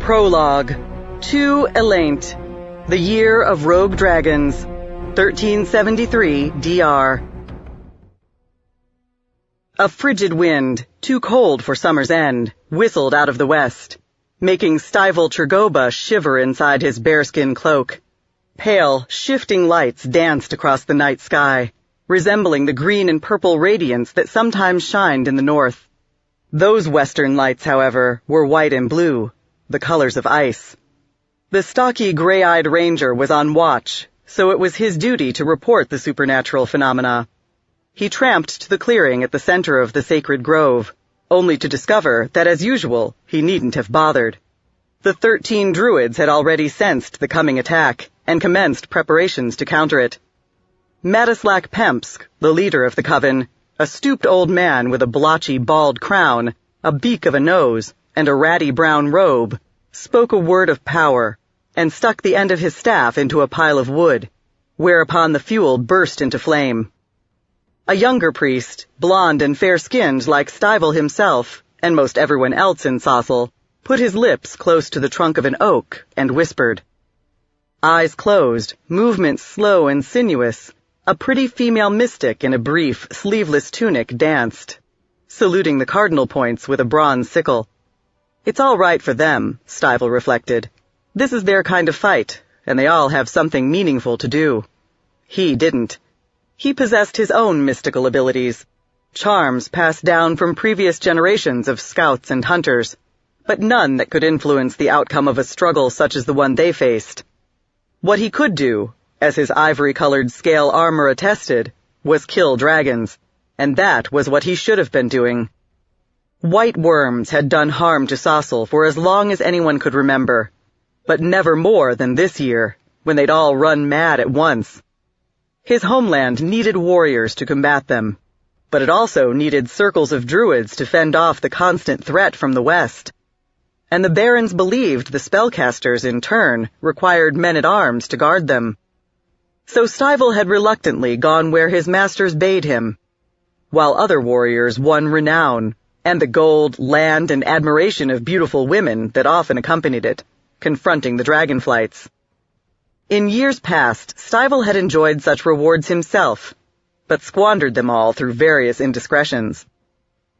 Prologue. To Elaint. The Year of Rogue Dragons. 1373 DR. A frigid wind, too cold for summer's end, whistled out of the west, making Stival Tregoba shiver inside his bearskin cloak. Pale, shifting lights danced across the night sky, resembling the green and purple radiance that sometimes shined in the north. Those western lights, however, were white and blue, the colors of ice. The stocky, gray-eyed ranger was on watch, so it was his duty to report the supernatural phenomena. He tramped to the clearing at the center of the sacred grove, only to discover that, as usual, he needn't have bothered. The 13 druids had already sensed the coming attack and commenced preparations to counter it. Madislak Pempsk, the leader of the coven, a stooped old man with a blotchy, bald crown, a beak of a nose, and a ratty brown robe, spoke a word of power, and stuck the end of his staff into a pile of wood, whereupon the fuel burst into flame. A younger priest, blond and fair-skinned like Stival himself, and most everyone else in Sossel, put his lips close to the trunk of an oak and whispered. Eyes closed, movements slow and sinuous, a pretty female mystic in a brief, sleeveless tunic danced, saluting the cardinal points with a bronze sickle. It's all right for them, Stival reflected. This is their kind of fight, and they all have something meaningful to do. He didn't. He possessed his own mystical abilities, charms passed down from previous generations of scouts and hunters, but none that could influence the outcome of a struggle such as the one they faced. What he could do, as his ivory-colored scale armor attested, was kill dragons, and that was what he should have been doing. White worms had done harm to Sossel for as long as anyone could remember, but never more than this year, when they'd all run mad at once. His homeland needed warriors to combat them, but it also needed circles of druids to fend off the constant threat from the west. And the barons believed the spellcasters, in turn, required men-at-arms to guard them. So Stival had reluctantly gone where his masters bade him, while other warriors won renown, and the gold, land, and admiration of beautiful women that often accompanied it, confronting the dragonflights. In years past, Stival had enjoyed such rewards himself, but squandered them all through various indiscretions.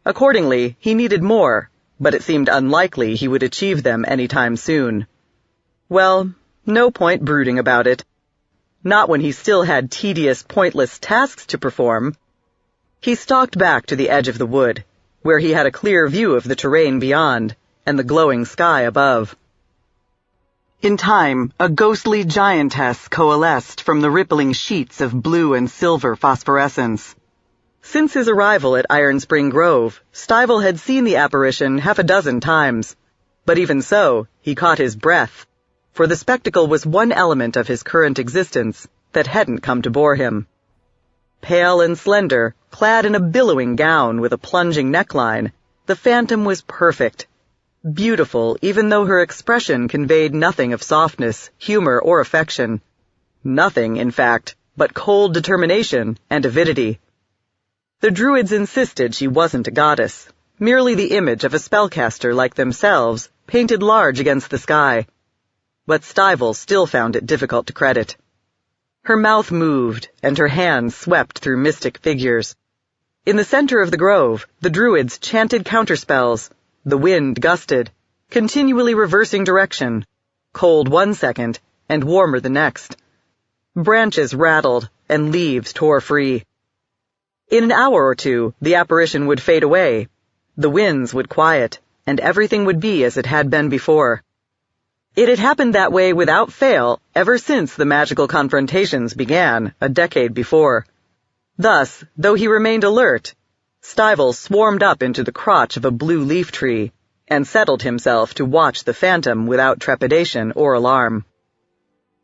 Accordingly, he needed more, but it seemed unlikely he would achieve them any time soon. Well, no point brooding about it. Not when he still had tedious, pointless tasks to perform. He stalked back to the edge of the wood, where he had a clear view of the terrain beyond, and the glowing sky above. In time, a ghostly giantess coalesced from the rippling sheets of blue and silver phosphorescence. Since his arrival at Iron Spring Grove, Stival had seen the apparition half a dozen times, but even so, he caught his breath, for the spectacle was one element of his current existence that hadn't come to bore him. Pale and slender, clad in a billowing gown with a plunging neckline, the phantom was perfect. Beautiful, even though her expression conveyed nothing of softness, humor, or affection. Nothing, in fact, but cold determination and avidity. The druids insisted she wasn't a goddess, merely the image of a spellcaster like themselves, painted large against the sky. But Stival still found it difficult to credit. Her mouth moved, and her hands swept through mystic figures. In the center of the grove, the druids chanted counterspells. The wind gusted, continually reversing direction, cold one second and warmer the next. Branches rattled, and leaves tore free. In an hour or two, the apparition would fade away, the winds would quiet, and everything would be as it had been before. It had happened that way without fail ever since the magical confrontations began, a decade before. Thus, though he remained alert, Stival swarmed up into the crotch of a blue leaf tree and settled himself to watch the phantom without trepidation or alarm.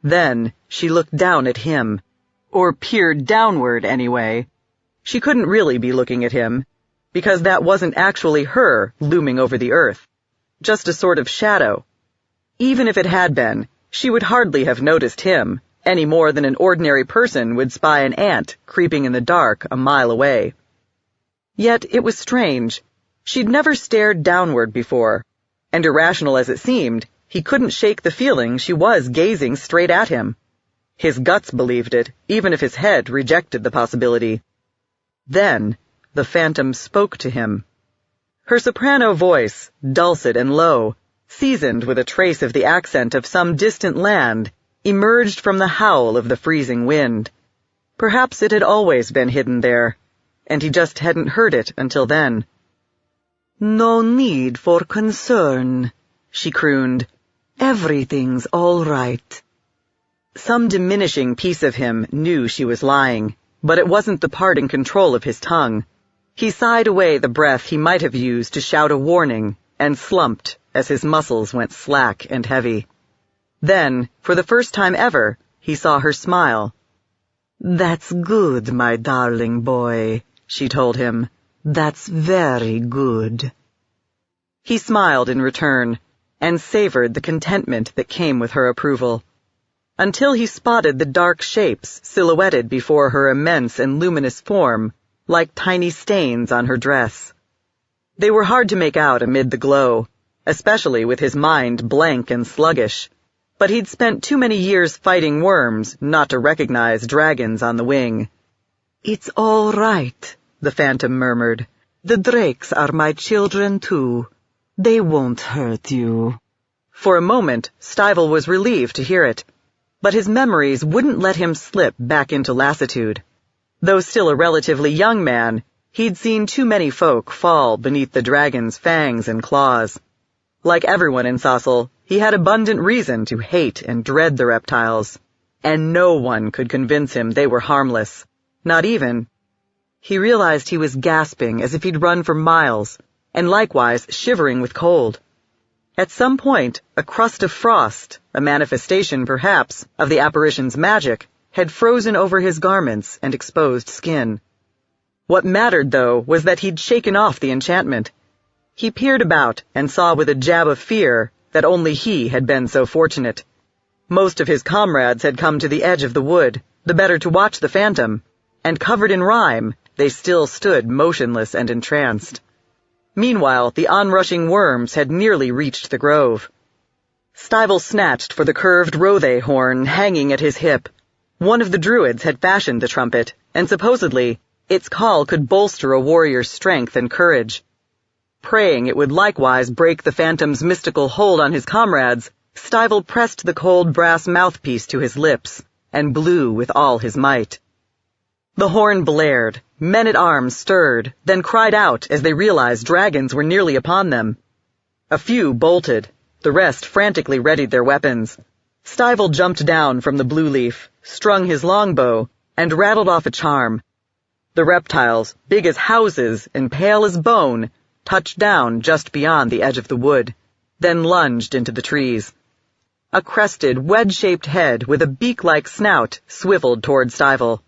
Then she looked down at him, or peered downward anyway. She couldn't really be looking at him, because that wasn't actually her looming over the earth, just a sort of shadow. Even if it had been, she would hardly have noticed him, any more than an ordinary person would spy an ant creeping in the dark a mile away. Yet it was strange. She'd never stared downward before, and irrational as it seemed, He couldn't shake the feeling she was gazing straight at him. His guts believed it, even if his head rejected the possibility. Then, the phantom spoke to him. Her soprano voice, dulcet and low, seasoned with a trace of the accent of some distant land, emerged from the howl of the freezing wind. Perhaps it had always been hidden there, and he just hadn't heard it until then. "No need for concern," she crooned. "Everything's all right." Some diminishing piece of him knew she was lying, but it wasn't the part in control of his tongue. He sighed away the breath he might have used to shout a warning, and slumped as his muscles went slack and heavy. Then, for the first time ever, he saw her smile. "That's good, my darling boy," she told him. "That's very good." He smiled in return, and savored the contentment that came with her approval, until he spotted the dark shapes silhouetted before her immense and luminous form, like tiny stains on her dress. They were hard to make out amid the glow, especially with his mind blank and sluggish, but he'd spent too many years fighting worms not to recognize dragons on the wing. "It's all right," the phantom murmured. "The drakes are my children too. They won't hurt you." For a moment, Stivell was relieved to hear it, but his memories wouldn't let him slip back into lassitude. Though still a relatively young man, he'd seen too many folk fall beneath the dragon's fangs and claws. Like everyone in Sasel, he had abundant reason to hate and dread the reptiles, and no one could convince him they were harmless, not even. He realized he was gasping as if he'd run for miles, and likewise shivering with cold. At some point, a crust of frost, a manifestation perhaps of the apparition's magic, had frozen over his garments and exposed skin. What mattered, though, was that he'd shaken off the enchantment. He peered about and saw with a jab of fear that only he had been so fortunate. Most of his comrades had come to the edge of the wood, the better to watch the phantom, and covered in rime, they still stood motionless and entranced. Meanwhile, the onrushing worms had nearly reached the grove. Stivell snatched for the curved rothe horn hanging at his hip. One of the druids had fashioned the trumpet, and supposedly, its call could bolster a warrior's strength and courage. Praying it would likewise break the phantom's mystical hold on his comrades, Stivell pressed the cold brass mouthpiece to his lips, and blew with all his might. The horn blared, men-at-arms stirred, then cried out as they realized dragons were nearly upon them. A few bolted, the rest frantically readied their weapons. Stivell jumped down from the blue leaf, strung his longbow, and rattled off a charm. The reptiles, big as houses and pale as bone, touched down just beyond the edge of the wood, then lunged into the trees. A crested, wedge-shaped head with a beak-like snout swiveled toward Stivell.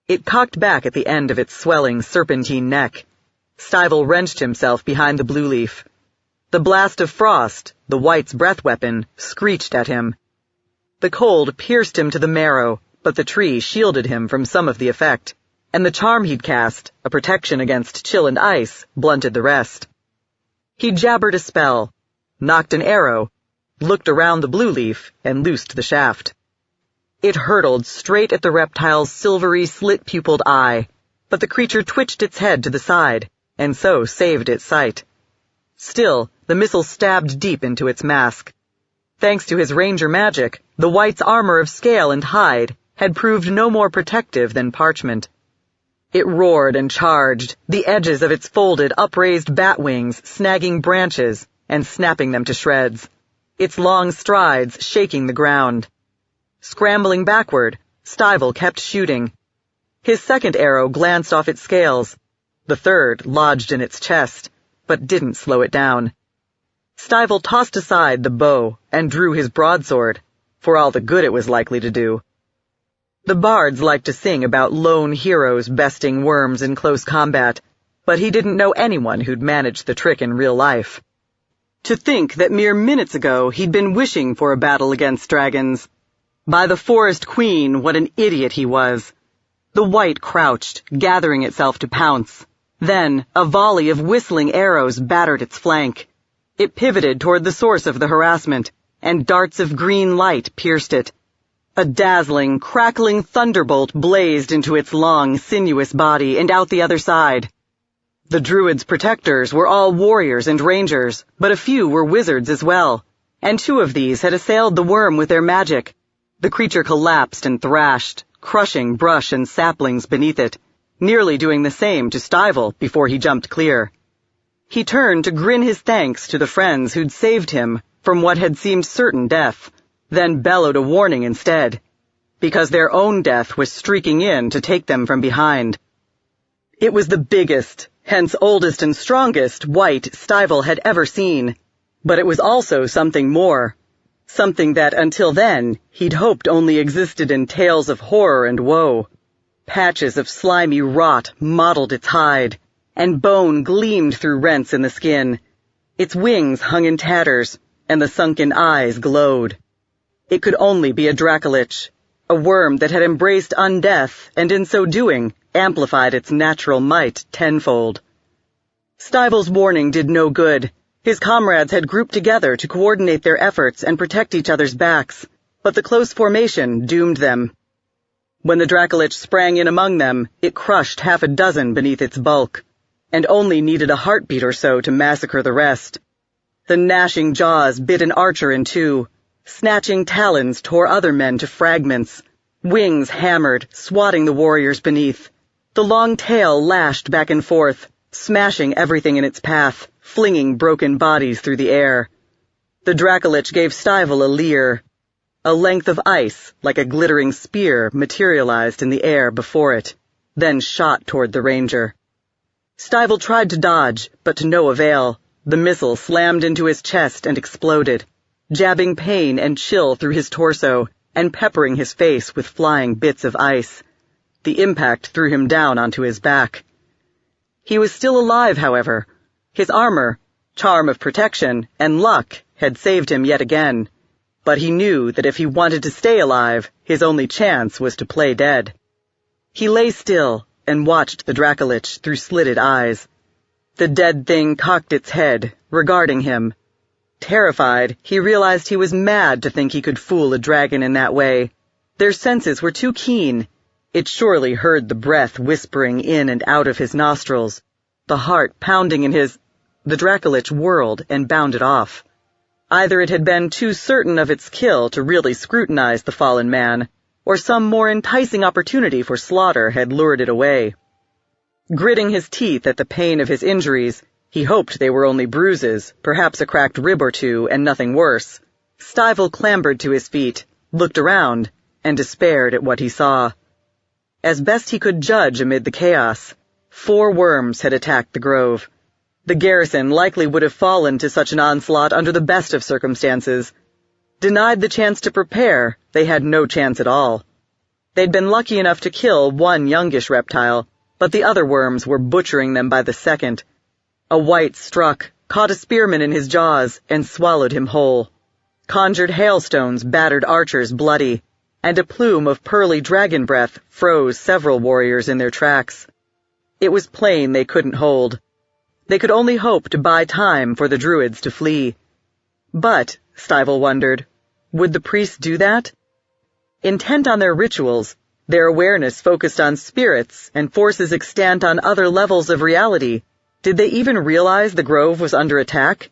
It cocked back at the end of its swelling serpentine neck. Stivell wrenched himself behind the blue leaf. The blast of frost, the white's breath weapon, screeched at him. The cold pierced him to the marrow, but the tree shielded him from some of the effect, and the charm he'd cast, a protection against chill and ice, blunted the rest. He jabbered a spell, knocked an arrow, looked around the blue leaf, and loosed the shaft. It hurtled straight at the reptile's silvery, slit-pupiled eye, but the creature twitched its head to the side, and so saved its sight. Still, the missile stabbed deep into its mask. Thanks to his ranger magic, the white's armor of scale and hide had proved no more protective than parchment. It roared and charged, the edges of its folded, upraised bat wings snagging branches and snapping them to shreds, its long strides shaking the ground. Scrambling backward, Stivell kept shooting. His second arrow glanced off its scales. The third lodged in its chest, but didn't slow it down. Stivell tossed aside the bow and drew his broadsword, for all the good it was likely to do. The bards liked to sing about lone heroes besting worms in close combat, but he didn't know anyone who'd managed the trick in real life. To think that mere minutes ago he'd been wishing for a battle against dragons. By the forest queen, what an idiot he was. The white crouched, gathering itself to pounce. Then, a volley of whistling arrows battered its flank. It pivoted toward the source of the harassment, and darts of green light pierced it. A dazzling, crackling thunderbolt blazed into its long, sinuous body and out the other side. The druid's protectors were all warriors and rangers, but a few were wizards as well, and 2 of these had assailed the worm with their magic. The creature collapsed and thrashed, crushing brush and saplings beneath it, nearly doing the same to Stivell before he jumped clear. He turned to grin his thanks to the friends who'd saved him from what had seemed certain death, then bellowed a warning instead, because their own death was streaking in to take them from behind. It was the biggest, hence oldest and strongest, wight Stivell had ever seen, but it was also something more, something that until then he'd hoped only existed in tales of horror and woe. Patches of slimy rot mottled its hide, and bone gleamed through rents in the skin. Its wings hung in tatters, and the sunken eyes glowed. It could only be a Dracolich, a worm that had embraced undeath, and in so doing, amplified its natural might tenfold. Stivell's warning did no good. His comrades had grouped together to coordinate their efforts and protect each other's backs, but the close formation doomed them. When the Dracolich sprang in among them, it crushed 6 beneath its bulk, and only needed a heartbeat or so to massacre the rest. The gnashing jaws bit an archer in 2, snatching talons tore other men to fragments, wings hammered, swatting the warriors beneath. The long tail lashed back and forth, smashing everything in its path, flinging broken bodies through the air. The Dracolich gave Stivell a leer. A length of ice, like a glittering spear, materialized in the air before it, then shot toward the ranger. Stivell tried to dodge, but to no avail. The missile slammed into his chest and exploded, jabbing pain and chill through his torso and peppering his face with flying bits of ice. The impact threw him down onto his back. He was still alive, however. His armor, charm of protection, and luck had saved him yet again. But he knew that if he wanted to stay alive, his only chance was to play dead. He lay still and watched the Dracolich through slitted eyes. The dead thing cocked its head, regarding him. Terrified, he realized he was mad to think he could fool a dragon in that way. Their senses were too keen. It surely heard the breath whispering in and out of his nostrils, the heart pounding in his... The Dracolich whirled and bounded off. Either it had been too certain of its kill to really scrutinize the fallen man, or some more enticing opportunity for slaughter had lured it away. Gritting his teeth at the pain of his injuries, he hoped they were only bruises, perhaps a cracked rib or 2, and nothing worse. Stivell clambered to his feet, looked around, and despaired at what he saw. As best he could judge amid the chaos, 4 worms had attacked the grove. The garrison likely would have fallen to such an onslaught under the best of circumstances. Denied the chance to prepare, they had no chance at all. They'd been lucky enough to kill 1 youngish reptile, but the other worms were butchering them by the second. A wight struck, caught a spearman in his jaws, and swallowed him whole. Conjured hailstones battered archers bloody, and a plume of pearly dragon breath froze several warriors in their tracks. It was plain they couldn't hold. They could only hope to buy time for the druids to flee. But, Stivell wondered, would the priests do that? Intent on their rituals, their awareness focused on spirits and forces extant on other levels of reality, did they even realize the grove was under attack?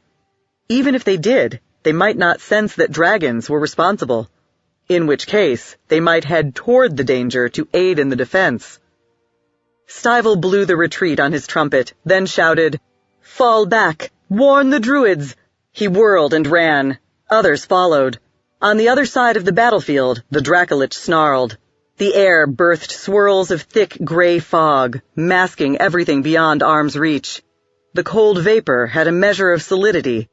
Even if they did, they might not sense that dragons were responsible, in which case they might head toward the danger to aid in the defense. Stivell blew the retreat on his trumpet, then shouted, "Fall back! Warn the druids!" He whirled and ran. Others followed. On the other side of the battlefield, the Dracolich snarled. The air birthed swirls of thick gray fog, masking everything beyond arm's reach. The cold vapor had a measure of solidity.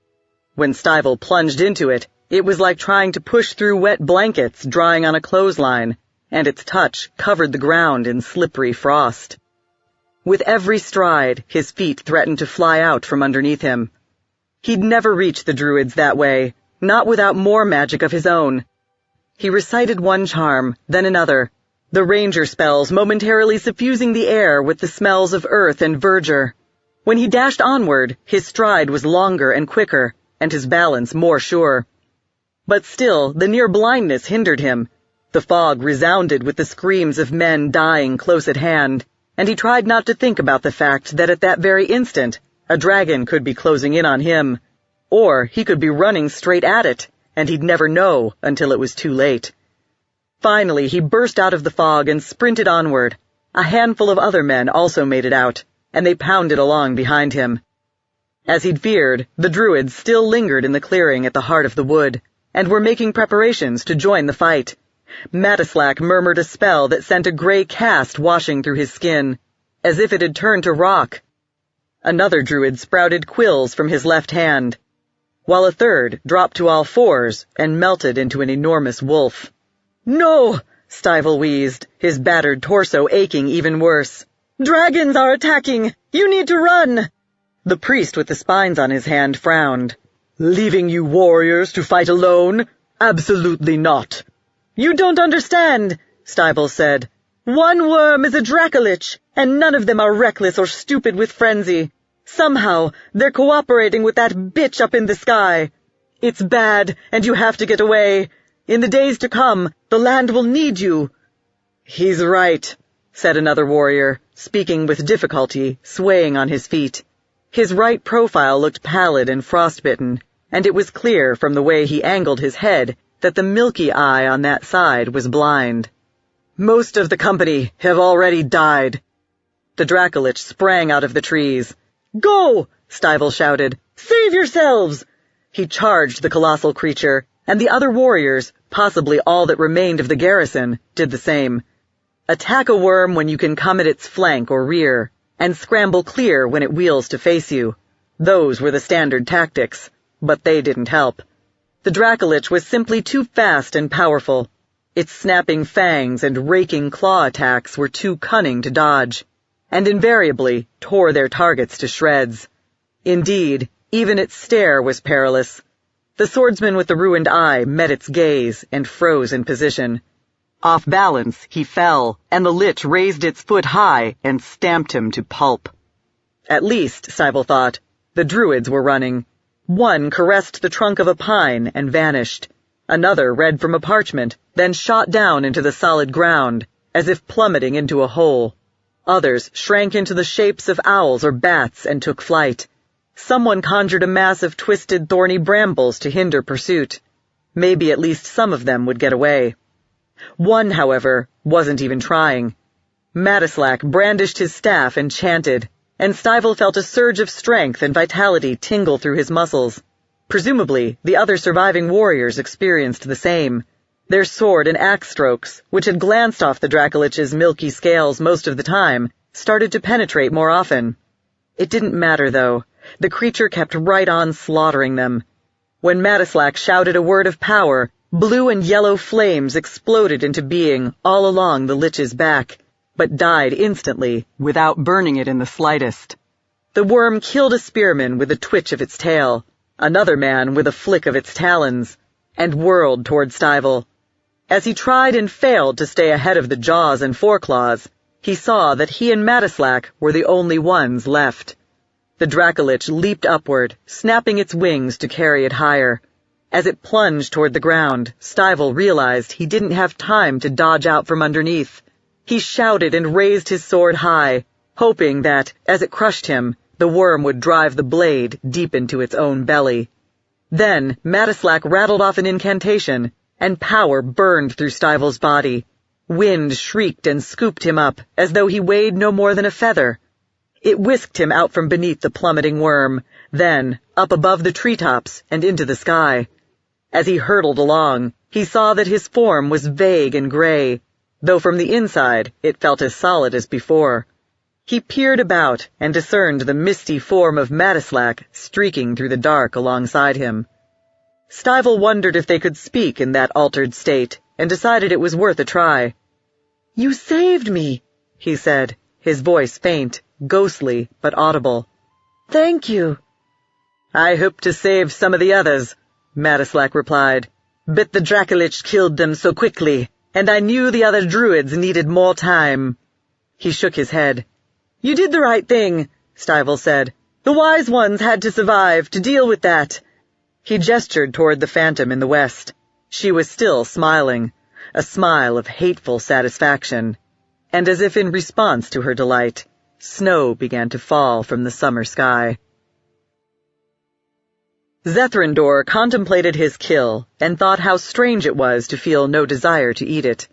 When Stivell plunged into it, it was like trying to push through wet blankets drying on a clothesline, and its touch covered the ground in slippery frost. With every stride, his feet threatened to fly out from underneath him. He'd never reach the druids that way, not without more magic of his own. He recited one charm, then another, the ranger spells momentarily suffusing the air with the smells of earth and verdure. When he dashed onward, his stride was longer and quicker, and his balance more sure. But still, the near blindness hindered him. The fog resounded with the screams of men dying close at hand, and he tried not to think about the fact that at that very instant, a dragon could be closing in on him. Or he could be running straight at it, and he'd never know until it was too late. Finally, he burst out of the fog and sprinted onward. A handful of other men also made it out, and they pounded along behind him. As he'd feared, the druids still lingered in the clearing at the heart of the wood, and were making preparations to join the fight. Matislack murmured a spell that sent a gray cast washing through his skin, as if it had turned to rock. Another druid sprouted quills from his left hand, while a third dropped to all fours and melted into an enormous wolf. "No!" Stivell wheezed, his battered torso aching even worse. "Dragons are attacking! You need to run!" The priest with the spines on his hand frowned. "Leaving you warriors to fight alone? Absolutely not." "You don't understand," Stivell said. "One worm is a Dracolich, and none of them are reckless or stupid with frenzy. Somehow, they're cooperating with that bitch up in the sky. It's bad, and you have to get away. In the days to come, the land will need you." "He's right," said another warrior, speaking with difficulty, swaying on his feet. His right profile looked pallid and frostbitten, and it was clear from the way he angled his head that the milky eye on that side was blind. "Most of the company have already died." The Dracolich sprang out of the trees. "Go!" Stivell shouted. "Save yourselves!" He charged the colossal creature, and the other warriors, possibly all that remained of the garrison, did the same. Attack a worm when you can come at its flank or rear, and scramble clear when it wheels to face you. Those were the standard tactics, but they didn't help. The Dracolich was simply too fast and powerful. Its snapping fangs and raking claw attacks were too cunning to dodge, and invariably tore their targets to shreds. Indeed, even its stare was perilous. The swordsman with the ruined eye met its gaze and froze in position. Off balance, he fell, and the lich raised its foot high and stamped him to pulp. At least, Stivell thought, the druids were running. One caressed the trunk of a pine and vanished. Another read from a parchment, then shot down into the solid ground, as if plummeting into a hole. Others shrank into the shapes of owls or bats and took flight. Someone conjured a mass of twisted, thorny brambles to hinder pursuit. Maybe at least some of them would get away. One, however, wasn't even trying. Matislack brandished his staff and chanted, and Stivell felt a surge of strength and vitality tingle through his muscles. Presumably, the other surviving warriors experienced the same. Their sword and axe strokes, which had glanced off the Dracolich's milky scales most of the time, started to penetrate more often. It didn't matter, though. The creature kept right on slaughtering them. When Matislack shouted a word of power, blue and yellow flames exploded into being all along the lich's back, but died instantly, without burning it in the slightest. The worm killed a spearman with a twitch of its tail, another man with a flick of its talons, and whirled toward Stivell. As he tried and failed to stay ahead of the jaws and foreclaws, he saw that he and Matislack were the only ones left. The Dracolich leaped upward, snapping its wings to carry it higher. As it plunged toward the ground, Stivell realized he didn't have time to dodge out from underneath. He shouted and raised his sword high, hoping that, as it crushed him, the worm would drive the blade deep into its own belly. Then Matislack rattled off an incantation, and power burned through Stivell's body. Wind shrieked and scooped him up, as though he weighed no more than a feather. It whisked him out from beneath the plummeting worm, then up above the treetops and into the sky. As he hurtled along, he saw that his form was vague and gray, though from the inside it felt as solid as before. He peered about and discerned the misty form of Matislack streaking through the dark alongside him. Stivell wondered if they could speak in that altered state, and decided it was worth a try. "You saved me," he said, his voice faint, ghostly, but audible. "Thank you." "I hope to save some of the others," Matislack replied. "But the Dracolich killed them so quickly, and I knew the other druids needed more time." He shook his head. "You did the right thing," Stivell said. "The wise ones had to survive to deal with that." He gestured toward the phantom in the west. She was still smiling, a smile of hateful satisfaction, and as if in response to her delight, snow began to fall from the summer sky. Zethrindor contemplated his kill and thought how strange it was to feel no desire to eat it.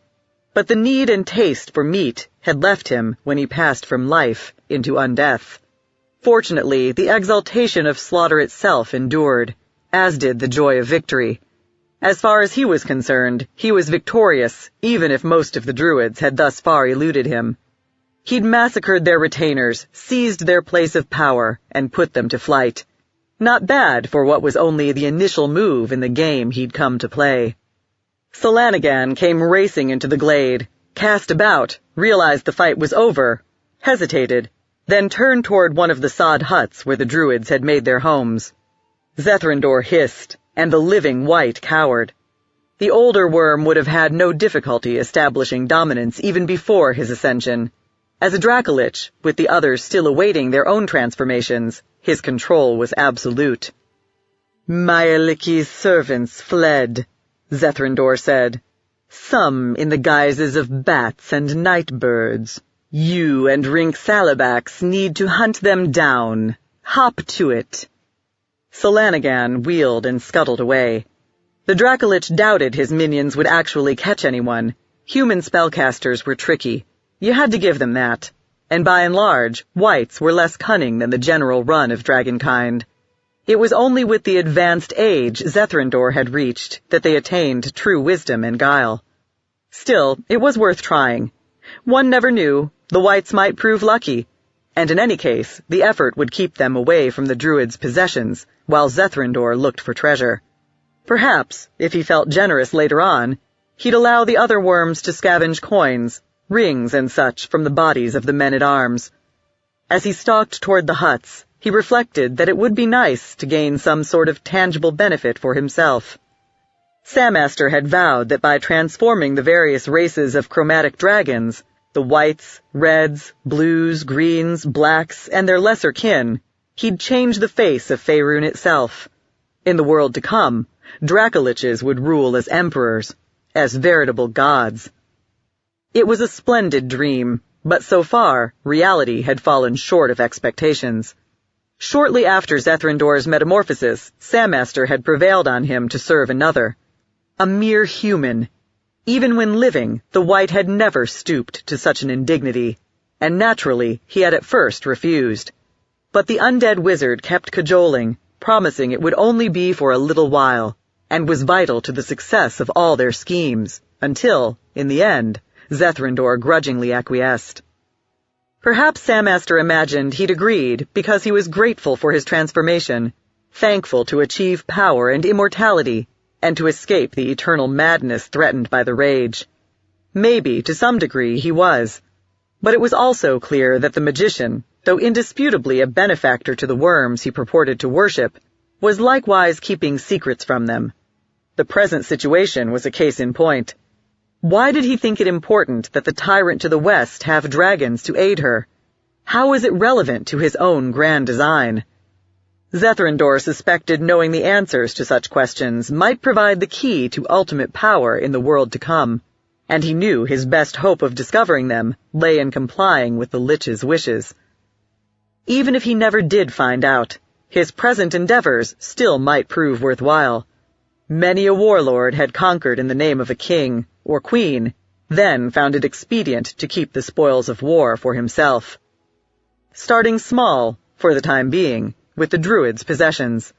But the need and taste for meat had left him when he passed from life into undeath. Fortunately, the exaltation of slaughter itself endured, as did the joy of victory. As far as he was concerned, he was victorious, even if most of the druids had thus far eluded him. He'd massacred their retainers, seized their place of power, and put them to flight. Not bad for what was only the initial move in the game he'd come to play. Solanagan came racing into the glade, cast about, realized the fight was over, hesitated, then turned toward one of the sod huts where the druids had made their homes. Zethrindor hissed, and the living wight cowered. The older worm would have had no difficulty establishing dominance even before his ascension. As a Dracolich, with the others still awaiting their own transformations, his control was absolute. "Myaliki's servants fled," Zethrindor said. "Some in the guises of bats and night birds. You and Rinksalabax need to hunt them down. Hop to it." Solanagan wheeled and scuttled away. The Dracolich doubted his minions would actually catch anyone. Human spellcasters were tricky. You had to give them that. And by and large, wights were less cunning than the general run of dragonkind. It was only with the advanced age Zethrindor had reached that they attained true wisdom and guile. Still, it was worth trying. One never knew, the wights might prove lucky, and in any case, the effort would keep them away from the druids' possessions, while Zethrindor looked for treasure. Perhaps, if he felt generous later on, he'd allow the other worms to scavenge coins, rings and such from the bodies of the men-at-arms. As he stalked toward the huts, he reflected that it would be nice to gain some sort of tangible benefit for himself. Samaster had vowed that by transforming the various races of chromatic dragons, the whites, reds, blues, greens, blacks, and their lesser kin, he'd change the face of Faerun itself. In the world to come, Dracoliches would rule as emperors, as veritable gods. It was a splendid dream, but so far, reality had fallen short of expectations. Shortly after Zethrindor's metamorphosis, Samaster had prevailed on him to serve another. A mere human. Even when living, the wight had never stooped to such an indignity, and naturally he had at first refused. But the undead wizard kept cajoling, promising it would only be for a little while, and was vital to the success of all their schemes, until, in the end, Zethrindor grudgingly acquiesced. Perhaps Samaster imagined he'd agreed because he was grateful for his transformation, thankful to achieve power and immortality, and to escape the eternal madness threatened by the rage. Maybe, to some degree, he was. But it was also clear that the magician, though indisputably a benefactor to the worms he purported to worship, was likewise keeping secrets from them. The present situation was a case in point. Why did he think it important that the tyrant to the west have dragons to aid her? How was it relevant to his own grand design? Zethrindor suspected knowing the answers to such questions might provide the key to ultimate power in the world to come, and he knew his best hope of discovering them lay in complying with the Lich's wishes. Even if he never did find out, his present endeavors still might prove worthwhile. Many a warlord had conquered in the name of a king or queen, then found it expedient to keep the spoils of war for himself. Starting small, for the time being, with the druids' possessions.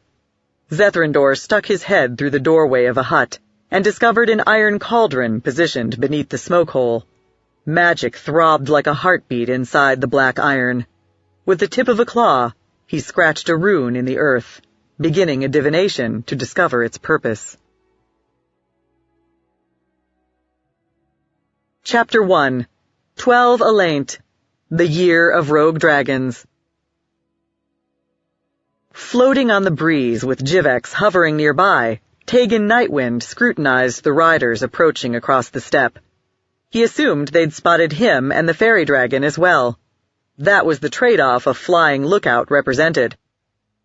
Zethrindor stuck his head through the doorway of a hut and discovered an iron cauldron positioned beneath the smoke hole. Magic throbbed like a heartbeat inside the black iron. With the tip of a claw, he scratched a rune in the earth, beginning a divination to discover its purpose. Chapter 1. 12 Alaint, the Year of Rogue Dragons. Floating on the breeze with Jivex hovering nearby, Tegan Nightwind scrutinized the riders approaching across the steppe. He assumed they'd spotted him and the fairy dragon as well. That was the trade-off a flying lookout represented.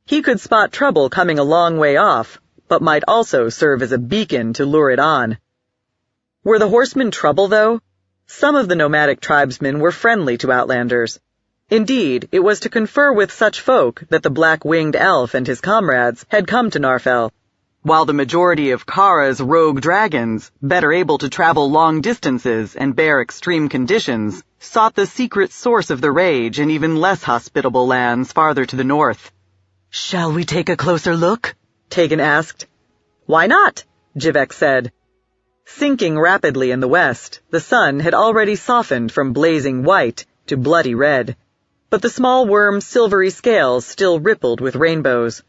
He could spot trouble coming a long way off, but might also serve as a beacon to lure it on. Were the horsemen trouble, though? Some of the nomadic tribesmen were friendly to outlanders. Indeed, it was to confer with such folk that the black-winged elf and his comrades had come to Narfell, while the majority of Kara's rogue dragons, better able to travel long distances and bear extreme conditions, sought the secret source of the rage in even less hospitable lands farther to the north. "Shall we take a closer look?" Tegan asked. "Why not?" Jivek said. Sinking rapidly in the west, the sun had already softened from blazing white to bloody red, but the small worm's silvery scales still rippled with rainbows.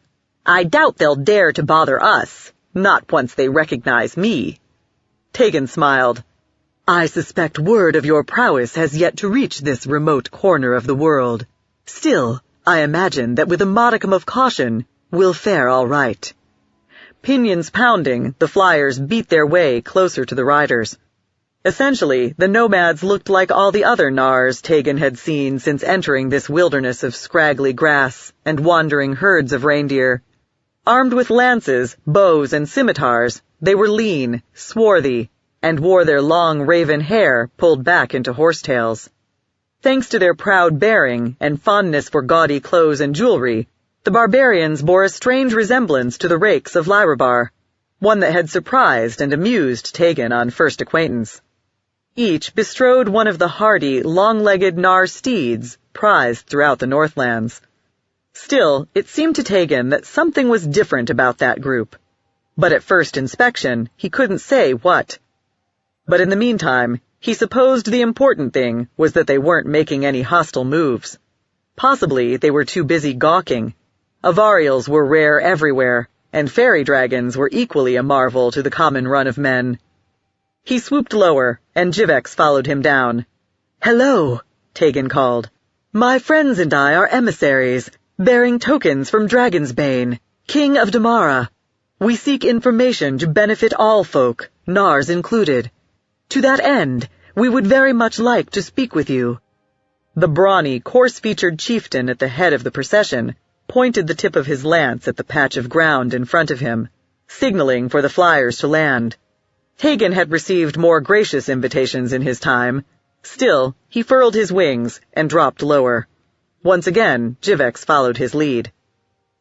"I doubt they'll dare to bother us, not once they recognize me." Tegan smiled. "I suspect word of your prowess has yet to reach this remote corner of the world. Still, I imagine that with a modicum of caution, we'll fare all right." Pinions pounding, the flyers beat their way closer to the riders. Essentially, the nomads looked like all the other Nars Tegan had seen since entering this wilderness of scraggly grass and wandering herds of reindeer. Armed with lances, bows, and scimitars, they were lean, swarthy, and wore their long raven hair pulled back into horsetails. Thanks to their proud bearing and fondness for gaudy clothes and jewelry, the barbarians bore a strange resemblance to the rakes of Lyrabar, one that had surprised and amused Tegan on first acquaintance. Each bestrode one of the hardy, long-legged Nar steeds prized throughout the Northlands. Still, it seemed to Tegan that something was different about that group. But at first inspection, he couldn't say what. But in the meantime, he supposed the important thing was that they weren't making any hostile moves. Possibly they were too busy gawking. Avarials were rare everywhere, and fairy dragons were equally a marvel to the common run of men. He swooped lower, and Jivex followed him down. "Hello," Tegan called. "My friends and I are emissaries, bearing tokens from Dragonsbane, King of Damara. We seek information to benefit all folk, Nars included. To that end, we would very much like to speak with you." The brawny, coarse-featured chieftain at the head of the procession pointed the tip of his lance at the patch of ground in front of him, signaling for the flyers to land. Tegan had received more gracious invitations in his time. Still, he furled his wings and dropped lower. Once again, Jivex followed his lead.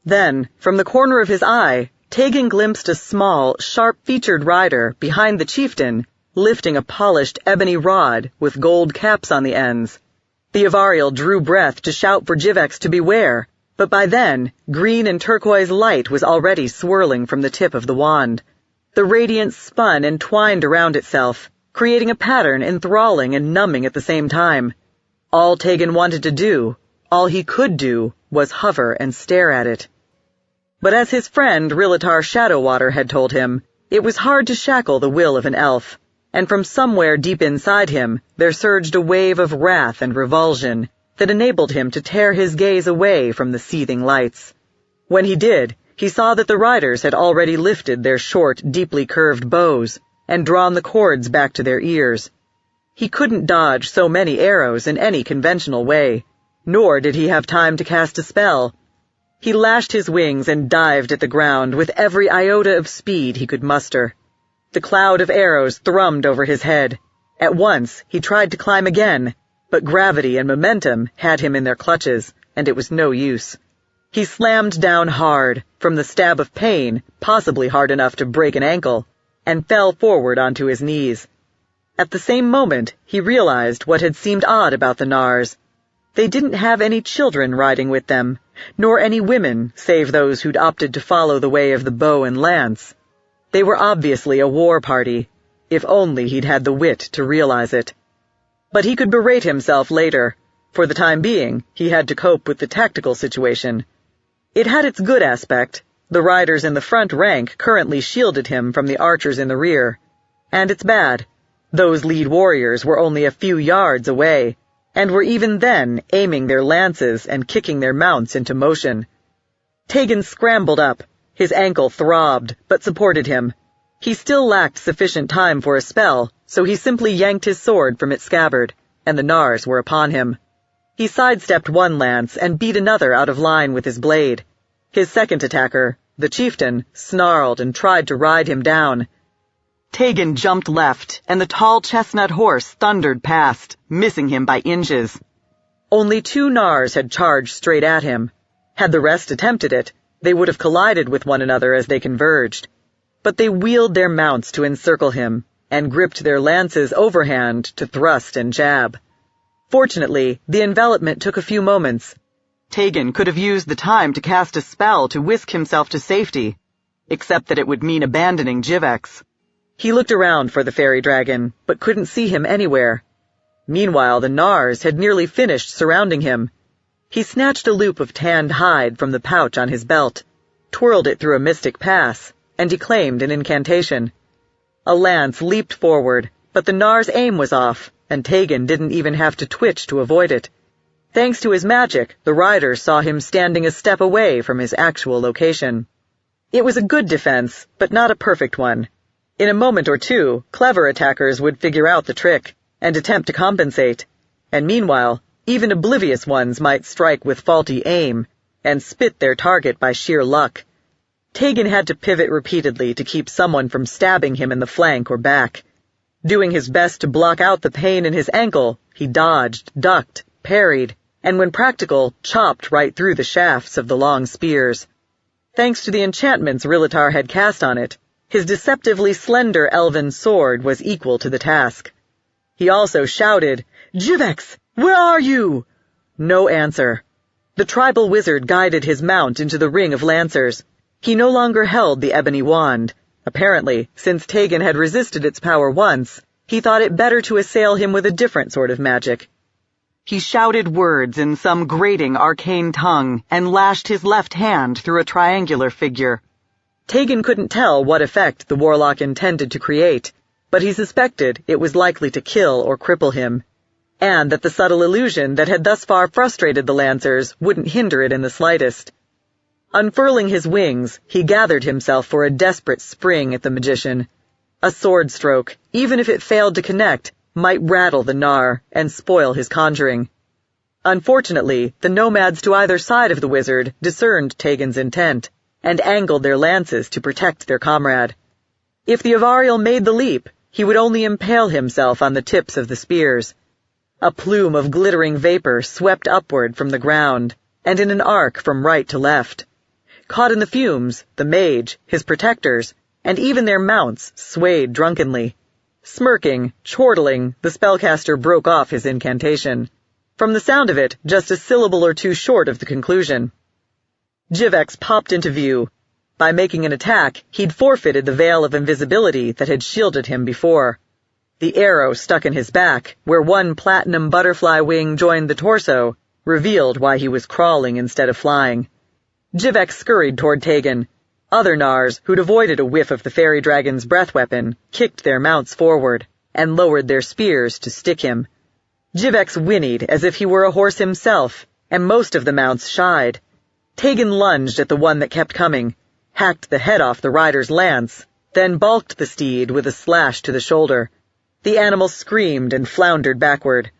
Then, from the corner of his eye, Tegan glimpsed a small, sharp-featured rider behind the chieftain, lifting a polished ebony rod with gold caps on the ends. The Avarial drew breath to shout for Jivex to beware, but by then, green and turquoise light was already swirling from the tip of the wand. The radiance spun and twined around itself, creating a pattern enthralling and numbing at the same time. All Tegan wanted to do, all he could do, was hover and stare at it. But as his friend Rilatar Shadowwater had told him, it was hard to shackle the will of an elf, and from somewhere deep inside him there surged a wave of wrath and revulsion that enabled him to tear his gaze away from the seething lights. When he did, he saw that the riders had already lifted their short, deeply curved bows and drawn the cords back to their ears. He couldn't dodge so many arrows in any conventional way, nor did he have time to cast a spell. He lashed his wings and dived at the ground with every iota of speed he could muster. The cloud of arrows thrummed over his head. At once, he tried to climb again, but gravity and momentum had him in their clutches, and it was no use. He slammed down hard, from the stab of pain, possibly hard enough to break an ankle, and fell forward onto his knees. At the same moment, he realized what had seemed odd about the Nars. They didn't have any children riding with them, nor any women save those who'd opted to follow the way of the bow and lance. They were obviously a war party, if only he'd had the wit to realize it. But he could berate himself later. For the time being, he had to cope with the tactical situation. It had its good aspect. The riders in the front rank currently shielded him from the archers in the rear. And its bad. Those lead warriors were only a few yards away, and were even then aiming their lances and kicking their mounts into motion. Tegan scrambled up. His ankle throbbed, but supported him. He still lacked sufficient time for a spell, so he simply yanked his sword from its scabbard, and the Nars were upon him. He sidestepped one lance and beat another out of line with his blade. His second attacker, The chieftain snarled and tried to ride him down. Tegan jumped left, and the tall chestnut horse thundered past, missing him by inches. Only 2 Nars had charged straight at him. Had the rest attempted it, they would have collided with one another as they converged. But they wheeled their mounts to encircle him, and gripped their lances overhand to thrust and jab. Fortunately, the envelopment took a few moments. Tegan could have used the time to cast a spell to whisk himself to safety, except that it would mean abandoning Jivex. He looked around for the fairy dragon, but couldn't see him anywhere. Meanwhile, the Nars had nearly finished surrounding him. He snatched a loop of tanned hide from the pouch on his belt, twirled it through a mystic pass, and declaimed an incantation. A lance leaped forward, but the Nar's aim was off, and Tegan didn't even have to twitch to avoid it. Thanks to his magic, the rider saw him standing a step away from his actual location. It was a good defense, but not a perfect one. In a moment or two, clever attackers would figure out the trick, and attempt to compensate, and meanwhile, even oblivious ones might strike with faulty aim, and spit their target by sheer luck. Tegan had to pivot repeatedly to keep someone from stabbing him in the flank or back. Doing his best to block out the pain in his ankle, he dodged, ducked, parried, and when practical, chopped right through the shafts of the long spears. Thanks to the enchantments Rillatar had cast on it, his deceptively slender elven sword was equal to the task. He also shouted, "Jivex, where are you?" No answer. The tribal wizard guided his mount into the ring of lancers. He no longer held the ebony wand. Apparently, since Tegan had resisted its power once, he thought it better to assail him with a different sort of magic. He shouted words in some grating arcane tongue and lashed his left hand through a triangular figure. Tegan couldn't tell what effect the warlock intended to create, but he suspected it was likely to kill or cripple him, and that the subtle illusion that had thus far frustrated the Lancers wouldn't hinder it in the slightest. Unfurling his wings, he gathered himself for a desperate spring at the magician. A sword stroke, even if it failed to connect, might rattle the Nar and spoil his conjuring. Unfortunately, the nomads to either side of the wizard discerned Tegan's intent, and angled their lances to protect their comrade. If the Avarial made the leap, he would only impale himself on the tips of the spears. A plume of glittering vapor swept upward from the ground, and in an arc from right to left. Caught in the fumes, the mage, his protectors, and even their mounts swayed drunkenly. Smirking, chortling, the spellcaster broke off his incantation. From the sound of it, just a syllable or two short of the conclusion. Jivex popped into view. By making an attack, he'd forfeited the veil of invisibility that had shielded him before. The arrow stuck in his back, where one platinum butterfly wing joined the torso, revealed why he was crawling instead of flying. Jivex scurried toward Tegan. Other Nars, who'd avoided a whiff of the fairy dragon's breath weapon, kicked their mounts forward, and lowered their spears to stick him. Jivex whinnied as if he were a horse himself, and most of the mounts shied. Tegan lunged at the one that kept coming, hacked the head off the rider's lance, then balked the steed with a slash to the shoulder. The animal screamed and floundered backward.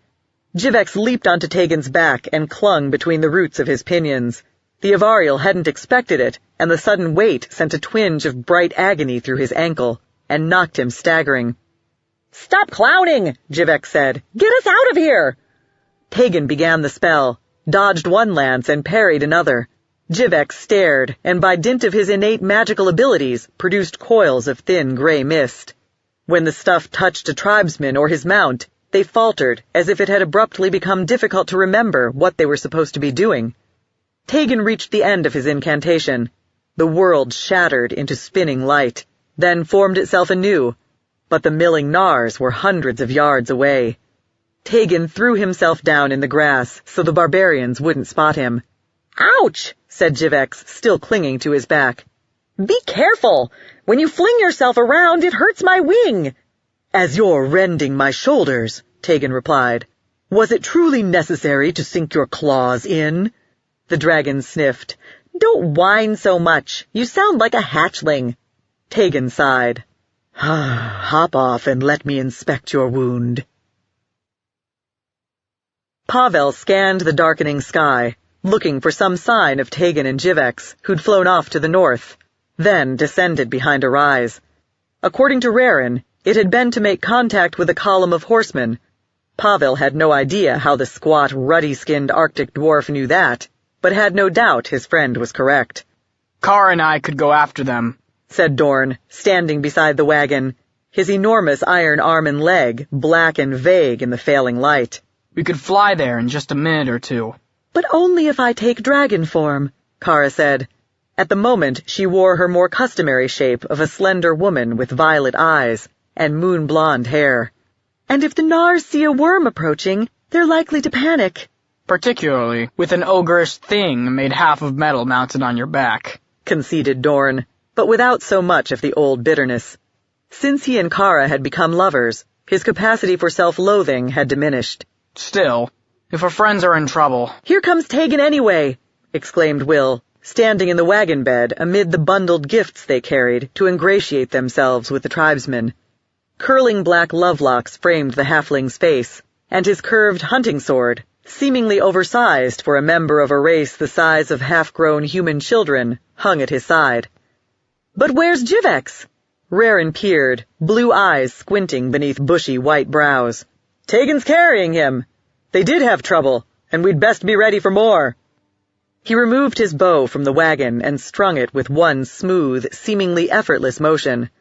Jivex leaped onto Tegan's back and clung between the roots of his pinions. The Avarial hadn't expected it, and the sudden weight sent a twinge of bright agony through his ankle, and knocked him staggering. "Stop clowning," Jivex said. "Get us out of here!" Tegan began the spell, dodged one lance and parried another. Jivex stared, and by dint of his innate magical abilities, produced coils of thin gray mist. When the stuff touched a tribesman or his mount, they faltered, as if it had abruptly become difficult to remember what they were supposed to be doing. Tegan reached the end of his incantation. The world shattered into spinning light, then formed itself anew, but the milling Nars were hundreds of yards away. Tegan threw himself down in the grass so the barbarians wouldn't spot him. "Ouch!" said Jivex, still clinging to his back. "Be careful! When you fling yourself around, it hurts my wing!" "As you're rending my shoulders," Tegan replied. "Was it truly necessary to sink your claws in?" The dragon sniffed. "Don't whine so much. You sound like a hatchling." Tegan sighed. "Hop off and let me inspect your wound." Pavel scanned the darkening sky, looking for some sign of Tegan and Jivex, who'd flown off to the north. then descended behind a rise. According to Rarin, it had been to make contact with a column of horsemen. Pavel had no idea how the squat, ruddy-skinned Arctic dwarf knew that, but had no doubt his friend was correct. "Kara and I could go after them," said Dorn, standing beside the wagon, his enormous iron arm and leg black and vague in the failing light. "We could fly there in just a minute or two." "But only if I take dragon form," Kara said. At the moment she wore her more customary shape of a slender woman with violet eyes and moon-blonde hair. "And if the Nars see a worm approaching, they're likely to panic." "Particularly with an ogreish thing made half of metal mounted on your back," conceded Dorn, but without so much of the old bitterness. Since he and Kara had become lovers, his capacity for self-loathing had diminished. "Still, if our friends are in trouble—" "Here comes Tegan anyway!" exclaimed Will, standing in the wagon bed amid the bundled gifts they carried to ingratiate themselves with the tribesmen. Curling black lovelocks framed the halfling's face, and his curved hunting sword, seemingly oversized for a member of a race the size of half-grown human children, hung at his side. "But where's Jivex?" Rarin peered, blue eyes squinting beneath bushy white brows. "Tegan's carrying him. They did have trouble, and we'd best be ready for more." He removed his bow from the wagon and strung it with one smooth, seemingly effortless motion.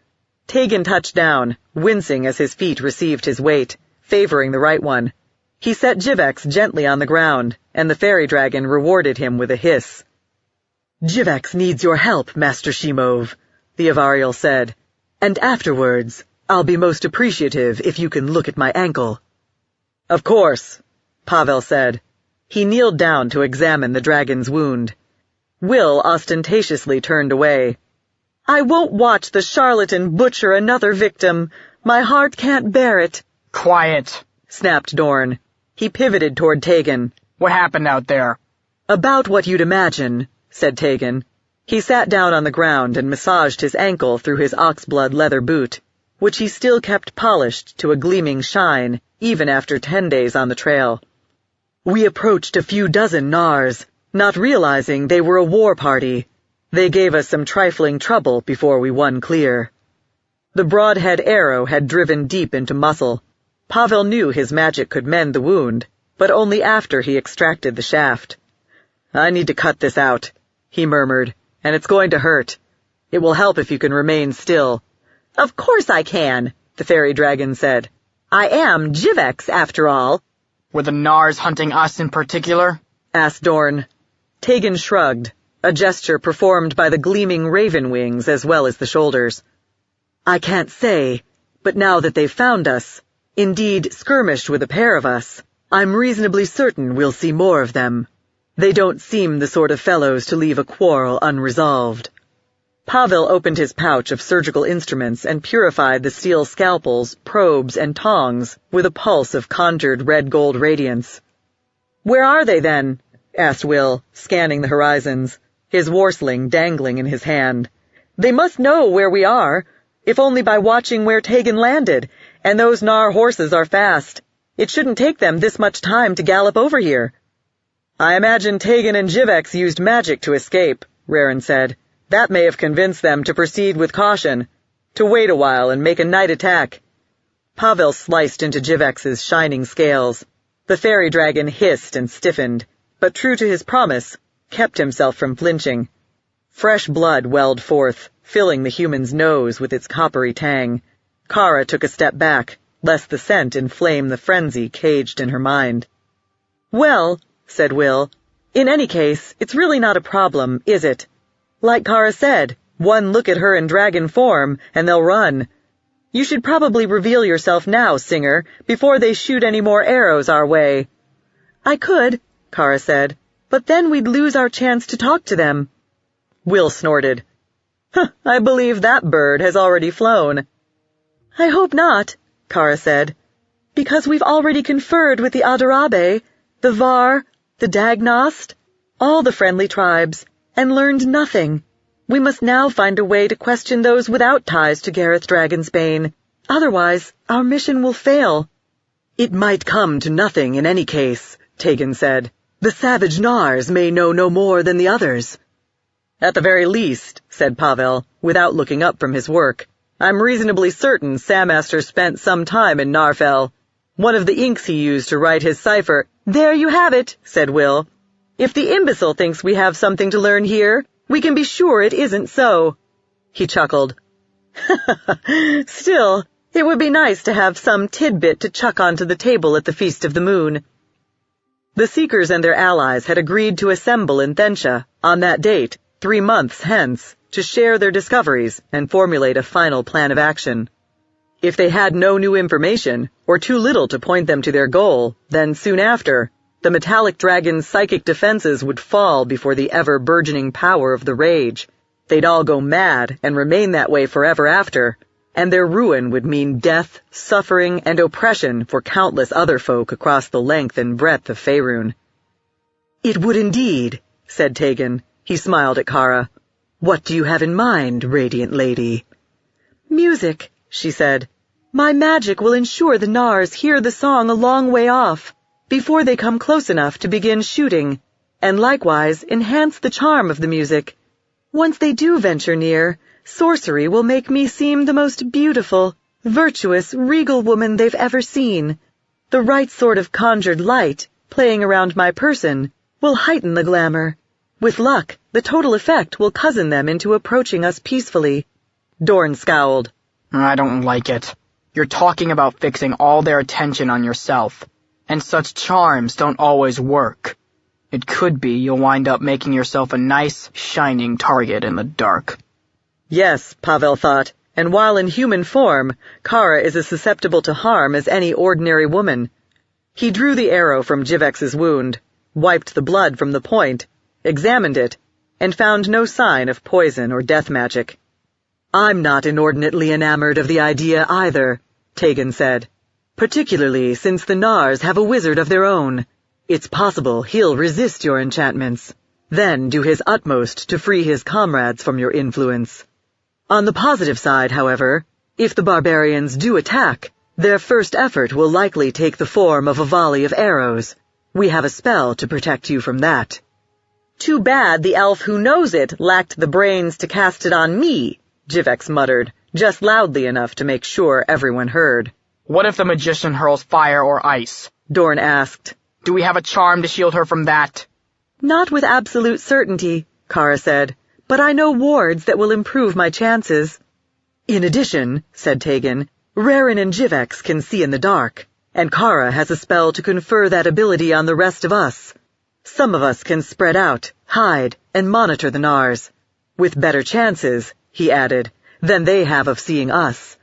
Tegan touched down, wincing as his feet received his weight, favoring the right one. He set Jivex gently on the ground, and the fairy dragon rewarded him with a hiss. "Jivex needs your help, Master Shimov," the Avariel said. "And afterwards, I'll be most appreciative if you can look at my ankle." "Of course," Pavel said. He kneeled down to examine the dragon's wound. Will ostentatiously turned away. "I won't watch the charlatan butcher another victim. My heart can't bear it." "Quiet," snapped Dorn. He pivoted toward Tegan. "What happened out there?" "About what you'd imagine," said Tegan. He sat down on the ground and massaged his ankle through his oxblood leather boot, which he still kept polished to a gleaming shine even after 10 days on the trail. "We approached a few dozen Nars, not realizing they were a war party. They gave us some trifling trouble before we won clear." The broadhead arrow had driven deep into muscle. Pavel knew his magic could mend the wound, but only after he extracted the shaft. "I need to cut this out," he murmured, "and it's going to hurt. It will help if you can remain still." "Of course I can," the fairy dragon said. "I am Jivex, after all." "Were the Nars hunting us in particular?" asked Dorn. Tegan shrugged, a gesture performed by the gleaming raven wings as well as the shoulders. "I can't say, but now that they've found us, indeed skirmished with a pair of us, I'm reasonably certain we'll see more of them. They don't seem the sort of fellows to leave a quarrel unresolved." Pavel opened his pouch of surgical instruments and purified the steel scalpels, probes, and tongs with a pulse of conjured red-gold radiance. "Where are they, then?" asked Will, scanning the horizons, his warsling dangling in his hand. "They must know where we are, if only by watching where Tegan landed, and those Nar horses are fast. It shouldn't take them this much time to gallop over here." "I imagine Tegan and Jivex used magic to escape," Rarin said. "That may have convinced them to proceed with caution, to wait a while and make a night attack." Pavel sliced into Jivex's shining scales. The fairy dragon hissed and stiffened, but true to his promise, kept himself from flinching. Fresh blood welled forth, filling the human's nose with its coppery tang. Kara took a step back, lest the scent inflame the frenzy caged in her mind. "Well," said Will, "in any case, it's really not a problem, is it? Like Kara said, one look at her in dragon form, and they'll run. You should probably reveal yourself now, Singer, before they shoot any more arrows our way." "I could," Kara said, "but then we'd lose our chance to talk to them." Will snorted. "I believe that bird has already flown." "I hope not," Kara said, "because we've already conferred with the Adarabe, the Var, the Dagnost, all the friendly tribes, and learned nothing. We must now find a way to question those without ties to Gareth Dragonsbane. Otherwise, our mission will fail." "It might come to nothing in any case," Tegan said. "The savage Nars may know no more than the others." At the very least, said Pavel, without looking up from his work, I'm reasonably certain Samaster spent some time in Narfell. One of the inks he used to write his cipher— There you have it, said Will. If the imbecile thinks we have something to learn here, we can be sure it isn't so. He chuckled. Still, it would be nice to have some tidbit to chuck onto the table at the Feast of the Moon. The Seekers and their allies had agreed to assemble in Thensha on that date, 3 months hence, to share their discoveries and formulate a final plan of action. If they had no new information, or too little to point them to their goal, then soon after, the metallic dragon's psychic defenses would fall before the ever-burgeoning power of the rage. They'd all go mad and remain that way forever after, and their ruin would mean death, suffering, and oppression for countless other folk across the length and breadth of Faerun. It would indeed, said Tegan. He smiled at Kara. What do you have in mind, radiant lady? Music, she said. My magic will ensure the Nars hear the song a long way off, before they come close enough to begin shooting, and likewise enhance the charm of the music. Once they do venture near, sorcery will make me seem the most beautiful, virtuous, regal woman they've ever seen. The right sort of conjured light, playing around my person, will heighten the glamour. With luck, the total effect will cozen them into approaching us peacefully. Dorn scowled. I don't like it. You're talking about fixing all their attention on yourself, and such charms don't always work. It could be you'll wind up making yourself a nice, shining target in the dark. Yes, Pavel thought, and while in human form, Kara is as susceptible to harm as any ordinary woman. He drew the arrow from Jivex's wound, wiped the blood from the point, examined it, and found no sign of poison or death magic. I'm not inordinately enamored of the idea either, Tegan said, particularly since the Nars have a wizard of their own. It's possible he'll resist your enchantments, then do his utmost to free his comrades from your influence. On the positive side, however, if the barbarians do attack, their first effort will likely take the form of a volley of arrows. We have a spell to protect you from that. Too bad the elf who knows it lacked the brains to cast it on me, Jivex muttered, just loudly enough to make sure everyone heard. What if the magician hurls fire or ice? Dorn asked. Do we have a charm to shield her from that? Not with absolute certainty, Kara said, but I know wards that will improve my chances. In addition, said Tegan, Rarin and Jivex can see in the dark, and Kara has a spell to confer that ability on the rest of us. Some of us can spread out, hide, and monitor the Nars, with better chances, he added, than they have of seeing us.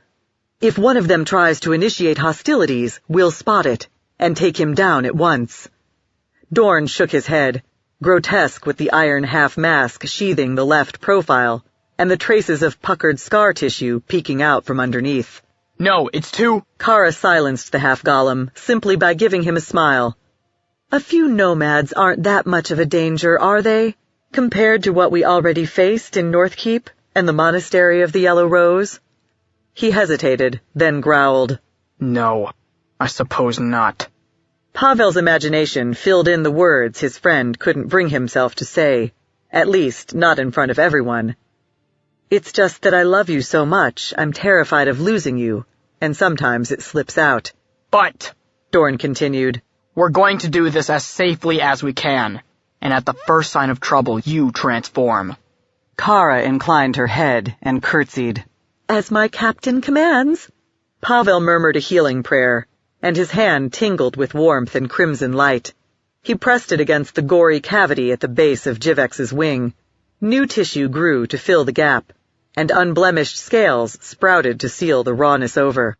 If one of them tries to initiate hostilities, we'll spot it, and take him down at once. Dorn shook his head, grotesque with the iron half-mask sheathing the left profile, and the traces of puckered scar tissue peeking out from underneath. No, it's too— Kara silenced the half-golem, simply by giving him a smile. A few nomads aren't that much of a danger, are they, compared to what we already faced in Northkeep and the Monastery of the Yellow Rose? He hesitated, then growled. No, I suppose not. Pavel's imagination filled in the words his friend couldn't bring himself to say, at least not in front of everyone. It's just that I love you so much, I'm terrified of losing you, and sometimes it slips out. But, Dorn continued, we're going to do this as safely as we can, and at the first sign of trouble you transform. Kara inclined her head and curtsied. As my captain commands. Pavel murmured a healing prayer, and his hand tingled with warmth and crimson light. He pressed it against the gory cavity at the base of Jivex's wing. New tissue grew to fill the gap, and unblemished scales sprouted to seal the rawness over.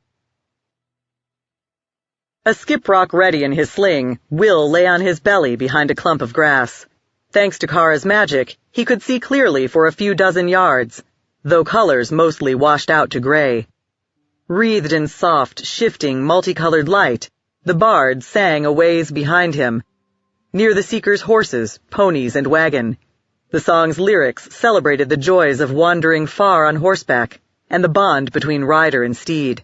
A skiprock ready in his sling, Will lay on his belly behind a clump of grass. Thanks to Kara's magic, he could see clearly for a few dozen yards, though colors mostly washed out to gray. Wreathed in soft, shifting, multicolored light, the bard sang a ways behind him. Near the seeker's horses, ponies, and wagon. The song's lyrics celebrated the joys of wandering far on horseback, and the bond between rider and steed.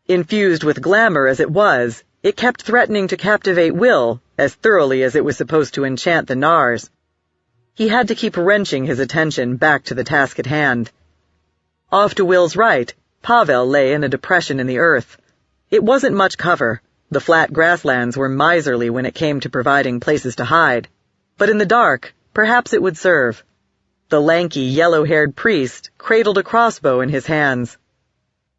Infused with glamour as it was, it kept threatening to captivate Will as thoroughly as it was supposed to enchant the Nars. He had to keep wrenching his attention back to the task at hand. Off to Will's right, Pavel lay in a depression in the earth. It wasn't much cover. The flat grasslands were miserly when it came to providing places to hide. But in the dark, perhaps it would serve. The lanky, yellow-haired priest cradled a crossbow in his hands.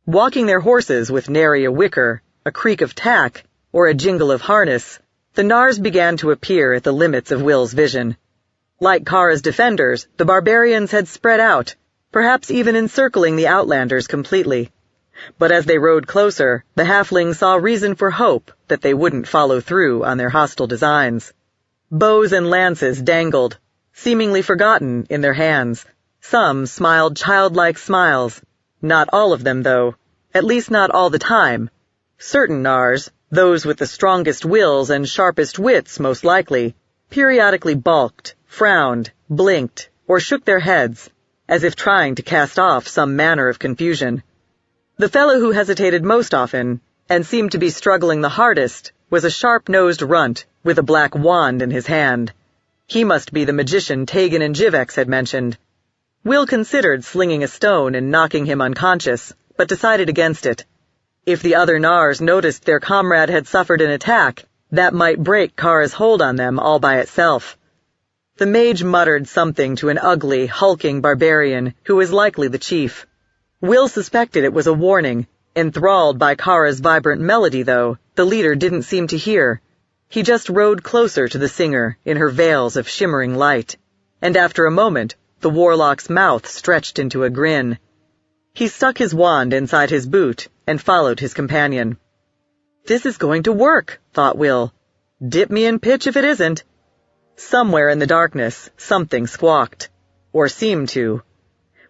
Walking their horses with nary a whicker, a creak of tack, or a jingle of harness, the Nars began to appear at the limits of Will's vision. Like Kara's defenders, the barbarians had spread out, perhaps even encircling the Outlanders completely. But as they rode closer, the halfling saw reason for hope that they wouldn't follow through on their hostile designs. Bows and lances dangled, seemingly forgotten, in their hands. Some smiled childlike smiles. Not all of them, though. At least not all the time. Certain Nars, those with the strongest wills and sharpest wits most likely, periodically balked, frowned, blinked, or shook their heads, as if trying to cast off some manner of confusion. The fellow who hesitated most often, and seemed to be struggling the hardest, was a sharp-nosed runt with a black wand in his hand. He must be the magician Tegan and Jivex had mentioned. Will considered slinging a stone and knocking him unconscious, but decided against it. If the other Nars noticed their comrade had suffered an attack, that might break Kara's hold on them all by itself. The mage muttered something to an ugly, hulking barbarian who was likely the chief. Will suspected it was a warning. Enthralled by Kara's vibrant melody, though, the leader didn't seem to hear. He just rode closer to the singer in her veils of shimmering light, and after a moment, the warlock's mouth stretched into a grin. He stuck his wand inside his boot and followed his companion. "This is going to work," thought Will. "Dip me in pitch if it isn't." Somewhere in the darkness, something squawked, or seemed to.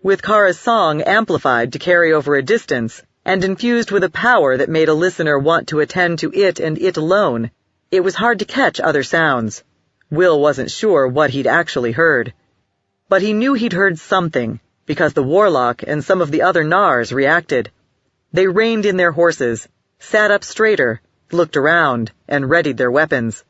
With Kara's song amplified to carry over a distance, and infused with a power that made a listener want to attend to it and it alone, it was hard to catch other sounds. Will wasn't sure what he'd actually heard. But he knew he'd heard something, because the warlock and some of the other Nars reacted. They reined in their horses, sat up straighter, looked around, and readied their weapons.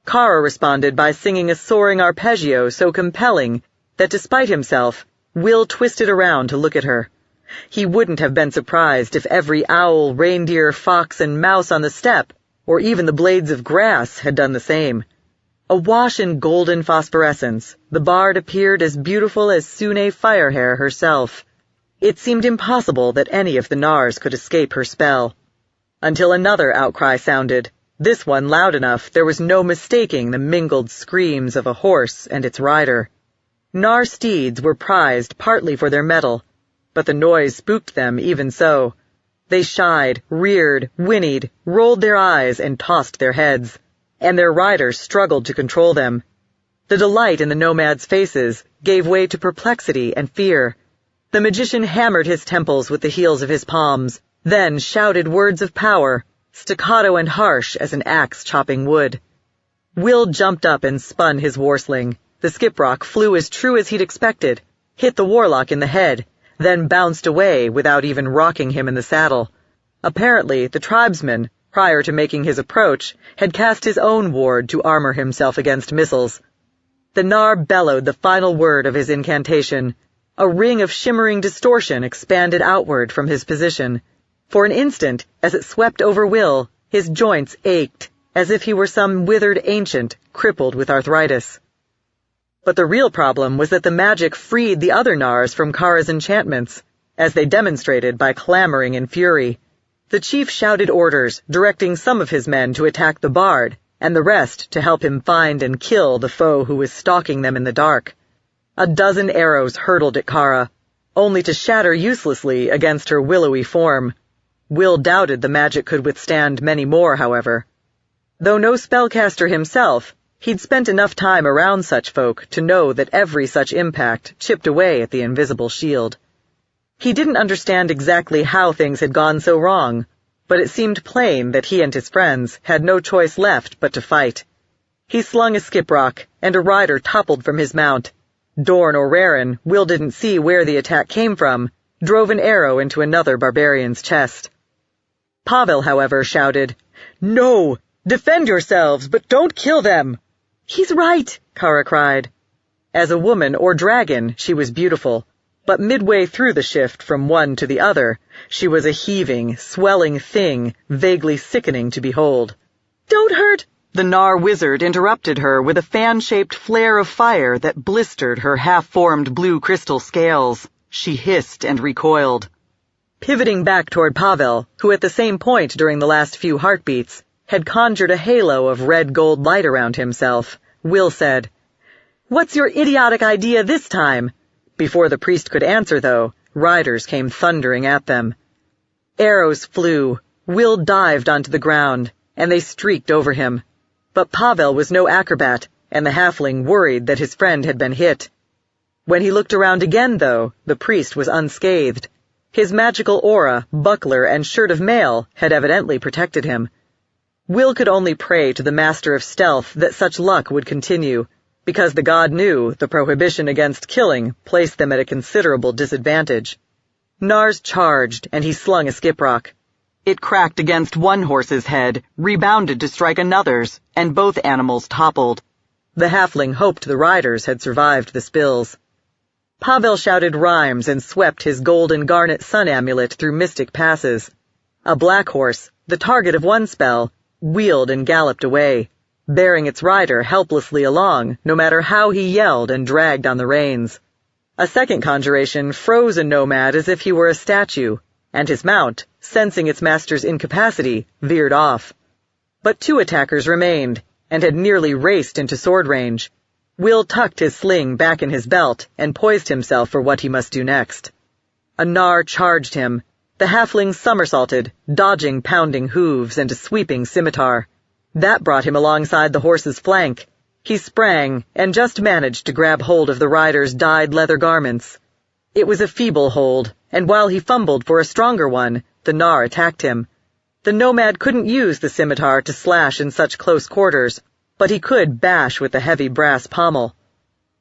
Kara responded by singing a soaring arpeggio so compelling that despite himself, Will twisted around to look at her. He wouldn't have been surprised if every owl, reindeer, fox, and mouse on the steppe, or even the blades of grass, had done the same. Awash in golden phosphorescence, the bard appeared as beautiful as Sune Firehair herself. It seemed impossible that any of the Nars could escape her spell. Until another outcry sounded, this one loud enough there was no mistaking the mingled screams of a horse and its rider. Nar steeds were prized partly for their mettle, but the noise spooked them even so. They shied, reared, whinnied, rolled their eyes, and tossed their heads, and their riders struggled to control them. The delight in the nomads' faces gave way to perplexity and fear. The magician hammered his temples with the heels of his palms, then shouted words of power, staccato and harsh as an axe chopping wood. Will jumped up and spun his warsling. The skiprock flew as true as he'd expected, hit the warlock in the head, then bounced away without even rocking him in the saddle. Apparently, the tribesman, prior to making his approach, had cast his own ward to armor himself against missiles. The Nar bellowed the final word of his incantation. A ring of shimmering distortion expanded outward from his position. For an instant, as it swept over Will, his joints ached, as if he were some withered ancient, crippled with arthritis. But the real problem was that the magic freed the other Nars from Kara's enchantments, as they demonstrated by clamoring in fury. The chief shouted orders, directing some of his men to attack the bard, and the rest to help him find and kill the foe who was stalking them in the dark. A dozen arrows hurtled at Kara, only to shatter uselessly against her willowy form. Will doubted the magic could withstand many more, however. Though no spellcaster himself, he'd spent enough time around such folk to know that every such impact chipped away at the invisible shield. He didn't understand exactly how things had gone so wrong, but it seemed plain that he and his friends had no choice left but to fight. He slung a skiprock, and a rider toppled from his mount. Dorn or Raren, Will didn't see where the attack came from, drove an arrow into another barbarian's chest. Pavel, however, shouted, "No! Defend yourselves, but don't kill them!" "He's right," Kara cried. As a woman or dragon, she was beautiful, but midway through the shift from one to the other, she was a heaving, swelling thing, vaguely sickening to behold. "Don't hurt!" The Nar wizard interrupted her with a fan-shaped flare of fire that blistered her half-formed blue crystal scales. She hissed and recoiled. Pivoting back toward Pavel, who at the same point during the last few heartbeats had conjured a halo of red-gold light around himself, Will said, "What's your idiotic idea this time?" Before the priest could answer, though, riders came thundering at them. Arrows flew, Will dived onto the ground, and they streaked over him. But Pavel was no acrobat, and the halfling worried that his friend had been hit. When he looked around again, though, the priest was unscathed. His magical aura, buckler, and shirt of mail had evidently protected him. Will could only pray to the master of stealth that such luck would continue, because the god knew the prohibition against killing placed them at a considerable disadvantage. Nars charged, and he slung a skiprock. It cracked against one horse's head, rebounded to strike another's, and both animals toppled. The halfling hoped the riders had survived the spills. Pavel shouted rhymes and swept his gold and garnet sun amulet through mystic passes. A black horse, the target of one spell, wheeled and galloped away, bearing its rider helplessly along, no matter how he yelled and dragged on the reins. A second conjuration froze a nomad as if he were a statue, and his mount, sensing its master's incapacity, veered off. But two attackers remained, and had nearly raced into sword range. Will tucked his sling back in his belt and poised himself for what he must do next. A Nar charged him. The halfling somersaulted, dodging pounding hooves and a sweeping scimitar. That brought him alongside the horse's flank. He sprang and just managed to grab hold of the rider's dyed leather garments. It was a feeble hold, and while he fumbled for a stronger one, the Nar attacked him. The nomad couldn't use the scimitar to slash in such close quarters, but he could bash with the heavy brass pommel.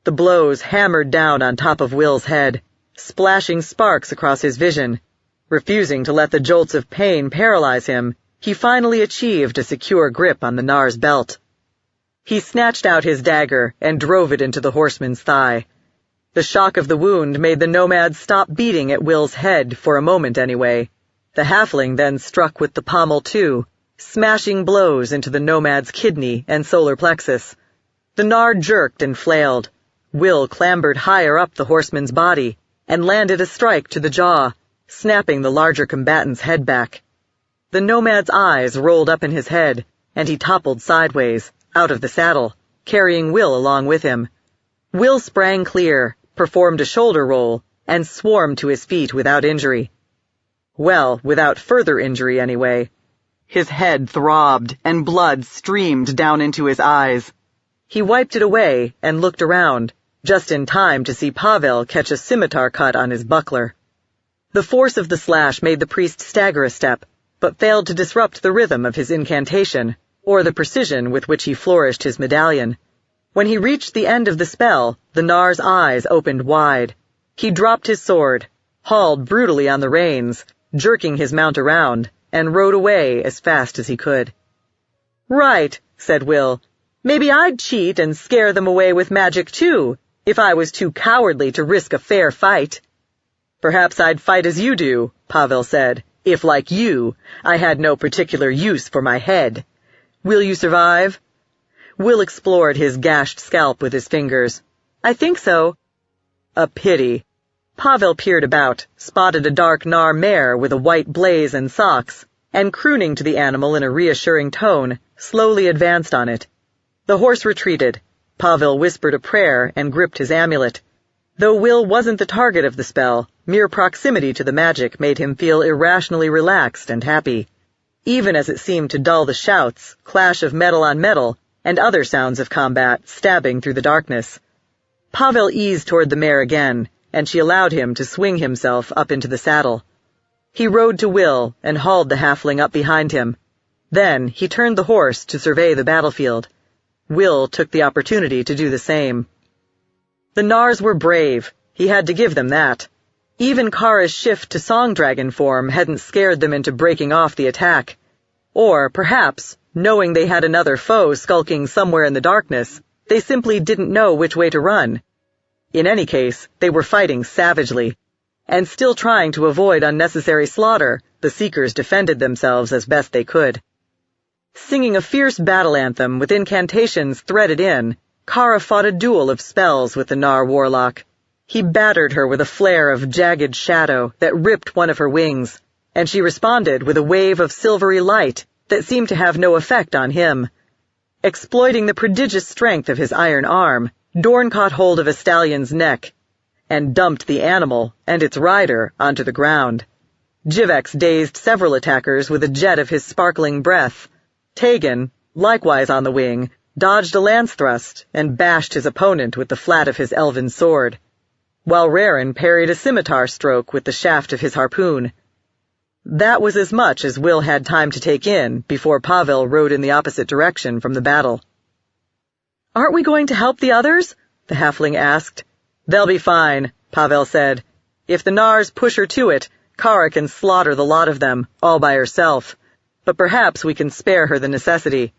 The blows hammered down on top of Will's head, splashing sparks across his vision. Refusing to let the jolts of pain paralyze him, he finally achieved a secure grip on the Nar's belt. He snatched out his dagger and drove it into the horseman's thigh. The shock of the wound made the nomad stop beating at Will's head, for a moment anyway. The halfling then struck with the pommel too, smashing blows into the nomad's kidney and solar plexus. The Nar jerked and flailed. Will clambered higher up the horseman's body and landed a strike to the jaw, snapping the larger combatant's head back. The nomad's eyes rolled up in his head, and he toppled sideways, out of the saddle, carrying Will along with him. Will sprang clear, performed a shoulder roll, and swarmed to his feet without injury. Well, without further injury anyway. His head throbbed, and blood streamed down into his eyes. He wiped it away and looked around, just in time to see Pavel catch a scimitar cut on his buckler. The force of the slash made the priest stagger a step, but failed to disrupt the rhythm of his incantation, or the precision with which he flourished his medallion. When he reached the end of the spell, the Nar's eyes opened wide. He dropped his sword, hauled brutally on the reins, jerking his mount around, and rode away as fast as he could. "Right," said Will. "Maybe I'd cheat and scare them away with magic too, if I was too cowardly to risk a fair fight." "Perhaps I'd fight as you do," Pavel said, "if, like you, I had no particular use for my head. Will you survive?" Will explored his gashed scalp with his fingers. "I think so." "A pity." Pavel peered about, spotted a dark Nar mare with a white blaze and socks, and crooning to the animal in a reassuring tone, slowly advanced on it. The horse retreated. Pavel whispered a prayer and gripped his amulet. Though Will wasn't the target of the spell, mere proximity to the magic made him feel irrationally relaxed and happy, even as it seemed to dull the shouts, clash of metal on metal, and other sounds of combat stabbing through the darkness. Pavel eased toward the mare again, and she allowed him to swing himself up into the saddle. He rode to Will and hauled the halfling up behind him. Then he turned the horse to survey the battlefield. Will took the opportunity to do the same. The Nars were brave, he had to give them that. Even Kara's shift to song dragon form hadn't scared them into breaking off the attack. Or, perhaps, knowing they had another foe skulking somewhere in the darkness, they simply didn't know which way to run, In any case, they were fighting savagely. And still trying to avoid unnecessary slaughter, the Seekers defended themselves as best they could. Singing a fierce battle anthem with incantations threaded in, Kara fought a duel of spells with the Nar warlock. He battered her with a flare of jagged shadow that ripped one of her wings, and she responded with a wave of silvery light that seemed to have no effect on him. Exploiting the prodigious strength of his iron arm, Dorn caught hold of a stallion's neck and dumped the animal and its rider onto the ground. Jivex dazed several attackers with a jet of his sparkling breath. Tegan, likewise on the wing, dodged a lance thrust and bashed his opponent with the flat of his elven sword, while Raren parried a scimitar stroke with the shaft of his harpoon. That was as much as Will had time to take in before Pavel rode in the opposite direction from the battle. "Aren't we going to help the others?" the halfling asked. "They'll be fine," Pavel said. "If the Nars push her to it, Kara can slaughter the lot of them, all by herself. But perhaps we can spare her the necessity."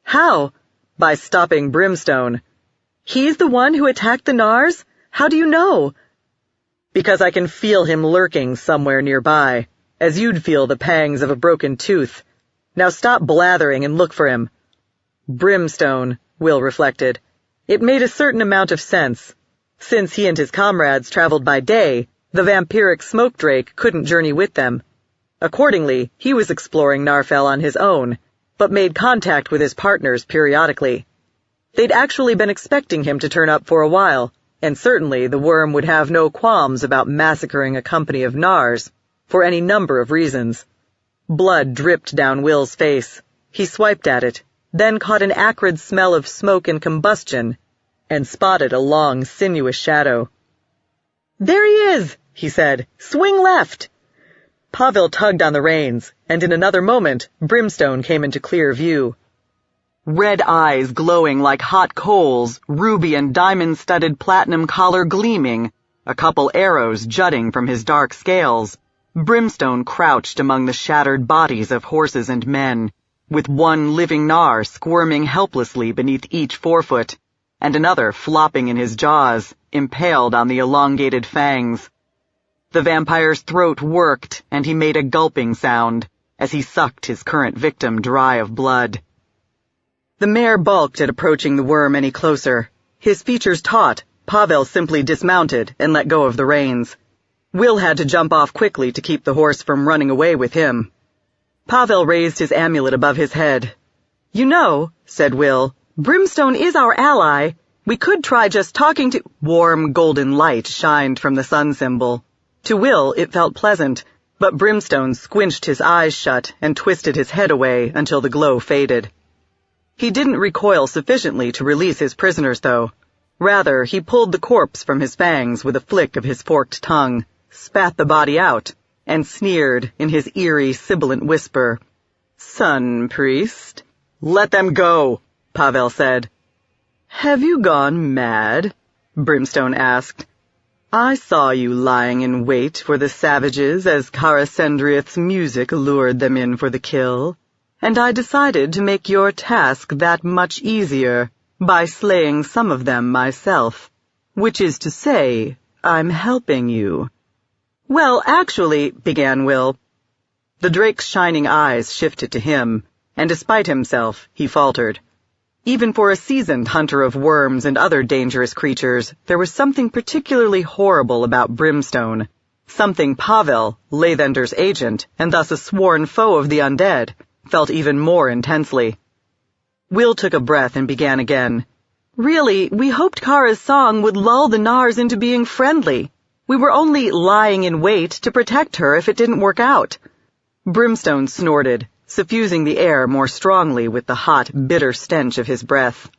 "How?" "By stopping Brimstone." "He's the one who attacked the Nars? How do you know?" "Because I can feel him lurking somewhere nearby, as you'd feel the pangs of a broken tooth. Now stop blathering and look for him." Brimstone, Will reflected. It made a certain amount of sense. Since he and his comrades traveled by day, the vampiric smoke drake couldn't journey with them. Accordingly, he was exploring Narfell on his own, but made contact with his partners periodically. They'd actually been expecting him to turn up for a while, and certainly the worm would have no qualms about massacring a company of Nars, for any number of reasons. Blood dripped down Will's face. He swiped at it, then caught an acrid smell of smoke and combustion, and spotted a long, sinuous shadow. "There he is," he said. "Swing left." Pavel tugged on the reins, and in another moment, Brimstone came into clear view. Red eyes glowing like hot coals, ruby and diamond-studded platinum collar gleaming, a couple arrows jutting from his dark scales, Brimstone crouched among the shattered bodies of horses and men, with one living Nar squirming helplessly beneath each forefoot, and another flopping in his jaws, impaled on the elongated fangs. The vampire's throat worked, and he made a gulping sound as he sucked his current victim dry of blood. The mare balked at approaching the worm any closer. His features taut, Pavel simply dismounted and let go of the reins. Will had to jump off quickly to keep the horse from running away with him. Pavel raised his amulet above his head. "You know," said Will, "Brimstone is our ally. We could try just talking to—" Warm golden light shined from the sun symbol. To Will it felt pleasant, but Brimstone squinched his eyes shut and twisted his head away until the glow faded. He didn't recoil sufficiently to release his prisoners, though. Rather, he pulled the corpse from his fangs with a flick of his forked tongue, spat the body out, and sneered in his eerie, sibilant whisper, "Sun priest." "Let them go," Pavel said. "Have you gone mad?" Brimstone asked. "I saw you lying in wait for the savages as Karasendriath's music lured them in for the kill, and I decided to make your task that much easier by slaying some of them myself, which is to say, I'm helping you." "Well, actually," began Will. The drake's shining eyes shifted to him, and despite himself, he faltered. Even for a seasoned hunter of worms and other dangerous creatures, there was something particularly horrible about Brimstone, something Pavel, Lathender's agent, and thus a sworn foe of the undead, felt even more intensely. Will took a breath and began again. "Really, we hoped Kara's song would lull the Nars into being friendly. We were only lying in wait to protect her if it didn't work out." Brimstone snorted, suffusing the air more strongly with the hot, bitter stench of his breath.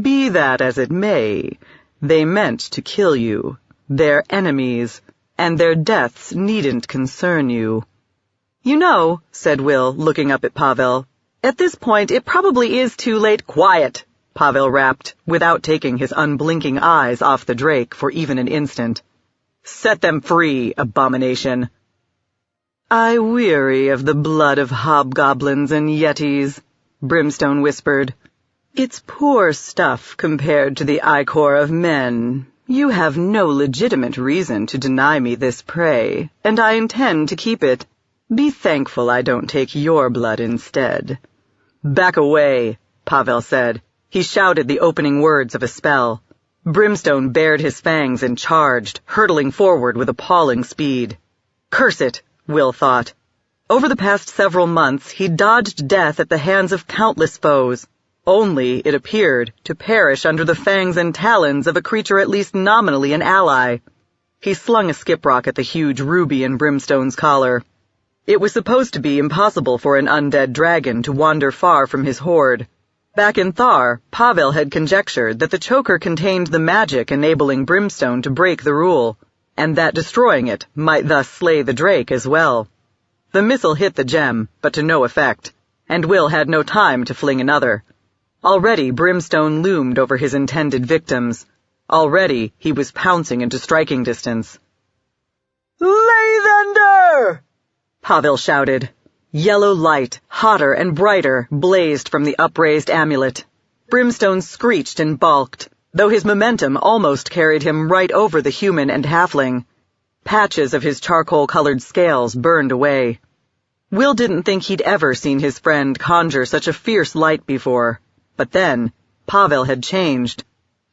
"Be that as it may, they meant to kill you. They're enemies, and their deaths needn't concern you." "You know," said Will, looking up at Pavel, "at this point it probably is too late." "Quiet," Pavel rapped, without taking his unblinking eyes off the drake for even an instant. "Set them free, abomination." "I weary of the blood of hobgoblins and yetis," Brimstone whispered. "It's poor stuff compared to the ichor of men, You have no legitimate reason to deny me this prey, and I intend to keep it. Be thankful I don't take your blood instead." "Back away," Pavel said. He shouted the opening words of a spell. Brimstone bared his fangs and charged, hurtling forward with appalling speed. Curse it, Will thought. Over the past several months, he'd dodged death at the hands of countless foes, only, it appeared, to perish under the fangs and talons of a creature at least nominally an ally. He slung a skiprock at the huge ruby in Brimstone's collar. It was supposed to be impossible for an undead dragon to wander far from his horde. Back in Thar, Pavel had conjectured that the choker contained the magic enabling Brimstone to break the rule, and that destroying it might thus slay the drake as well. The missile hit the gem, but to no effect, and Will had no time to fling another. Already Brimstone loomed over his intended victims. Already he was pouncing into striking distance. "Lathander!" Pavel shouted. Yellow light, hotter and brighter, blazed from the upraised amulet. Brimstone screeched and balked, though his momentum almost carried him right over the human and halfling. Patches of his charcoal-colored scales burned away. Will didn't think he'd ever seen his friend conjure such a fierce light before. But then, Pavel had changed.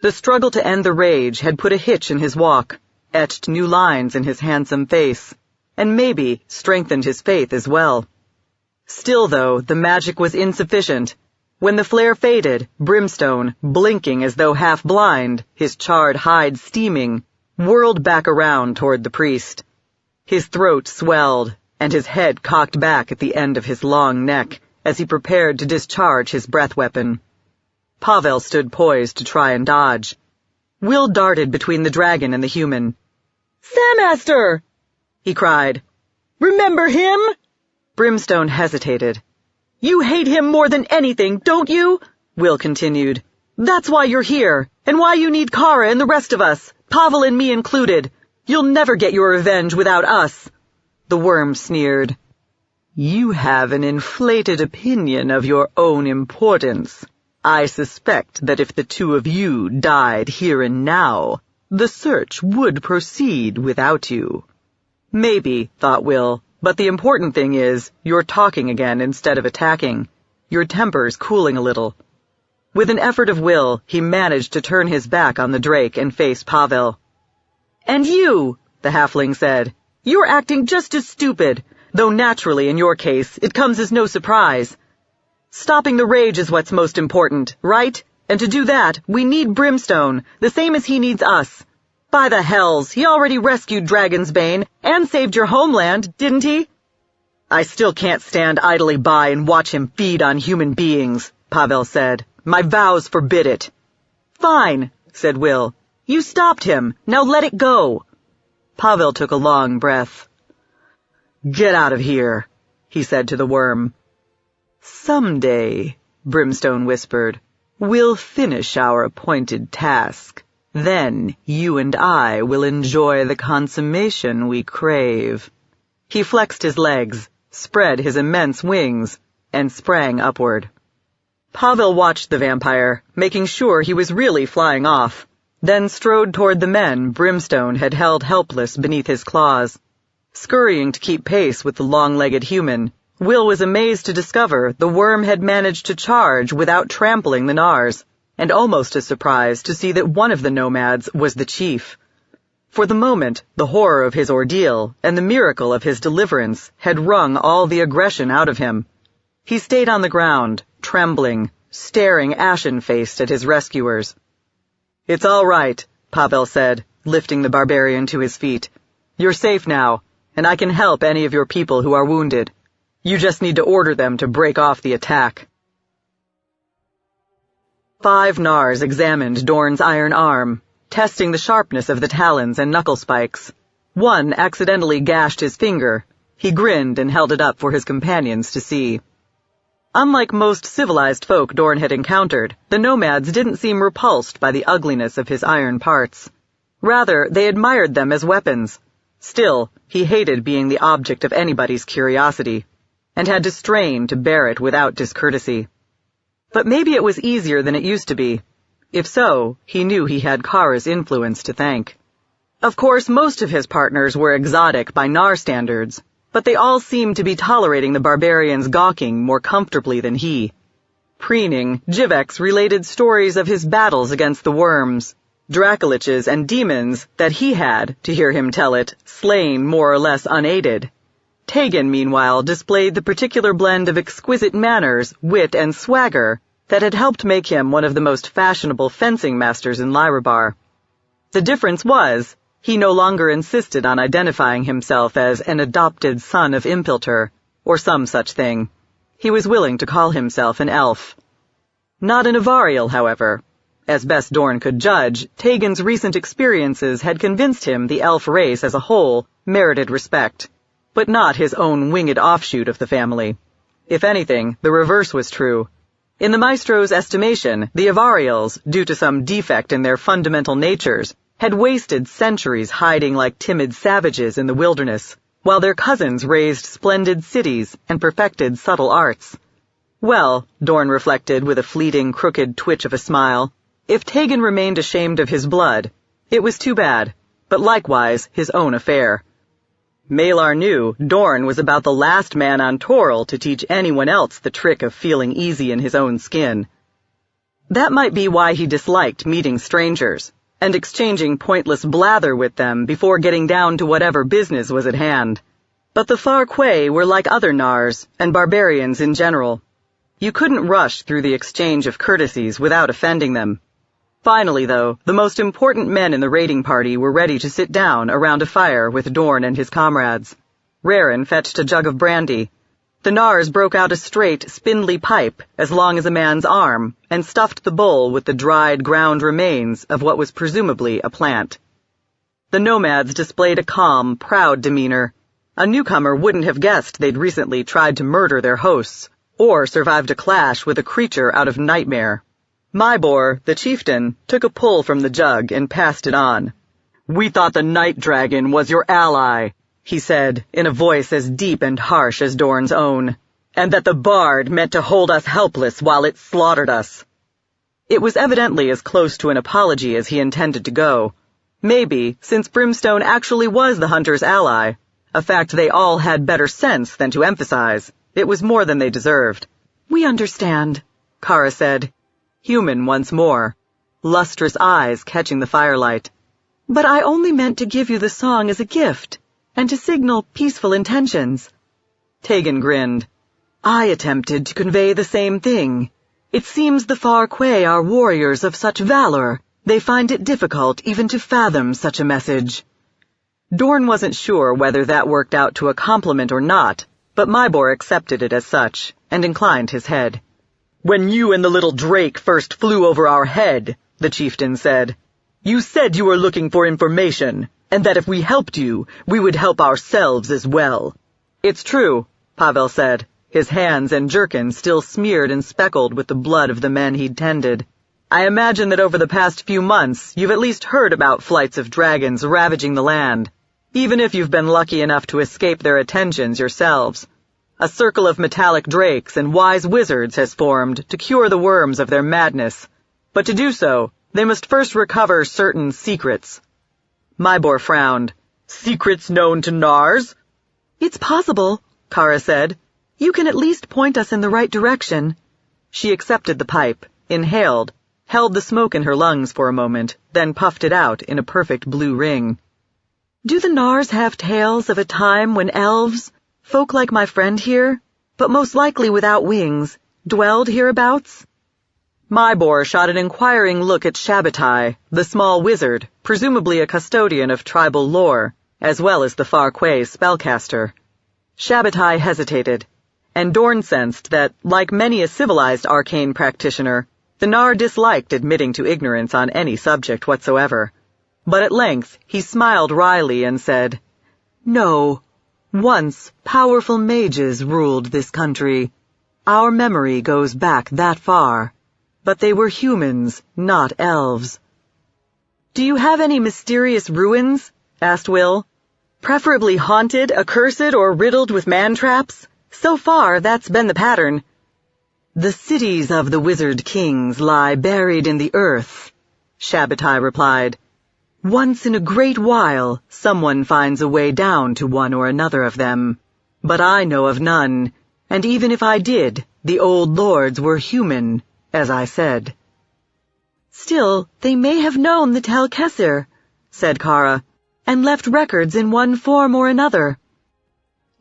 The struggle to end the rage had put a hitch in his walk, etched new lines in his handsome face, and maybe strengthened his faith as well. Still, though, the magic was insufficient. When the flare faded, Brimstone, blinking as though half-blind, his charred hide steaming, whirled back around toward the priest. His throat swelled, and his head cocked back at the end of his long neck as he prepared to discharge his breath weapon. Pavel stood poised to try and dodge. Will darted between the dragon and the human. "Samaster!" he cried. "Remember him?" Brimstone hesitated. "You hate him more than anything, don't you?" Will continued. "That's why you're here, and why you need Kara and the rest of us, Pavel and me included. You'll never get your revenge without us." The worm sneered. "You have an inflated opinion of your own importance. I suspect that if the two of you died here and now, the search would proceed without you." Maybe, thought Will, but the important thing is, you're talking again instead of attacking. Your temper's cooling a little. With an effort of will, he managed to turn his back on the drake and face Pavel. "And you," the halfling said, "you're acting just as stupid, though naturally in your case it comes as no surprise. Stopping the rage is what's most important, right? And to do that, we need Brimstone, the same as he needs us. By the hells, he already rescued Dragonsbane and saved your homeland, didn't he?" "I still can't stand idly by and watch him feed on human beings," Pavel said. "My vows forbid it." "Fine," said Will. "You stopped him. Now let it go." Pavel took a long breath. "Get out of here," he said to the worm. "Someday," Brimstone whispered, "we'll finish our appointed task. Then you and I will enjoy the consummation we crave." He flexed his legs, spread his immense wings, and sprang upward. Pavel watched the vampire, making sure he was really flying off, then strode toward the men Brimstone had held helpless beneath his claws. Scurrying to keep pace with the long-legged human, Will was amazed to discover the worm had managed to charge without trampling the Nars, and almost as surprised to see that one of the nomads was the chief. For the moment, the horror of his ordeal and the miracle of his deliverance had wrung all the aggression out of him. He stayed on the ground, trembling, staring ashen-faced at his rescuers. "It's all right," Pavel said, lifting the barbarian to his feet. "You're safe now, and I can help any of your people who are wounded. You just need to order them to break off the attack." 5 Nars examined Dorn's iron arm, testing the sharpness of the talons and knuckle spikes. One accidentally gashed his finger. He grinned and held it up for his companions to see. Unlike most civilized folk Dorn had encountered, the nomads didn't seem repulsed by the ugliness of his iron parts. Rather, they admired them as weapons. Still, he hated being the object of anybody's curiosity, and had to strain to bear it without discourtesy. But maybe it was easier than it used to be. If so, he knew he had Kara's influence to thank. Of course, most of his partners were exotic by Nar standards, but they all seemed to be tolerating the barbarian's gawking more comfortably than he. Preening, Jivex related stories of his battles against the worms, Dracoliches, and demons that he had, to hear him tell it, slain more or less unaided. Tegan, meanwhile, displayed the particular blend of exquisite manners, wit, and swagger that had helped make him one of the most fashionable fencing masters in Lyrabar. The difference was, he no longer insisted on identifying himself as an adopted son of Impilter, or some such thing. He was willing to call himself an elf. Not an Avarial, however. As best Dorn could judge, Tegan's recent experiences had convinced him the elf race as a whole merited respect, but not his own winged offshoot of the family. If anything, the reverse was true. In the Maestro's estimation, the Avarials, due to some defect in their fundamental natures, had wasted centuries hiding like timid savages in the wilderness, while their cousins raised splendid cities and perfected subtle arts. Well, Dorn reflected with a fleeting, crooked twitch of a smile, if Tegan remained ashamed of his blood, it was too bad, but likewise his own affair. Malar knew Dorn was about the last man on Toril to teach anyone else the trick of feeling easy in his own skin. That might be why he disliked meeting strangers and exchanging pointless blather with them before getting down to whatever business was at hand. But the Far Quay were like other Nars, and barbarians in general. You couldn't rush through the exchange of courtesies without offending them. Finally, though, the most important men in the raiding party were ready to sit down around a fire with Dorn and his comrades. Raren fetched a jug of brandy. The Nars broke out a straight, spindly pipe as long as a man's arm and stuffed the bowl with the dried, ground remains of what was presumably a plant. The nomads displayed a calm, proud demeanor. A newcomer wouldn't have guessed they'd recently tried to murder their hosts or survived a clash with a creature out of nightmare. Mybor, the chieftain, took a pull from the jug and passed it on. "We thought the night dragon was your ally," he said, in a voice as deep and harsh as Dorn's own, "and that the bard meant to hold us helpless while it slaughtered us." It was evidently as close to an apology as he intended to go. Maybe, since Brimstone actually was the hunter's ally, a fact they all had better sense than to emphasize, it was more than they deserved. "We understand," Kara said. Human once more, lustrous eyes catching the firelight. "But I only meant to give you the song as a gift, and to signal peaceful intentions." Tegan grinned. "I attempted to convey the same thing. It seems the Far Quay are warriors of such valor, they find it difficult even to fathom such a message." Dorn wasn't sure whether that worked out to a compliment or not, but Mybor accepted it as such, and inclined his head. "When you and the little drake first flew over our head," the chieftain said, "you said you were looking for information, and that if we helped you, we would help ourselves as well." "It's true," Pavel said, his hands and jerkin still smeared and speckled with the blood of the men he'd tended. "I imagine that over the past few months you've at least heard about flights of dragons ravaging the land, even if you've been lucky enough to escape their attentions yourselves. A circle of metallic drakes and wise wizards has formed to cure the worms of their madness, but to do so, they must first recover certain secrets." Mybor frowned. "Secrets known to Nars?" "It's possible," Kara said. "You can at least point us in the right direction." She accepted the pipe, inhaled, held the smoke in her lungs for a moment, then puffed it out in a perfect blue ring. "Do the Nars have tales of a time when elves, folk like my friend here, but most likely without wings, dwelled hereabouts?" Mybor shot an inquiring look at Shabbatai, the small wizard, presumably a custodian of tribal lore, as well as the Far Quay spellcaster. Shabbatai hesitated, and Dorn sensed that, like many a civilized arcane practitioner, the Nar disliked admitting to ignorance on any subject whatsoever. But at length he smiled wryly and said, "No. Once powerful mages ruled this country. Our memory goes back that far. But they were humans, not elves." "Do you have any mysterious ruins?" asked Will. "Preferably haunted, accursed, or riddled with man-traps? So far, that's been the pattern." The cities of the wizard kings lie buried in the earth, Shabbatai replied. Once in a great while, someone finds a way down to one or another of them. But I know of none, and even if I did, the old lords were human, as I said. Still, they may have known the Tel Kesser, said Kara, and left records in one form or another.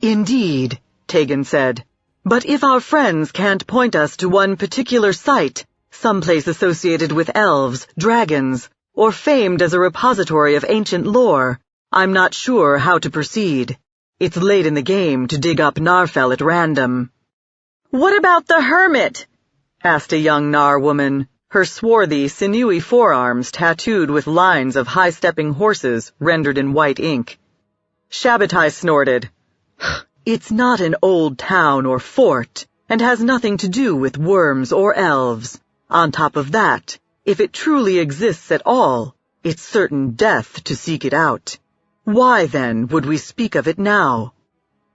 Indeed, Tegan said. But if our friends can't point us to one particular site, someplace associated with elves, dragons, or famed as a repository of ancient lore, I'm not sure how to proceed. It's late in the game to dig up Narfell at random. What about the hermit? Asked a young Nar woman, her swarthy, sinewy forearms tattooed with lines of high-stepping horses rendered in white ink. Shabbatai snorted. It's not an old town or fort, and has nothing to do with worms or elves. On top of that, if it truly exists at all, it's certain death to seek it out. Why, then, would we speak of it now?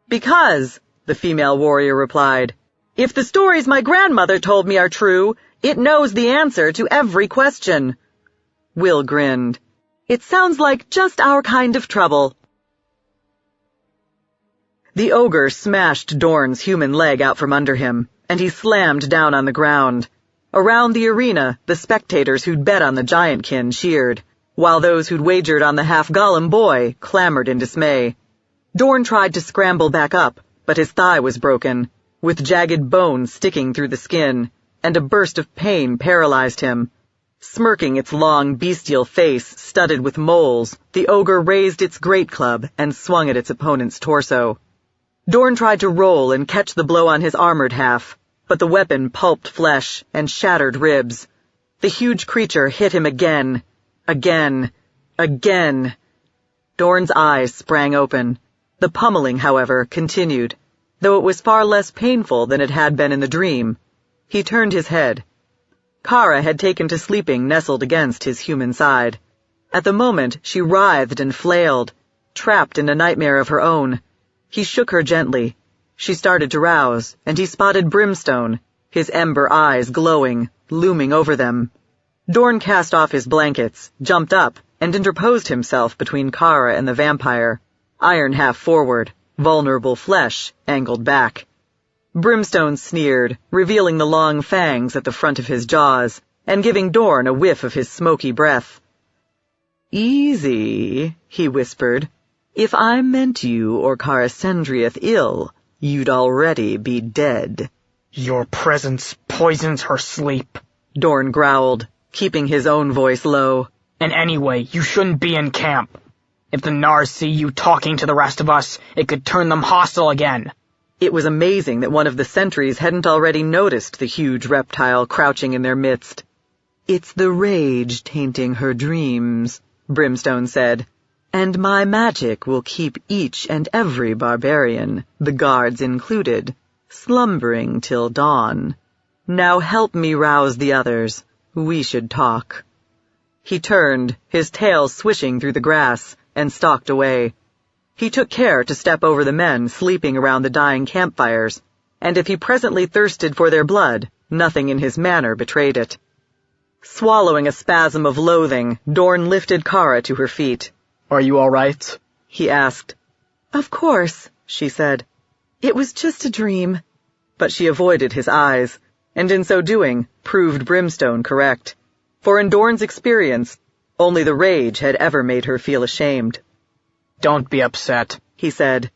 Because, the female warrior replied, if the stories my grandmother told me are true, it knows the answer to every question. Will grinned. It sounds like just our kind of trouble. The ogre smashed Dorn's human leg out from under him, and he slammed down on the ground. Around the arena, the spectators who'd bet on the giantkin cheered, while those who'd wagered on the half-golem boy clamored in dismay. Dorn tried to scramble back up, but his thigh was broken, with jagged bones sticking through the skin, and a burst of pain paralyzed him. Smirking its long, bestial face studded with moles, the ogre raised its great club and swung at its opponent's torso. Dorn tried to roll and catch the blow on his armored half, but the weapon pulped flesh and shattered ribs. The huge creature hit him again. Again. Dorn's eyes sprang open. The pummeling, however, continued, though it was far less painful than it had been in the dream. He turned his head. Kara had taken to sleeping nestled against his human side. At the moment, she writhed and flailed, trapped in a nightmare of her own. He shook her gently. She started to rouse, and he spotted Brimstone, his ember eyes glowing, looming over them. Dorn cast off his blankets, jumped up, and interposed himself between Kara and the vampire, iron half forward, vulnerable flesh angled back. Brimstone sneered, revealing the long fangs at the front of his jaws, and giving Dorn a whiff of his smoky breath. Easy, he whispered. If I meant you or Karasendriath ill, you'd already be dead. Your presence poisons her sleep, Dorn growled, keeping his own voice low. And anyway, you shouldn't be in camp. If the Nars see you talking to the rest of us, it could turn them hostile again. It was amazing that one of the sentries hadn't already noticed the huge reptile crouching in their midst. It's the rage tainting her dreams, Brimstone said. And my magic will keep each and every barbarian, the guards included, slumbering till dawn. Now help me rouse the others. We should talk. He turned, his tail swishing through the grass, and stalked away. He took care to step over the men sleeping around the dying campfires, and if he presently thirsted for their blood, nothing in his manner betrayed it. Swallowing a spasm of loathing, Dorn lifted Kara to her feet. Are you all right? He asked. Of course, she said. It was just a dream. But she avoided his eyes, and in so doing, proved Brimstone correct. For in Dorn's experience, only the rage had ever made her feel ashamed. Don't be upset, he said,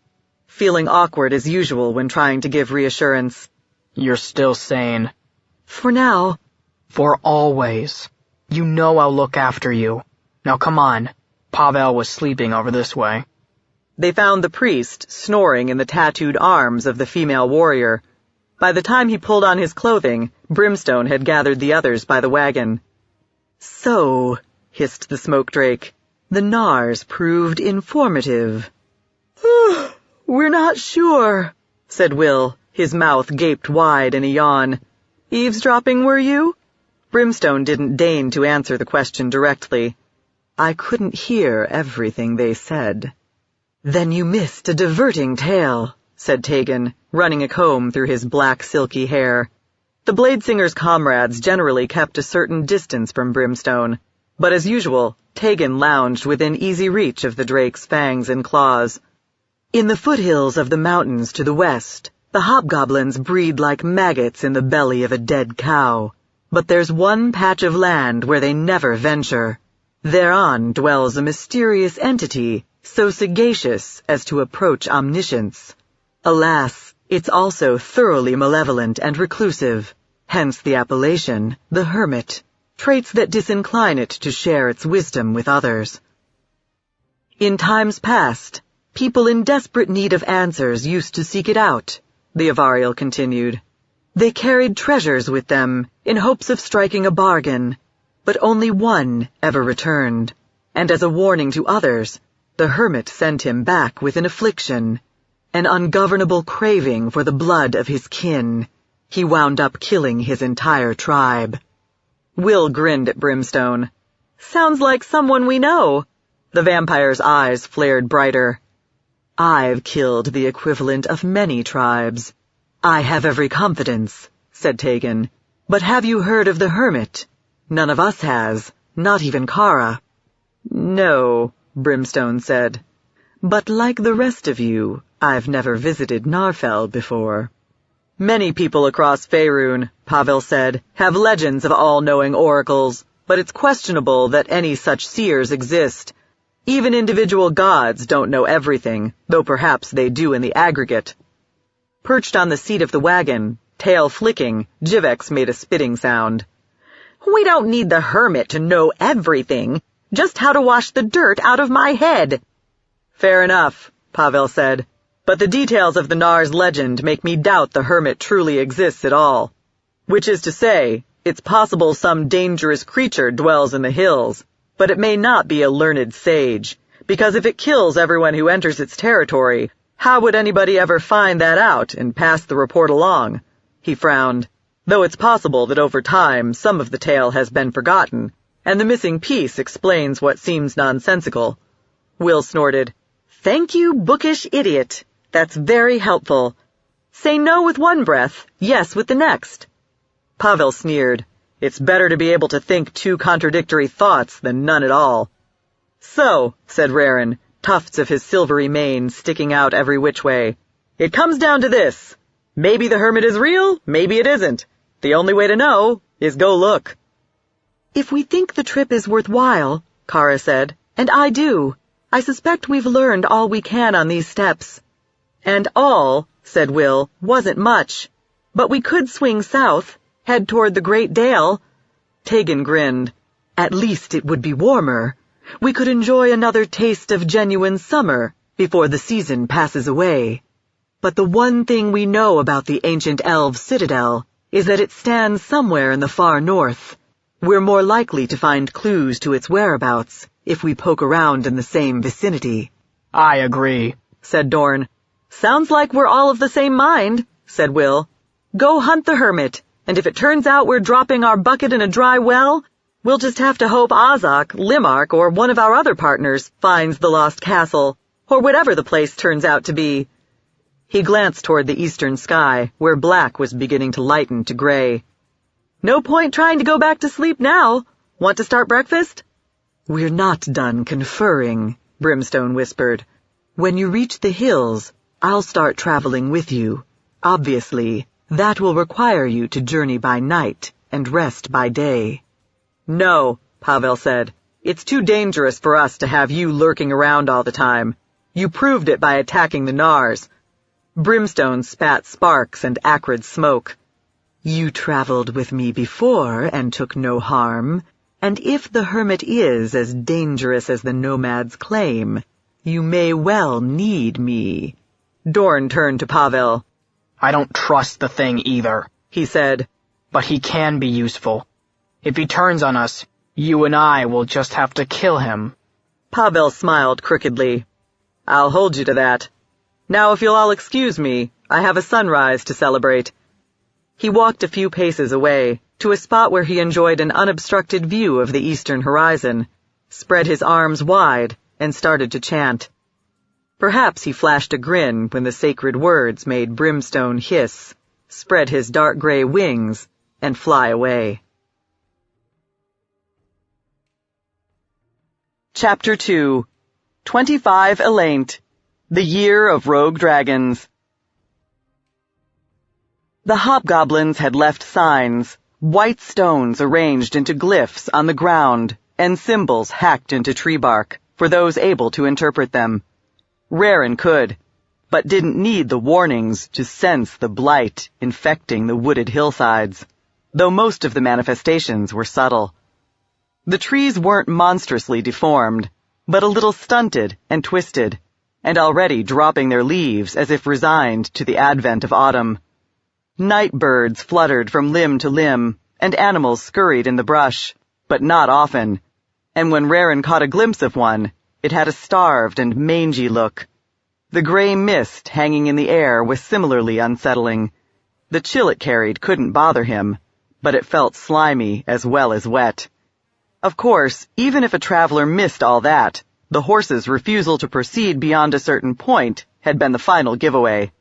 feeling awkward as usual when trying to give reassurance. You're still sane. For now. For always. You know I'll look after you. Now come on. Pavel was sleeping over this way. They found the priest snoring in the tattooed arms of the female warrior. By the time he pulled on his clothing, Brimstone had gathered the others by the wagon. So, hissed the smoke drake, the Nars proved informative. We're not sure, said Will, his mouth gaped wide in a yawn. Eavesdropping, were you? Brimstone didn't deign to answer the question directly. I couldn't hear everything they said. Then you missed a diverting tale, said Tegan, running a comb through his black silky hair. The Bladesinger's comrades generally kept a certain distance from Brimstone, but as usual, Tegan lounged within easy reach of the drake's fangs and claws. In the foothills of the mountains to the west, the hobgoblins breed like maggots in the belly of a dead cow. But there's one patch of land where they never venture. Thereon dwells a mysterious entity so sagacious as to approach omniscience. Alas, it's also thoroughly malevolent and reclusive, hence the appellation, the Hermit, traits that disincline it to share its wisdom with others. In times past, people in desperate need of answers used to seek it out, the Avariel continued. They carried treasures with them in hopes of striking a bargain, but only one ever returned, and as a warning to others, the Hermit sent him back with an affliction, an ungovernable craving for the blood of his kin. He wound up killing his entire tribe. Will grinned at Brimstone. Sounds like someone we know. The vampire's eyes flared brighter. I've killed the equivalent of many tribes. I have every confidence, said Tegan. But have you heard of the Hermit? None of us has, not even Kara. No, Brimstone said. But like the rest of you, I've never visited Narfell before. Many people across Faerun, Pavel said, have legends of all-knowing oracles, but it's questionable that any such seers exist. Even individual gods don't know everything, though perhaps they do in the aggregate. Perched on the seat of the wagon, tail flicking, Jivex made a spitting sound. We don't need the Hermit to know everything, just how to wash the dirt out of my head. Fair enough, Pavel said. But the details of the Nar's legend make me doubt the Hermit truly exists at all. Which is to say, it's possible some dangerous creature dwells in the hills, but it may not be a learned sage, because if it kills everyone who enters its territory, how would anybody ever find that out and pass the report along? He frowned, though it's possible that over time some of the tale has been forgotten, and the missing piece explains what seems nonsensical. Will snorted, Thank you, bookish idiot. That's very helpful. Say no with one breath, yes with the next. Pavel sneered. It's better to be able to think two contradictory thoughts than none at all. So, said Raren, tufts of his silvery mane sticking out every which way, it comes down to this. Maybe the Hermit is real, maybe it isn't. The only way to know is go look. If we think the trip is worthwhile, Kara said, and I do, I suspect we've learned all we can on these steps. And all, said Will, wasn't much. But we could swing south, head toward the Great Dale. Tegan grinned. At least it would be warmer. We could enjoy another taste of genuine summer before the season passes away. But the one thing we know about the ancient elf citadel is that it stands somewhere in the far north. We're more likely to find clues to its whereabouts if we poke around in the same vicinity. I agree, said Dorn. Sounds like we're all of the same mind, said Will. Go hunt the Hermit, and if it turns out we're dropping our bucket in a dry well, we'll just have to hope Azak, Limark, or one of our other partners finds the lost castle, or whatever the place turns out to be. He glanced toward the eastern sky, where black was beginning to lighten to gray. No point trying to go back to sleep now. Want to start breakfast? We're not done conferring, Brimstone whispered. When you reach the hills, I'll start traveling with you. Obviously, that will require you to journey by night and rest by day. No, Pavel said. It's too dangerous for us to have you lurking around all the time. You proved it by attacking the Nars. Brimstone spat sparks and acrid smoke. You traveled with me before and took no harm, and if the Hermit is as dangerous as the nomads claim, you may well need me. Dorn turned to Pavel. I don't trust the thing either, he said. But he can be useful. If he turns on us, you and I will just have to kill him. Pavel smiled crookedly. I'll hold you to that. Now if you'll all excuse me, I have a sunrise to celebrate. He walked a few paces away, to a spot where he enjoyed an unobstructed view of the eastern horizon, spread his arms wide, and started to chant. Perhaps he flashed a grin when the sacred words made Brimstone hiss, spread his dark gray wings, and fly away. Chapter 2 25 Elaint, the Year of Rogue Dragons. The hobgoblins had left signs, white stones arranged into glyphs on the ground, and symbols hacked into tree bark, for those able to interpret them. Rarin could, but didn't need the warnings to sense the blight infecting the wooded hillsides, though most of the manifestations were subtle. The trees weren't monstrously deformed, but a little stunted and twisted, and already dropping their leaves as if resigned to the advent of autumn. Night birds fluttered from limb to limb, and animals scurried in the brush, but not often, and when Rarin caught a glimpse of one, it had a starved and mangy look. The gray mist hanging in the air was similarly unsettling. The chill it carried couldn't bother him, but it felt slimy as well as wet. Of course, even if a traveler missed all that, the horse's refusal to proceed beyond a certain point had been the final giveaway.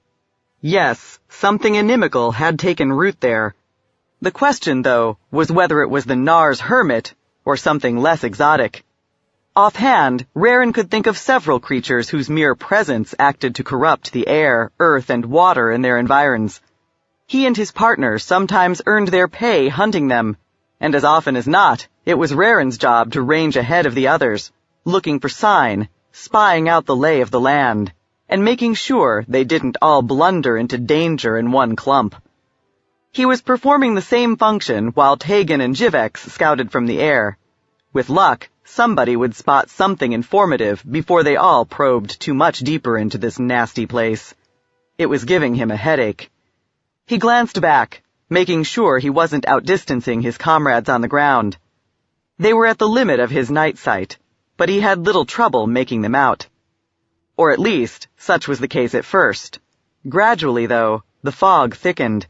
Yes, something inimical had taken root there. The question, though, was whether it was the Nar's hermit or something less exotic. Offhand, Rarin could think of several creatures whose mere presence acted to corrupt the air, earth, and water in their environs. He and his partner sometimes earned their pay hunting them, and as often as not, it was Rarin's job to range ahead of the others, looking for sign, spying out the lay of the land, and making sure they didn't all blunder into danger in one clump. He was performing the same function while Tegan and Jivex scouted from the air. With luck, somebody would spot something informative before they all probed too much deeper into this nasty place. It was giving him a headache. He glanced back, making sure he wasn't outdistancing his comrades on the ground. They were at the limit of his night sight, but he had little trouble making them out. Or at least, such was the case at first. Gradually, though, the fog thickened,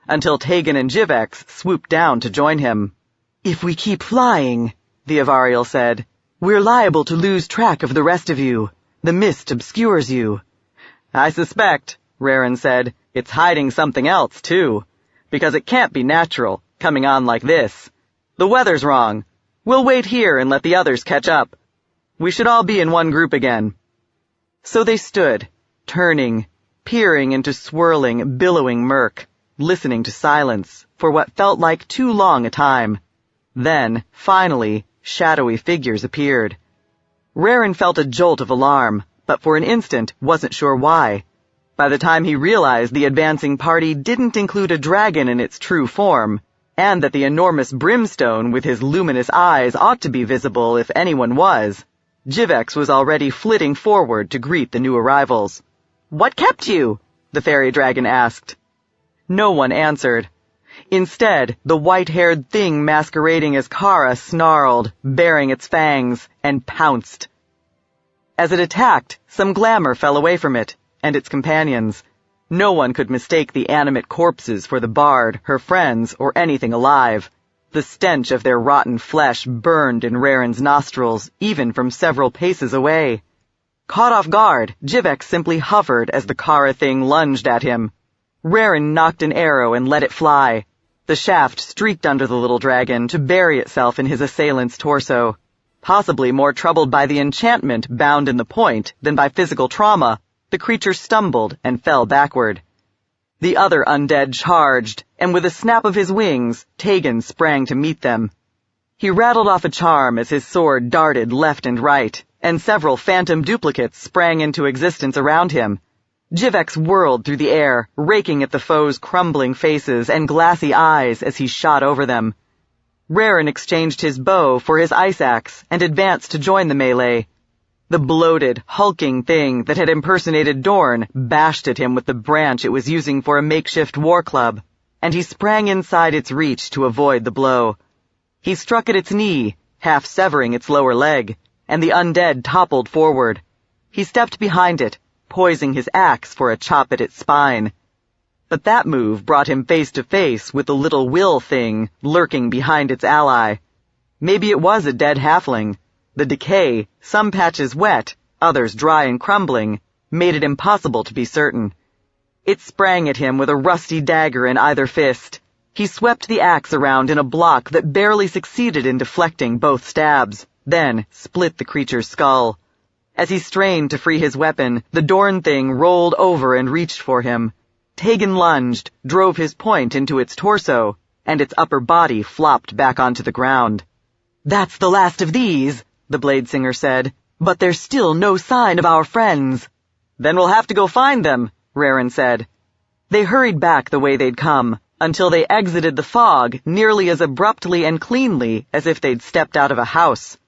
until Tegan and Jivex swooped down to join him. "If we keep flying," the Avariel said, "we're liable to lose track of the rest of you. The mist obscures you." "I suspect," Rarin said, "it's hiding something else, too. Because it can't be natural, coming on like this. The weather's wrong. We'll wait here and let the others catch up. We should all be in one group again." So they stood, turning, peering into swirling, billowing murk, listening to silence for what felt like too long a time. Then, finally, shadowy figures appeared. Rarin felt a jolt of alarm, but for an instant wasn't sure why. By the time he realized the advancing party didn't include a dragon in its true form, and that the enormous brimstone with his luminous eyes ought to be visible if anyone was, Jivex was already flitting forward to greet the new arrivals. "What kept you?" the fairy dragon asked. No one answered. Instead, the white-haired thing masquerading as Kara snarled, baring its fangs, and pounced. As it attacked, some glamour fell away from it, and its companions. No one could mistake the animate corpses for the bard, her friends, or anything alive. The stench of their rotten flesh burned in Rarin's nostrils, even from several paces away. Caught off guard, Jivex simply hovered as the Kara thing lunged at him. Rarin knocked an arrow and let it fly. The shaft streaked under the little dragon to bury itself in his assailant's torso. Possibly more troubled by the enchantment bound in the point than by physical trauma, the creature stumbled and fell backward. The other undead charged, and with a snap of his wings, Tegan sprang to meet them. He rattled off a charm as his sword darted left and right, and several phantom duplicates sprang into existence around him. Jivex whirled through the air, raking at the foe's crumbling faces and glassy eyes as he shot over them. Rarin exchanged his bow for his ice axe and advanced to join the melee. The bloated, hulking thing that had impersonated Dorn bashed at him with the branch it was using for a makeshift war club, and he sprang inside its reach to avoid the blow. He struck at its knee, half severing its lower leg, and the undead toppled forward. He stepped behind it, poising his axe for a chop at its spine. But that move brought him face to face with the little will thing lurking behind its ally. Maybe it was a dead halfling. The decay, some patches wet, others dry and crumbling, made it impossible to be certain. It sprang at him with a rusty dagger in either fist. He swept the axe around in a block that barely succeeded in deflecting both stabs, then split the creature's skull. As he strained to free his weapon, the Dorn thing rolled over and reached for him. Tegan lunged, drove his point into its torso, and its upper body flopped back onto the ground. "That's the last of these," the Bladesinger said, "but there's still no sign of our friends." "Then we'll have to go find them," Raren said. They hurried back the way they'd come, until they exited the fog nearly as abruptly and cleanly as if they'd stepped out of a house.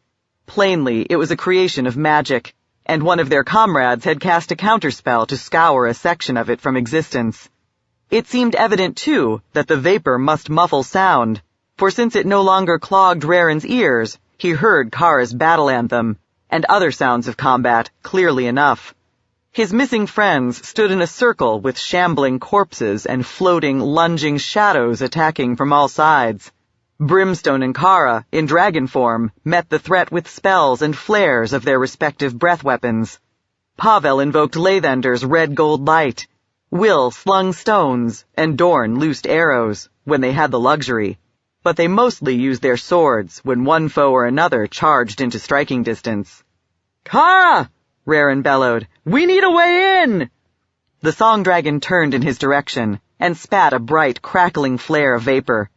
Plainly, it was a creation of magic, and one of their comrades had cast a counterspell to scour a section of it from existence. It seemed evident, too, that the vapor must muffle sound, for since it no longer clogged Raren's ears, he heard Kara's battle anthem, and other sounds of combat clearly enough. His missing friends stood in a circle with shambling corpses and floating, lunging shadows attacking from all sides. Brimstone and Kara, in dragon form, met the threat with spells and flares of their respective breath weapons. Pavel invoked Lathander's red-gold light. Will slung stones, and Dorn loosed arrows, when they had the luxury. But they mostly used their swords when one foe or another charged into striking distance. "Kara!" Raren bellowed. "We need a way in!" The song dragon turned in his direction, and spat a bright, crackling flare of vapor.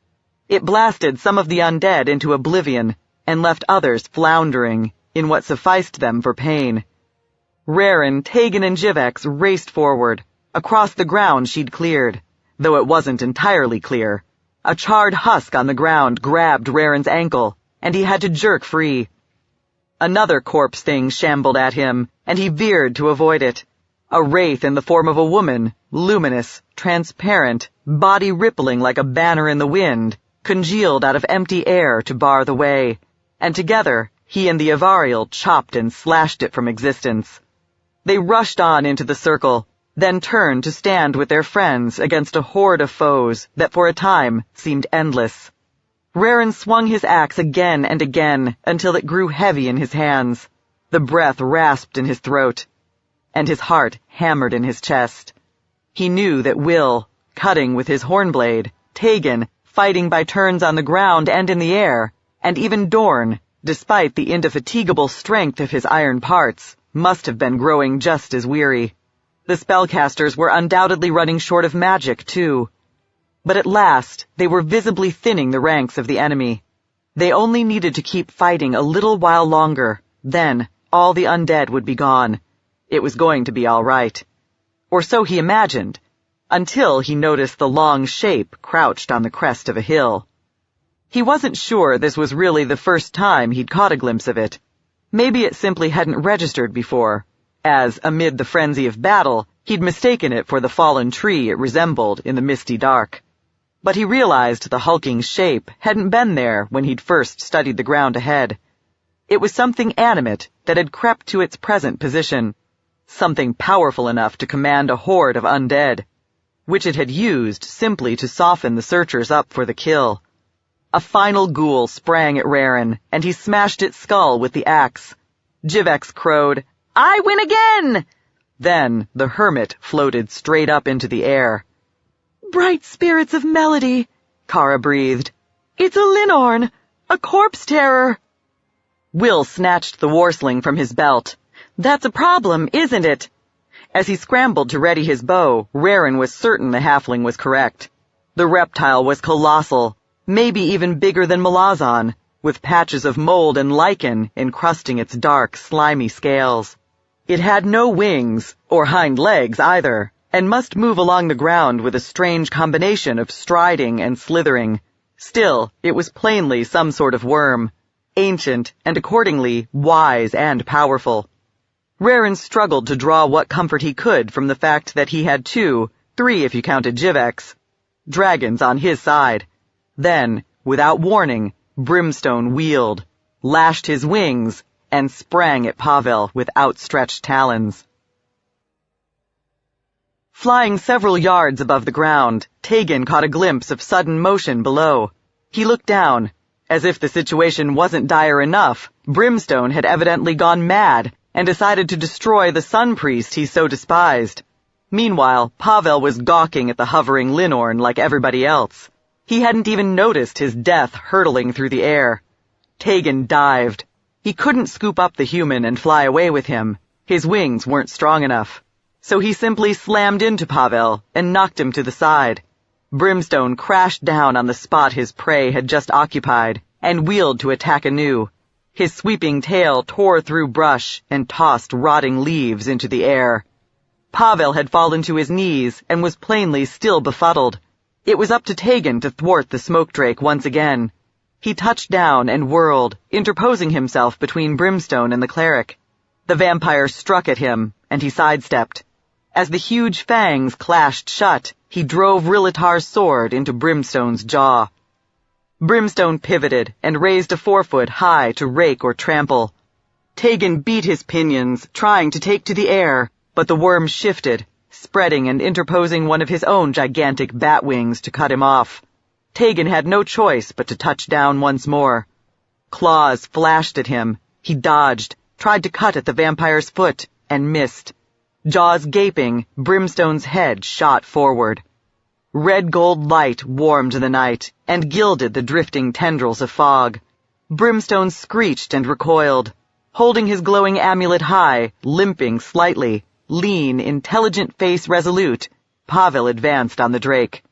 It blasted some of the undead into oblivion, and left others floundering, in what sufficed them for pain. Raren, Tegan, and Jivex raced forward, across the ground she'd cleared, though it wasn't entirely clear. A charred husk on the ground grabbed Raren's ankle, and he had to jerk free. Another corpse thing shambled at him, and he veered to avoid it. A wraith in the form of a woman, luminous, transparent, body rippling like a banner in the wind, congealed out of empty air to bar the way, and together he and the Avariel chopped and slashed it from existence. They rushed on into the circle, then turned to stand with their friends against a horde of foes that for a time seemed endless. Raren swung his axe again and again until it grew heavy in his hands. The breath rasped in his throat, and his heart hammered in his chest. He knew that Will, cutting with his hornblade, Tegan, fighting by turns on the ground and in the air, and even Dorn, despite the indefatigable strength of his iron parts, must have been growing just as weary. The spellcasters were undoubtedly running short of magic, too. But at last, they were visibly thinning the ranks of the enemy. They only needed to keep fighting a little while longer, then all the undead would be gone. It was going to be all right. Or so he imagined, until he noticed the long shape crouched on the crest of a hill. He wasn't sure this was really the first time he'd caught a glimpse of it. Maybe it simply hadn't registered before, as, amid the frenzy of battle, he'd mistaken it for the fallen tree it resembled in the misty dark. But he realized the hulking shape hadn't been there when he'd first studied the ground ahead. It was something animate that had crept to its present position, something powerful enough to command a horde of undead, which it had used simply to soften the searchers up for the kill. A final ghoul sprang at Raren, and he smashed its skull with the axe. Jivex crowed, "I win again!" Then the hermit floated straight up into the air. "Bright spirits of melody," Kara breathed. "It's a Linnorn, a corpse terror." Will snatched the warsling from his belt. "That's a problem, isn't it?" As he scrambled to ready his bow, Raren was certain the halfling was correct. The reptile was colossal, maybe even bigger than Malazan, with patches of mold and lichen encrusting its dark, slimy scales. It had no wings, or hind legs either, and must move along the ground with a strange combination of striding and slithering. Still, it was plainly some sort of worm, ancient and accordingly wise and powerful. Raren struggled to draw what comfort he could from the fact that he had three if you counted Jivex, dragons on his side. Then, without warning, Brimstone wheeled, lashed his wings, and sprang at Pavel with outstretched talons. Flying several yards above the ground, Tegan caught a glimpse of sudden motion below. He looked down. As if the situation wasn't dire enough, Brimstone had evidently gone mad and decided to destroy the sun priest he so despised. Meanwhile, Pavel was gawking at the hovering Linorn like everybody else. He hadn't even noticed his death hurtling through the air. Tegan dived. He couldn't scoop up the human and fly away with him. His wings weren't strong enough. So he simply slammed into Pavel and knocked him to the side. Brimstone crashed down on the spot his prey had just occupied and wheeled to attack anew. His sweeping tail tore through brush and tossed rotting leaves into the air. Pavel had fallen to his knees and was plainly still befuddled. It was up to Tegan to thwart the smoke drake once again. He touched down and whirled, interposing himself between Brimstone and the cleric. The vampire struck at him, and he sidestepped. As the huge fangs clashed shut, he drove Rillatar's sword into Brimstone's jaw. Brimstone pivoted and raised a forefoot high to rake or trample. Tegan beat his pinions, trying to take to the air, but the worm shifted, spreading and interposing one of his own gigantic bat wings to cut him off. Tegan had no choice but to touch down once more. Claws flashed at him. He dodged, tried to cut at the vampire's foot, and missed. Jaws gaping, Brimstone's head shot forward. Red gold light warmed the night and gilded the drifting tendrils of fog. Brimstone screeched and recoiled. Holding his glowing amulet high, limping slightly, lean, intelligent face resolute, Pavel advanced on the drake.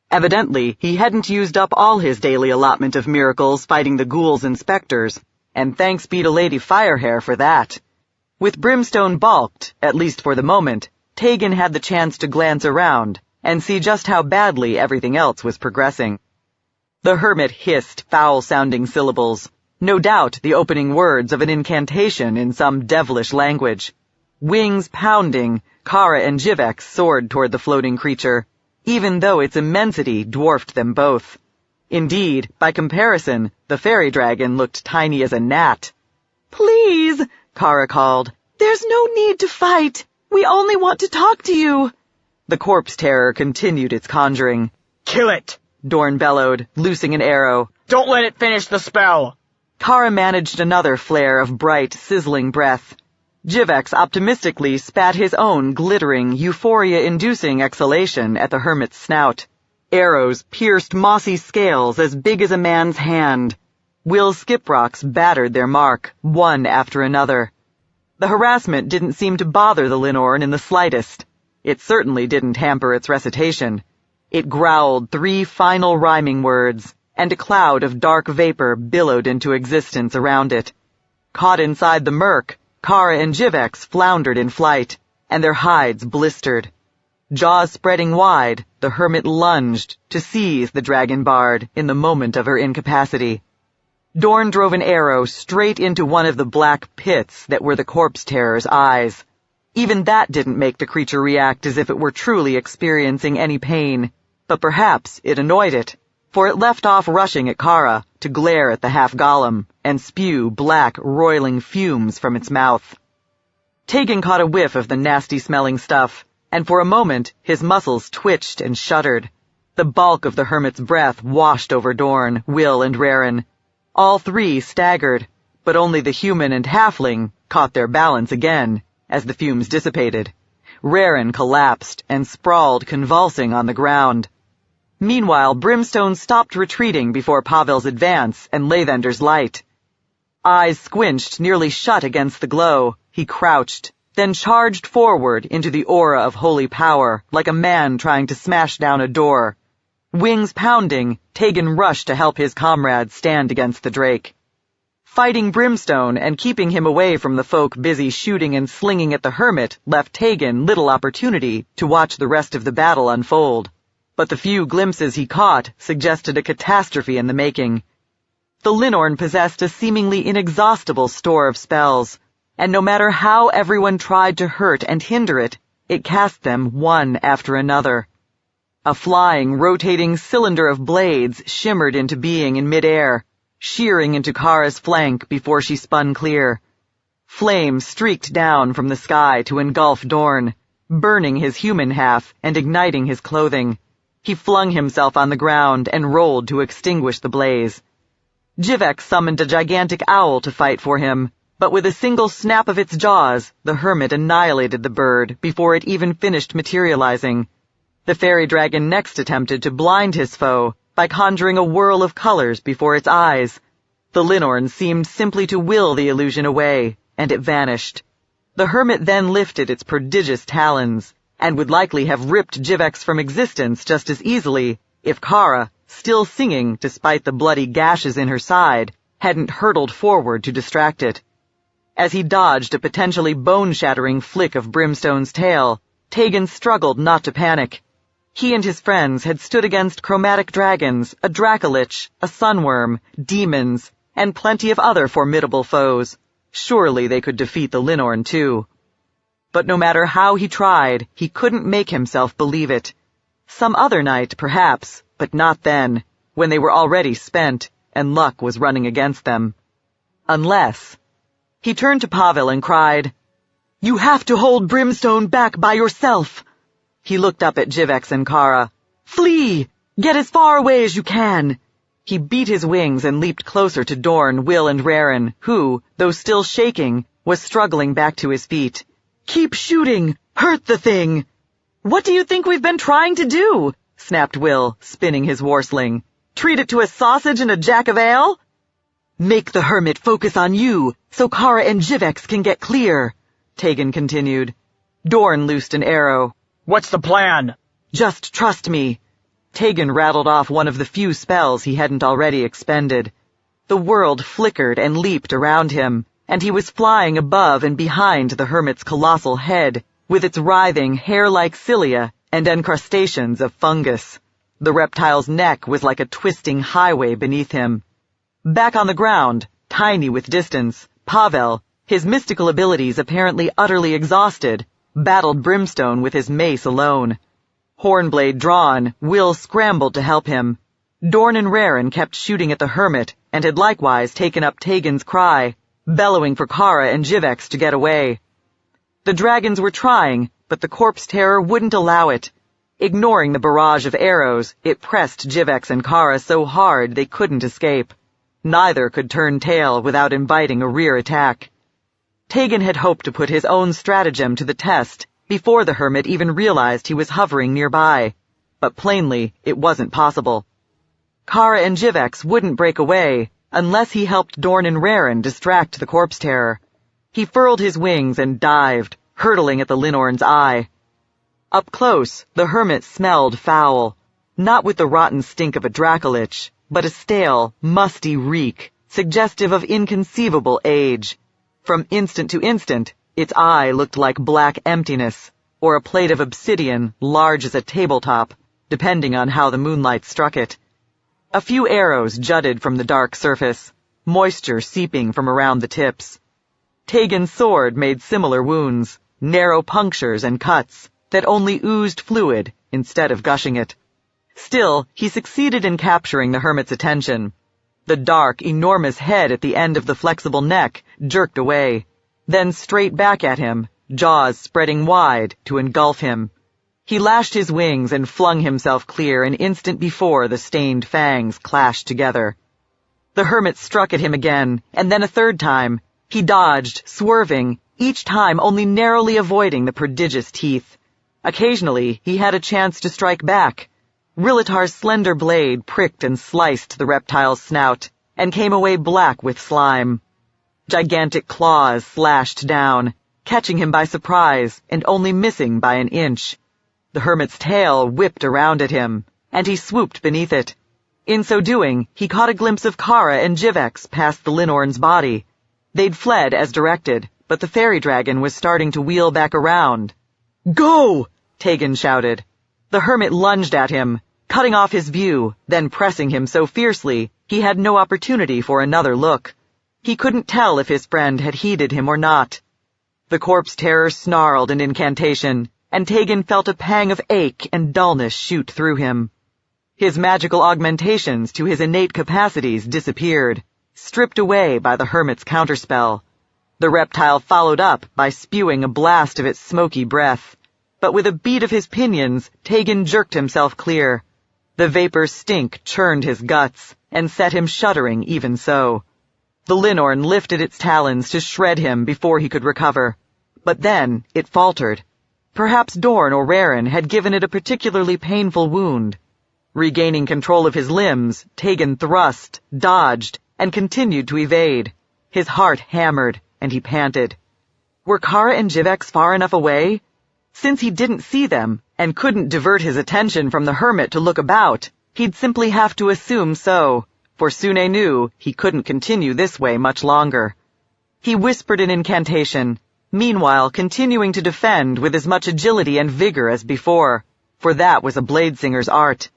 Evidently, he hadn't used up all his daily allotment of miracles fighting the ghouls and specters, and thanks be to Lady Firehair for that. With Brimstone balked, at least for the moment, Tegan had the chance to glance around and see just how badly everything else was progressing. The hermit hissed foul-sounding syllables, no doubt the opening words of an incantation in some devilish language. Wings pounding, Kara and Jivex soared toward the floating creature, even though its immensity dwarfed them both. Indeed, by comparison, the fairy dragon looked tiny as a gnat. "Please," Kara called. "there's no need to fight. We only want to talk to you." The corpse terror continued its conjuring. "Kill it!" Dorn bellowed, loosing an arrow. "Don't let it finish the spell!" Kara managed another flare of bright, sizzling breath. Jivex optimistically spat his own glittering, euphoria-inducing exhalation at the hermit's snout. Arrows pierced mossy scales as big as a man's hand. Will Skiprocks battered their mark, one after another. The harassment didn't seem to bother the Linorn in the slightest. It certainly didn't hamper its recitation. It growled 3 final rhyming words, and a cloud of dark vapor billowed into existence around it. Caught inside the murk, Kara and Jivex floundered in flight, and their hides blistered. Jaws spreading wide, the hermit lunged to seize the dragon bard in the moment of her incapacity. Dorn drove an arrow straight into one of the black pits that were the corpse terror's eyes. Even that didn't make the creature react as if it were truly experiencing any pain, but perhaps it annoyed it, for it left off rushing at Kara to glare at the half-golem and spew black, roiling fumes from its mouth. Tegan caught a whiff of the nasty-smelling stuff, and for a moment his muscles twitched and shuddered. The bulk of the hermit's breath washed over Dorn, Will, and Raren. All 3 staggered, but only the human and halfling caught their balance again as the fumes dissipated. Raren collapsed and sprawled convulsing on the ground. Meanwhile, Brimstone stopped retreating before Pavel's advance and Lathender's light. Eyes squinched nearly shut against the glow, he crouched, then charged forward into the aura of holy power like a man trying to smash down a door. Wings pounding, Tegan rushed to help his comrades stand against the drake. Fighting Brimstone and keeping him away from the folk busy shooting and slinging at the hermit left Tegan little opportunity to watch the rest of the battle unfold. But the few glimpses he caught suggested a catastrophe in the making. The Linorn possessed a seemingly inexhaustible store of spells, and no matter how everyone tried to hurt and hinder it, it cast them one after another. A flying, rotating cylinder of blades shimmered into being in midair, shearing into Kara's flank before she spun clear. Flame streaked down from the sky to engulf Dorn, burning his human half and igniting his clothing. He flung himself on the ground and rolled to extinguish the blaze. Jivex summoned a gigantic owl to fight for him, But with a single snap of its jaws, the hermit annihilated the bird before it even finished materializing. The fairy dragon next attempted to blind his foe by conjuring a whirl of colors before its eyes. The Linorn seemed simply to will the illusion away, and it vanished. The hermit then lifted its prodigious talons, and would likely have ripped Jivex from existence just as easily if Kara, still singing despite the bloody gashes in her side, hadn't hurtled forward to distract it. As he dodged a potentially bone-shattering flick of Brimstone's tail, Tegan struggled not to panic. He and his friends had stood against chromatic dragons, a dracolich, a sunworm, demons, and plenty of other formidable foes. Surely they could defeat the Linorn too. But no matter how he tried, he couldn't make himself believe it. Some other night, perhaps, but not then, when they were already spent, and luck was running against them. Unless... He turned to Pavel and cried, "You have to hold Brimstone back by yourself!" He looked up at Jivex and Kara. "Flee! Get as far away as you can!" He beat his wings and leaped closer to Dorn, Will, and Raren, who, though still shaking, was struggling back to his feet. "Keep shooting! Hurt the thing!" "What do you think we've been trying to do?" snapped Will, spinning his warsling. "Treat it to a sausage and a jack of ale?" "Make the hermit focus on you, so Kara and Jivex can get clear," Tegan continued. Dorn loosed an arrow. What's the plan? "Just trust me." Tegan rattled off one of the few spells he hadn't already expended. The world flickered and leaped around him, and he was flying above and behind the hermit's colossal head, with its writhing, hair-like cilia and encrustations of fungus. The reptile's neck was like a twisting highway beneath him. Back on the ground, tiny with distance, Pavel, his mystical abilities apparently utterly exhausted, battled Brimstone with his mace alone. Hornblade drawn, Will scrambled to help him. Dorn and Raren kept shooting at the hermit and had likewise taken up Tegan's cry, bellowing for Kara and Jivex to get away. The dragons were trying, but the corpse terror wouldn't allow it. Ignoring the barrage of arrows, it pressed Jivex and Kara so hard they couldn't escape. Neither could turn tail without inviting a rear attack. Tegan had hoped to put his own stratagem to the test before the hermit even realized he was hovering nearby, but plainly it wasn't possible. Kara and Jivex wouldn't break away unless he helped Dorn and Raren distract the corpse terror. He furled his wings and dived, hurtling at the Linorn's eye. Up close, the hermit smelled foul, not with the rotten stink of a dracolich, but a stale, musty reek, suggestive of inconceivable age. From instant to instant, its eye looked like black emptiness, or a plate of obsidian large as a tabletop, depending on how the moonlight struck it. A few arrows jutted from the dark surface, moisture seeping from around the tips. Tegan's sword made similar wounds, narrow punctures and cuts that only oozed fluid instead of gushing it. Still, he succeeded in capturing the hermit's attention. The dark, enormous head at the end of the flexible neck jerked away, then straight back at him, jaws spreading wide to engulf him. He lashed his wings and flung himself clear an instant before the stained fangs clashed together. The hermit struck at him again, and then a third time. He dodged, swerving, each time only narrowly avoiding the prodigious teeth. Occasionally, he had a chance to strike back. Rillatar's slender blade pricked and sliced the reptile's snout, and came away black with slime. Gigantic claws slashed down, catching him by surprise and only missing by an inch. The hermit's tail whipped around at him, and he swooped beneath it. In so doing, he caught a glimpse of Kara and Jivex past the Linorn's body. They'd fled as directed, but the fairy dragon was starting to wheel back around. "Go!" Tegan shouted. The hermit lunged at him, cutting off his view, then pressing him so fiercely he had no opportunity for another look. He couldn't tell if his friend had heeded him or not. The corpse terror snarled an incantation, and Tegan felt a pang of ache and dullness shoot through him. His magical augmentations to his innate capacities disappeared, stripped away by the hermit's counterspell. The reptile followed up by spewing a blast of its smoky breath, but with a beat of his pinions, Tegan jerked himself clear. The vapor's stink churned his guts, and set him shuddering even so. The Linorn lifted its talons to shred him before he could recover. But then it faltered. Perhaps Dorn or Raren had given it a particularly painful wound. Regaining control of his limbs, Tegan thrust, dodged, and continued to evade. His heart hammered, and he panted. Were Kara and Jivex far enough away? Since he didn't see them, and couldn't divert his attention from the hermit to look about, he'd simply have to assume so, for Sune knew he couldn't continue this way much longer. He whispered an incantation, meanwhile continuing to defend with as much agility and vigor as before, for that was a bladesinger's art.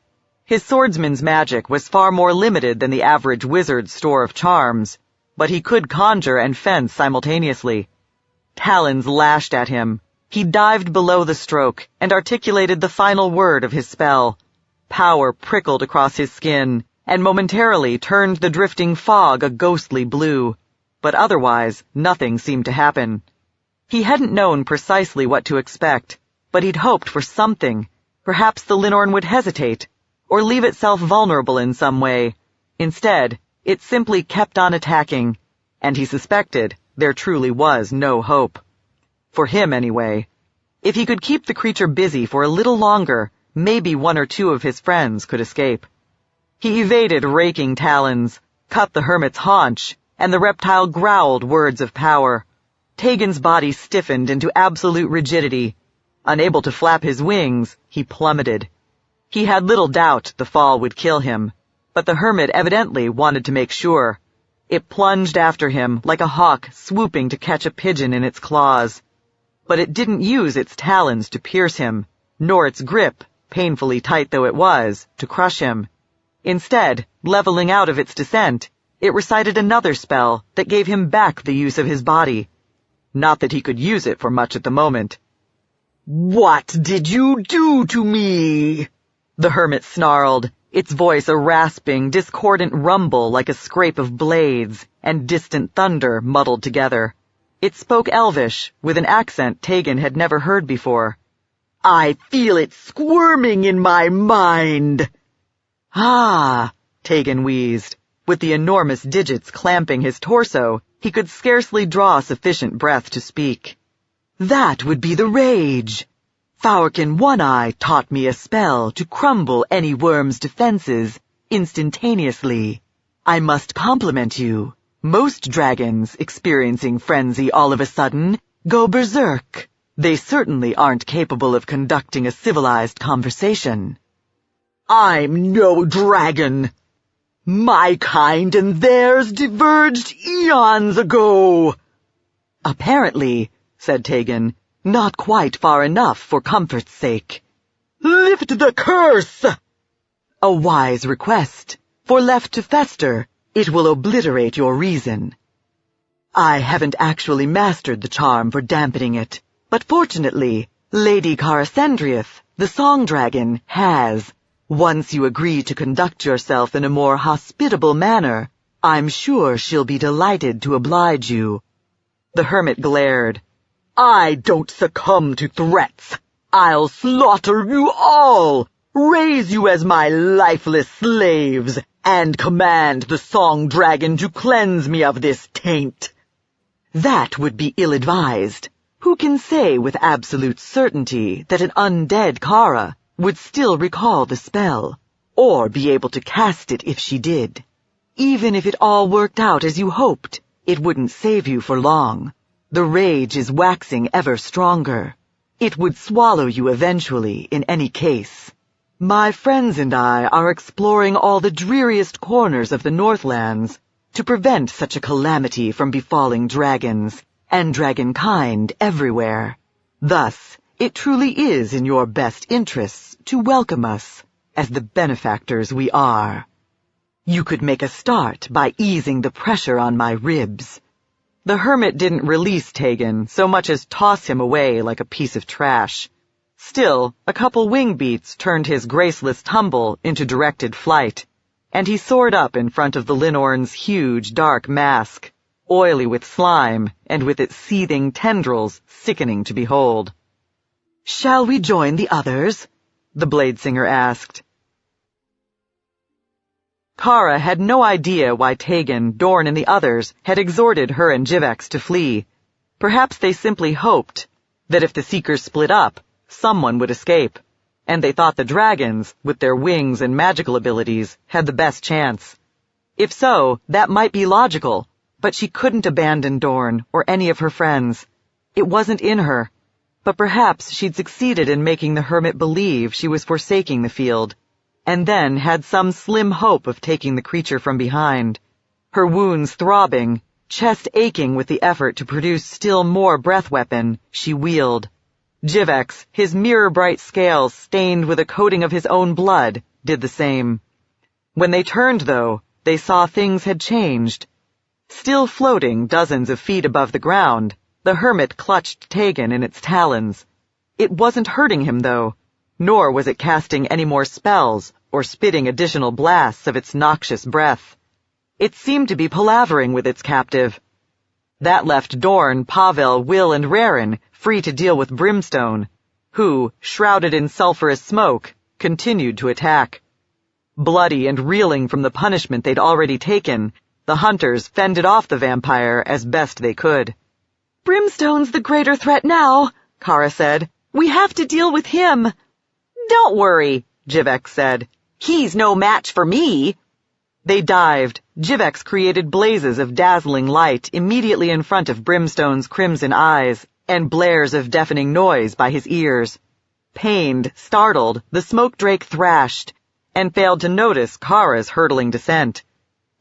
His swordsman's magic was far more limited than the average wizard's store of charms, but he could conjure and fence simultaneously. Talons lashed at him. He dived below the stroke and articulated the final word of his spell. Power prickled across his skin and momentarily turned the drifting fog a ghostly blue, but otherwise nothing seemed to happen. He hadn't known precisely what to expect, but he'd hoped for something. Perhaps the Linorn would hesitate, or leave itself vulnerable in some way. Instead, it simply kept on attacking, and he suspected there truly was no hope. For him, anyway. If he could keep the creature busy for a little longer, maybe one or two of his friends could escape. He evaded raking talons, cut the hermit's haunch, and the reptile growled words of power. Tegan's body stiffened into absolute rigidity. Unable to flap his wings, he plummeted. He had little doubt the fall would kill him, but the hermit evidently wanted to make sure. It plunged after him like a hawk swooping to catch a pigeon in its claws. But it didn't use its talons to pierce him, nor its grip, painfully tight though it was, to crush him. Instead, leveling out of its descent, it recited another spell that gave him back the use of his body. Not that he could use it for much at the moment. "What did you do to me?" The hermit snarled, its voice a rasping, discordant rumble like a scrape of blades and distant thunder muddled together. It spoke Elvish, with an accent Tegan had never heard before. "I feel it squirming in my mind." "Ah," Tegan wheezed. With the enormous digits clamping his torso, he could scarcely draw sufficient breath to speak. "That would be the rage. Faurkin One-Eye taught me a spell to crumble any worm's defenses instantaneously. I must compliment you. Most dragons experiencing frenzy all of a sudden go berserk. They certainly aren't capable of conducting a civilized conversation." "I'm no dragon. My kind and theirs diverged eons ago." "Apparently," said Tegan, "not quite far enough for comfort's sake." "Lift the curse!" "A wise request. For left to fester, it will obliterate your reason." "I haven't actually mastered the charm for dampening it, but fortunately, Lady Karasendrieth, the Song Dragon, has. Once you agree to conduct yourself in a more hospitable manner, I'm sure she'll be delighted to oblige you." The hermit glared. "I don't succumb to threats. I'll slaughter you all, raise you as my lifeless slaves, and command the Song Dragon to cleanse me of this taint." "That would be ill-advised. Who can say with absolute certainty that an undead Kara would still recall the spell, or be able to cast it if she did? Even if it all worked out as you hoped, it wouldn't save you for long. The rage is waxing ever stronger. It would swallow you eventually, in any case. My friends and I are exploring all the dreariest corners of the Northlands to prevent such a calamity from befalling dragons and dragonkind everywhere. Thus, it truly is in your best interests to welcome us as the benefactors we are. You could make a start by easing the pressure on my ribs." The hermit didn't release Tegan so much as toss him away like a piece of trash. Still, a couple wing beats turned his graceless tumble into directed flight, and he soared up in front of the Linorn's huge dark mask, oily with slime and with its seething tendrils sickening to behold. "Shall we join the others?" the Bladesinger asked. Kara had no idea why Tegan, Dorn, and the others had exhorted her and Jivex to flee. Perhaps they simply hoped that if the Seekers split up, someone would escape, and they thought the dragons, with their wings and magical abilities, had the best chance. If so, that might be logical, but she couldn't abandon Dorn or any of her friends. It wasn't in her. But perhaps she'd succeeded in making the hermit believe she was forsaking the field, and then had some slim hope of taking the creature from behind. Her wounds throbbing, chest aching with the effort to produce still more breath weapon, she wheeled. Jivex, his mirror-bright scales stained with a coating of his own blood, did the same. When they turned, though, they saw things had changed. Still floating dozens of feet above the ground, the hermit clutched Tegan in its talons. It wasn't hurting him, though, nor was it casting any more spells or spitting additional blasts of its noxious breath. It seemed to be palavering with its captive. That left Dorn, Pavel, Will, and Rarin free to deal with Brimstone, who, shrouded in sulphurous smoke, continued to attack. Bloody and reeling from the punishment they'd already taken, the hunters fended off the vampire as best they could. Brimstone's the greater threat now, Kara said. We have to deal with him. Don't worry, Jivex said. He's no match for me. They dived. Jivex created blazes of dazzling light immediately in front of Brimstone's crimson eyes and blares of deafening noise by his ears. Pained, startled, the smoke drake thrashed and failed to notice Kara's hurtling descent.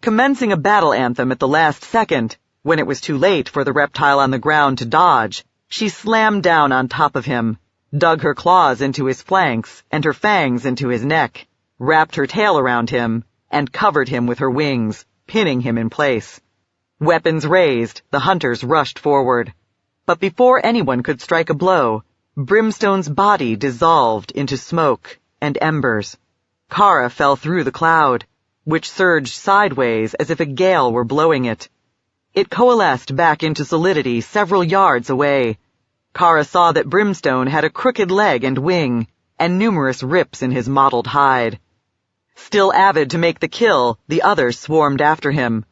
Commencing a battle anthem at the last second, when it was too late for the reptile on the ground to dodge, she slammed down on top of him, dug her claws into his flanks and her fangs into his neck, wrapped her tail around him, and covered him with her wings, pinning him in place. Weapons raised, the hunters rushed forward. But before anyone could strike a blow, Brimstone's body dissolved into smoke and embers. Kara fell through the cloud, which surged sideways as if a gale were blowing it. It coalesced back into solidity several yards away. Kara saw that Brimstone had a crooked leg and wing, and numerous rips in his mottled hide. Still avid to make the kill, the others swarmed after him.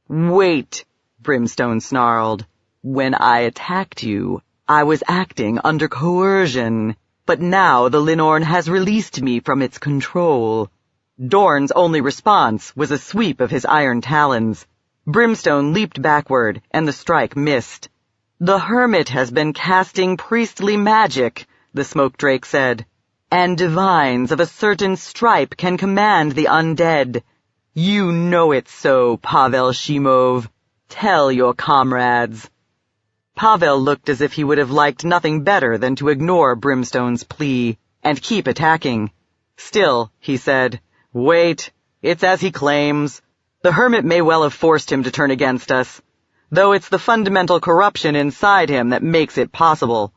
"Wait," Brimstone snarled. "When I attacked you, I was acting under coercion, but now the Linorn has released me from its control." Dorn's only response was a sweep of his iron talons. Brimstone leaped backward, and the strike missed. "The hermit has been casting priestly magic," the smoke drake said, "and divines of a certain stripe can command the undead. You know it so, Pavel Shimov. Tell your comrades." Pavel looked as if he would have liked nothing better than to ignore Brimstone's plea and keep attacking. Still, he said, "Wait, it's as he claims. The hermit may well have forced him to turn against us, though it's the fundamental corruption inside him that makes it possible."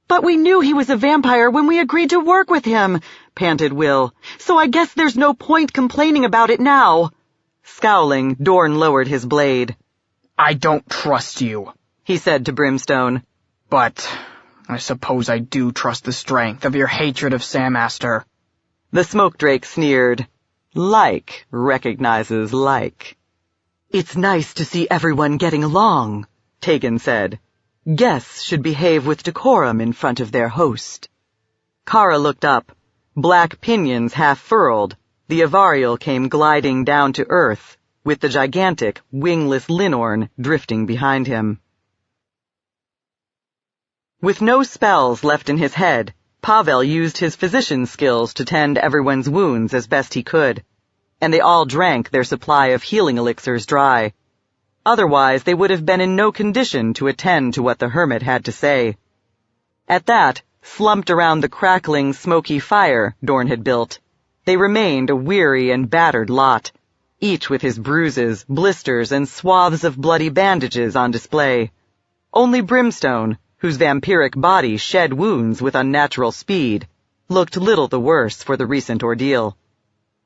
"But we knew he was a vampire when we agreed to work with him," panted Will, "so I guess there's no point complaining about it now." Scowling, Dorn lowered his blade. "I don't trust you," he said to Brimstone. "But I suppose I do trust the strength of your hatred of Samaster." The smoke drake sneered. Like recognizes like. "It's nice to see everyone getting along," Tegan said. "Guests should behave with decorum in front of their host." Kara looked up. Black pinions half furled, the Avariel came gliding down to earth, with the gigantic, wingless Linorn drifting behind him. With no spells left in his head, Pavel used his physician's skills to tend everyone's wounds as best he could, and they all drank their supply of healing elixirs dry. Otherwise, they would have been in no condition to attend to what the hermit had to say. At that, slumped around the crackling, smoky fire Dorn had built, they remained a weary and battered lot, each with his bruises, blisters, and swaths of bloody bandages on display. Only Brimstone, whose vampiric body shed wounds with unnatural speed, looked little the worse for the recent ordeal.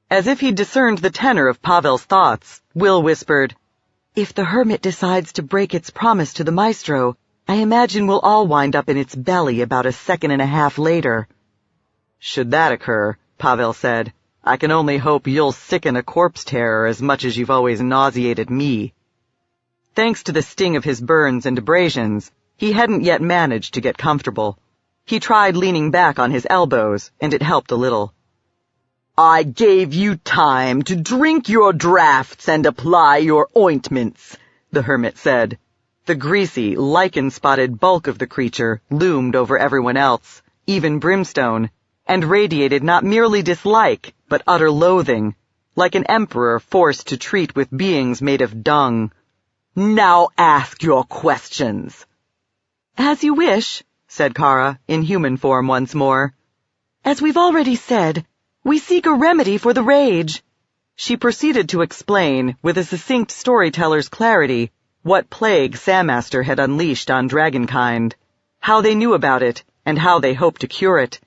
As if he discerned the tenor of Pavel's thoughts, Will whispered, "If the hermit decides to break its promise to the maestro, I imagine we'll all wind up in its belly about a second and a half later." "Should that occur," Pavel said, I can only hope you'll sicken a corpse terror as much as you've always nauseated me." Thanks to the sting of his burns and abrasions, he hadn't yet managed to get comfortable. He tried leaning back on his elbows, and it helped a little. "I gave you time to drink your draughts and apply your ointments," the hermit said. The greasy, lichen-spotted bulk of the creature loomed over everyone else, even Brimstone, and radiated not merely dislike, but utter loathing, like an emperor forced to treat with beings made of dung. "Now ask your questions." "As you wish," said Kara, in human form once more. "As we've already said, we seek a remedy for the rage." She proceeded to explain, with a succinct storyteller's clarity, what plague Samaster had unleashed on dragonkind, how they knew about it, and how they hoped to cure it.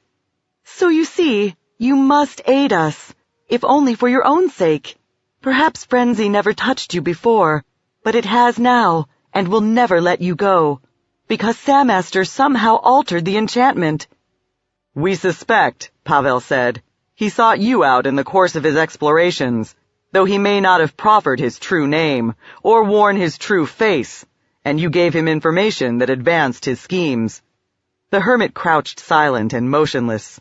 "So you see, you must aid us, if only for your own sake. Perhaps frenzy never touched you before, but it has now, and will never let you go, because Samaster somehow altered the enchantment." "We suspect," Pavel said, "he sought you out in the course of his explorations, though he may not have proffered his true name, or worn his true face, and you gave him information that advanced his schemes." The hermit crouched silent and motionless,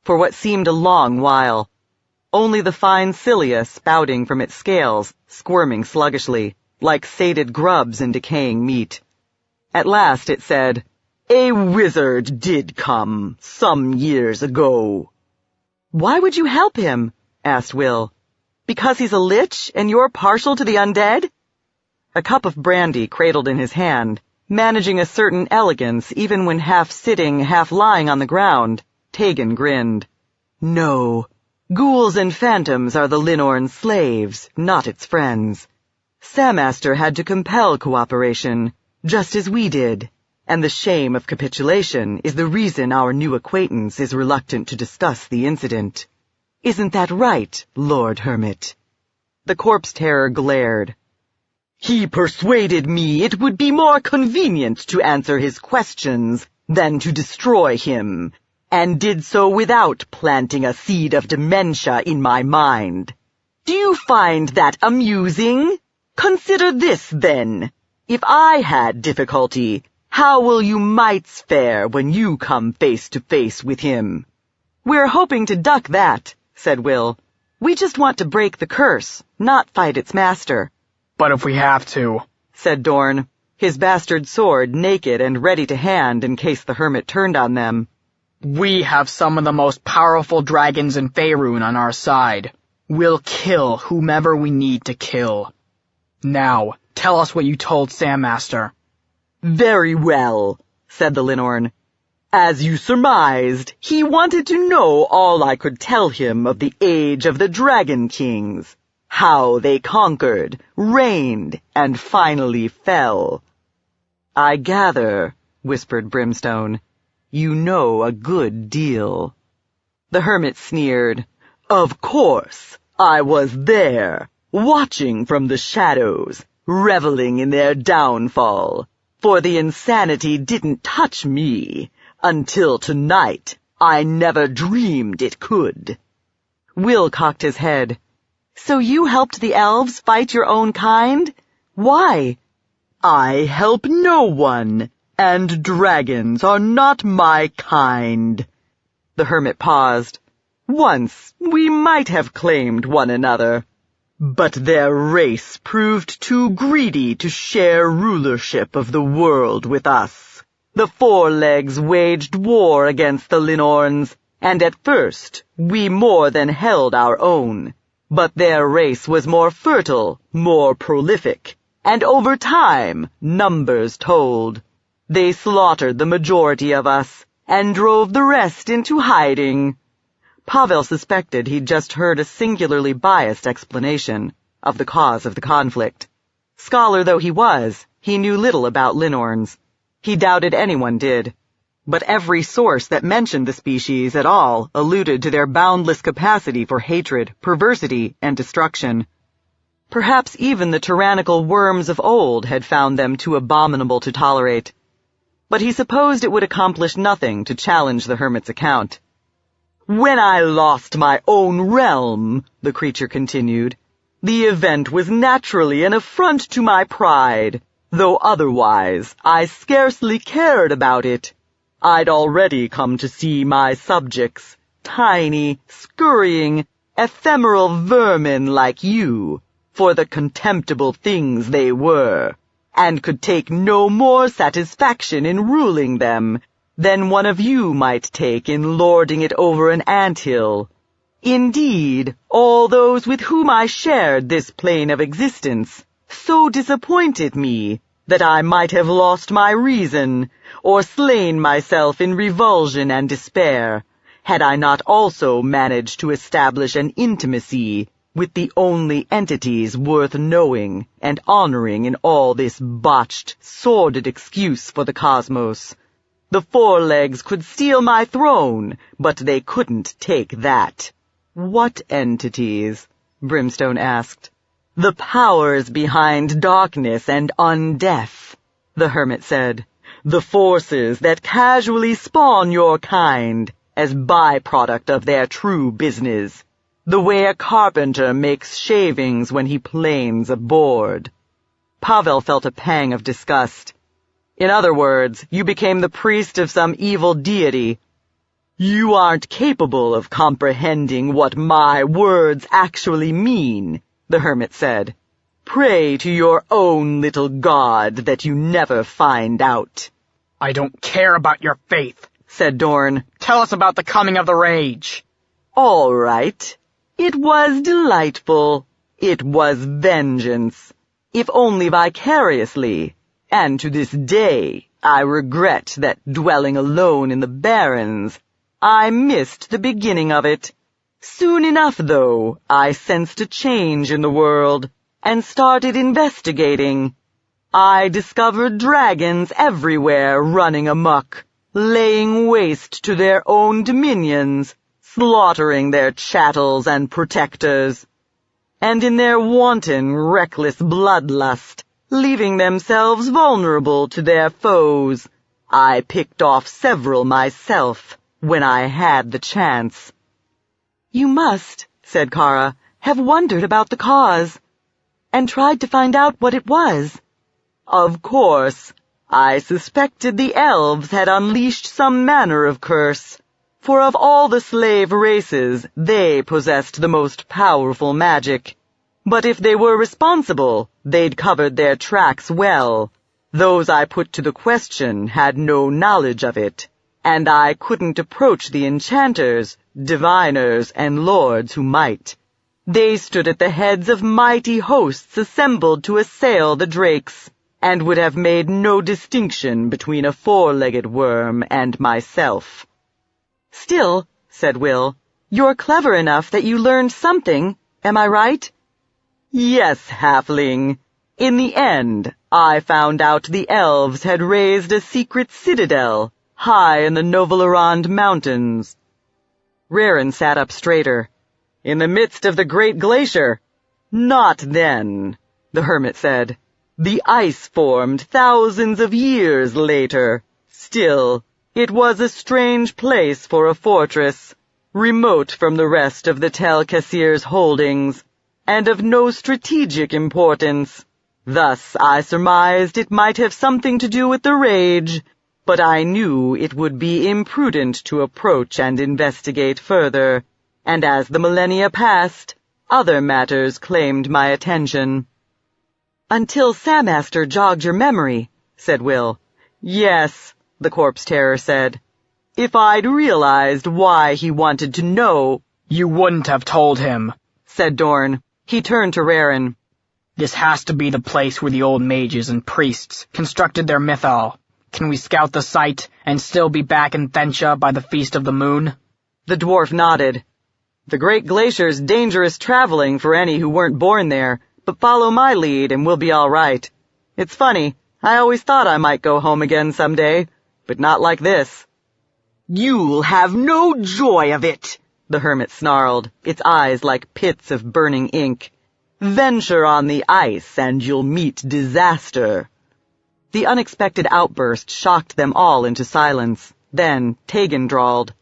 for what seemed a long while, only the fine cilia spouting from its scales, squirming sluggishly, like sated grubs in decaying meat. At last it said, "A wizard did come, some years ago." "Why would you help him?" asked Will. "Because he's a lich, and you're partial to the undead?" A cup of brandy cradled in his hand, managing a certain elegance even when half sitting, half lying on the ground, Tegan grinned. "No, ghouls and phantoms are the Linorn's slaves, not its friends. Samaster had to compel cooperation, just as we did, and the shame of capitulation is the reason our new acquaintance is reluctant to discuss the incident. Isn't that right, Lord Hermit?" The corpse terror glared. "He persuaded me it would be more convenient to answer his questions than to destroy him, and did so without planting a seed of dementia in my mind. Do you find that amusing? Consider this, then. If I had difficulty, how will you mites fare when you come face to face with him?" "We're hoping to duck that," said Will. "We just want to break the curse, not fight its master." But if we have to, said Dorn, his bastard sword naked and ready to hand in case the hermit turned on them. we have some of the most powerful dragons in Faerun on our side. We'll kill whomever we need to kill. Now, tell us what you told Samaster. "Very well," said the Linorn. "As you surmised, he wanted to know all I could tell him of the age of the Dragon Kings, how they conquered, reigned, and finally fell." "I gather," whispered Brimstone, "you know a good deal." The hermit sneered. "Of course, I was there, watching from the shadows, reveling in their downfall, for the insanity didn't touch me. Until tonight, I never dreamed it could." Will cocked his head. "So you helped the elves fight your own kind? Why?" "I help no one, and dragons are not my kind." The hermit paused. "Once we might have claimed one another, but their race proved too greedy to share rulership of the world with us. The Forelegs waged war against the Linorns, and at first we more than held our own. But their race was more fertile, more prolific, and over time numbers told. They slaughtered the majority of us, and drove the rest into hiding." Pavel suspected he'd just heard a singularly biased explanation of the cause of the conflict. Scholar though he was, he knew little about Linorns. He doubted anyone did. But every source that mentioned the species at all alluded to their boundless capacity for hatred, perversity, and destruction. Perhaps even the tyrannical worms of old had found them too abominable to tolerate. But he supposed it would accomplish nothing to challenge the hermit's account. When I lost my own realm, the creature continued, the event was naturally an affront to my pride, though otherwise I scarcely cared about it. I'd already come to see my subjects, tiny, scurrying, ephemeral vermin like you, for the contemptible things they were, and could take no more satisfaction in ruling them than one of you might take in lording it over an anthill. Indeed, all those with whom I shared this plane of existence so disappointed me that I might have lost my reason, or slain myself in revulsion and despair, had I not also managed to establish an intimacy with the only entities worth knowing and honoring in all this botched, sordid excuse for the cosmos. The forelegs could steal my throne, but they couldn't take that. What entities? Brimstone asked. The powers behind darkness and undeath, the hermit said. The forces that casually spawn your kind as byproduct of their true business. The way a carpenter makes shavings when he planes a board. Pavel felt a pang of disgust. In other words, you became the priest of some evil deity. You aren't capable of comprehending what my words actually mean, the hermit said. Pray to your own little god that you never find out. I don't care about your faith, said Dorn. Tell us about the coming of the rage. All right. It was delightful. It was vengeance, if only vicariously. And to this day, I regret that dwelling alone in the barrens, I missed the beginning of it. Soon enough, though, I sensed a change in the world and started investigating. I discovered dragons everywhere running amok, laying waste to their own dominions, slaughtering their chattels and protectors, and in their wanton, reckless bloodlust, leaving themselves vulnerable to their foes. I picked off several myself when I had the chance. You must, said Kara, have wondered about the cause, and tried to find out what it was. Of course. I suspected the elves had unleashed some manner of curse, for of all the slave races, they possessed the most powerful magic. But if they were responsible, they'd covered their tracks well. Those I put to the question had no knowledge of it, and I couldn't approach the enchanters, diviners, and lords who might. They stood at the heads of mighty hosts assembled to assail the drakes, and would have made no distinction between a four-legged worm and myself. Still, said Will, you're clever enough that you learned something, am I right? Yes, halfling. In the end, I found out the elves had raised a secret citadel high in the Novalarand Mountains. Raren sat up straighter. In the midst of the great glacier? Not then, the hermit said. The ice formed thousands of years later. Still, it was a strange place for a fortress, remote from the rest of the Tel Kassir's holdings, and of no strategic importance. Thus I surmised it might have something to do with the rage, but I knew it would be imprudent to approach and investigate further, and as the millennia passed, other matters claimed my attention. Until Samaster jogged your memory, said Will. Yes, the corpse-terror said. If I'd realized why he wanted to know... You wouldn't have told him, said Dorn. He turned to Raren. This has to be the place where the old mages and priests constructed their mythal. Can we scout the site and still be back in Thensha by the Feast of the Moon? The dwarf nodded. The Great Glacier's dangerous traveling for any who weren't born there, but follow my lead and we'll be all right. It's funny, I always thought I might go home again someday, but not like this. You'll have no joy of it, the hermit snarled, its eyes like pits of burning ink. Venture on the ice and you'll meet disaster. The unexpected outburst shocked them all into silence. Then Tegan drawled,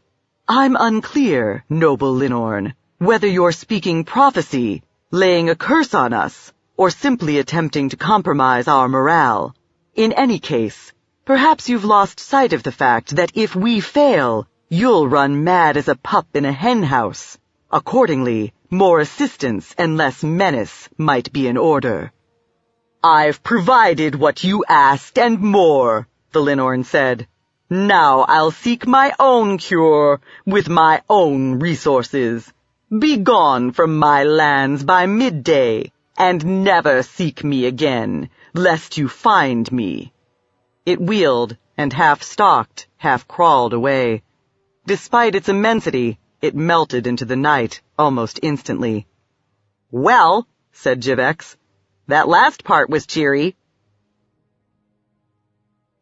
I'm unclear, noble Linorn, whether you're speaking prophecy, laying a curse on us, or simply attempting to compromise our morale. In any case, perhaps you've lost sight of the fact that if we fail, you'll run mad as a pup in a henhouse. Accordingly, more assistance and less menace might be in order. I've provided what you asked and more, the Linorn said. Now I'll seek my own cure with my own resources. Be gone from my lands by midday, and never seek me again, lest you find me. It wheeled, and half stalked, half crawled away. Despite its immensity, it melted into the night almost instantly. Well, said Jivex, that last part was cheery.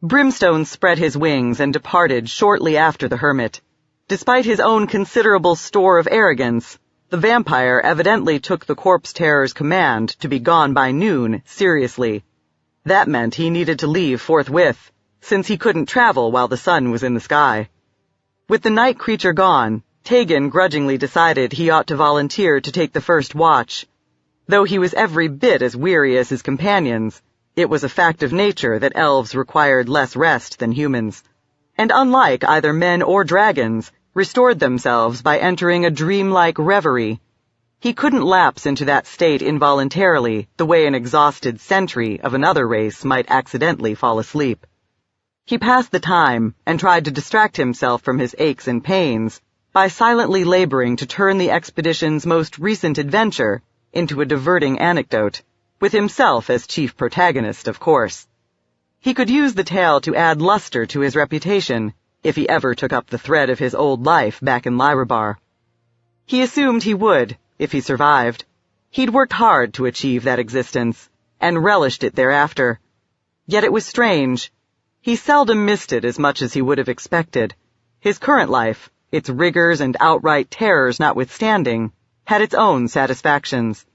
Brimstone spread his wings and departed shortly after the hermit. Despite his own considerable store of arrogance, the vampire evidently took the corpse terror's command to be gone by noon seriously. That meant he needed to leave forthwith, since he couldn't travel while the sun was in the sky. With the night creature gone, Tegan grudgingly decided he ought to volunteer to take the first watch. Though he was every bit as weary as his companions, it was a fact of nature that elves required less rest than humans, and unlike either men or dragons, restored themselves by entering a dreamlike reverie. He couldn't lapse into that state involuntarily the way an exhausted sentry of another race might accidentally fall asleep. He passed the time and tried to distract himself from his aches and pains by silently laboring to turn the expedition's most recent adventure into a diverting anecdote, with himself as chief protagonist, of course. He could use the tale to add luster to his reputation if he ever took up the thread of his old life back in Lyrabar. He assumed he would, if he survived. He'd worked hard to achieve that existence, and relished it thereafter. Yet it was strange. He seldom missed it as much as he would have expected. His current life, its rigors and outright terrors notwithstanding, had its own satisfactions.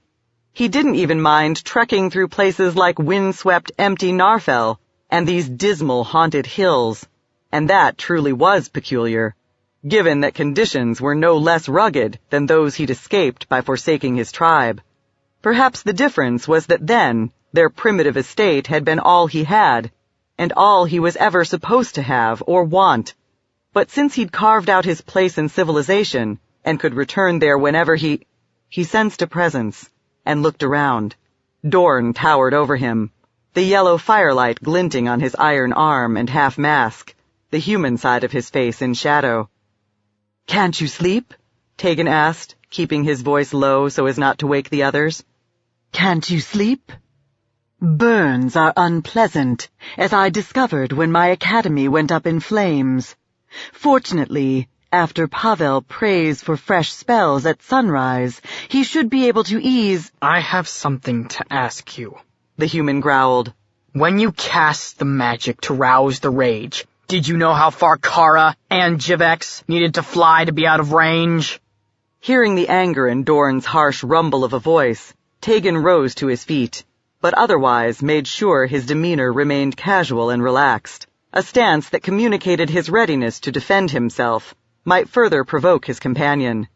He didn't even mind trekking through places like wind-swept empty Narfell and these dismal haunted hills, and that truly was peculiar, given that conditions were no less rugged than those he'd escaped by forsaking his tribe. Perhaps the difference was that then their primitive estate had been all he had, and all he was ever supposed to have or want. But since he'd carved out his place in civilization and could return there whenever he sensed a presence and looked around. Dorn towered over him, the yellow firelight glinting on his iron arm and half mask, the human side of his face in shadow. "Can't you sleep?" Tegan asked, keeping his voice low so as not to wake the others. "Can't you sleep?" "Burns are unpleasant, as I discovered when my academy went up in flames. Fortunately, after Pavel prays for fresh spells at sunrise, he should be able to ease—" I have something to ask you, the human growled. When you cast the magic to rouse the rage, did you know how far Kara and Jivex needed to fly to be out of range? Hearing the anger in Dorn's harsh rumble of a voice, Tegan rose to his feet, but otherwise made sure his demeanor remained casual and relaxed, a stance that communicated his readiness to defend himself, might further provoke his companion.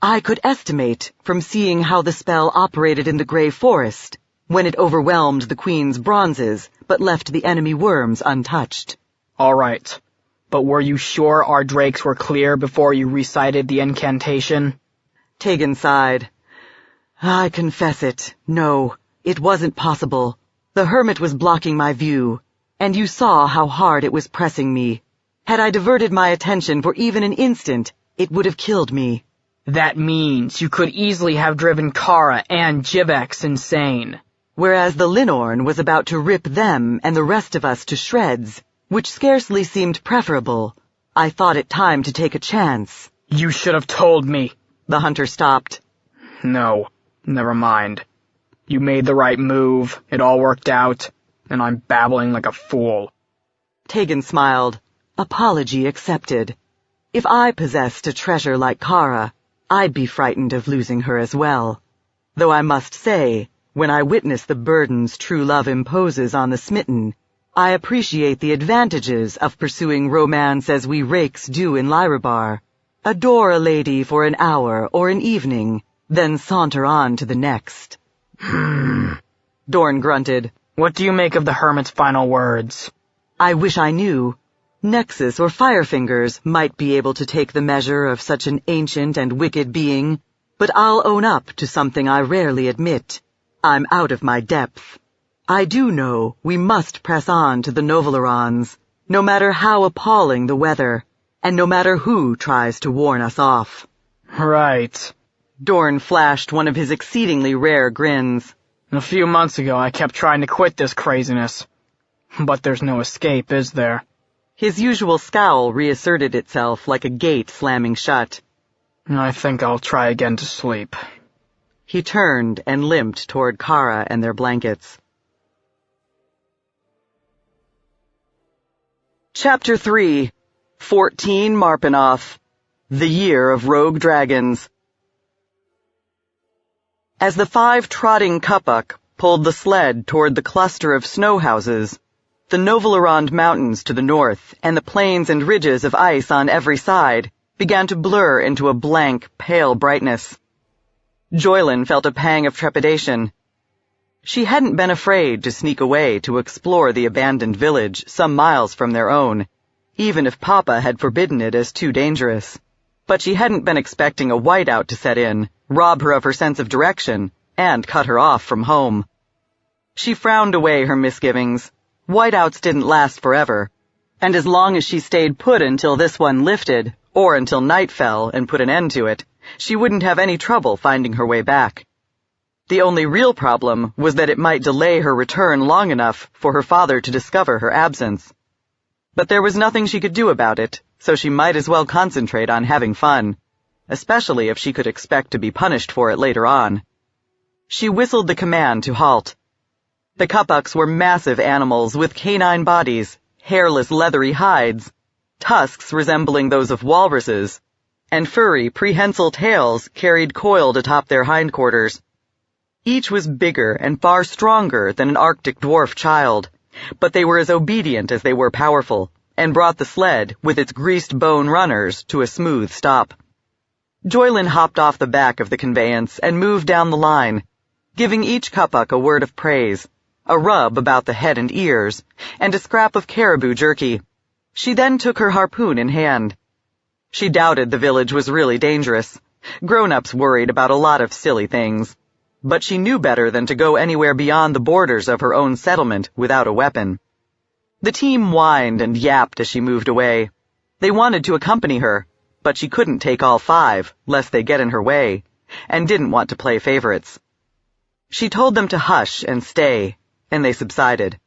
"I could estimate from seeing how the spell operated in the Grey Forest, when it overwhelmed the Queen's bronzes, but left the enemy worms untouched." All right, but were you sure our drakes were clear before you recited the incantation? Tegan sighed. "I confess it. No, it wasn't possible. The hermit was blocking my view, and you saw how hard it was pressing me. Had I diverted my attention for even an instant, it would have killed me." That means you could easily have driven Kara and Jivex insane. Whereas the Linorn was about to rip them and the rest of us to shreds, which scarcely seemed preferable, I thought it time to take a chance. You should have told me. The hunter stopped. No, never mind. You made the right move, it all worked out, and I'm babbling like a fool. Tegan smiled. Apology accepted. If I possessed a treasure like Kara, I'd be frightened of losing her as well. Though I must say, when I witness the burdens true love imposes on the smitten, I appreciate the advantages of pursuing romance as we rakes do in Lyrabar. Adore a lady for an hour or an evening, then saunter on to the next. Dorn grunted. What do you make of the hermit's final words? I wish I knew. Nexus or Firefingers might be able to take the measure of such an ancient and wicked being, but I'll own up to something I rarely admit. I'm out of my depth. I do know we must press on to the Novelerons, no matter how appalling the weather, and no matter who tries to warn us off. Right. Dorn flashed one of his exceedingly rare grins. A few months ago I kept trying to quit this craziness. But there's no escape, is there? His usual scowl reasserted itself like a gate slamming shut. I think I'll try again to sleep. He turned and limped toward Kara and their blankets. Chapter 3. 14 Marpenoth. The Year of Rogue Dragons. As the 5 trotting Kupuk pulled the sled toward the cluster of snow houses, the Novelerond Mountains to the north and the plains and ridges of ice on every side began to blur into a blank, pale brightness. Joylin felt a pang of trepidation. She hadn't been afraid to sneak away to explore the abandoned village some miles from their own, even if Papa had forbidden it as too dangerous. But she hadn't been expecting a whiteout to set in, rob her of her sense of direction, and cut her off from home. She frowned away her misgivings. Whiteouts didn't last forever, and as long as she stayed put until this one lifted, or until night fell and put an end to it, she wouldn't have any trouble finding her way back. The only real problem was that it might delay her return long enough for her father to discover her absence. But there was nothing she could do about it, so she might as well concentrate on having fun, especially if she could expect to be punished for it later on. She whistled the command to halt. The Kupuks were massive animals with canine bodies, hairless leathery hides, tusks resembling those of walruses, and furry prehensile tails carried coiled atop their hindquarters. Each was bigger and far stronger than an Arctic dwarf child, but they were as obedient as they were powerful, and brought the sled, with its greased bone runners, to a smooth stop. Joylin hopped off the back of the conveyance and moved down the line, giving each Kupuk a word of praise, a rub about the head and ears, and a scrap of caribou jerky. She then took her harpoon in hand. She doubted the village was really dangerous. Grown-ups worried about a lot of silly things. But she knew better than to go anywhere beyond the borders of her own settlement without a weapon. The team whined and yapped as she moved away. They wanted to accompany her, but she couldn't take all 5, lest they get in her way, and didn't want to play favorites. She told them to hush and stay, and they subsided.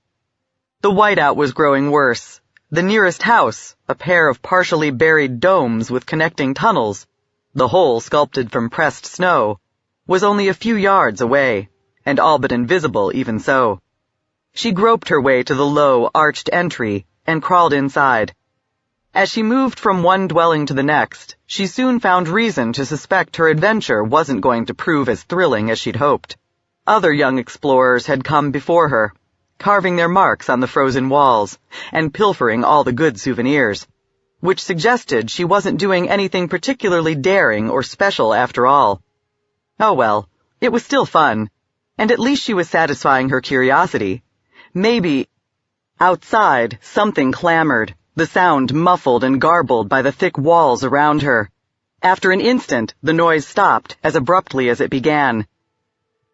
The whiteout was growing worse. The nearest house, a pair of partially buried domes with connecting tunnels, the whole sculpted from pressed snow, was only a few yards away, and all but invisible even so. She groped her way to the low, arched entry and crawled inside. As she moved from one dwelling to the next, she soon found reason to suspect her adventure wasn't going to prove as thrilling as she'd hoped. Other young explorers had come before her, carving their marks on the frozen walls and pilfering all the good souvenirs, which suggested she wasn't doing anything particularly daring or special after all. Oh well, it was still fun, and at least she was satisfying her curiosity. Maybe... Outside, something clamored, the sound muffled and garbled by the thick walls around her. After an instant, the noise stopped as abruptly as it began.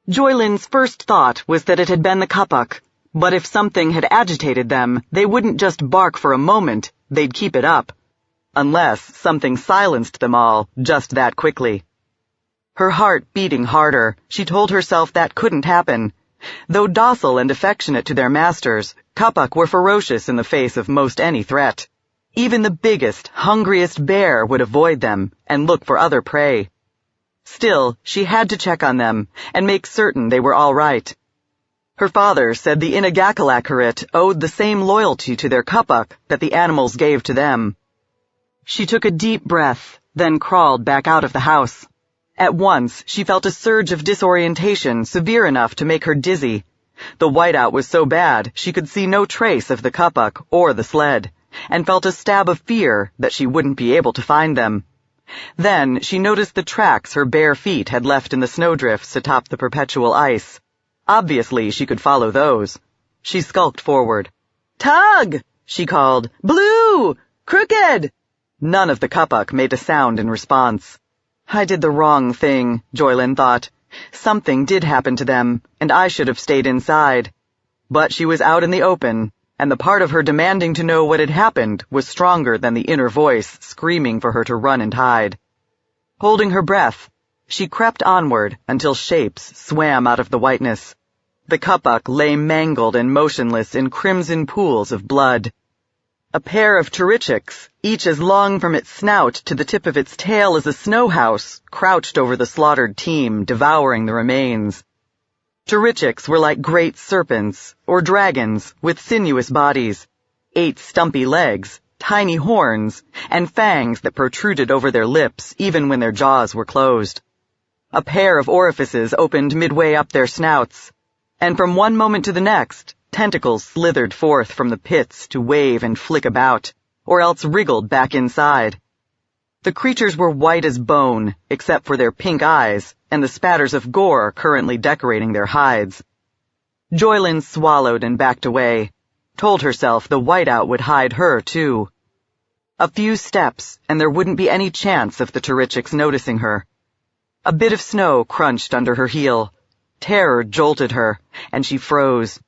Joylin's first thought was that it had been the Kupuk, but if something had agitated them, they wouldn't just bark for a moment, they'd keep it up. Unless something silenced them all just that quickly. Her heart beating harder, she told herself that couldn't happen. Though docile and affectionate to their masters, Kupuk were ferocious in the face of most any threat. Even the biggest, hungriest bear would avoid them and look for other prey. Still, she had to check on them and make certain they were all right. Her father said the Inagakalakurit owed the same loyalty to their Kupuk that the animals gave to them. She took a deep breath, then crawled back out of the house. At once, she felt a surge of disorientation severe enough to make her dizzy. The whiteout was so bad she could see no trace of the Kupuk or the sled, and felt a stab of fear that she wouldn't be able to find them. Then she noticed the tracks her bare feet had left in the snowdrifts atop the perpetual ice. Obviously, she could follow those. She skulked forward. "Tug!" she called. "Blue! Crooked!" None of the Kapuk made a sound in response. I did the wrong thing, Joylin thought. Something did happen to them, and I should have stayed inside. But she was out in the open, and the part of her demanding to know what had happened was stronger than the inner voice screaming for her to run and hide. Holding her breath, she crept onward until shapes swam out of the whiteness. The Kapuk lay mangled and motionless in crimson pools of blood. A pair of Trilogies, each as long from its snout to the tip of its tail as a snow house, crouched over the slaughtered team, devouring the remains. Trilogies were like great serpents, or dragons, with sinuous bodies, 8 stumpy legs, tiny horns, and fangs that protruded over their lips even when their jaws were closed. A pair of orifices opened midway up their snouts, and from one moment to the next, tentacles slithered forth from the pits to wave and flick about, or else wriggled back inside. The creatures were white as bone, except for their pink eyes and the spatters of gore currently decorating their hides. Joylin swallowed and backed away, told herself the whiteout would hide her, too. A few steps, and there wouldn't be any chance of the Trilogies noticing her. A bit of snow crunched under her heel. Terror jolted her, and she froze.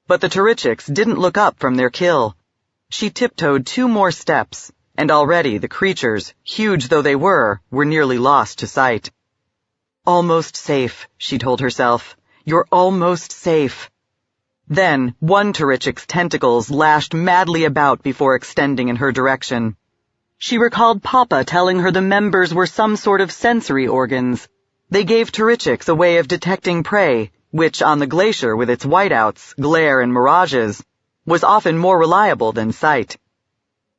But the Trilogies didn't look up from their kill. She tiptoed 2 more steps, and already the creatures, huge though they were nearly lost to sight. Almost safe, she told herself. You're almost safe. Then one Trilogie's tentacles lashed madly about before extending in her direction. She recalled Papa telling her the members were some sort of sensory organs. They gave Trilogies a way of detecting prey, which on the glacier with its whiteouts, glare, and mirages, was often more reliable than sight.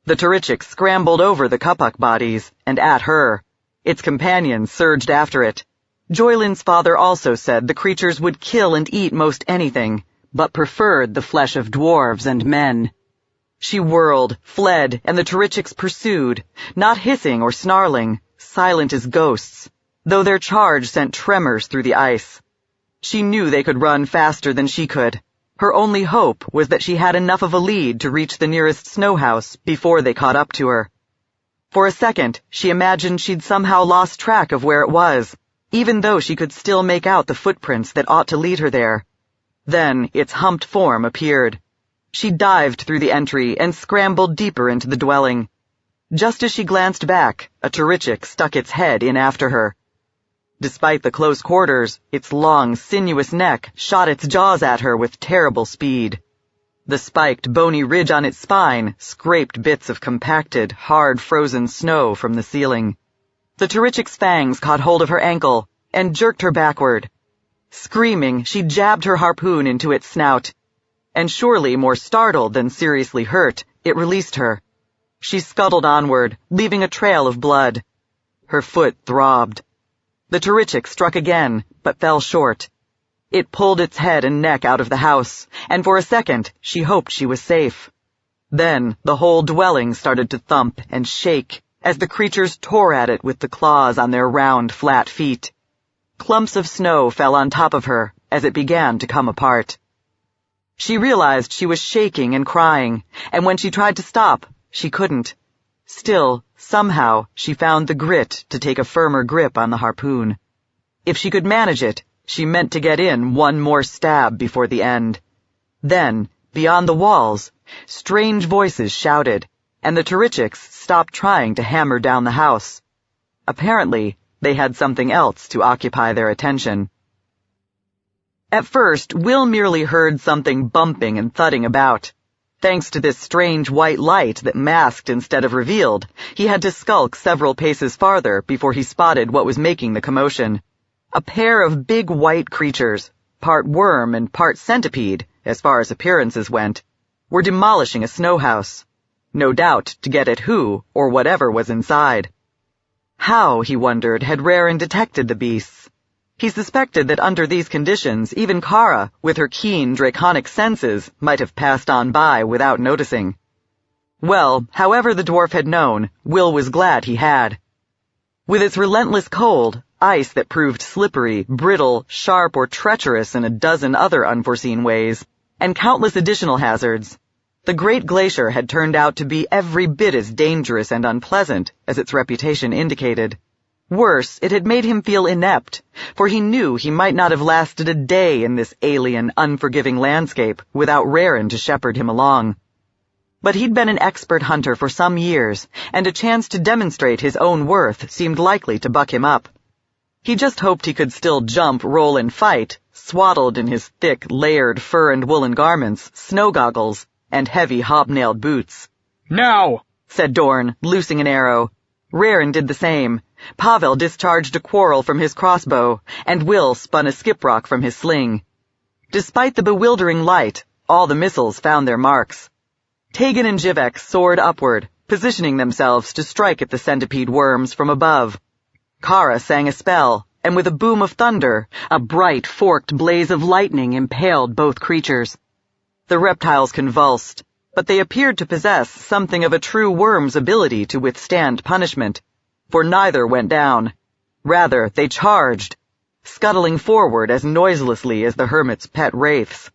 The Trilogies scrambled over the Kapuk bodies, and at her. Its companions surged after it. Joylin's father also said the creatures would kill and eat most anything, but preferred the flesh of dwarves and men. She whirled, fled, and the Trilogies pursued, not hissing or snarling, silent as ghosts, though their charge sent tremors through the ice. She knew they could run faster than she could. Her only hope was that she had enough of a lead to reach the nearest snow house before they caught up to her. For a second, she imagined she'd somehow lost track of where it was, even though she could still make out the footprints that ought to lead her there. Then its humped form appeared. She dived through the entry and scrambled deeper into the dwelling. Just as she glanced back, a Trilogy stuck its head in after her. Despite the close quarters, its long, sinuous neck shot its jaws at her with terrible speed. The spiked, bony ridge on its spine scraped bits of compacted, hard, frozen snow from the ceiling. The Trilogie's fangs caught hold of her ankle and jerked her backward. Screaming, she jabbed her harpoon into its snout. And surely more startled than seriously hurt, it released her. She scuttled onward, leaving a trail of blood. Her foot throbbed. The Trilogy struck again, but fell short. It pulled its head and neck out of the house, and for a second she hoped she was safe. Then the whole dwelling started to thump and shake as the creatures tore at it with the claws on their round, flat feet. Clumps of snow fell on top of her as it began to come apart. She realized she was shaking and crying, and when she tried to stop, she couldn't. Still, somehow, she found the grit to take a firmer grip on the harpoon. If she could manage it, she meant to get in one more stab before the end. Then, beyond the walls, strange voices shouted, and the Trilogie's stopped trying to hammer down the house. Apparently, they had something else to occupy their attention. At first, Will merely heard something bumping and thudding about. Thanks to this strange white light that masked instead of revealed, he had to skulk several paces farther before he spotted what was making the commotion. A pair of big white creatures, part worm and part centipede, as far as appearances went, were demolishing a snow house. No doubt to get at who or whatever was inside. How, he wondered, had Raren detected the beasts? He suspected that under these conditions, even Kara, with her keen, draconic senses, might have passed on by without noticing. Well, however the dwarf had known, Will was glad he had. With its relentless cold, ice that proved slippery, brittle, sharp, or treacherous in a dozen other unforeseen ways, and countless additional hazards, the Great Glacier had turned out to be every bit as dangerous and unpleasant as its reputation indicated. Worse, it had made him feel inept, for he knew he might not have lasted a day in this alien, unforgiving landscape without Raren to shepherd him along. But he'd been an expert hunter for some years, and a chance to demonstrate his own worth seemed likely to buck him up. He just hoped he could still jump, roll, and fight, swaddled in his thick, layered fur and woolen garments, snow goggles, and heavy hobnailed boots. "Now!" said Dorn, loosing an arrow. Raren did the same. Pavel discharged a quarrel from his crossbow, and Will spun a skiprock from his sling. Despite the bewildering light, all the missiles found their marks. Tegan and Jivek soared upward, positioning themselves to strike at the centipede worms from above. Kara sang a spell, and with a boom of thunder, a bright, forked blaze of lightning impaled both creatures. The reptiles convulsed, but they appeared to possess something of a true worm's ability to withstand punishment, for neither went down. Rather, they charged, scuttling forward as noiselessly as the hermit's pet wraiths.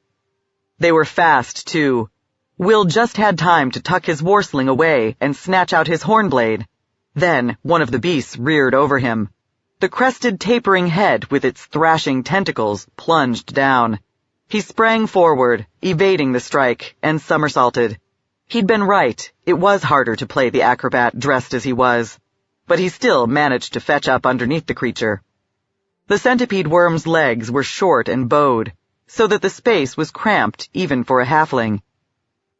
They were fast, too. Will just had time to tuck his warsling away and snatch out his hornblade. Then one of the beasts reared over him. The crested, tapering head with its thrashing tentacles plunged down. He sprang forward, evading the strike, and somersaulted. He'd been right. It was harder to play the acrobat dressed as he was. But he still managed to fetch up underneath the creature. The centipede worm's legs were short and bowed, so that the space was cramped even for a halfling.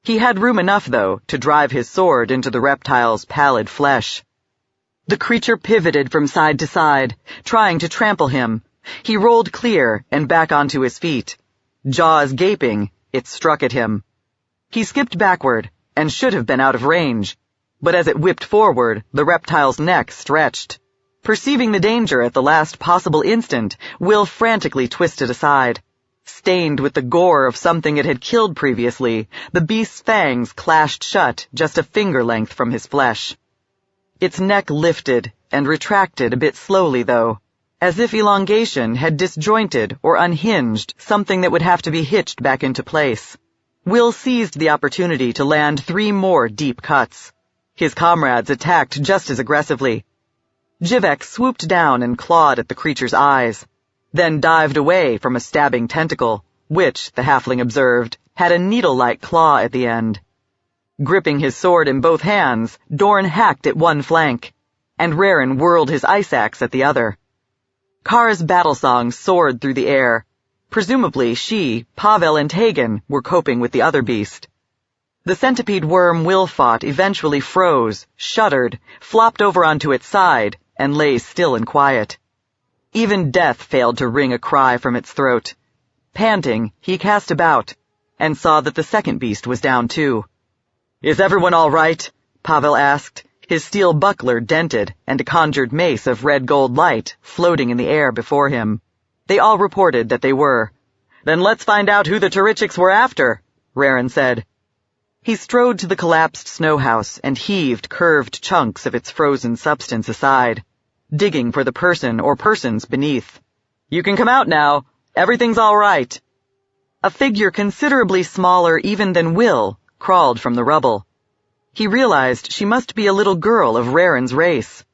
He had room enough, though, to drive his sword into the reptile's pallid flesh. The creature pivoted from side to side, trying to trample him. He rolled clear and back onto his feet. Jaws gaping, it struck at him. He skipped backward and should have been out of range, but as it whipped forward, the reptile's neck stretched. Perceiving the danger at the last possible instant, Will frantically twisted aside. Stained with the gore of something it had killed previously, the beast's fangs clashed shut just a finger length from his flesh. Its neck lifted and retracted a bit slowly, though, as if elongation had disjointed or unhinged something that would have to be hitched back into place. Will seized the opportunity to land 3 more deep cuts. His comrades attacked just as aggressively. Jivek swooped down and clawed at the creature's eyes, then dived away from a stabbing tentacle, which, the halfling observed, had a needle-like claw at the end. Gripping his sword in both hands, Dorn hacked at one flank, and Raren whirled his ice axe at the other. Kara's battle song soared through the air. Presumably she, Pavel, and Tegan were coping with the other beast. The centipede worm Will fought eventually froze, shuddered, flopped over onto its side, and lay still and quiet. Even death failed to wring a cry from its throat. Panting, he cast about, and saw that the second beast was down too. "Is everyone all right?" Pavel asked, his steel buckler dented and a conjured mace of red-gold light floating in the air before him. They all reported that they were. "Then let's find out who the Trilogics were after," Raren said. He strode to the collapsed snow house and heaved curved chunks of its frozen substance aside, digging for the person or persons beneath. "You can come out now. Everything's all right." A figure considerably smaller even than Will crawled from the rubble. He realized she must be a little girl of Raren's race.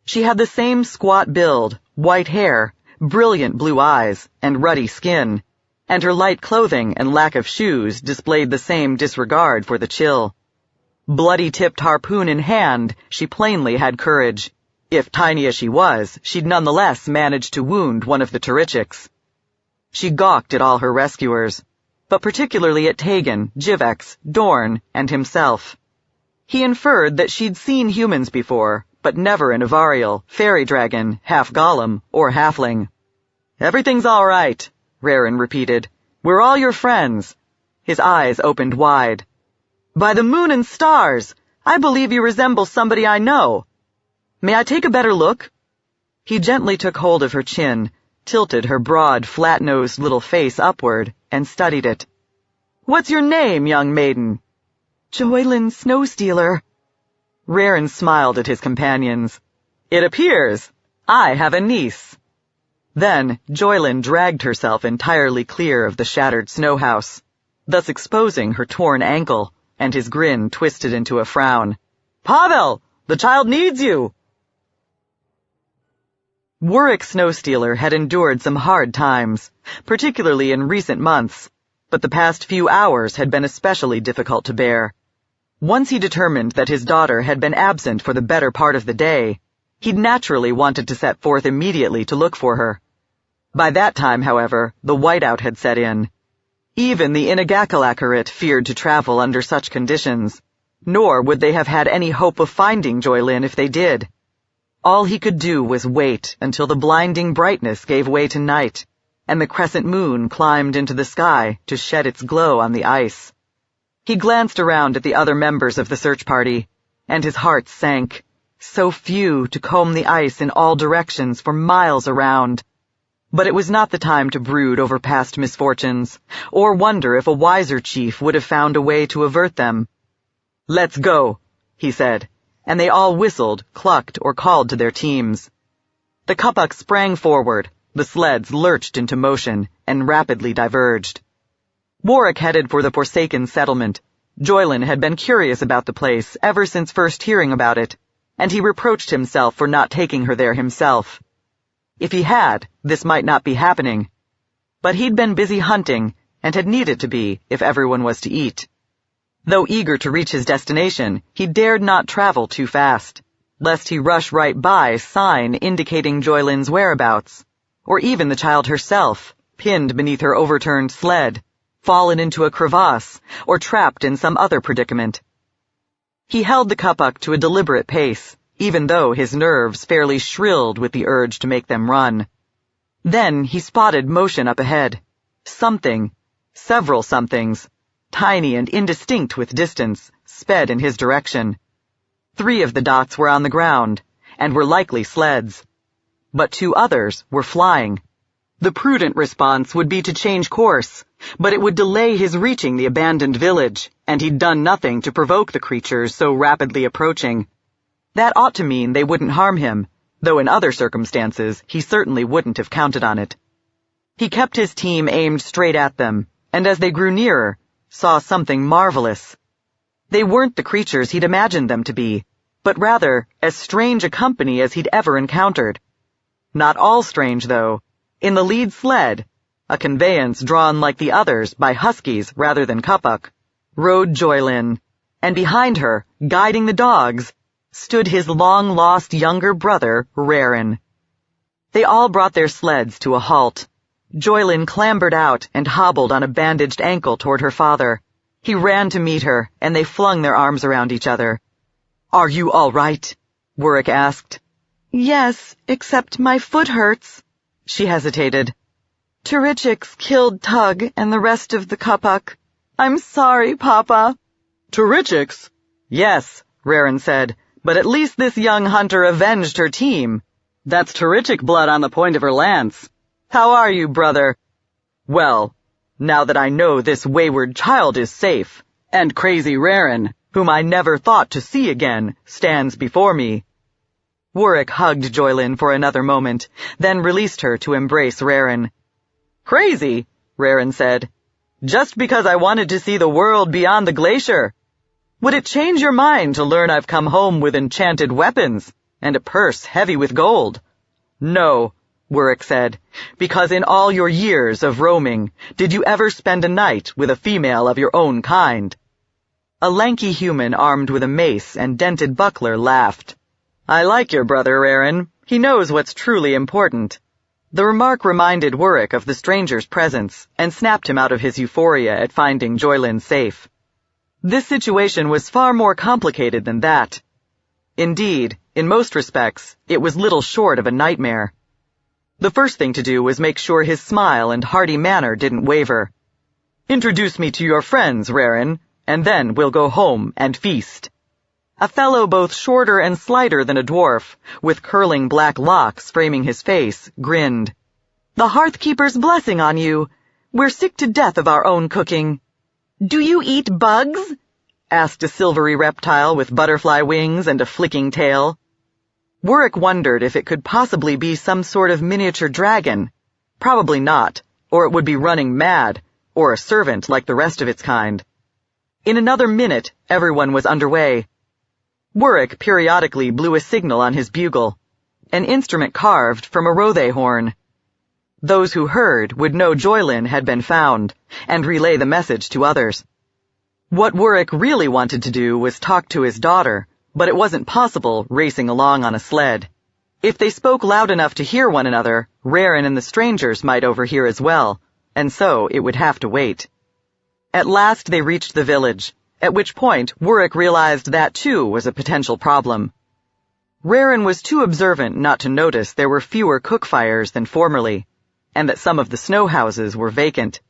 She had the same squat build, white hair, brilliant blue eyes, and ruddy skin, and her light clothing and lack of shoes displayed the same disregard for the chill. Bloody-tipped harpoon in hand, she plainly had courage. If tiny as she was, she'd nonetheless managed to wound one of the Trilogics. She gawked at all her rescuers, but particularly at Tegan, Jivek, Dorn, and himself. He inferred that she'd seen humans before, but never an Avariel, fairy dragon, half-golem, or halfling. "Everything's all right," Raren repeated. "We're all your friends." His eyes opened wide. "By the moon and stars! I believe you resemble somebody I know. May I take a better look?" He gently took hold of her chin, tilted her broad, flat-nosed little face upward, and studied it. "What's your name, young maiden?" "Joylyn Snowstealer." Raren smiled at his companions. It appears I have a niece." Then Joylyn dragged herself entirely clear of the shattered snow house, thus exposing her torn ankle, and his grin twisted into a frown. "Pavel, the child needs you!" Warwick Snowstealer had endured some hard times, particularly in recent months, but the past few hours had been especially difficult to bear. Once he determined that his daughter had been absent for the better part of the day, he'd naturally wanted to set forth immediately to look for her. By that time, however, the whiteout had set in. Even the Inagakalakarate feared to travel under such conditions, nor would they have had any hope of finding Joylyn if they did. All he could do was wait until the blinding brightness gave way to night, and the crescent moon climbed into the sky to shed its glow on the ice. He glanced around at the other members of the search party, and his heart sank. So few to comb the ice in all directions for miles around. But it was not the time to brood over past misfortunes, or wonder if a wiser chief would have found a way to avert them. "Let's go," he said, and they all whistled, clucked, or called to their teams. The Kapuk sprang forward, the sleds lurched into motion, and rapidly diverged. Warwick headed for the Forsaken settlement. Joylyn had been curious about the place ever since first hearing about it, and he reproached himself for not taking her there himself. If he had, this might not be happening. But he'd been busy hunting, and had needed to be if everyone was to eat. Though eager to reach his destination, he dared not travel too fast, lest he rush right by a sign indicating Joylyn's whereabouts, or even the child herself, pinned beneath her overturned sled, fallen into a crevasse, or trapped in some other predicament. He held the Kapuk to a deliberate pace, even though his nerves fairly shrilled with the urge to make them run. Then he spotted motion up ahead. Something, several somethings, tiny and indistinct with distance, sped in his direction. 3 of the dots were on the ground, and were likely sleds. But 2 others were flying. The prudent response would be to change course, but it would delay his reaching the abandoned village, and he'd done nothing to provoke the creatures so rapidly approaching. That ought to mean they wouldn't harm him, though in other circumstances he certainly wouldn't have counted on it. He kept his team aimed straight at them, and as they grew nearer, saw something marvelous. They weren't the creatures he'd imagined them to be, but rather as strange a company as he'd ever encountered. Not all strange, though. In the lead sled, a conveyance drawn like the others by huskies rather than Kapuk, rode Joylyn, and behind her, guiding the dogs, stood his long-lost younger brother, Rarin. They all brought their sleds to a halt. Joylyn clambered out and hobbled on a bandaged ankle toward her father. He ran to meet her, and they flung their arms around each other. "Are you all right?" Warwick asked. "Yes, except my foot hurts." She hesitated. "Turichix killed Tug and the rest of the Kapuk. I'm sorry, Papa." "Turichix?" "Yes," Rarin said, "but at least this young hunter avenged her team. That's Turichic blood on the point of her lance. How are you, brother?" "Well, now that I know this wayward child is safe, and crazy Rarin, whom I never thought to see again, stands before me." Warwick hugged Joylyn for another moment, then released her to embrace Rarin. "Crazy?" Rarin said. "Just because I wanted to see the world beyond the glacier. Would it change your mind to learn I've come home with enchanted weapons, and a purse heavy with gold?" "No," Warwick said, "because in all your years of roaming, did you ever spend a night with a female of your own kind?" A lanky human armed with a mace and dented buckler laughed. "I like your brother, Rarin. He knows what's truly important." The remark reminded Warwick of the stranger's presence, and snapped him out of his euphoria at finding Joylyn safe. This situation was far more complicated than that. Indeed, in most respects, it was little short of a nightmare. The first thing to do was make sure his smile and hearty manner didn't waver. "Introduce me to your friends, Rarin, and then we'll go home and feast." A fellow both shorter and slighter than a dwarf, with curling black locks framing his face, grinned. "The Hearthkeeper's blessing on you. We're sick to death of our own cooking." "Do you eat bugs?" asked a silvery reptile with butterfly wings and a flicking tail. Warwick wondered if it could possibly be some sort of miniature dragon. Probably not, or it would be running mad, or a servant like the rest of its kind. In another minute, everyone was underway. Warwick periodically blew a signal on his bugle, an instrument carved from a rothe horn. Those who heard would know Joylin had been found, and relay the message to others. What Warwick really wanted to do was talk to his daughter, but it wasn't possible racing along on a sled. If they spoke loud enough to hear one another, Raren and the strangers might overhear as well, and so it would have to wait. At last they reached the village, at which point Warwick realized that too was a potential problem. Raren was too observant not to notice there were fewer cook fires than formerly, and that some of the snow houses were vacant.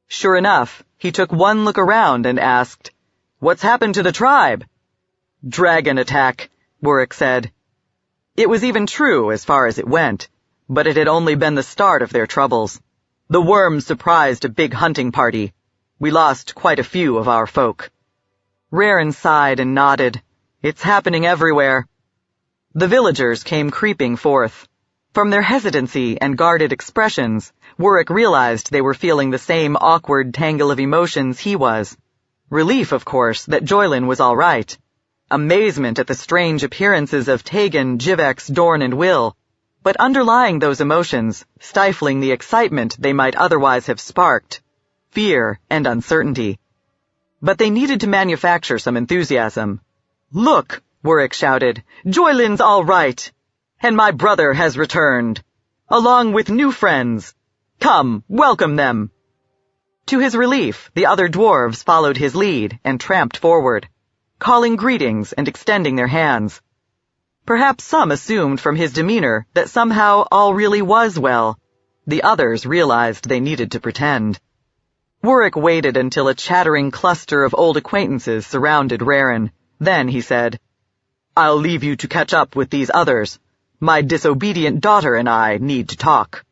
Sure enough, he took one look around and asked, "What's happened to the tribe?" "Dragon attack," Warwick said. It was even true as far as it went, but it had only been the start of their troubles. The worms surprised a big hunting party. We lost quite a few of our folk. Raren sighed and nodded. It's happening everywhere. The villagers came creeping forth. From their hesitancy and guarded expressions, Warwick realized they were feeling the same awkward tangle of emotions he was. Relief, of course, that Joylin was all right. Amazement at the strange appearances of Tegan, Jivex, Dorn, and Will. But underlying those emotions, stifling the excitement they might otherwise have sparked, fear and uncertainty. But they needed to manufacture some enthusiasm. "Look," Warwick shouted, "Joylin's all right! And my brother has returned, along with new friends. Come, welcome them." To his relief, the other dwarves followed his lead and tramped forward, calling greetings and extending their hands. Perhaps some assumed from his demeanor that somehow all really was well. The others realized they needed to pretend. Warwick waited until a chattering cluster of old acquaintances surrounded Raren. Then he said, "I'll leave you to catch up with these others. My disobedient daughter and I need to talk."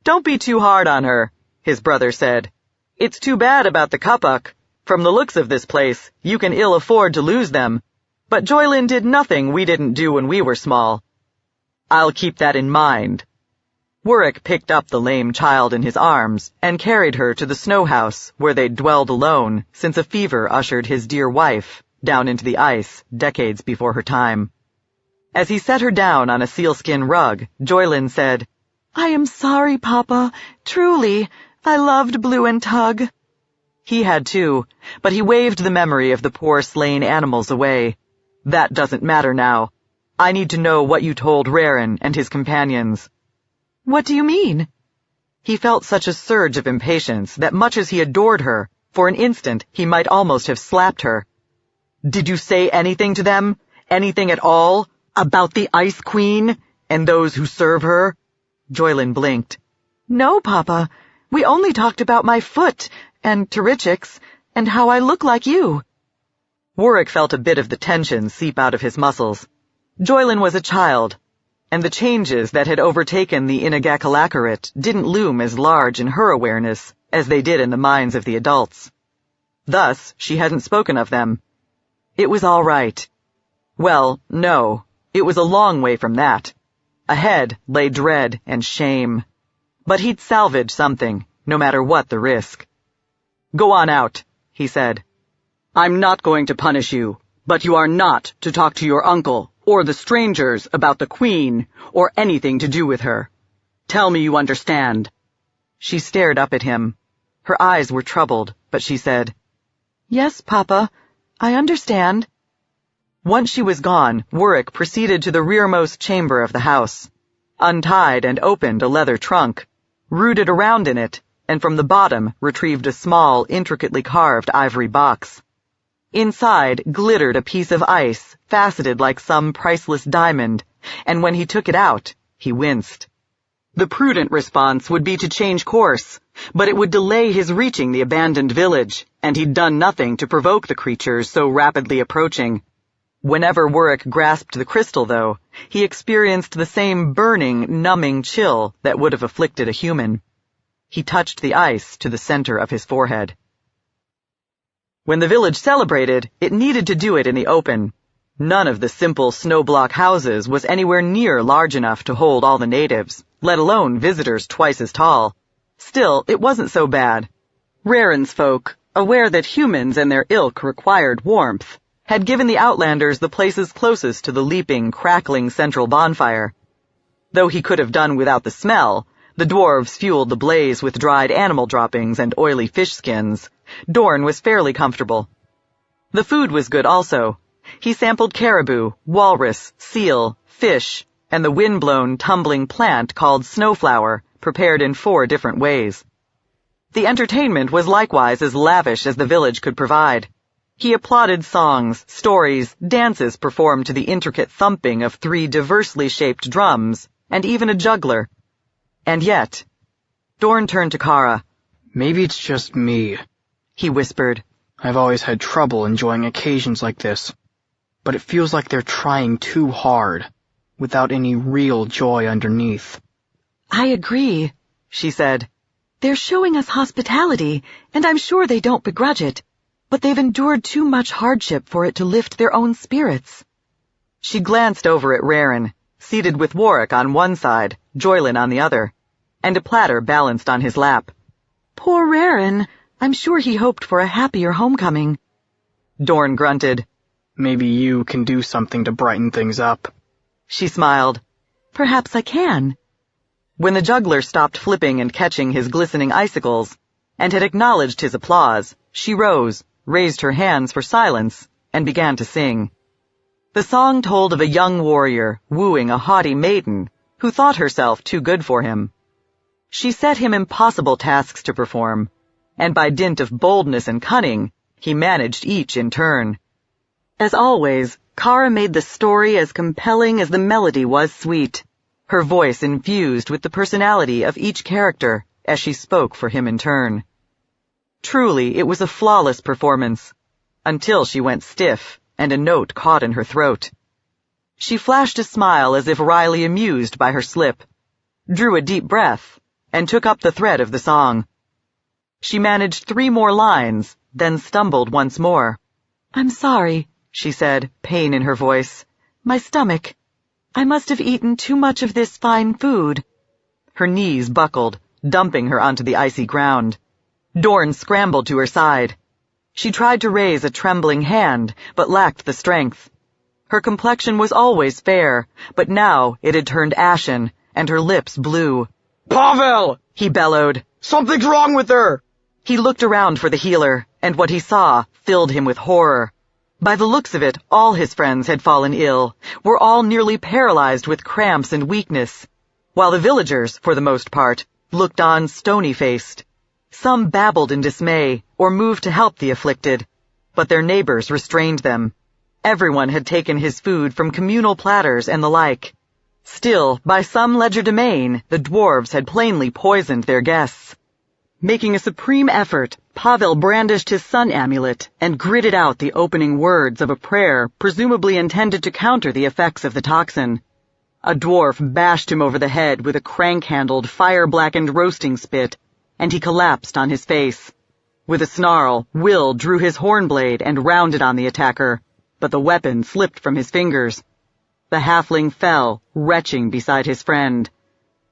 "Don't be too hard on her," his brother said. "It's too bad about the Kapuk. From the looks of this place, you can ill afford to lose them. But Joylin did nothing we didn't do when we were small." "I'll keep that in mind." Warwick picked up the lame child in his arms and carried her to the snow house where they'd dwelled alone since a fever ushered his dear wife down into the ice decades before her time. As he set her down on a sealskin rug, Joylin said, "I am sorry, Papa. Truly, I loved Blue and Tug." He had too, but he waved the memory of the poor slain animals away. "That doesn't matter now. I need to know what you told Raren and his companions." "What do you mean?" He felt such a surge of impatience that much as he adored her, for an instant he might almost have slapped her. "Did you say anything to them? Anything at all? About the Ice Queen and those who serve her?" Joylin blinked. "No, Papa. We only talked about my foot, and Torichix, and how I look like you." Warwick felt a bit of the tension seep out of his muscles. Joylin was a child, and the changes that had overtaken the Inagakalakarit didn't loom as large in her awareness as they did in the minds of the adults. Thus, she hadn't spoken of them. It was all right. Well, no, it was a long way from that. Ahead lay dread and shame. But he'd salvage something, no matter what the risk. "Go on out," he said. "I'm not going to punish you, but you are not to talk to your uncle or the strangers about the Queen or anything to do with her. Tell me you understand." She stared up at him. Her eyes were troubled, but she said, "Yes, Papa, I understand." Once she was gone, Warwick proceeded to the rearmost chamber of the house, untied and opened a leather trunk, rooted around in it, and from the bottom retrieved a small, intricately carved ivory box. Inside glittered a piece of ice, faceted like some priceless diamond, and when he took it out, he winced. The prudent response would be to change course, but it would delay his reaching the abandoned village, and he'd done nothing to provoke the creatures so rapidly approaching. Whenever Warwick grasped the crystal, though, he experienced the same burning, numbing chill that would have afflicted a human. He touched the ice to the center of his forehead. When the village celebrated, it needed to do it in the open. None of the simple snow-block houses was anywhere near large enough to hold all the natives, let alone visitors twice as tall. Still, it wasn't so bad. Raren's folk, aware that humans and their ilk required warmth, had given the Outlanders the places closest to the leaping, crackling central bonfire. Though he could have done without the smell, the dwarves fueled the blaze with dried animal droppings and oily fish skins. Dorn was fairly comfortable. The food was good also. He sampled caribou, walrus, seal, fish, and the wind-blown, tumbling plant called snowflower, prepared in 4 different ways. The entertainment was likewise as lavish as the village could provide. He applauded songs, stories, dances performed to the intricate thumping of 3 diversely shaped drums, and even a juggler. And yet, Dorn turned to Kara. Maybe it's just me, he whispered. I've always had trouble enjoying occasions like this, but it feels like they're trying too hard, without any real joy underneath. I agree, she said. They're showing us hospitality, and I'm sure they don't begrudge it, but they've endured too much hardship for it to lift their own spirits. She glanced over at Raren, seated with Warwick on one side, Joylin on the other, and a platter balanced on his lap. Poor Raren. I'm sure he hoped for a happier homecoming. Dorn grunted. Maybe you can do something to brighten things up. She smiled. Perhaps I can. When the juggler stopped flipping and catching his glistening icicles, and had acknowledged his applause, she rose, raised her hands for silence, and began to sing. The song told of a young warrior wooing a haughty maiden who thought herself too good for him. She set him impossible tasks to perform, and by dint of boldness and cunning, he managed each in turn. As always, Kara made the story as compelling as the melody was sweet, her voice infused with the personality of each character as she spoke for him in turn. Truly, it was a flawless performance, until she went stiff and a note caught in her throat. She flashed a smile as if wryly amused by her slip, drew a deep breath, and took up the thread of the song. She managed 3 more lines, then stumbled once more. I'm sorry, she said, pain in her voice. My stomach. I must have eaten too much of this fine food. Her knees buckled, dumping her onto the icy ground. Dorn scrambled to her side. She tried to raise a trembling hand, but lacked the strength. Her complexion was always fair, but now it had turned ashen, and her lips blue. Pavel! He bellowed. Something's wrong with her! He looked around for the healer, and what he saw filled him with horror. By the looks of it, all his friends had fallen ill, were all nearly paralyzed with cramps and weakness, while the villagers, for the most part, looked on stony-faced. Some babbled in dismay, or moved to help the afflicted, but their neighbors restrained them. Everyone had taken his food from communal platters and the like. Still, by some legerdemain, the dwarves had plainly poisoned their guests. Making a supreme effort, Pavel brandished his sun amulet and gritted out the opening words of a prayer presumably intended to counter the effects of the toxin. A dwarf bashed him over the head with a crank-handled, fire-blackened roasting spit, and he collapsed on his face. With a snarl, Will drew his hornblade and rounded on the attacker, but the weapon slipped from his fingers. The halfling fell, retching beside his friend.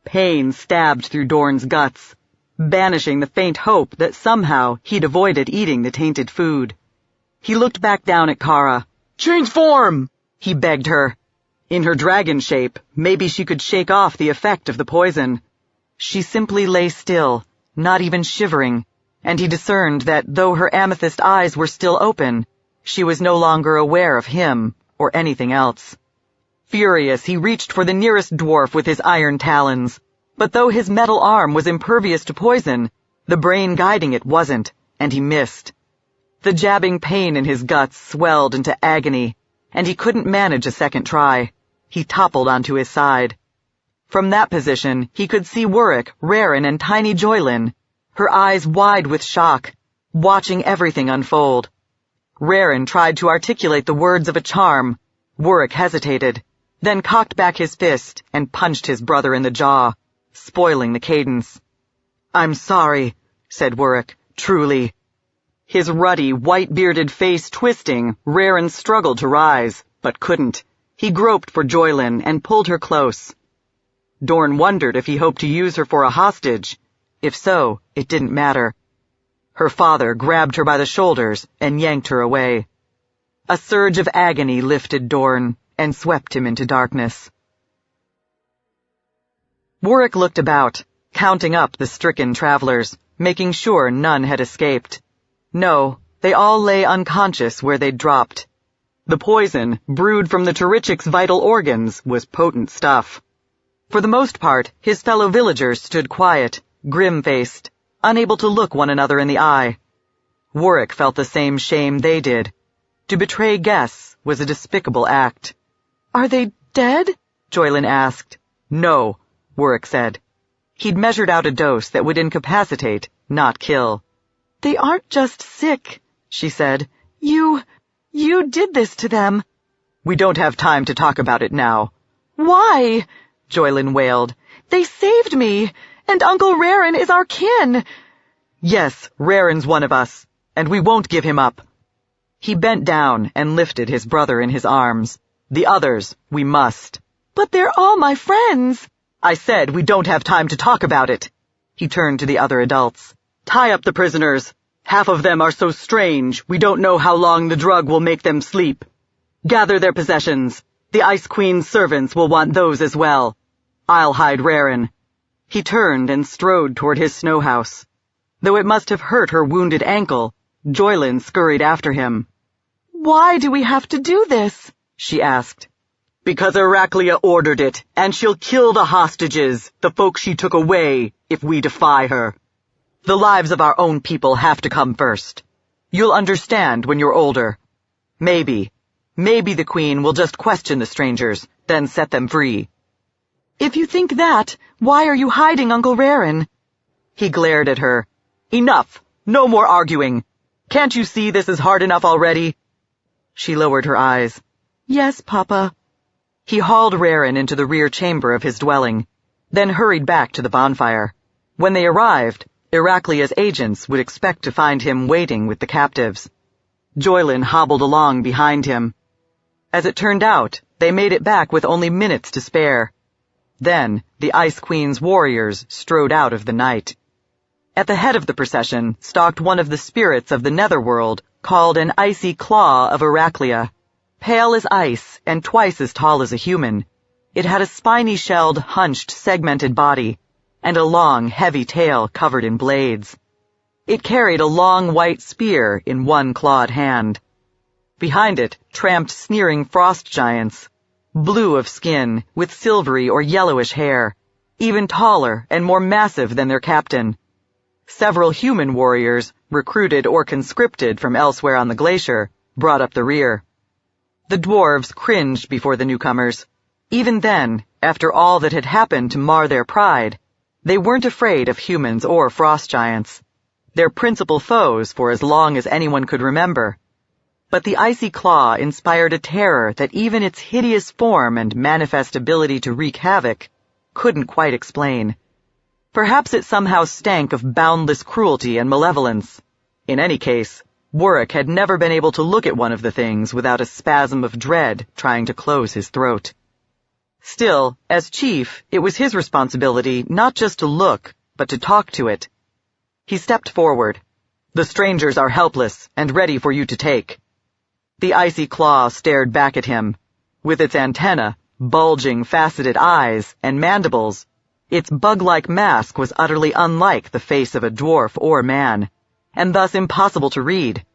Pain stabbed through Dorn's guts, banishing the faint hope that somehow he'd avoided eating the tainted food. He looked back down at Kara. Change form! He begged her. In her dragon shape, maybe she could shake off the effect of the poison. She simply lay still, not even shivering, and he discerned that though her amethyst eyes were still open, she was no longer aware of him or anything else. Furious, he reached for the nearest dwarf with his iron talons, but though his metal arm was impervious to poison, the brain guiding it wasn't, and he missed. The jabbing pain in his guts swelled into agony, and he couldn't manage a second try. He toppled onto his side. From that position, he could see Warwick, Raren, and tiny Joylin, her eyes wide with shock, watching everything unfold. Raren tried to articulate the words of a charm. Warwick hesitated, then cocked back his fist and punched his brother in the jaw, spoiling the cadence. "I'm sorry," said Warwick, truly. His ruddy, white-bearded face twisting, Raren struggled to rise, but couldn't. He groped for Joylin and pulled her close. Dorn wondered if he hoped to use her for a hostage. If so, it didn't matter. Her father grabbed her by the shoulders and yanked her away. A surge of agony lifted Dorn and swept him into darkness. Warwick looked about, counting up the stricken travelers, making sure none had escaped. No, they all lay unconscious where they'd dropped. The poison, brewed from the Turichic's vital organs, was potent stuff. For the most part, his fellow villagers stood quiet, grim-faced, unable to look one another in the eye. Warwick felt the same shame they did. To betray guests was a despicable act. "Are they dead?" Joylin asked. "No," Warwick said. He'd measured out a dose that would incapacitate, not kill. "They aren't just sick," she said. You did this to them." "We don't have time to talk about it now." "Why?" Joylin wailed. "They saved me, and Uncle Rarin is our kin." "Yes, Rarin's one of us, and we won't give him up." He bent down and lifted his brother in his arms. "The others, we must." "But they're all my friends." "I said we don't have time to talk about it." He turned to the other adults. "Tie up the prisoners. Half of them are so strange, we don't know how long the drug will make them sleep. Gather their possessions. The Ice Queen's servants will want those as well. I'll hide Rarin." He turned and strode toward his snow house. Though it must have hurt her wounded ankle, Joylin scurried after him. "Why do we have to do this?" she asked. "Because Heraclea ordered it, and she'll kill the hostages, the folk she took away, if we defy her. The lives of our own people have to come first. You'll understand when you're older. Maybe the Queen will just question the strangers, then set them free." "If you think that, why are you hiding Uncle Rarin?" He glared at her. "Enough! No more arguing! Can't you see this is hard enough already?" She lowered her eyes. "Yes, Papa." He hauled Rarin into the rear chamber of his dwelling, then hurried back to the bonfire. When they arrived, Heraclea's agents would expect to find him waiting with the captives. Joylin hobbled along behind him. As it turned out, they made it back with only minutes to spare. Then, the Ice Queen's warriors strode out of the night. At the head of the procession stalked one of the spirits of the netherworld, called an icy claw of Heraclea. Pale as ice and twice as tall as a human, it had a spiny-shelled, hunched, segmented body, and a long, heavy tail covered in blades. It carried a long white spear in one clawed hand. Behind it tramped sneering frost giants, blue of skin, with silvery or yellowish hair, even taller and more massive than their captain. Several human warriors, recruited or conscripted from elsewhere on the glacier, brought up the rear. The dwarves cringed before the newcomers. Even then, after all that had happened to mar their pride, they weren't afraid of humans or frost giants, their principal foes for as long as anyone could remember. But the icy claw inspired a terror that even its hideous form and manifest ability to wreak havoc couldn't quite explain. Perhaps it somehow stank of boundless cruelty and malevolence. In any case, Warwick had never been able to look at one of the things without a spasm of dread trying to close his throat. Still, as chief, it was his responsibility not just to look, but to talk to it. He stepped forward. "The strangers are helpless and ready for you to take." The icy claw stared back at him. With its antennae, bulging, faceted eyes, and mandibles, its bug-like mask was utterly unlike the face of a dwarf or man, and thus impossible to read.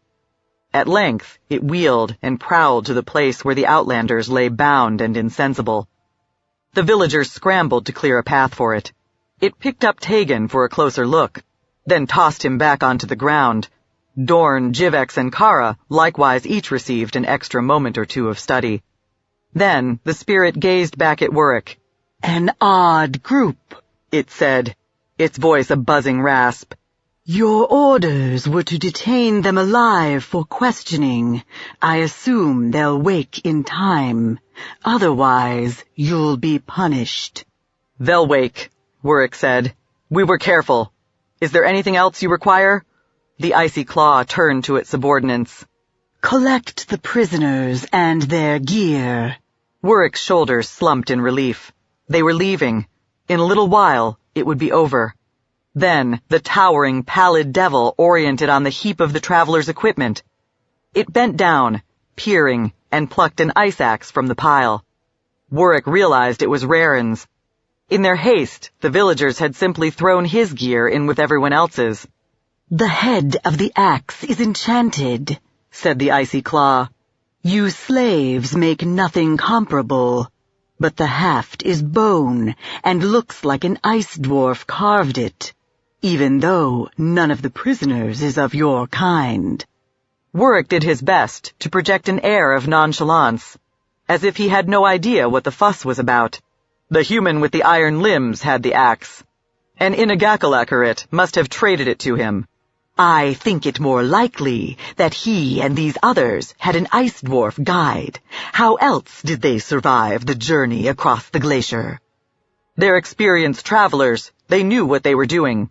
At length, it wheeled and prowled to the place where the outlanders lay bound and insensible. The villagers scrambled to clear a path for it. It picked up Tegan for a closer look, then tossed him back onto the ground. Dorn, Jivex, and Kara likewise each received an extra moment or two of study. Then the spirit gazed back at Warwick. "An odd group," it said, its voice a buzzing rasp. "Your orders were to detain them alive for questioning. I assume they'll wake in time. Otherwise, you'll be punished." "They'll wake," Warwick said. "We were careful. Is there anything else you require?" The icy claw turned to its subordinates. Collect the prisoners and their gear. Warwick's shoulders slumped in relief. They were leaving. In a little while, it would be over. Then, the towering, pallid devil oriented on the heap of the traveler's equipment. It bent down, peering, and plucked an ice axe from the pile. Warwick realized it was Raren's. In their haste, the villagers had simply thrown his gear in with everyone else's. The head of the axe is enchanted, said the icy claw. You slaves make nothing comparable, but the haft is bone and looks like an ice dwarf carved it, even though none of the prisoners is of your kind. Warwick did his best to project an air of nonchalance, as if he had no idea what the fuss was about. The human with the iron limbs had the axe. An Inagakalakarate must have traded it to him. I think it more likely that he and these others had an ice dwarf guide. How else did they survive the journey across the glacier? They're experienced travelers. They knew what they were doing.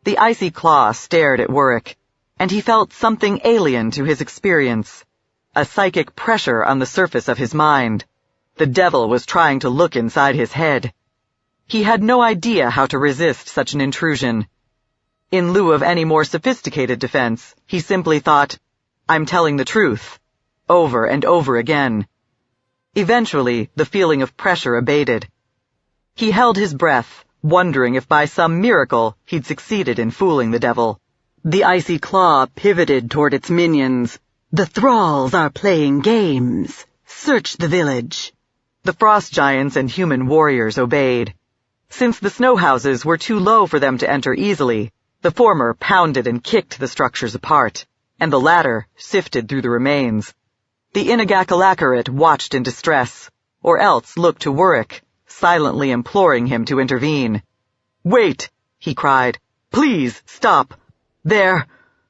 The icy claw stared at Warwick, and he felt something alien to his experience. A psychic pressure on the surface of his mind. The devil was trying to look inside his head. He had no idea how to resist such an intrusion. In lieu of any more sophisticated defense, he simply thought, I'm telling the truth, over and over again. Eventually, the feeling of pressure abated. He held his breath, wondering if by some miracle he'd succeeded in fooling the devil. The icy claw pivoted toward its minions. The thralls are playing games. Search the village. The frost giants and human warriors obeyed. Since the snow houses were too low for them to enter easily, the former pounded and kicked the structures apart, and the latter sifted through the remains. The Inagakalakarate watched in distress, or else looked to Warwick, silently imploring him to intervene. Wait, he cried. Please, stop. There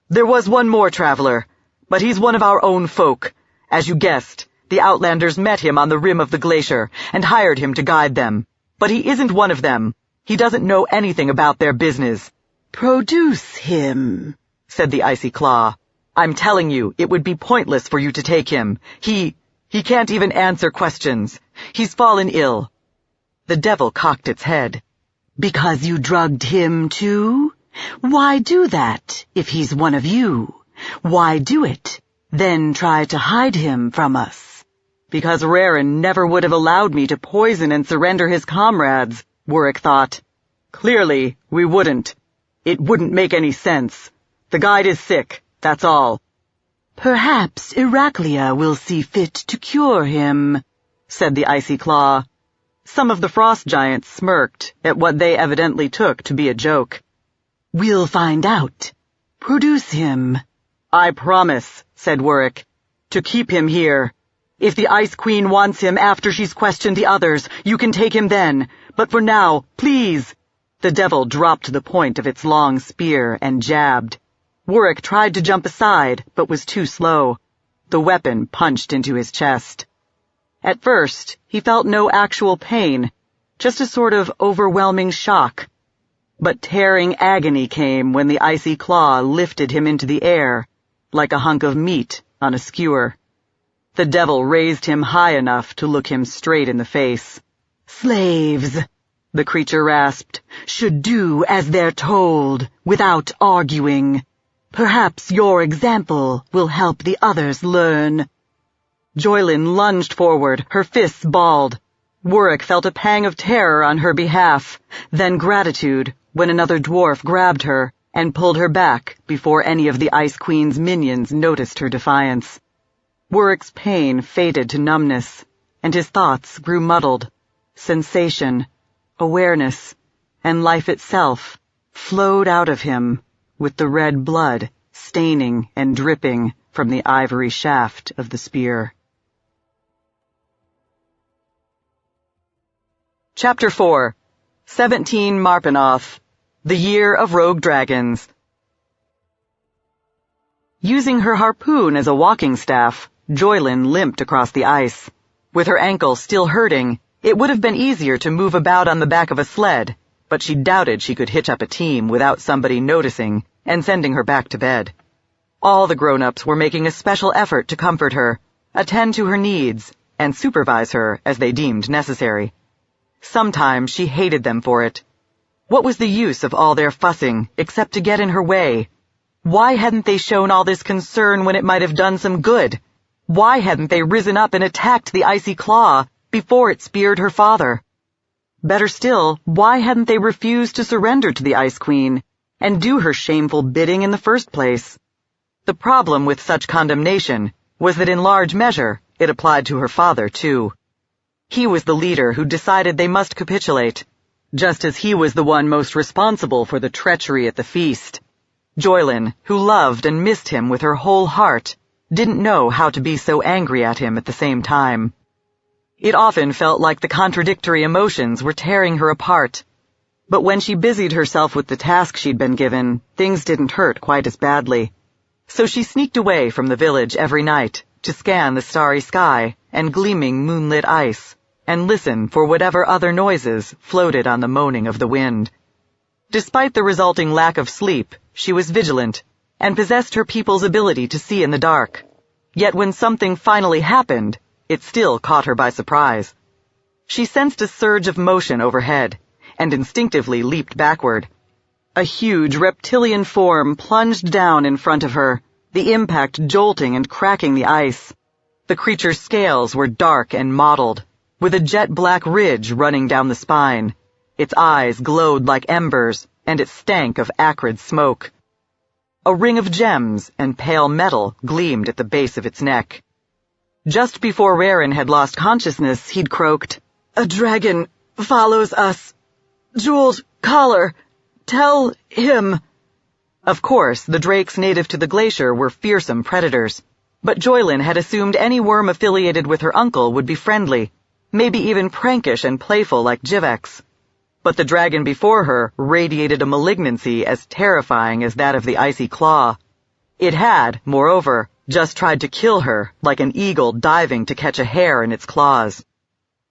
was one more traveler, but he's one of our own folk. As you guessed, the Outlanders met him on the rim of the glacier and hired him to guide them. But he isn't one of them. He doesn't know anything about their business. Produce him, said the icy claw. I'm telling you, it would be pointless for you to take him. He can't even answer questions. He's fallen ill. The devil cocked its head. Because you drugged him too? Why do that, if he's one of you? Why do it, then try to hide him from us? Because Raren never would have allowed me to poison and surrender his comrades, Warwick thought. Clearly, we wouldn't. It wouldn't make any sense. The guide is sick, that's all. Perhaps Iraklia will see fit to cure him, said the icy claw. Some of the frost giants smirked at what they evidently took to be a joke. We'll find out. Produce him. I promise, said Warwick, to keep him here. If the Ice Queen wants him after she's questioned the others, you can take him then. But for now, please. The devil dropped the point of its long spear and jabbed. Warwick tried to jump aside, but was too slow. The weapon punched into his chest. At first, he felt no actual pain, just a sort of overwhelming shock. But tearing agony came when the icy claw lifted him into the air, like a hunk of meat on a skewer. The devil raised him high enough to look him straight in the face. Slaves, the creature rasped, should do as they're told, without arguing. Perhaps your example will help the others learn. Joylyn lunged forward, her fists balled. Warwick felt a pang of terror on her behalf, then gratitude when another dwarf grabbed her and pulled her back before any of the Ice Queen's minions noticed her defiance. Warwick's pain faded to numbness, and his thoughts grew muddled. Sensation, awareness, and life itself flowed out of him, with the red blood staining and dripping from the ivory shaft of the spear. Chapter 4. 17 Marpenoth, the Year of Rogue Dragons. Using her harpoon as a walking staff, Joylyn limped across the ice. With her ankle still hurting, it would have been easier to move about on the back of a sled, but she doubted she could hitch up a team without somebody noticing and sending her back to bed. All the grown-ups were making a special effort to comfort her, attend to her needs, and supervise her as they deemed necessary. Sometimes she hated them for it. What was the use of all their fussing, except to get in her way? Why hadn't they shown all this concern when it might have done some good? Why hadn't they risen up and attacked the icy claw before it speared her father? Better still, why hadn't they refused to surrender to the Ice Queen and do her shameful bidding in the first place? The problem with such condemnation was that in large measure it applied to her father, too. He was the leader who decided they must capitulate, just as he was the one most responsible for the treachery at the feast. Joylin, who loved and missed him with her whole heart, didn't know how to be so angry at him at the same time. It often felt like the contradictory emotions were tearing her apart. But when she busied herself with the task she'd been given, things didn't hurt quite as badly. So she sneaked away from the village every night to scan the starry sky and gleaming moonlit ice, and listen for whatever other noises floated on the moaning of the wind. Despite the resulting lack of sleep, she was vigilant, and possessed her people's ability to see in the dark. Yet when something finally happened, it still caught her by surprise. She sensed a surge of motion overhead, and instinctively leaped backward. A huge reptilian form plunged down in front of her, the impact jolting and cracking the ice. The creature's scales were dark and mottled, with a jet-black ridge running down the spine. Its eyes glowed like embers, and it stank of acrid smoke. A ring of gems and pale metal gleamed at the base of its neck. Just before Raren had lost consciousness, he'd croaked, "A dragon follows us. Jeweled collar. Tell him." Of course, the drakes native to the glacier were fearsome predators, but Joylin had assumed any worm affiliated with her uncle would be friendly, maybe even prankish and playful like Jivex. But the dragon before her radiated a malignancy as terrifying as that of the icy claw. It had, moreover, just tried to kill her like an eagle diving to catch a hare in its claws.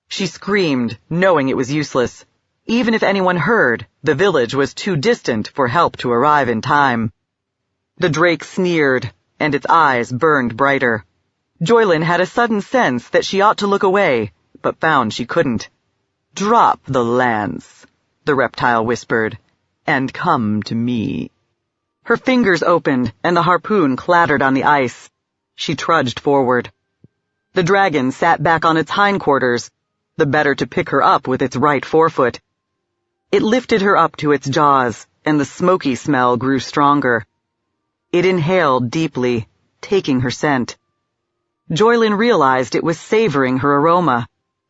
She screamed, knowing it was useless. Even if anyone heard, the village was too distant for help to arrive in time. The drake sneered, and its eyes burned brighter. Joylin had a sudden sense that she ought to look away, but found she couldn't. "Drop the lance," the reptile whispered, "and come to me." Her fingers opened, and the harpoon clattered on the ice. She trudged forward. The dragon sat back on its hindquarters, the better to pick her up with its right forefoot. It lifted her up to its jaws, and the smoky smell grew stronger. It inhaled deeply, taking her scent. Joylin realized it was savoring her aroma,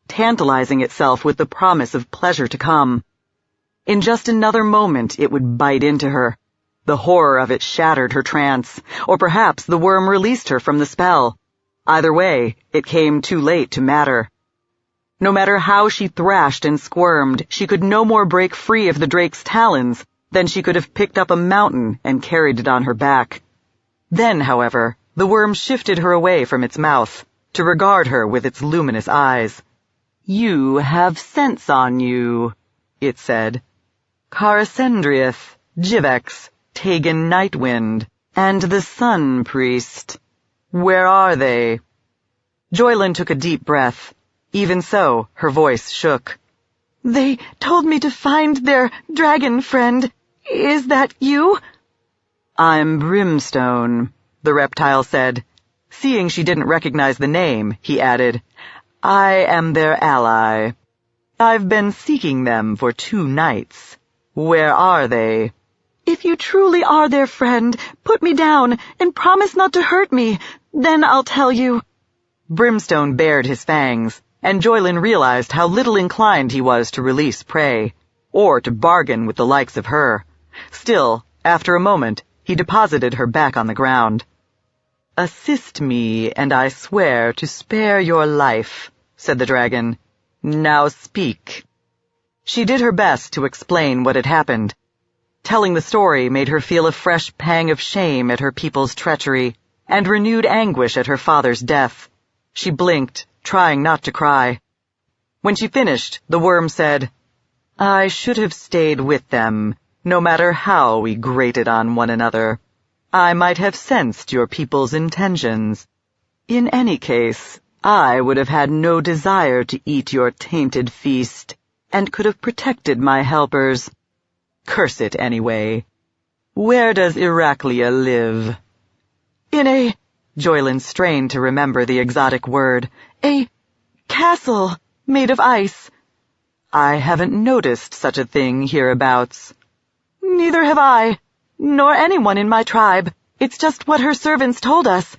tantalizing itself with the promise of pleasure to come. In just another moment it would bite into her. The horror of it shattered her trance, or perhaps the worm released her from the spell. Either way, it came too late to matter. No matter how she thrashed and squirmed, she could no more break free of the drake's talons than she could have picked up a mountain and carried it on her back. Then, however, the worm shifted her away from its mouth, to regard her with its luminous eyes. "You have sense on you," it said. "Karasendriath, Jivex, Tegan Nightwind, and the Sun Priest. Where are they?" Joylin took a deep breath. Even so, her voice shook. "They told me to find their dragon friend. Is that you?" "I'm Brimstone," the reptile said. Seeing she didn't recognize the name, he added, "I am their ally. I've been seeking them for 2 nights. Where are they?" "If you truly are their friend, put me down and promise not to hurt me. Then I'll tell you." Brimstone bared his fangs, and Joylin realized how little inclined he was to release prey, or to bargain with the likes of her. Still, after a moment, he deposited her back on the ground. "Assist me, and I swear to spare your life," said the dragon. "Now speak." She did her best to explain what had happened. Telling the story made her feel a fresh pang of shame at her people's treachery, and renewed anguish at her father's death. She blinked, trying not to cry. When she finished, the worm said, "I should have stayed with them, no matter how we grated on one another. I might have sensed your people's intentions. In any case, I would have had no desire to eat your tainted feast, and could have protected my helpers. Curse it anyway. Where does Iraklia live? In a... Joylin strained to remember the exotic word. a castle made of ice. I haven't noticed such a thing hereabouts. Neither have I, nor anyone in my tribe. It's just what her servants told us.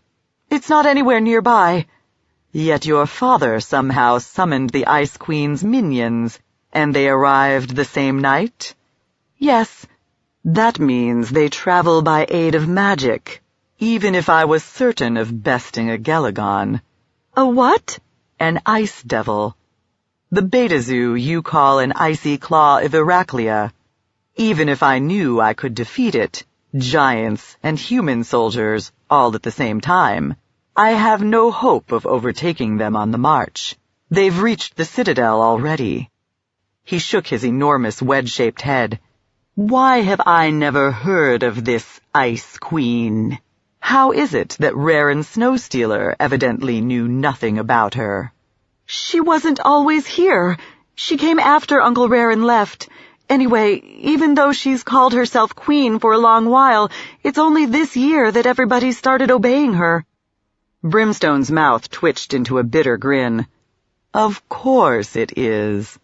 It's not anywhere nearby. Yet your father somehow summoned the Ice Queen's minions, and they arrived the same night? Yes. That means they travel by aid of magic, even if I was certain of besting a Gelagon. A what? An ice devil. The Beta Zoo you call an icy claw of Iraklia. Even if I knew I could defeat it, giants and human soldiers, all at the same time, I have no hope of overtaking them on the march. They've reached the citadel already. He shook his enormous wedge-shaped head. Why have I never heard of this Ice Queen? How is it that Raren Snowstealer evidently knew nothing about her? She wasn't always here. She came after Uncle Raren left. Anyway, even though she's called herself Queen for a long while, it's only this year that everybody started obeying her. Brimstone's mouth twitched into a bitter grin. Of course it is.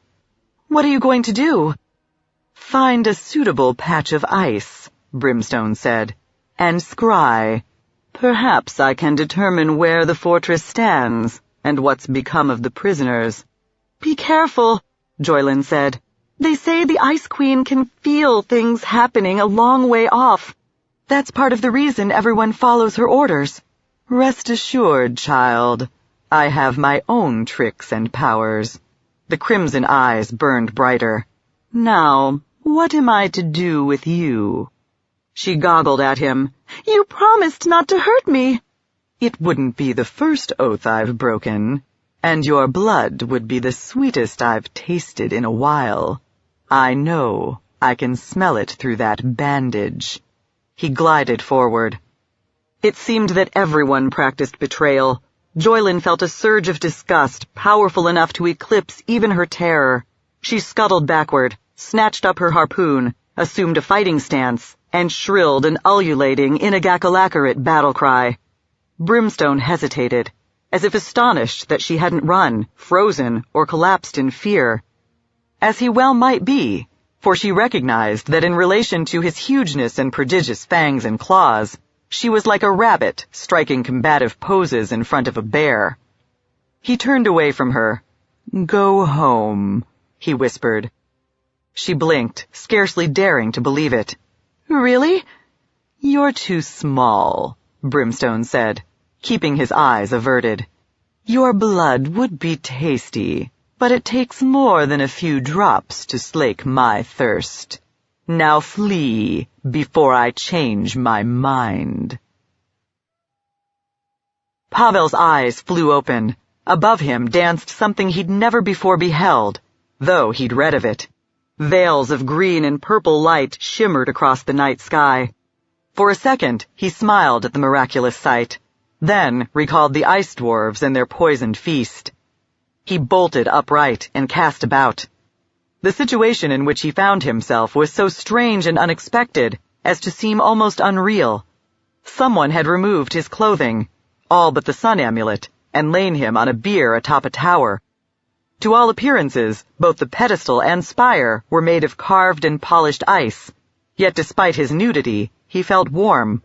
What are you going to do? Find a suitable patch of ice, Brimstone said, and scry. Perhaps I can determine where the fortress stands, and what's become of the prisoners. Be careful, Joylin said. They say the Ice Queen can feel things happening a long way off. That's part of the reason everyone follows her orders. Rest assured, child, I have my own tricks and powers. The crimson eyes burned brighter. Now, what am I to do with you? She goggled at him. You promised not to hurt me. It wouldn't be the first oath I've broken, and your blood would be the sweetest I've tasted in a while. I know. I can smell it through that bandage. He glided forward. It seemed that everyone practiced betrayal. Joylin felt a surge of disgust, powerful enough to eclipse even her terror. She scuttled backward, snatched up her harpoon, assumed a fighting stance, and shrilled an ululating, inagakalakarate battle cry. Brimstone hesitated, as if astonished that she hadn't run, frozen, or collapsed in fear. As he well might be, for she recognized that in relation to his hugeness and prodigious fangs and claws, she was like a rabbit striking combative poses in front of a bear. He turned away from her. Go home, he whispered. She blinked, scarcely daring to believe it. Really? You're too small, Brimstone said, keeping his eyes averted. Your blood would be tasty, but it takes more than a few drops to slake my thirst. Now flee before I change my mind. Pavel's eyes flew open. Above him danced something he'd never before beheld, though he'd read of it. Veils of green and purple light shimmered across the night sky. For a second, he smiled at the miraculous sight, then recalled the ice dwarves and their poisoned feast. He bolted upright and cast about. The situation in which he found himself was so strange and unexpected as to seem almost unreal. Someone had removed his clothing, all but the sun amulet, and lain him on a bier atop a tower. To all appearances, both the pedestal and spire were made of carved and polished ice, yet despite his nudity, he felt warm.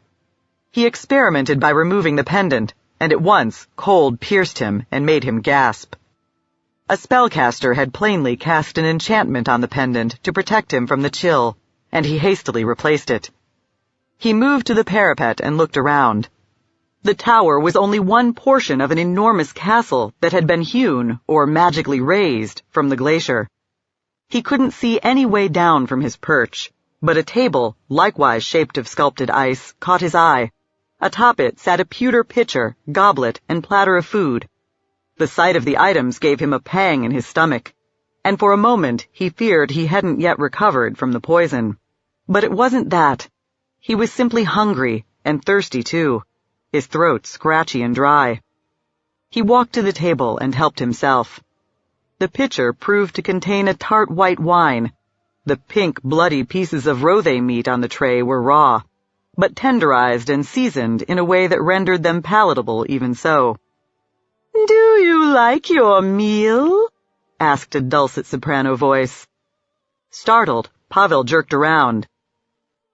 He experimented by removing the pendant, and at once cold pierced him and made him gasp. A spellcaster had plainly cast an enchantment on the pendant to protect him from the chill, and he hastily replaced it. He moved to the parapet and looked around. The tower was only one portion of an enormous castle that had been hewn, or magically raised, from the glacier. He couldn't see any way down from his perch, but a table, likewise shaped of sculpted ice, caught his eye. Atop it sat a pewter pitcher, goblet, and platter of food. The sight of the items gave him a pang in his stomach, and for a moment he feared he hadn't yet recovered from the poison. But it wasn't that. He was simply hungry, and thirsty too, his throat scratchy and dry. He walked to the table and helped himself. The pitcher proved to contain a tart white wine. The pink, bloody pieces of rothe meat on the tray were raw, but tenderized and seasoned in a way that rendered them palatable even so. "Do you like your meal?" asked a dulcet soprano voice. Startled, Pavel jerked around.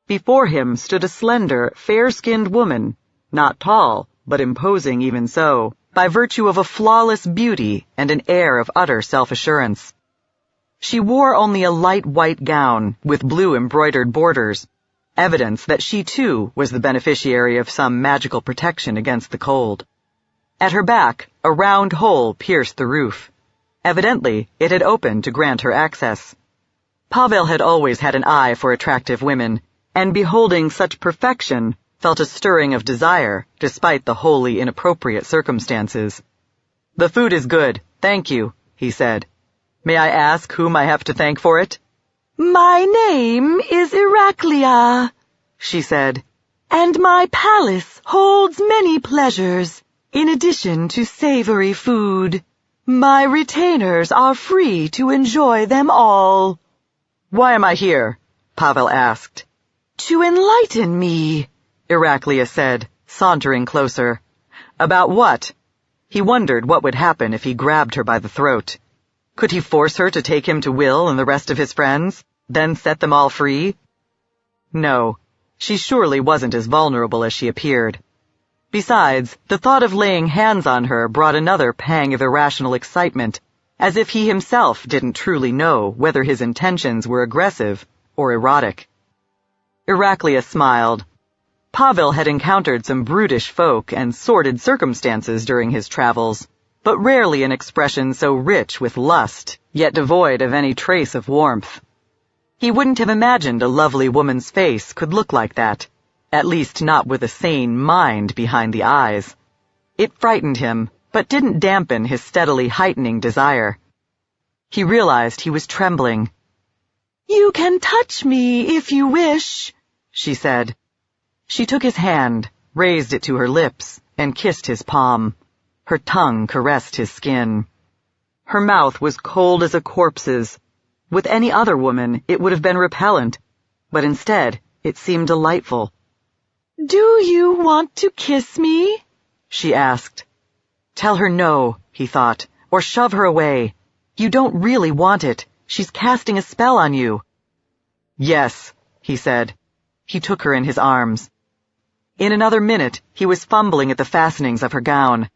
Before him stood a slender, fair-skinned woman, not tall, but imposing even so, by virtue of a flawless beauty and an air of utter self-assurance. She wore only a light white gown with blue embroidered borders, evidence that she too was the beneficiary of some magical protection against the cold. At her back, a round hole pierced the roof. Evidently, it had opened to grant her access. Pavel had always had an eye for attractive women, and beholding such perfection, felt a stirring of desire, despite the wholly inappropriate circumstances. "The food is good, thank you," he said. "May I ask whom I have to thank for it?" "My name is Iraklia," she said, "and my palace holds many pleasures, in addition to savory food. My retainers are free to enjoy them all." "Why am I here?" Pavel asked. "To enlighten me," Iraklia said, sauntering closer. "About what?" He wondered what would happen if he grabbed her by the throat. Could he force her to take him to Will and the rest of his friends, then set them all free? No, she surely wasn't as vulnerable as she appeared. Besides, the thought of laying hands on her brought another pang of irrational excitement, as if he himself didn't truly know whether his intentions were aggressive or erotic. Iraklia smiled. Pavel had encountered some brutish folk and sordid circumstances during his travels, but rarely an expression so rich with lust, yet devoid of any trace of warmth. He wouldn't have imagined a lovely woman's face could look like that, at least not with a sane mind behind the eyes. It frightened him, but didn't dampen his steadily heightening desire. He realized he was trembling. "You can touch me if you wish," she said. She took his hand, raised it to her lips, and kissed his palm. Her tongue caressed his skin. Her mouth was cold as a corpse's. With any other woman, it would have been repellent, but instead, it seemed delightful. "Do you want to kiss me?" she asked. Tell her no, he thought, or shove her away. You don't really want it. She's casting a spell on you. Yes, he said. He took her in his arms. In another minute, he was fumbling at the fastenings of her gown.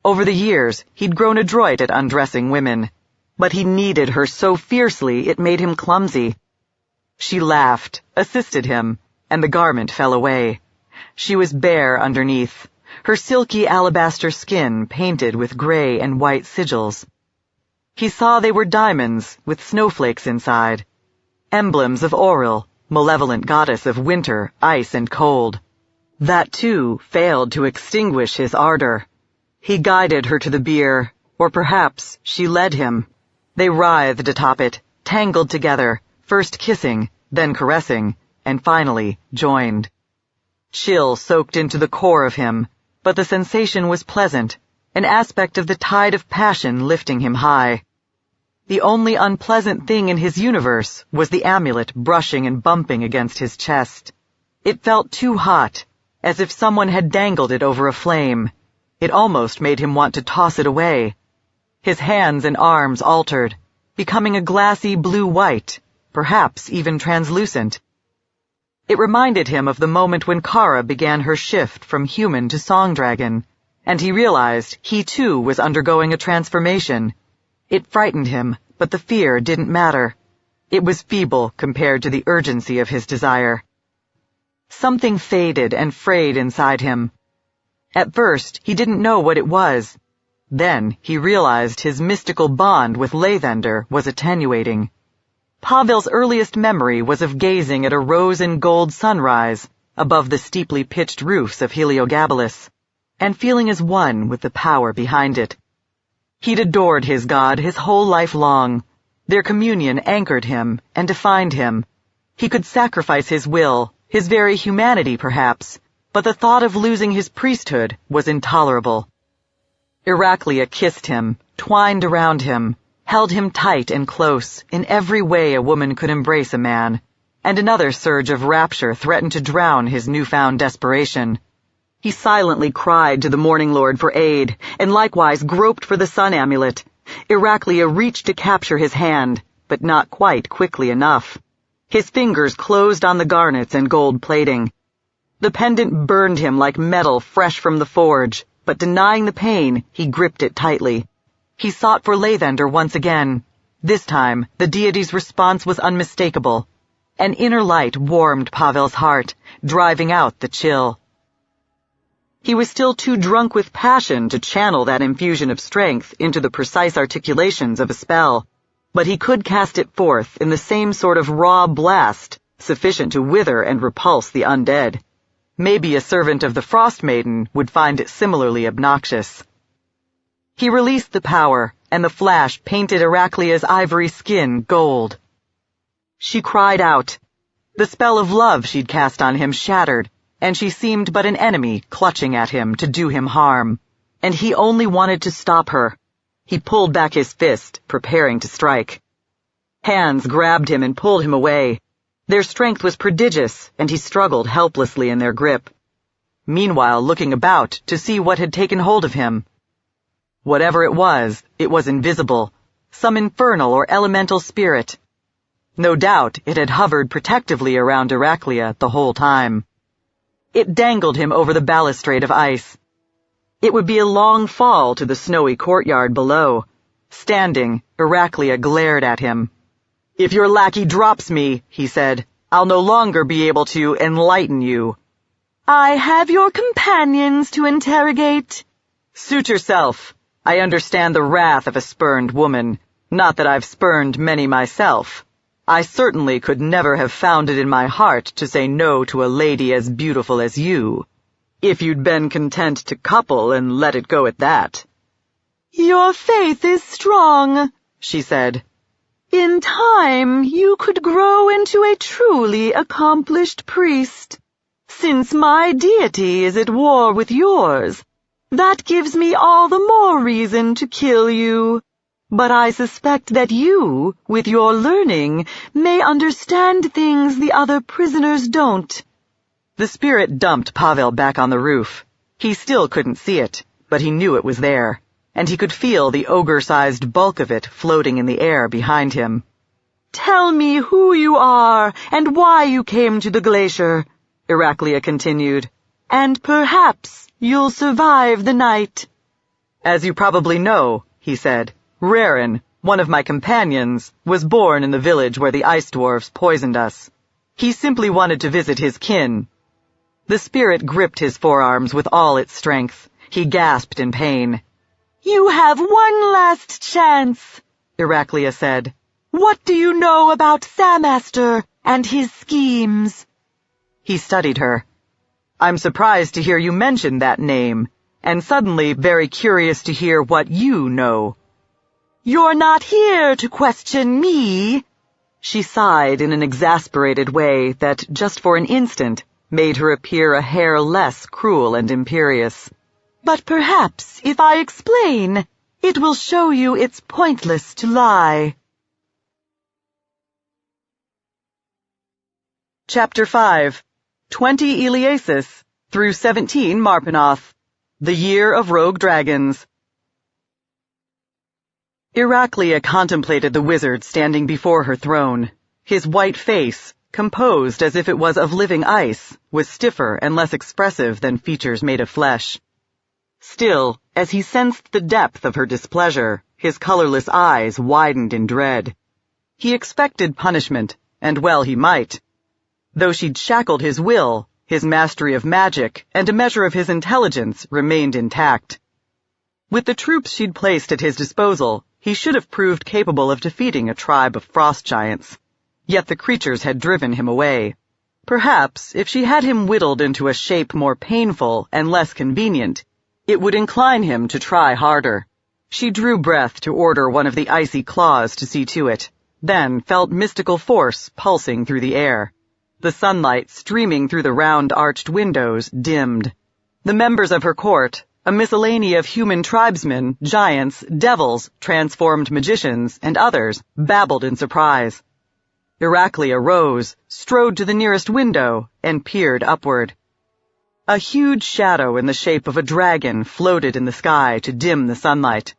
Over the years, he'd grown adroit at undressing women, but he needed her so fiercely it made him clumsy. She laughed, assisted him, and the garment fell away. She was bare underneath, her silky alabaster skin painted with gray and white sigils. He saw they were diamonds with snowflakes inside, emblems of Auril, malevolent goddess of winter, ice, and cold. That, too, failed to extinguish his ardor. He guided her to the bier, or perhaps she led him. They writhed atop it, tangled together, first kissing, then caressing, and finally joined. Chill soaked into the core of him, but the sensation was pleasant, an aspect of the tide of passion lifting him high. The only unpleasant thing in his universe was the amulet brushing and bumping against his chest. It felt too hot, as if someone had dangled it over a flame. It almost made him want to toss it away. His hands and arms altered, becoming a glassy blue-white, perhaps even translucent. It reminded him of the moment when Kara began her shift from human to song dragon, and he realized he too was undergoing a transformation. It frightened him, but the fear didn't matter. It was feeble compared to the urgency of his desire. Something faded and frayed inside him. At first, he didn't know what it was. Then he realized his mystical bond with Lathander was attenuating. Pavel's earliest memory was of gazing at a rose and gold sunrise above the steeply pitched roofs of Heliogabalus, and feeling as one with the power behind it. He'd adored his god his whole life long. Their communion anchored him and defined him. He could sacrifice his will, his very humanity perhaps, but the thought of losing his priesthood was intolerable. Iraklia kissed him, twined around him, held him tight and close in every way a woman could embrace a man, and another surge of rapture threatened to drown his newfound desperation. He silently cried to the Morning Lord for aid, and likewise groped for the sun amulet. Iraklia reached to capture his hand, but not quite quickly enough. His fingers closed on the garnets and gold plating. The pendant burned him like metal fresh from the forge, but denying the pain, he gripped it tightly. He sought for Lathander once again. This time, the deity's response was unmistakable. An inner light warmed Pavel's heart, driving out the chill. He was still too drunk with passion to channel that infusion of strength into the precise articulations of a spell, but he could cast it forth in the same sort of raw blast, sufficient to wither and repulse the undead. Maybe a servant of the Frost Maiden would find it similarly obnoxious. He released the power, and the flash painted Iraklia's ivory skin gold. She cried out. The spell of love she'd cast on him shattered, and she seemed but an enemy clutching at him to do him harm, and he only wanted to stop her. He pulled back his fist, preparing to strike. Hands grabbed him and pulled him away. Their strength was prodigious, and he struggled helplessly in their grip, meanwhile looking about to see what had taken hold of him. Whatever it was invisible, some infernal or elemental spirit. No doubt it had hovered protectively around Iraklia the whole time. It dangled him over the balustrade of ice. It would be a long fall to the snowy courtyard below. Standing, Iraklia glared at him. "If your lackey drops me," he said, "I'll no longer be able to enlighten you." "I have your companions to interrogate." "Suit yourself. I understand the wrath of a spurned woman. Not that I've spurned many myself. I certainly could never have found it in my heart to say no to a lady as beautiful as you, if you'd been content to couple and let it go at that." "Your faith is strong," she said. "In time, you could grow into a truly accomplished priest. Since my deity is at war with yours, that gives me all the more reason to kill you. But I suspect that you, with your learning, may understand things the other prisoners don't." The spirit dumped Pavel back on the roof. He still couldn't see it, but he knew it was there, and he could feel the ogre-sized bulk of it floating in the air behind him. "Tell me who you are and why you came to the glacier," Iraklia continued, "and perhaps you'll survive the night." "As you probably know," he said, "Rarin, one of my companions, was born in the village where the ice dwarfs poisoned us. He simply wanted to visit his kin." The spirit gripped his forearms with all its strength. He gasped in pain. "You have one last chance," Iraklia said. "What do you know about Samaster and his schemes?" He studied her. "I'm surprised to hear you mention that name, and suddenly very curious to hear what you know." "You're not here to question me." She sighed in an exasperated way that, just for an instant, made her appear a hair less cruel and imperious. "But perhaps, if I explain, it will show you it's pointless to lie." Chapter 5. 20 Eliasis through 17 Marpenoth. The Year of Rogue Dragons. Iraklia contemplated the wizard standing before her throne. His white face, composed as if it was of living ice, was stiffer and less expressive than features made of flesh. Still, as he sensed the depth of her displeasure, his colorless eyes widened in dread. He expected punishment, and well he might. Though she'd shackled his will, his mastery of magic, and a measure of his intelligence remained intact. With the troops she'd placed at his disposal, he should have proved capable of defeating a tribe of frost giants. Yet the creatures had driven him away. Perhaps, if she had him whittled into a shape more painful and less convenient, it would incline him to try harder. She drew breath to order one of the icy claws to see to it, then felt mystical force pulsing through the air. The sunlight streaming through the round arched windows dimmed. The members of her court, a miscellany of human tribesmen, giants, devils, transformed magicians, and others, babbled in surprise. Iraklia rose, strode to the nearest window, and peered upward. A huge shadow in the shape of a dragon floated in the sky to dim the sunlight.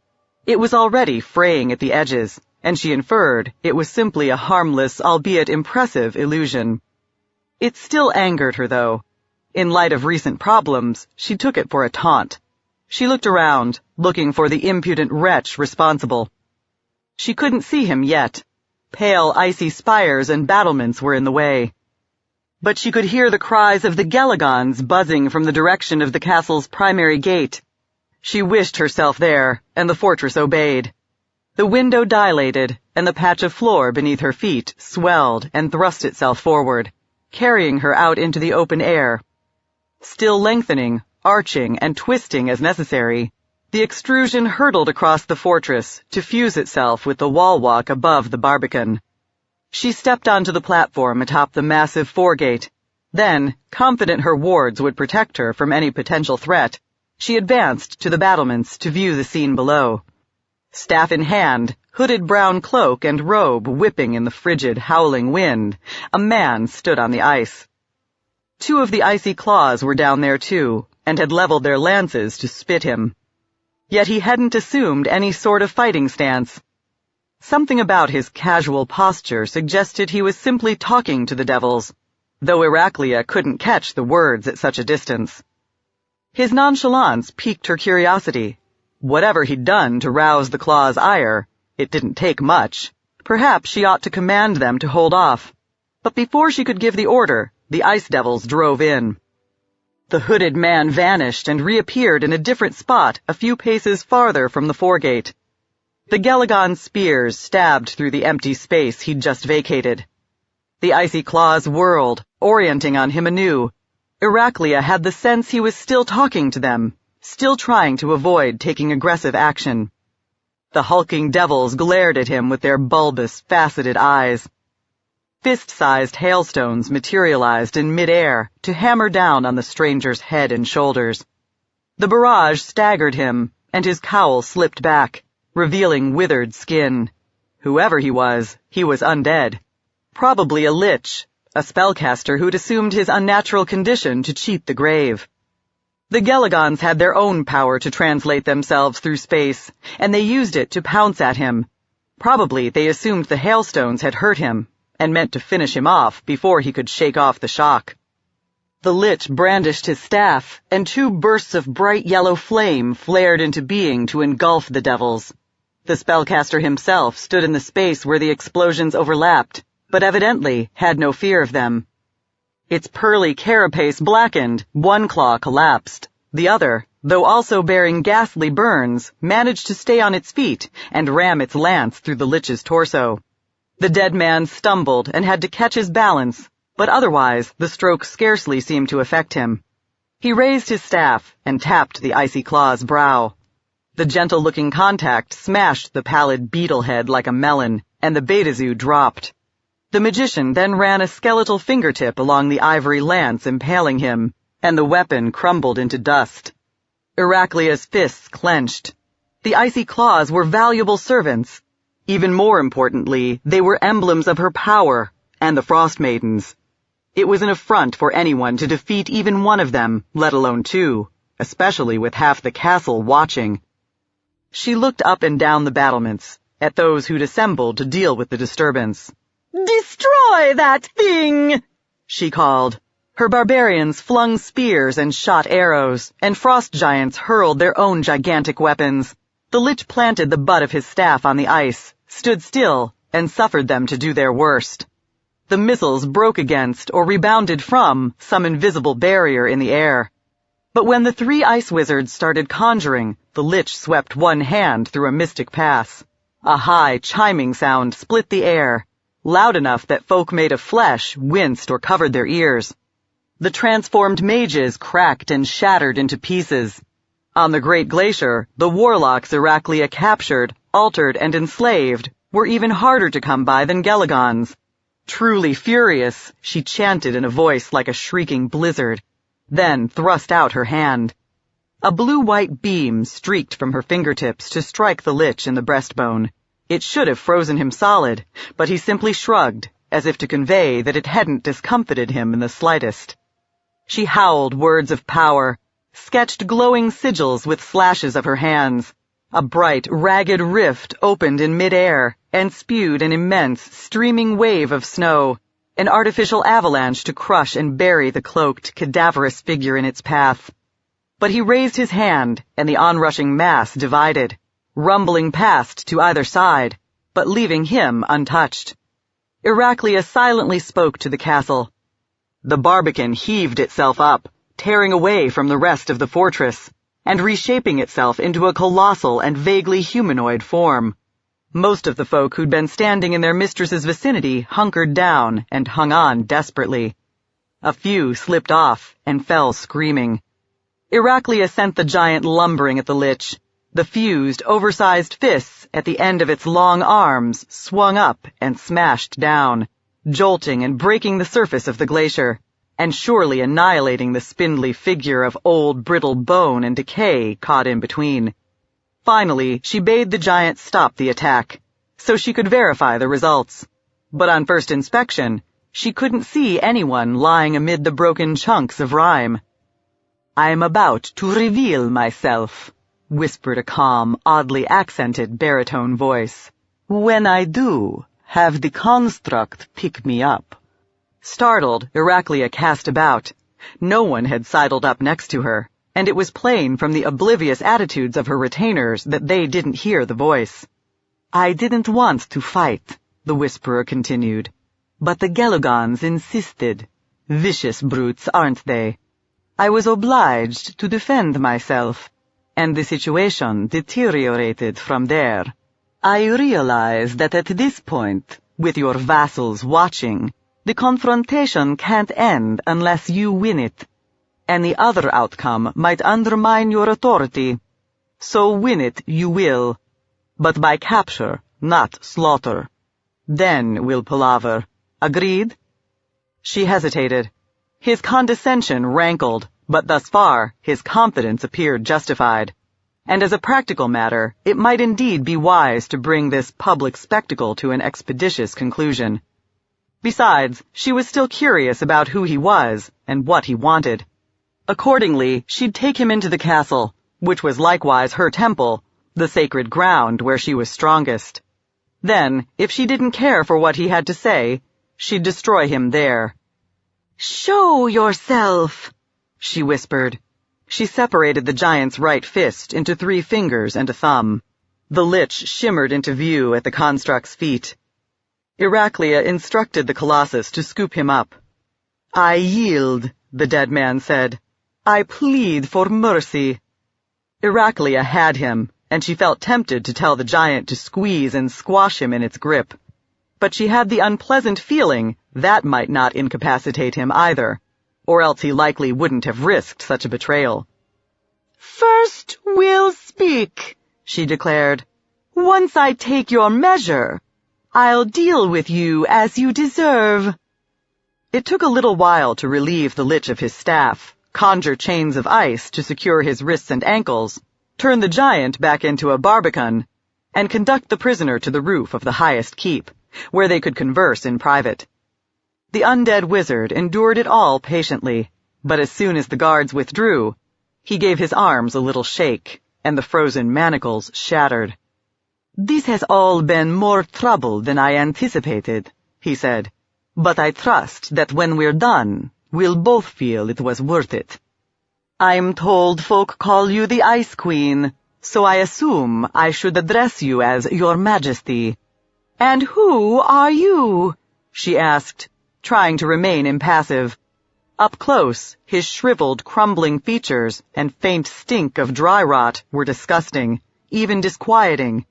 It was already fraying at the edges, and she inferred it was simply a harmless, albeit impressive, illusion. It still angered her, though. In light of recent problems, she took it for a taunt. She looked around, looking for the impudent wretch responsible. She couldn't see him yet. Pale, icy spires and battlements were in the way. But she could hear the cries of the Gelagons buzzing from the direction of the castle's primary gate. She wished herself there, and the fortress obeyed. The window dilated, and the patch of floor beneath her feet swelled and thrust itself forward, carrying her out into the open air. Still lengthening, arching, and twisting as necessary, the extrusion hurtled across the fortress to fuse itself with the wall walk above the barbican. She stepped onto the platform atop the massive foregate. Then, confident her wards would protect her from any potential threat, she advanced to the battlements to view the scene below. Staff in hand, hooded brown cloak and robe whipping in the frigid, howling wind, a man stood on the ice. Two of the icy claws were down there too, and had leveled their lances to spit him. Yet he hadn't assumed any sort of fighting stance. Something about his casual posture suggested he was simply talking to the devils, though Iraklia couldn't catch the words at such a distance. His nonchalance piqued her curiosity. Whatever he'd done to rouse the claw's ire, it didn't take much. Perhaps she ought to command them to hold off. But before she could give the order, the ice devils drove in. The hooded man vanished and reappeared in a different spot a few paces farther from the foregate. The Gelagon spears stabbed through the empty space he'd just vacated. The icy claws whirled, orienting on him anew. Iraklia had the sense he was still talking to them, still trying to avoid taking aggressive action. The hulking devils glared at him with their bulbous, faceted eyes. Fist-sized hailstones materialized in mid-air to hammer down on the stranger's head and shoulders. The barrage staggered him, and his cowl slipped back, revealing withered skin. Whoever he was undead. Probably a lich, a spellcaster who'd assumed his unnatural condition to cheat the grave. The Gelagons had their own power to translate themselves through space, and they used it to pounce at him. Probably they assumed the hailstones had hurt him, and meant to finish him off before he could shake off the shock. The lich brandished his staff, and two bursts of bright yellow flame flared into being to engulf the devils. The spellcaster himself stood in the space where the explosions overlapped, but evidently had no fear of them. Its pearly carapace blackened, one claw collapsed. The other, though also bearing ghastly burns, managed to stay on its feet and ram its lance through the lich's torso. The dead man stumbled and had to catch his balance, but otherwise the stroke scarcely seemed to affect him. He raised his staff and tapped the icy claw's brow. The gentle-looking contact smashed the pallid beetle head like a melon, and the beta zoo dropped. The magician then ran a skeletal fingertip along the ivory lance impaling him, and the weapon crumbled into dust. Iraklia's fists clenched. The icy claws were valuable servants. Even more importantly, they were emblems of her power, and the Frost Maidens. It was an affront for anyone to defeat even one of them, let alone two, especially with half the castle watching. She looked up and down the battlements, at those who'd assembled to deal with the disturbance. "Destroy that thing!" she called. Her barbarians flung spears and shot arrows, and frost giants hurled their own gigantic weapons. The lich planted the butt of his staff on the ice, stood still, and suffered them to do their worst. The missiles broke against or rebounded from some invisible barrier in the air. But when the three ice wizards started conjuring, the lich swept one hand through a mystic pass. A high, chiming sound split the air, loud enough that folk made of flesh winced or covered their ears. The transformed mages cracked and shattered into pieces. On the Great Glacier, the warlocks Iraklia captured, altered, and enslaved were even harder to come by than Gelagons. Truly furious, she chanted in a voice like a shrieking blizzard, then thrust out her hand. A blue-white beam streaked from her fingertips to strike the lich in the breastbone. It should have frozen him solid, but he simply shrugged, as if to convey that it hadn't discomfited him in the slightest. She howled words of power, sketched glowing sigils with slashes of her hands. A bright, ragged rift opened in mid-air and spewed an immense, streaming wave of snow, an artificial avalanche to crush and bury the cloaked, cadaverous figure in its path. But he raised his hand, and the onrushing mass divided, rumbling past to either side, but leaving him untouched. Iraklia silently spoke to the castle. The barbican heaved itself up, tearing away from the rest of the fortress, and reshaping itself into a colossal and vaguely humanoid form. Most of the folk who'd been standing in their mistress's vicinity hunkered down and hung on desperately. A few slipped off and fell screaming. Iraklia sent the giant lumbering at the lich. The fused, oversized fists at the end of its long arms swung up and smashed down, jolting and breaking the surface of the glacier, and surely annihilating the spindly figure of old brittle bone and decay caught in between. Finally, she bade the giant stop the attack, so she could verify the results. But on first inspection, she couldn't see anyone lying amid the broken chunks of rime. "I'm about to reveal myself," whispered a calm, oddly accented baritone voice. "When I do, have the construct pick me up." Startled, Iraklia cast about. No one had sidled up next to her, and it was plain from the oblivious attitudes of her retainers that they didn't hear the voice. "I didn't want to fight," the whisperer continued, "but the Gelugans insisted. Vicious brutes, aren't they? I was obliged to defend myself, and the situation deteriorated from there. I realize that at this point, with your vassals watching, the confrontation can't end unless you win it. Any other outcome might undermine your authority. So win it you will, but by capture, not slaughter. Then we'll palaver. Agreed?" She hesitated. His condescension rankled, but thus far his confidence appeared justified. And as a practical matter, it might indeed be wise to bring this public spectacle to an expeditious conclusion. Besides, she was still curious about who he was and what he wanted. Accordingly, she'd take him into the castle, which was likewise her temple, the sacred ground where she was strongest. Then, if she didn't care for what he had to say, she'd destroy him there. "Show yourself," she whispered. She separated the giant's right fist into 3 fingers and a thumb. The lich shimmered into view at the construct's feet. Iraklia instructed the colossus to scoop him up. "I yield," the dead man said. "I plead for mercy." Iraklia had him, and she felt tempted to tell the giant to squeeze and squash him in its grip. But she had the unpleasant feeling that might not incapacitate him either, or else he likely wouldn't have risked such a betrayal. "First we'll speak," she declared. "Once I take your measure, I'll deal with you as you deserve." It took a little while to relieve the lich of his staff, conjure chains of ice to secure his wrists and ankles, turn the giant back into a barbican, and conduct the prisoner to the roof of the highest keep, where they could converse in private. The undead wizard endured it all patiently, but as soon as the guards withdrew, he gave his arms a little shake, and the frozen manacles shattered. "This has all been more trouble than I anticipated," he said, "but I trust that when we're done, we'll both feel it was worth it. I'm told folk call you the Ice Queen, so I assume I should address you as Your Majesty." "And who are you?" she asked, trying to remain impassive. Up close, his shriveled, crumbling features and faint stink of dry rot were disgusting, even disquieting.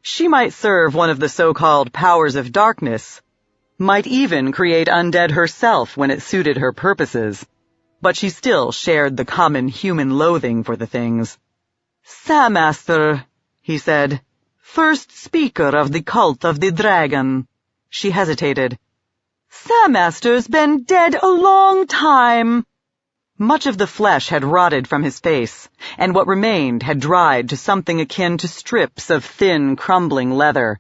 She might serve one of the so-called powers of darkness, might even create undead herself when it suited her purposes, but she still shared the common human loathing for the things. "Samaster," he said, "first speaker of the cult of the dragon." She hesitated. Sammaster's been dead a long time." Much of the flesh had rotted from his face, and what remained had dried to something akin to strips of thin, crumbling leather.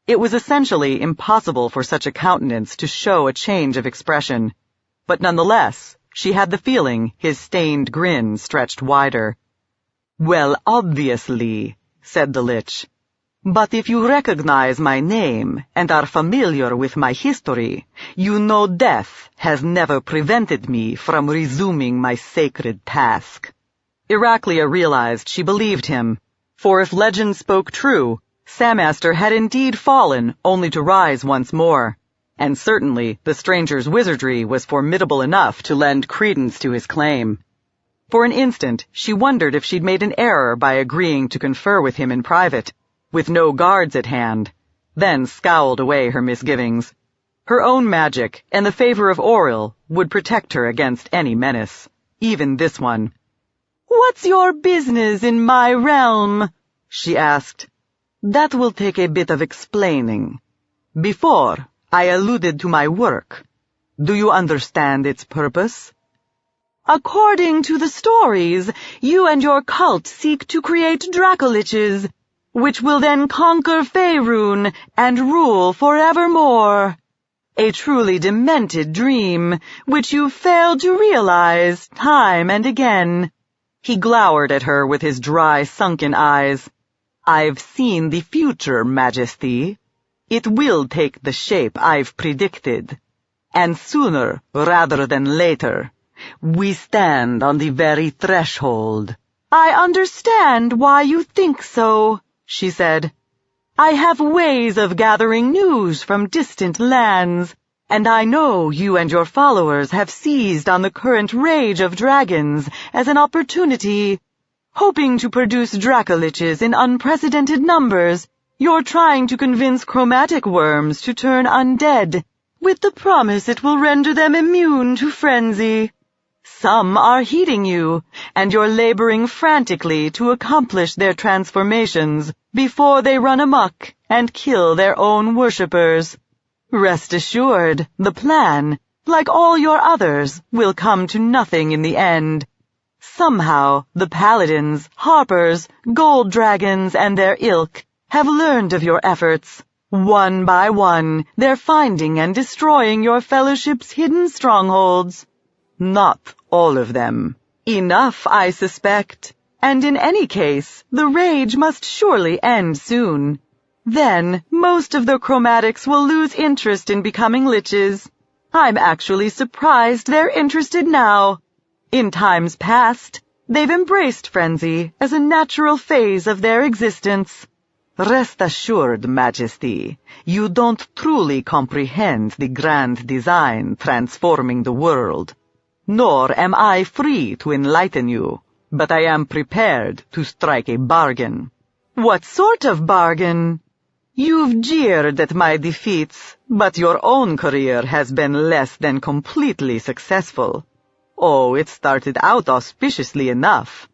It was essentially impossible for such a countenance to show a change of expression, but nonetheless, she had the feeling his stained grin stretched wider. "Well, obviously," said the Lich. "But if you recognize my name and are familiar with my history, you know death has never prevented me from resuming my sacred task." Iraklia realized she believed him, for if legend spoke true, Sammaster had indeed fallen only to rise once more, and certainly the stranger's wizardry was formidable enough to lend credence to his claim. For an instant, she wondered if she'd made an error by agreeing to confer with him in private, with no guards at hand, then scowled away her misgivings. Her own magic and the favor of Auril would protect her against any menace, even this one. "What's your business in my realm?" she asked. "That will take a bit of explaining. Before, I alluded to my work. Do you understand its purpose?" "According to the stories, you and your cult seek to create Dracoliches, which will then conquer Faerun and rule forevermore. A truly demented dream, which you failed to realize time and again." He glowered at her with his dry, sunken eyes. "I've seen the future, Majesty. It will take the shape I've predicted. And sooner rather than later, we stand on the very threshold." "I understand why you think so," she said. "I have ways of gathering news from distant lands, and I know you and your followers have seized on the current rage of dragons as an opportunity. Hoping to produce Dracoliches in unprecedented numbers, you're trying to convince chromatic worms to turn undead, with the promise it will render them immune to frenzy. Some are heeding you, and you're laboring frantically to accomplish their transformations before they run amok and kill their own worshippers. Rest assured, the plan, like all your others, will come to nothing in the end. Somehow, the paladins, harpers, gold dragons, and their ilk have learned of your efforts. One by one, they're finding and destroying your fellowship's hidden strongholds. Not all of them. Enough, I suspect. And in any case, the rage must surely end soon. Then, most of the chromatics will lose interest in becoming liches. I'm actually surprised they're interested now. In times past, they've embraced frenzy as a natural phase of their existence. Rest assured, Majesty, you don't truly comprehend the grand design transforming the world. Nor am I free to enlighten you, but I am prepared to strike a bargain." "What sort of bargain?" "You've jeered at my defeats, but your own career has been less than completely successful. Oh, it started out auspiciously enough.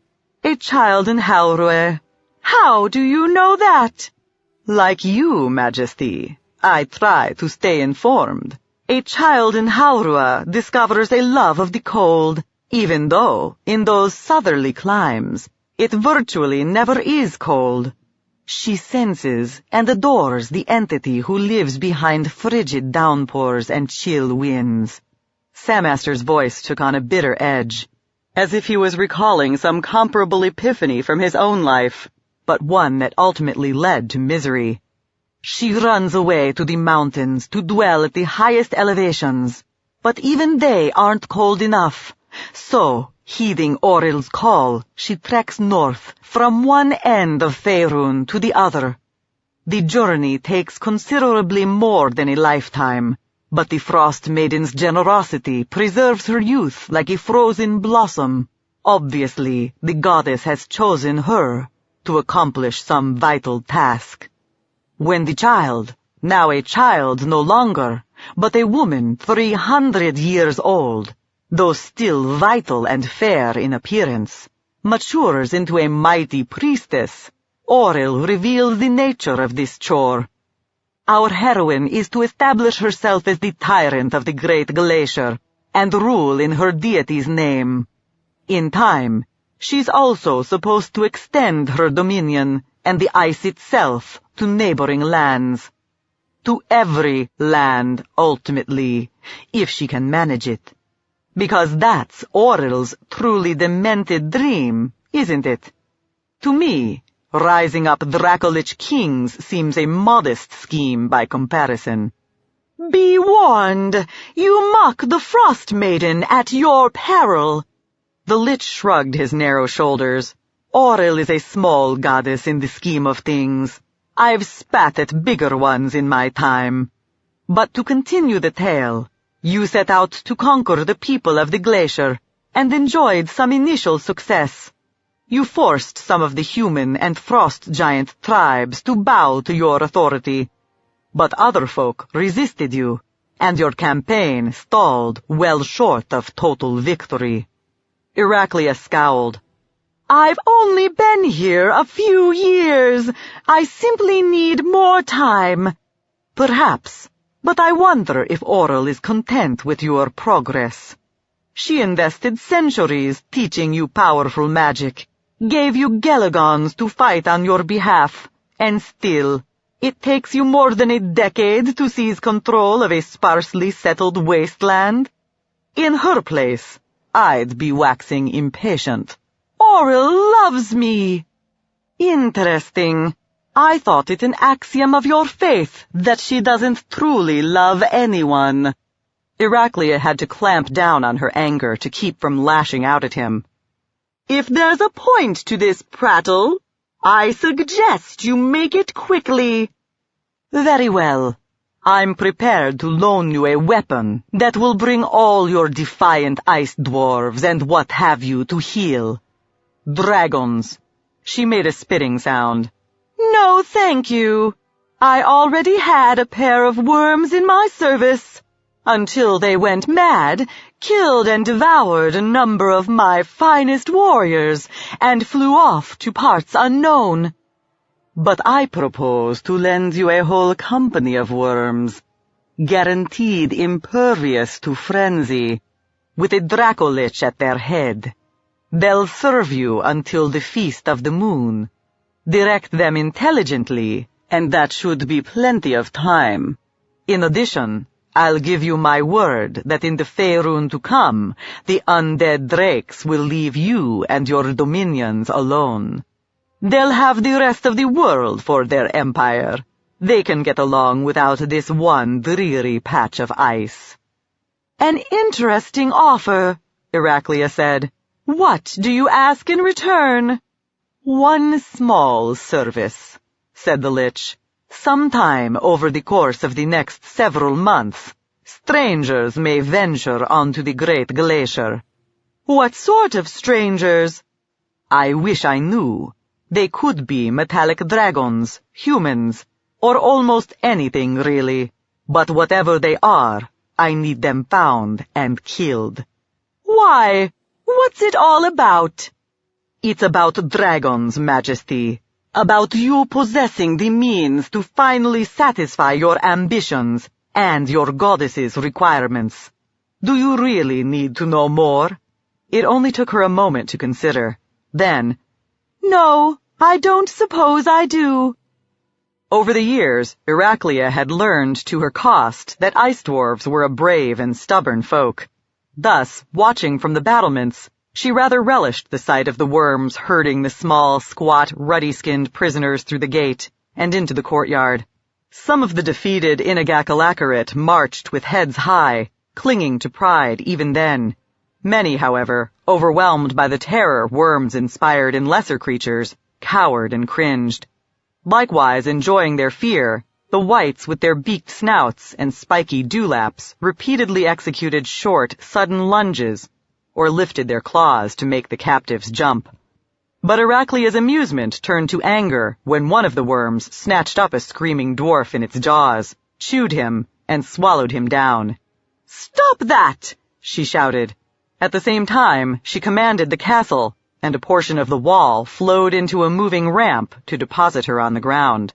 A child in Halrue." "How do you know that?" "Like you, Majesty, I try to stay informed. A child in Halrua discovers a love of the cold, even though, in those southerly climes, it virtually never is cold. She senses and adores the entity who lives behind frigid downpours and chill winds." Sammaster's voice took on a bitter edge, as if he was recalling some comparable epiphany from his own life, but one that ultimately led to misery. "She runs away to the mountains to dwell at the highest elevations, but even they aren't cold enough. So, heeding Auril's call, she treks north from one end of Faerun to the other. The journey takes considerably more than a lifetime, but the Frost Maiden's generosity preserves her youth like a frozen blossom. Obviously, the goddess has chosen her to accomplish some vital task. When the child, now a child no longer, but a woman 300 years old, though still vital and fair in appearance, matures into a mighty priestess, Auril reveals the nature of this chore. Our heroine is to establish herself as the tyrant of the great glacier, and rule in her deity's name. In time, she's also supposed to extend her dominion and the ice itself to neighboring lands. To every land, ultimately, if she can manage it. Because that's Auril's truly demented dream, isn't it? To me, rising up Dracolich kings seems a modest scheme by comparison. Be warned, you mock the Frost Maiden at your peril. The Lich shrugged his narrow shoulders. Auril is a small goddess in the scheme of things. I've spat at bigger ones in my time. But to continue the tale, you set out to conquer the people of the glacier, and enjoyed some initial success. You forced some of the human and frost giant tribes to bow to your authority. But other folk resisted you, and your campaign stalled well short of total victory. Iraklia scowled. I've only been here a few years. I simply need more time. Perhaps, but I wonder if Auril is content with your progress. She invested centuries teaching you powerful magic, gave you Gelagons to fight on your behalf, and still, it takes you more than a decade to seize control of a sparsely settled wasteland. In her place, I'd be waxing impatient. Auril loves me. Interesting. I thought it an axiom of your faith that she doesn't truly love anyone. Iraklia had to clamp down on her anger to keep from lashing out at him. If there's a point to this prattle, I suggest you make it quickly. Very well. I'm prepared to loan you a weapon that will bring all your defiant ice dwarves and what have you to heel. Dragons. She made a spitting sound. No, thank you. I already had a pair of worms in my service, until they went mad, killed and devoured a number of my finest warriors, and flew off to parts unknown. But I propose to lend you a whole company of worms, guaranteed impervious to frenzy, with a Dracolich at their head. They'll serve you until the Feast of the Moon. Direct them intelligently, and that should be plenty of time. In addition, I'll give you my word that in the Faerun to come, the undead drakes will leave you and your dominions alone. They'll have the rest of the world for their empire. They can get along without this one dreary patch of ice. An interesting offer, Iraklia said. What do you ask in return? One small service, said the Lich. Sometime over the course of the next several months, strangers may venture onto the great glacier. What sort of strangers? I wish I knew. They could be metallic dragons, humans, or almost anything really. But whatever they are, I need them found and killed. Why? What's it all about? It's about dragons, Majesty. About you possessing the means to finally satisfy your ambitions and your goddess's requirements. Do you really need to know more? It only took her a moment to consider. Then, No, I don't suppose I do. Over the years, Iraklia had learned to her cost that ice dwarves were a brave and stubborn folk. Thus, watching from the battlements, she rather relished the sight of the worms herding the small, squat, ruddy-skinned prisoners through the gate and into the courtyard. Some of the defeated Inagakalakarit marched with heads high, clinging to pride even then. Many, however, overwhelmed by the terror worms inspired in lesser creatures, cowered and cringed. Likewise, enjoying their fear, the whites with their beaked snouts and spiky dewlaps repeatedly executed short, sudden lunges, or lifted their claws to make the captives jump. But Iraklia's amusement turned to anger when one of the worms snatched up a screaming dwarf in its jaws, chewed him, and swallowed him down. "Stop that!" she shouted. At the same time, she commanded the castle, and a portion of the wall flowed into a moving ramp to deposit her on the ground.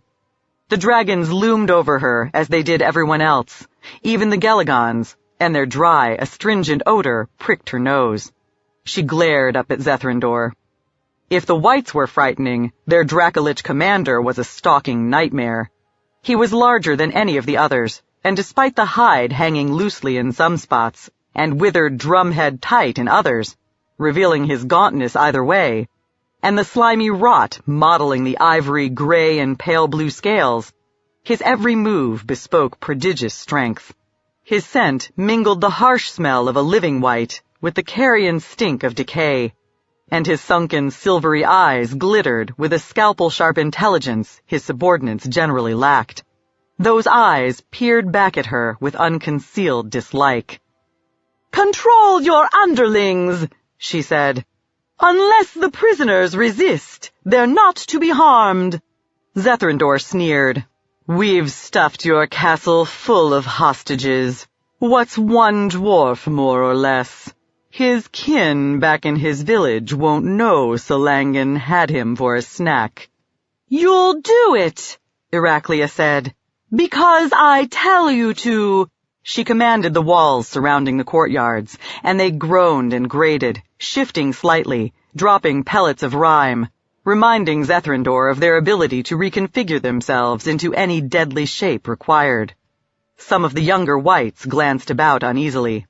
The dragons loomed over her as they did everyone else, even the Geligons, and their dry, astringent odor pricked her nose. She glared up at Zethrandor. If the whites were frightening, their Dracolich commander was a stalking nightmare. He was larger than any of the others, and despite the hide hanging loosely in some spots, and withered drumhead tight in others, revealing his gauntness either way, and the slimy rot modeling the ivory, gray, and pale blue scales, his every move bespoke prodigious strength. His scent mingled the harsh smell of a living white with the carrion stink of decay, and his sunken silvery eyes glittered with a scalpel-sharp intelligence his subordinates generally lacked. Those eyes peered back at her with unconcealed dislike. "Control your underlings," she said. "Unless the prisoners resist, they're not to be harmed." Zethrandor sneered. "We've stuffed your castle full of hostages. What's one dwarf, more or less? His kin back in his village won't know Salangan had him for a snack." "You'll do it," Iraklia said. "Because I tell you to." She commanded the walls surrounding the courtyards, and they groaned and grated, shifting slightly, dropping pellets of rime, reminding Zethrandor of their ability to reconfigure themselves into any deadly shape required. Some of the younger whites glanced about uneasily.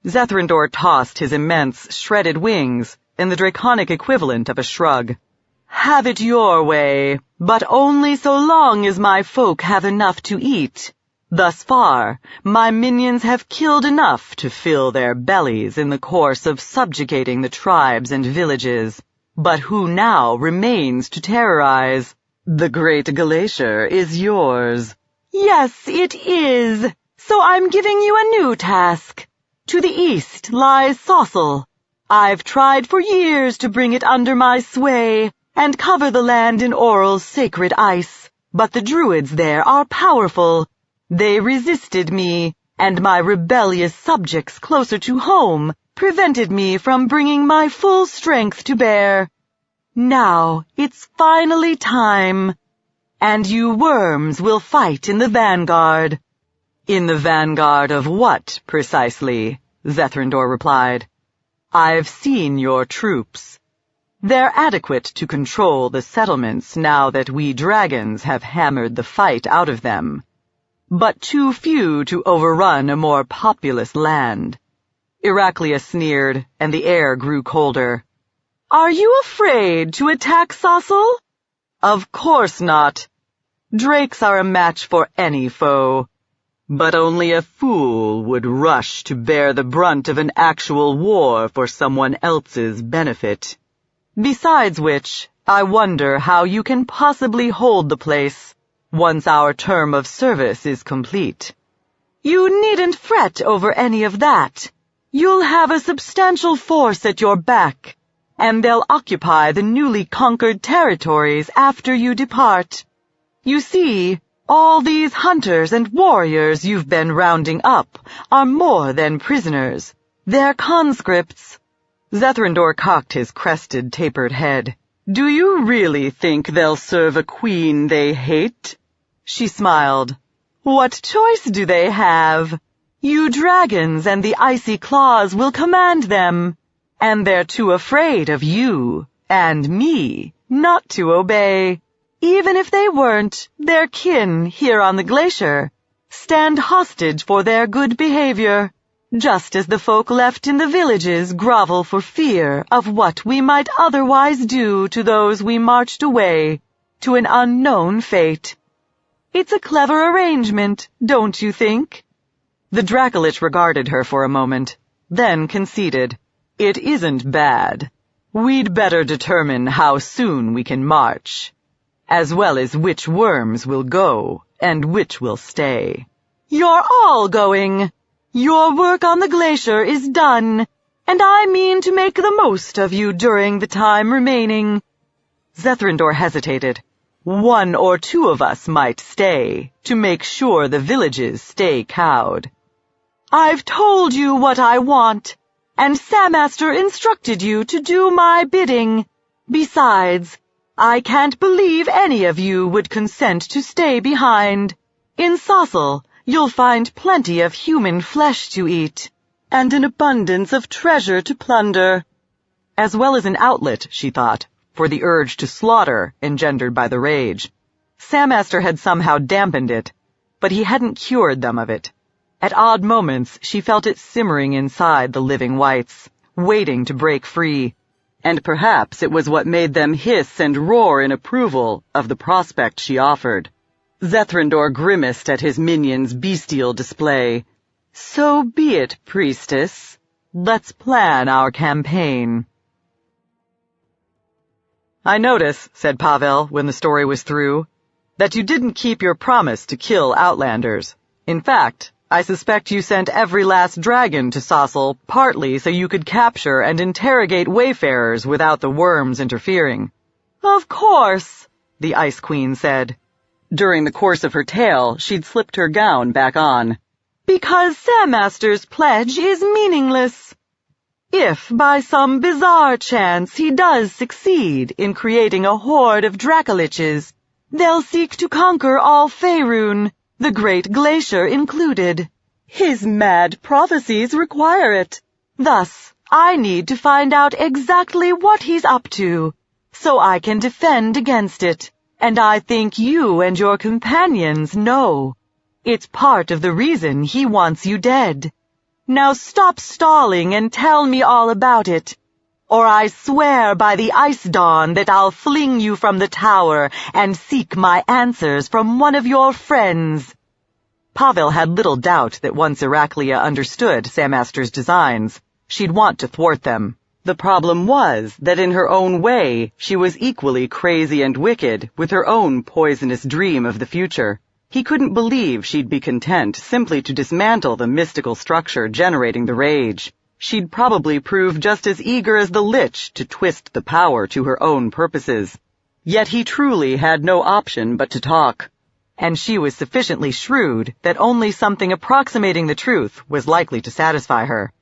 Zethrandor tossed his immense, shredded wings in the draconic equivalent of a shrug. "Have it your way, but only so long as my folk have enough to eat. Thus far, my minions have killed enough to fill their bellies in the course of subjugating the tribes and villages. But who now remains to terrorize? The Great Glacier is yours." "Yes, it is. So I'm giving you a new task. To the east lies Saussel. I've tried for years to bring it under my sway and cover the land in Oral's sacred ice, but the druids there are powerful. They resisted me, and my rebellious subjects closer to home prevented me from bringing my full strength to bear. Now it's finally time, and you worms will fight in the vanguard." "In the vanguard of what, precisely?" Zethrandor replied. "I've seen your troops. They're adequate to control the settlements now that we dragons have hammered the fight out of them, but too few to overrun a more populous land." Iraklia sneered, and the air grew colder. "Are you afraid to attack Saussel?" "Of course not. Drakes are a match for any foe. But only a fool would rush to bear the brunt of an actual war for someone else's benefit. Besides which, I wonder how you can possibly hold the place once our term of service is complete." "You needn't fret over any of that. You'll have a substantial force at your back, and they'll occupy the newly conquered territories after you depart. You see, all these hunters and warriors you've been rounding up are more than prisoners. They're conscripts." Zethrandor cocked his crested, tapered head. "Do you really think they'll serve a queen they hate?" She smiled. "What choice do they have? You dragons and the icy claws will command them, and they're too afraid of you and me not to obey. Even if they weren't, their kin here on the glacier stand hostage for their good behavior, just as the folk left in the villages grovel for fear of what we might otherwise do to those we marched away to an unknown fate. It's a clever arrangement, don't you think?" The Dracolich regarded her for a moment, then conceded. "It isn't bad. We'd better determine how soon we can march, as well as which worms will go and which will stay." "You're all going. Your work on the glacier is done, and I mean to make the most of you during the time remaining." Zethrandor hesitated. "One or two of us might stay, to make sure the villages stay cowed." "I've told you what I want, and Samaster instructed you to do my bidding. Besides, I can't believe any of you would consent to stay behind. In Sossel, you'll find plenty of human flesh to eat, and an abundance of treasure to plunder. As well as an outlet, she thought, for the urge to slaughter engendered by the rage. Sam Astor had somehow dampened it, but he hadn't cured them of it. At odd moments, she felt it simmering inside the living whites, waiting to break free. And perhaps it was what made them hiss and roar in approval of the prospect she offered. Zethrandor grimaced at his minions' bestial display. So be it, priestess. Let's plan our campaign. I notice, said Pavel when the story was through, that you didn't keep your promise to kill Outlanders. In fact, I suspect you sent every last dragon to Sossel partly so you could capture and interrogate wayfarers without the worms interfering. Of course, the Ice Queen said. During the course of her tale, she'd slipped her gown back on. Because Sam Astor's pledge is meaningless. If, by some bizarre chance, he does succeed in creating a horde of Dracoliches, they'll seek to conquer all Faerun, the Great Glacier included. His mad prophecies require it. Thus, I need to find out exactly what he's up to, so I can defend against it. And I think you and your companions know. It's part of the reason he wants you dead. Now stop stalling and tell me all about it, or I swear by the Ice Dawn that I'll fling you from the tower and seek my answers from one of your friends. Pavel had little doubt that once Iraklia understood Sam Astor's designs, she'd want to thwart them. The problem was that in her own way, she was equally crazy and wicked with her own poisonous dream of the future. He couldn't believe she'd be content simply to dismantle the mystical structure generating the rage. She'd probably prove just as eager as the Lich to twist the power to her own purposes. Yet he truly had no option but to talk. And she was sufficiently shrewd that only something approximating the truth was likely to satisfy her.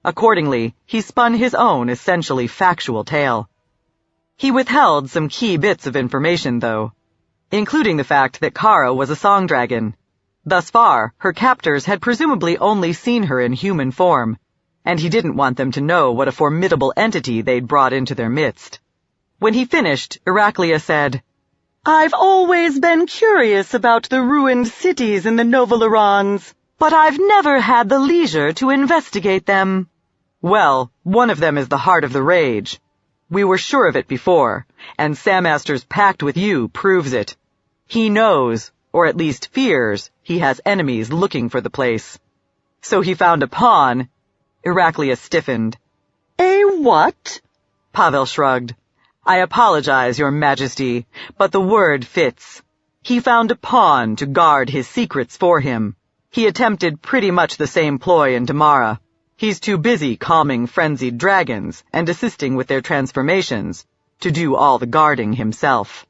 Accordingly, he spun his own essentially factual tale. He withheld some key bits of information, though, including the fact that Kara was a song dragon. Thus far, her captors had presumably only seen her in human form, and he didn't want them to know what a formidable entity they'd brought into their midst. When he finished, Iraklia said, I've always been curious about the ruined cities in the Novolorons, but I've never had the leisure to investigate them. Well, one of them is the Heart of the Rage. We were sure of it before, and Sam Astor's pact with you proves it. He knows, or at least fears, he has enemies looking for the place. So he found a pawn. Iraklia stiffened. A what? Pavel shrugged. I apologize, Your Majesty, but the word fits. He found a pawn to guard his secrets for him. He attempted pretty much the same ploy in Damara. He's too busy calming frenzied dragons and assisting with their transformations to do all the guarding himself.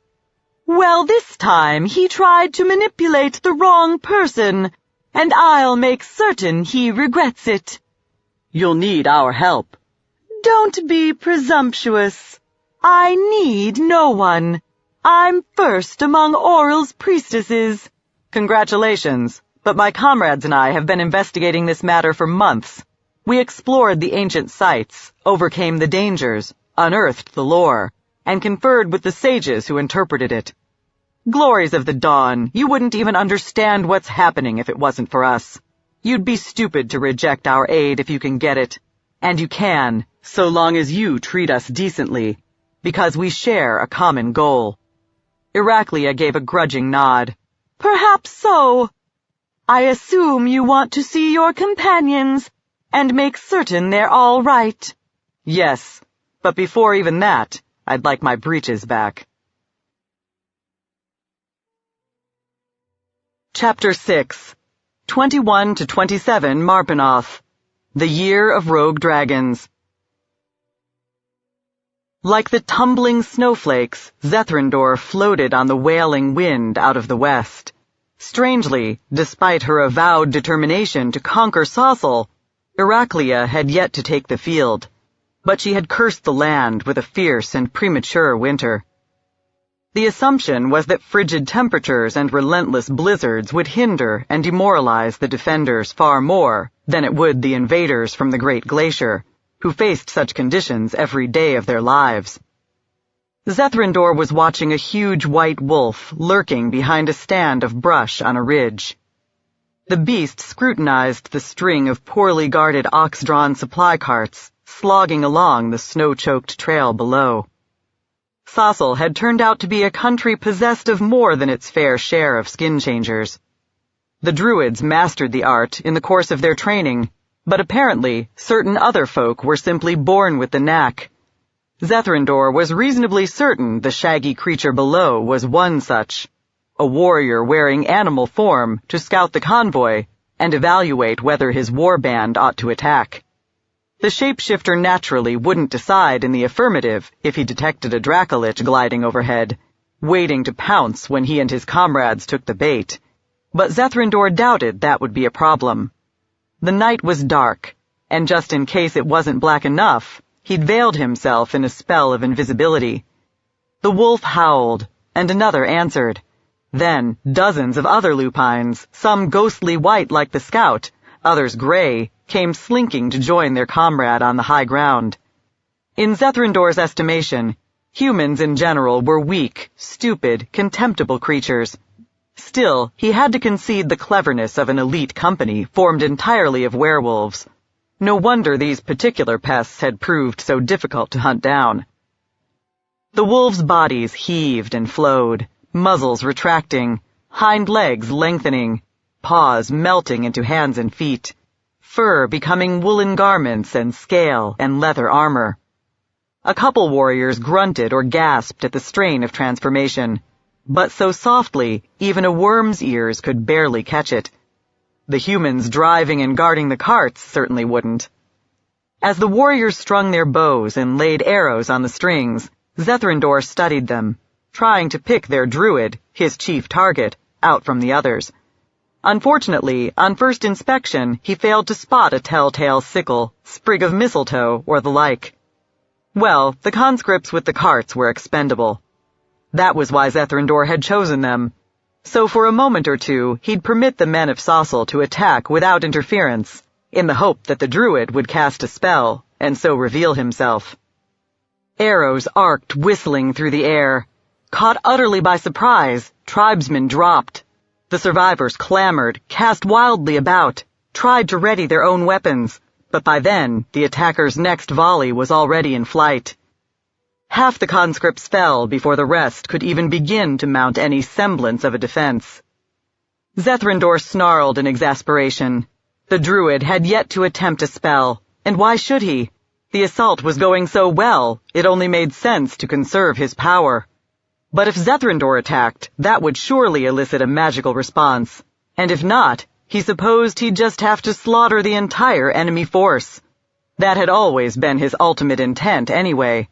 Well, this time he tried to manipulate the wrong person, and I'll make certain he regrets it. You'll need our help. Don't be presumptuous. I need no one. I'm first among Aurel's priestesses. Congratulations, but my comrades and I have been investigating this matter for months. We explored the ancient sites, overcame the dangers, unearthed the lore, and conferred with the sages who interpreted it. Glories of the dawn, you wouldn't even understand what's happening if it wasn't for us. You'd be stupid to reject our aid if you can get it. And you can, so long as you treat us decently, because we share a common goal. Iraklia gave a grudging nod. Perhaps so. I assume you want to see your companions and make certain they're all right. Yes, but before even that, I'd like my breeches back. Chapter 6. 21 to 27 Marpenoth. The Year of Rogue Dragons. Like the tumbling snowflakes, Zethrandor floated on the wailing wind out of the west. Strangely, despite her avowed determination to conquer Sossel, Iraklia had yet to take the field, but she had cursed the land with a fierce and premature winter. The assumption was that frigid temperatures and relentless blizzards would hinder and demoralize the defenders far more than it would the invaders from the Great Glacier, who faced such conditions every day of their lives. Zethrindor was watching a huge white wolf lurking behind a stand of brush on a ridge. The beast scrutinized the string of poorly guarded ox-drawn supply carts slogging along the snow-choked trail below. Sosel had turned out to be a country possessed of more than its fair share of skin changers. The Druids mastered the art in the course of their training, but apparently certain other folk were simply born with the knack. Zethrindor was reasonably certain the shaggy creature below was one such, a warrior wearing animal form to scout the convoy and evaluate whether his war band ought to attack. The shapeshifter naturally wouldn't decide in the affirmative if he detected a Dracolich gliding overhead, waiting to pounce when he and his comrades took the bait, but Zethrindor doubted that would be a problem. The night was dark, and just in case it wasn't black enough, he'd veiled himself in a spell of invisibility. The wolf howled, and another answered. Then dozens of other lupines, some ghostly white like the scout, others gray, came slinking to join their comrade on the high ground. In Zethrindor's estimation, humans in general were weak, stupid, contemptible creatures. Still, he had to concede the cleverness of an elite company formed entirely of werewolves. No wonder these particular pests had proved so difficult to hunt down. The wolves' bodies heaved and flowed, muzzles retracting, hind legs lengthening, paws melting into hands and feet, fur becoming woolen garments and scale and leather armor. A couple warriors grunted or gasped at the strain of transformation, but so softly even a worm's ears could barely catch it. The humans driving and guarding the carts certainly wouldn't. As the warriors strung their bows and laid arrows on the strings, Zethrindor studied them, trying to pick their druid, his chief target, out from the others. Unfortunately, on first inspection, he failed to spot a telltale sickle, sprig of mistletoe, or the like. Well, the conscripts with the carts were expendable. That was why Zethrindor had chosen them. So for a moment or two, he'd permit the men of Sosel to attack without interference, in the hope that the druid would cast a spell, and so reveal himself. Arrows arced whistling through the air. Caught utterly by surprise, tribesmen dropped. The survivors clamored, cast wildly about, tried to ready their own weapons, but by then, the attackers' next volley was already in flight. Half the conscripts fell before the rest could even begin to mount any semblance of a defense. Zethrindor snarled in exasperation. The druid had yet to attempt a spell, and why should he? The assault was going so well, it only made sense to conserve his power. But if Zethrindor attacked, that would surely elicit a magical response, and if not, he supposed he'd just have to slaughter the entire enemy force. That had always been his ultimate intent anyway.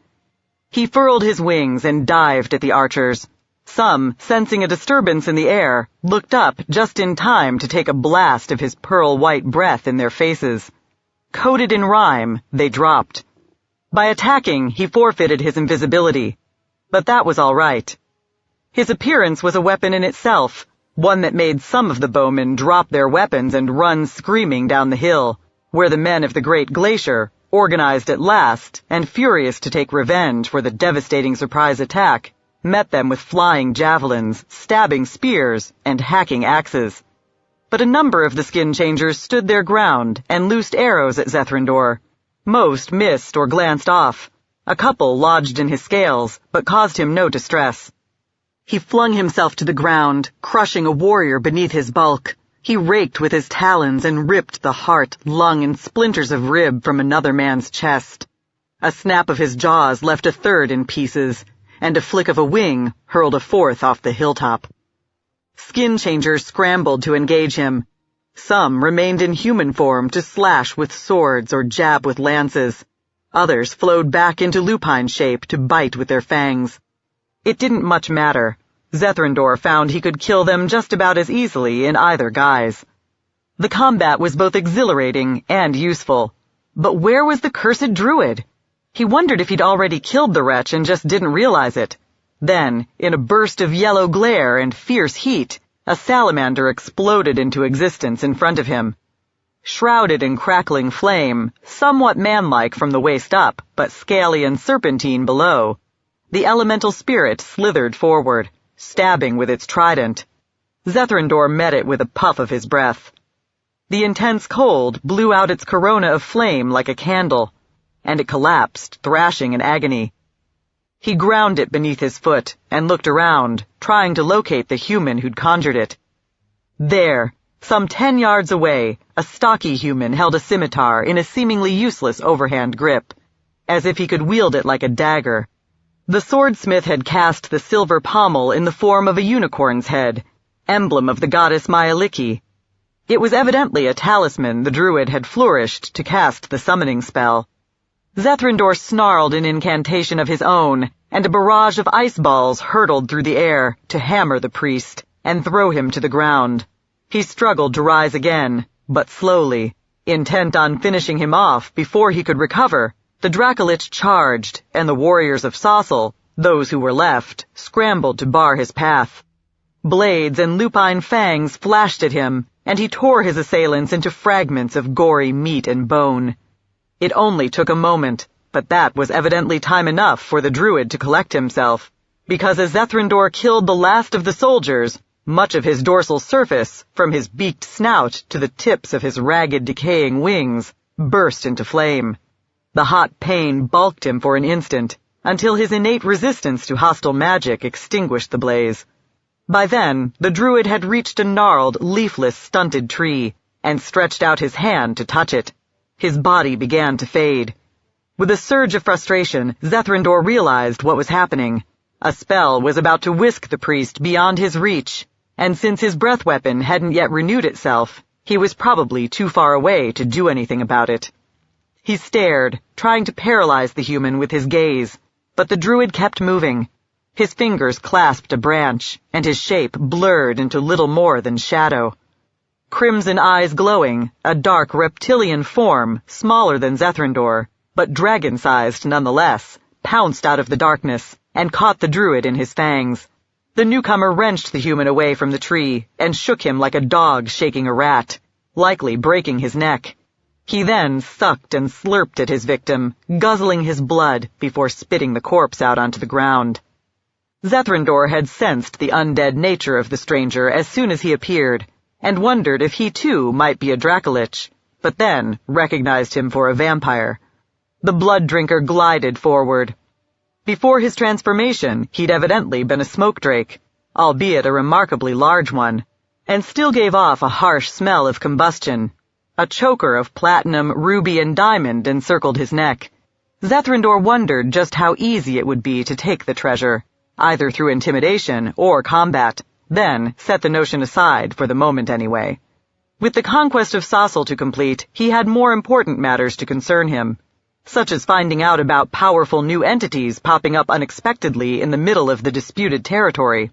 He furled his wings and dived at the archers. Some, sensing a disturbance in the air, looked up just in time to take a blast of his pearl-white breath in their faces. Coated in rime, they dropped. By attacking, he forfeited his invisibility. But that was all right. His appearance was a weapon in itself, one that made some of the bowmen drop their weapons and run screaming down the hill, where the men of the Great Glacier, organized at last and furious to take revenge for the devastating surprise attack, met them with flying javelins, stabbing spears, and hacking axes. But a number of the skin changers stood their ground and loosed arrows at Zethrindor. Most missed or glanced off. A couple lodged in his scales, but caused him no distress. He flung himself to the ground, crushing a warrior beneath his bulk. He raked with his talons and ripped the heart, lung, and splinters of rib from another man's chest. A snap of his jaws left a third in pieces, and a flick of a wing hurled a fourth off the hilltop. Skin changers scrambled to engage him. Some remained in human form to slash with swords or jab with lances. Others flowed back into lupine shape to bite with their fangs. It didn't much matter. Zethrindor found he could kill them just about as easily in either guise. The combat was both exhilarating and useful. But where was the cursed druid? He wondered if he'd already killed the wretch and just didn't realize it. Then, in a burst of yellow glare and fierce heat, a salamander exploded into existence in front of him. Shrouded in crackling flame, somewhat manlike from the waist up, but scaly and serpentine below, the elemental spirit slithered forward, stabbing with its trident. Zethrandor met it with a puff of his breath. The intense cold blew out its corona of flame like a candle, and it collapsed, thrashing in agony. He ground it beneath his foot and looked around, trying to locate the human who'd conjured it. There, some 10 yards away, a stocky human held a scimitar in a seemingly useless overhand grip, as if he could wield it like a dagger. The swordsmith had cast the silver pommel in the form of a unicorn's head, emblem of the goddess Myaliki. It was evidently a talisman the druid had flourished to cast the summoning spell. Zethrandor snarled an incantation of his own, and a barrage of ice balls hurtled through the air to hammer the priest and throw him to the ground. He struggled to rise again, but slowly, intent on finishing him off before he could recover. The Dracolich charged, and the warriors of Saussel, those who were left, scrambled to bar his path. Blades and lupine fangs flashed at him, and he tore his assailants into fragments of gory meat and bone. It only took a moment, but that was evidently time enough for the druid to collect himself, because as Zethrandor killed the last of the soldiers, much of his dorsal surface, from his beaked snout to the tips of his ragged, decaying wings, burst into flame. The hot pain balked him for an instant, until his innate resistance to hostile magic extinguished the blaze. By then, the druid had reached a gnarled, leafless, stunted tree, and stretched out his hand to touch it. His body began to fade. With a surge of frustration, Zethrandor realized what was happening. A spell was about to whisk the priest beyond his reach, and since his breath weapon hadn't yet renewed itself, he was probably too far away to do anything about it. He stared, trying to paralyze the human with his gaze, but the druid kept moving. His fingers clasped a branch, and his shape blurred into little more than shadow. Crimson eyes glowing, a dark reptilian form, smaller than Zethrandor, but dragon-sized nonetheless, pounced out of the darkness and caught the druid in his fangs. The newcomer wrenched the human away from the tree and shook him like a dog shaking a rat, likely breaking his neck. He then sucked and slurped at his victim, guzzling his blood before spitting the corpse out onto the ground. Zethrandor had sensed the undead nature of the stranger as soon as he appeared, and wondered if he too might be a Dracolich, but then recognized him for a vampire. The blood drinker glided forward. Before his transformation, he'd evidently been a smoke drake, albeit a remarkably large one, and still gave off a harsh smell of combustion. A choker of platinum, ruby, and diamond encircled his neck. Zethrandor wondered just how easy it would be to take the treasure, either through intimidation or combat, then set the notion aside for the moment anyway. With the conquest of Saussel to complete, he had more important matters to concern him, such as finding out about powerful new entities popping up unexpectedly in the middle of the disputed territory.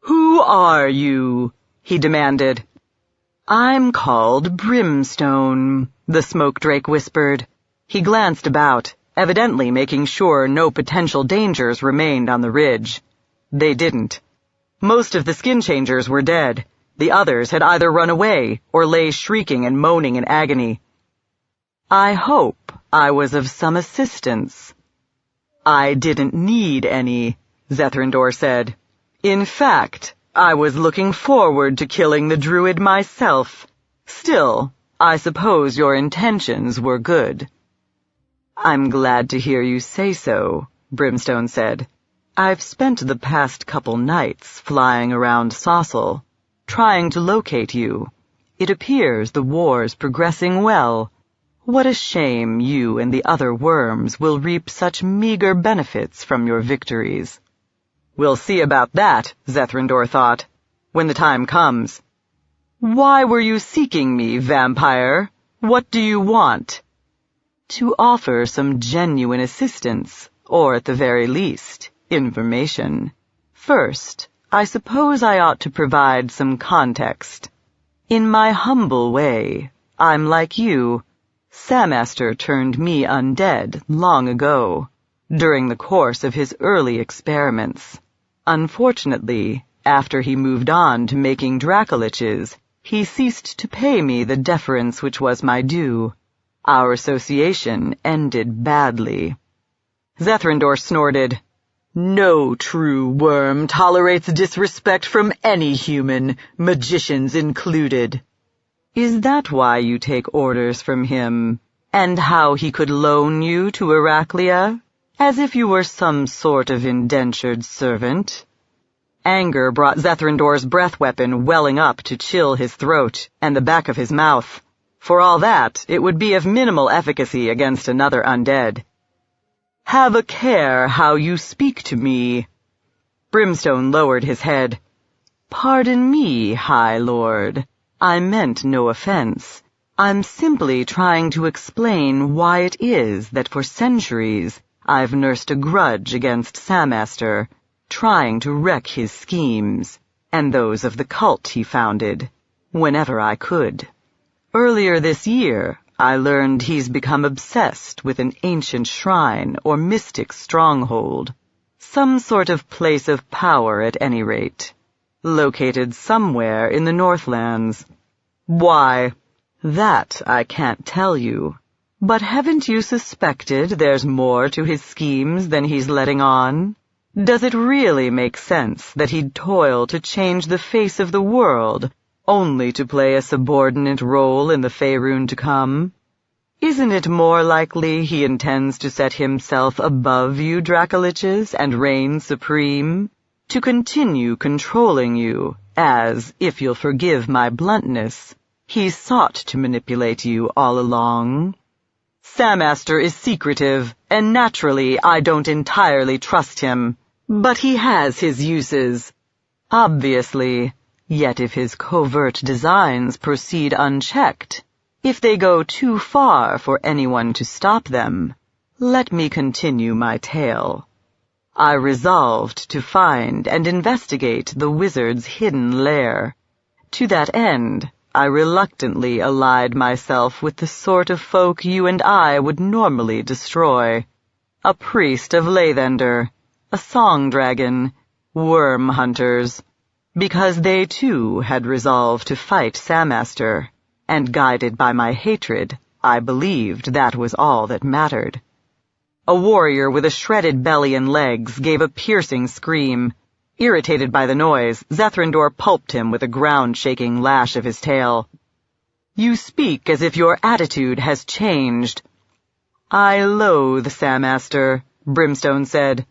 "Who are you?" he demanded. "I'm called Brimstone," the smoke drake whispered. He glanced about, evidently making sure no potential dangers remained on the ridge. They didn't. Most of the skin changers were dead. The others had either run away or lay shrieking and moaning in agony. "I hope I was of some assistance." "I didn't need any," Zethrandor said. "In fact, I was looking forward to killing the druid myself. Still, I suppose your intentions were good." "I'm glad to hear you say so," Brimstone said. "I've spent the past couple nights flying around Saussel, trying to locate you. It appears the war's progressing well. What a shame you and the other worms will reap such meager benefits from your victories." "We'll see about that," Zethrandor thought, "when the time comes." "Why were you seeking me, vampire? What do you want?" "To offer some genuine assistance, or at the very least, information. First, I suppose I ought to provide some context. In my humble way, I'm like you. Samaster turned me undead long ago. during the course of his early experiments. Unfortunately, after he moved on to making Dracoliches, he ceased to pay me the deference which was my due. Our association ended badly." Zethrindor snorted. "No true worm tolerates disrespect from any human, magicians included." "Is that why you take orders from him? And how he could loan you to Heraclea? As if you were some sort of indentured servant?" Anger brought Zethrindor's breath weapon welling up to chill his throat and the back of his mouth. For all that, it would be of minimal efficacy against another undead. "Have a care how you speak to me." Brimstone lowered his head. "Pardon me, High Lord. I meant no offense. I'm simply trying to explain why it is that for centuries I've nursed a grudge against Samaster, trying to wreck his schemes, and those of the cult he founded, whenever I could. Earlier this year, I learned he's become obsessed with an ancient shrine or mystic stronghold, some sort of place of power at any rate, located somewhere in the Northlands. Why? That I can't tell you. But haven't you suspected there's more to his schemes than he's letting on? Does it really make sense that he'd toil to change the face of the world, only to play a subordinate role in the Faerun to come? Isn't it more likely he intends to set himself above you Dracoliches and reign supreme? To continue controlling you, as, if you'll forgive my bluntness, he's sought to manipulate you all along? Samaster is secretive, and naturally I don't entirely trust him. But he has his uses. Obviously. Yet if his covert designs proceed unchecked, if they go too far for anyone to stop them, let me continue my tale. I resolved to find and investigate the wizard's hidden lair. To that end, I reluctantly allied myself with the sort of folk you and I would normally destroy. A priest of Lathander, a song dragon, worm hunters, because they too had resolved to fight Samaster, and guided by my hatred, I believed that was all that mattered. A warrior with a shredded belly and legs gave a piercing scream. Irritated by the noise, Zethrindor pulped him with a ground-shaking lash of his tail. "You speak as if your attitude has changed." "I loathe Samaster," Brimstone said,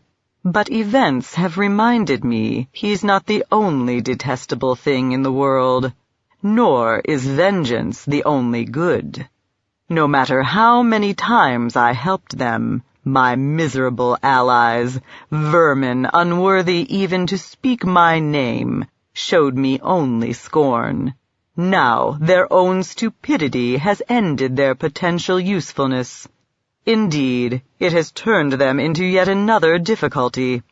"but events have reminded me he's not the only detestable thing in the world, nor is vengeance the only good. No matter how many times I helped them, my miserable allies, vermin unworthy even to speak my name, showed me only scorn. Now their own stupidity has ended their potential usefulness. Indeed, it has turned them into yet another difficulty.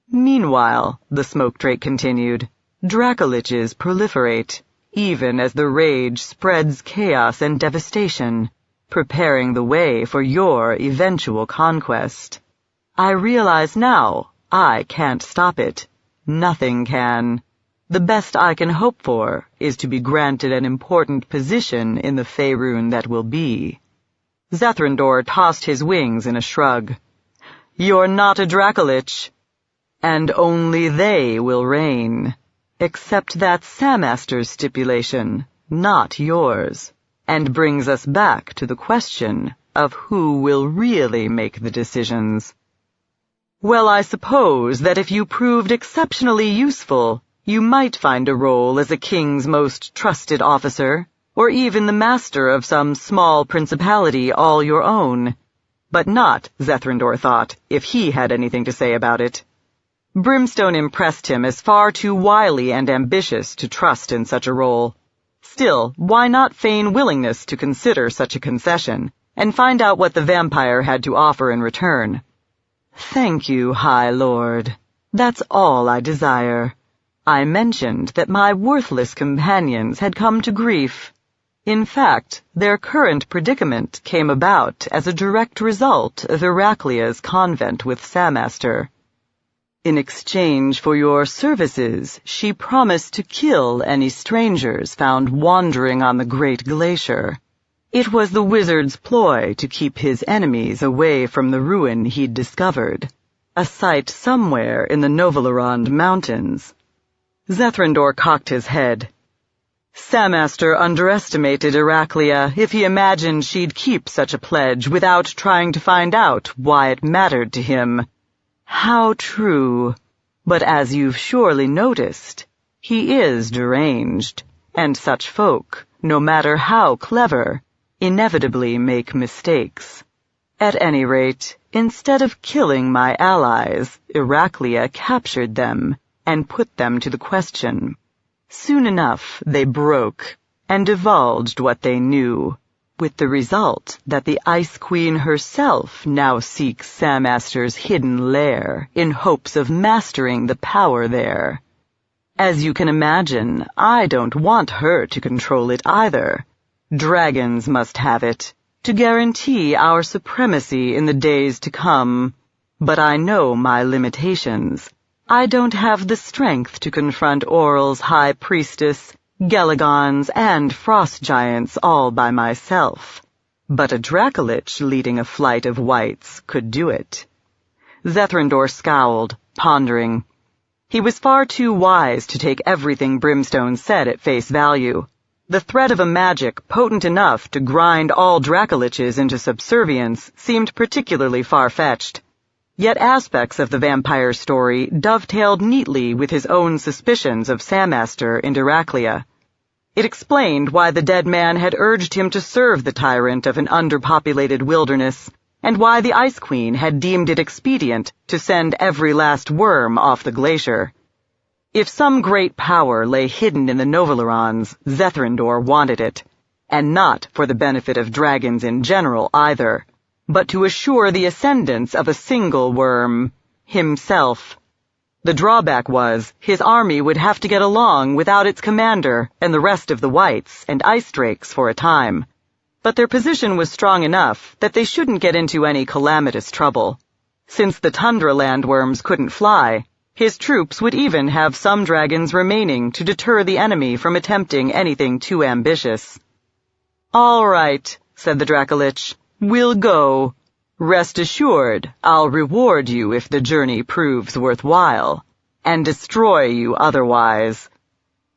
Meanwhile, the smoke drake continued, Dracoliches proliferate, even as the rage spreads chaos and devastation, preparing the way for your eventual conquest. I realize now I can't stop it. Nothing can. The best I can hope for is to be granted an important position in the Faerun that will be." Zethrindor tossed his wings in a shrug. "You're not a Dracolich, and only they will reign. Except that's Samaster's stipulation, not yours, and brings us back to the question of who will really make the decisions. Well, I suppose that if you proved exceptionally useful, you might find a role as a king's most trusted officer, or even the master of some small principality all your own. But not, Zethrindor thought, if he had anything to say about it. Brimstone impressed him as far too wily and ambitious to trust in such a role. Still, why not feign willingness to consider such a concession, and find out what the vampire had to offer in return? "Thank you, High Lord. That's all I desire. I mentioned that my worthless companions had come to grief. In fact, their current predicament came about as a direct result of Heraclia's convent with Samaster. In exchange for your services, she promised to kill any strangers found wandering on the great glacier. It was the wizard's ploy to keep his enemies away from the ruin he'd discovered, a site somewhere in the Novalerond Mountains. Zethrandor cocked his head. Samaster underestimated Heraclia if he imagined she'd keep such a pledge without trying to find out why it mattered to him. How true. But as you've surely noticed, he is deranged, and such folk, no matter how clever, inevitably make mistakes. At any rate, instead of killing my allies, Heraclia captured them and put them to the question. Soon enough, they broke and divulged what they knew, with the result that the Ice Queen herself now seeks Samaster's hidden lair in hopes of mastering the power there. As you can imagine, I don't want her to control it either. Dragons must have it, to guarantee our supremacy in the days to come. But I know my limitations. I don't have the strength to confront Oral's High Priestess, Gelagons, and Frost Giants all by myself. But a Dracolich leading a flight of wights could do it. Zethrandor scowled, pondering. He was far too wise to take everything Brimstone said at face value. The threat of a magic potent enough to grind all Dracoliches into subservience seemed particularly far-fetched. Yet aspects of the vampire story dovetailed neatly with his own suspicions of Samaster and Heraclia. It explained why the dead man had urged him to serve the tyrant of an underpopulated wilderness, and why the Ice Queen had deemed it expedient to send every last worm off the glacier. If some great power lay hidden in the Novalerons, Zethrandor wanted it, and not for the benefit of dragons in general either, but to assure the ascendance of a single worm, himself. The drawback was, his army would have to get along without its commander and the rest of the wights and ice drakes for a time. But their position was strong enough that they shouldn't get into any calamitous trouble. Since the tundra landworms couldn't fly, his troops would even have some dragons remaining to deter the enemy from attempting anything too ambitious. "All right," said the Dracolich. "We'll go. Rest assured, I'll reward you if the journey proves worthwhile, and destroy you otherwise."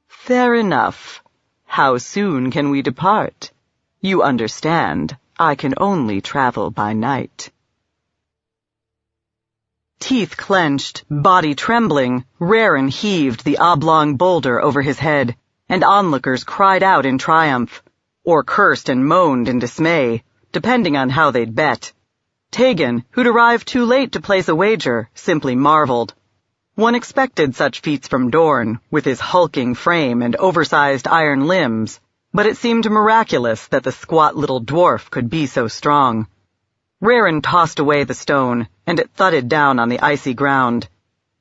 "Fair enough. How soon can we depart? You understand, I can only travel by night." Teeth clenched, body trembling, Raren heaved the oblong boulder over his head, and onlookers cried out in triumph, or cursed and moaned in dismay, depending on how they'd bet. Tegan, who'd arrived too late to place a wager, simply marveled. One expected such feats from Dorn, with his hulking frame and oversized iron limbs, but it seemed miraculous that the squat little dwarf could be so strong. Raren tossed away the stone, and it thudded down on the icy ground.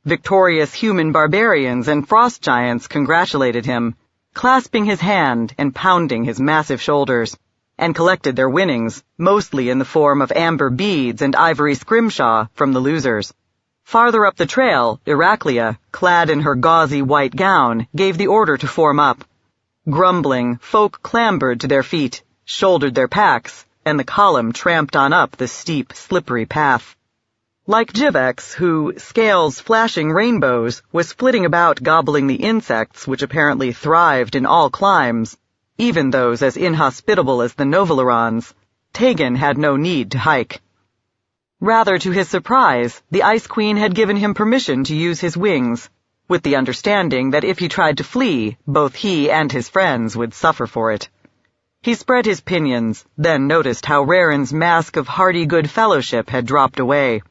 Victorious human barbarians and frost giants congratulated him, clasping his hand and pounding his massive shoulders, and collected their winnings, mostly in the form of amber beads and ivory scrimshaw from the losers. Farther up the trail, Heraclia, clad in her gauzy white gown, gave the order to form up. Grumbling, folk clambered to their feet, shouldered their packs, and the column tramped on up the steep, slippery path. Like Jivex, who, scales flashing rainbows, was flitting about gobbling the insects which apparently thrived in all climes, even those as inhospitable as the Novalerons, Tegan had no need to hike. Rather to his surprise, the Ice Queen had given him permission to use his wings, with the understanding that if he tried to flee, both he and his friends would suffer for it. He spread his pinions, then noticed how Raren's mask of hearty good fellowship had dropped away.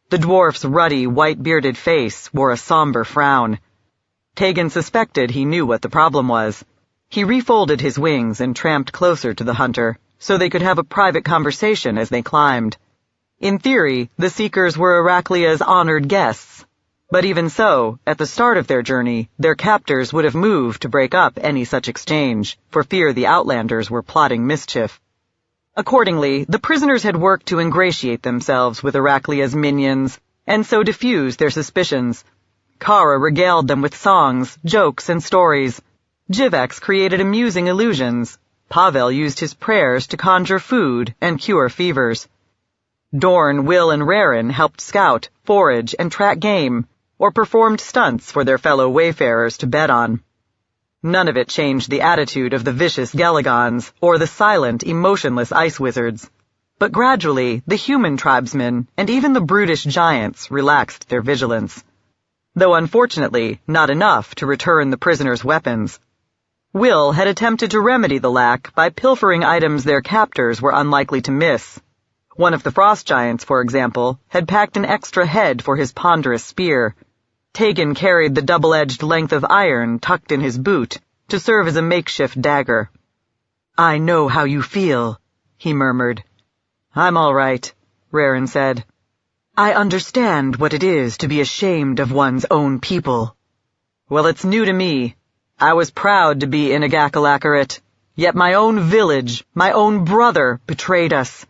The dwarf's ruddy, white-bearded face wore a somber frown. Tegan suspected he knew what the problem was. He refolded his wings and tramped closer to the hunter, so they could have a private conversation as they climbed. In theory, the seekers were Heraclia's honored guests, But even so, at the start of their journey, their captors would have moved to break up any such exchange, for fear the Outlanders were plotting mischief. Accordingly, the prisoners had worked to ingratiate themselves with Iraklia's minions, and so diffuse their suspicions. Kara regaled them with songs, jokes, and stories. Jivex created amusing illusions. Pavel used his prayers to conjure food and cure fevers. Dorn, Will, and Rarin helped scout, forage, and track game, or performed stunts for their fellow wayfarers to bet on. None of it changed the attitude of the vicious Geligons or the silent, emotionless ice wizards. But gradually, the human tribesmen and even the brutish giants relaxed their vigilance. Though unfortunately, not enough to return the prisoners' weapons. Will had attempted to remedy the lack by pilfering items their captors were unlikely to miss. One of the frost giants, for example, had packed an extra head for his ponderous spear. Tegan carried the double-edged length of iron tucked in his boot to serve as a makeshift dagger. "I know how you feel," he murmured. "I'm all right," Rarin said. "I understand what it is to be ashamed of one's own people." "Well, it's new to me. I was proud to be Inagakalakarit, yet my own village, my own brother, betrayed us."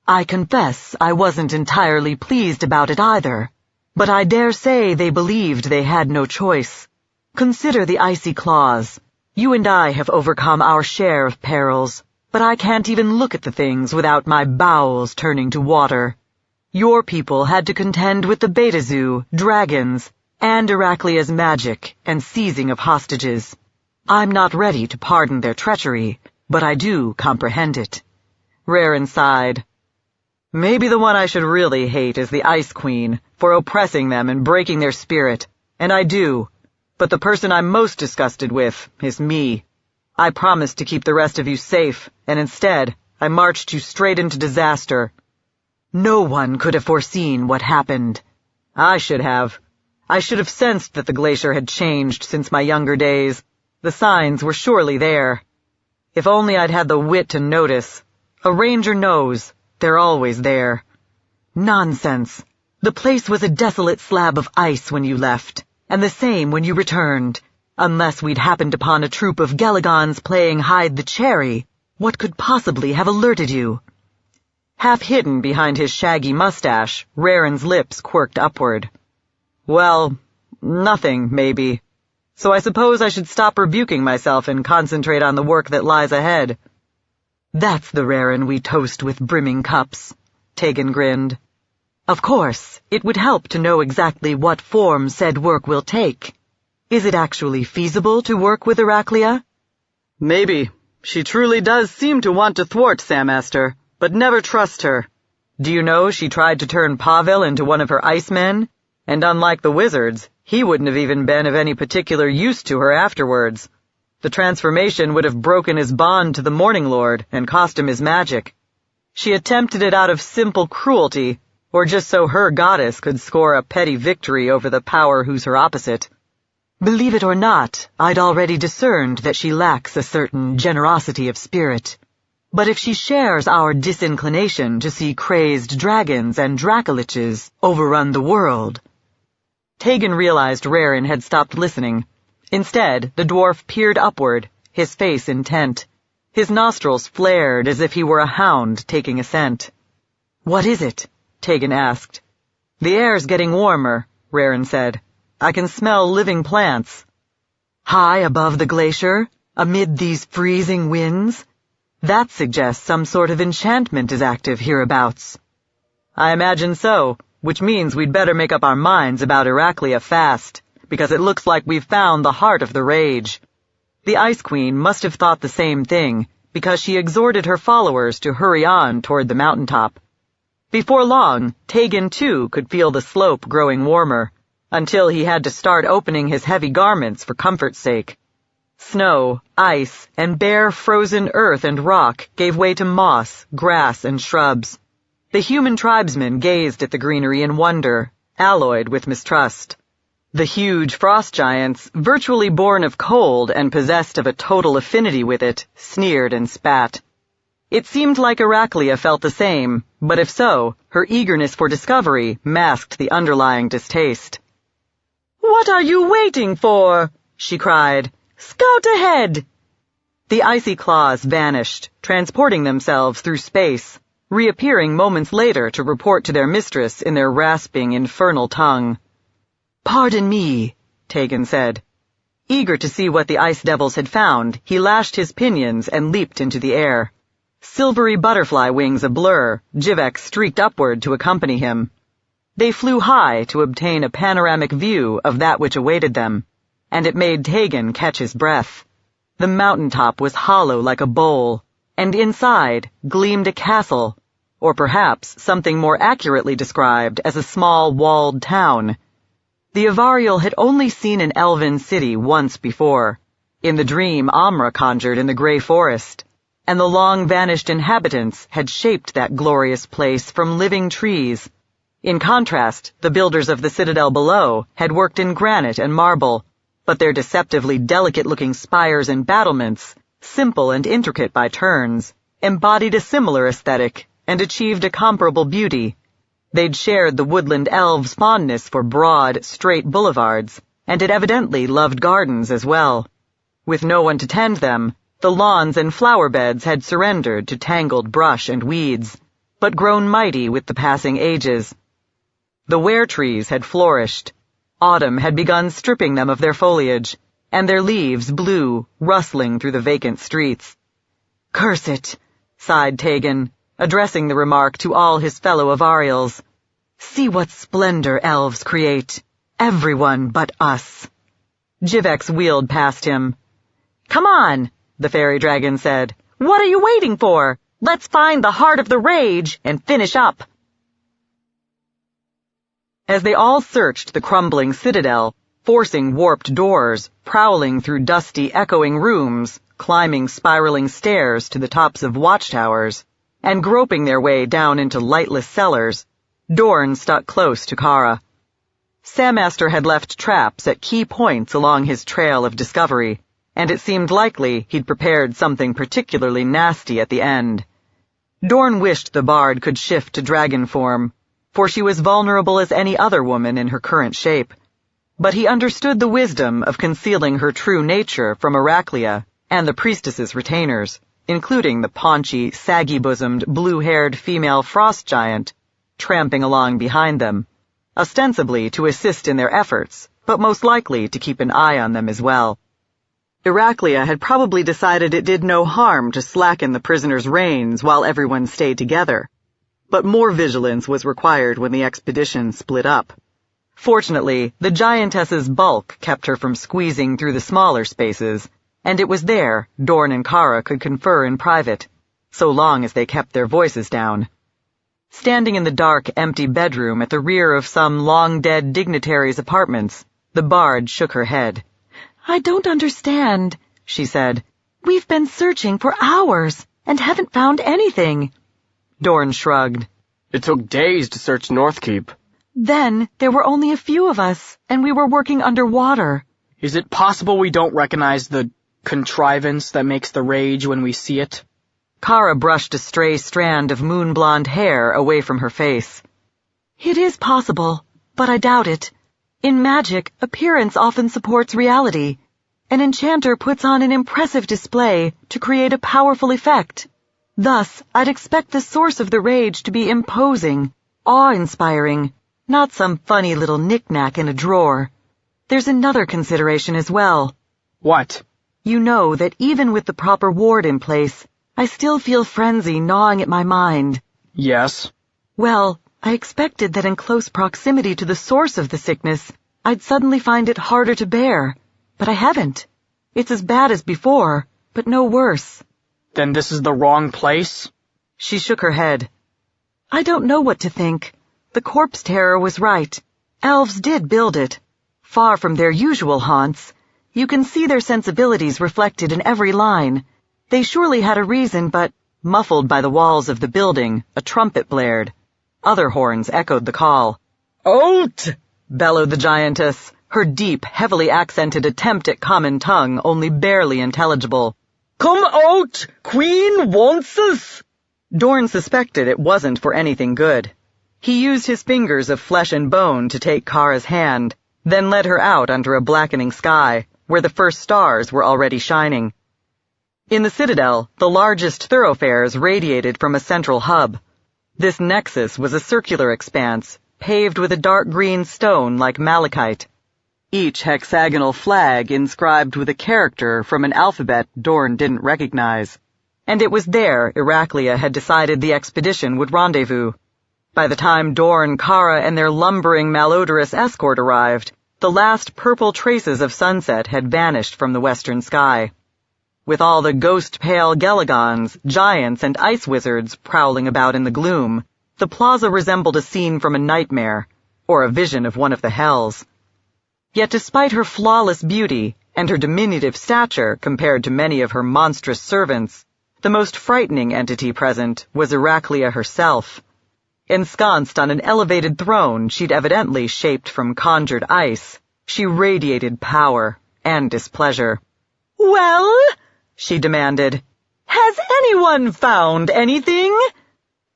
"I confess I wasn't entirely pleased about it either. But I dare say they believed they had no choice. Consider the icy claws. You and I have overcome our share of perils, but I can't even look at the things without my bowels turning to water. Your people had to contend with the Beta Zoo, dragons, and Iraklia's magic and seizing of hostages. I'm not ready to pardon their treachery, but I do comprehend it." Rarin sighed. "Maybe the one I should really hate is the Ice Queen, for oppressing them and breaking their spirit, and I do. But the person I'm most disgusted with is me. I promised to keep the rest of you safe, and instead, I marched you straight into disaster." "No one could have foreseen what happened." "I should have. I should have sensed that the glacier had changed since my younger days. The signs were surely there. If only I'd had the wit to notice. A ranger knows. They're always there." "Nonsense. The place was a desolate slab of ice when you left, and the same when you returned. Unless we'd happened upon a troop of Geligons playing hide-the-cherry, what could possibly have alerted you?" Half hidden behind his shaggy mustache, Rarin's lips quirked upward. "Well, nothing, maybe. So I suppose I should stop rebuking myself and concentrate on the work that lies ahead." "That's the Rarin we toast with brimming cups," Tegan grinned. "Of course, it would help to know exactly what form said work will take. Is it actually feasible to work with Iraklia?" "Maybe. She truly does seem to want to thwart Samester, but never trust her." "Do you know she tried to turn Pavel into one of her icemen? And unlike the wizards, he wouldn't have even been of any particular use to her afterwards. The transformation would have broken his bond to the Morning Lord and cost him his magic. She attempted it out of simple cruelty, or just so her goddess could score a petty victory over the power who's her opposite." "Believe it or not, I'd already discerned that she lacks a certain generosity of spirit. But if she shares our disinclination to see crazed dragons and Dracoliches overrun the world—" Tegan realized Rarin had stopped listening. Instead, the dwarf peered upward, his face intent. His nostrils flared as if he were a hound taking a scent. "What is it?" Tegan asked. "The air's getting warmer," Rarin said. "I can smell living plants." "High above the glacier, amid these freezing winds? That suggests some sort of enchantment is active hereabouts." "I imagine so, which means we'd better make up our minds about Iraklia fast, because it looks like we've found the heart of the rage." The Ice Queen must have thought the same thing, because she exhorted her followers to hurry on toward the mountaintop. Before long, Tegan too could feel the slope growing warmer, until he had to start opening his heavy garments for comfort's sake. Snow, ice, and bare frozen earth and rock gave way to moss, grass, and shrubs. The human tribesmen gazed at the greenery in wonder, alloyed with mistrust. The huge frost giants, virtually born of cold and possessed of a total affinity with it, sneered and spat. It seemed like Iraklia felt the same, but if so, her eagerness for discovery masked the underlying distaste. What are you waiting for? She cried. Scout ahead! The icy claws vanished, transporting themselves through space, reappearing moments later to report to their mistress in their rasping, infernal tongue. Pardon me, Tegan said. Eager to see what the ice devils had found, he lashed his pinions and leaped into the air. Silvery butterfly wings ablur, Jivek streaked upward to accompany him. They flew high to obtain a panoramic view of that which awaited them, and it made Tegan catch his breath. The mountaintop was hollow like a bowl, and inside gleamed a castle, or perhaps something more accurately described as a small walled town. The Avariel had only seen an elven city once before, in the dream Amra conjured in the Grey Forest, and the long-vanished inhabitants had shaped that glorious place from living trees. In contrast, the builders of the citadel below had worked in granite and marble, but their deceptively delicate-looking spires and battlements, simple and intricate by turns, embodied a similar aesthetic and achieved a comparable beauty. They'd shared the woodland elves' fondness for broad, straight boulevards, and had evidently loved gardens as well. With no one to tend them, the lawns and flower beds had surrendered to tangled brush and weeds, but grown mighty with the passing ages. The were-trees had flourished. Autumn had begun stripping them of their foliage, and their leaves blew, rustling through the vacant streets. "Curse it," sighed Tegan, addressing the remark to all his fellow Avariels. "See what splendor elves create. Everyone but us." Jivex wheeled past him. "Come on," the fairy dragon said. "What are you waiting for? Let's find the heart of the rage and finish up." As they all searched the crumbling citadel, forcing warped doors, prowling through dusty, echoing rooms, climbing spiraling stairs to the tops of watchtowers, and groping their way down into lightless cellars, Dorn stuck close to Kara. Sammaster had left traps at key points along his trail of discovery, and it seemed likely he'd prepared something particularly nasty at the end. Dorn wished the bard could shift to dragon form, for she was vulnerable as any other woman in her current shape. But he understood the wisdom of concealing her true nature from Heraclea and the priestess's retainers, including the paunchy, saggy-bosomed, blue-haired female frost giant, tramping along behind them, ostensibly to assist in their efforts, but most likely to keep an eye on them as well. Heraclea had probably decided it did no harm to slacken the prisoner's reins while everyone stayed together, but more vigilance was required when the expedition split up. Fortunately, the giantess's bulk kept her from squeezing through the smaller spaces, and it was there Dorn and Kara could confer in private, so long as they kept their voices down. Standing in the dark, empty bedroom at the rear of some long-dead dignitary's apartments, the bard shook her head. "I don't understand," she said. "We've been searching for hours and haven't found anything." Dorn shrugged. "It took days to search Northkeep." "Then there were only a few of us, and we were working underwater." Is it possible we don't recognize the contrivance that makes the rage when we see it? Kara brushed a stray strand of moon-blonde hair away from her face. "It is possible, but I doubt it. In magic, appearance often supports reality. An enchanter puts on an impressive display to create a powerful effect. Thus, I'd expect the source of the rage to be imposing, awe-inspiring, not some funny little knick-knack in a drawer. There's another consideration as well." What? "You know that even with the proper ward in place, I still feel frenzy gnawing at my mind." Yes. "Well, I expected that in close proximity to the source of the sickness, I'd suddenly find it harder to bear, but I haven't. It's as bad as before, but no worse." Then this is the wrong place? She shook her head. "I don't know what to think. The corpse terror was right. Elves did build it. Far from their usual haunts, you can see their sensibilities reflected in every line. They surely had a reason, but..." Muffled by the walls of the building, a trumpet blared. Other horns echoed the call. "Out!" bellowed the giantess, her deep, heavily accented attempt at common tongue only barely intelligible. "Come out! Queen wants us!" Dorn suspected it wasn't for anything good. He used his fingers of flesh and bone to take Kara's hand, then led her out under a blackening sky, where the first stars were already shining. In the citadel, the largest thoroughfares radiated from a central hub. This nexus was a circular expanse, paved with a dark green stone like malachite. Each hexagonal flag inscribed with a character from an alphabet Dorn didn't recognize. And it was there Iraklia had decided the expedition would rendezvous. By the time Dorn, Kara, and their lumbering, malodorous escort arrived, the last purple traces of sunset had vanished from the western sky. With all the ghost-pale Geligons, giants, and ice wizards prowling about in the gloom, the plaza resembled a scene from a nightmare, or a vision of one of the hells. Yet despite her flawless beauty and her diminutive stature compared to many of her monstrous servants, the most frightening entity present was Iraklia herself. Ensconced on an elevated throne she'd evidently shaped from conjured ice, she radiated power and displeasure. "Well?" she demanded. "Has anyone found anything?"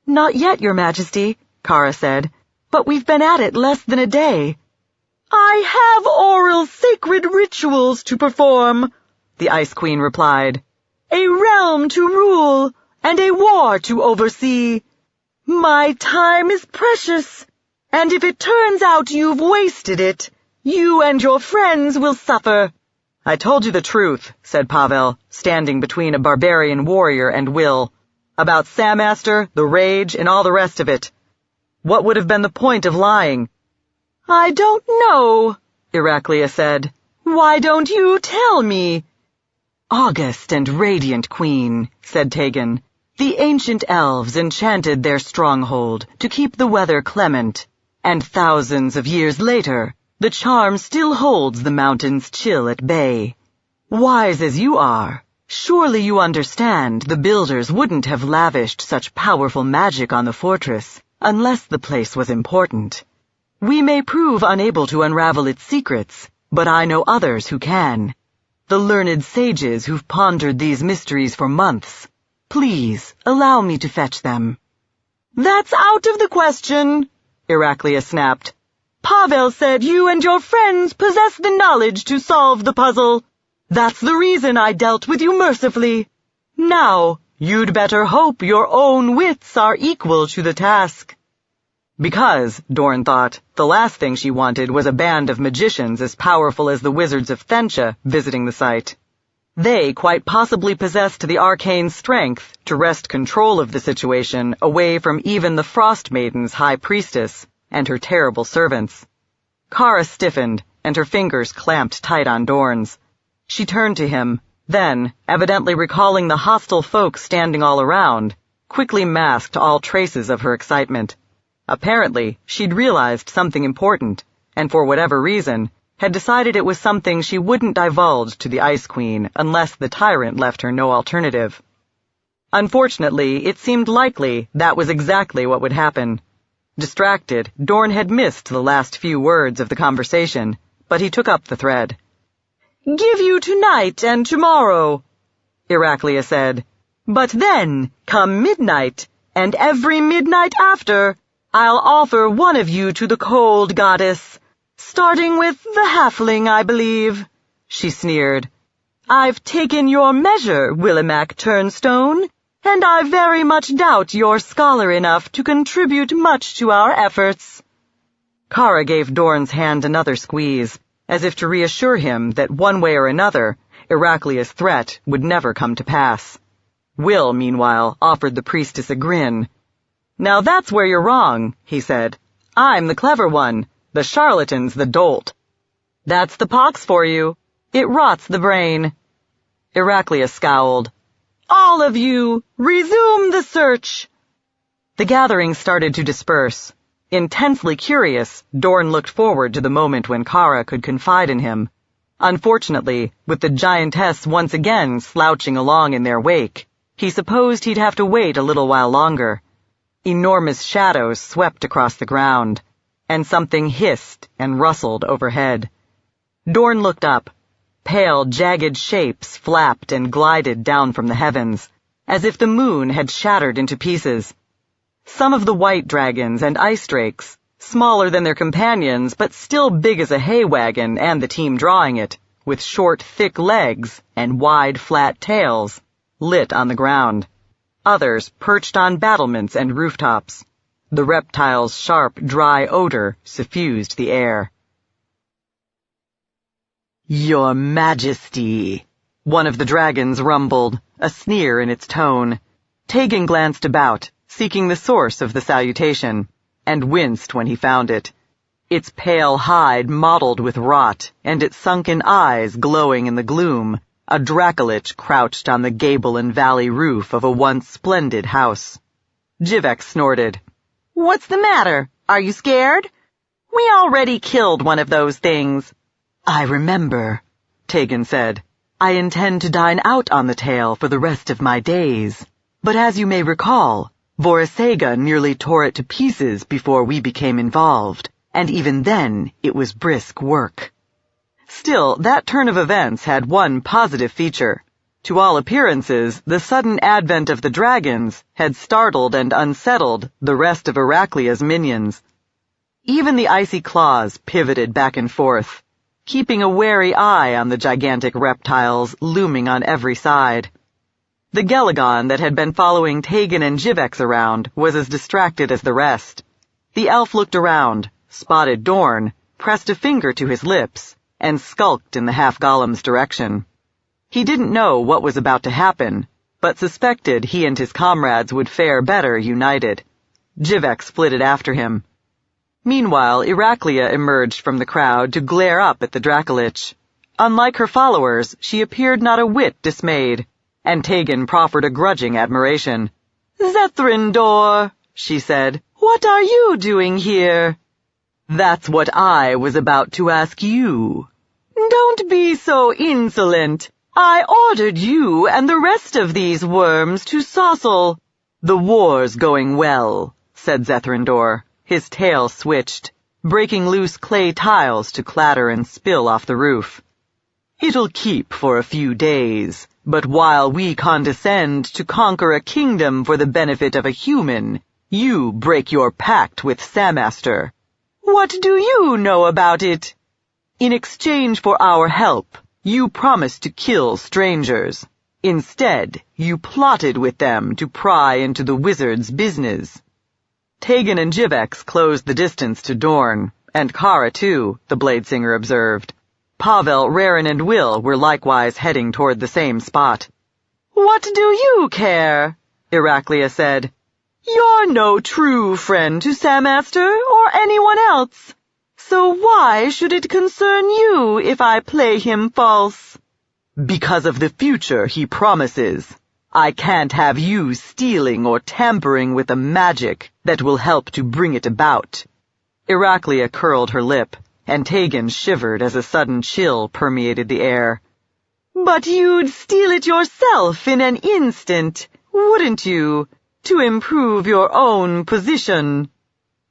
"Not yet, Your Majesty," Kara said, "but we've been at it less than a day." "I have oral sacred rituals to perform," the Ice Queen replied. "A realm to rule, and a war to oversee. My time is precious, and if it turns out you've wasted it, you and your friends will suffer." "I told you the truth," said Pavel, standing between a barbarian warrior and Will. "About Sammaster, the rage, and all the rest of it. What would have been the point of lying?" "I don't know," Iraklia said. "Why don't you tell me?" "August and radiant queen," said Tegan, "the ancient elves enchanted their stronghold to keep the weather clement, and thousands of years later, the charm still holds the mountains chill at bay. Wise as you are, surely you understand the builders wouldn't have lavished such powerful magic on the fortress unless the place was important. We may prove unable to unravel its secrets, but I know others who can. The learned sages who've pondered these mysteries for months. Please, allow me to fetch them." "That's out of the question," Iraklia snapped. "Pavel said you and your friends possess the knowledge to solve the puzzle. That's the reason I dealt with you mercifully. Now, you'd better hope your own wits are equal to the task." Because, Dorn thought, the last thing she wanted was a band of magicians as powerful as the wizards of Thensha visiting the site. They quite possibly possessed the arcane strength to wrest control of the situation away from even the Frost Maiden's high priestess and her terrible servants. Kara stiffened, and her fingers clamped tight on Dorn's. She turned to him, then, evidently recalling the hostile folk standing all around, quickly masked all traces of her excitement. Apparently, she'd realized something important, and for whatever reason, had decided it was something she wouldn't divulge to the Ice Queen unless the tyrant left her no alternative. Unfortunately, it seemed likely that was exactly what would happen. Distracted, Dorn had missed the last few words of the conversation, but he took up the thread. "Give you tonight and tomorrow," Iraklia said. "But then, come midnight, and every midnight after, I'll offer one of you to the cold goddess, starting with the halfling, I believe," she sneered. "I've taken your measure, Willimac Turnstone, and I very much doubt you're scholar enough to contribute much to our efforts." Kara gave Dorn's hand another squeeze, as if to reassure him that one way or another, Iraklia's threat would never come to pass. Will, meanwhile, offered the priestess a grin. "Now that's where you're wrong," he said. "I'm the clever one. The charlatan's the dolt. That's the pox for you. It rots the brain." Iraklia scowled. "All of you, resume the search." The gathering started to disperse. Intensely curious, Dorn looked forward to the moment when Kara could confide in him. Unfortunately, with the giantess once again slouching along in their wake, he supposed he'd have to wait a little while longer. Enormous shadows swept across the ground, and something hissed and rustled overhead. Dorn looked up. Pale, jagged shapes flapped and glided down from the heavens, as if the moon had shattered into pieces. Some of the white dragons and ice drakes, smaller than their companions, but still big as a hay wagon and the team drawing it, with short, thick legs and wide, flat tails, lit on the ground. Others perched on battlements and rooftops. The reptile's sharp, dry odor suffused the air. "Your Majesty," one of the dragons rumbled, a sneer in its tone. Tegan glanced about, seeking the source of the salutation, and winced when he found it. Its pale hide mottled with rot, and its sunken eyes glowing in the gloom, a dracolich crouched on the gable and valley roof of a once splendid house. Jivek snorted. "What's the matter? Are you scared? We already killed one of those things." "I remember," Tegan said. "I intend to dine out on the tail for the rest of my days. But as you may recall, Vorasega nearly tore it to pieces before we became involved, and even then it was brisk work." Still, that turn of events had one positive feature. To all appearances, the sudden advent of the dragons had startled and unsettled the rest of Iraklia's minions. Even the icy claws pivoted back and forth, keeping a wary eye on the gigantic reptiles looming on every side. The Gelagon that had been following Tegan and Jivex around was as distracted as the rest. The elf looked around, spotted Dorn, pressed a finger to his lips, and skulked in the half-golem's direction. He didn't know what was about to happen, but suspected he and his comrades would fare better united. Jivex flitted after him. Meanwhile, Iraklia emerged from the crowd to glare up at the dracolich. Unlike her followers, she appeared not a whit dismayed, and Tegan proffered a grudging admiration. "Zethryndor," she said, "what are you doing here?" "That's what I was about to ask you." "Don't be so insolent. I ordered you and the rest of these worms to Sossel." "The war's going well," said Zethryndor. His tail switched, breaking loose clay tiles to clatter and spill off the roof. "It'll keep for a few days, but while we condescend to conquer a kingdom for the benefit of a human, you break your pact with Samaster. What do you know about it? In exchange for our help, you promised to kill strangers. Instead, you plotted with them to pry into the wizard's business." Tegan and Jivex closed the distance to Dorn, and Kara too, the Bladesinger observed. Pavel, Raren, and Will were likewise heading toward the same spot. "What do you care?" Iraklia said. "You're no true friend to Samaster or anyone else. So why should it concern you if I play him false?" "Because of the future he promises. I can't have you stealing or tampering with the magic that will help to bring it about." Iraklia curled her lip, and Tegan shivered as a sudden chill permeated the air. "But you'd steal it yourself in an instant, wouldn't you, to improve your own position?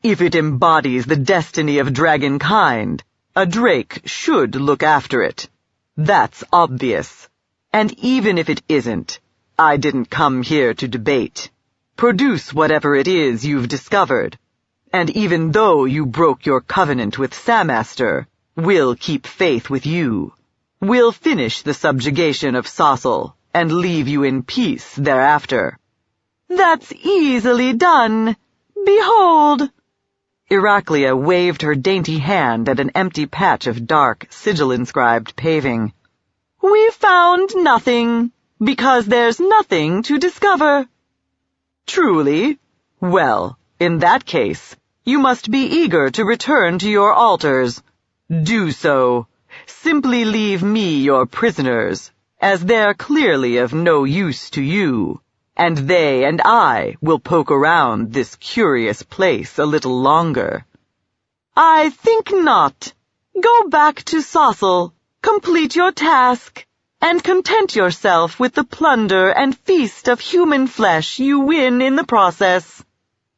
If it embodies the destiny of dragonkind, a drake should look after it. That's obvious. And even if it isn't, I didn't come here to debate. Produce whatever it is you've discovered. And even though you broke your covenant with Samaster, we'll keep faith with you. We'll finish the subjugation of Sossel and leave you in peace thereafter." "That's easily done. Behold!" Iraklia waved her dainty hand at an empty patch of dark, sigil-inscribed paving. "We found nothing, because there's nothing to discover." "Truly? Well, in that case, you must be eager to return to your altars. Do so. Simply leave me your prisoners, as they're clearly of no use to you, and they and I will poke around this curious place a little longer." "I think not. Go back to Sossel, complete your task, and content yourself with the plunder and feast of human flesh you win in the process.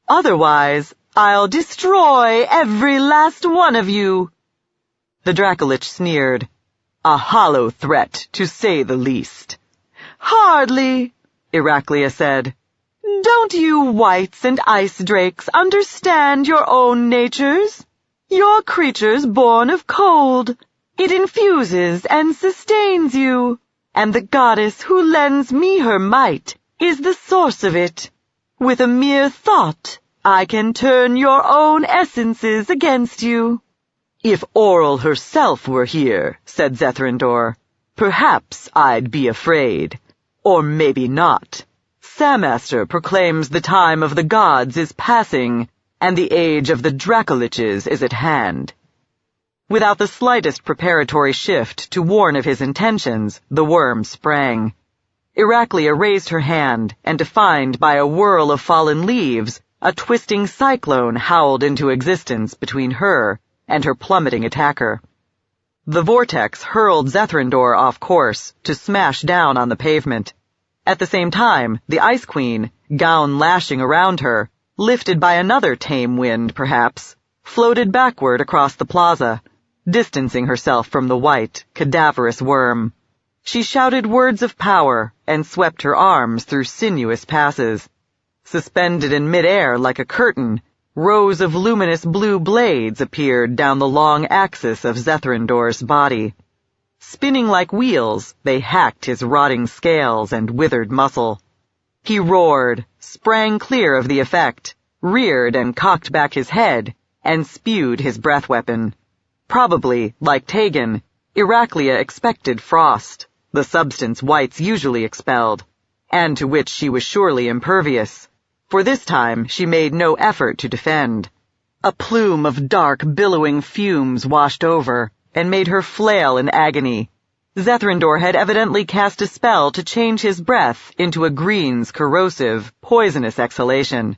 Otherwise, I'll destroy every last one of you." The dracolich sneered. "A hollow threat, to say the least." "Hardly," Iraklia said. Don't you wights and ice drakes understand your own natures? You're creatures born of cold. It infuses and sustains you, and the goddess who lends me her might is the source of it. With a mere thought, I can turn your own essences against you." "If Oral herself were here," said Zethrindor, "perhaps I'd be afraid. Or maybe not. Samaster proclaims the time of the gods is passing, and the age of the Dracoliches is at hand." Without the slightest preparatory shift to warn of his intentions, the worm sprang. Iraklia raised her hand, and defined by a whirl of fallen leaves, a twisting cyclone howled into existence between her and her plummeting attacker. The vortex hurled Zethrindor off course to smash down on the pavement. At the same time, the Ice Queen, gown lashing around her, lifted by another tame wind perhaps, floated backward across the plaza, distancing herself from the white, cadaverous worm. She shouted words of power and swept her arms through sinuous passes. Suspended in midair like a curtain, rows of luminous blue blades appeared down the long axis of Zethrindor's body. Spinning like wheels, they hacked his rotting scales and withered muscle. He roared, sprang clear of the effect, reared and cocked back his head, and spewed his breath weapon. Probably, like Tegan, Iraklia expected frost, the substance whites usually expelled, and to which she was surely impervious. For this time she made no effort to defend. A plume of dark, billowing fumes washed over, and made her flail in agony. Zethrindor had evidently cast a spell to change his breath into a green's corrosive, poisonous exhalation.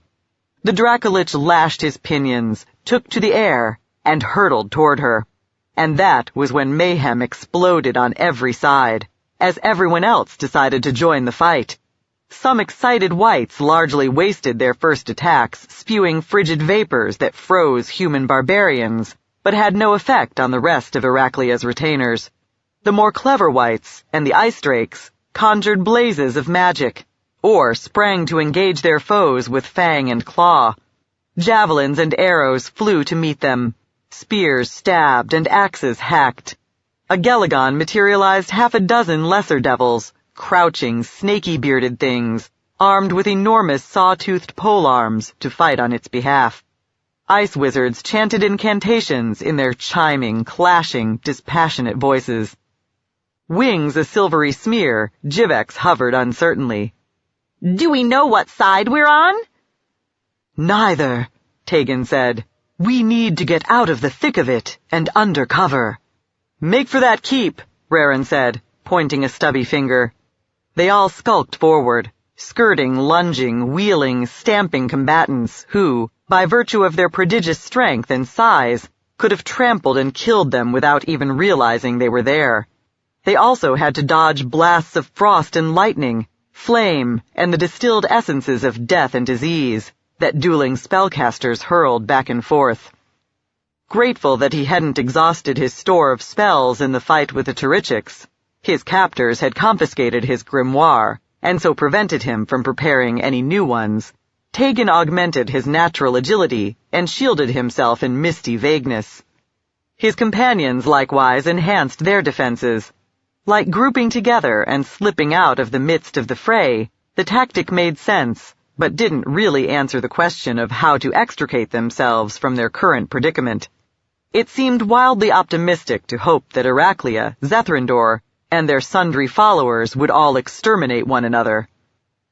The Dracolich lashed his pinions, took to the air, and hurtled toward her. And that was when mayhem exploded on every side, as everyone else decided to join the fight. Some excited whites largely wasted their first attacks, spewing frigid vapors that froze human barbarians, but had no effect on the rest of Iraklia's retainers. The more clever whites, and the ice drakes, conjured blazes of magic, or sprang to engage their foes with fang and claw. Javelins and arrows flew to meet them. Spears stabbed and axes hacked. A Gelagon materialized half a dozen lesser devils, crouching, snaky-bearded things, armed with enormous saw-toothed polearms to fight on its behalf. Ice wizards chanted incantations in their chiming, clashing, dispassionate voices. Wings a silvery smear, Jivex hovered uncertainly. "Do we know what side we're on?" "Neither," Tegan said. "We need to get out of the thick of it and under cover." "Make for that keep," Raren said, pointing a stubby finger. They all skulked forward, skirting, lunging, wheeling, stamping combatants who, by virtue of their prodigious strength and size, could have trampled and killed them without even realizing they were there. They also had to dodge blasts of frost and lightning, flame, and the distilled essences of death and disease that dueling spellcasters hurled back and forth. Grateful that he hadn't exhausted his store of spells in the fight with the Torichics, his captors had confiscated his grimoire, and so prevented him from preparing any new ones. Tegan augmented his natural agility and shielded himself in misty vagueness. His companions likewise enhanced their defenses. Like grouping together and slipping out of the midst of the fray, the tactic made sense, but didn't really answer the question of how to extricate themselves from their current predicament. It seemed wildly optimistic to hope that Iraklia, Zethrindor, and their sundry followers would all exterminate one another.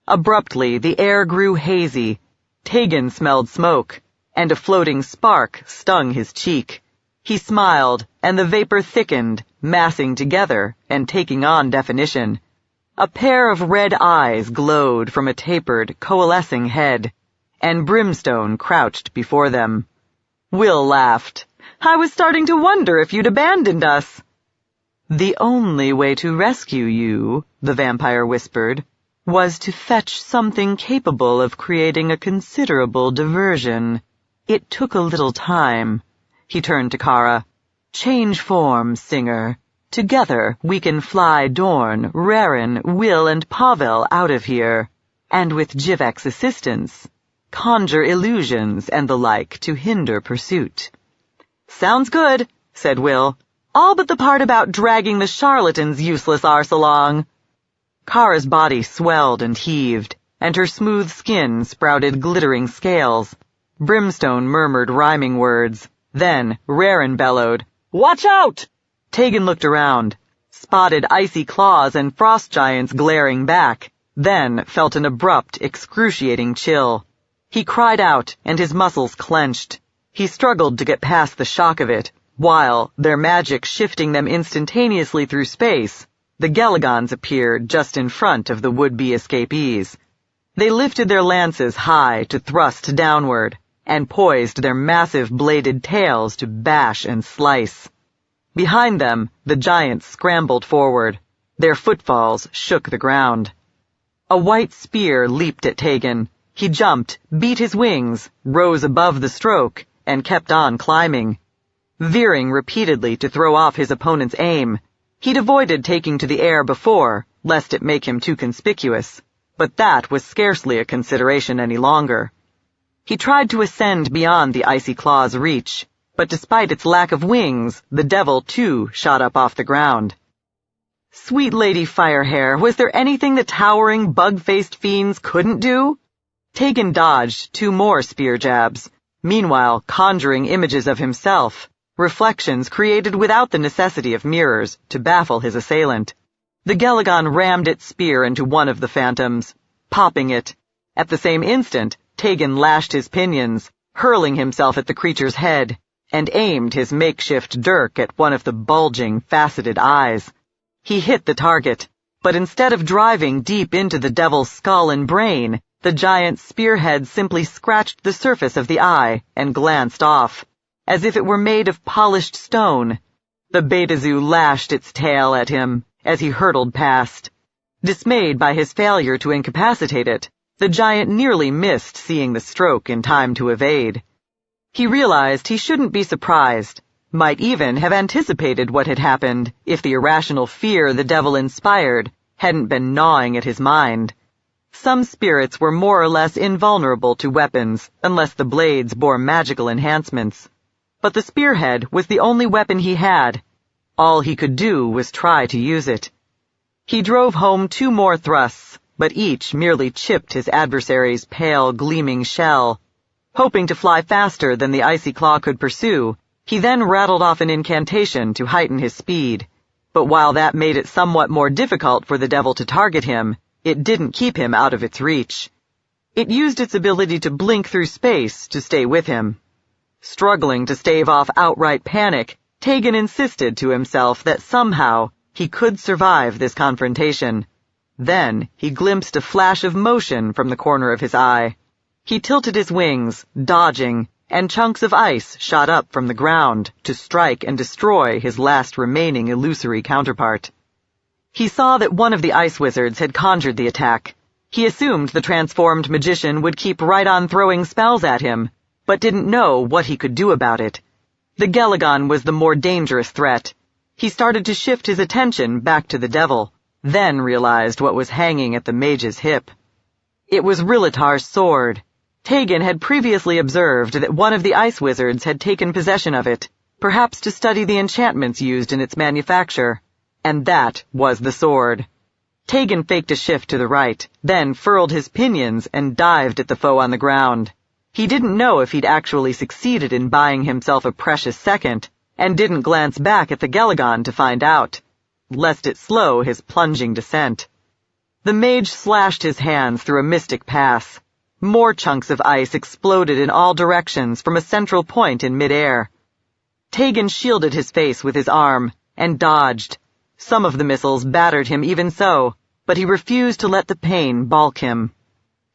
Abruptly, the air grew hazy. Tegan smelled smoke, and a floating spark stung his cheek. He smiled, and the vapor thickened, massing together and taking on definition. A pair of red eyes glowed from a tapered, coalescing head, and brimstone crouched before them. Will laughed. "I was starting to wonder if you'd abandoned us." "The only way to rescue you," the vampire whispered, "was to fetch something capable of creating a considerable diversion. It took a little time." He turned to Kara. "Change form, Singer. Together we can fly Dorn, Raren, Will, and Pavel out of here. and with Jivek's assistance, conjure illusions and the like to hinder pursuit. Sounds good, said Will. All but the part about dragging the charlatan's useless arse along. Kara's body swelled and heaved, and her smooth skin sprouted glittering scales. Brimstone murmured rhyming words. Then Raren bellowed, "Watch out!" Tegan looked around, spotted icy claws and frost giants glaring back, then felt an abrupt, excruciating chill. He cried out, and his muscles clenched. He struggled to get past the shock of it, while, their magic shifting them instantaneously through space, the Gelagons appeared just in front of the would-be escapees. They lifted their lances high to thrust downward, and poised their massive bladed tails to bash and slice. Behind them, the giants scrambled forward. Their footfalls shook the ground. A white spear leaped at Tegan. He jumped, beat his wings, rose above the stroke, and kept on climbing. Veering repeatedly to throw off his opponent's aim, he'd avoided taking to the air before, lest it make him too conspicuous, but that was scarcely a consideration any longer. He tried to ascend beyond the icy claw's reach, but despite its lack of wings, the devil too shot up off the ground. Sweet Lady Firehair, was there anything the towering, bug-faced fiends couldn't do? Tegan dodged 2 more spear jabs, meanwhile conjuring images of himself, reflections created without the necessity of mirrors, to baffle his assailant. The Gelagon rammed its spear into one of the phantoms, popping it. At the same instant, Tegan lashed his pinions, hurling himself at the creature's head, and aimed his makeshift dirk at one of the bulging, faceted eyes. He hit the target, but instead of driving deep into the devil's skull and brain, the giant's spearhead simply scratched the surface of the eye and glanced off, as if it were made of polished stone. The Betazoo lashed its tail at him as he hurtled past. Dismayed by his failure to incapacitate it, the giant nearly missed seeing the stroke in time to evade. He realized he shouldn't be surprised, might even have anticipated what had happened if the irrational fear the devil inspired hadn't been gnawing at his mind. Some spirits were more or less invulnerable to weapons unless the blades bore magical enhancements. But the spearhead was the only weapon he had. All he could do was try to use it. He drove home 2 more thrusts, but each merely chipped his adversary's pale, gleaming shell. Hoping to fly faster than the icy claw could pursue, he then rattled off an incantation to heighten his speed. But while that made it somewhat more difficult for the devil to target him, it didn't keep him out of its reach. It used its ability to blink through space to stay with him. Struggling to stave off outright panic, Tegan insisted to himself that somehow he could survive this confrontation. Then he glimpsed a flash of motion from the corner of his eye. He tilted his wings, dodging, and chunks of ice shot up from the ground to strike and destroy his last remaining illusory counterpart. He saw that one of the ice wizards had conjured the attack. He assumed the transformed magician would keep right on throwing spells at him, but didn't know what he could do about it. The Gelagon was the more dangerous threat. He started to shift his attention back to the devil, then realized what was hanging at the mage's hip. It was Rillatar's sword. Tegan had previously observed that one of the ice wizards had taken possession of it, perhaps to study the enchantments used in its manufacture, and that was the sword. Tegan faked a shift to the right, then furled his pinions and dived at the foe on the ground. He didn't know if he'd actually succeeded in buying himself a precious second, and didn't glance back at the Gelagon to find out, lest it slow his plunging descent. The mage slashed his hands through a mystic pass. More chunks of ice exploded in all directions from a central point in midair. Tegan shielded his face with his arm, and dodged. Some of the missiles battered him even so, but he refused to let the pain balk him.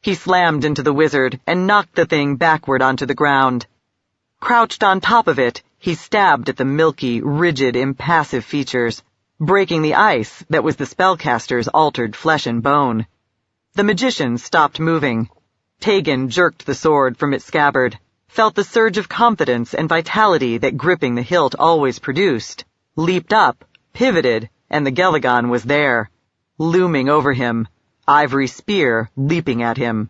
He slammed into the wizard and knocked the thing backward onto the ground. Crouched on top of it, he stabbed at the milky, rigid, impassive features, breaking the ice that was the spellcaster's altered flesh and bone. The magician stopped moving. Tegan jerked the sword from its scabbard, felt the surge of confidence and vitality that gripping the hilt always produced, leaped up, pivoted, and the Gelagon was there, looming over him, ivory spear leaping at him.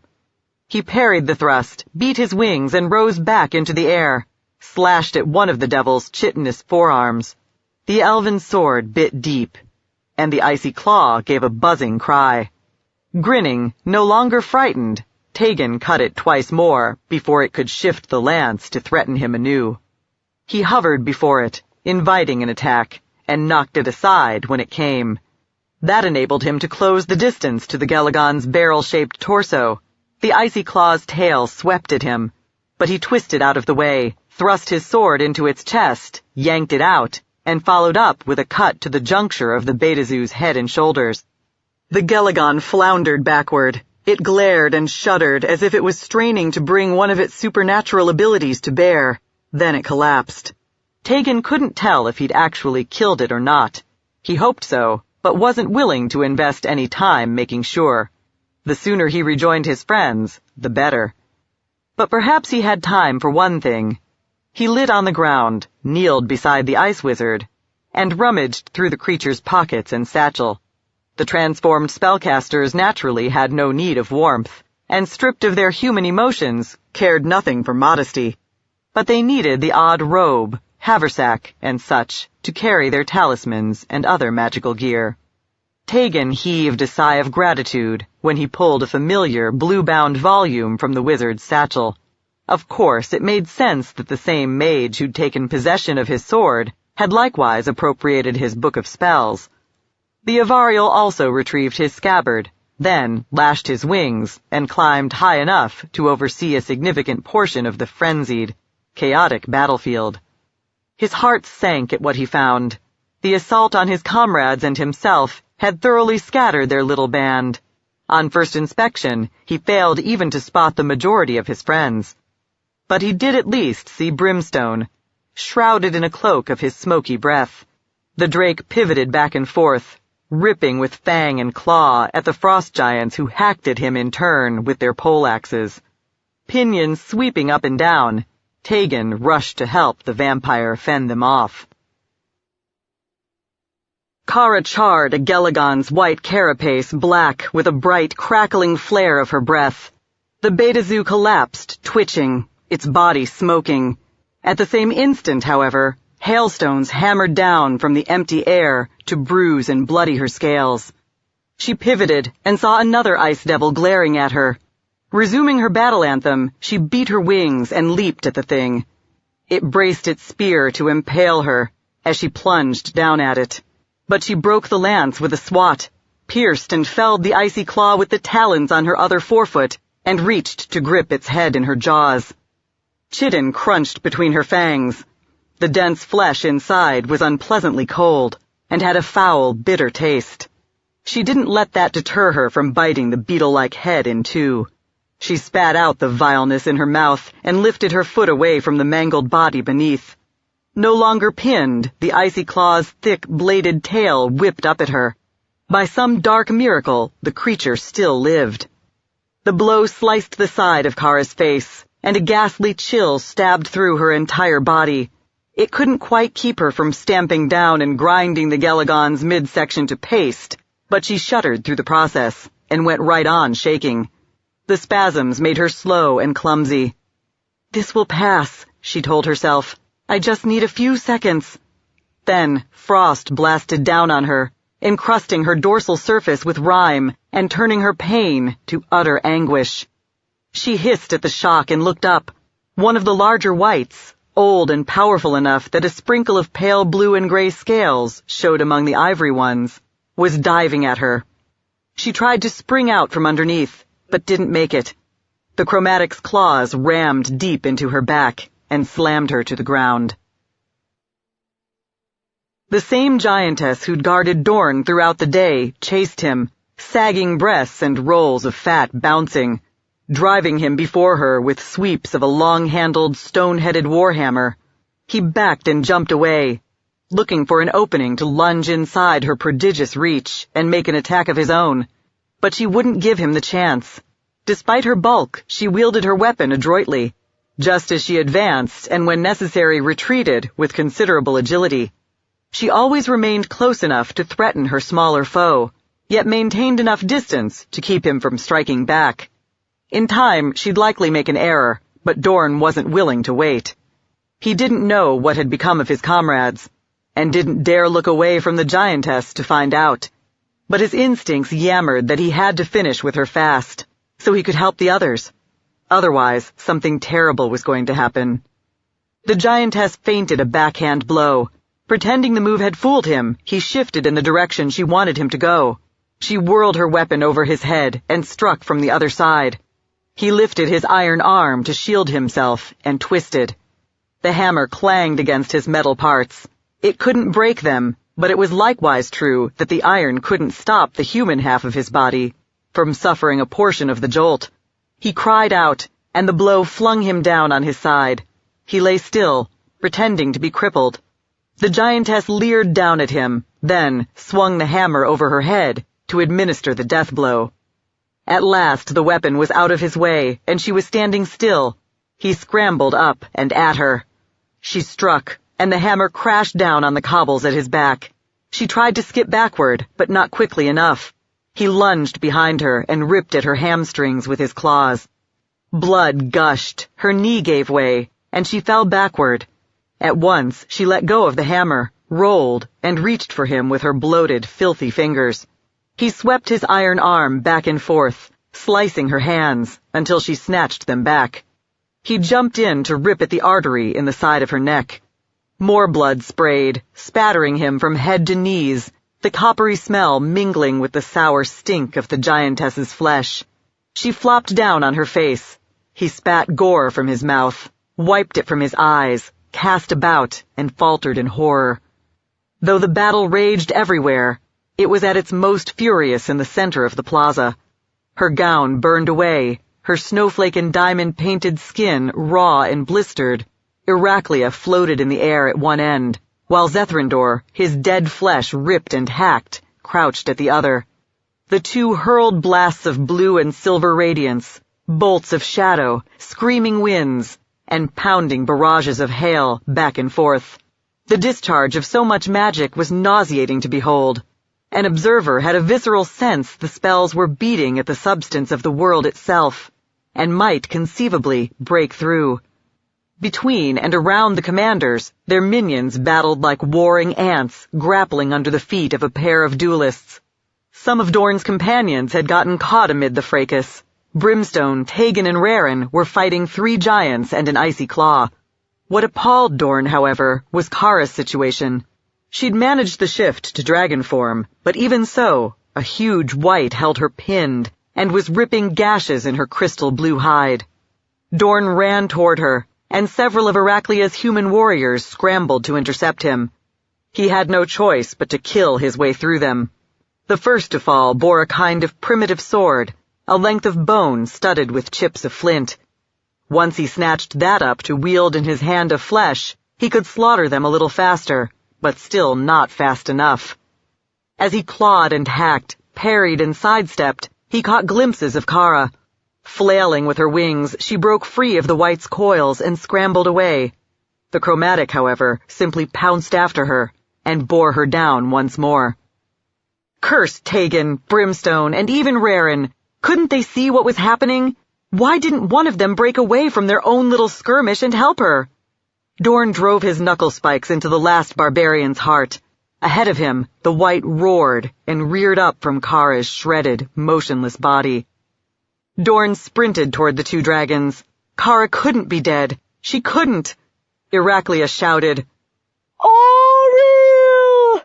He parried the thrust, beat his wings, and rose back into the air, slashed at one of the devil's chitinous forearms. The elven sword bit deep, and the icy claw gave a buzzing cry. Grinning, no longer frightened, Tegan cut it twice more before it could shift the lance to threaten him anew. He hovered before it, inviting an attack, and knocked it aside when it came. That enabled him to close the distance to the Gelagon's barrel-shaped torso. The icy claw's tail swept at him, but he twisted out of the way, thrust his sword into its chest, yanked it out, and followed up with a cut to the juncture of the Beta-Zoo's head and shoulders. The Gelagon floundered backward. It glared and shuddered as if it was straining to bring one of its supernatural abilities to bear. Then it collapsed. Tegan couldn't tell if he'd actually killed it or not. He hoped so, but wasn't willing to invest any time making sure. The sooner he rejoined his friends, the better. But perhaps he had time for one thing. He lit on the ground, kneeled beside the ice wizard, and rummaged through the creature's pockets and satchel. The transformed spellcasters naturally had no need of warmth, and stripped of their human emotions, cared nothing for modesty. But they needed the odd robe, haversack, and such, to carry their talismans and other magical gear. Tegan heaved a sigh of gratitude when he pulled a familiar blue-bound volume from the wizard's satchel. Of course, it made sense that the same mage who'd taken possession of his sword had likewise appropriated his book of spells. The Avarial also retrieved his scabbard, then lashed his wings and climbed high enough to oversee a significant portion of the frenzied, chaotic battlefield. His heart sank at what he found. The assault on his comrades and himself had thoroughly scattered their little band. On first inspection, he failed even to spot the majority of his friends. But he did at least see Brimstone, shrouded in a cloak of his smoky breath. The drake pivoted back and forth, ripping with fang and claw at the frost giants who hacked at him in turn with their poleaxes. Pinions sweeping up and down, Tegan rushed to help the vampire fend them off. Kara charred a Gelagon's white carapace black with a bright, crackling flare of her breath. The Beta-Zoo collapsed, twitching, its body smoking. At the same instant, however, hailstones hammered down from the empty air to bruise and bloody her scales. She pivoted and saw another ice devil glaring at her. Resuming her battle anthem, she beat her wings and leaped at the thing. It braced its spear to impale her as she plunged down at it. But she broke the lance with a swat, pierced and felled the icy claw with the talons on her other forefoot, and reached to grip its head in her jaws. Chitin crunched between her fangs. The dense flesh inside was unpleasantly cold, and had a foul, bitter taste. She didn't let that deter her from biting the beetle-like head in two. She spat out the vileness in her mouth and lifted her foot away from the mangled body beneath. No longer pinned, the icy claw's thick, bladed tail whipped up at her. By some dark miracle, the creature still lived. The blow sliced the side of Kara's face, and a ghastly chill stabbed through her entire body. It couldn't quite keep her from stamping down and grinding the Gelagon's midsection to paste, but she shuddered through the process, and went right on shaking. The spasms made her slow and clumsy. "This will pass," she told herself. "I just need a few seconds." Then frost blasted down on her, encrusting her dorsal surface with rime and turning her pain to utter anguish. She hissed at the shock and looked up. One of the larger wights, old and powerful enough that a sprinkle of pale blue and gray scales showed among the ivory ones, was diving at her. She tried to spring out from underneath, but didn't make it. The chromatic's claws rammed deep into her back and slammed her to the ground. The same giantess who'd guarded Dorn throughout the day chased him, sagging breasts and rolls of fat bouncing, driving him before her with sweeps of a long-handled, stone-headed warhammer. He backed and jumped away, looking for an opening to lunge inside her prodigious reach and make an attack of his own. But she wouldn't give him the chance. Despite her bulk, she wielded her weapon adroitly, just as she advanced and when necessary retreated with considerable agility. She always remained close enough to threaten her smaller foe, yet maintained enough distance to keep him from striking back. In time, she'd likely make an error, but Dorn wasn't willing to wait. He didn't know what had become of his comrades, and didn't dare look away from the giantess to find out. But his instincts yammered that he had to finish with her fast, so he could help the others. Otherwise, something terrible was going to happen. The giantess feinted a backhand blow. Pretending the move had fooled him, he shifted in the direction she wanted him to go. She whirled her weapon over his head and struck from the other side. He lifted his iron arm to shield himself and twisted. The hammer clanged against his metal parts. It couldn't break them, but it was likewise true that the iron couldn't stop the human half of his body from suffering a portion of the jolt. He cried out, and the blow flung him down on his side. He lay still, pretending to be crippled. The giantess leered down at him, then swung the hammer over her head to administer the death blow. At last the weapon was out of his way, and she was standing still. He scrambled up and at her. She struck, and the hammer crashed down on the cobbles at his back. She tried to skip backward, but not quickly enough. He lunged behind her and ripped at her hamstrings with his claws. Blood gushed, her knee gave way, and she fell backward. At once, she let go of the hammer, rolled, and reached for him with her bloated, filthy fingers. He swept his iron arm back and forth, slicing her hands, until she snatched them back. He jumped in to rip at the artery in the side of her neck. More blood sprayed, spattering him from head to knees, the coppery smell mingling with the sour stink of the giantess's flesh. She flopped down on her face. He spat gore from his mouth, wiped it from his eyes, cast about, and faltered in horror. Though the battle raged everywhere, it was at its most furious in the center of the plaza. Her gown burned away, her snowflake and diamond-painted skin raw and blistered. Iraklia floated in the air at one end, while Zethrindor, his dead flesh ripped and hacked, crouched at the other. The two hurled blasts of blue and silver radiance, bolts of shadow, screaming winds, and pounding barrages of hail back and forth. The discharge of so much magic was nauseating to behold. An observer had a visceral sense the spells were beating at the substance of the world itself, and might conceivably break through. Between and around the commanders, their minions battled like warring ants, grappling under the feet of a pair of duelists. Some of Dorn's companions had gotten caught amid the fracas. Brimstone, Tegan, and Raren were fighting 3 giants and an icy claw. What appalled Dorn, however, was Kara's situation. She'd managed the shift to dragon form, but even so, a huge wight held her pinned and was ripping gashes in her crystal blue hide. Dorn ran toward her, and several of Iraklia's human warriors scrambled to intercept him. He had no choice but to kill his way through them. The first to fall bore a kind of primitive sword, a length of bone studded with chips of flint. Once he snatched that up to wield in his hand of flesh, he could slaughter them a little faster, but still not fast enough. As he clawed and hacked, parried and sidestepped, he caught glimpses of Kara. Flailing with her wings, she broke free of the wight's coils and scrambled away. The chromatic, however, simply pounced after her and bore her down once more. Curse Tegan, Brimstone, and even Raren! Couldn't they see what was happening? Why didn't one of them break away from their own little skirmish and help her? Dorn drove his knuckle spikes into the last barbarian's heart. Ahead of him, the wight roared and reared up from Kara's shredded, motionless body. Dorn sprinted toward the 2 dragons. Kara couldn't be dead. She couldn't. Iraklia shouted, "Ariel!"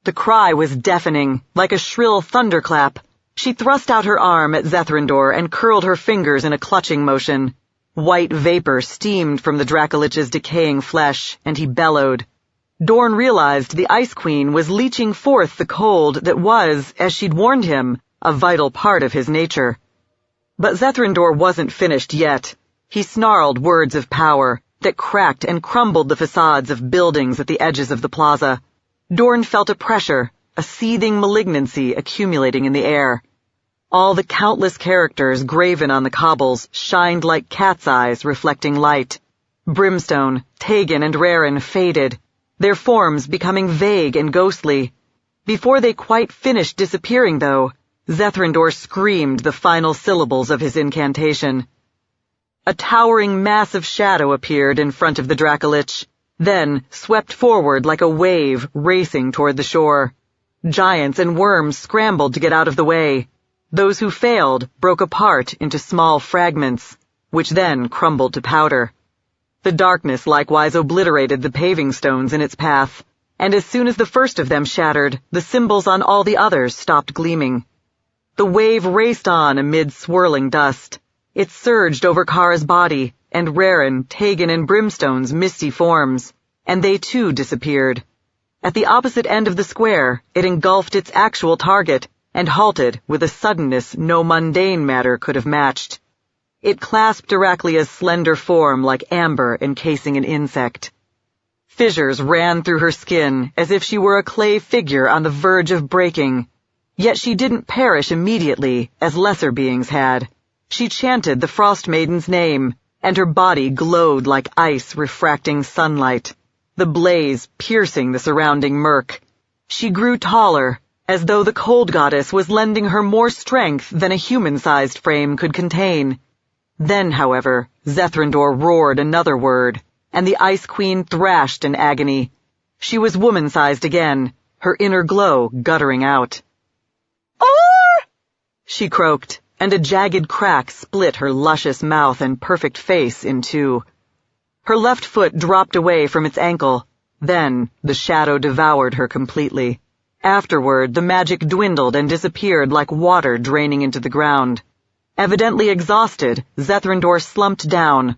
The cry was deafening, like a shrill thunderclap. She thrust out her arm at Zethrindor and curled her fingers in a clutching motion. White vapor steamed from the Dracolich's decaying flesh, and he bellowed. Dorn realized the Ice Queen was leeching forth the cold that was, as she'd warned him, a vital part of his nature. But Zethrindor wasn't finished yet. He snarled words of power that cracked and crumbled the facades of buildings at the edges of the plaza. Dorn felt a pressure, a seething malignancy accumulating in the air. All the countless characters graven on the cobbles shined like cat's eyes reflecting light. Brimstone, Tegan, and Raren faded, their forms becoming vague and ghostly. Before they quite finished disappearing, though, Zethrindor screamed the final syllables of his incantation. A towering mass of shadow appeared in front of the Dracolich, then swept forward like a wave racing toward the shore. Giants and worms scrambled to get out of the way. Those who failed broke apart into small fragments, which then crumbled to powder. The darkness likewise obliterated the paving stones in its path, and as soon as the first of them shattered, the symbols on all the others stopped gleaming. The wave raced on amid swirling dust. It surged over Kara's body, and Raren, Tegan, and Brimstone's misty forms, and they too disappeared. At the opposite end of the square, it engulfed its actual target, and halted with a suddenness no mundane matter could have matched. It clasped Iraklia's slender form like amber encasing an insect. Fissures ran through her skin as if she were a clay figure on the verge of breaking. Yet she didn't perish immediately, as lesser beings had. She chanted the Frost Maiden's name, and her body glowed like ice refracting sunlight, the blaze piercing the surrounding murk. She grew taller, as though the cold goddess was lending her more strength than a human-sized frame could contain. Then, however, Zethrindor roared another word, and the Ice Queen thrashed in agony. She was woman-sized again, her inner glow guttering out. "Or!" she croaked, and a jagged crack split her luscious mouth and perfect face in two. Her left foot dropped away from its ankle. Then the shadow devoured her completely. Afterward, the magic dwindled and disappeared like water draining into the ground. Evidently exhausted, Zethrindor slumped down.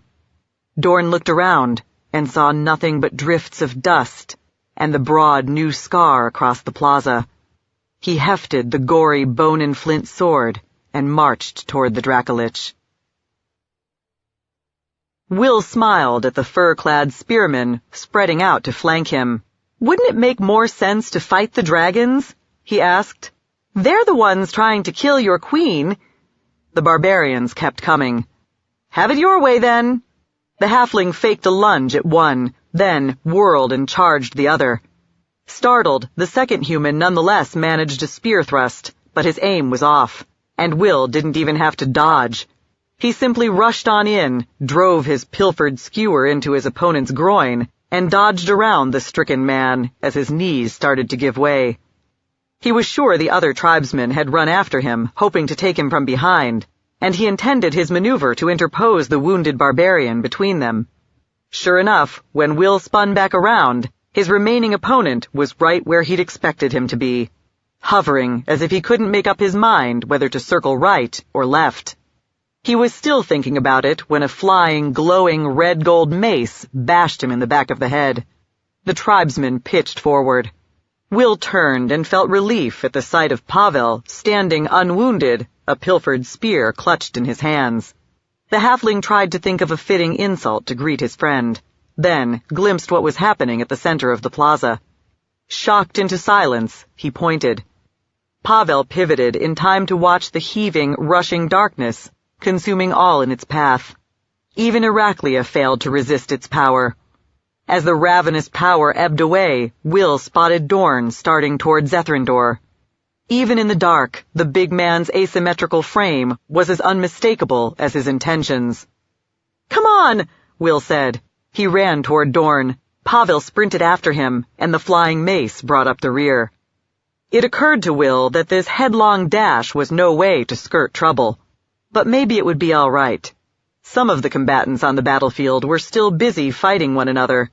Dorn looked around and saw nothing but drifts of dust and the broad new scar across the plaza. He hefted the gory bone-and-flint sword and marched toward the Dracolich. Will smiled at the fur-clad spearmen spreading out to flank him. "Wouldn't it make more sense to fight the dragons?" he asked. "They're the ones trying to kill your queen." The barbarians kept coming. "Have it your way, then." The halfling faked a lunge at one, then whirled and charged the other. Startled, the second human nonetheless managed a spear thrust, but his aim was off, and Will didn't even have to dodge. He simply rushed on in, drove his pilfered skewer into his opponent's groin, and dodged around the stricken man as his knees started to give way. He was sure the other tribesmen had run after him, hoping to take him from behind, and he intended his maneuver to interpose the wounded barbarian between them. Sure enough, when Will spun back around, his remaining opponent was right where he'd expected him to be, hovering as if he couldn't make up his mind whether to circle right or left. He was still thinking about it when a flying, glowing red-gold mace bashed him in the back of the head. The tribesman pitched forward. Will turned and felt relief at the sight of Pavel standing unwounded, a pilfered spear clutched in his hands. The halfling tried to think of a fitting insult to greet his friend, then glimpsed what was happening at the center of the plaza. Shocked into silence, he pointed. Pavel pivoted in time to watch the heaving, rushing darkness, consuming all in its path. Even Iraklia failed to resist its power. As the ravenous power ebbed away, Will spotted Dorn starting toward Zethrindor. Even in the dark, the big man's asymmetrical frame was as unmistakable as his intentions. "Come on," Will said. He ran toward Dorn. Pavel sprinted after him, and the flying mace brought up the rear. It occurred to Will that this headlong dash was no way to skirt trouble. But maybe it would be all right. Some of the combatants on the battlefield were still busy fighting one another.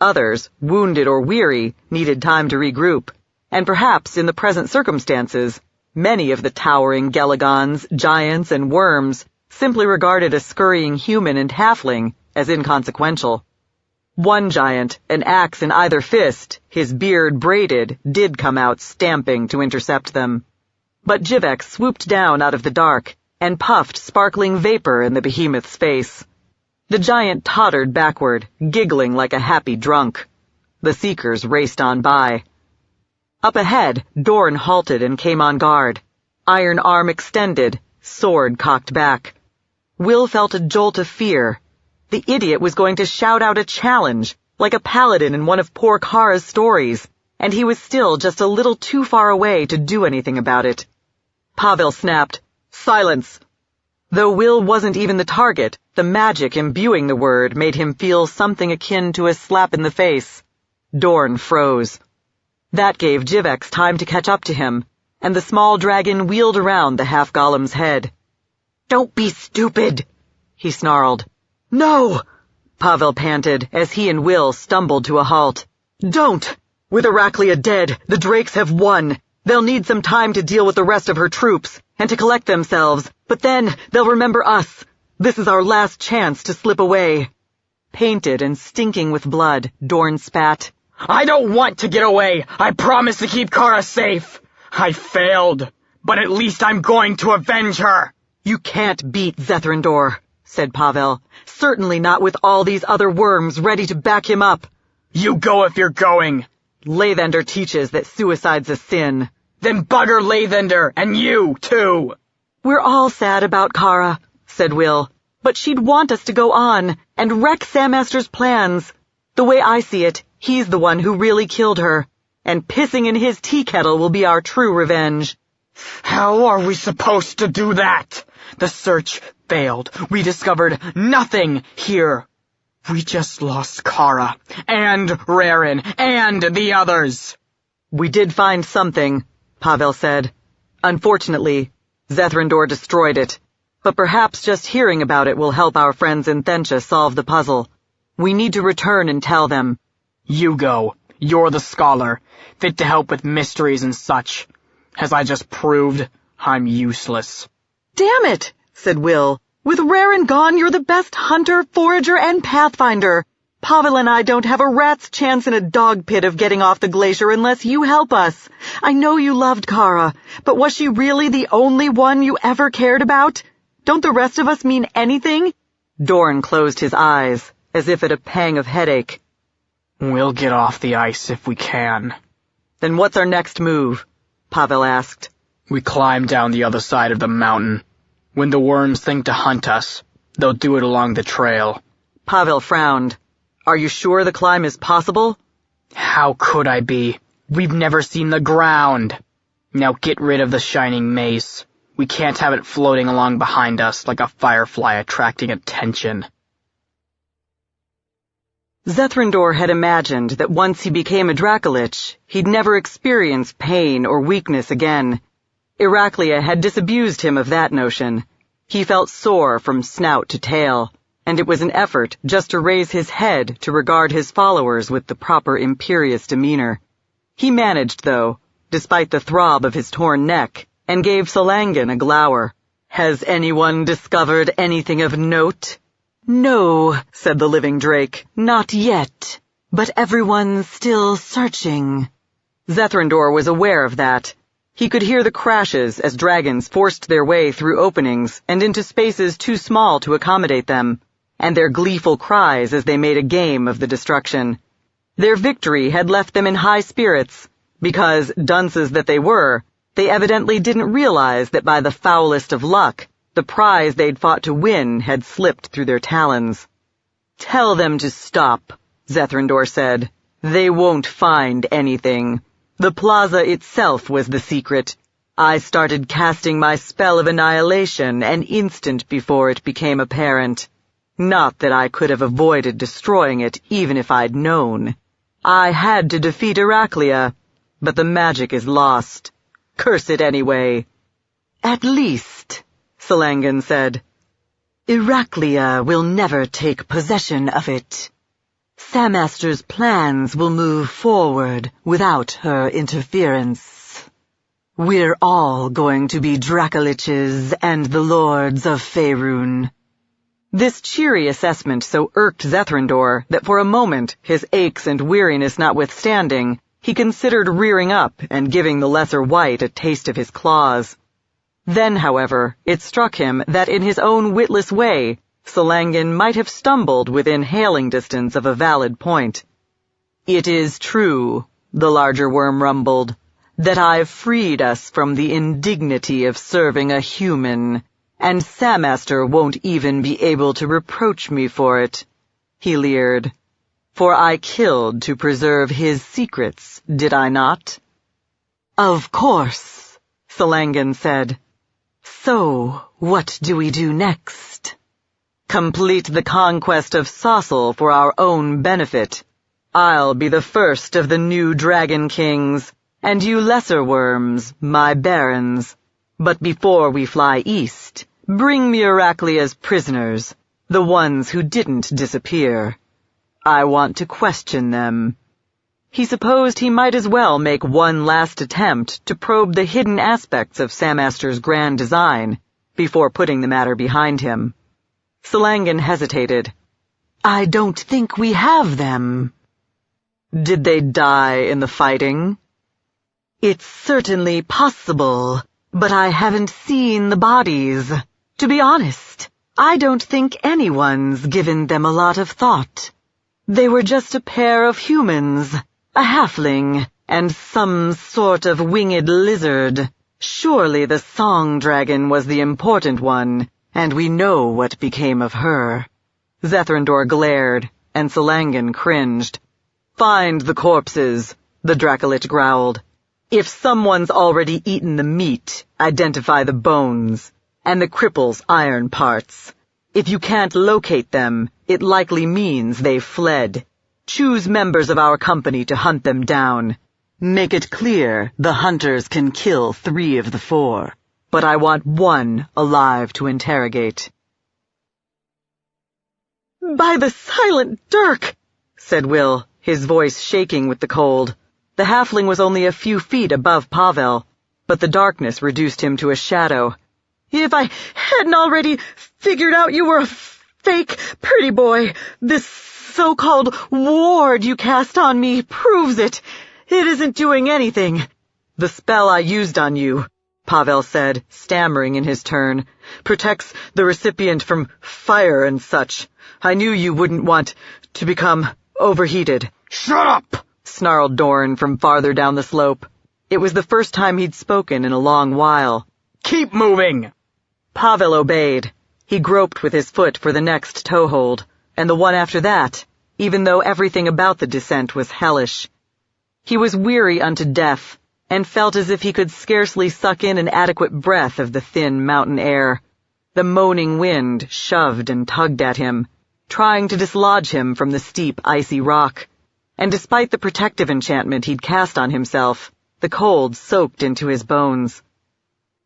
Others, wounded or weary, needed time to regroup, and perhaps in the present circumstances, many of the towering Gelagons, giants, and worms simply regarded a scurrying human and halfling as inconsequential. One giant, an axe in either fist, his beard braided, did come out stamping to intercept them. But Jivex swooped down out of the dark and puffed sparkling vapor in the behemoth's face. The giant tottered backward, giggling like a happy drunk. The seekers raced on by. Up ahead, Dorn halted and came on guard. Iron arm extended, sword cocked back. Will felt a jolt of fear. The idiot was going to shout out a challenge, like a paladin in one of poor Kara's stories, and he was still just a little too far away to do anything about it. Pavel snapped, "Silence!" Though Will wasn't even the target, the magic imbuing the word made him feel something akin to a slap in the face. Dorn froze. That gave Jivex time to catch up to him, and the small dragon wheeled around the half-golem's head. "Don't be stupid," he snarled. "No!" Pavel panted as he and Will stumbled to a halt. "Don't! With Heraclea dead, the Drakes have won. They'll need some time to deal with the rest of her troops, and to collect themselves, but then they'll remember us. This is our last chance to slip away." Painted and stinking with blood, Dorn spat. I don't want to get away. I promise to keep Kara safe. I failed, but at least I'm going to avenge her. "You can't beat Zethrandor," said Pavel. "Certainly not with all these other worms ready to back him up." You go if you're going. Lathander teaches that suicide's a sin. Then bugger Lathander, and you, too. "We're all sad about Kara," said Will, "but she'd want us to go on and wreck Sammaster's plans. The way I see it, he's the one who really killed her, and pissing in his tea kettle will be our true revenge." How are we supposed to do that? The search failed. We discovered nothing here. We just lost Kara, and Rarin, and the others. "We did find something," Pavel said. "Unfortunately, Zethrandor destroyed it, but perhaps just hearing about it will help our friends in Thentia solve the puzzle. We need to return and tell them." You go. You're the scholar, fit to help with mysteries and such. As I just proved, I'm useless. "Damn it," said Will. "With Rarin gone, you're the best hunter, forager, and pathfinder. Pavel and I don't have a rat's chance in a dog pit of getting off the glacier unless you help us. I know you loved Kara, but was she really the only one you ever cared about? Don't the rest of us mean anything?" Dorn closed his eyes, as if at a pang of headache. We'll get off the ice if we can. "Then what's our next move?" Pavel asked. We climb down the other side of the mountain. When the worms think to hunt us, they'll do it along the trail. Pavel frowned. "Are you sure the climb is possible?" How could I be? We've never seen the ground. Now get rid of the shining mace. We can't have it floating along behind us like a firefly attracting attention. Zethrandor had imagined that once he became a Dracolich, he'd never experience pain or weakness again. Heraclea had disabused him of that notion. He felt sore from snout to tail, and it was an effort just to raise his head to regard his followers with the proper imperious demeanor. He managed, though, despite the throb of his torn neck, and gave Salangan a glower. "Has anyone discovered anything of note?" "No," said the living drake, "not yet. But everyone's still searching." Zethrandor was aware of that. He could hear the crashes as dragons forced their way through openings and into spaces too small to accommodate them, and their gleeful cries as they made a game of the destruction. Their victory had left them in high spirits, because, dunces that they were, they evidently didn't realize that by the foulest of luck, the prize they'd fought to win had slipped through their talons. "Tell them to stop," Zethrandor said. "They won't find anything. The plaza itself was the secret. I started casting my spell of annihilation an instant before it became apparent. Not that I could have avoided destroying it even if I'd known. I had to defeat Heraclea, but the magic is lost. Curse it anyway." "At least," Salangan said, "Heraclea will never take possession of it. Sammaster's plans will move forward without her interference. We're all going to be Dracoliches and the Lords of Faerun." This cheery assessment so irked Zethrandor that for a moment, his aches and weariness notwithstanding, he considered rearing up and giving the lesser wight a taste of his claws. Then, however, it struck him that in his own witless way, Salangan might have stumbled within hailing distance of a valid point. "It is true," the larger worm rumbled, "that I've freed us from the indignity of serving a human, and Sammaster won't even be able to reproach me for it." He leered. "For I killed to preserve his secrets, did I not?" "Of course," Salangan said. So, what do we do next? Complete the conquest of Saucil for our own benefit. I'll be the first of the new dragon kings, and you lesser worms, my barons. But before we fly east, bring me Heraclia's prisoners, the ones who didn't disappear. I want to question them. He supposed he might as well make one last attempt to probe the hidden aspects of Samaster's grand design before putting the matter behind him. Salangan hesitated. I don't think we have them. Did they die in the fighting? It's certainly possible, but I haven't seen the bodies. To be honest, I don't think anyone's given them a lot of thought. They were just a pair of humans, a halfling, and some sort of winged lizard. Surely the song dragon was the important one, and we know what became of her. Zethrandor glared, and Salangan cringed. Find the corpses, the Dracolich growled. If someone's already eaten the meat, identify the bones, and the cripple's iron parts. If you can't locate them, it likely means they've fled. Choose members of our company to hunt them down. Make it clear the hunters can kill 3 of the 4, but I want 1 alive to interrogate. By the silent Dirk, said Will, his voice shaking with the cold. The halfling was only a few feet above Pavel, but the darkness reduced him to a shadow. If I hadn't already figured out you were a fake pretty boy, this so-called ward you cast on me proves it. It isn't doing anything. The spell I used on you, Pavel said, stammering in his turn, protects the recipient from fire and such. I knew you wouldn't want to become overheated. Shut up! Snarled Dorn from farther down the slope. It was the first time he'd spoken in a long while. Keep moving! Pavel obeyed. He groped with his foot for the next toehold, and the one after that, even though everything about the descent was hellish. He was weary unto death, and felt as if he could scarcely suck in an adequate breath of the thin mountain air. The moaning wind shoved and tugged at him, trying to dislodge him from the steep, icy rock. And despite the protective enchantment he'd cast on himself, the cold soaked into his bones.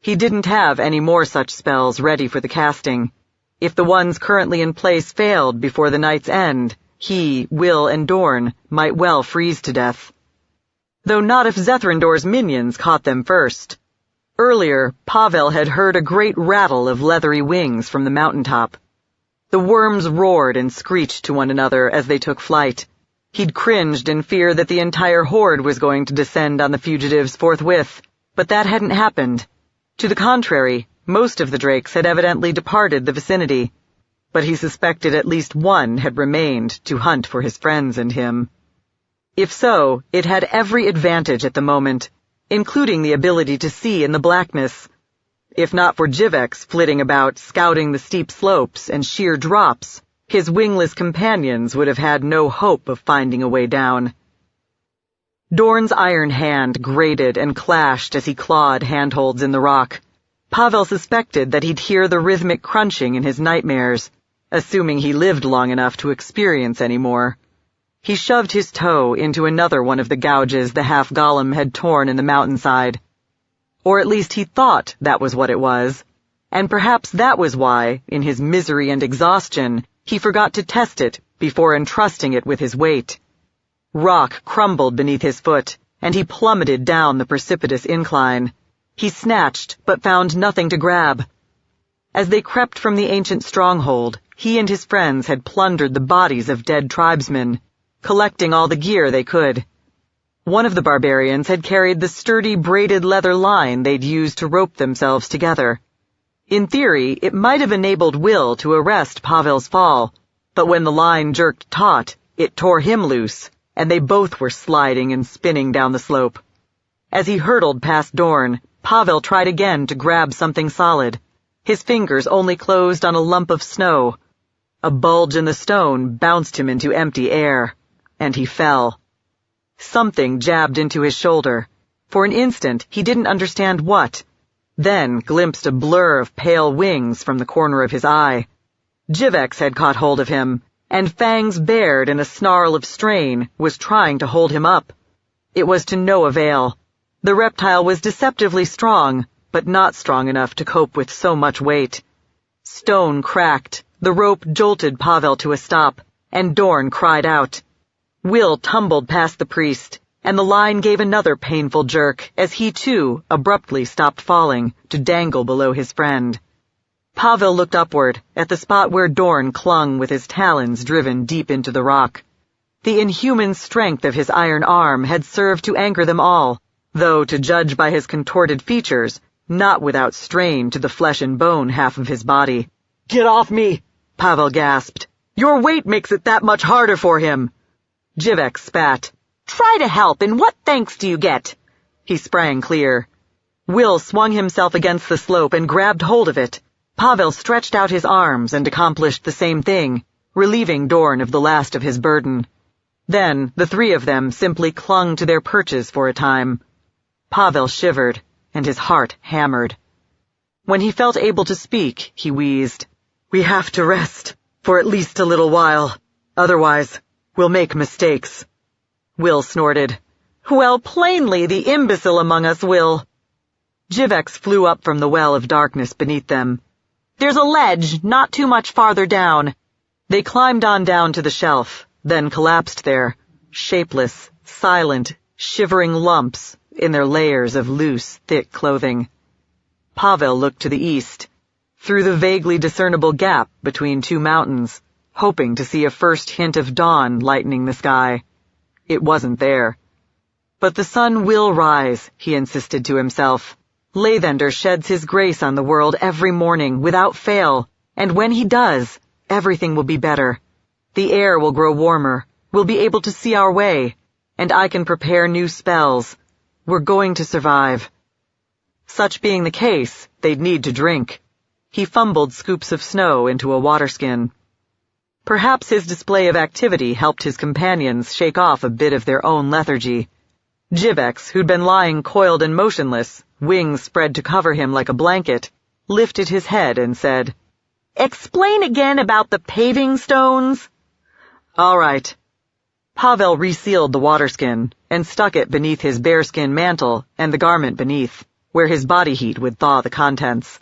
He didn't have any more such spells ready for the casting. If the ones currently in place failed before the night's end, he, Will, and Dorn might well freeze to death. Though not if Zethrandor's minions caught them first. Earlier, Pavel had heard a great rattle of leathery wings from the mountaintop. The worms roared and screeched to one another as they took flight. He'd cringed in fear that the entire horde was going to descend on the fugitives forthwith, but that hadn't happened. To the contrary, most of the drakes had evidently departed the vicinity, but he suspected at least one had remained to hunt for his friends and him. If so, it had every advantage at the moment, including the ability to see in the blackness. If not for Jivex flitting about, scouting the steep slopes and sheer drops, his wingless companions would have had no hope of finding a way down. Dorn's iron hand grated and clashed as he clawed handholds in the rock. Pavel suspected that he'd hear the rhythmic crunching in his nightmares, assuming he lived long enough to experience any more. He shoved his toe into another one of the gouges the half-golem had torn in the mountainside. Or at least he thought that was what it was, and perhaps that was why, in his misery and exhaustion, he forgot to test it before entrusting it with his weight. Rock crumbled beneath his foot, and he plummeted down the precipitous incline. He snatched, but found nothing to grab. As they crept from the ancient stronghold, he and his friends had plundered the bodies of dead tribesmen, collecting all the gear they could. One of the barbarians had carried the sturdy braided leather line they'd used to rope themselves together. In theory, it might have enabled Will to arrest Pavel's fall, but when the line jerked taut, it tore him loose, and they both were sliding and spinning down the slope. As he hurtled past Dorn, Pavel tried again to grab something solid. His fingers only closed on a lump of snow. A bulge in the stone bounced him into empty air, and he fell. Something jabbed into his shoulder. For an instant, he didn't understand what. then glimpsed a blur of pale wings from the corner of his eye. Jivex had caught hold of him, and fangs bared in a snarl of strain was trying to hold him up. It was to no avail. The reptile was deceptively strong, but not strong enough to cope with so much weight. Stone cracked, the rope jolted Pavel to a stop, and Dorn cried out. Will tumbled past the priest, and the line gave another painful jerk as he too abruptly stopped falling to dangle below his friend. Pavel looked upward at the spot where Dorn clung with his talons driven deep into the rock. The inhuman strength of his iron arm had served to anchor them all, though, to judge by his contorted features, not without strain to the flesh and bone half of his body. "Get off me!" Pavel gasped. "Your weight makes it that much harder for him." Jivex spat. "Try to help, and what thanks do you get?" He sprang clear. Will swung himself against the slope and grabbed hold of it. Pavel stretched out his arms and accomplished the same thing, relieving Dorn of the last of his burden. Then the three of them simply clung to their perches for a time. Pavel shivered, and his heart hammered. When he felt able to speak, he wheezed. "We have to rest, for at least a little while. Otherwise, we'll make mistakes." Will snorted. "Well, plainly the imbecile among us will." Jivex flew up from the well of darkness beneath them. "There's a ledge not too much farther down." They climbed on down to the shelf, then collapsed there, shapeless, silent, shivering lumps in their layers of loose, thick clothing. Pavel looked to the east, through the vaguely discernible gap between two mountains, hoping to see a first hint of dawn lightening the sky. It wasn't there. But the sun will rise, he insisted to himself. Lathander sheds his grace on the world every morning without fail, and when he does, everything will be better. The air will grow warmer, we'll be able to see our way, and I can prepare new spells. We're going to survive. Such being the case, they'd need to drink. He fumbled scoops of snow into a waterskin. Perhaps his display of activity helped his companions shake off a bit of their own lethargy. Jivex, who'd been lying coiled and motionless, wings spread to cover him like a blanket, lifted his head and said, "Explain again about the paving stones." "All right." Pavel resealed the waterskin and stuck it beneath his bearskin mantle and the garment beneath, where his body heat would thaw the contents.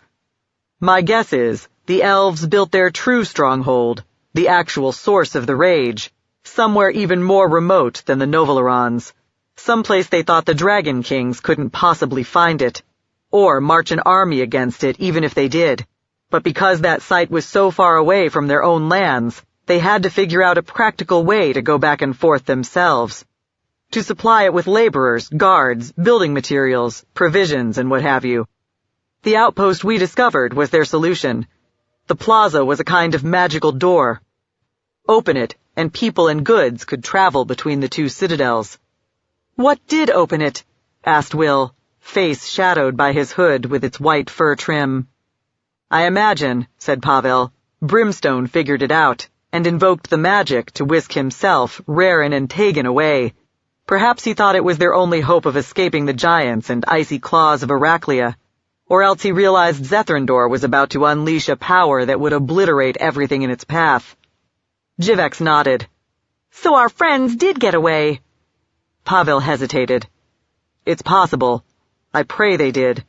"My guess is the elves built their true stronghold, the actual source of the rage, somewhere even more remote than the Novalerons. Someplace they thought the Dragon Kings couldn't possibly find it, or march an army against it even if they did. But because that site was so far away from their own lands, they had to figure out a practical way to go back and forth themselves. To supply it with laborers, guards, building materials, provisions, and what have you. The outpost we discovered was their solution. The plaza was a kind of magical door. Open it, and people and goods could travel between the two citadels. "What did open it?" asked Will, face shadowed by his hood with its white fur trim. "I imagine," said Pavel, Brimstone figured it out, and invoked the magic to whisk himself, Rarin, and Tegan away. Perhaps he thought it was their only hope of escaping the giants and icy claws of Heraclea, or else he realized Zethrandor was about to unleash a power that would obliterate everything in its path. Jivex nodded. "So our friends did get away." Pavel hesitated. "It's possible. I pray they did.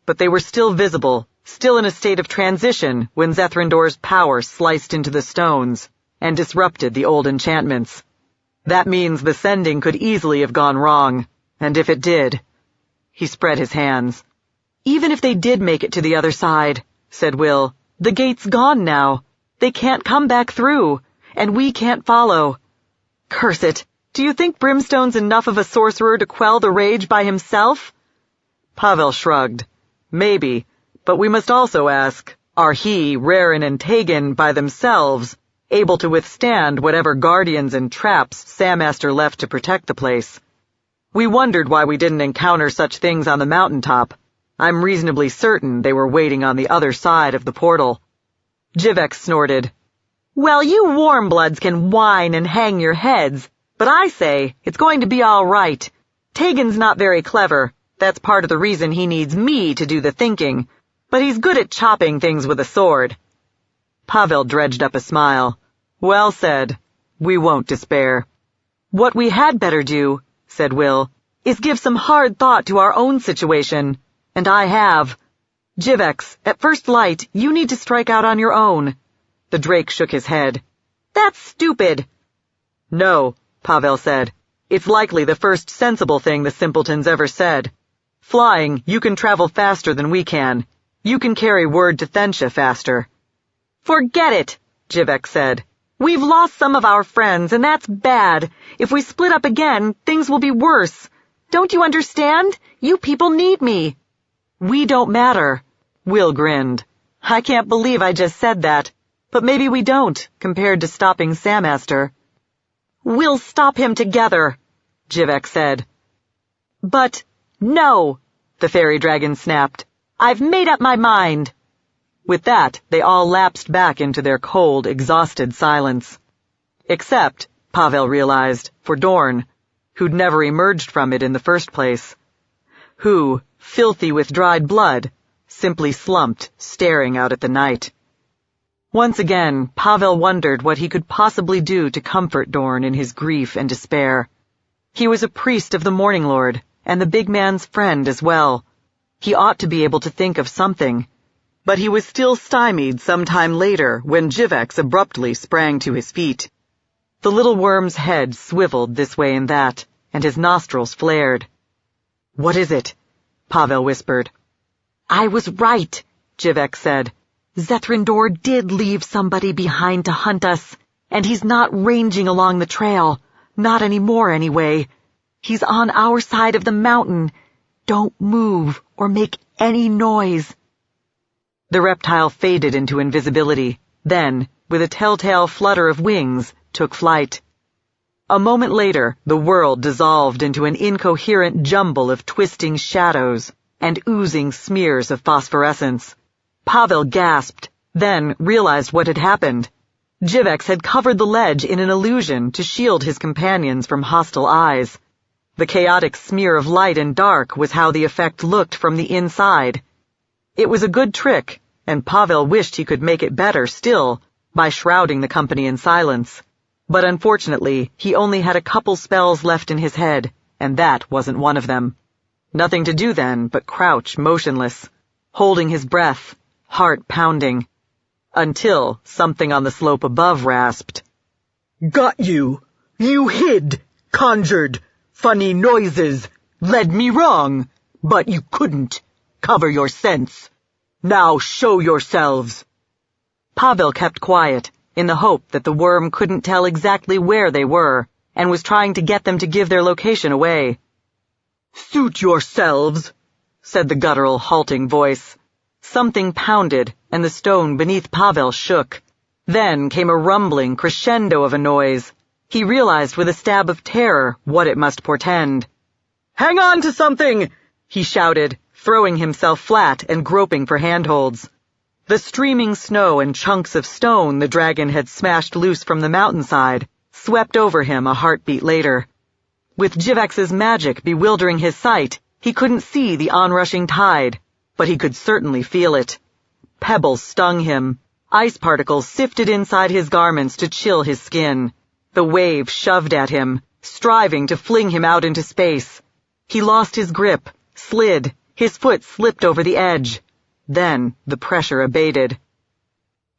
But they were still visible, still in a state of transition when Zethrandor's power sliced into the stones and disrupted the old enchantments. That means the sending could easily have gone wrong, and if it did..." He spread his hands. "Even if they did make it to the other side," said Will, "the gate's gone now. They can't come back through, and we can't follow. Curse it! Do you think Brimstone's enough of a sorcerer to quell the rage by himself?" Pavel shrugged. "Maybe, but we must also ask, are he, Rarin, and Tegan by themselves able to withstand whatever guardians and traps Samaster left to protect the place? We wondered why we didn't encounter such things on the mountaintop. I'm reasonably certain they were waiting on the other side of the portal." Jivex snorted. "Well, you warmbloods can whine and hang your heads, but I say it's going to be all right. Tegan's not very clever, That's part of the reason he needs me to do the thinking, but he's good at chopping things with a sword. Pavel dredged up a smile. Well said. We won't despair. What we had better do, said Will, is give some hard thought to our own situation. And I have. Jivex, at first light, you need to strike out on your own. The Drake shook his head. That's stupid. No, Pavel said. It's likely the first sensible thing the simpleton's ever said. Flying, you can travel faster than we can. You can carry word to Thensha faster. Forget it, Jivex said. We've lost some of our friends, and that's bad. If we split up again, things will be worse. Don't you understand? You people need me. We don't matter. Will grinned. I can't believe I just said that. But maybe we don't, compared to stopping Samaster. We'll stop him together, Jivex said. But, no, the fairy dragon snapped. I've made up my mind. With that, they all lapsed back into their cold, exhausted silence. Except, Pavel realized, for Dorn, who'd never emerged from it in the first place. Who, filthy with dried blood, simply slumped, staring out at the night. Once again, Pavel wondered what he could possibly do to comfort Dorn in his grief and despair. He was a priest of the Morning Lord, and the big man's friend as well. He ought to be able to think of something. But he was still stymied some time later when Jivex abruptly sprang to his feet. The little worm's head swiveled this way and that, and his nostrils flared. What is it? Pavel whispered. I was right, Jivex said. Zethrindor did leave somebody behind to hunt us, and he's not ranging along the trail. Not anymore, anyway. He's on our side of the mountain. Don't move or make any noise. The reptile faded into invisibility, then, with a telltale flutter of wings, took flight. A moment later, the world dissolved into an incoherent jumble of twisting shadows and oozing smears of phosphorescence. Pavel gasped, then realized what had happened. Jivex had covered the ledge in an illusion to shield his companions from hostile eyes. The chaotic smear of light and dark was how the effect looked from the inside. It was a good trick, and Pavel wished he could make it better still, by shrouding the company in silence. But unfortunately, he only had a couple spells left in his head, and that wasn't one of them. Nothing to do then but crouch motionless, holding his breath, heart pounding, until something on the slope above rasped. Got you! You hid, conjured, funny noises, led me wrong, but you couldn't. Cover your sense. Now show yourselves. Pavel kept quiet, in the hope that the worm couldn't tell exactly where they were, and was trying to get them to give their location away. Suit yourselves, said the guttural, halting voice. Something pounded, and the stone beneath Pavel shook. Then came a rumbling crescendo of a noise. He realized with a stab of terror what it must portend. Hang on to something, he shouted, throwing himself flat and groping for handholds. The streaming snow and chunks of stone the dragon had smashed loose from the mountainside swept over him a heartbeat later. With Jivex's magic bewildering his sight, he couldn't see the onrushing tide, but he could certainly feel it. Pebbles stung him. Ice particles sifted inside his garments to chill his skin. The wave shoved at him, striving to fling him out into space. He lost his grip, slid, his foot slipped over the edge. Then the pressure abated.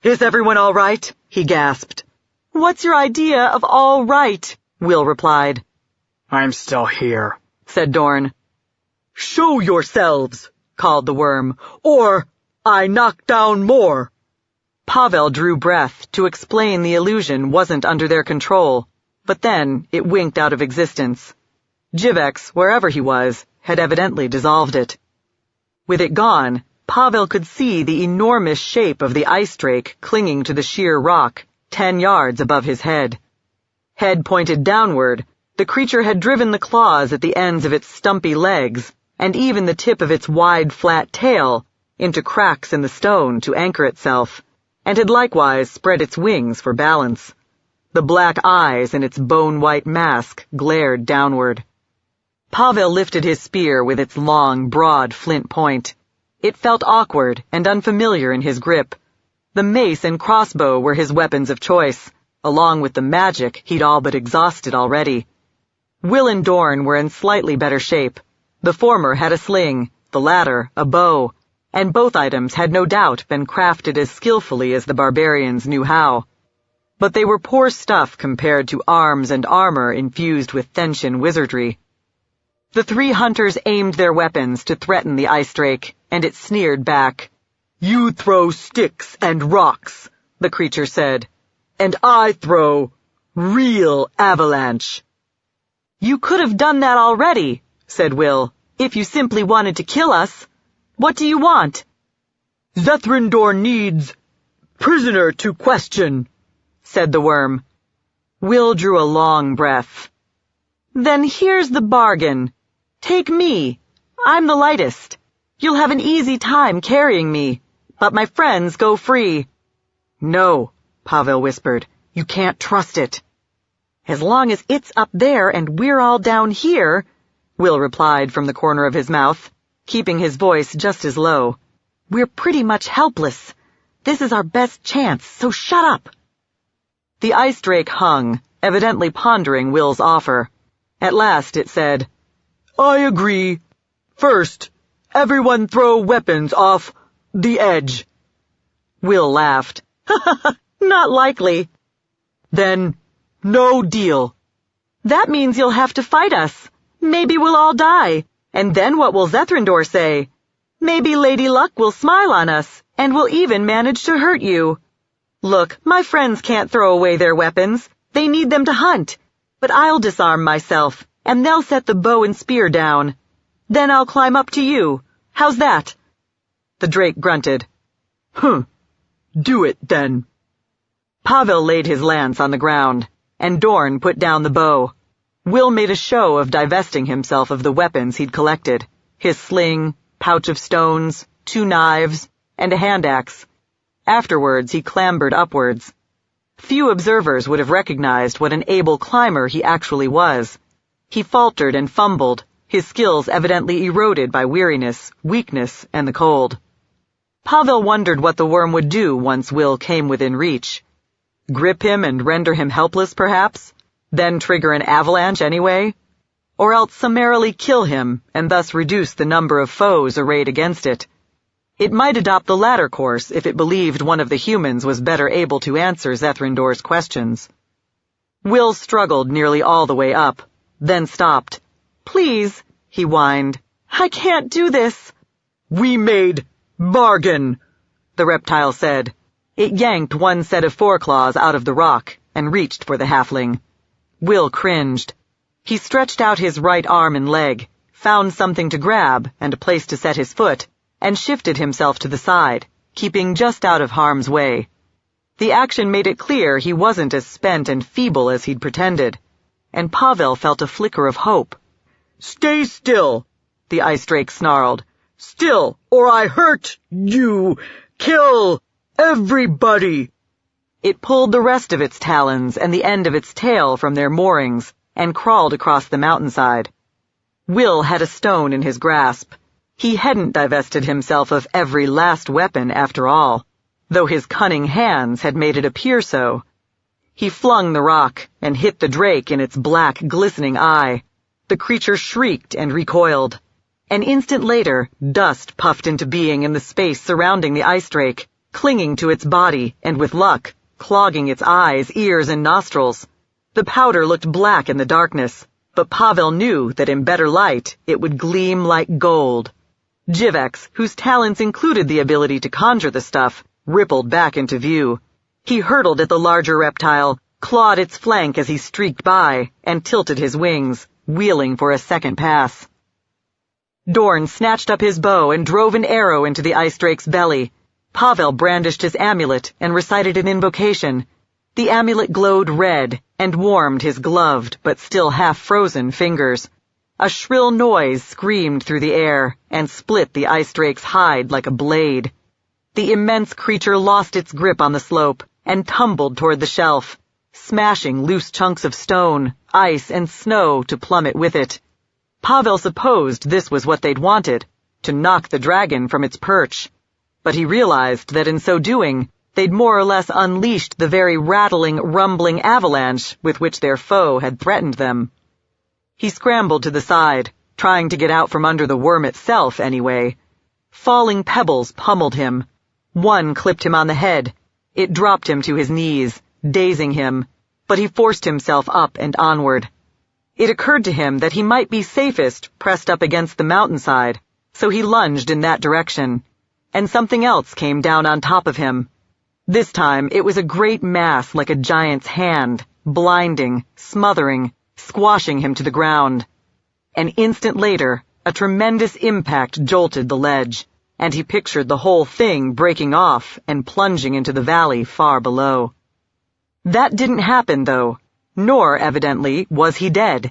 Is everyone all right? He gasped. What's your idea of all right? Will replied. I'm still here, said Dorn. Show yourselves, called the worm, or I knock down more. Pavel drew breath to explain the illusion wasn't under their control, but then it winked out of existence. Jivex, wherever he was, had evidently dissolved it. With it gone, Pavel could see the enormous shape of the ice drake clinging to the sheer rock, 10 yards above his head. Head pointed downward, the creature had driven the claws at the ends of its stumpy legs, and even the tip of its wide, flat tail, into cracks in the stone to anchor itself, and had likewise spread its wings for balance. The black eyes in its bone-white mask glared downward. Pavel lifted his spear with its long, broad flint point. It felt awkward and unfamiliar in his grip. The mace and crossbow were his weapons of choice, along with the magic he'd all but exhausted already. Will and Dorn were in slightly better shape. The former had a sling, the latter a bow, and both items had no doubt been crafted as skillfully as the barbarians knew how. But they were poor stuff compared to arms and armor infused with Thentian wizardry. The three hunters aimed their weapons to threaten the ice drake, and it sneered back. "You throw sticks and rocks," the creature said, "and I throw real avalanche." "You could have done that already," said Will, "if you simply wanted to kill us. What do you want?" "Zethrindor needs prisoner to question," said the worm. Will drew a long breath. "Then here's the bargain. Take me. I'm the lightest. You'll have an easy time carrying me, but my friends go free." "No," Pavel whispered. "You can't trust it." "As long as it's up there and we're all down here," Will replied from the corner of his mouth, keeping his voice just as low. "We're pretty much helpless. This is our best chance, so shut up." The ice drake hung, evidently pondering Will's offer. At last it said, "I agree. First, everyone throw weapons off the edge." Will laughed. "Not likely." "Then, no deal." "That means you'll have to fight us. Maybe we'll all die. And then what will Zethrindor say? Maybe Lady Luck will smile on us, and will even manage to hurt you. Look, my friends can't throw away their weapons. They need them to hunt. But I'll disarm myself, and they'll set the bow and spear down. Then I'll climb up to you. How's that?" The drake grunted. Do it then." Pavel laid his lance on the ground, and Dorn put down the bow. Will made a show of divesting himself of the weapons he'd collected, his sling, pouch of stones, 2 knives, and a hand axe. Afterwards he clambered upwards. Few observers would have recognized what an able climber he actually was. He faltered and fumbled, his skills evidently eroded by weariness, weakness, and the cold. Pavel wondered what the worm would do once Will came within reach. Grip him and render him helpless, perhaps? Then trigger an avalanche anyway? Or else summarily kill him and thus reduce the number of foes arrayed against it? It might adopt the latter course if it believed one of the humans was better able to answer Zethrindor's questions. Will struggled nearly all the way up, then stopped. "Please," he whined. "I can't do this." "We made bargain," the reptile said. It yanked one set of foreclaws out of the rock and reached for the halfling. Will cringed. He stretched out his right arm and leg, found something to grab and a place to set his foot, and shifted himself to the side, keeping just out of harm's way. The action made it clear he wasn't as spent and feeble as he'd pretended, and Pavel felt a flicker of hope. "Stay still," the ice drake snarled. "Still, or I hurt you. Kill everybody." It pulled the rest of its talons and the end of its tail from their moorings and crawled across the mountainside. Will had a stone in his grasp. He hadn't divested himself of every last weapon after all, though his cunning hands had made it appear so. He flung the rock and hit the drake in its black, glistening eye. The creature shrieked and recoiled. An instant later, dust puffed into being in the space surrounding the ice drake, clinging to its body and, with luck, clogging its eyes, ears, and nostrils. The powder looked black in the darkness, but Pavel knew that in better light it would gleam like gold. Jivex, whose talents included the ability to conjure the stuff, rippled back into view. He hurtled at the larger reptile, clawed its flank as he streaked by, and tilted his wings, wheeling for a second pass. Dorn snatched up his bow and drove an arrow into the ice drake's belly. Pavel brandished his amulet and recited an invocation. The amulet glowed red and warmed his gloved but still half-frozen fingers. A shrill noise screamed through the air and split the ice drake's hide like a blade. The immense creature lost its grip on the slope and tumbled toward the shelf, smashing loose chunks of stone, ice, and snow to plummet with it. Pavel supposed this was what they'd wanted, to knock the dragon from its perch. But he realized that in so doing, they'd more or less unleashed the very rattling, rumbling avalanche with which their foe had threatened them. He scrambled to the side, trying to get out from under the worm itself anyway. Falling pebbles pummeled him. One clipped him on the head. It dropped him to his knees, dazing him, but he forced himself up and onward. It occurred to him that he might be safest pressed up against the mountainside, so he lunged in that direction, and something else came down on top of him. This time it was a great mass like a giant's hand, blinding, smothering, squashing him to the ground. An instant later, a tremendous impact jolted the ledge, and he pictured the whole thing breaking off and plunging into the valley far below. That didn't happen, though, nor, evidently, was he dead.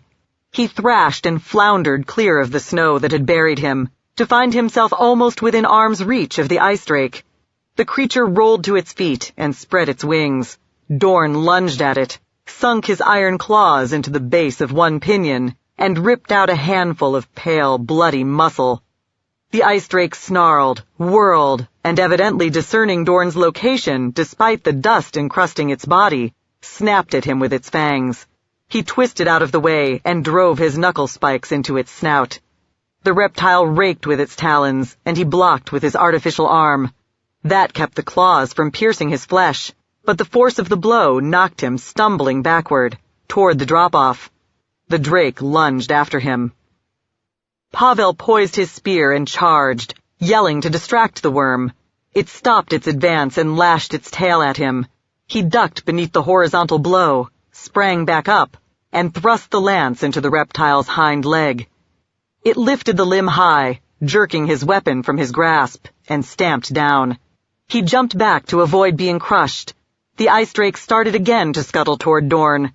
He thrashed and floundered clear of the snow that had buried him, to find himself almost within arm's reach of the ice drake. The creature rolled to its feet and spread its wings. Dorn lunged at it, sunk his iron claws into the base of one pinion, and ripped out a handful of pale, bloody muscle. The ice drake snarled, whirled, and evidently discerning Dorn's location despite the dust encrusting its body, snapped at him with its fangs. He twisted out of the way and drove his knuckle spikes into its snout. The reptile raked with its talons, and he blocked with his artificial arm. That kept the claws from piercing his flesh, but the force of the blow knocked him stumbling backward, toward the drop-off. The drake lunged after him. Pavel poised his spear and charged, yelling to distract the worm. It stopped its advance and lashed its tail at him. He ducked beneath the horizontal blow, sprang back up, and thrust the lance into the reptile's hind leg. It lifted the limb high, jerking his weapon from his grasp, and stamped down. He jumped back to avoid being crushed. The ice drake started again to scuttle toward Dorn.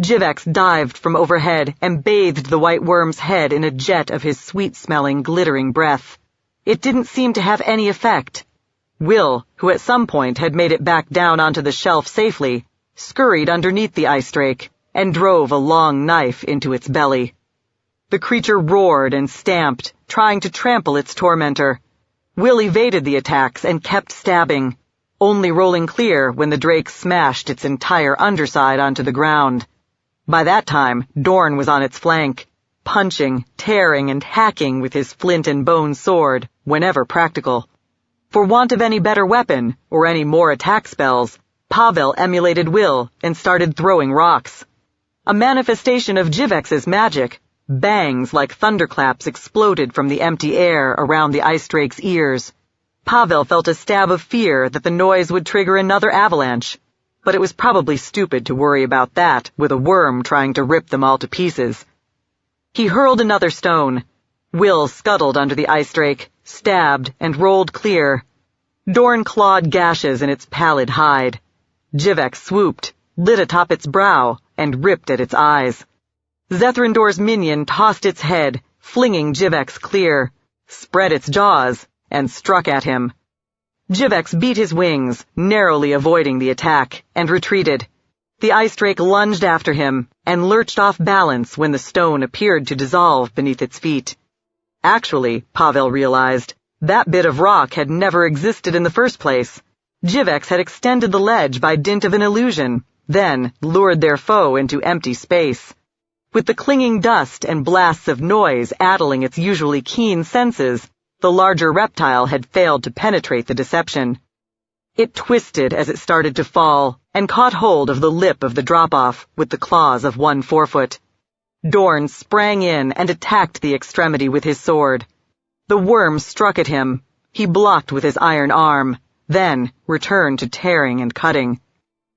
Jivex dived from overhead and bathed the white worm's head in a jet of his sweet-smelling, glittering breath. It didn't seem to have any effect. Will, who at some point had made it back down onto the shelf safely, scurried underneath the ice drake and drove a long knife into its belly. The creature roared and stamped, trying to trample its tormentor. Will evaded the attacks and kept stabbing, only rolling clear when the drake smashed its entire underside onto the ground. By that time, Dorn was on its flank, punching, tearing, and hacking with his flint and bone sword, whenever practical. For want of any better weapon, or any more attack spells, Pavel emulated Will and started throwing rocks. A manifestation of Jivex's magic, bangs like thunderclaps exploded from the empty air around the ice drake's ears. Pavel felt a stab of fear that the noise would trigger another avalanche, but it was probably stupid to worry about that with a worm trying to rip them all to pieces. He hurled another stone. Will scuttled under the ice drake, stabbed, and rolled clear. Dorn clawed gashes in its pallid hide. Jivex swooped, lit atop its brow, and ripped at its eyes. Zethrindor's minion tossed its head, flinging Jivex clear, spread its jaws, and struck at him. Jivex beat his wings, narrowly avoiding the attack, and retreated. The ice drake lunged after him, and lurched off balance when the stone appeared to dissolve beneath its feet. Actually, Pavel realized, that bit of rock had never existed in the first place. Jivex had extended the ledge by dint of an illusion, then lured their foe into empty space. With the clinging dust and blasts of noise addling its usually keen senses, the larger reptile had failed to penetrate the deception. It twisted as it started to fall, and caught hold of the lip of the drop-off with the claws of one forefoot. Dorn sprang in and attacked the extremity with his sword. The worm struck at him. He blocked with his iron arm, then returned to tearing and cutting.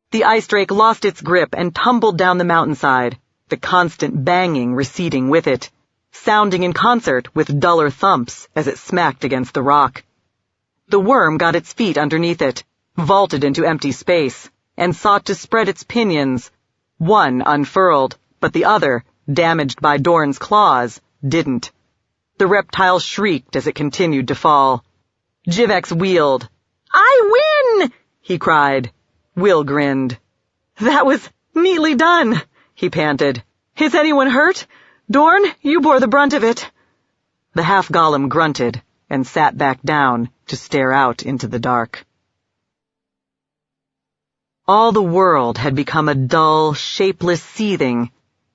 The ice drake lost its grip and tumbled down the mountainside, the constant banging receding with it, sounding in concert with duller thumps as it smacked against the rock. The worm got its feet underneath it, vaulted into empty space, and sought to spread its pinions. One unfurled, but the other, damaged by Dorn's claws, didn't. The reptile shrieked as it continued to fall. Jivex wheeled. "I win!" he cried. Will grinned. "That was neatly done," he panted. "Is anyone hurt? Dorn, you bore the brunt of it." The half-golem grunted and sat back down to stare out into the dark. All the world had become a dull, shapeless seething,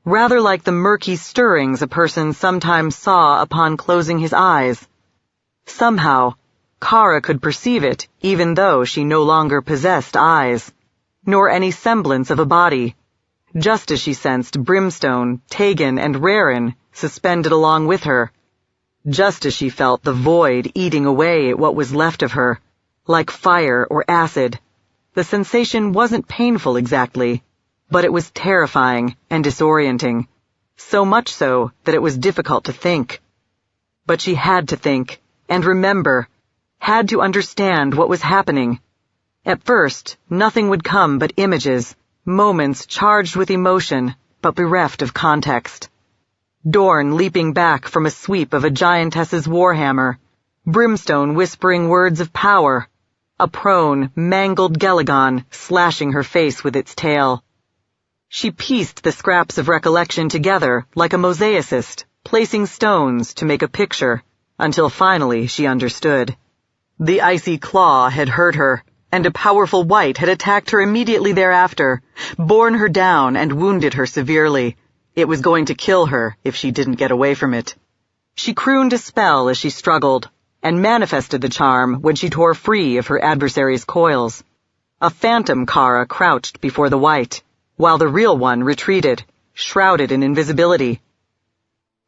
rather like the murky stirrings a person sometimes saw upon closing his eyes. Somehow, Kara could perceive it even though she no longer possessed eyes, nor any semblance of a body, just as she sensed Brimstone, Tegan, and Raren suspended along with her, just as she felt the void eating away at what was left of her, like fire or acid. The sensation wasn't painful exactly, but it was terrifying and disorienting, so much so that it was difficult to think. But she had to think, and remember, had to understand what was happening. At first, nothing would come but images, moments charged with emotion, but bereft of context. Dorn leaping back from a sweep of a giantess's warhammer, Brimstone whispering words of power, a prone, mangled Gelagon slashing her face with its tail. She pieced the scraps of recollection together like a mosaicist, placing stones to make a picture, until finally she understood. The icy claw had hurt her, and a powerful wight had attacked her immediately thereafter, borne her down and wounded her severely. It was going to kill her if she didn't get away from it. She crooned a spell as she struggled, and manifested the charm when she tore free of her adversary's coils. A phantom Kara crouched before the wight, while the real one retreated, shrouded in invisibility.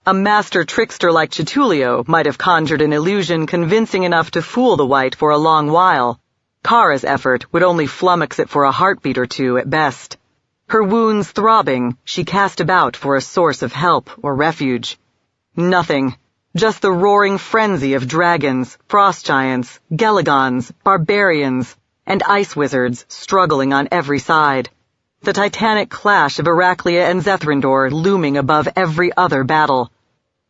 A master trickster like Chitulio might have conjured an illusion convincing enough to fool the wight for a long while. Kara's effort would only flummox it for a heartbeat or two at best. Her wounds throbbing, she cast about for a source of help or refuge. Nothing. Just the roaring frenzy of dragons, frost giants, Gelagons, barbarians, and ice wizards struggling on every side. The titanic clash of Heraclea and Zethrindor looming above every other battle.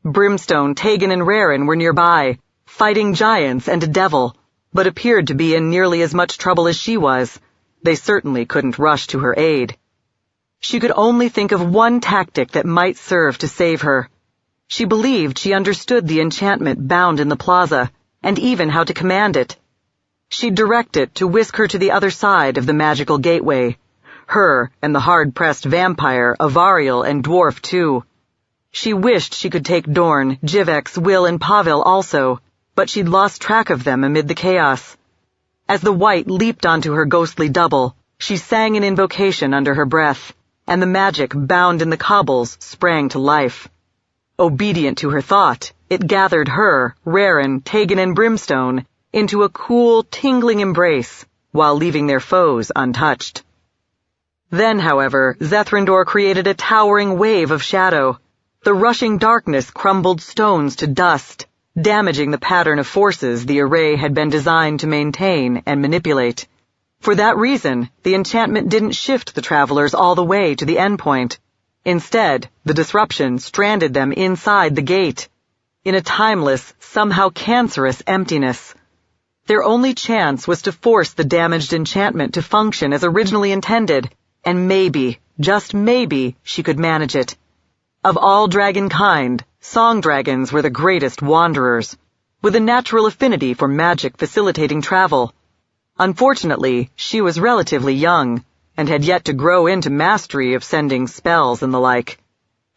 Brimstone, Tegan, and Raren were nearby, fighting giants and a devil, but appeared to be in nearly as much trouble as she was. They certainly couldn't rush to her aid. She could only think of one tactic that might serve to save her. She believed she understood the enchantment bound in the plaza, and even how to command it. She'd direct it to whisk her to the other side of the magical gateway. Her and the hard-pressed vampire, Avariel, and dwarf too. She wished she could take Dorn, Jivex, Will, and Pavel also, but she'd lost track of them amid the chaos. As the wight leaped onto her ghostly double, she sang an invocation under her breath, and the magic bound in the cobbles sprang to life. Obedient to her thought, it gathered her, Raren, Tegan, and Brimstone into a cool, tingling embrace, while leaving their foes untouched. Then, however, Zethrindor created a towering wave of shadow. The rushing darkness crumbled stones to dust, damaging the pattern of forces the array had been designed to maintain and manipulate. For that reason, the enchantment didn't shift the travelers all the way to the endpoint. Instead, the disruption stranded them inside the gate, in a timeless, somehow cancerous emptiness. Their only chance was to force the damaged enchantment to function as originally intended, and maybe, just maybe, she could manage it. Of all dragon kind, song dragons were the greatest wanderers, with a natural affinity for magic facilitating travel. Unfortunately, she was relatively young, and had yet to grow into mastery of sending spells and the like.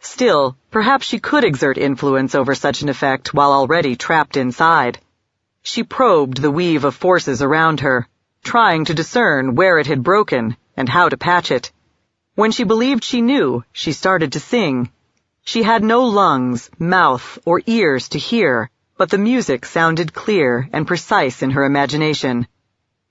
Still, perhaps she could exert influence over such an effect while already trapped inside. She probed the weave of forces around her, trying to discern where it had broken and how to patch it. When she believed she knew, she started to sing. She had no lungs, mouth, or ears to hear, but the music sounded clear and precise in her imagination.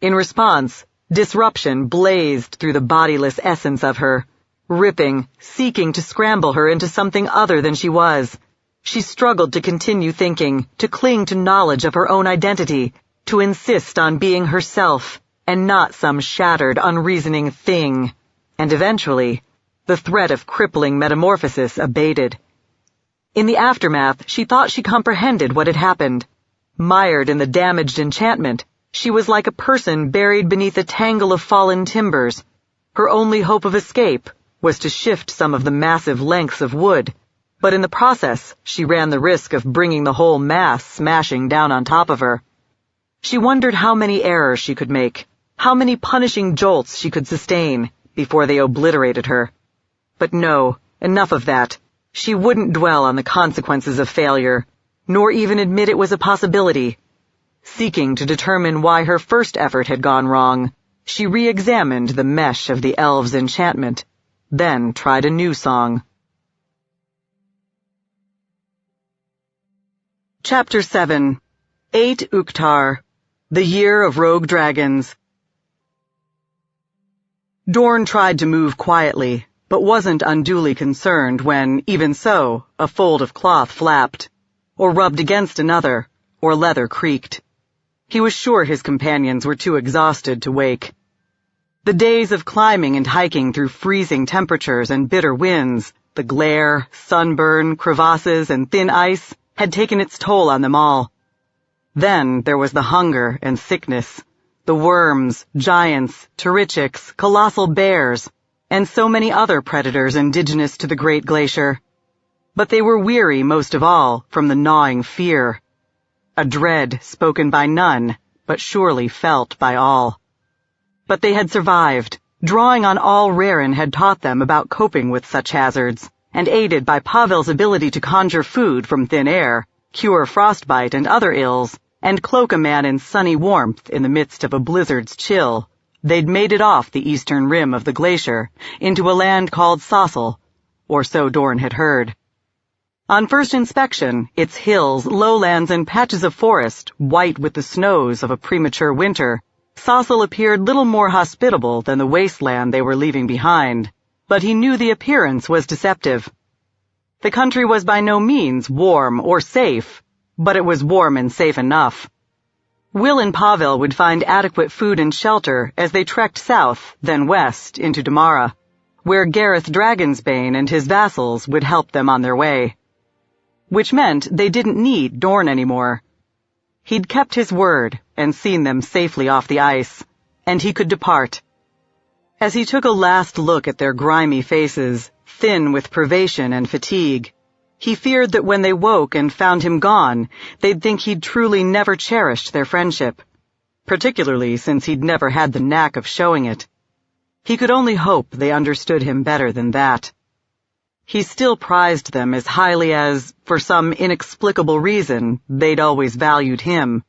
In response, disruption blazed through the bodiless essence of her, ripping, seeking to scramble her into something other than she was. She struggled to continue thinking, to cling to knowledge of her own identity, to insist on being herself, and not some shattered, unreasoning thing. And eventually, the threat of crippling metamorphosis abated. In the aftermath, she thought she comprehended what had happened. Mired in the damaged enchantment, she was like a person buried beneath a tangle of fallen timbers. Her only hope of escape was to shift some of the massive lengths of wood, but in the process she ran the risk of bringing the whole mass smashing down on top of her. She wondered how many errors she could make, how many punishing jolts she could sustain before they obliterated her. But no, enough of that. She wouldn't dwell on the consequences of failure, nor even admit it was a possibility. Seeking to determine why her first effort had gone wrong, she re-examined the mesh of the elves' enchantment, then tried a new song. Chapter 7 8 Uktar, the Year of Rogue Dragons. Dorn tried to move quietly, but wasn't unduly concerned when, even so, a fold of cloth flapped, or rubbed against another, or leather creaked. He was sure his companions were too exhausted to wake. The days of climbing and hiking through freezing temperatures and bitter winds, the glare, sunburn, crevasses, and thin ice, had taken its toll on them all. Then there was the hunger and sickness, the worms, giants, terrichics, colossal bears, and so many other predators indigenous to the Great Glacier. But they were weary most of all from the gnawing fear, a dread spoken by none, but surely felt by all. But they had survived, drawing on all Rarin had taught them about coping with such hazards, and aided by Pavel's ability to conjure food from thin air, cure frostbite and other ills, and cloak a man in sunny warmth in the midst of a blizzard's chill. They'd made it off the eastern rim of the glacier, into a land called Sossel, or so Dorn had heard. On first inspection, its hills, lowlands, and patches of forest, white with the snows of a premature winter, Sossel appeared little more hospitable than the wasteland they were leaving behind, but he knew the appearance was deceptive. The country was by no means warm or safe, but it was warm and safe enough. Will and Pavel would find adequate food and shelter as they trekked south, then west, into Damara, where Gareth Dragonsbane and his vassals would help them on their way. Which meant they didn't need Dorn anymore. He'd kept his word and seen them safely off the ice, and he could depart. As he took a last look at their grimy faces, thin with privation and fatigue, he feared that when they woke and found him gone, they'd think he'd truly never cherished their friendship, particularly since he'd never had the knack of showing it. He could only hope they understood him better than that. He still prized them as highly as, for some inexplicable reason, they'd always valued him.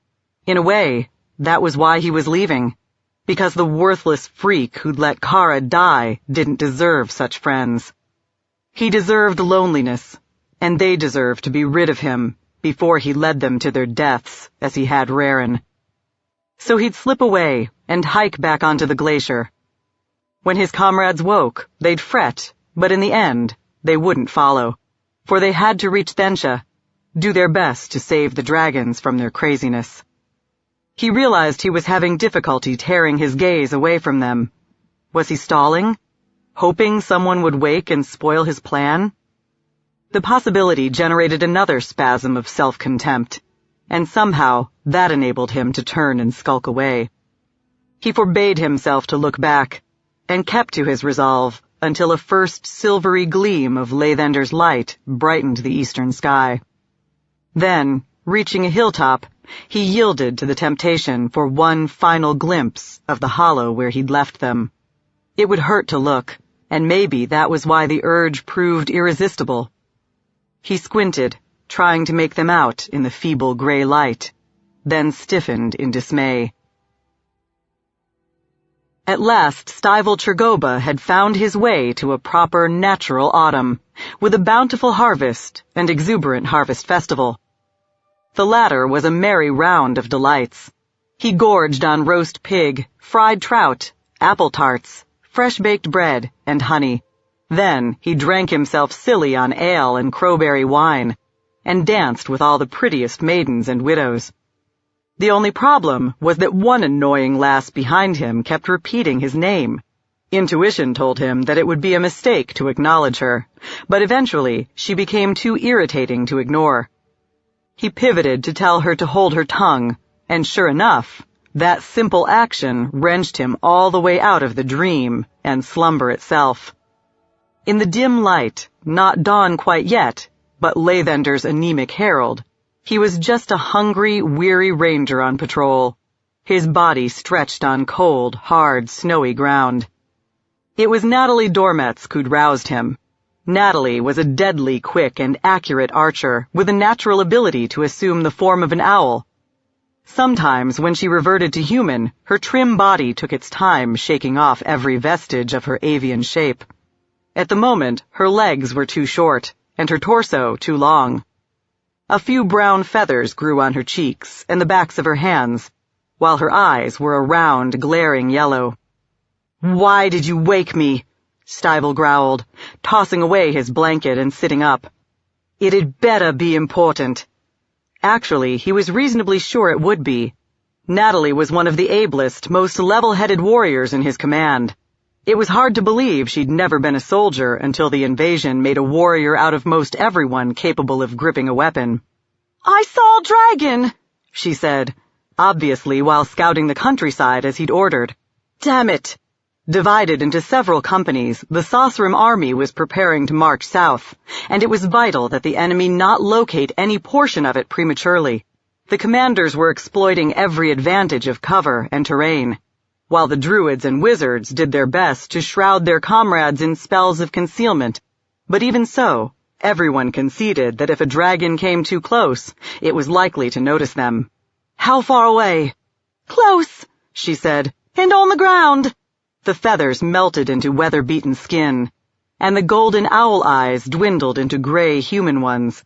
In a way, that was why he was leaving, because the worthless freak who'd let Kara die didn't deserve such friends. He deserved loneliness, and they deserved to be rid of him before he led them to their deaths, as he had Rarin. So he'd slip away and hike back onto the glacier. When his comrades woke, they'd fret, but in the end, they wouldn't follow, for they had to reach Thensha, do their best to save the dragons from their craziness. He realized he was having difficulty tearing his gaze away from them. Was he stalling? Hoping someone would wake and spoil his plan? The possibility generated another spasm of self-contempt, and somehow that enabled him to turn and skulk away. He forbade himself to look back, and kept to his resolve until a first silvery gleam of Lathender's light brightened the eastern sky. Then, reaching a hilltop, he yielded to the temptation for one final glimpse of the hollow where he'd left them. It would hurt to look, and maybe that was why the urge proved irresistible. He squinted, trying to make them out in the feeble gray light, then stiffened in dismay. At last, Stival Trigoba had found his way to a proper natural autumn, with a bountiful harvest and exuberant harvest festival. The latter was a merry round of delights. He gorged on roast pig, fried trout, apple tarts, fresh-baked bread, and honey. Then he drank himself silly on ale and crowberry wine, and danced with all the prettiest maidens and widows. The only problem was that one annoying lass behind him kept repeating his name. Intuition told him that it would be a mistake to acknowledge her, but eventually she became too irritating to ignore. He pivoted to tell her to hold her tongue, and sure enough, that simple action wrenched him all the way out of the dream and slumber itself. In the dim light, not dawn quite yet, but Lathender's anemic herald. He was just a hungry, weary ranger on patrol, his body stretched on cold, hard, snowy ground. It was Natalie Dormetsk who'd roused him. Natalie was a deadly, quick, and accurate archer with a natural ability to assume the form of an owl. Sometimes, when she reverted to human, her trim body took its time shaking off every vestige of her avian shape. At the moment, her legs were too short, and her torso too long. A few brown feathers grew on her cheeks and the backs of her hands, while her eyes were a round, glaring yellow. "Why did you wake me?" Stivell growled, tossing away his blanket and sitting up. "It had better be important." Actually, he was reasonably sure it would be. Natalie was one of the ablest, most level-headed warriors in his command. It was hard to believe she'd never been a soldier until the invasion made a warrior out of most everyone capable of gripping a weapon. "I saw a dragon," she said, obviously while scouting the countryside as he'd ordered. "Damn it!" Divided into several companies, the Sosrim army was preparing to march south, and it was vital that the enemy not locate any portion of it prematurely. The commanders were exploiting every advantage of cover and terrain, while the druids and wizards did their best to shroud their comrades in spells of concealment. But even so, everyone conceded that if a dragon came too close, it was likely to notice them. "How far away?" "Close," she said, "and on the ground." The feathers melted into weather-beaten skin, and the golden owl eyes dwindled into gray human ones,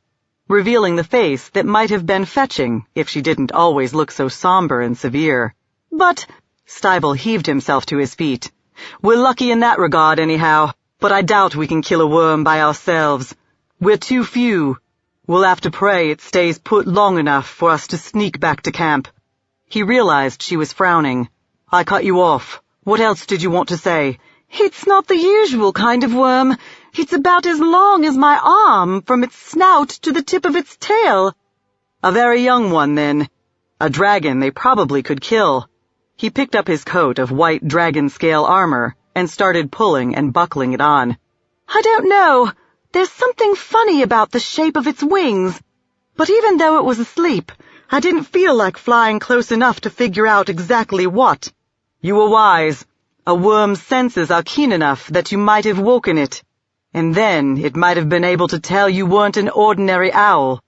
revealing the face that might have been fetching if she didn't always look so somber and severe. "But," Stivell heaved himself to his feet, "we're lucky in that regard anyhow, but I doubt we can kill a worm by ourselves. We're too few. We'll have to pray it stays put long enough for us to sneak back to camp." He realized she was frowning. "I cut you off. What else did you want to say?" "It's not the usual kind of worm. It's about as long as my arm from its snout to the tip of its tail." "A very young one, then. A dragon they probably could kill." He picked up his coat of white dragon-scale armor and started pulling and buckling it on. "I don't know. There's something funny about the shape of its wings. But even though it was asleep, I didn't feel like flying close enough to figure out exactly what." "You were wise. A worm's senses are keen enough that you might have woken it, and then it might have been able to tell you weren't an ordinary owl."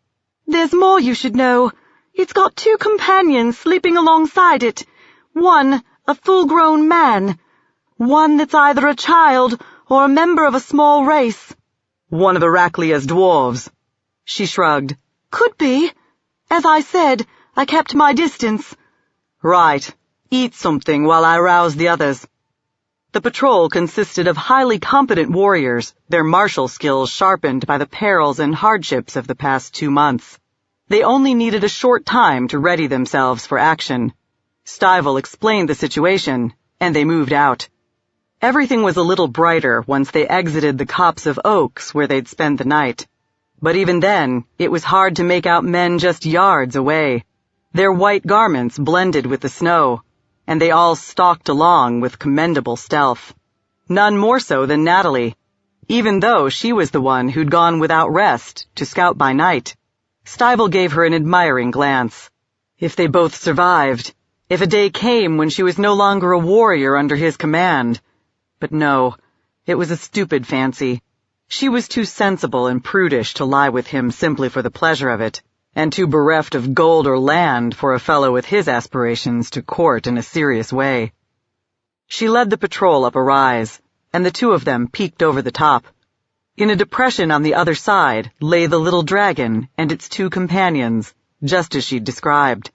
"There's more you should know. It's got 2 companions sleeping alongside it. One, a full-grown man. One that's either a child or a member of a small race." "One of Iraklia's dwarves." She shrugged. Could be. As I said, I kept my distance. Right. Eat something while I rouse the others. The patrol consisted of highly competent warriors, their martial skills sharpened by the perils and hardships of the past 2 months. They only needed a short time to ready themselves for action. Stivell explained the situation, and they moved out. Everything was a little brighter once they exited the copse of oaks where they'd spend the night. But even then, it was hard to make out men just yards away. Their white garments blended with the snow, and they all stalked along with commendable stealth. None more so than Natalie, even though she was the one who'd gone without rest to scout by night. Stivell gave her an admiring glance. If they both survived, if a day came when she was no longer a warrior under his command. But no, it was a stupid fancy. She was too sensible and prudish to lie with him simply for the pleasure of it, and too bereft of gold or land for a fellow with his aspirations to court in a serious way. She led the patrol up a rise, and the 2 of them peeked over the top. In a depression on the other side lay the little dragon and its 2 companions, just as she'd described.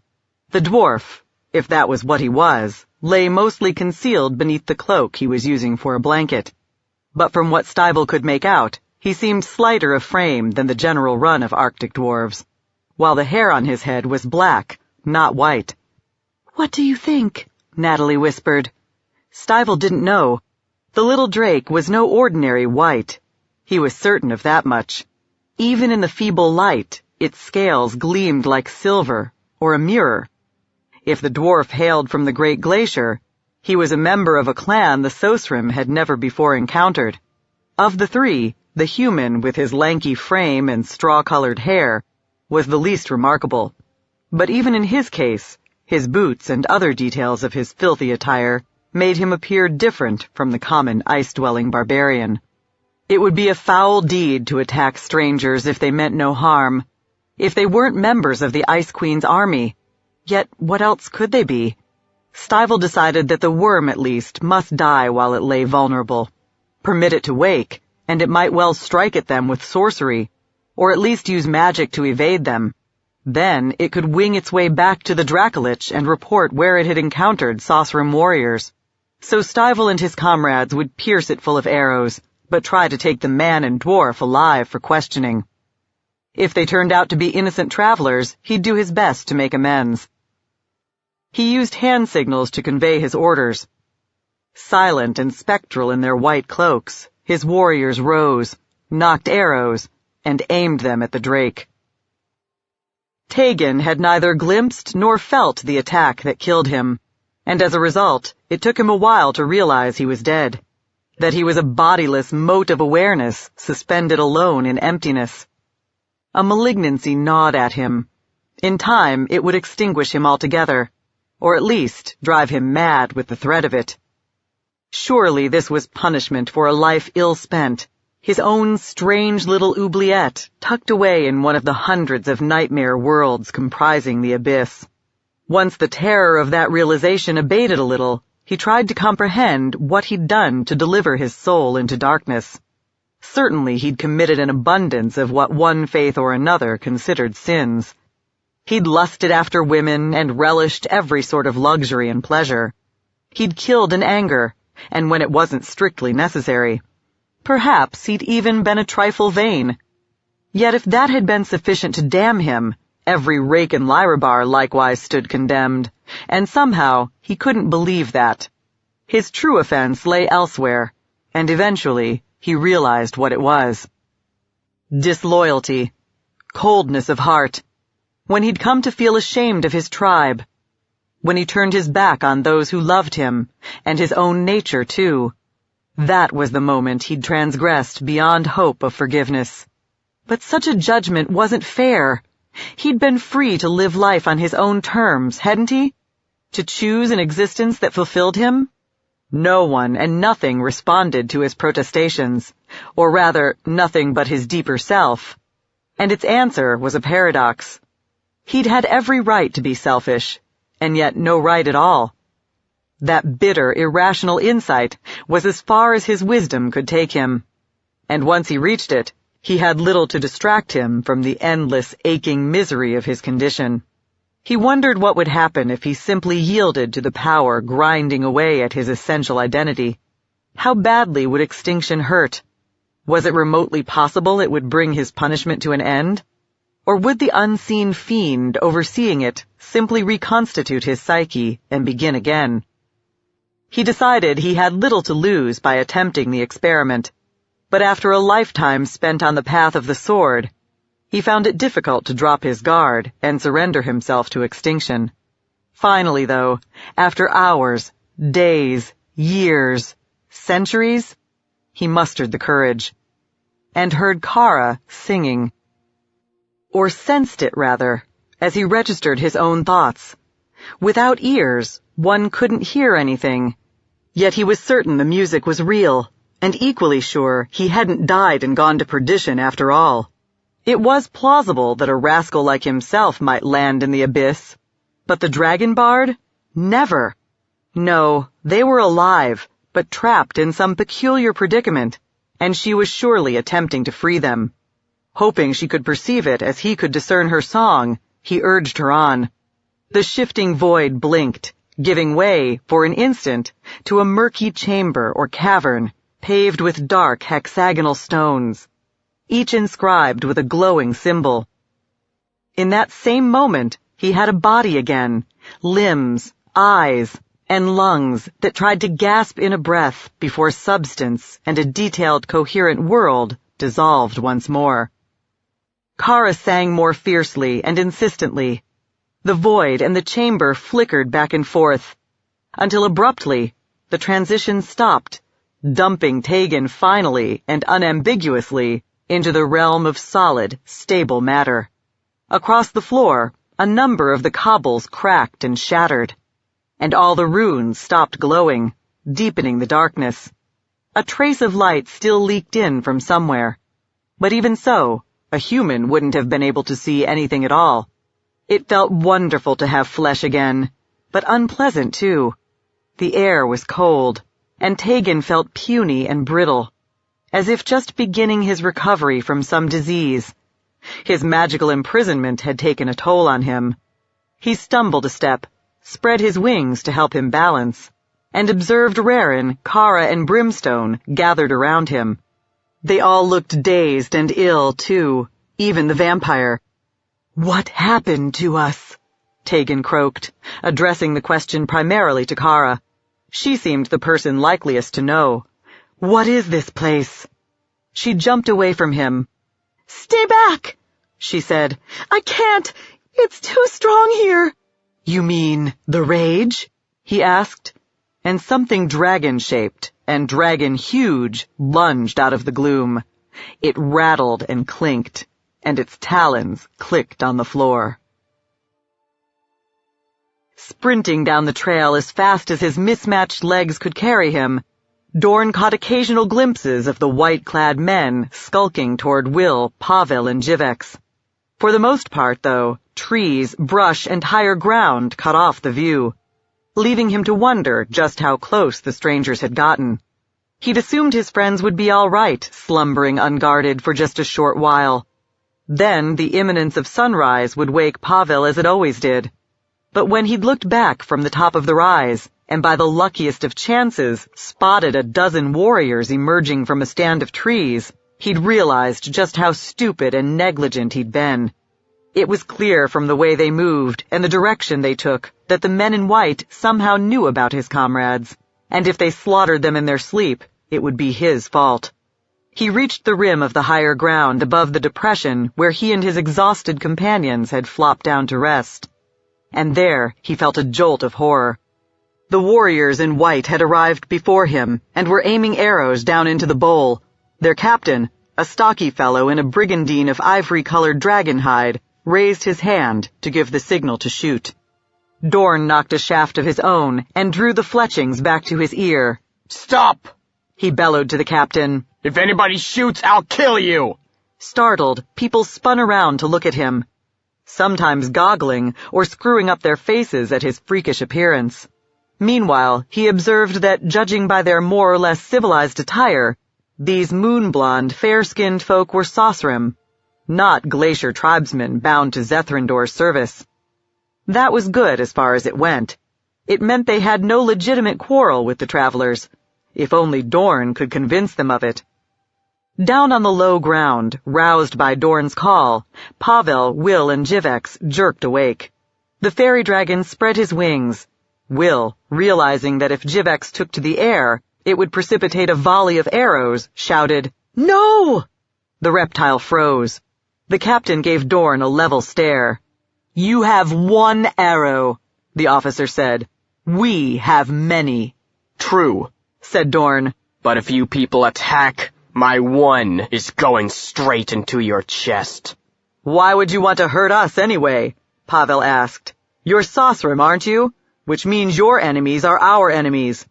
The dwarf, if that was what he was, lay mostly concealed beneath the cloak he was using for a blanket. But from what Stivell could make out, he seemed slighter of frame than the general run of Arctic dwarves, while the hair on his head was black, not white. "What do you think?" Natalie whispered. Stivell didn't know. The little drake was no ordinary white. He was certain of that much. Even in the feeble light, its scales gleamed like silver, or a mirror. If the dwarf hailed from the Great Glacier, he was a member of a clan the Sosrim had never before encountered. Of the 3, The human, with his lanky frame and straw-colored hair, was the least remarkable. But even in his case, his boots and other details of his filthy attire made him appear different from the common ice-dwelling barbarian. It would be a foul deed to attack strangers if they meant no harm, if they weren't members of the Ice Queen's army. Yet what else could they be? Stivell decided that the worm, at least, must die while it lay vulnerable. Permit it to wake, and it might well strike at them with sorcery, or at least use magic to evade them. Then it could wing its way back to the Dracolich and report where it had encountered Sosrim warriors. So Stivell and his comrades would pierce it full of arrows, but try to take the man and dwarf alive for questioning. If they turned out to be innocent travelers, he'd do his best to make amends. He used hand signals to convey his orders. Silent and spectral in their white cloaks, his warriors rose, knocked arrows, and aimed them at the drake. Tegan had neither glimpsed nor felt the attack that killed him, and as a result, it took him a while to realize he was dead, that he was a bodiless mote of awareness suspended alone in emptiness. A malignancy gnawed at him. In time, it would extinguish him altogether, or at least drive him mad with the threat of it. Surely this was punishment for a life ill spent, his own strange little oubliette tucked away in one of the hundreds of nightmare worlds comprising the abyss. Once the terror of that realization abated a little, he tried to comprehend what he'd done to deliver his soul into darkness. Certainly he'd committed an abundance of what one faith or another considered sins. He'd lusted after women and relished every sort of luxury and pleasure. He'd killed in anger, and when it wasn't strictly necessary. Perhaps he'd even been a trifle vain. Yet if that had been sufficient to damn him, every rake and lyrabar likewise stood condemned, and somehow he couldn't believe that. His true offense lay elsewhere, and eventually he realized what it was. Disloyalty, coldness of heart, when he'd come to feel ashamed of his tribe, when he turned his back on those who loved him, and his own nature too. That was the moment he'd transgressed beyond hope of forgiveness. But such a judgment wasn't fair. He'd been free to live life on his own terms, hadn't he? To choose an existence that fulfilled him? No one and nothing responded to his protestations, or rather, nothing but his deeper self. And its answer was a paradox. He'd had every right to be selfish, and yet no right at all. That bitter, irrational insight was as far as his wisdom could take him, and once he reached it, he had little to distract him from the endless, aching misery of his condition. He wondered what would happen if he simply yielded to the power grinding away at his essential identity. How badly would extinction hurt? Was it remotely possible it would bring his punishment to an end? Or would the unseen fiend overseeing it simply reconstitute his psyche and begin again? He decided he had little to lose by attempting the experiment, but after a lifetime spent on the path of the sword, he found it difficult to drop his guard and surrender himself to extinction. Finally, though, after hours, days, years, centuries, he mustered the courage, and heard Kara singing. Or sensed it, rather, as he registered his own thoughts. Without ears, one couldn't hear anything, yet he was certain the music was real, and equally sure he hadn't died and gone to perdition after all. It was plausible that a rascal like himself might land in the abyss, but the dragon bard? Never. No, they were alive, but trapped in some peculiar predicament, and she was surely attempting to free them. Hoping she could perceive it as he could discern her song, he urged her on. The shifting void blinked, giving way, for an instant, to a murky chamber or cavern, paved with dark hexagonal stones, each inscribed with a glowing symbol. In that same moment, he had a body again, limbs, eyes, and lungs that tried to gasp in a breath before substance and a detailed, coherent world dissolved once more. Kara sang more fiercely and insistently. The void and the chamber flickered back and forth, until abruptly the transition stopped, dumping Tegan finally and unambiguously into the realm of solid, stable matter. Across the floor, a number of the cobbles cracked and shattered, and all the runes stopped glowing, deepening the darkness. A trace of light still leaked in from somewhere, but even so, a human wouldn't have been able to see anything at all. It felt wonderful to have flesh again, but unpleasant too. The air was cold, and Tegan felt puny and brittle, as if just beginning his recovery from some disease. His magical imprisonment had taken a toll on him. He stumbled a step, spread his wings to help him balance, and observed Rarin, Kara, and Brimstone gathered around him. They all looked dazed and ill, too, even the vampire. "What happened to us?" Tegan croaked, addressing the question primarily to Kara. She seemed the person likeliest to know. "What is this place?" She jumped away from him. "Stay back," she said. "I can't. It's too strong here." "You mean the rage?" he asked, and something dragon-shaped and dragon-huge lunged out of the gloom. It rattled and clinked, and its talons clicked on the floor. Sprinting down the trail as fast as his mismatched legs could carry him, Dorn caught occasional glimpses of the white-clad men skulking toward Will, Pavel, and Jivex. For the most part, though, trees, brush, and higher ground cut off the view, leaving him to wonder just how close the strangers had gotten. He'd assumed his friends would be all right, slumbering unguarded for just a short while. Then the imminence of sunrise would wake Pavel as it always did. But when he'd looked back from the top of the rise, and by the luckiest of chances spotted a dozen warriors emerging from a stand of trees, he'd realized just how stupid and negligent he'd been. It was clear from the way they moved and the direction they took that the men in white somehow knew about his comrades, and if they slaughtered them in their sleep, it would be his fault. He reached the rim of the higher ground above the depression where he and his exhausted companions had flopped down to rest. And there he felt a jolt of horror. The warriors in white had arrived before him and were aiming arrows down into the bowl. Their captain, a stocky fellow in a brigandine of ivory-colored dragon hide, raised his hand to give the signal to shoot. Dorn knocked a shaft of his own and drew the fletchings back to his ear. "Stop!" he bellowed to the captain. "If anybody shoots, I'll kill you!" Startled, people spun around to look at him, sometimes goggling or screwing up their faces at his freakish appearance. Meanwhile, he observed that, judging by their more or less civilized attire, these moon-blonde, fair-skinned folk were Sosrim, not glacier tribesmen bound to Zethrandor's service. That was good as far as it went. It meant they had no legitimate quarrel with the travelers, if only Dorn could convince them of it. Down on the low ground, roused by Dorn's call, Pavel, Will, and Jivex jerked awake. The fairy dragon spread his wings. Will, realizing that if Jivex took to the air, it would precipitate a volley of arrows, shouted, "No!" The reptile froze. The captain gave Dorn a level stare. "You have one arrow," the officer said. "We have many." "True," said Dorn. "But if you people attack, my one is going straight into your chest." "Why would you want to hurt us anyway?" Pavel asked. "You're Sosrim, aren't you? Which means your enemies are our enemies.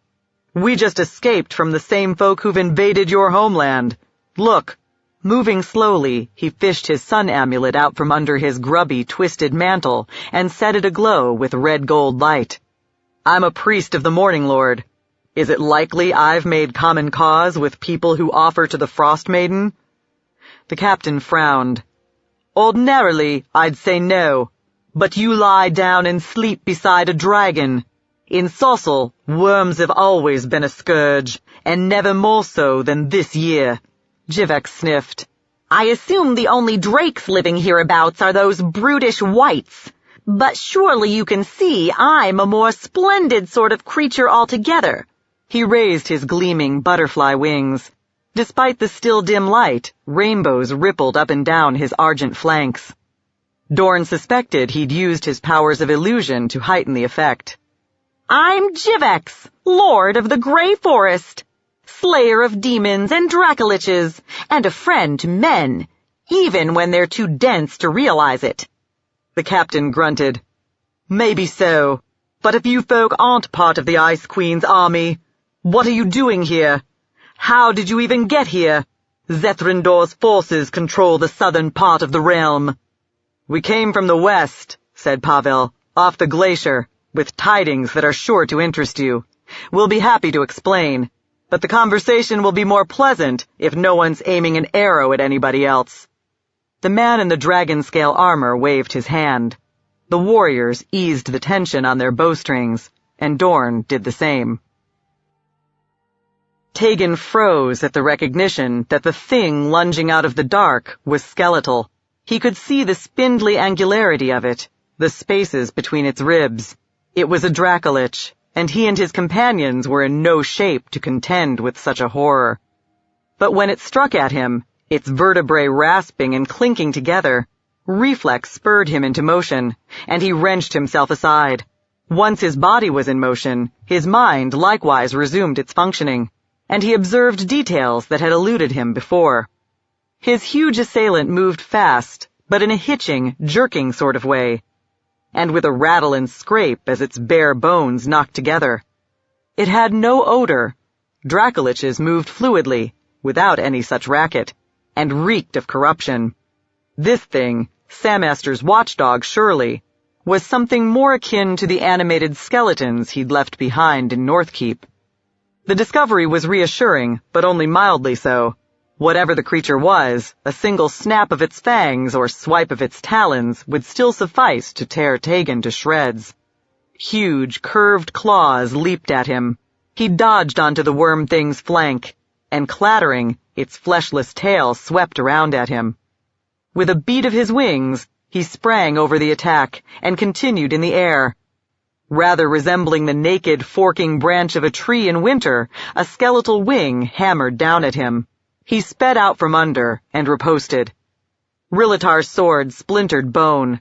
We just escaped from the same folk who've invaded your homeland. Look." Moving slowly, he fished his sun amulet out from under his grubby, twisted mantle and set it aglow with red-gold light. "I'm a priest of the Morning Lord. Is it likely I've made common cause with people who offer to the Frost Maiden?" The captain frowned. "Ordinarily, I'd say no, but you lie down and sleep beside a dragon. In Sossel, worms have always been a scourge, and never more so than this year." Jivex sniffed. "I assume the only drakes living hereabouts are those brutish whites. But surely you can see I'm a more splendid sort of creature altogether." He raised his gleaming butterfly wings. Despite the still dim light, rainbows rippled up and down his argent flanks. Dorn suspected he'd used his powers of illusion to heighten the effect. "I'm Jivex, Lord of the Grey Forest. slayer of demons and dracoliches, and a friend to men, even when they're too dense to realize it." The captain grunted. "Maybe so, but if you folk aren't part of the Ice Queen's army, what are you doing here? How did you even get here? Zethrindor's forces control the southern part of the realm." "We came from the west," said Pavel, "off the glacier, with tidings that are sure to interest you. We'll be happy to explain, but the conversation will be more pleasant if no one's aiming an arrow at anybody else." The man in the dragon scale armor waved his hand. The warriors eased the tension on their bowstrings, and Dorn did the same. Tegan froze at the recognition that the thing lunging out of the dark was skeletal. He could see the spindly angularity of it, the spaces between its ribs. It was a dracolich, and he and his companions were in no shape to contend with such a horror. But when it struck at him, its vertebrae rasping and clinking together, reflex spurred him into motion, and he wrenched himself aside. Once his body was in motion, his mind likewise resumed its functioning, and he observed details that had eluded him before. His huge assailant moved fast, but in a hitching, jerking sort of way, and with a rattle and scrape as its bare bones knocked together. It had no odor. Dracoliches moved fluidly, without any such racket, and reeked of corruption. This thing, Samaster's watchdog surely, was something more akin to the animated skeletons he'd left behind in Northkeep. The discovery was reassuring, but only mildly so. Whatever the creature was, a single snap of its fangs or swipe of its talons would still suffice to tear Tegan to shreds. Huge, curved claws leaped at him. He dodged onto the worm thing's flank, and clattering, its fleshless tail swept around at him. With a beat of his wings, he sprang over the attack and continued in the air. Rather resembling the naked, forking branch of a tree in winter, a skeletal wing hammered down at him. He sped out from under and riposted. Rillatar's sword splintered bone.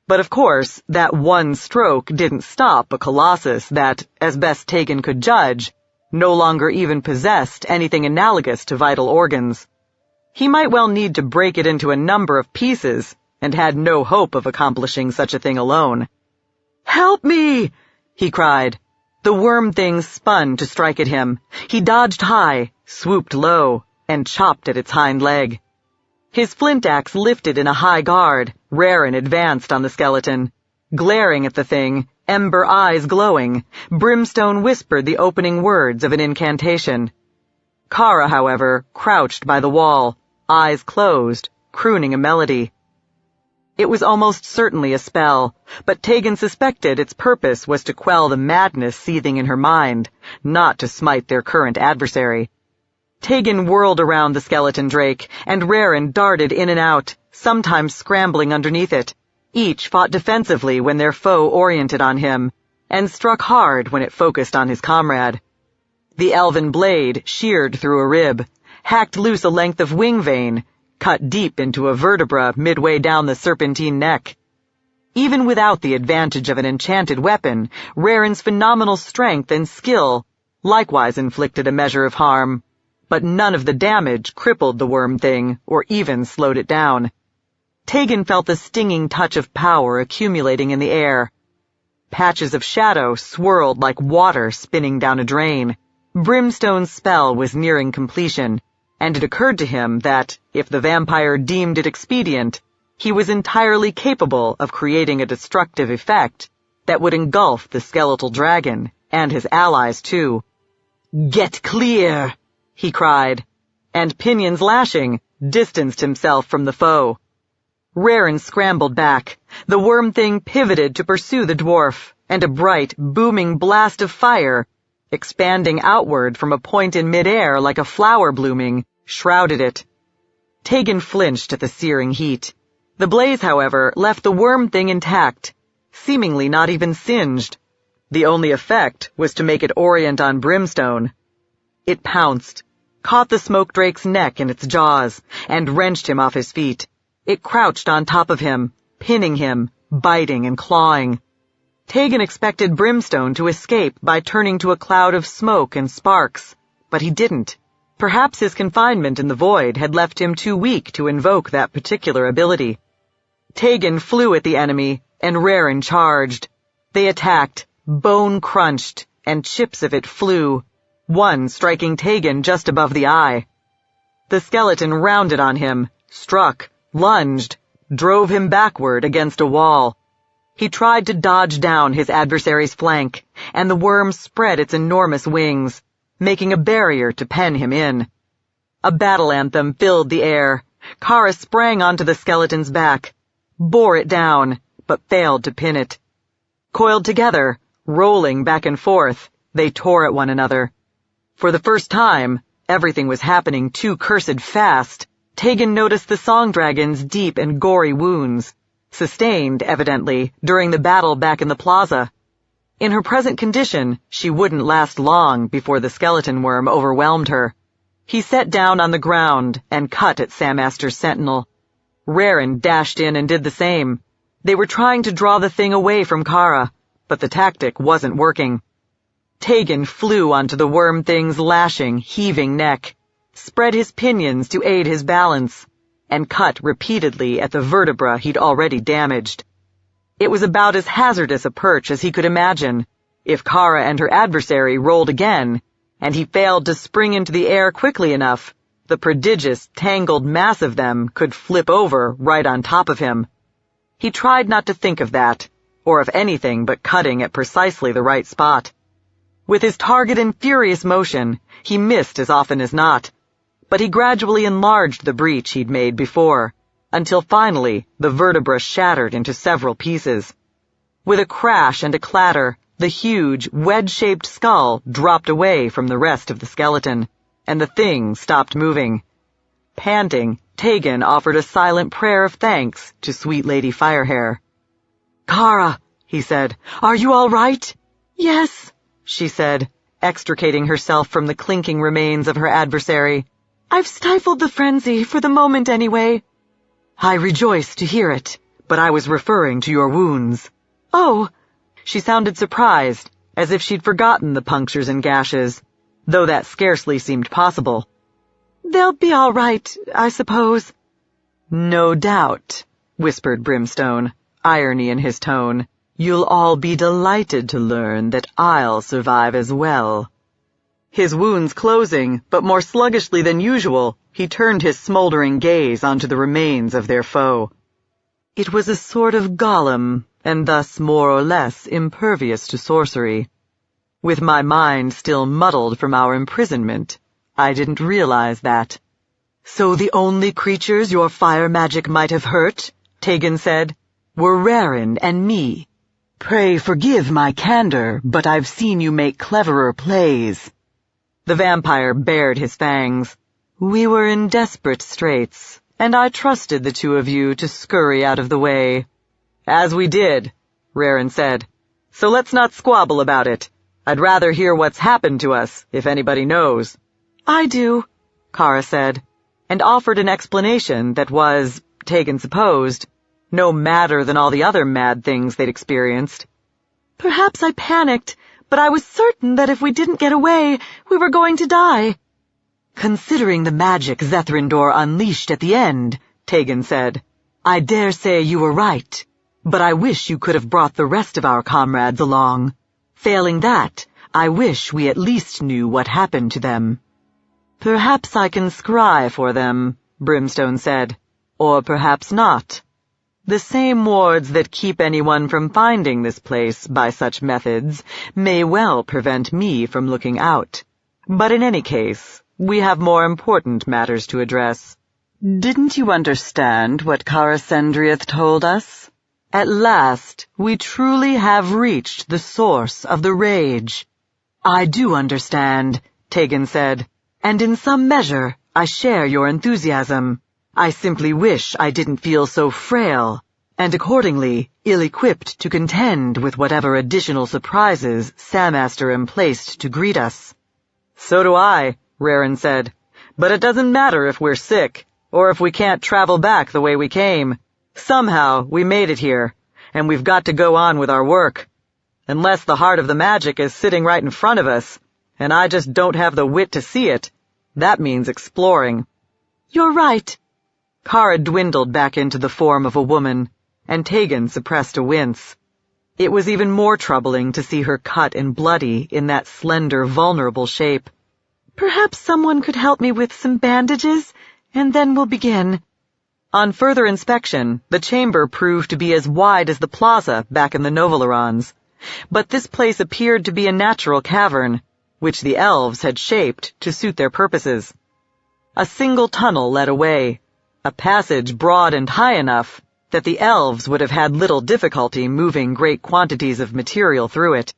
But of course, that one stroke didn't stop a colossus that, as best Tegan could judge, no longer even possessed anything analogous to vital organs. He might well need to break it into a number of pieces, and had no hope of accomplishing such a thing alone. "Help me!" he cried. The worm thing spun to strike at him. He dodged high, swooped low, and chopped at its hind leg. His flint axe lifted in a high guard, Raren advanced on the skeleton. Glaring at the thing, ember eyes glowing, Brimstone whispered the opening words of an incantation. Kara, however, crouched by the wall, eyes closed, crooning a melody. It was almost certainly a spell, but Tegan suspected its purpose was to quell the madness seething in her mind, not to smite their current adversary. Tegan whirled around the skeleton drake, and Raren darted in and out, sometimes scrambling underneath it. Each fought defensively when their foe oriented on him, and struck hard when it focused on his comrade. The elven blade sheared through a rib, hacked loose a length of wing vein, cut deep into a vertebra midway down the serpentine neck. Even without the advantage of an enchanted weapon, Raren's phenomenal strength and skill likewise inflicted a measure of harm, but none of the damage crippled the worm thing or even slowed it down. Tegan felt the stinging touch of power accumulating in the air. Patches of shadow swirled like water spinning down a drain. Brimstone's spell was nearing completion, and it occurred to him that, if the vampire deemed it expedient, he was entirely capable of creating a destructive effect that would engulf the skeletal dragon, and his allies too. "Get clear!" he cried, and, pinions lashing, distanced himself from the foe. Raren scrambled back. The worm thing pivoted to pursue the dwarf, and a bright, booming blast of fire, expanding outward from a point in midair like a flower blooming, shrouded it. Tegan flinched at the searing heat. The blaze, however, left the worm thing intact, seemingly not even singed. The only effect was to make it orient on Brimstone. It pounced, caught the smoke drake's neck in its jaws, and wrenched him off his feet. It crouched on top of him, pinning him, biting and clawing. Tegan expected Brimstone to escape by turning to a cloud of smoke and sparks, but he didn't. Perhaps his confinement in the void had left him too weak to invoke that particular ability. Tegan flew at the enemy, and Raren charged. They attacked, bone-crunched, and chips of it flew, one striking Tegan just above the eye. The skeleton rounded on him, struck, lunged, drove him backward against a wall. He tried to dodge down his adversary's flank, and the worm spread its enormous wings, making a barrier to pen him in. A battle anthem filled the air. Kara sprang onto the skeleton's back, bore it down, but failed to pin it. Coiled together, rolling back and forth, they tore at one another. For the first time, everything was happening too cursed fast. Tegan noticed the song dragon's deep and gory wounds, sustained, evidently, during the battle back in the plaza. In her present condition, she wouldn't last long before the skeleton worm overwhelmed her. He sat down on the ground and cut at Samaster's sentinel. Raren dashed in and did the same. They were trying to draw the thing away from Kara, but the tactic wasn't working. Tegan flew onto the worm thing's lashing, heaving neck, spread his pinions to aid his balance, and cut repeatedly at the vertebra he'd already damaged. It was about as hazardous a perch as he could imagine. If Kara and her adversary rolled again, and he failed to spring into the air quickly enough, the prodigious, tangled mass of them could flip over right on top of him. He tried not to think of that, or of anything but cutting at precisely the right spot. With his target in furious motion, he missed as often as not, but he gradually enlarged the breach he'd made before, until finally the vertebra shattered into several pieces. With a crash and a clatter, the huge, wedge-shaped skull dropped away from the rest of the skeleton, and the thing stopped moving. Panting, Tegan offered a silent prayer of thanks to Sweet Lady Firehair. "Kara," he said, "are you all right?" "Yes," she said, extricating herself from the clinking remains of her adversary. "I've stifled the frenzy, for the moment anyway." "I rejoice to hear it, but I was referring to your wounds." "Oh." She sounded surprised, as if she'd forgotten the punctures and gashes, though that scarcely seemed possible. "They'll be all right, I suppose." "No doubt," whispered Brimstone, irony in his tone. "You'll all be delighted to learn that I'll survive as well." His wounds closing, but more sluggishly than usual, he turned his smoldering gaze onto the remains of their foe. It was a sort of golem, and thus more or less impervious to sorcery. With my mind still muddled from our imprisonment, I didn't realize that. "So the only creatures your fire magic might have hurt," Tegan said, "were Raren and me. Pray forgive my candor, but I've seen you make cleverer plays." The vampire bared his fangs. "We were in desperate straits, and I trusted the two of you to scurry out of the way." "As we did," Raren said. "So let's not squabble about it. I'd rather hear what's happened to us, if anybody knows." "I do," Kara said, and offered an explanation that was, Tegan supposed, no madder than all the other mad things they'd experienced. "Perhaps I panicked, but I was certain that if we didn't get away, we were going to die." "Considering the magic Zethrandur unleashed at the end," Tegan said, "I dare say you were right, but I wish you could have brought the rest of our comrades along. Failing that, I wish we at least knew what happened to them." "Perhaps I can scry for them," Brimstone said, "or perhaps not. The same wards that keep anyone from finding this place by such methods may well prevent me from looking out. But in any case, we have more important matters to address." "Didn't you understand what Kara Sendriath told us? At last, we truly have reached the source of the rage." "I do understand," Tegan said, "and in some measure, I share your enthusiasm. I simply wish I didn't feel so frail, and accordingly ill-equipped to contend with whatever additional surprises Samaster emplaced to greet us." "So do I," Raren said, "but it doesn't matter if we're sick, or if we can't travel back the way we came. Somehow, we made it here, and we've got to go on with our work. Unless the heart of the magic is sitting right in front of us, and I just don't have the wit to see it. That means exploring." "You're right." Kara dwindled back into the form of a woman, and Tegan suppressed a wince. It was even more troubling to see her cut and bloody in that slender, vulnerable shape. "Perhaps someone could help me with some bandages, and then we'll begin." On further inspection, the chamber proved to be as wide as the plaza back in the Novolorons, but this place appeared to be a natural cavern, which the elves had shaped to suit their purposes. A single tunnel led away, a passage broad and high enough that the elves would have had little difficulty moving great quantities of material through it.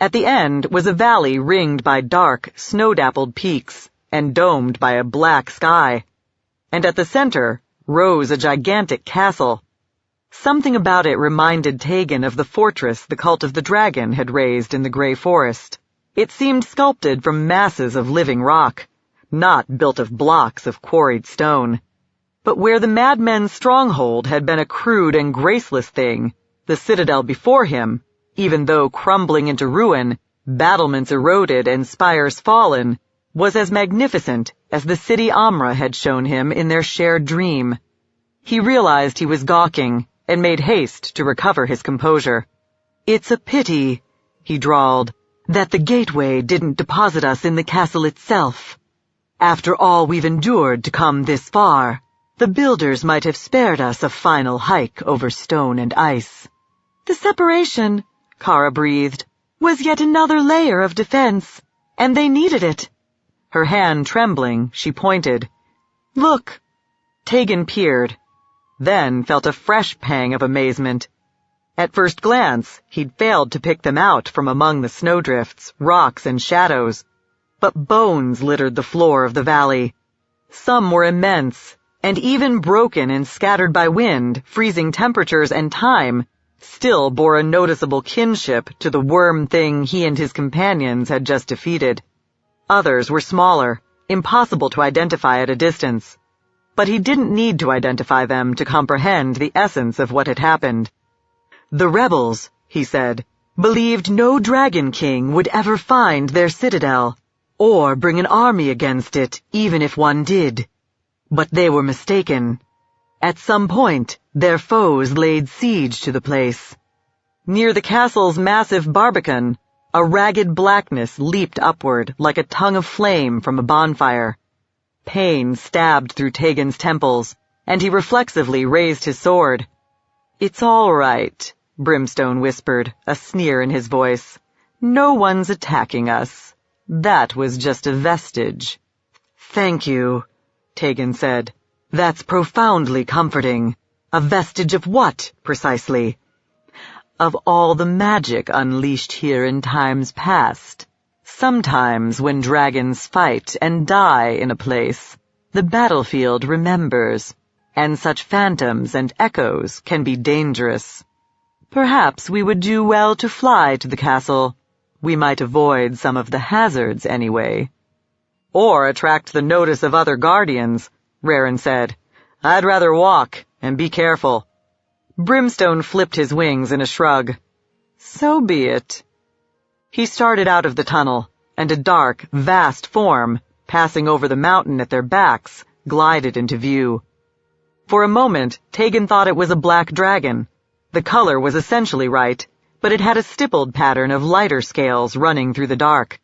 At the end was a valley ringed by dark, snow-dappled peaks and domed by a black sky, and at the center rose a gigantic castle. Something about it reminded Tegan of the fortress the Cult of the Dragon had raised in the Grey Forest. It seemed sculpted from masses of living rock, not built of blocks of quarried stone. But where the madmen's stronghold had been a crude and graceless thing, the citadel before him, even though crumbling into ruin, battlements eroded and spires fallen, was as magnificent as the city Amra had shown him in their shared dream. He realized he was gawking and made haste to recover his composure. "It's a pity," he drawled, "that the gateway didn't deposit us in the castle itself. After all we've endured to come this far, the builders might have spared us a final hike over stone and ice." "The separation," Kara breathed, "was yet another layer of defense, and they needed it." Her hand trembling, she pointed. "Look." Tegan peered, then felt a fresh pang of amazement. At first glance, he'd failed to pick them out from among the snowdrifts, rocks, and shadows, but bones littered the floor of the valley. Some were immense, and even broken and scattered by wind, freezing temperatures, and time, still bore a noticeable kinship to the worm thing he and his companions had just defeated. Others were smaller, impossible to identify at a distance, but he didn't need to identify them to comprehend the essence of what had happened. "The rebels," he said, "believed no Dragon King would ever find their citadel, or bring an army against it, even if one did. But they were mistaken. At some point, their foes laid siege to the place." Near the castle's massive barbican, a ragged blackness leaped upward like a tongue of flame from a bonfire. Pain stabbed through Tegan's temples, and he reflexively raised his sword. "It's all right," Brimstone whispered, a sneer in his voice. "No one's attacking us. That was just a vestige." "Thank you," Tegan said. "That's profoundly comforting. A vestige of what, precisely?" "Of all the magic unleashed here in times past. Sometimes when dragons fight and die in a place, the battlefield remembers, and such phantoms and echoes can be dangerous. Perhaps we would do well to fly to the castle. We might avoid some of the hazards anyway." "Or attract the notice of other guardians," Raren said. "I'd rather walk, and be careful." Brimstone flipped his wings in a shrug. "So be it." He started out of the tunnel, and a dark, vast form, passing over the mountain at their backs, glided into view. For a moment, Tegan thought it was a black dragon. The color was essentially right, but it had a stippled pattern of lighter scales running through the dark.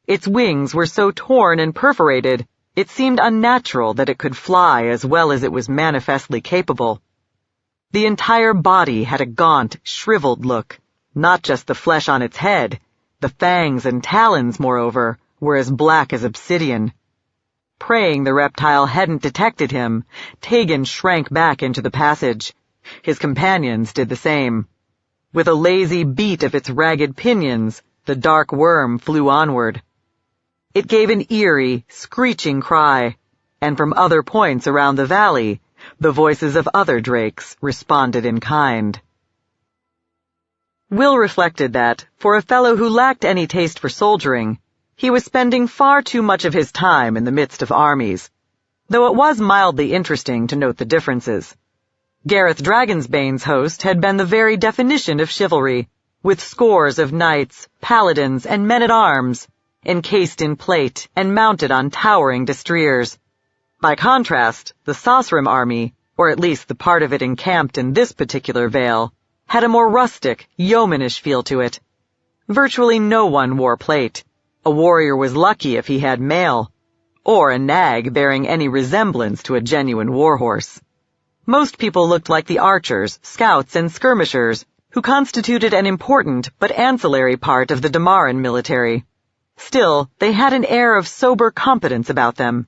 Its wings were so torn and perforated, it seemed unnatural that it could fly as well as it was manifestly capable. The entire body had a gaunt, shriveled look, not just the flesh on its head. The fangs and talons, moreover, were as black as obsidian. Praying the reptile hadn't detected him, Tegan shrank back into the passage. His companions did the same. With a lazy beat of its ragged pinions, the dark worm flew onward. It gave an eerie, screeching cry, and from other points around the valley, the voices of other drakes responded in kind. Will reflected that, for a fellow who lacked any taste for soldiering, he was spending far too much of his time in the midst of armies, though it was mildly interesting to note the differences. Gareth Dragonsbane's host had been the very definition of chivalry, with scores of knights, paladins, and men-at-arms, encased in plate and mounted on towering destriers. By contrast, the Sasrim army, or at least the part of it encamped in this particular vale, had a more rustic, yeomanish feel to it. Virtually no one wore plate. A warrior was lucky if he had mail, or a nag bearing any resemblance to a genuine warhorse. Most people looked like the archers, scouts, and skirmishers, who constituted an important but ancillary part of the Damaran military. Still, they had an air of sober competence about them,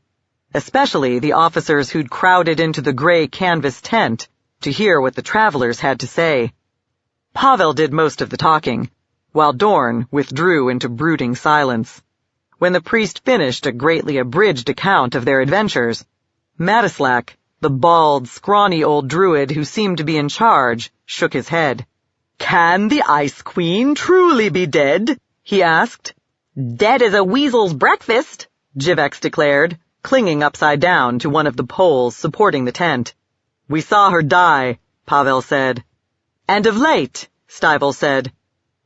especially the officers who'd crowded into the gray canvas tent to hear what the travelers had to say. Pavel did most of the talking, while Dorn withdrew into brooding silence. When the priest finished a greatly abridged account of their adventures, Matislak, the bald, scrawny old druid who seemed to be in charge, shook his head. "Can the Ice Queen truly be dead?" he asked. "Dead as a weasel's breakfast," Jivex declared, clinging upside down to one of the poles supporting the tent. "We saw her die," Pavel said. "And of late," Stivell said,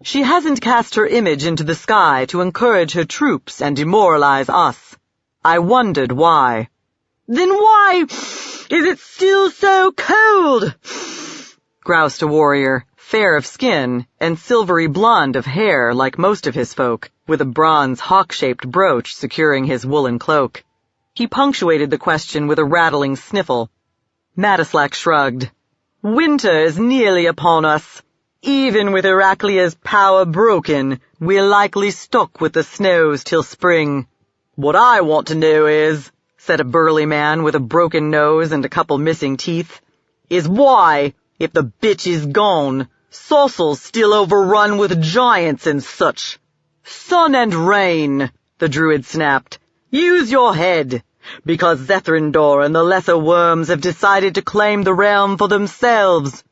"she hasn't cast her image into the sky to encourage her troops and demoralize us. I wondered why." "Then why is it still so cold?" groused a warrior, fair of skin and silvery blonde of hair like most of his folk, with a bronze hawk-shaped brooch securing his woolen cloak. He punctuated the question with a rattling sniffle. Matislak shrugged. "Winter is nearly upon us. Even with Iraklia's power broken, we're likely stuck with the snows till spring. What I want to know is," said a burly man with a broken nose and a couple missing teeth, "is why, if the bitch is gone, Saucel's still overrun with giants and such." "Sun and rain," the druid snapped. "Use your head, because Zethrindor and the lesser worms have decided to claim the realm for themselves."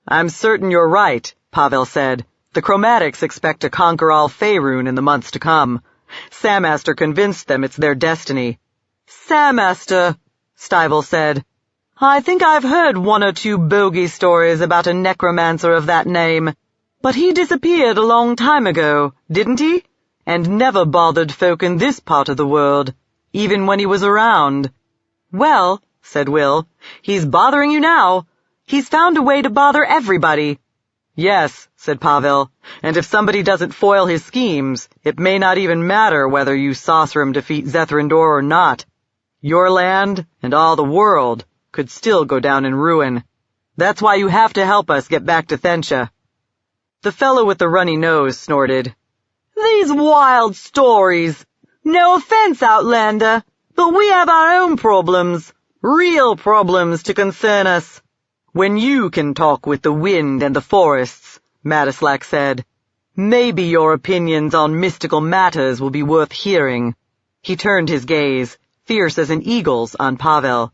"I'm certain you're right," Pavel said. "The Chromatics expect to conquer all Faerun in the months to come. Samaster convinced them it's their destiny." "Samaster," Stivell said. "I think I've heard one or two bogey stories about a necromancer of that name. But he disappeared a long time ago, didn't he? And never bothered folk in this part of the world, even when he was around." "Well," said Will, "he's bothering you now. He's found a way to bother everybody." "Yes," said Pavel, "and if somebody doesn't foil his schemes, it may not even matter whether you Sasrim defeat Zethrindor or not. Your land, and all the world, could still go down in ruin. That's why you have to help us get back to Thensha." The fellow with the runny nose snorted. "These wild stories! No offense, Outlander, but we have our own problems, real problems to concern us." "When you can talk with the wind and the forests," Matislak said, "maybe your opinions on mystical matters will be worth hearing." He turned his gaze, fierce as an eagle's, on Pavel.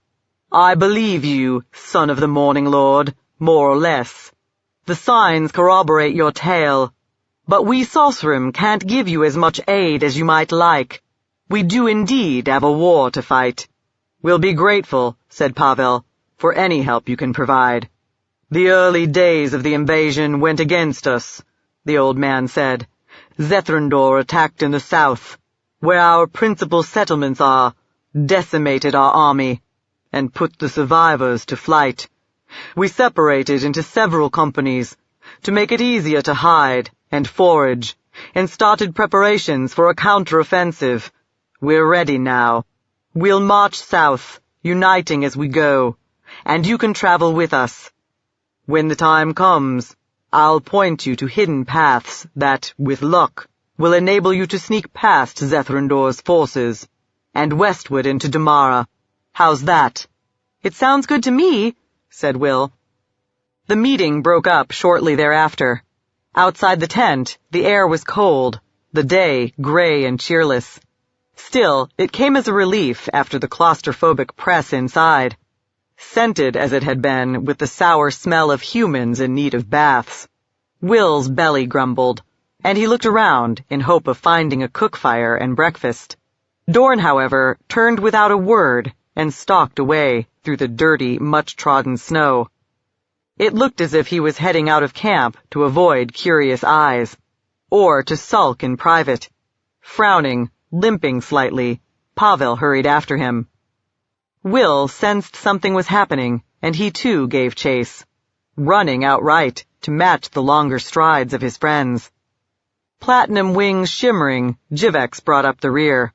"I believe you, son of the Morning Lord, more or less. The signs corroborate your tale, but we Sasrim can't give you as much aid as you might like. We do indeed have a war to fight." "We'll be grateful," said Pavel, "for any help you can provide." "The early days of the invasion went against us," the old man said. "Zethrindor attacked in the south, where our principal settlements are, decimated our army, and put the survivors to flight. We separated into several companies to make it easier to hide and forage, and started preparations for a counteroffensive. We're ready now. We'll march south, uniting as we go, and you can travel with us. When the time comes, I'll point you to hidden paths that, with luck, will enable you to sneak past Zethrindor's forces, and westward into Damara. How's that?" "It sounds good to me," said Will. The meeting broke up shortly thereafter. Outside the tent, the air was cold, the day gray and cheerless. Still, it came as a relief after the claustrophobic press inside, scented as it had been with the sour smell of humans in need of baths. Will's belly grumbled, and he looked around in hope of finding a cook fire and breakfast. Dorn, however, turned without a word and stalked away through the dirty, much-trodden snow. It looked as if he was heading out of camp to avoid curious eyes, or to sulk in private, frowning Limping slightly, Pavel hurried after him. Will sensed something was happening, and he too gave chase, running outright to match the longer strides of his friends. Platinum wings shimmering, Jivex brought up the rear.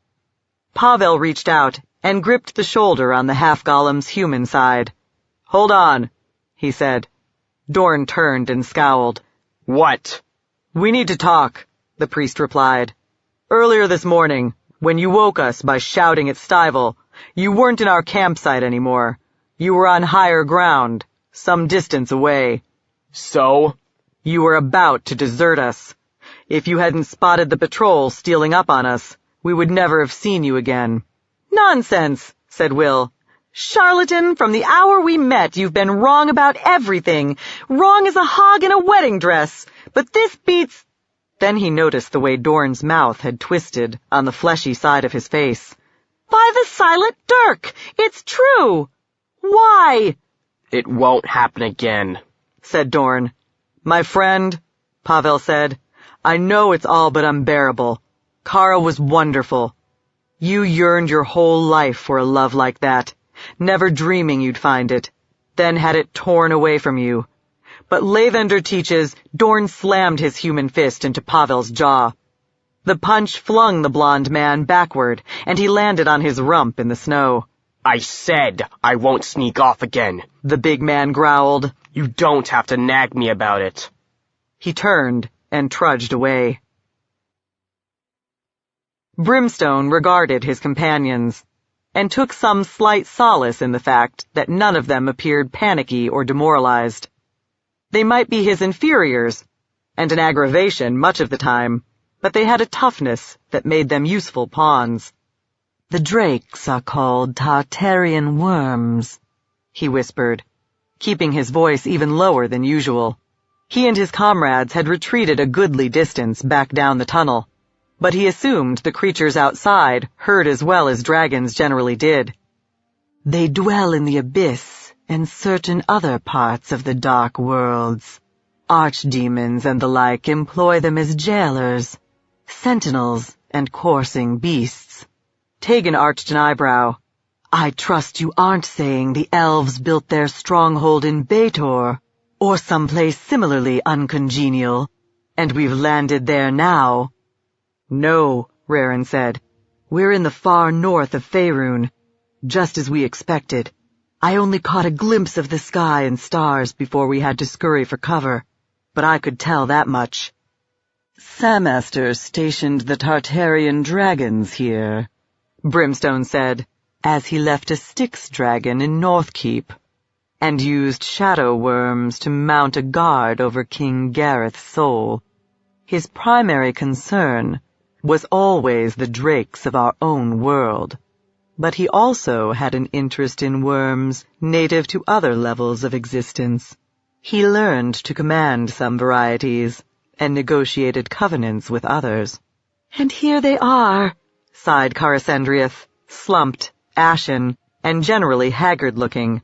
Pavel reached out and gripped the shoulder on the half-golem's human side. "Hold on," he said. Dorn turned and scowled. What? "We need to talk," the priest replied. "Earlier this morning, when you woke us by shouting at Stivel, you weren't in our campsite anymore. You were on higher ground, some distance away. So? You were about to desert us. If you hadn't spotted the patrol stealing up on us, we would never have seen you again." "Nonsense," said Will. "Charlatan, from the hour we met, you've been wrong about everything. Wrong as a hog in a wedding dress. But this beats—" Then he noticed the way Dorn's mouth had twisted on the fleshy side of his face. "By the silent Dirk! It's true! Why?" It won't happen again, said Dorn. "My friend," Pavel said, "I know it's all but unbearable. Kara was wonderful. You yearned your whole life for a love like that, never dreaming you'd find it, then had it torn away from you. But Lavender teaches, Dorn slammed his human fist into Pavel's jaw. The punch flung the blond man backward, and he landed on his rump in the snow. I said I won't sneak off again. The big man growled. You don't have to nag me about it. He turned and trudged away. Brimstone regarded his companions, and took some slight solace in the fact that none of them appeared panicky or demoralized. They might be his inferiors, and an aggravation much of the time, but they had a toughness that made them useful pawns. "The drakes are called Tartarian worms," he whispered, keeping his voice even lower than usual. He and his comrades had retreated a goodly distance back down the tunnel, but he assumed the creatures outside heard as well as dragons generally did. "They dwell in the abyss and certain other parts of the dark worlds. Archdemons and the like employ them as jailers, sentinels, and coursing beasts." Tegan arched an eyebrow. "I trust you aren't saying the elves built their stronghold in Baator, or someplace similarly uncongenial, and we've landed there now." "No," Raren said. "We're in the far north of Faerun, just as we expected. I only caught a glimpse of the sky and stars before we had to scurry for cover, but I could tell that much." "Samaster stationed the Tartarian dragons here," Brimstone said, "as he left a Styx dragon in Northkeep, and used shadow worms to mount a guard over King Gareth's soul. His primary concern was always the drakes of our own world, but he also had an interest in worms native to other levels of existence. He learned to command some varieties, and negotiated covenants with others." "And here they are," sighed Karasendriath, slumped, ashen, and generally haggard-looking,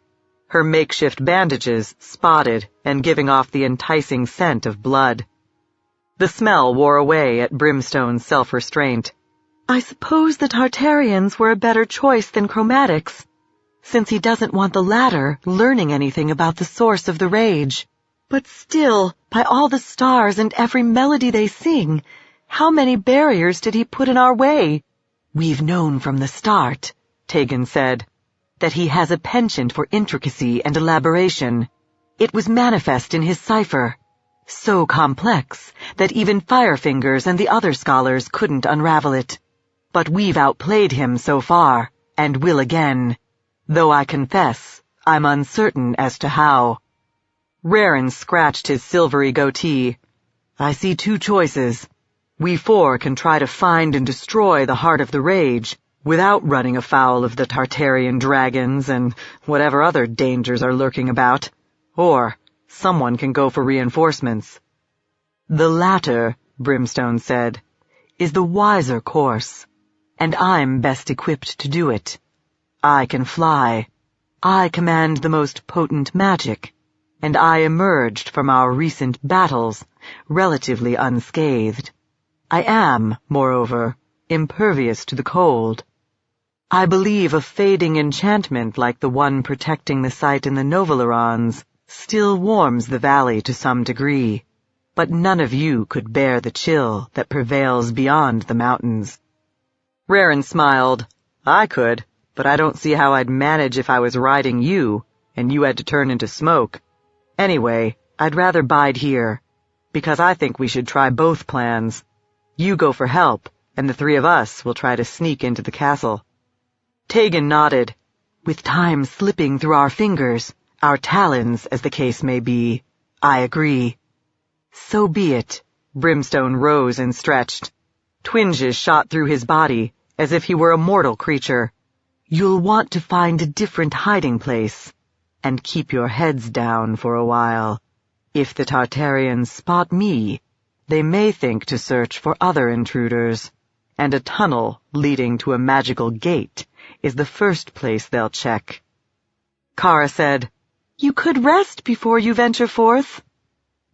her makeshift bandages spotted and giving off the enticing scent of blood. The smell wore away at Brimstone's self-restraint. "I suppose the Tartarians were a better choice than Chromatics, since he doesn't want the latter learning anything about the source of the rage. But still, by all the stars and every melody they sing, how many barriers did he put in our way?" "We've known from the start," Tegan said, "that he has a penchant for intricacy and elaboration. It was manifest in his cipher. So complex that even Firefingers and the other scholars couldn't unravel it. But we've outplayed him so far, and will again, though I confess I'm uncertain as to how." Raren scratched his silvery goatee. "I see two choices. We four can try to find and destroy the heart of the rage without running afoul of the Tartarian dragons and whatever other dangers are lurking about. Or someone can go for reinforcements." "The latter," Brimstone said, "is the wiser course, and I'm best equipped to do it. I can fly. I command the most potent magic, and I emerged from our recent battles relatively unscathed. I am, moreover, impervious to the cold. I believe a fading enchantment like the one protecting the site in the Novolorons still warms the valley to some degree, but none of you could bear the chill that prevails beyond the mountains." Raren smiled. "I could, but I don't see how I'd manage if I was riding you, and you had to turn into smoke. Anyway, I'd rather bide here, because I think we should try both plans. You go for help, and the three of us will try to sneak into the castle." Tegan nodded. "With time slipping through our fingers, our talons, as the case may be, I agree." "So be it." Brimstone rose and stretched. Twinges shot through his body, as if he were a mortal creature. "You'll want to find a different hiding place, and keep your heads down for a while. If the Tartarians spot me, they may think to search for other intruders, and a tunnel leading to a magical gate is the first place they'll check." Kara said, "You could rest before you venture forth."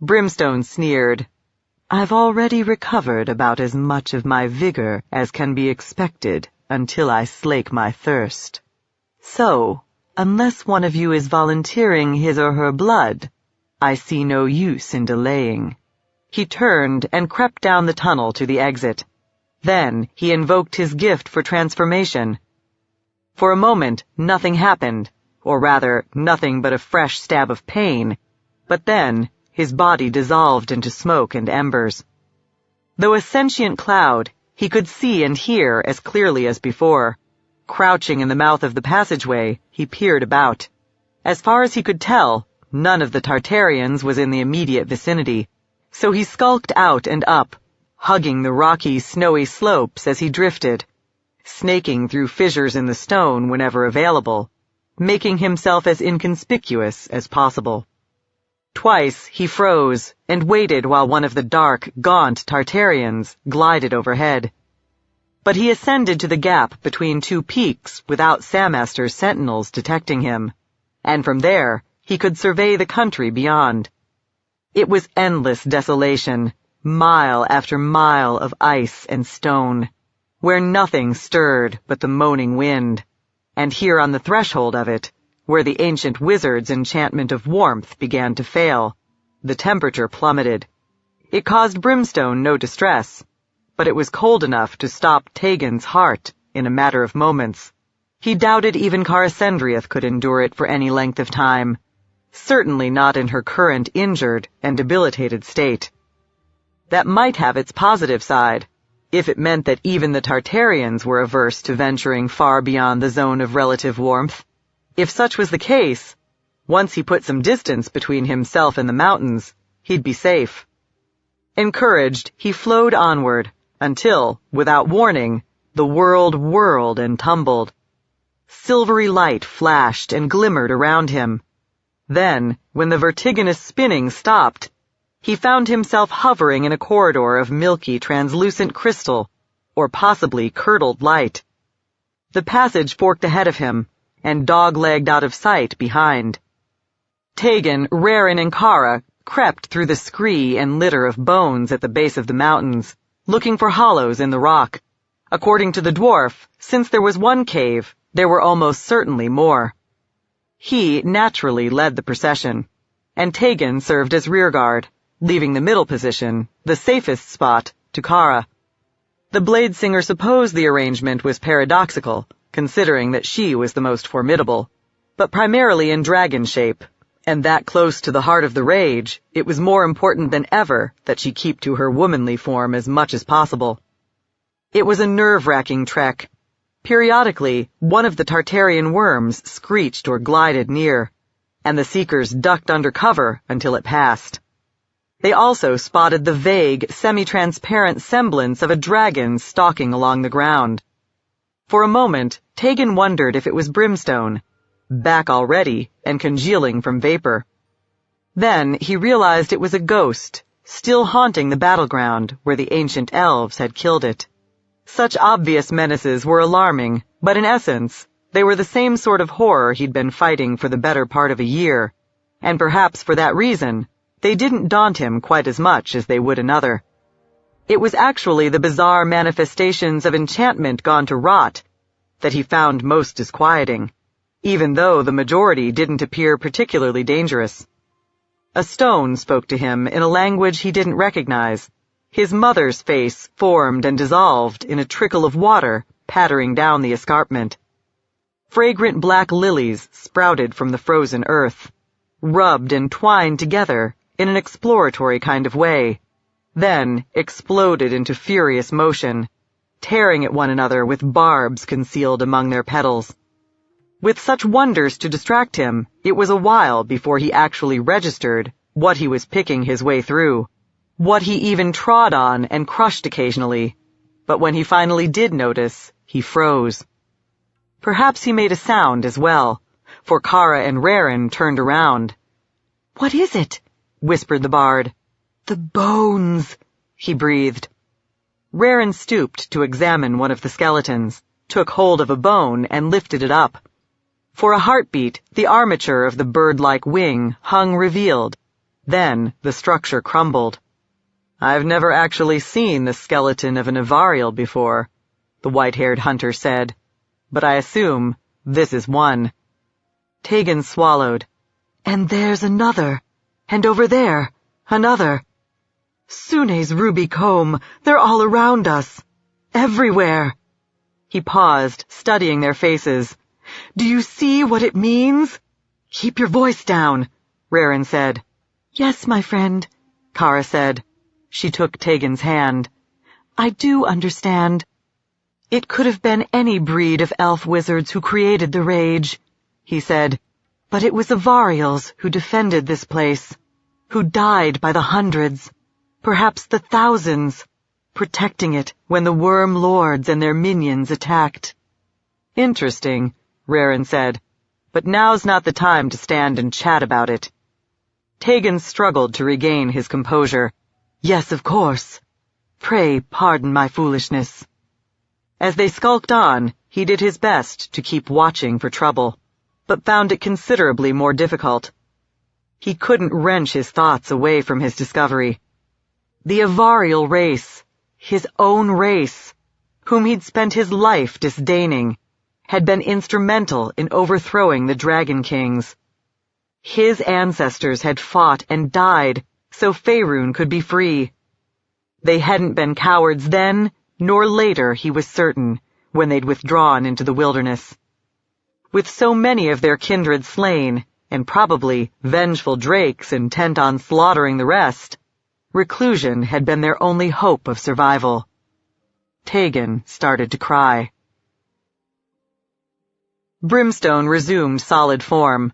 Brimstone sneered. "I've already recovered about as much of my vigor as can be expected until I slake my thirst. So, unless one of you is volunteering his or her blood, I see no use in delaying." He turned and crept down the tunnel to the exit. Then he invoked his gift for transformation. For a moment, nothing happened, or rather, nothing but a fresh stab of pain, but then his body dissolved into smoke and embers. Though a sentient cloud, he could see and hear as clearly as before. Crouching in the mouth of the passageway, he peered about. As far as he could tell, none of the Tartarians was in the immediate vicinity, so he skulked out and up, hugging the rocky, snowy slopes as he drifted, snaking through fissures in the stone whenever available, making himself as inconspicuous as possible. Twice he froze and waited while one of the dark, gaunt Tartarians glided overhead. But he ascended to the gap between two peaks without Samaster's sentinels detecting him, and from there he could survey the country beyond. It was endless desolation, mile after mile of ice and stone, where nothing stirred but the moaning wind, and here on the threshold of it, where the ancient wizard's enchantment of warmth began to fail, the temperature plummeted. It caused Brimstone no distress, but it was cold enough to stop Tegan's heart in a matter of moments. He doubted even Karasendriath could endure it for any length of time, certainly not in her current injured and debilitated state. That might have its positive side, if it meant that even the Tartarians were averse to venturing far beyond the zone of relative warmth. If such was the case, once he put some distance between himself and the mountains, he'd be safe. Encouraged, he flowed onward, until, without warning, the world whirled and tumbled. Silvery light flashed and glimmered around him. Then, when the vertiginous spinning stopped, he found himself hovering in a corridor of milky, translucent crystal, or possibly curdled light. The passage forked ahead of him, and dog-legged out of sight behind. Tegan, Raren, and Kara crept through the scree and litter of bones at the base of the mountains, looking for hollows in the rock. According to the dwarf, since there was one cave, there were almost certainly more. He naturally led the procession, and Tegan served as rearguard, leaving the middle position, the safest spot, to Kara. The Bladesinger supposed the arrangement was paradoxical, considering that she was the most formidable, but primarily in dragon shape, and that close to the heart of the rage, it was more important than ever that she keep to her womanly form as much as possible. It was a nerve-wracking trek. Periodically, one of the Tartarian worms screeched or glided near, and the seekers ducked under cover until it passed. They also spotted the vague, semi-transparent semblance of a dragon stalking along the ground. For a moment, Tegan wondered if it was Brimstone, back already and congealing from vapor. Then he realized it was a ghost, still haunting the battleground where the ancient elves had killed it. Such obvious menaces were alarming, but in essence, they were the same sort of horror he'd been fighting for the better part of a year, and perhaps for that reason, they didn't daunt him quite as much as they would another. It was actually the bizarre manifestations of enchantment gone to rot that he found most disquieting, even though the majority didn't appear particularly dangerous. A stone spoke to him in a language he didn't recognize. His mother's face formed and dissolved in a trickle of water pattering down the escarpment. Fragrant black lilies sprouted from the frozen earth, rubbed and twined together in an exploratory kind of way, then exploded into furious motion, tearing at one another with barbs concealed among their petals. With such wonders to distract him, it was a while before he actually registered what he was picking his way through, what he even trod on and crushed occasionally. But when he finally did notice, he froze. Perhaps he made a sound as well, for Kara and Raren turned around. "What is it?" whispered the bard. "The bones," he breathed. Raren stooped to examine one of the skeletons, took hold of a bone and lifted it up. For a heartbeat, the armature of the bird-like wing hung revealed. Then the structure crumbled. "I've never actually seen the skeleton of an Avariel before," the white-haired hunter said, "but I assume this is one." Tegan swallowed. "And there's another. And over there, another. Sune's ruby comb, they're all around us. Everywhere." He paused, studying their faces. "Do you see what it means?" "Keep your voice down," Raren said. "Yes, my friend," Kara said. She took Tegan's hand. "I do understand. It could have been any breed of elf wizards who created the rage," he said. "But it was Avariels who defended this place, who died by the hundreds, perhaps the thousands, protecting it when the worm lords and their minions attacked." "Interesting," Raren said, "but now's not the time to stand and chat about it." Tegan struggled to regain his composure. "Yes, of course. Pray pardon my foolishness." As they skulked on, he did his best to keep watching for trouble, but found it considerably more difficult. He couldn't wrench his thoughts away from his discovery. The Avariel race, his own race, whom he'd spent his life disdaining, had been instrumental in overthrowing the Dragon Kings. His ancestors had fought and died so Faerun could be free. They hadn't been cowards then, nor later, he was certain, when they'd withdrawn into the wilderness. With so many of their kindred slain, and probably vengeful drakes intent on slaughtering the rest, reclusion had been their only hope of survival. Tegan started to cry. Brimstone resumed solid form.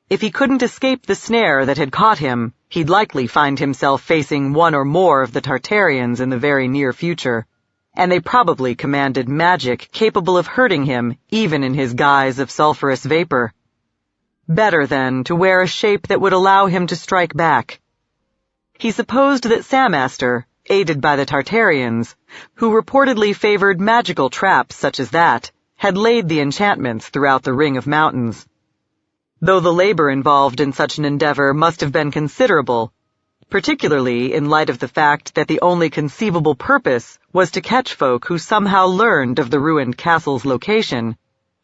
If he couldn't escape the snare that had caught him, he'd likely find himself facing one or more of the Tartarians in the very near future, and they probably commanded magic capable of hurting him even in his guise of sulphurous vapor. Better, then, to wear a shape that would allow him to strike back. He supposed that Samaster, aided by the Tartarians, who reportedly favored magical traps such as that, had laid the enchantments throughout the ring of mountains. Though the labor involved in such an endeavor must have been considerable, particularly in light of the fact that the only conceivable purpose was to catch folk who somehow learned of the ruined castle's location,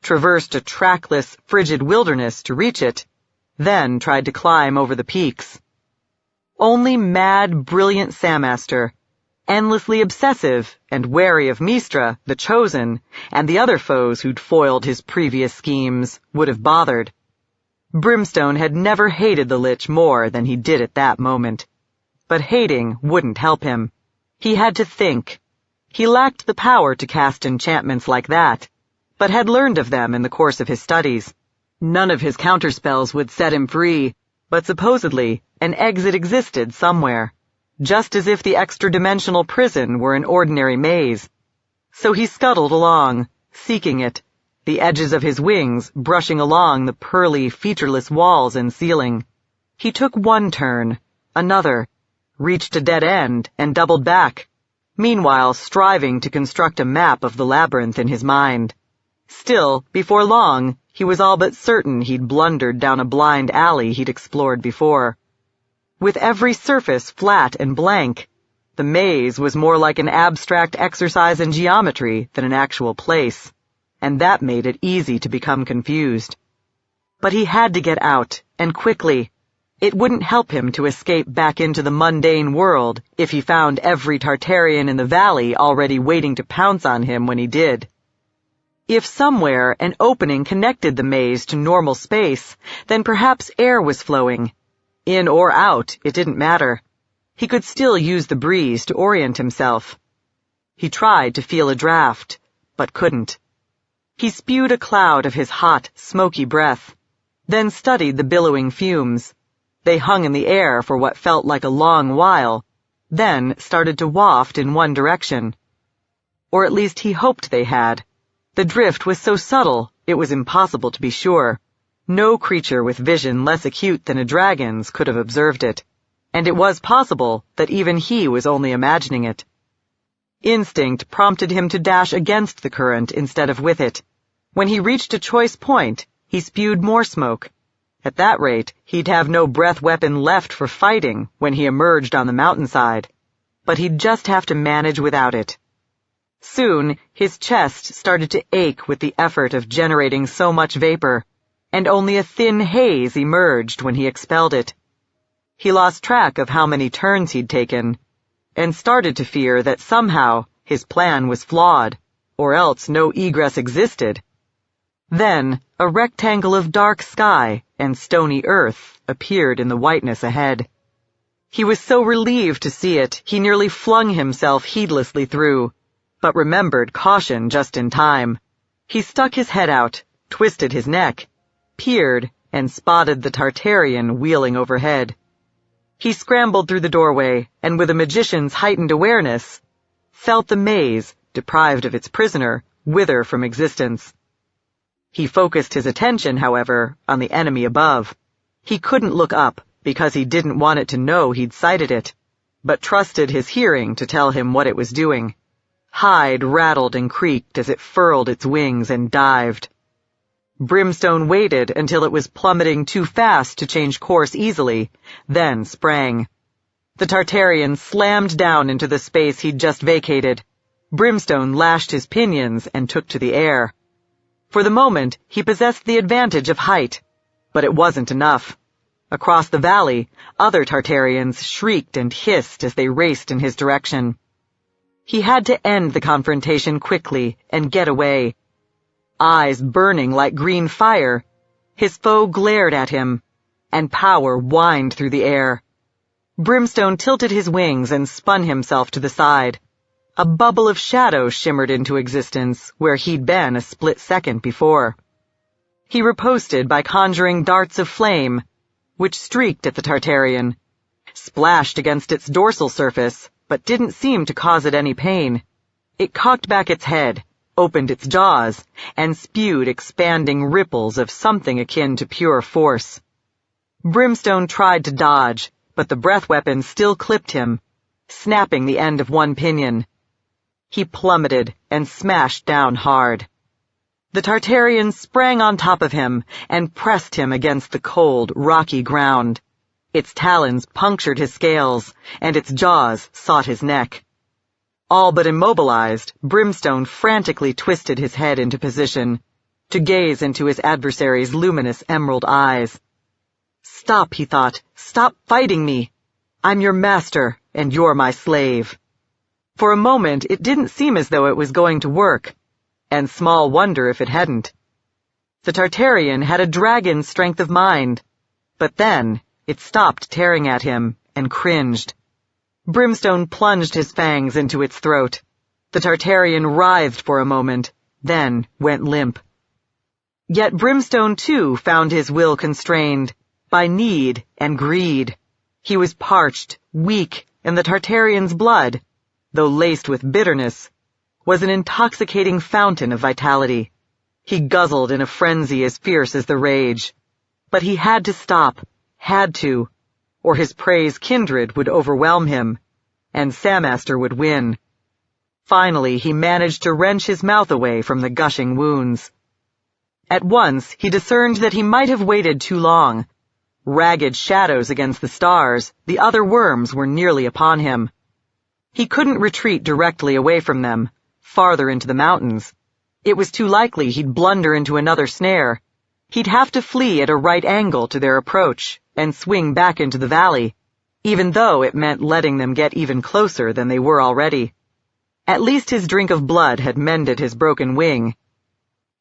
traversed a trackless, frigid wilderness to reach it, then tried to climb over the peaks. Only mad, brilliant Samaster, endlessly obsessive and wary of Mistra, the Chosen, and the other foes who'd foiled his previous schemes, would have bothered. Brimstone had never hated the Lich more than he did at that moment. But hating wouldn't help him. He had to think. He lacked the power to cast enchantments like that, but had learned of them in the course of his studies. None of his counterspells would set him free, but supposedly an exit existed somewhere, just as if the extra-dimensional prison were an ordinary maze. So he scuttled along, seeking it, the edges of his wings brushing along the pearly, featureless walls and ceiling. He took one turn, another, reached a dead end, and doubled back, meanwhile striving to construct a map of the labyrinth in his mind. Still, before long, he was all but certain he'd blundered down a blind alley he'd explored before. With every surface flat and blank, The maze was more like an abstract exercise in geometry than an actual place, and that made it easy to become confused. But he had to get out, and quickly. It wouldn't help him to escape back into the mundane world if he found every Tartarian in the valley already waiting to pounce on him when he did. If somewhere an opening connected the maze to normal space, then perhaps air was flowing. In or out, it didn't matter. He could still use the breeze to orient himself. He tried to feel a draft, but couldn't. He spewed a cloud of his hot, smoky breath, then studied the billowing fumes. They hung in the air for what felt like a long while, then started to waft in one direction. Or at least he hoped they had. The drift was so subtle, it was impossible to be sure. No creature with vision less acute than a dragon's could have observed it, and it was possible that even he was only imagining it. Instinct prompted him to dash against the current instead of with it. When he reached a choice point, he spewed more smoke. At that rate, he'd have no breath weapon left for fighting when he emerged on the mountainside, but he'd just have to manage without it. Soon, his chest started to ache with the effort of generating so much vapor, and only a thin haze emerged when he expelled it. He lost track of how many turns he'd taken, and started to fear that somehow his plan was flawed, or else no egress existed. Then, a rectangle of dark sky and stony earth appeared in the whiteness ahead. He was so relieved to see it, he nearly flung himself heedlessly through, but remembered caution just in time. He stuck his head out, twisted his neck, peered, and spotted the Tartarian wheeling overhead. He scrambled through the doorway, and with a magician's heightened awareness, felt the maze, deprived of its prisoner, wither from existence. He focused his attention, however, on the enemy above. He couldn't look up, because he didn't want it to know he'd sighted it, but trusted his hearing to tell him what it was doing. Hide rattled and creaked as it furled its wings and dived. Brimstone waited until it was plummeting too fast to change course easily, then sprang. The Tartarian slammed down into the space he'd just vacated. Brimstone lashed his pinions and took to the air. For the moment, he possessed the advantage of height, but it wasn't enough. Across the valley, other Tartarians shrieked and hissed as they raced in his direction. He had to end the confrontation quickly and get away. Eyes burning like green fire, his foe glared at him, and power whined through the air. Brimstone tilted his wings and spun himself to the side. A bubble of shadow shimmered into existence where he'd been a split second before. He riposted by conjuring darts of flame, which streaked at the Tartarian, splashed against its dorsal surface, but didn't seem to cause it any pain. It cocked back its head, opened its jaws, and spewed expanding ripples of something akin to pure force. Brimstone tried to dodge, but the breath weapon still clipped him, snapping the end of one pinion. He plummeted and smashed down hard. The Tartarian sprang on top of him and pressed him against the cold, rocky ground. Its talons punctured his scales, and its jaws sought his neck. All but immobilized, Brimstone frantically twisted his head into position, to gaze into his adversary's luminous emerald eyes. "Stop," he thought. "Stop fighting me. I'm your master, and you're my slave." For a moment, it didn't seem as though it was going to work, and small wonder if it hadn't. The Tartarian had a dragon's strength of mind, but then it stopped tearing at him and cringed. Brimstone plunged his fangs into its throat. The Tartarian writhed for a moment, then went limp. Yet Brimstone, too, found his will constrained by need and greed. He was parched, weak, and the Tartarian's blood, though laced with bitterness, was an intoxicating fountain of vitality. He guzzled in a frenzy as fierce as the rage. But he had to stop, had to, or his prey's kindred would overwhelm him, and Samaster would win. Finally, he managed to wrench his mouth away from the gushing wounds. At once, he discerned that he might have waited too long. Ragged shadows against the stars, the other worms were nearly upon him. He couldn't retreat directly away from them, farther into the mountains. It was too likely he'd blunder into another snare. He'd have to flee at a right angle to their approach and swing back into the valley, even though it meant letting them get even closer than they were already. At least his drink of blood had mended his broken wing.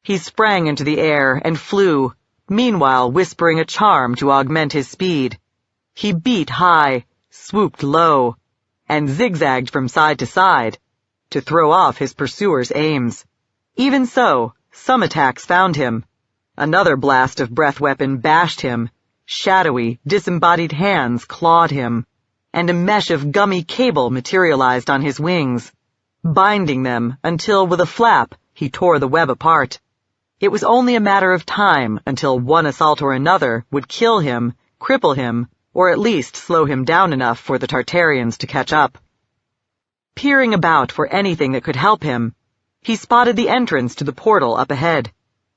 He sprang into the air and flew, meanwhile whispering a charm to augment his speed. He beat high, swooped low, and zigzagged from side to side to throw off his pursuers' aims. Even so, some attacks found him. Another blast of breath weapon bashed him, shadowy, disembodied hands clawed him, and a mesh of gummy cable materialized on his wings, binding them until with a flap he tore the web apart. It was only a matter of time until one assault or another would kill him, cripple him, or at least slow him down enough for the Tartarians to catch up. Peering about for anything that could help him, he spotted the entrance to the portal up ahead.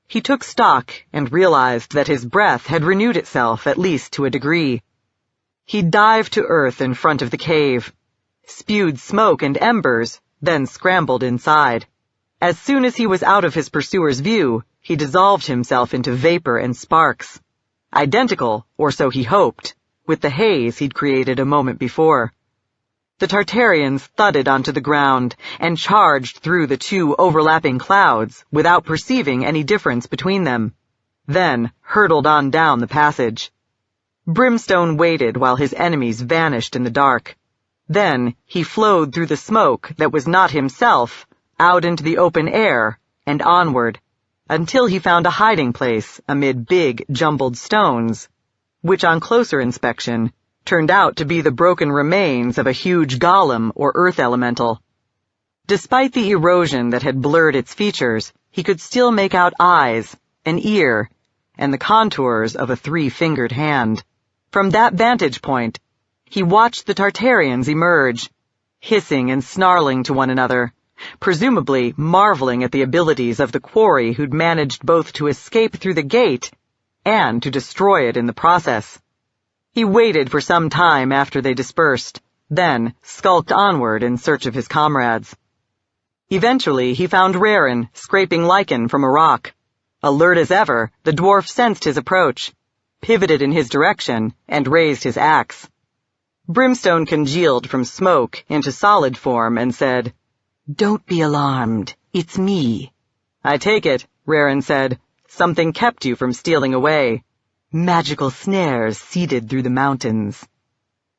He took stock and realized that his breath had renewed itself at least to a degree. He dived to earth in front of the cave, spewed smoke and embers, then scrambled inside. As soon as he was out of his pursuer's view, he dissolved himself into vapor and sparks. Identical, or so he hoped, with the haze he'd created a moment before. The Tartarians thudded onto the ground and charged through the two overlapping clouds without perceiving any difference between them, then hurtled on down the passage. Brimstone waited while his enemies vanished in the dark. Then he flowed through the smoke that was not himself, out into the open air and onward, until he found a hiding place amid big, jumbled stones, which on closer inspection turned out to be the broken remains of a huge golem or earth elemental. Despite the erosion that had blurred its features, he could still make out eyes, an ear, and the contours of a three-fingered hand. From that vantage point, he watched the Tartarians emerge, hissing and snarling to one another, presumably marveling at the abilities of the quarry who'd managed both to escape through the gate and to destroy it in the process. He waited for some time after they dispersed, then skulked onward in search of his comrades. Eventually, he found Rarin scraping lichen from a rock. Alert as ever, the dwarf sensed his approach, pivoted in his direction, and raised his axe. Brimstone congealed from smoke into solid form and said, "Don't be alarmed. It's me." "I take it," Rarin said. "Something kept you from stealing away." "Magical snares seeded through the mountains."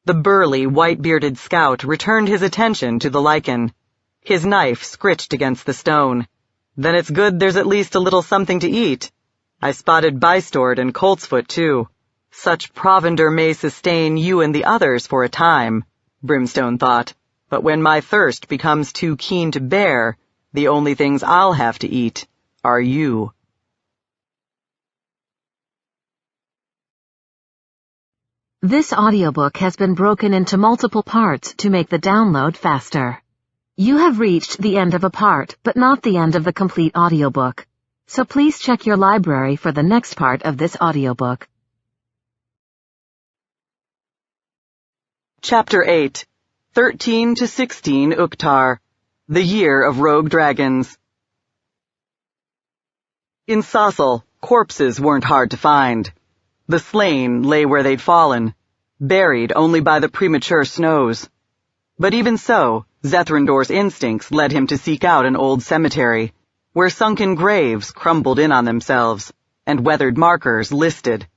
The burly, white-bearded scout returned his attention to the lichen, his knife scritched against the stone. "Then it's good there's at least a little something to eat. I spotted bystord and coltsfoot, too. Such provender may sustain you and the others for a time," Brimstone thought. "But when my thirst becomes too keen to bear, the only things I'll have to eat are you." This audiobook has been broken into multiple parts to make the download faster. You have reached the end of a part, but not the end of the complete audiobook. So please check your library for the next part of this audiobook. Chapter 8, 13 to 16 Uktar, the Year of Rogue Dragons. In Sasal, corpses weren't hard to find. The slain lay where they'd fallen, buried only by the premature snows. But even so, Zethrandor's instincts led him to seek out an old cemetery, where sunken graves crumbled in on themselves, and weathered markers listed.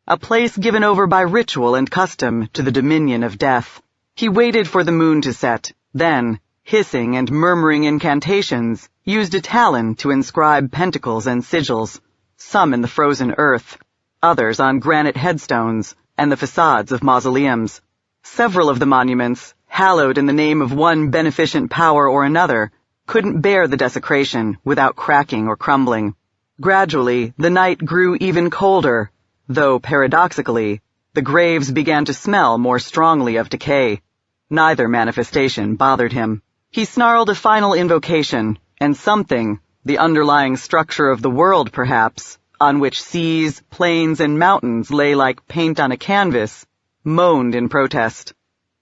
A place given over by ritual and custom to the dominion of death. He waited for the moon to set, then, hissing and murmuring incantations, used a talon to inscribe pentacles and sigils, some in the frozen earth, others on granite headstones and the facades of mausoleums. Several of the monuments, hallowed in the name of one beneficent power or another, couldn't bear the desecration without cracking or crumbling. Gradually, the night grew even colder, though, paradoxically, the graves began to smell more strongly of decay. Neither manifestation bothered him. He snarled a final invocation, and something, the underlying structure of the world perhaps, on which seas, plains, and mountains lay like paint on a canvas, moaned in protest.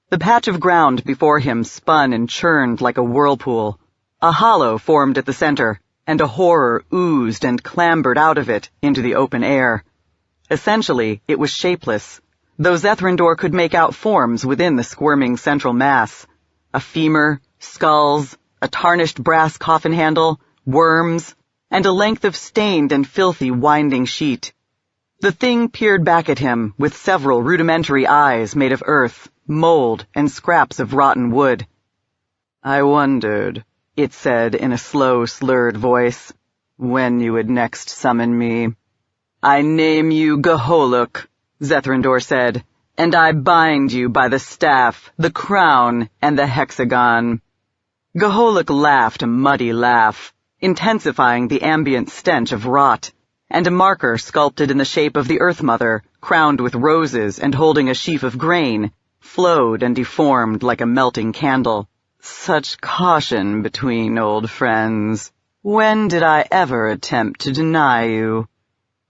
The patch of ground before him spun and churned like a whirlpool. A hollow formed at the center, and a horror oozed and clambered out of it into the open air. Essentially, it was shapeless, though Zethrindor could make out forms within the squirming central mass. A femur, skulls, a tarnished brass coffin handle, worms, and a length of stained and filthy winding sheet. The thing peered back at him with several rudimentary eyes made of earth, mold, and scraps of rotten wood. "I wondered," it said in a slow, slurred voice, "when you would next summon me." "I name you Geholuk," Zethrindor said, "and I bind you by the staff, the crown, and the hexagon." Geholuk laughed a muddy laugh, intensifying the ambient stench of rot, and a marker sculpted in the shape of the Earth Mother, crowned with roses and holding a sheaf of grain, flowed and deformed like a melting candle. "Such caution between old friends. When did I ever attempt to deny you?"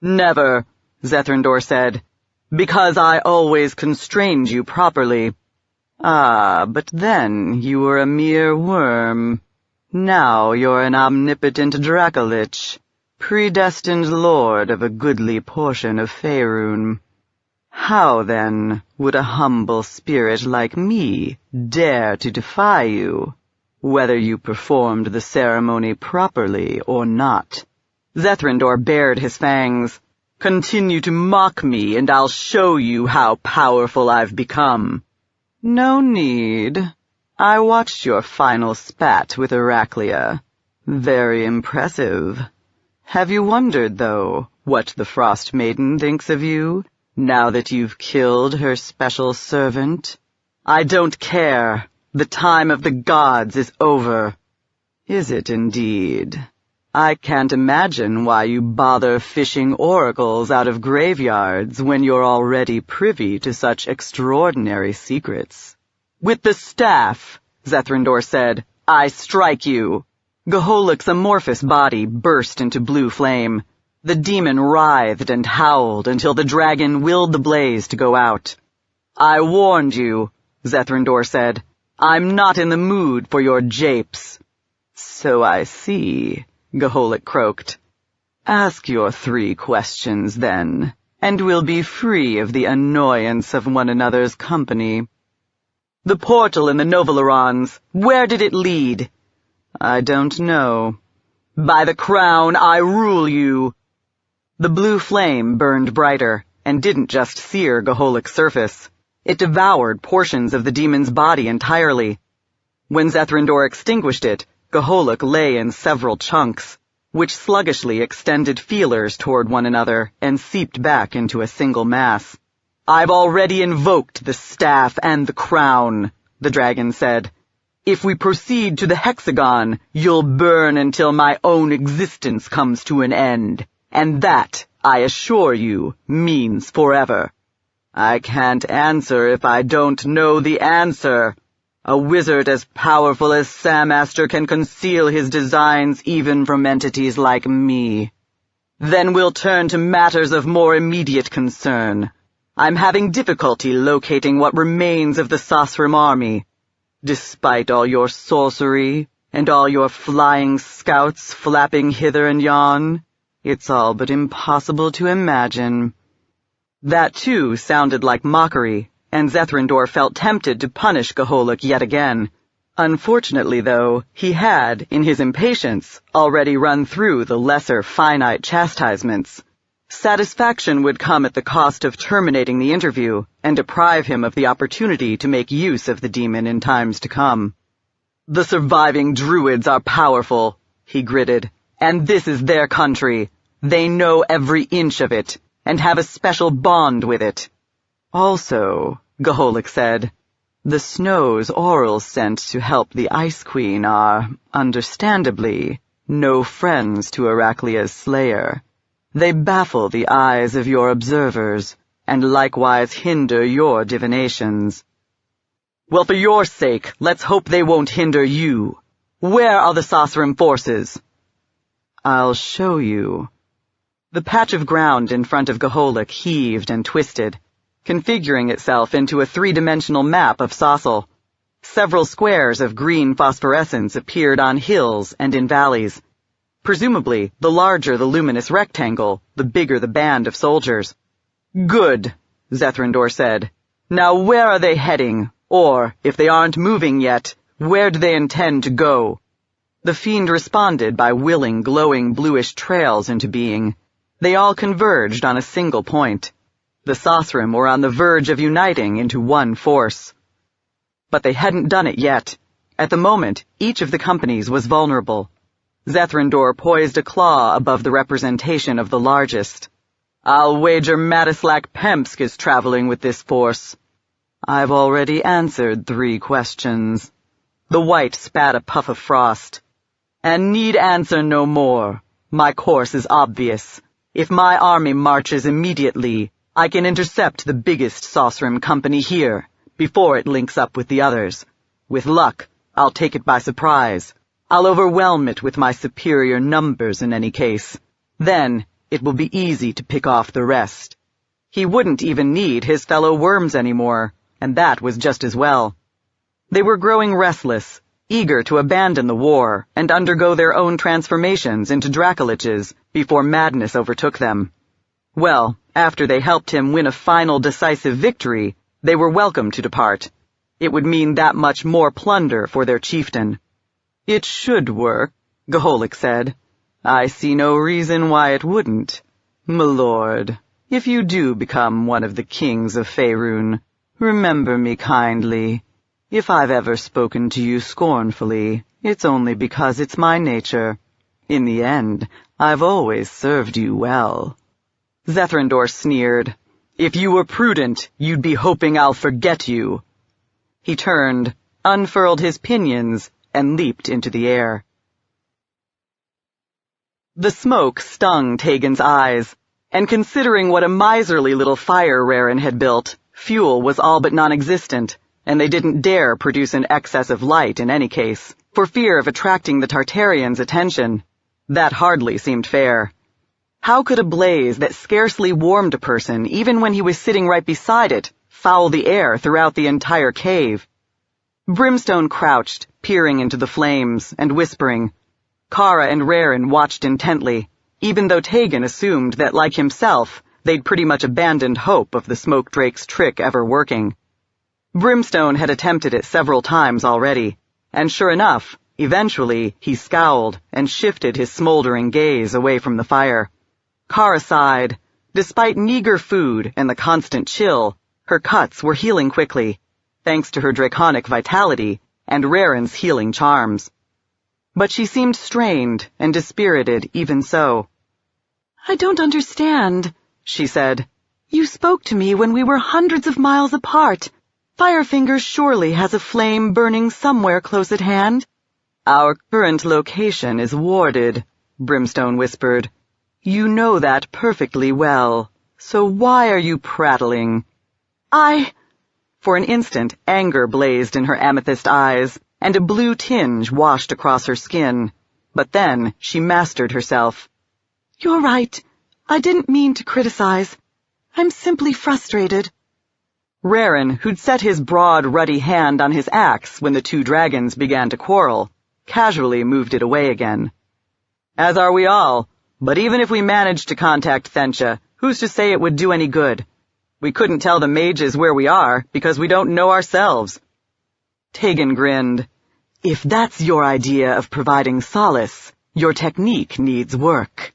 "Never," Zethrindor said, "because I always constrained you properly." "Ah, but then you were a mere worm. Now you're an omnipotent Dracolich, predestined lord of a goodly portion of Faerun. How, then, would a humble spirit like me dare to defy you, whether you performed the ceremony properly or not?" Zethrindor bared his fangs. "Continue to mock me, and I'll show you how powerful I've become." "No need. I watched your final spat with Iraklia. Very impressive. Have you wondered, though, what the Frost Maiden thinks of you, now that you've killed her special servant?" "I don't care. The time of the gods is over." "Is it indeed? I can't imagine why you bother fishing oracles out of graveyards when you're already privy to such extraordinary secrets." "With the staff," Zethrindor said, "I strike you." Geholuk's amorphous body burst into blue flame. The demon writhed and howled until the dragon willed the blaze to go out. "I warned you," Zethrindor said. "I'm not in the mood for your japes." "So I see," Geholuk croaked. "Ask your 3 questions, then, and we'll be free of the annoyance of one another's company." "The portal in the Novolorons, where did it lead?" "I don't know." "By the crown, I rule you." The blue flame burned brighter, and didn't just sear Geholuk's surface. It devoured portions of the demon's body entirely. When Zethrindor extinguished it, Geholuk lay in several chunks, which sluggishly extended feelers toward one another and seeped back into a single mass. "I've already invoked the staff and the crown," the dragon said. "If we proceed to the hexagon, you'll burn until my own existence comes to an end, and that, I assure you, means forever." "I can't answer if I don't know the answer. A wizard as powerful as Samaster can conceal his designs even from entities like me." "Then we'll turn to matters of more immediate concern. I'm having difficulty locating what remains of the Sasrim army. Despite all your sorcery, and all your flying scouts flapping hither and yon, it's all but impossible to imagine." That, too, sounded like mockery, and Zethrindor felt tempted to punish Geholuk yet again. Unfortunately, though, he had, in his impatience, already run through the lesser finite chastisements. Satisfaction would come at the cost of terminating the interview and deprive him of the opportunity to make use of the demon in times to come. "The surviving druids are powerful," he gritted, "and this is their country. They know every inch of it, and have a special bond with it." "Also," Geholuk said, "the snow's orals sent to help the Ice Queen are, understandably, no friends to Iraklia's slayer. They baffle the eyes of your observers, and likewise hinder your divinations." "Well, for your sake, let's hope they won't hinder you. Where are the Sasrim forces?" "I'll show you." The patch of ground in front of Geholuk heaved and twisted. configuring itself into a three-dimensional map of Saucel. Several squares of green phosphorescence appeared on hills and in valleys. Presumably, the larger the luminous rectangle, the bigger the band of soldiers. "Good," Zethrandor said. "Now where are they heading? Or, if they aren't moving yet, where do they intend to go?" The fiend responded by willing, glowing bluish trails into being. They all converged on a single point. The Sosrim were on the verge of uniting into one force. But they hadn't done it yet. At the moment, each of the companies was vulnerable. Zethrandor poised a claw above the representation of the largest. "I'll wager Madislak Pemsk is traveling with this force." "I've already answered 3 questions. The white spat a puff of frost. "And need answer no more. My course is obvious. If my army marches immediately, I can intercept the biggest Sosrim company here, before it links up with the others. With luck, I'll take it by surprise. I'll overwhelm it with my superior numbers in any case. Then, it will be easy to pick off the rest." He wouldn't even need his fellow worms anymore, and that was just as well. They were growing restless, eager to abandon the war and undergo their own transformations into Dracoliches before madness overtook them. Well, after they helped him win a final decisive victory, they were welcome to depart. It would mean that much more plunder for their chieftain. "It should work," Gaholik said. "I see no reason why it wouldn't. M'lord, if you do become one of the kings of Faerun, remember me kindly. If I've ever spoken to you scornfully, it's only because it's my nature. In the end, I've always served you well." Zethrandor sneered. "If you were prudent, you'd be hoping I'll forget you." He turned, unfurled his pinions, and leaped into the air. The smoke stung Tegan's eyes, and considering what a miserly little fire Raren had built, fuel was all but non-existent, and they didn't dare produce an excess of light in any case, for fear of attracting the Tartarians' attention. That hardly seemed fair. How could a blaze that scarcely warmed a person, even when he was sitting right beside it, foul the air throughout the entire cave? Brimstone crouched, peering into the flames, and whispering. Kara and Raren watched intently, even though Tegan assumed that, like himself, they'd pretty much abandoned hope of the smoke drake's trick ever working. Brimstone had attempted it several times already, and sure enough, eventually he scowled and shifted his smoldering gaze away from the fire. Kara sighed. Despite meager food and the constant chill, her cuts were healing quickly, thanks to her draconic vitality and Raren's healing charms. But she seemed strained and dispirited even so. "I don't understand," she said. "You spoke to me when we were hundreds of miles apart. Firefinger surely has a flame burning somewhere close at hand." "Our current location is warded," Brimstone whispered. "You know that perfectly well, so why are you prattling?" For an instant, anger blazed in her amethyst eyes, and a blue tinge washed across her skin. But then she mastered herself. "You're right. I didn't mean to criticize. I'm simply frustrated." Raren, who'd set his broad, ruddy hand on his axe when the 2 dragons began to quarrel, casually moved it away again. "As are we all. But even if we managed to contact Thensha, who's to say it would do any good? We couldn't tell the mages where we are because we don't know ourselves." Tegan grinned. "If that's your idea of providing solace, your technique needs work."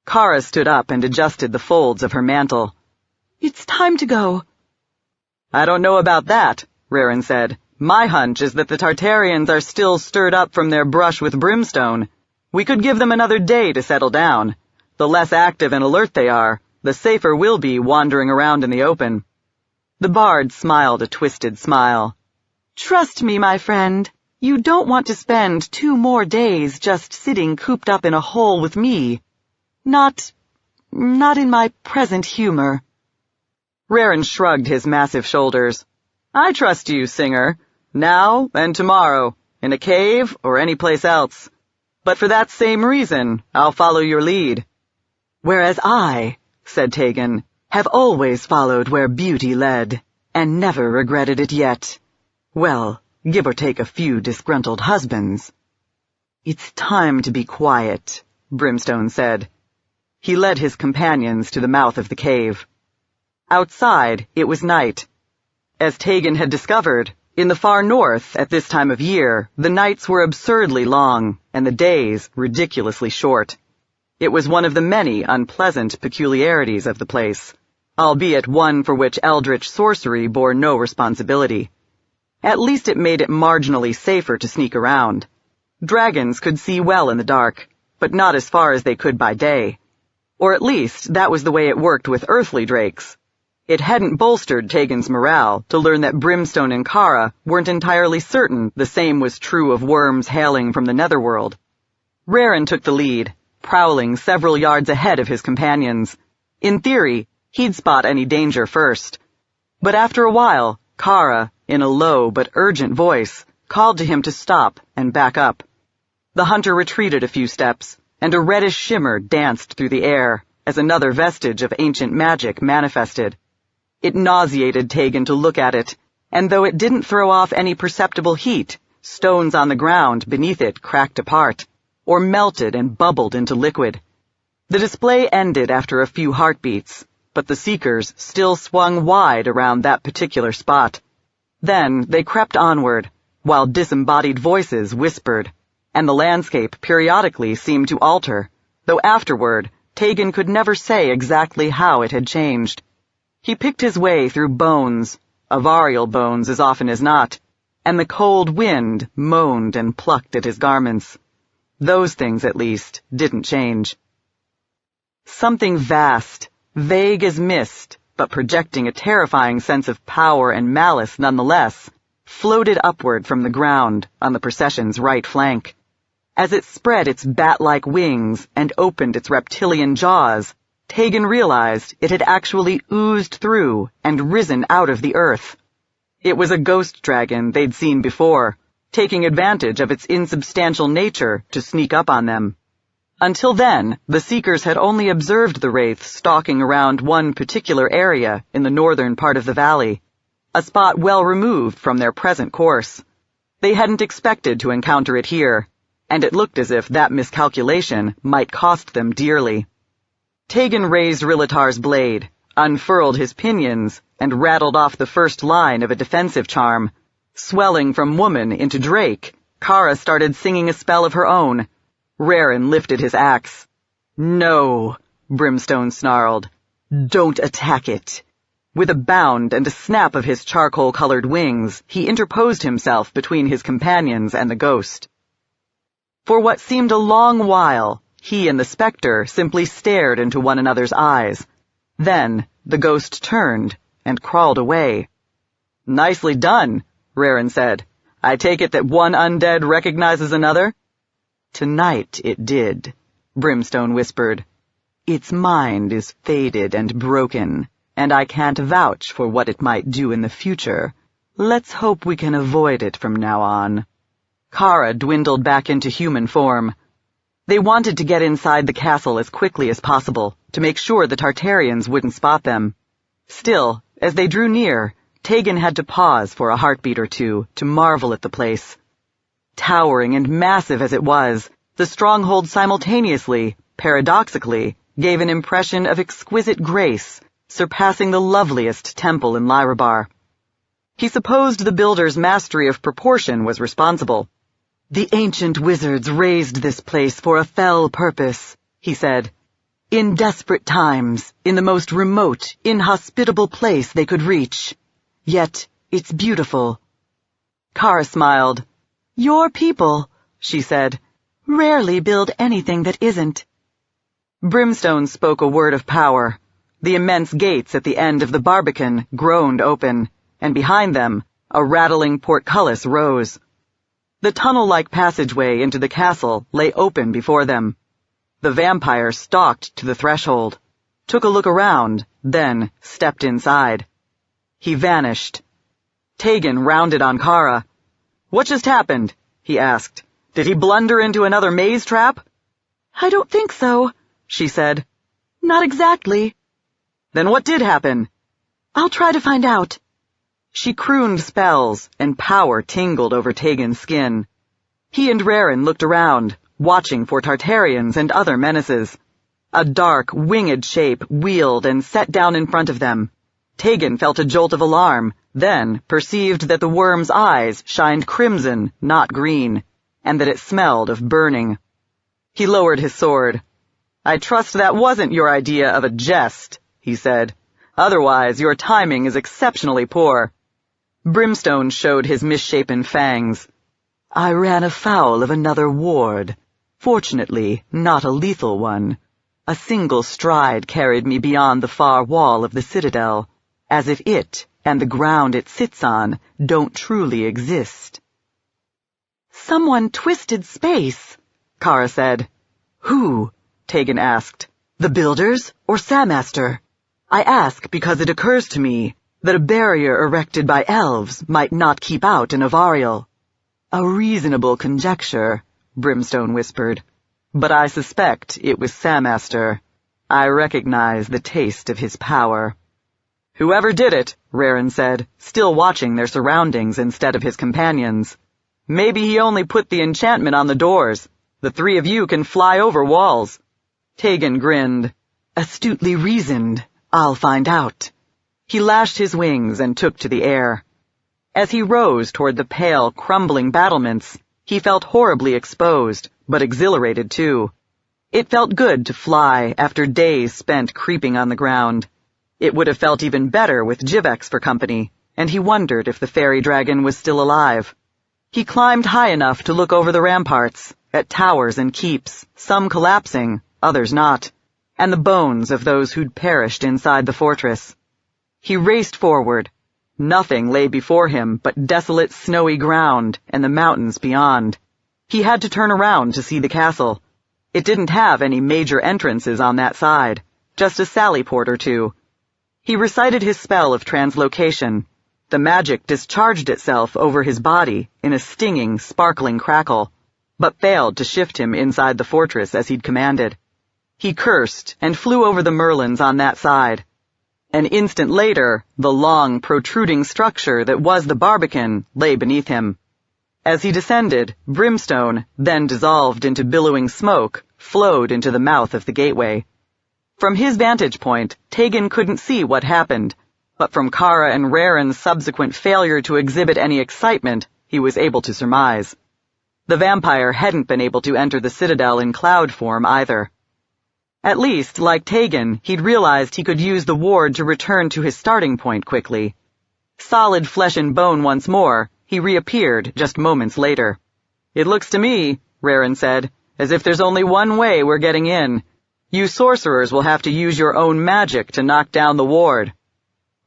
Kara stood up and adjusted the folds of her mantle. "It's time to go." "I don't know about that," Raren said. "My hunch is that the Tartarians are still stirred up from their brush with Brimstone. We could give them another day to settle down. The less active and alert they are, the safer we'll be wandering around in the open." The bard smiled a twisted smile. "Trust me, my friend. You don't want to spend 2 more days just sitting cooped up in a hole with me. Not in my present humor." Raren shrugged his massive shoulders. "I trust you, Singer. Now and tomorrow, in a cave or any place else. But for that same reason, I'll follow your lead." "Whereas I," said Tegan, have always followed where beauty led, and never regretted it yet. Well, give or take a few disgruntled husbands. It's time to be quiet, Brimstone said. He led his companions to the mouth of the cave. Outside, it was night. As Tegan had discovered, in the far north at this time of year, the nights were absurdly long, and the days ridiculously short. It was one of the many unpleasant peculiarities of the place, albeit one for which eldritch sorcery bore no responsibility. At least it made it marginally safer to sneak around. Dragons could see well in the dark, but not as far as they could by day. Or at least that was the way it worked with earthly drakes. It hadn't bolstered Tegan's morale to learn that Brimstone and Kara weren't entirely certain the same was true of worms hailing from the netherworld. Raren took the lead, prowling several yards ahead of his companions. In theory, he'd spot any danger first. But after a while, Kara, in a low but urgent voice, called to him to stop and back up. The hunter retreated a few steps, and a reddish shimmer danced through the air as another vestige of ancient magic manifested. It nauseated Tegan to look at it, and though it didn't throw off any perceptible heat, stones on the ground beneath it cracked apart, or melted and bubbled into liquid. The display ended after a few heartbeats, but the seekers still swung wide around that particular spot. Then they crept onward, while disembodied voices whispered, and the landscape periodically seemed to alter, though afterward Tegan could never say exactly how it had changed. He picked his way through bones, avarial bones as often as not, and the cold wind moaned and plucked at his garments. Those things, at least, didn't change. Something vast, vague as mist, but projecting a terrifying sense of power and malice nonetheless, floated upward from the ground on the procession's right flank. As it spread its bat-like wings and opened its reptilian jaws, Tegan realized it had actually oozed through and risen out of the earth. It was a ghost dragon they'd seen before, taking advantage of its insubstantial nature to sneak up on them. Until then, the Seekers had only observed the wraith stalking around one particular area in the northern part of the valley, a spot well removed from their present course. They hadn't expected to encounter it here, and it looked as if that miscalculation might cost them dearly. Tegan raised Rilatar's blade, unfurled his pinions, and rattled off the first line of a defensive charm. Swelling from woman into drake, Kara started singing a spell of her own. Raren lifted his axe. "No," Brimstone snarled. "Don't attack it." With a bound and a snap of his charcoal-colored wings, he interposed himself between his companions and the ghost. For what seemed a long while, he and the spectre simply stared into one another's eyes. Then the ghost turned and crawled away. "Nicely done," Raren said. "I take it that one undead recognizes another?" "Tonight it did," Brimstone whispered. "Its mind is faded and broken, and I can't vouch for what it might do in the future. Let's hope we can avoid it from now on." Kara dwindled back into human form. They wanted to get inside the castle as quickly as possible, to make sure the Tartarians wouldn't spot them. Still, as they drew near, Tegan had to pause for a heartbeat or two to marvel at the place. Towering and massive as it was, the stronghold simultaneously, paradoxically, gave an impression of exquisite grace, surpassing the loveliest temple in Lyrabar. He supposed the builder's mastery of proportion was responsible. "The ancient wizards raised this place for a fell purpose," he said. "In desperate times, in the most remote, inhospitable place they could reach. Yet, it's beautiful." Kara smiled. "Your people," she said, "rarely build anything that isn't." Brimstone spoke a word of power. The immense gates at the end of the barbican groaned open, and behind them, a rattling portcullis rose. The tunnel-like passageway into the castle lay open before them. The vampire stalked to the threshold, took a look around, then stepped inside. He vanished. Tegan rounded on Kara. "What just happened?" he asked. "Did he blunder into another maze trap?" "I don't think so," she said. "Not exactly." Then what did happen? I'll try to find out. She crooned spells, and power tingled over Tegan's skin. He and Raren looked around, watching for Tartarians and other menaces. A dark, winged shape wheeled and set down in front of them. Tegan felt a jolt of alarm, then perceived that the worm's eyes shined crimson, not green, and that it smelled of burning. He lowered his sword. "I trust that wasn't your idea of a jest," he said. "Otherwise, your timing is exceptionally poor." Brimstone showed his misshapen fangs. "I ran afoul of another ward. Fortunately, not a lethal one. A single stride carried me beyond the far wall of the citadel, as if it and the ground it sits on don't truly exist." Someone twisted space, Kara said. "Who?" Tegan asked. "The builders or Samaster? I ask because it occurs to me that a barrier erected by elves might not keep out an Avarial." "A reasonable conjecture," Brimstone whispered. "But I suspect it was Samaster. I recognize the taste of his power." "Whoever did it," Raren said, still watching their surroundings instead of his companions. "Maybe he only put the enchantment on the doors. The three of you can fly over walls." Tegan grinned. "Astutely reasoned. I'll find out." He lashed his wings and took to the air. As he rose toward the pale, crumbling battlements, he felt horribly exposed, but exhilarated too. It felt good to fly after days spent creeping on the ground. It would have felt even better with Jivex for company, and he wondered if the fairy dragon was still alive. He climbed high enough to look over the ramparts, at towers and keeps, some collapsing, others not, and the bones of those who'd perished inside the fortress. He raced forward. Nothing lay before him but desolate snowy ground and the mountains beyond. He had to turn around to see the castle. It didn't have any major entrances on that side, just a sally port or two. He recited his spell of translocation. The magic discharged itself over his body in a stinging, sparkling crackle, but failed to shift him inside the fortress as he'd commanded. He cursed and flew over the merlins on that side. An instant later, the long, protruding structure that was the barbican lay beneath him. As he descended, brimstone, then dissolved into billowing smoke, flowed into the mouth of the gateway. From his vantage point, Tegan couldn't see what happened, but from Kara and Raren's subsequent failure to exhibit any excitement, he was able to surmise. The vampire hadn't been able to enter the citadel in cloud form either. At least, like Tegan, he'd realized he could use the ward to return to his starting point quickly. Solid flesh and bone once more, he reappeared just moments later. "It looks to me," Raren said, "as if there's only one way we're getting in. You sorcerers will have to use your own magic to knock down the ward."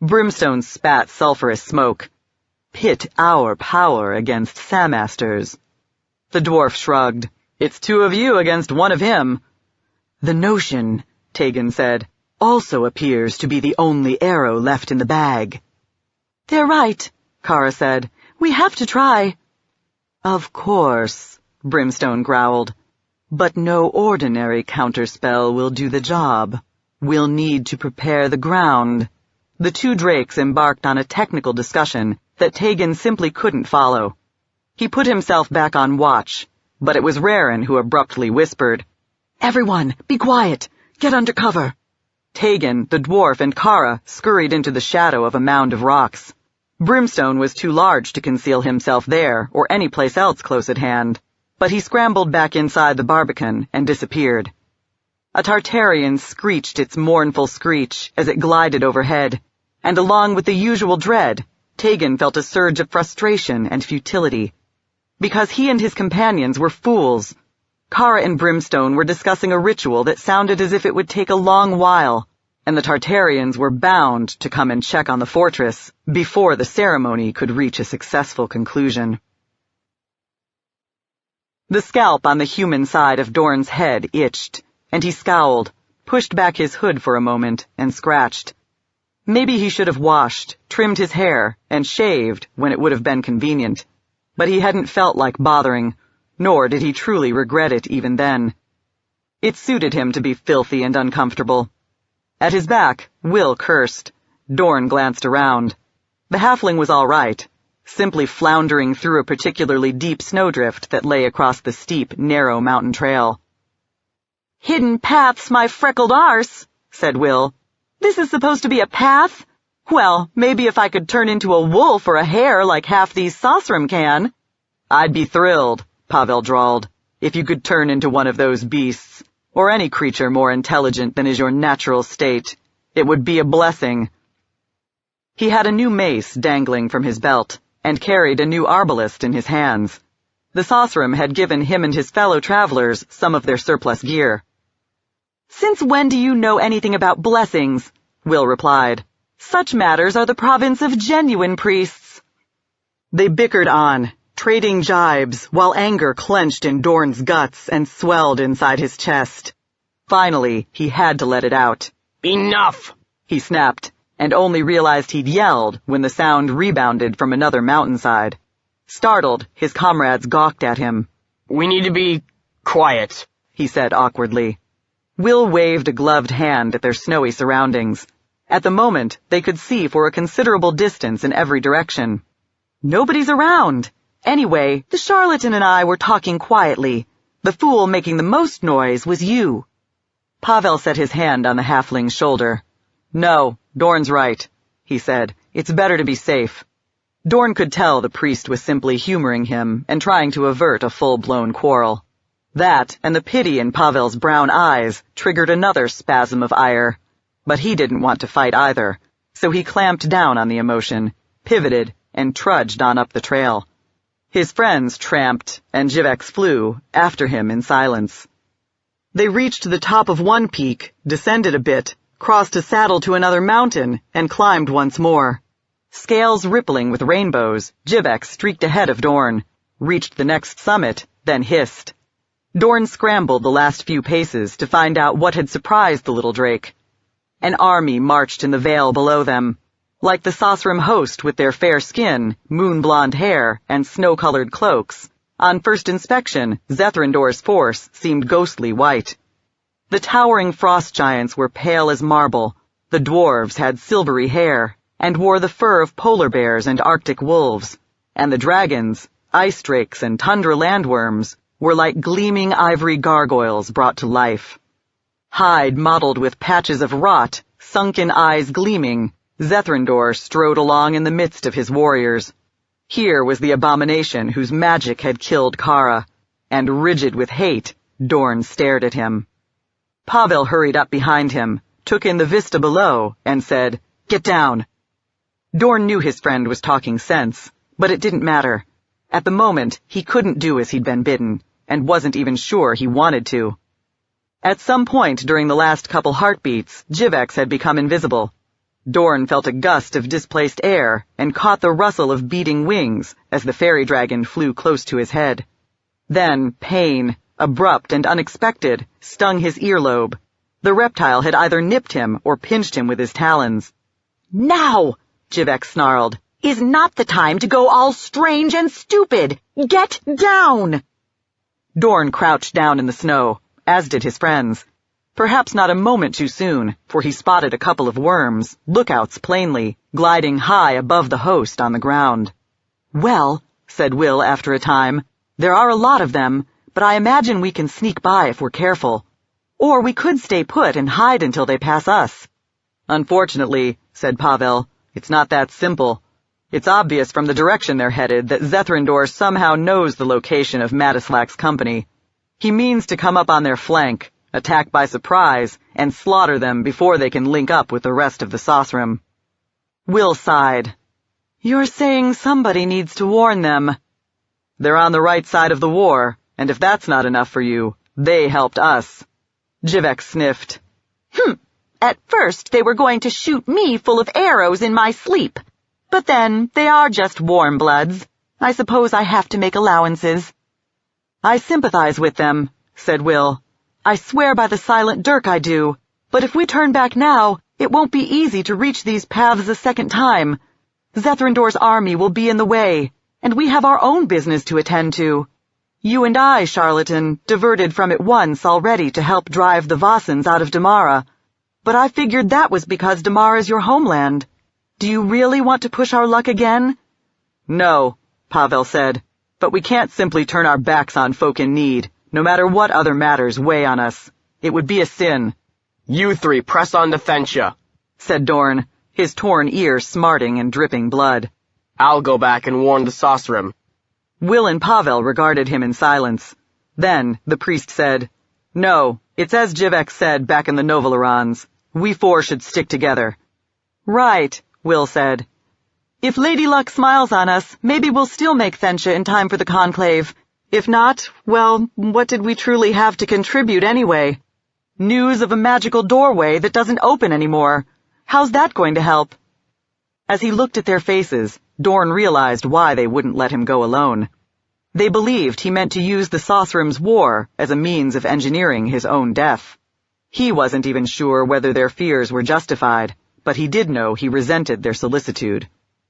Brimstone spat sulphurous smoke. "Pit our power against Samaster's." The dwarf shrugged. "It's two of you against one of him." "The notion," Tegan said, "also appears to be the only arrow left in the bag." They're right, Kara said. We have to try. "Of course," Brimstone growled. "But no ordinary counterspell will do the job. We'll need to prepare the ground." The two drakes embarked on a technical discussion that Tegan simply couldn't follow. He put himself back on watch, but it was Raren who abruptly whispered, "Everyone, be quiet. Get under cover." Tegan, the dwarf, and Kara scurried into the shadow of a mound of rocks. Brimstone was too large to conceal himself there or any place else close at hand, but he scrambled back inside the barbican and disappeared. A Tartarian screeched its mournful screech as it glided overhead, and along with the usual dread, Tegan felt a surge of frustration and futility. Because he and his companions were fools. Kara and Brimstone were discussing a ritual that sounded as if it would take a long while, and the Tartarians were bound to come and check on the fortress before the ceremony could reach a successful conclusion. The scalp on the human side of Dorn's head itched, and he scowled, pushed back his hood for a moment, and scratched. Maybe he should have washed, trimmed his hair, and shaved when it would have been convenient, but he hadn't felt like bothering, nor did he truly regret it even then. It suited him to be filthy and uncomfortable. At his back, Will cursed. Dorn glanced around. The halfling was all right, simply floundering through a particularly deep snowdrift that lay across the steep, narrow mountain trail. "Hidden paths, my freckled arse," said Will. "This is supposed to be a path? Well, maybe if I could turn into a wolf or a hare like half these Sosram can." "I'd be thrilled," Pavel drawled, "if you could turn into one of those beasts, or any creature more intelligent than is your natural state. It would be a blessing." He had a new mace dangling from his belt, and carried a new arbalist in his hands. The Sosram had given him and his fellow travelers some of their surplus gear. "Since when do you know anything about blessings?" Will replied. "Such matters are the province of genuine priests." They bickered on, trading jibes, while anger clenched in Dorn's guts and swelled inside his chest. Finally, he had to let it out. Enough! He snapped, and only realized he'd yelled when the sound rebounded from another mountainside. Startled, his comrades gawked at him. "We need to be quiet," he said awkwardly. Will waved a gloved hand at their snowy surroundings. At the moment, they could see for a considerable distance in every direction. "Nobody's around. Anyway, the charlatan and I were talking quietly. The fool making the most noise was you." Pavel set his hand on the halfling's shoulder. "No, Dorn's right," he said. "It's better to be safe." Dorn could tell the priest was simply humoring him and trying to avert a full-blown quarrel. That, and the pity in Pavel's brown eyes, triggered another spasm of ire. But he didn't want to fight either, so he clamped down on the emotion, pivoted, and trudged on up the trail. His friends tramped, and Jivex flew, after him in silence. They reached the top of one peak, descended a bit, crossed a saddle to another mountain, and climbed once more. Scales rippling with rainbows, Jivex streaked ahead of Dorn, reached the next summit, then hissed. Dorn scrambled the last few paces to find out what had surprised the little drake. An army marched in the vale below them. Like the Sosram host with their fair skin, moon-blonde hair, and snow-colored cloaks, on first inspection, Zethrandor's force seemed ghostly white. The towering frost giants were pale as marble, the dwarves had silvery hair, and wore the fur of polar bears and arctic wolves, and the dragons, ice drakes and tundra landworms, were like gleaming ivory gargoyles brought to life. Hide mottled with patches of rot, sunken eyes gleaming, Zethrandor strode along in the midst of his warriors. Here was the abomination whose magic had killed Kara, and rigid with hate, Dorn stared at him. Pavel hurried up behind him, took in the vista below, and said, "Get down." Dorn knew his friend was talking sense, but it didn't matter. At the moment, he couldn't do as he'd been bidden, and wasn't even sure he wanted to. At some point during the last couple heartbeats, Jivex had become invisible. Dorn felt a gust of displaced air and caught the rustle of beating wings as the fairy dragon flew close to his head. Then pain, abrupt and unexpected, stung his earlobe. The reptile had either nipped him or pinched him with his talons. "Now," Jivex snarled, "is not the time to go all strange and stupid. Get down!" Dorn crouched down in the snow, as did his friends. Perhaps not a moment too soon, for he spotted a couple of worms, lookouts plainly, gliding high above the host on the ground. "Well," said Will after a time, "there are a lot of them, but I imagine we can sneak by if we're careful. Or we could stay put and hide until they pass us." "Unfortunately," said Pavel, "it's not that simple. It's obvious from the direction they're headed that Zethrandor somehow knows the location of Matislak's company. He means to come up on their flank, attack by surprise, and slaughter them before they can link up with the rest of the Sosram." Will sighed. "You're saying somebody needs to warn them." "They're on the right side of the war, and if that's not enough for you, they helped us." Jivex sniffed. At first they were going to shoot me full of arrows in my sleep. But then they are just warm bloods. I suppose I have to make allowances." "I sympathize with them," said Will. "I swear by the silent dirk I do, but if we turn back now, it won't be easy to reach these paths a second time. Zethrandor's army will be in the way, and we have our own business to attend to. You and I, charlatan, diverted from it once already to help drive the Vossans out of Damara. But I figured that was because Damar is your homeland. Do you really want to push our luck again? No, Pavel said, but we can't simply turn our backs on folk in need, no matter what other matters weigh on us. It would be a sin. You three press on to Fencha, said Dorn, his torn ear smarting and dripping blood. I'll go back and warn the Sosrim. Will and Pavel regarded him in silence. Then the priest said, No, it's as Jivek said back in the Novolarons. We four should stick together. Right, Will said. If Lady Luck smiles on us, maybe we'll still make Fencha in time for the conclave. If not, well, what did we truly have to contribute anyway? News of a magical doorway that doesn't open anymore. How's that going to help? As he looked at their faces, Dorn realized why they wouldn't let him go alone. They believed he meant to use the Sosrim's war as a means of engineering his own death. He wasn't even sure whether their fears were justified, but he did know he resented their solicitude.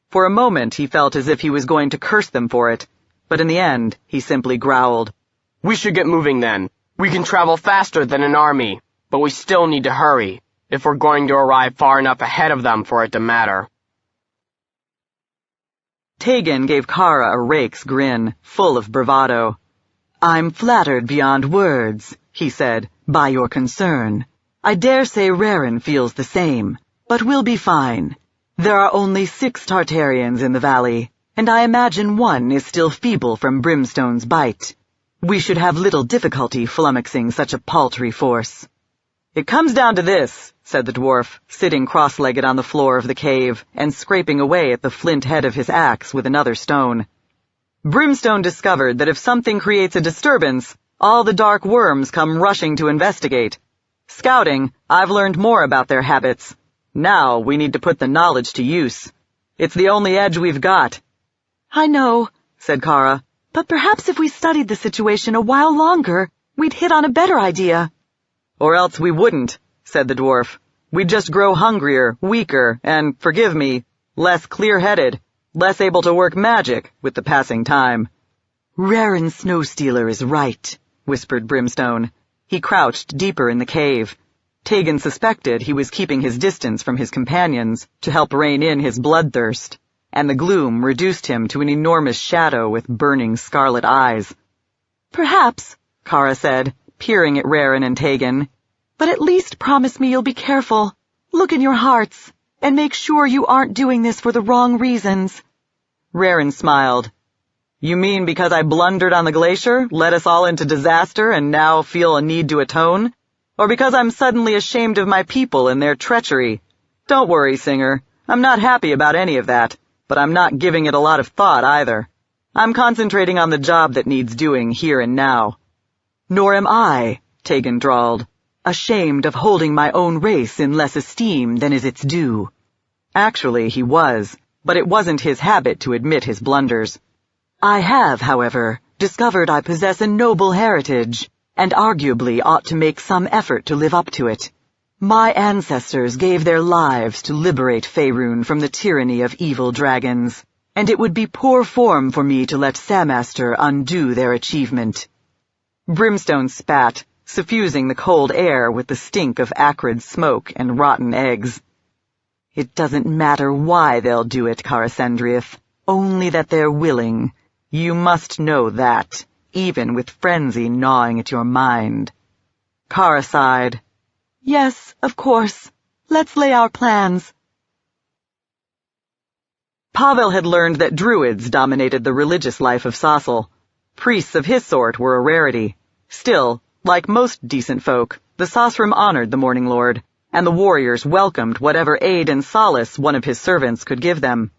For a moment he felt as if he was going to curse them for it, but in the end he simply growled. We should get moving then. We can travel faster than an army, but we still need to hurry, if we're going to arrive far enough ahead of them for it to matter. Tegan gave Kara a rake's grin, full of bravado. I'm flattered beyond words, he said, by your concern. I dare say Raren feels the same, but we'll be fine. There are only 6 Tartarians in the valley, and I imagine one is still feeble from Brimstone's bite. We should have little difficulty flummoxing such a paltry force. It comes down to this, said the dwarf, sitting cross-legged on the floor of the cave and scraping away at the flint head of his axe with another stone. Brimstone discovered that if something creates a disturbance, all the dark worms come rushing to investigate. Scouting, I've learned more about their habits. Now we need to put the knowledge to use. It's the only edge we've got. I know, said Kara, but perhaps if we studied the situation a while longer, we'd hit on a better idea. Or else we wouldn't, said the dwarf. We'd just grow hungrier, weaker, and, forgive me, less clear-headed, less able to work magic with the passing time. Raren Snowstealer is right, whispered Brimstone. He crouched deeper in the cave. Tegan suspected he was keeping his distance from his companions to help rein in his bloodthirst, and the gloom reduced him to an enormous shadow with burning scarlet eyes. Perhaps, Kara said, peering at Raren and Tegan. But at least promise me you'll be careful. Look in your hearts, and make sure you aren't doing this for the wrong reasons. Raren smiled. You mean because I blundered on the glacier, led us all into disaster, and now feel a need to atone? Or because I'm suddenly ashamed of my people and their treachery? Don't worry, Singer. I'm not happy about any of that, but I'm not giving it a lot of thought either. I'm concentrating on the job that needs doing here and now. Nor am I, Tegan drawled, ashamed of holding my own race in less esteem than is its due. Actually, he was, but it wasn't his habit to admit his blunders. I have, however, discovered I possess a noble heritage, and arguably ought to make some effort to live up to it. My ancestors gave their lives to liberate Faerun from the tyranny of evil dragons, and it would be poor form for me to let Samaster undo their achievement. Brimstone spat, suffusing the cold air with the stink of acrid smoke and rotten eggs. It doesn't matter why they'll do it, Karasendrieth, only that they're willing. You must know that, even with frenzy gnawing at your mind. Kara sighed. Yes, of course. Let's lay our plans. Pavel had learned that druids dominated the religious life of Sasel. Priests of his sort were a rarity. Still, like most decent folk, the Sosrim honored the Morning Lord, and the warriors welcomed whatever aid and solace one of his servants could give them.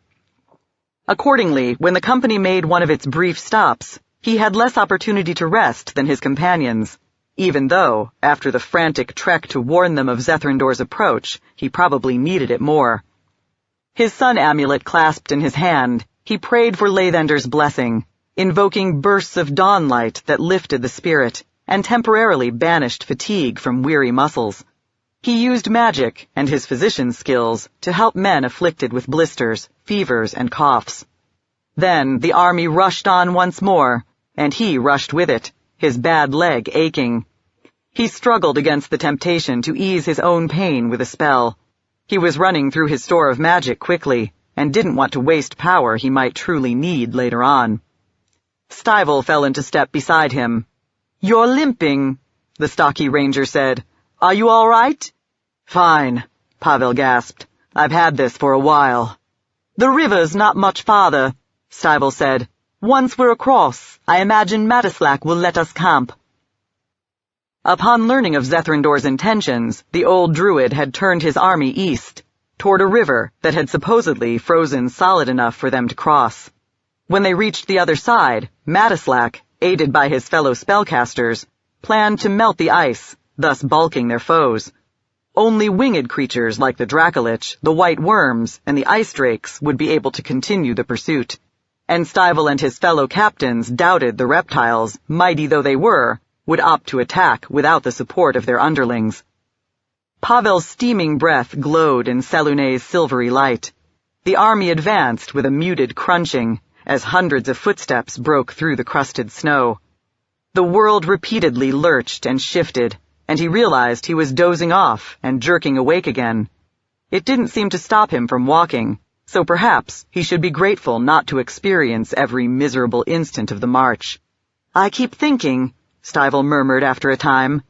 Accordingly, when the company made one of its brief stops, he had less opportunity to rest than his companions, even though, after the frantic trek to warn them of Zethrandor's approach, he probably needed it more. His sun amulet clasped in his hand, he prayed for Lathender's blessing, invoking bursts of dawnlight that lifted the spirit and temporarily banished fatigue from weary muscles. He used magic and his physician's skills to help men afflicted with blisters, fevers, and coughs. Then the army rushed on once more, and he rushed with it, his bad leg aching. He struggled against the temptation to ease his own pain with a spell. He was running through his store of magic quickly, and didn't want to waste power he might truly need later on. Stivell fell into step beside him. "You're limping," the stocky ranger said. "Are you all right?" "Fine," Pavel gasped. "I've had this for a while." "The river's not much farther," Stivell said. "Once we're across, I imagine Matislack will let us camp." Upon learning of Zethrandor's intentions, the old druid had turned his army east, toward a river that had supposedly frozen solid enough for them to cross. When they reached the other side, Matislack, aided by his fellow spellcasters, planned to melt the ice, thus bulking their foes. Only winged creatures like the Dracolich, the white worms, and the ice drakes would be able to continue the pursuit, and Stivell and his fellow captains doubted the reptiles, mighty though they were, would opt to attack without the support of their underlings. Pavel's steaming breath glowed in Selûne's silvery light. The army advanced with a muted crunching as hundreds of footsteps broke through the crusted snow. The world repeatedly lurched and shifted, and he realized he was dozing off and jerking awake again. It didn't seem to stop him from walking, so perhaps he should be grateful not to experience every miserable instant of the march. "I keep thinking," Stivell murmured after a time,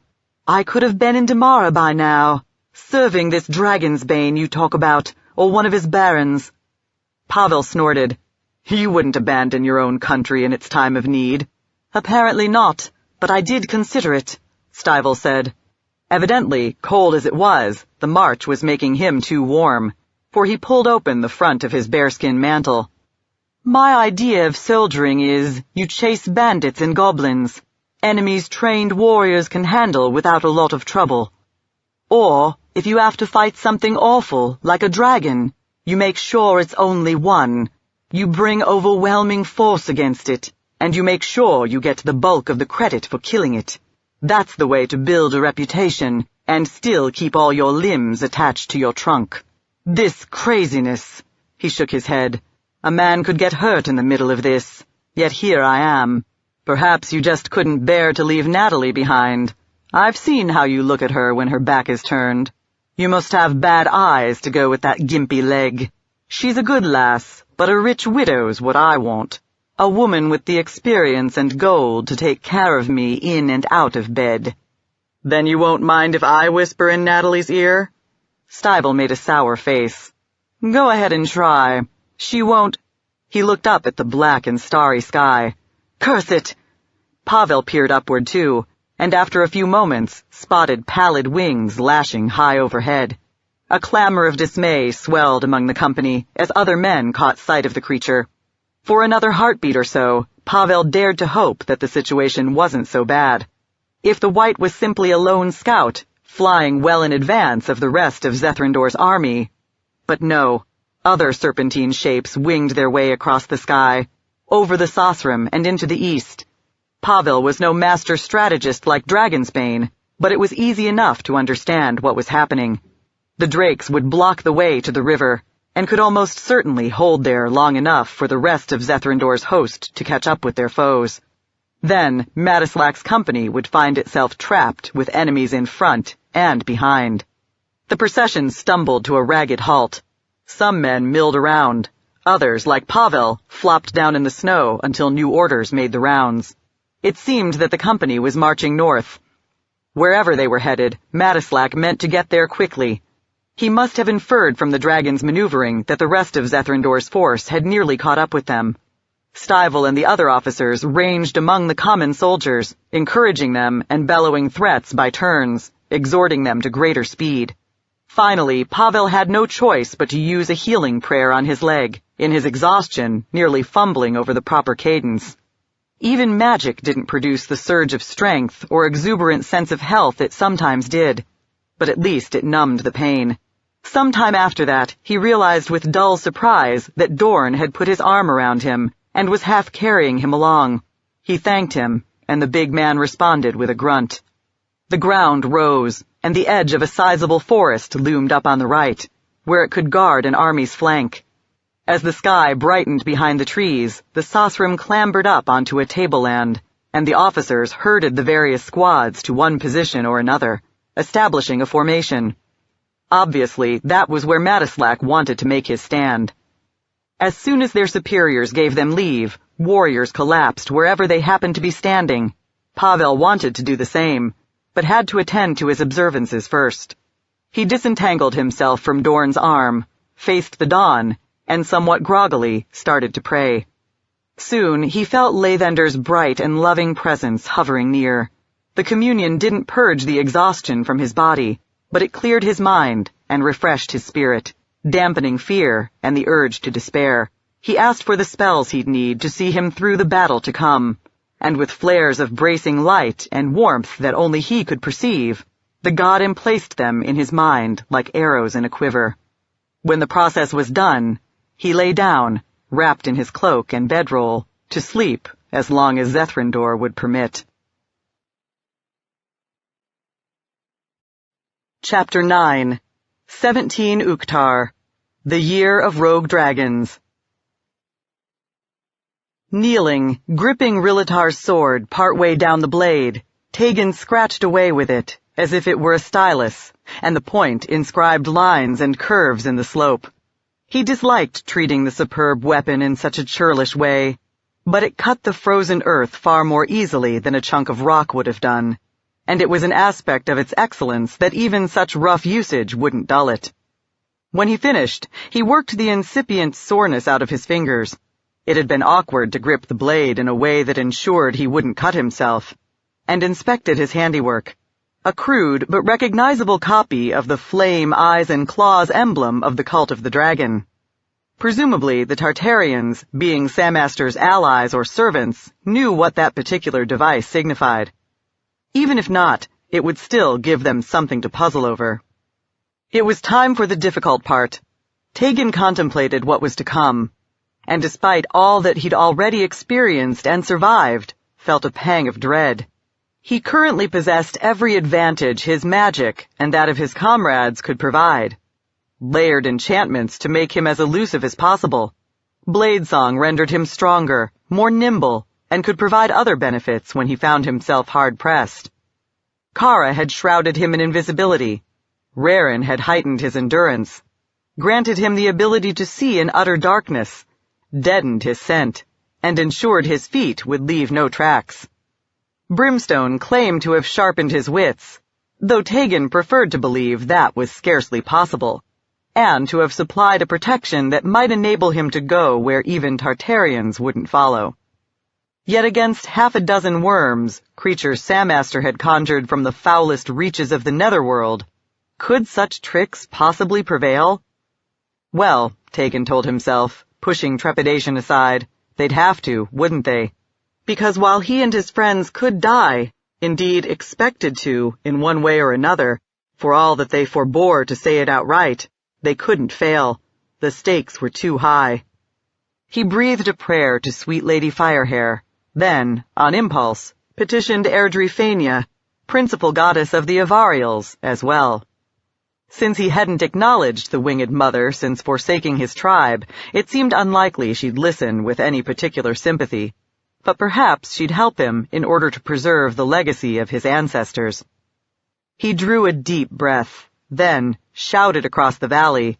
"I could have been in Damara by now, serving this dragon's bane you talk about, or one of his barons." Pavel snorted. "You wouldn't abandon your own country in its time of need." "Apparently not, but I did consider it," Stivell said. Evidently, cold as it was, the march was making him too warm, for he pulled open the front of his bearskin mantle. "My idea of soldiering is, you chase bandits and goblins. Enemies trained warriors can handle without a lot of trouble. Or, if you have to fight something awful, like a dragon, you make sure it's only one. You bring overwhelming force against it, and you make sure you get the bulk of the credit for killing it. That's the way to build a reputation, and still keep all your limbs attached to your trunk. This craziness," he shook his head. "A man could get hurt in the middle of this, yet here I am. Perhaps you just couldn't bear to leave Natalie behind. I've seen how you look at her when her back is turned. You must have bad eyes to go with that gimpy leg. She's a good lass, but a rich widow's what I want. A woman with the experience and gold to take care of me in and out of bed." "Then you won't mind if I whisper in Natalie's ear?" Stivell made a sour face. "Go ahead and try. She won't—" He looked up at the black and starry sky. "Curse it!" Pavel peered upward too, and after a few moments spotted pallid wings lashing high overhead. A clamor of dismay swelled among the company as other men caught sight of the creature. For another heartbeat or so, Pavel dared to hope that the situation wasn't so bad. If the white was simply a lone scout, flying well in advance of the rest of Zethrandor's army. But no, other serpentine shapes winged their way across the sky, over the Sosrim and into the east. Pavel was no master strategist like Dragonsbane, but it was easy enough to understand what was happening. The drakes would block the way to the river, and could almost certainly hold there long enough for the rest of Zethrandor's host to catch up with their foes. Then Matislack's company would find itself trapped with enemies in front and behind. The procession stumbled to a ragged halt. Some men milled around. Others, like Pavel, flopped down in the snow until new orders made the rounds. It seemed that the company was marching north. Wherever they were headed, Matislack meant to get there quickly. He must have inferred from the dragon's maneuvering that the rest of Zethrandor's force had nearly caught up with them. Stivell and the other officers ranged among the common soldiers, encouraging them and bellowing threats by turns, exhorting them to greater speed. Finally, Pavel had no choice but to use a healing prayer on his leg, in his exhaustion, nearly fumbling over the proper cadence. Even magic didn't produce the surge of strength or exuberant sense of health it sometimes did, but at least it numbed the pain. Sometime after that, he realized with dull surprise that Dorn had put his arm around him and was half carrying him along. He thanked him, and the big man responded with a grunt. The ground rose, and the edge of a sizable forest loomed up on the right, where it could guard an army's flank. As the sky brightened behind the trees, the Sosrim clambered up onto a tableland, and the officers herded the various squads to one position or another, establishing a formation. Obviously, that was where Matislack wanted to make his stand. As soon as their superiors gave them leave, warriors collapsed wherever they happened to be standing. Pavel wanted to do the same, but had to attend to his observances first. He disentangled himself from Dorn's arm, faced the dawn, and somewhat groggily started to pray. Soon he felt Lathender's bright and loving presence hovering near. The communion didn't purge the exhaustion from his body, but it cleared his mind and refreshed his spirit, dampening fear and the urge to despair. He asked for the spells he'd need to see him through the battle to come, and with flares of bracing light and warmth that only he could perceive, the god emplaced them in his mind like arrows in a quiver. When the process was done, he lay down, wrapped in his cloak and bedroll, to sleep as long as Zethrindor would permit. Chapter 9. 17 Uktar. The Year of Rogue Dragons. Kneeling, gripping Rilatar's sword partway down the blade, Tegan scratched away with it, as if it were a stylus, and the point inscribed lines and curves in the slope. He disliked treating the superb weapon in such a churlish way, but it cut the frozen earth far more easily than a chunk of rock would have done, and it was an aspect of its excellence that even such rough usage wouldn't dull it. When he finished, he worked the incipient soreness out of his fingers. It had been awkward to grip the blade in a way that ensured he wouldn't cut himself, and inspected his handiwork. A crude but recognizable copy of the flame, eyes, and claws emblem of the cult of the dragon. Presumably, the Tartarians, being Samaster's allies or servants, knew what that particular device signified. Even if not, it would still give them something to puzzle over. It was time for the difficult part. Tegan contemplated what was to come, and despite all that he'd already experienced and survived, felt a pang of dread. He currently possessed every advantage his magic and that of his comrades could provide. Layered enchantments to make him as elusive as possible. Bladesong rendered him stronger, more nimble, and could provide other benefits when he found himself hard-pressed. Kara had shrouded him in invisibility. Raren had heightened his endurance, granted him the ability to see in utter darkness, deadened his scent, and ensured his feet would leave no tracks. Brimstone claimed to have sharpened his wits, though Tegan preferred to believe that was scarcely possible, and to have supplied a protection that might enable him to go where even Tartarians wouldn't follow. Yet against half a dozen worms, creatures Samaster had conjured from the foulest reaches of the netherworld, could such tricks possibly prevail? Well, Tegan told himself, pushing trepidation aside, they'd have to, wouldn't they? Because while he and his friends could die, indeed expected to, in one way or another, for all that they forbore to say it outright, they couldn't fail. The stakes were too high. He breathed a prayer to sweet Lady Firehair, then, on impulse, petitioned Erdrefania, principal goddess of the Avarials, as well. Since he hadn't acknowledged the winged mother since forsaking his tribe, it seemed unlikely she'd listen with any particular sympathy. But perhaps she'd help him in order to preserve the legacy of his ancestors. He drew a deep breath, then shouted across the valley,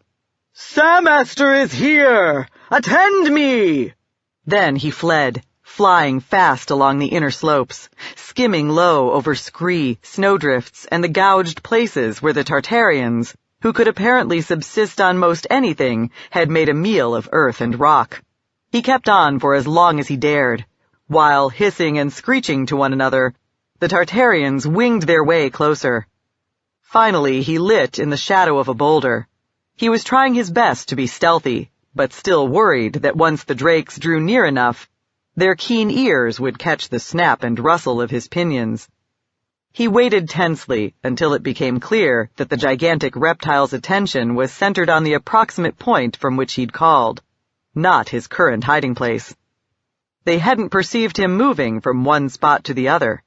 "Samaster is here! Attend me!" Then he fled, flying fast along the inner slopes, skimming low over scree, snowdrifts, and the gouged places where the Tartarians, who could apparently subsist on most anything, had made a meal of earth and rock. He kept on for as long as he dared, while, hissing and screeching to one another, the Tartarians winged their way closer. Finally, he lit in the shadow of a boulder. He was trying his best to be stealthy, but still worried that once the drakes drew near enough, their keen ears would catch the snap and rustle of his pinions. He waited tensely until it became clear that the gigantic reptile's attention was centered on the approximate point from which he'd called, not his current hiding place. They hadn't perceived him moving from one spot to the other.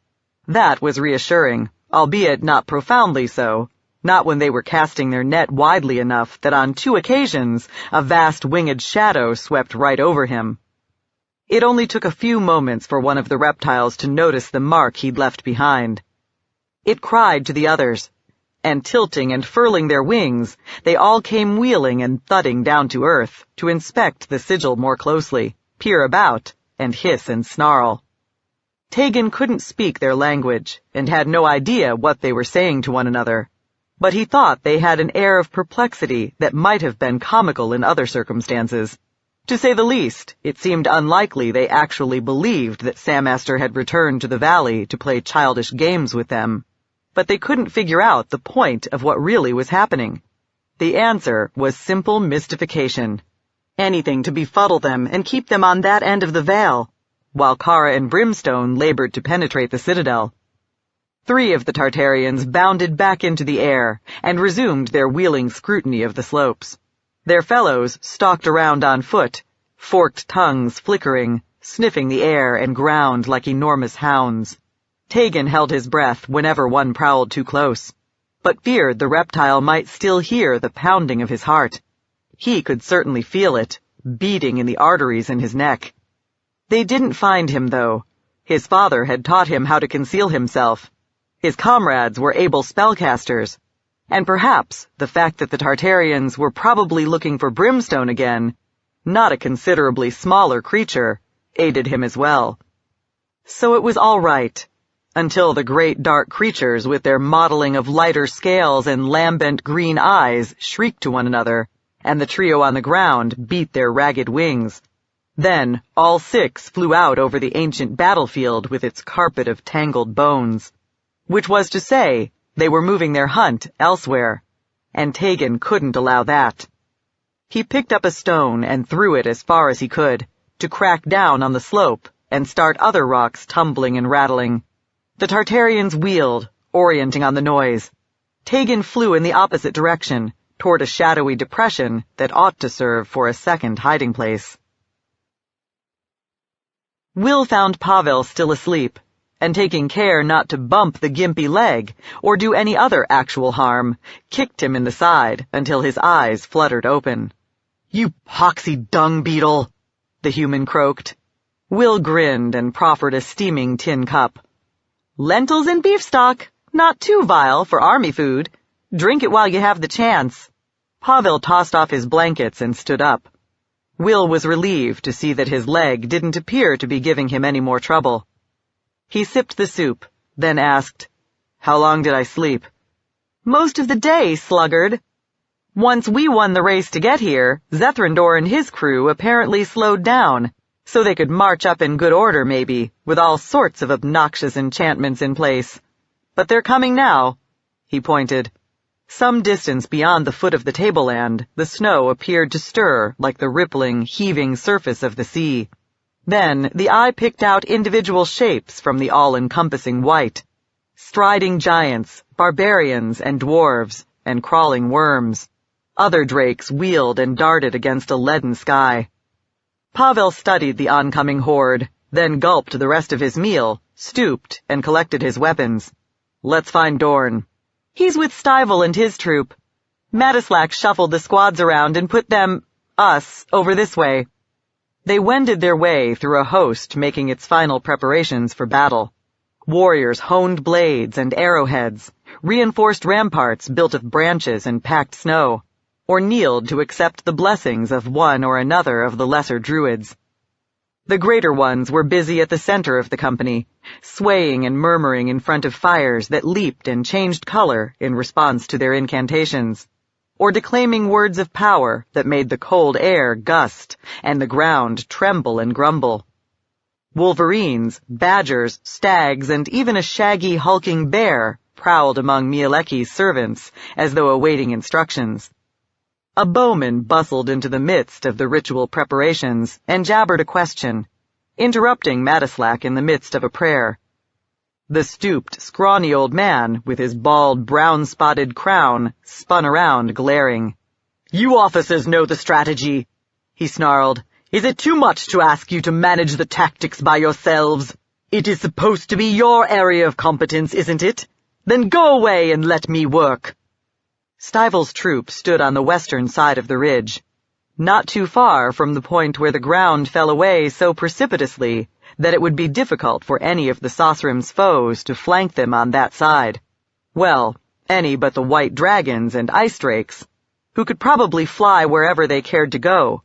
That was reassuring, albeit not profoundly so, not when they were casting their net widely enough that on 2 occasions a vast winged shadow swept right over him. It only took a few moments for one of the reptiles to notice the mark he'd left behind. It cried to the others, and tilting and furling their wings, they all came wheeling and thudding down to earth to inspect the sigil more closely, peer about, and hiss and snarl. Tegan couldn't speak their language and had no idea what they were saying to one another, but he thought they had an air of perplexity that might have been comical in other circumstances. To say the least, it seemed unlikely they actually believed that Sam Esther had returned to the valley to play childish games with them, but they couldn't figure out the point of what really was happening. The answer was simple mystification. Anything to befuddle them and keep them on that end of the veil, while Kara and Brimstone labored to penetrate the citadel. 3 of the Tartarians bounded back into the air and resumed their wheeling scrutiny of the slopes. Their fellows stalked around on foot, forked tongues flickering, sniffing the air and ground like enormous hounds. Tegan held his breath whenever one prowled too close, but feared the reptile might still hear the pounding of his heart. He could certainly feel it, beating in the arteries in his neck. They didn't find him, though. His father had taught him how to conceal himself. His comrades were able spellcasters, and perhaps the fact that the Tartarians were probably looking for Brimstone again, not a considerably smaller creature, aided him as well. So it was all right, until the great dark creatures with their mottling of lighter scales and lambent green eyes shrieked to one another, and the trio on the ground beat their ragged wings. Then all 6 flew out over the ancient battlefield with its carpet of tangled bones. Which was to say, they were moving their hunt elsewhere, and Tegan couldn't allow that. He picked up a stone and threw it as far as he could, to crack down on the slope and start other rocks tumbling and rattling. The Tartarians wheeled, orienting on the noise. Tegan flew in the opposite direction, toward a shadowy depression that ought to serve for a second hiding place. Will found Pavel still asleep, and taking care not to bump the gimpy leg or do any other actual harm, kicked him in the side until his eyes fluttered open. "You poxy dung beetle," the human croaked. Will grinned and proffered a steaming tin cup. "Lentils and beef stock, not too vile for army food. Drink it while you have the chance." Pavel tossed off his blankets and stood up. Will was relieved to see that his leg didn't appear to be giving him any more trouble. He sipped the soup, then asked, "How long did I sleep?" "Most of the day, sluggard. Once we won the race to get here, Zethrandor and his crew apparently slowed down, so they could march up in good order maybe, with all sorts of obnoxious enchantments in place. But they're coming now." He pointed. Some distance beyond the foot of the tableland, the snow appeared to stir like the rippling, heaving surface of the sea. Then the eye picked out individual shapes from the all-encompassing white. Striding giants, barbarians and dwarves, and crawling worms. Other drakes wheeled and darted against a leaden sky. Pavel studied the oncoming horde, then gulped the rest of his meal, stooped, and collected his weapons. "Let's find Dorn." "He's with Stivel and his troop. Matislack shuffled the squads around and put us, over this way." They wended their way through a host making its final preparations for battle. Warriors honed blades and arrowheads, reinforced ramparts built of branches and packed snow, or kneeled to accept the blessings of one or another of the lesser druids. The greater ones were busy at the center of the company, swaying and murmuring in front of fires that leaped and changed color in response to their incantations, or declaiming words of power that made the cold air gust and the ground tremble and grumble. Wolverines, badgers, stags, and even a shaggy, hulking bear prowled among Mieleki's servants as though awaiting instructions. A bowman bustled into the midst of the ritual preparations and jabbered a question, interrupting Matislack in the midst of a prayer. The stooped, scrawny old man, with his bald, brown-spotted crown, spun around, glaring. "You officers know the strategy," he snarled. "Is it too much to ask you to manage the tactics by yourselves? It is supposed to be your area of competence, isn't it? Then go away and let me work." Stivel's troop stood on the western side of the ridge. not too far from the point where the ground fell away so precipitously that it would be difficult for any of the Sosrim's foes to flank them on that side. Well, any but the white dragons and ice drakes, who could probably fly wherever they cared to go.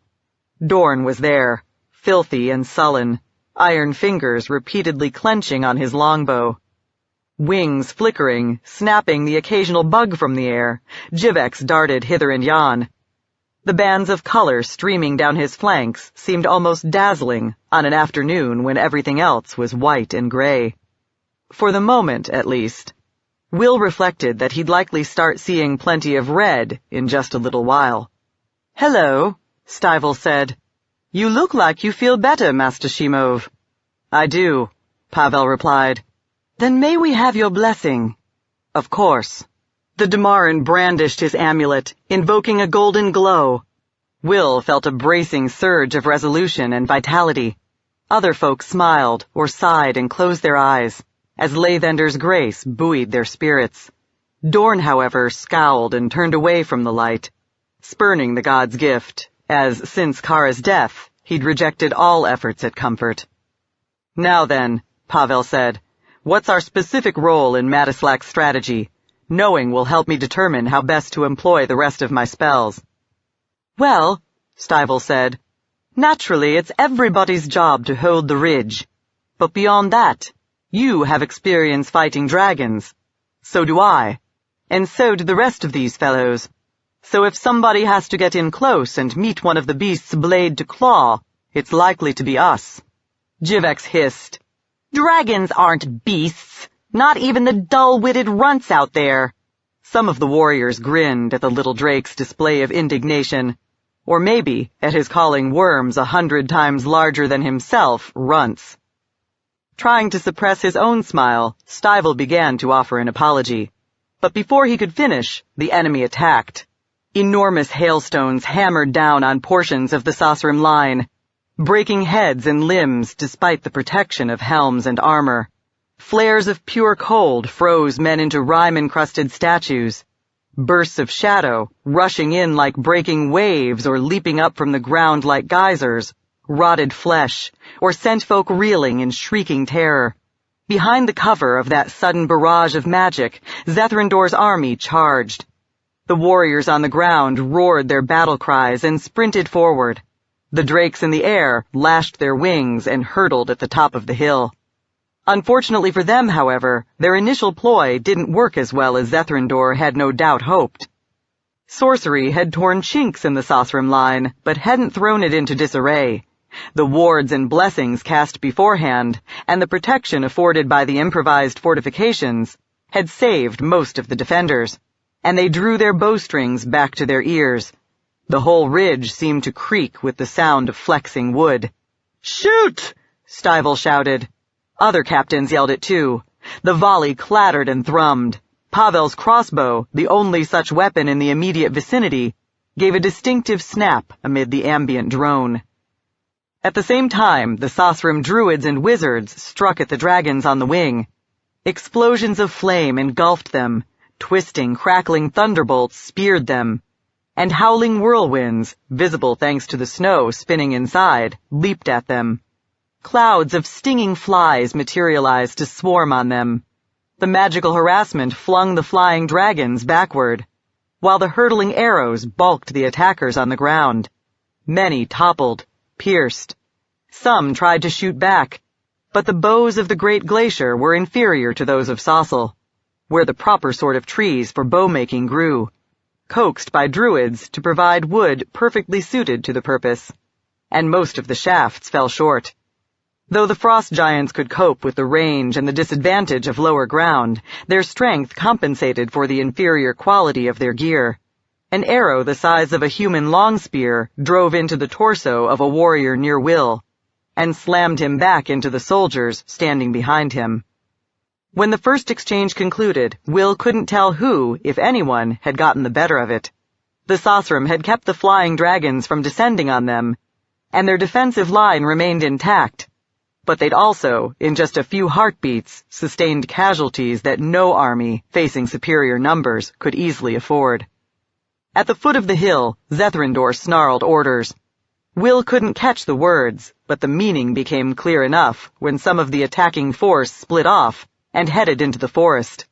Dorn was there, filthy and sullen, iron fingers repeatedly clenching on his longbow. Wings flickering, snapping the occasional bug from the air, Jivex darted hither and yon. The bands of color streaming down his flanks seemed almost dazzling on an afternoon when everything else was white and gray. For the moment, at least. Will reflected that he'd likely start seeing plenty of red in just a little while. "Hello," Stivell said. "You look like you feel better, Master Shimov." "I do," Pavel replied. "Then may we have your blessing?" "Of course." The Damaran brandished his amulet, invoking a golden glow. Will felt a bracing surge of resolution and vitality. Other folk smiled or sighed and closed their eyes, as Lathender's grace buoyed their spirits. Dorn, however, scowled and turned away from the light, spurning the god's gift, as since Kara's death, he'd rejected all efforts at comfort. "Now then," Pavel said, "what's our specific role in Matislak's strategy? Knowing will help me determine how best to employ the rest of my spells." "Well," Stivell said, "naturally it's everybody's job to hold the ridge. But beyond that, you have experience fighting dragons. So do I. And so do the rest of these fellows. So if somebody has to get in close and meet one of the beast's blade to claw, it's likely to be us." Jivex hissed. "Dragons aren't beasts. Not even the dull-witted runts out there." Some of the warriors grinned at the little drake's display of indignation, or maybe at his calling worms 100 times larger than himself runts. Trying to suppress his own smile, Stivell began to offer an apology. But before he could finish, the enemy attacked. Enormous hailstones hammered down on portions of the Sosrim line, breaking heads and limbs despite the protection of helms and armor. Flares of pure cold froze men into rime-encrusted statues. Bursts of shadow, rushing in like breaking waves or leaping up from the ground like geysers, rotted flesh, or sent folk reeling in shrieking terror. Behind the cover of that sudden barrage of magic, Zethrandor's army charged. The warriors on the ground roared their battle cries and sprinted forward. The drakes in the air lashed their wings and hurtled at the top of the hill. Unfortunately for them, however, their initial ploy didn't work as well as Zethrandor had no doubt hoped. Sorcery had torn chinks in the Sosrim line, but hadn't thrown it into disarray. The wards and blessings cast beforehand, and the protection afforded by the improvised fortifications, had saved most of the defenders, and they drew their bowstrings back to their ears. The whole ridge seemed to creak with the sound of flexing wood. "Shoot!" Stivell shouted. Other captains yelled it too. The volley clattered and thrummed. Pavel's crossbow, the only such weapon in the immediate vicinity, gave a distinctive snap amid the ambient drone. At the same time, the Sosrim druids and wizards struck at the dragons on the wing. Explosions of flame engulfed them, twisting, crackling thunderbolts speared them, and howling whirlwinds, visible thanks to the snow spinning inside, leaped at them. Clouds of stinging flies materialized to swarm on them. The magical harassment flung the flying dragons backward, while the hurtling arrows bulked the attackers on the ground. Many toppled, pierced. Some tried to shoot back, but the bows of the Great Glacier were inferior to those of Sossel, where the proper sort of trees for bow-making grew, coaxed by druids to provide wood perfectly suited to the purpose, and most of the shafts fell short. Though the frost giants could cope with the range and the disadvantage of lower ground, their strength compensated for the inferior quality of their gear. An arrow the size of a human long spear drove into the torso of a warrior near Will, and slammed him back into the soldiers standing behind him. When the first exchange concluded, Will couldn't tell who, if anyone, had gotten the better of it. The Sosrim had kept the flying dragons from descending on them, and their defensive line remained intact. But they'd also, in just a few heartbeats, sustained casualties that no army, facing superior numbers, could easily afford. At the foot of the hill, Zethrindor snarled orders. Will couldn't catch the words, but the meaning became clear enough when some of the attacking force split off and headed into the forest.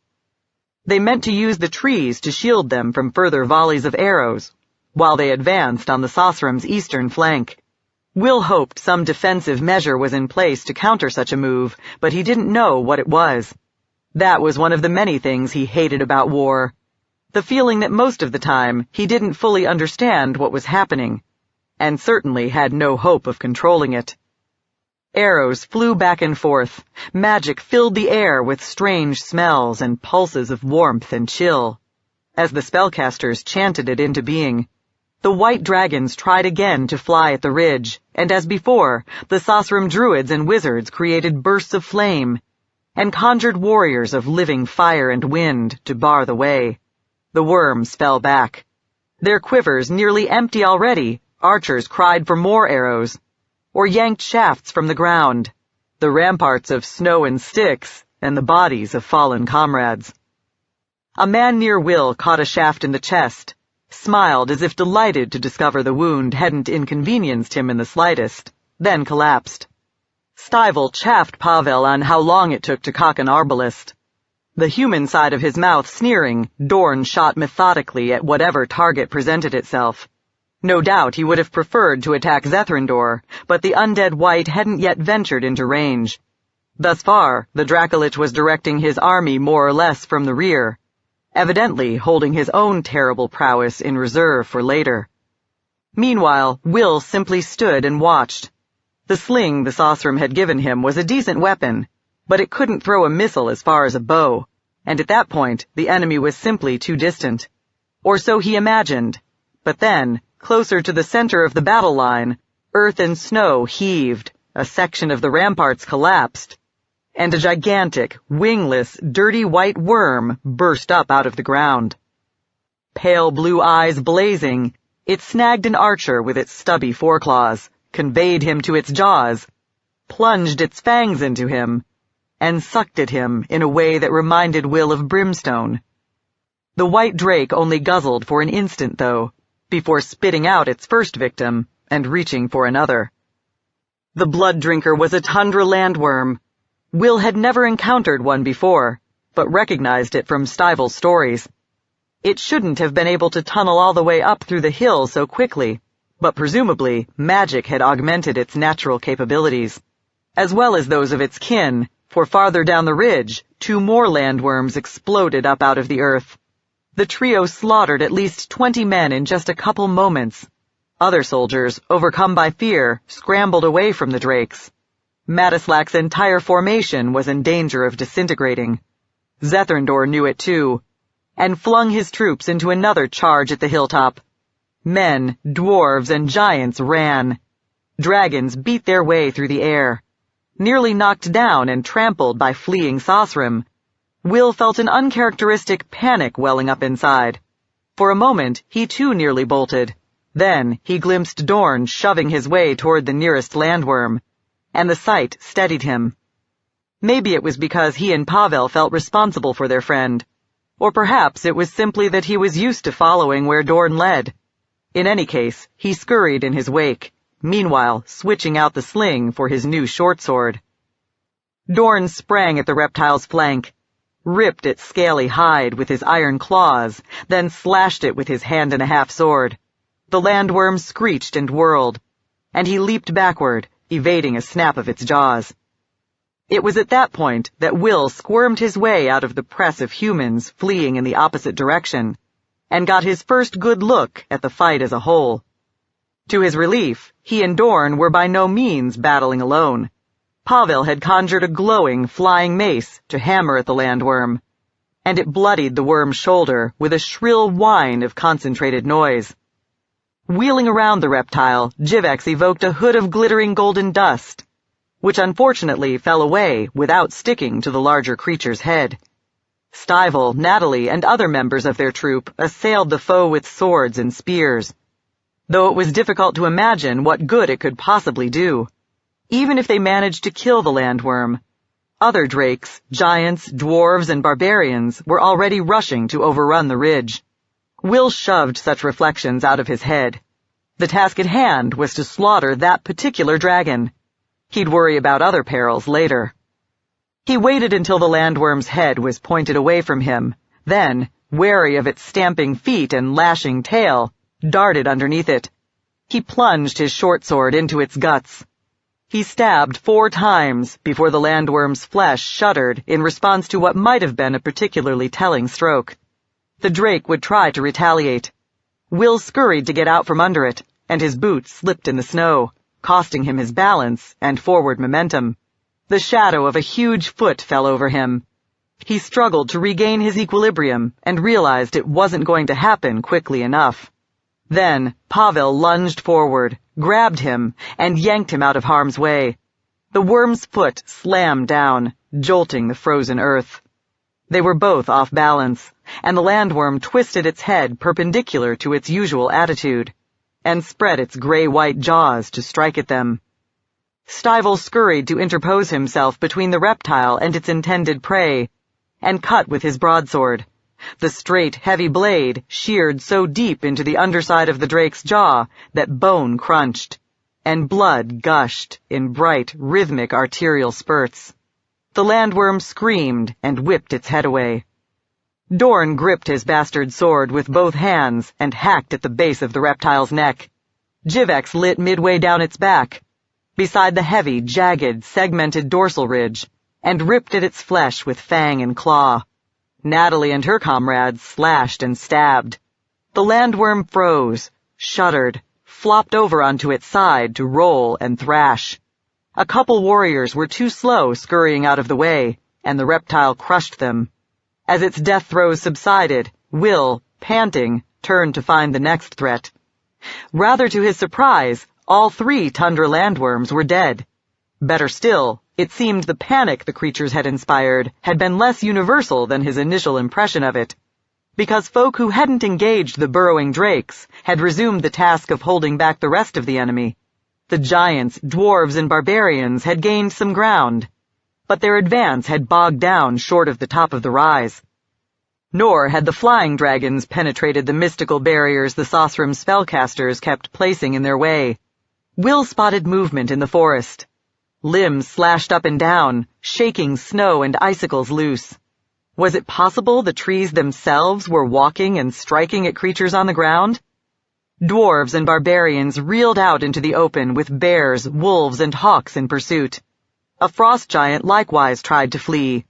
They meant to use the trees to shield them from further volleys of arrows, while they advanced on the Sosram's eastern flank. Will hoped some defensive measure was in place to counter such a move, but he didn't know what it was. That was one of the many things he hated about war. The feeling that most of the time he didn't fully understand what was happening, and certainly had no hope of controlling it. Arrows flew back and forth. Magic filled the air with strange smells and pulses of warmth and chill. As the spellcasters chanted it into being, the white dragons tried again to fly at the ridge, and as before, the Sosram druids and wizards created bursts of flame, and conjured warriors of living fire and wind to bar the way. The worms fell back. Their quivers nearly empty already, archers cried for more arrows, or yanked shafts from the ground, the ramparts of snow and sticks, and the bodies of fallen comrades. A man near Will caught a shaft in the chest, smiled as if delighted to discover the wound hadn't inconvenienced him in the slightest, then collapsed. Stivel chaffed Pavel on how long it took to cock an arbalist. The human side of his mouth sneering, Dorn shot methodically at whatever target presented itself. No doubt he would have preferred to attack Zethrindor, but the undead wight hadn't yet ventured into range. Thus far, the Dracolich was directing his army more or less from the rear, evidently holding his own terrible prowess in reserve for later. Meanwhile, Will simply stood and watched. The sling the Sosram had given him was a decent weapon, but it couldn't throw a missile as far as a bow, and at that point the enemy was simply too distant. Or so he imagined. But then, closer to the center of the battle line, earth and snow heaved, a section of the ramparts collapsed, and a gigantic, wingless, dirty white worm burst up out of the ground. Pale blue eyes blazing, it snagged an archer with its stubby foreclaws, conveyed him to its jaws, plunged its fangs into him, and sucked at him in a way that reminded Will of brimstone. The white drake only guzzled for an instant, though, before spitting out its first victim and reaching for another. The blood drinker was a tundra landworm. Will had never encountered one before, but recognized it from Stivel's stories. It shouldn't have been able to tunnel all the way up through the hill so quickly, but presumably magic had augmented its natural capabilities, as well as those of its kin, for farther down the ridge, 2 more landworms exploded up out of the earth. The trio slaughtered at least 20 men in just a couple moments. Other soldiers, overcome by fear, scrambled away from the drakes. Matislak's entire formation was in danger of disintegrating. Zethrindor knew it too, and flung his troops into another charge at the hilltop. Men, dwarves, and giants ran. Dragons beat their way through the air. Nearly knocked down and trampled by fleeing Sosram, Will felt an uncharacteristic panic welling up inside. For a moment, he too nearly bolted. Then he glimpsed Dorn shoving his way toward the nearest landworm, and the sight steadied him. Maybe it was because he and Pavel felt responsible for their friend, or perhaps it was simply that he was used to following where Dorn led. In any case, he scurried in his wake, meanwhile switching out the sling for his new short sword. Dorn sprang at the reptile's flank, ripped its scaly hide with his iron claws, then slashed it with his hand-and-a-half sword. The landworm screeched and whirled, and he leaped backward, evading a snap of its jaws. It was at that point that Will squirmed his way out of the press of humans fleeing in the opposite direction, and got his first good look at the fight as a whole. To his relief, he and Dorn were by no means battling alone. Pavel had conjured a glowing, flying mace to hammer at the landworm, and it bloodied the worm's shoulder with a shrill whine of concentrated noise. Wheeling around the reptile, Jivex evoked a hood of glittering golden dust, which unfortunately fell away without sticking to the larger creature's head. Stivel, Natalie, and other members of their troop assailed the foe with swords and spears, though it was difficult to imagine what good it could possibly do. Even if they managed to kill the landworm, other drakes, giants, dwarves, and barbarians were already rushing to overrun the ridge. Will shoved such reflections out of his head. The task at hand was to slaughter that particular dragon. He'd worry about other perils later. He waited until the landworm's head was pointed away from him, then, wary of its stamping feet and lashing tail, darted underneath it. He plunged his short sword into its guts. He stabbed 4 times before the landworm's flesh shuddered in response to what might have been a particularly telling stroke. The drake would try to retaliate. Will scurried to get out from under it, and his boots slipped in the snow, costing him his balance and forward momentum. The shadow of a huge foot fell over him. He struggled to regain his equilibrium and realized it wasn't going to happen quickly enough. Then Pavel lunged forward, grabbed him, and yanked him out of harm's way. The worm's foot slammed down, jolting the frozen earth. They were both off balance, and the landworm twisted its head perpendicular to its usual attitude, and spread its gray-white jaws to strike at them. Stivell scurried to interpose himself between the reptile and its intended prey, and cut with his broadsword. The straight, heavy blade sheared so deep into the underside of the drake's jaw that bone crunched, and blood gushed in bright, rhythmic arterial spurts. The landworm screamed and whipped its head away. Dorn gripped his bastard sword with both hands and hacked at the base of the reptile's neck. Jivex lit midway down its back, beside the heavy, jagged, segmented dorsal ridge, and ripped at its flesh with fang and claw. Natalie and her comrades slashed and stabbed. The landworm froze, shuddered, flopped over onto its side to roll and thrash. A couple warriors were too slow scurrying out of the way, and the reptile crushed them. As its death throes subsided, Will, panting, turned to find the next threat. Rather to his surprise, all 3 tundra landworms were dead. Better still, it seemed the panic the creatures had inspired had been less universal than his initial impression of it, because folk who hadn't engaged the burrowing drakes had resumed the task of holding back the rest of the enemy. The giants, dwarves, and barbarians had gained some ground, but their advance had bogged down short of the top of the rise. Nor had the flying dragons penetrated the mystical barriers the Sosrim spellcasters kept placing in their way. Will spotted movement in the forest. Limbs slashed up and down, shaking snow and icicles loose. Was it possible the trees themselves were walking and striking at creatures on the ground? Dwarves and barbarians reeled out into the open with bears, wolves, and hawks in pursuit. A frost giant likewise tried to flee,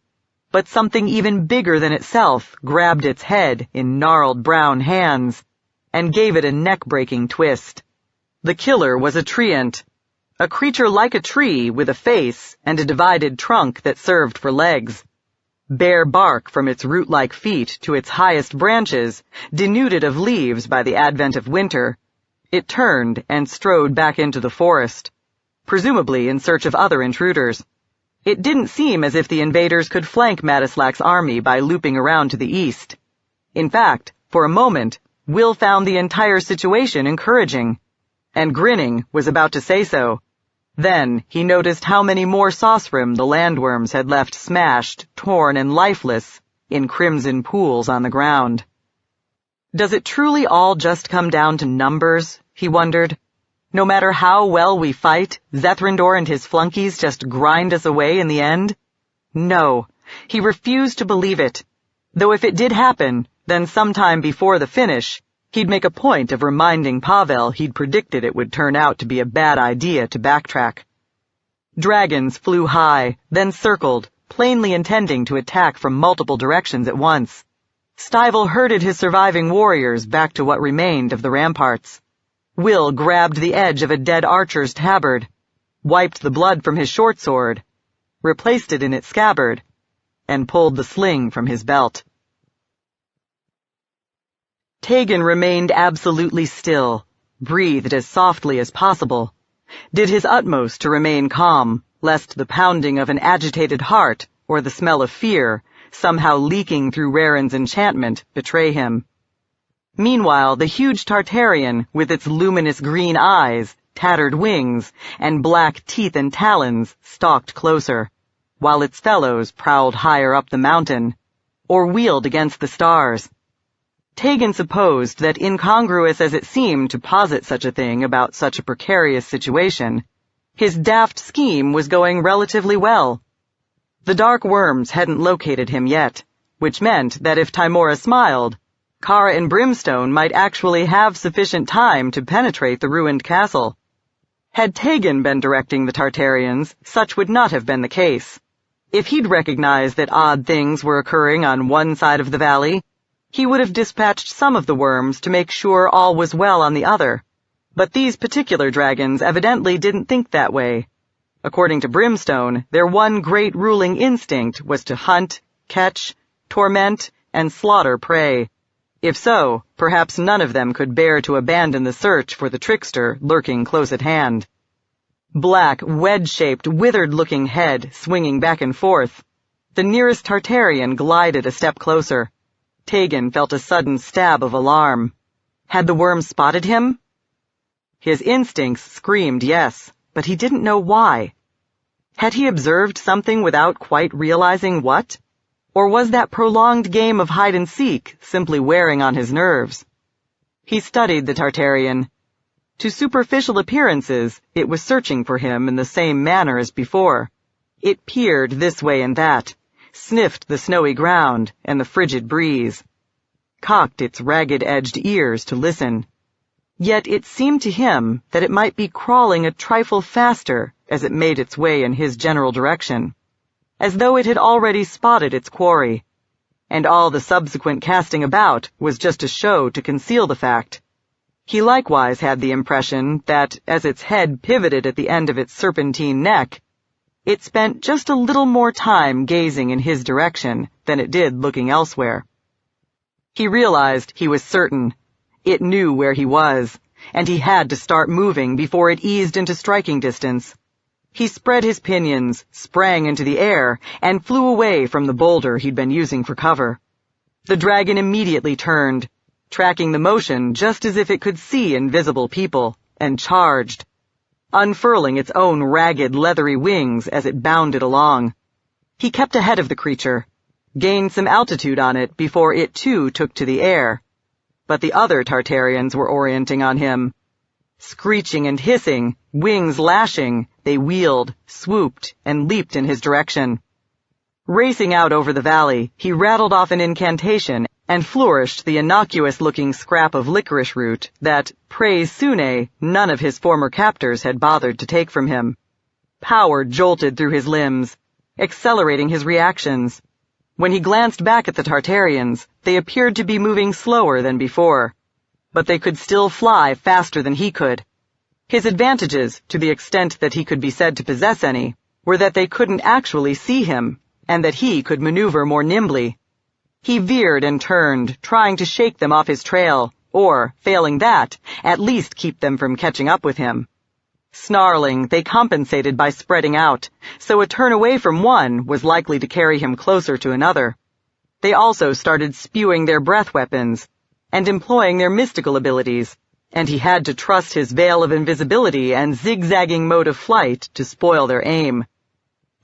but something even bigger than itself grabbed its head in gnarled brown hands and gave it a neck-breaking twist. The killer was a treant, a creature like a tree with a face and a divided trunk that served for legs. Bare bark from its root-like feet to its highest branches, denuded of leaves by the advent of winter, it turned and strode back into the forest, presumably in search of other intruders. It didn't seem as if the invaders could flank Madislak's army by looping around to the east. In fact, for a moment, Will found the entire situation encouraging, and grinning was about to say so. Then he noticed how many more Sosrim the landworms had left smashed, torn, and lifeless in crimson pools on the ground. Does it truly all just come down to numbers, he wondered? No matter how well we fight, Zethrindor and his flunkies just grind us away in the end? No, he refused to believe it. Though if it did happen, then sometime before the finish, he'd make a point of reminding Pavel he'd predicted it would turn out to be a bad idea to backtrack. Dragons flew high, then circled, plainly intending to attack from multiple directions at once. Stivell herded his surviving warriors back to what remained of the ramparts. Will grabbed the edge of a dead archer's tabard, wiped the blood from his short sword, replaced it in its scabbard, and pulled the sling from his belt. Tegan remained absolutely still, breathed as softly as possible, did his utmost to remain calm, lest the pounding of an agitated heart or the smell of fear, somehow leaking through Raren's enchantment, betray him. Meanwhile, the huge Tartarian, with its luminous green eyes, tattered wings, and black teeth and talons, stalked closer, while its fellows prowled higher up the mountain, or wheeled against the stars. Tegan supposed that, incongruous as it seemed to posit such a thing about such a precarious situation, his daft scheme was going relatively well. The dark worms hadn't located him yet, which meant that if Timora smiled, Kara and Brimstone might actually have sufficient time to penetrate the ruined castle. Had Tegan been directing the Tartarians, such would not have been the case. If he'd recognized that odd things were occurring on one side of the valley, he would have dispatched some of the worms to make sure all was well on the other. But these particular dragons evidently didn't think that way. According to Brimstone, their one great ruling instinct was to hunt, catch, torment, and slaughter prey. If so, perhaps none of them could bear to abandon the search for the trickster lurking close at hand. Black, wedge-shaped, withered-looking head swinging back and forth. The nearest Tartarian glided a step closer. Tegan felt a sudden stab of alarm. Had the worm spotted him? His instincts screamed yes, but he didn't know why. Had he observed something without quite realizing what? Or was that prolonged game of hide-and-seek simply wearing on his nerves? He studied the Tartarian. To superficial appearances, it was searching for him in the same manner as before. It peered this way and that, sniffed the snowy ground and the frigid breeze, cocked its ragged-edged ears to listen. Yet it seemed to him that it might be crawling a trifle faster as it made its way in his general direction, as though it had already spotted its quarry, and all the subsequent casting about was just a show to conceal the fact. He likewise had the impression that, as its head pivoted at the end of its serpentine neck, it spent just a little more time gazing in his direction than it did looking elsewhere. He realized he was certain. It knew where he was, and he had to start moving before it eased into striking distance. He spread his pinions, sprang into the air, and flew away from the boulder he'd been using for cover. The dragon immediately turned, tracking the motion just as if it could see invisible people, and charged, unfurling its own ragged, leathery wings as it bounded along. He kept ahead of the creature, gained some altitude on it before it too took to the air. But the other Tartarians were orienting on him. Screeching and hissing, wings lashing, they wheeled, swooped, and leaped in his direction. Racing out over the valley, he rattled off an incantation and flourished the innocuous-looking scrap of licorice root that, praise Sune, none of his former captors had bothered to take from him. Power jolted through his limbs, accelerating his reactions. When he glanced back at the Tartarians, they appeared to be moving slower than before, but they could still fly faster than he could. His advantages, to the extent that he could be said to possess any, were that they couldn't actually see him, and that he could maneuver more nimbly. He veered and turned, trying to shake them off his trail, or, failing that, at least keep them from catching up with him. Snarling, they compensated by spreading out, so a turn away from one was likely to carry him closer to another. They also started spewing their breath weapons, and employing their mystical abilities, and he had to trust his veil of invisibility and zigzagging mode of flight to spoil their aim.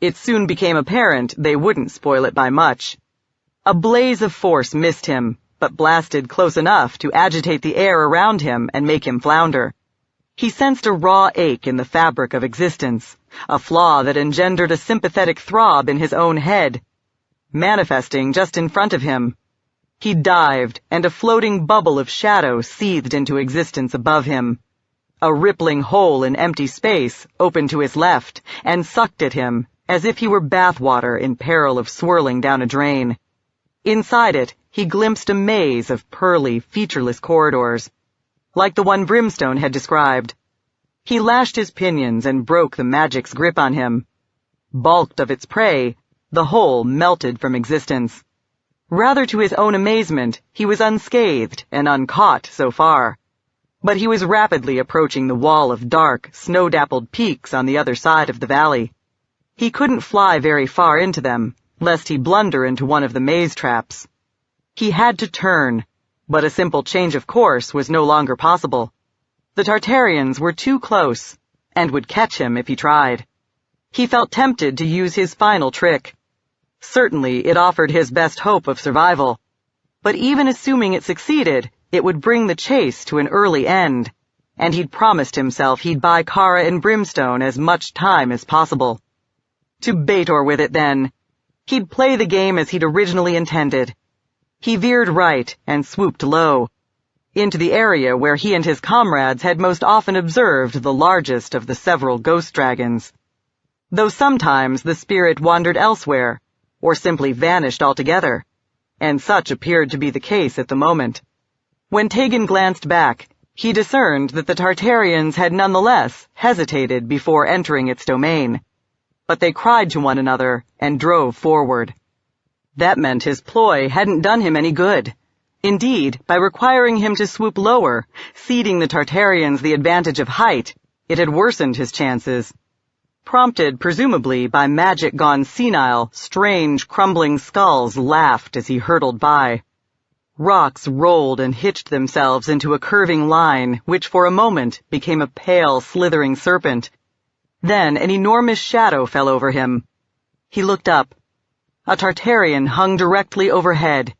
It soon became apparent they wouldn't spoil it by much. A blaze of force missed him, but blasted close enough to agitate the air around him and make him flounder. He sensed a raw ache in the fabric of existence, a flaw that engendered a sympathetic throb in his own head, manifesting just in front of him. He dived, and a floating bubble of shadow seethed into existence above him. A rippling hole in empty space opened to his left and sucked at him, as if he were bathwater in peril of swirling down a drain. Inside it, he glimpsed a maze of pearly, featureless corridors, like the one Brimstone had described. He lashed his pinions and broke the magic's grip on him. Balked of its prey, the whole melted from existence. Rather to his own amazement, he was unscathed and uncaught so far. But he was rapidly approaching the wall of dark, snow-dappled peaks on the other side of the valley. He couldn't fly very far into them, lest he blunder into one of the maze traps. He had to turn, but a simple change of course was no longer possible. The Tartarians were too close, and would catch him if he tried. He felt tempted to use his final trick. Certainly it offered his best hope of survival. But even assuming it succeeded, it would bring the chase to an early end, and he'd promised himself he'd buy Kara and Brimstone as much time as possible. To Baitor with it, then. He'd play the game as he'd originally intended. He veered right and swooped low, into the area where he and his comrades had most often observed the largest of the several ghost dragons. Though sometimes the spirit wandered elsewhere, or simply vanished altogether, and such appeared to be the case at the moment. When Tegan glanced back, he discerned that the Tartarians had nonetheless hesitated before entering its domain, but they cried to one another and drove forward. That meant his ploy hadn't done him any good. Indeed, by requiring him to swoop lower, ceding the Tartarians the advantage of height, it had worsened his chances. Prompted presumably by magic gone senile, strange, crumbling skulls laughed as he hurtled by. Rocks rolled and hitched themselves into a curving line, which for a moment became a pale, slithering serpent. Then an enormous shadow fell over him. He looked up. A Tartarian hung directly overhead,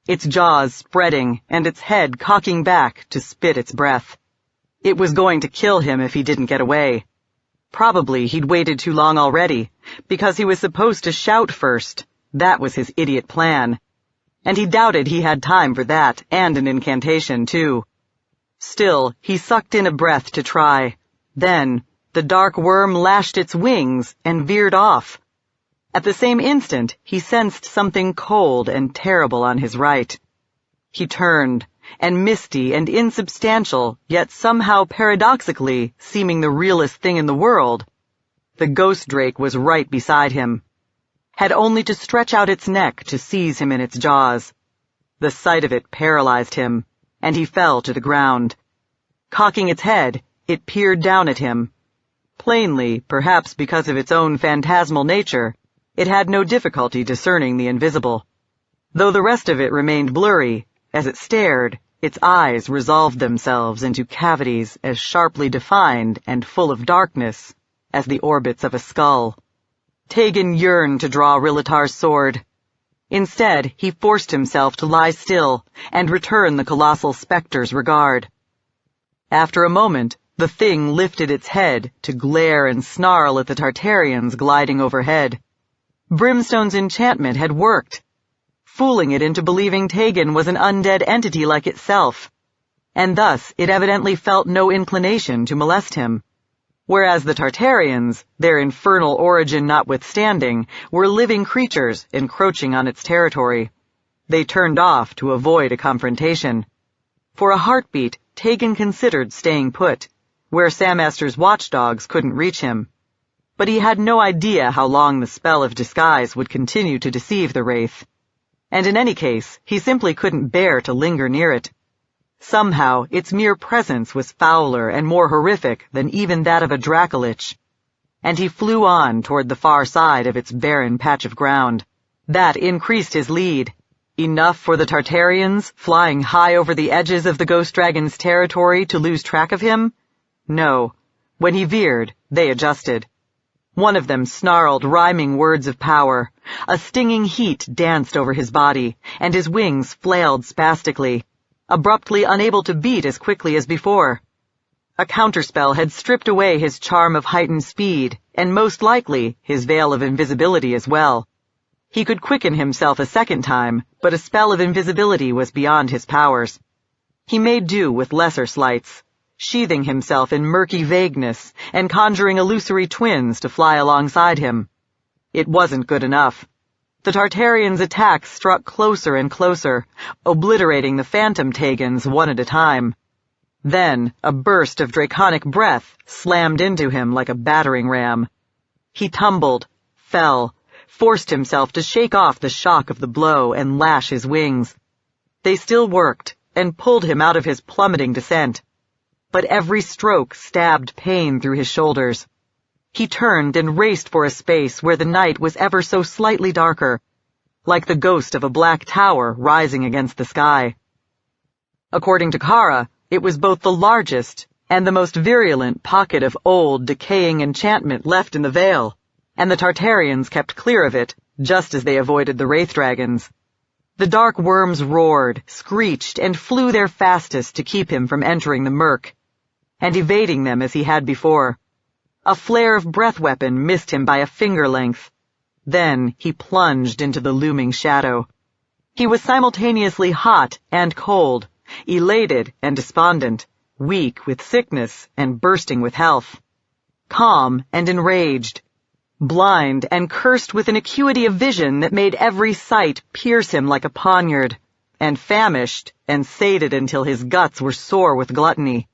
its jaws spreading and its head cocking back to spit its breath. It was going to kill him if he didn't get away. Probably he'd waited too long already, because he was supposed to shout first. That was his idiot plan. And he doubted he had time for that, and an incantation, too. Still, he sucked in a breath to try. Then, the dark worm lashed its wings and veered off. At the same instant, he sensed something cold and terrible on his right. He turned, and misty and insubstantial, yet somehow paradoxically seeming the realest thing in the world, the ghost drake was right beside him. Had only to stretch out its neck to seize him in its jaws. The sight of it paralyzed him, and he fell to the ground. Cocking its head, it peered down at him. Plainly, perhaps because of its own phantasmal nature, it had no difficulty discerning the invisible. Though the rest of it remained blurry, as it stared, its eyes resolved themselves into cavities as sharply defined and full of darkness as the orbits of a skull. Tegan yearned to draw Rilatar's sword. Instead, he forced himself to lie still and return the colossal specter's regard. After a moment, the thing lifted its head to glare and snarl at the Tartarians gliding overhead. Brimstone's enchantment had worked, fooling it into believing Tegan was an undead entity like itself, and thus it evidently felt no inclination to molest him. Whereas the Tartarians, their infernal origin notwithstanding, were living creatures encroaching on its territory. They turned off to avoid a confrontation. For a heartbeat, Tegan considered staying put, where Samaster's watchdogs couldn't reach him. But he had no idea how long the spell of disguise would continue to deceive the wraith. And in any case, he simply couldn't bear to linger near it. Somehow, its mere presence was fouler and more horrific than even that of a Dracolich. And he flew on toward the far side of its barren patch of ground. That increased his lead. Enough for the Tartarians, flying high over the edges of the ghost dragon's territory, to lose track of him? No. When he veered, they adjusted. One of them snarled rhyming words of power. A stinging heat danced over his body, and his wings flailed spastically, abruptly unable to beat as quickly as before. A counterspell had stripped away his charm of heightened speed, and most likely his veil of invisibility as well. He could quicken himself a second time, but a spell of invisibility was beyond his powers. He made do with lesser sleights, sheathing himself in murky vagueness and conjuring illusory twins to fly alongside him. It wasn't good enough. The Tartarians' attacks struck closer and closer, obliterating the phantom Tegans one at a time. Then, a burst of draconic breath slammed into him like a battering ram. He tumbled, fell, forced himself to shake off the shock of the blow and lash his wings. They still worked, and pulled him out of his plummeting descent. But every stroke stabbed pain through his shoulders. He turned and raced for a space where the night was ever so slightly darker, like the ghost of a black tower rising against the sky. According to Kara, it was both the largest and the most virulent pocket of old, decaying enchantment left in the Vale, and the Tartarians kept clear of it, just as they avoided the wraith dragons. The dark worms roared, screeched, and flew their fastest to keep him from entering the murk, and evading them as he had before. A flare of breath weapon missed him by a finger length. Then he plunged into the looming shadow. He was simultaneously hot and cold, elated and despondent, weak with sickness and bursting with health, calm and enraged, blind and cursed with an acuity of vision that made every sight pierce him like a poniard, and famished and sated until his guts were sore with gluttony.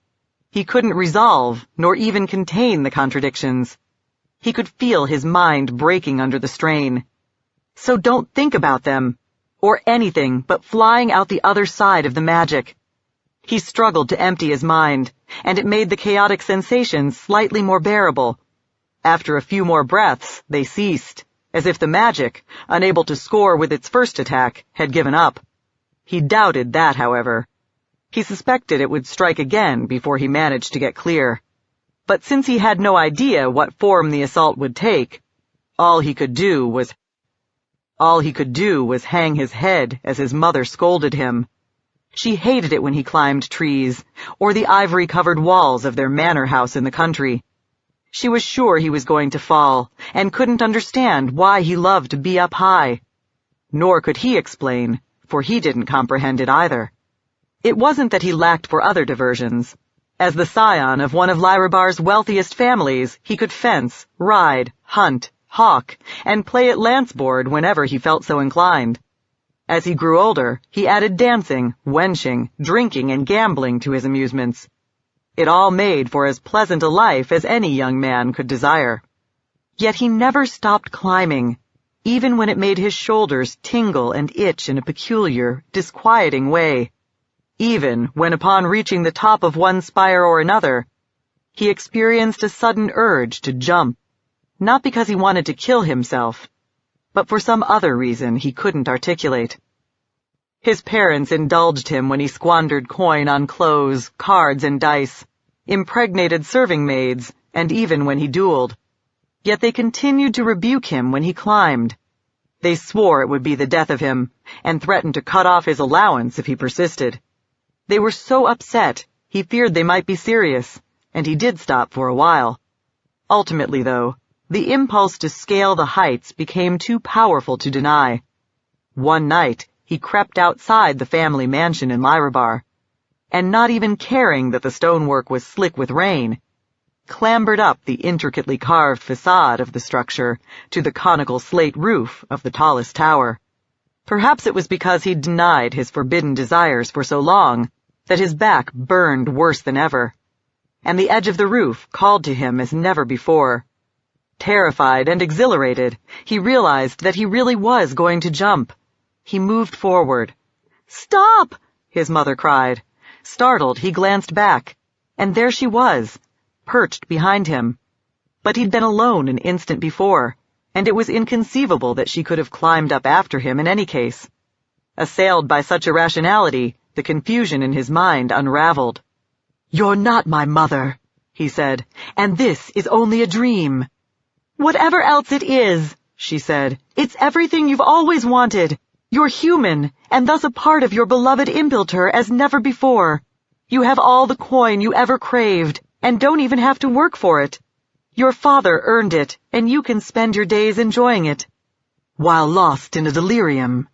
He couldn't resolve nor even contain the contradictions. He could feel his mind breaking under the strain. So don't think about them, or anything but flying out the other side of the magic. He struggled to empty his mind, and it made the chaotic sensations slightly more bearable. After a few more breaths, they ceased, as if the magic, unable to score with its first attack, had given up. He doubted that, however. He suspected it would strike again before he managed to get clear. But since he had no idea what form the assault would take, all he could do was hang his head as his mother scolded him. She hated it when he climbed trees, or the ivory-covered walls of their manor house in the country. She was sure he was going to fall, and couldn't understand why he loved to be up high. Nor could he explain, for he didn't comprehend it either. It wasn't that he lacked for other diversions. As the scion of one of Lyrabar's wealthiest families, he could fence, ride, hunt, hawk, and play at lanceboard whenever he felt so inclined. As he grew older, he added dancing, wenching, drinking, and gambling to his amusements. It all made for as pleasant a life as any young man could desire. Yet he never stopped climbing, even when it made his shoulders tingle and itch in a peculiar, disquieting way. Even when, upon reaching the top of one spire or another, he experienced a sudden urge to jump, not because he wanted to kill himself, but for some other reason he couldn't articulate. His parents indulged him when he squandered coin on clothes, cards, and dice, impregnated serving maids, and even when he dueled. Yet they continued to rebuke him when he climbed. They swore it would be the death of him, and threatened to cut off his allowance if he persisted. They were so upset, he feared they might be serious, and he did stop for a while. Ultimately, though, the impulse to scale the heights became too powerful to deny. One night, he crept outside the family mansion in Lyrabar, and not even caring that the stonework was slick with rain, clambered up the intricately carved facade of the structure to the conical slate roof of the tallest tower. Perhaps it was because he'd denied his forbidden desires for so long that his back burned worse than ever, and the edge of the roof called to him as never before. Terrified and exhilarated, he realized that he really was going to jump. He moved forward. "Stop!" his mother cried. Startled, he glanced back, and there she was, perched behind him. But he'd been alone an instant before, and it was inconceivable that she could have climbed up after him in any case. Assailed by such irrationality, the confusion in his mind unraveled. "You're not my mother," he said, "and this is only a dream." "Whatever else it is," she said, "it's everything you've always wanted. You're human, and thus a part of your beloved Impiltur as never before. You have all the coin you ever craved, and don't even have to work for it. Your father earned it, and you can spend your days enjoying it." "While lost in a delirium."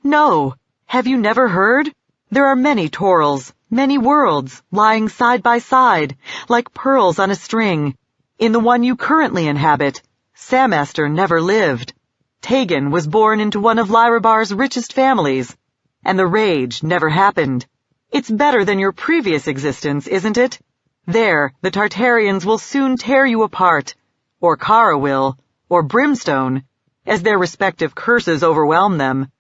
"No, have you never heard? There are many Torals, many worlds, lying side by side, like pearls on a string. In the one you currently inhabit, Samaster never lived. Tegan was born into one of Lyrabar's richest families, and the rage never happened. It's better than your previous existence, isn't it? There, the Tartarians will soon tear you apart, or Kara will, or Brimstone, as their respective curses overwhelm them.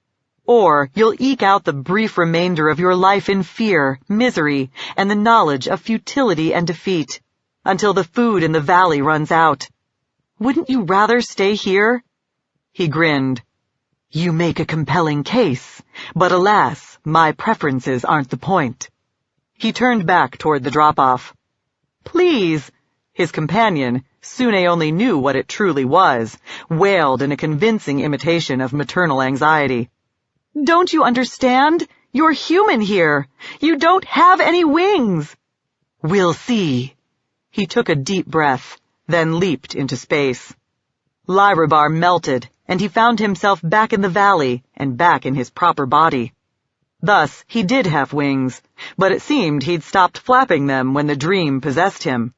Or you'll eke out the brief remainder of your life in fear, misery, and the knowledge of futility and defeat, until the food in the valley runs out. Wouldn't you rather stay here?" He grinned. "You make a compelling case, but alas, my preferences aren't the point." He turned back toward the drop-off. "Please," his companion, Sune only knew what it truly was, wailed in a convincing imitation of maternal anxiety. Don't you understand? You're human here. You don't have any wings. We'll see. He took a deep breath, then leaped into space. Lyrabar melted, and he found himself back in the valley and back in his proper body. Thus, he did have wings, but it seemed he'd stopped flapping them when the dream possessed him.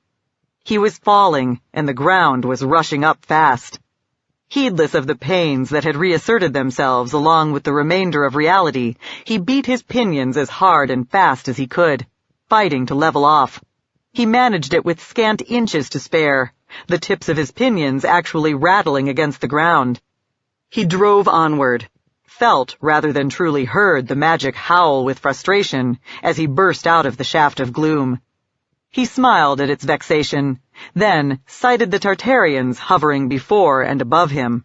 He was falling, and the ground was rushing up fast. Heedless of the pains that had reasserted themselves along with the remainder of reality, he beat his pinions as hard and fast as he could, fighting to level off. He managed it with scant inches to spare, the tips of his pinions actually rattling against the ground. He drove onward, felt rather than truly heard the magic howl with frustration as he burst out of the shaft of gloom. He smiled at its vexation, then sighted the Tartarians hovering before and above him.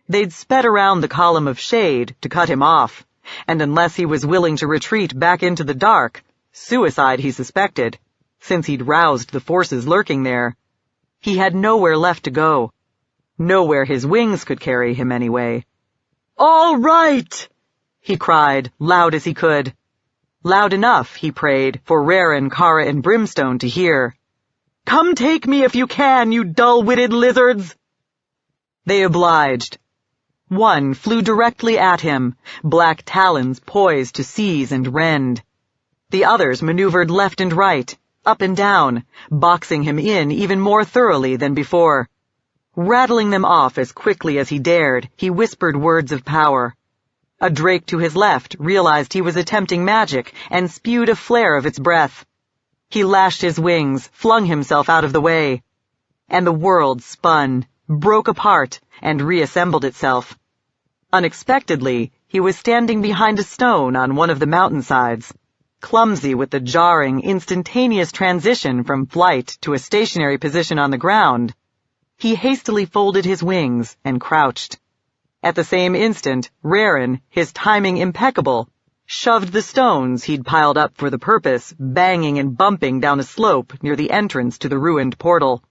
They'd sped around the column of shade to cut him off, and unless he was willing to retreat back into the dark, suicide he suspected, since he'd roused the forces lurking there, he had nowhere left to go. Nowhere his wings could carry him anyway. "All right!" he cried, loud as he could. Loud enough, he prayed, for Rarin, Kara, and Brimstone to hear. "Come take me if you can, you dull-witted lizards!" They obliged. One flew directly at him, black talons poised to seize and rend. The others maneuvered left and right, up and down, boxing him in even more thoroughly than before. Rattling them off as quickly as he dared, he whispered words of power. A drake to his left realized he was attempting magic and spewed a flare of its breath. He lashed his wings, flung himself out of the way. And the world spun, broke apart, and reassembled itself. Unexpectedly, he was standing behind a stone on one of the mountainsides, clumsy with the jarring, instantaneous transition from flight to a stationary position on the ground. He hastily folded his wings and crouched. At the same instant, Rarin, his timing impeccable, shoved the stones he'd piled up for the purpose, banging and bumping down a slope near the entrance to the ruined portal.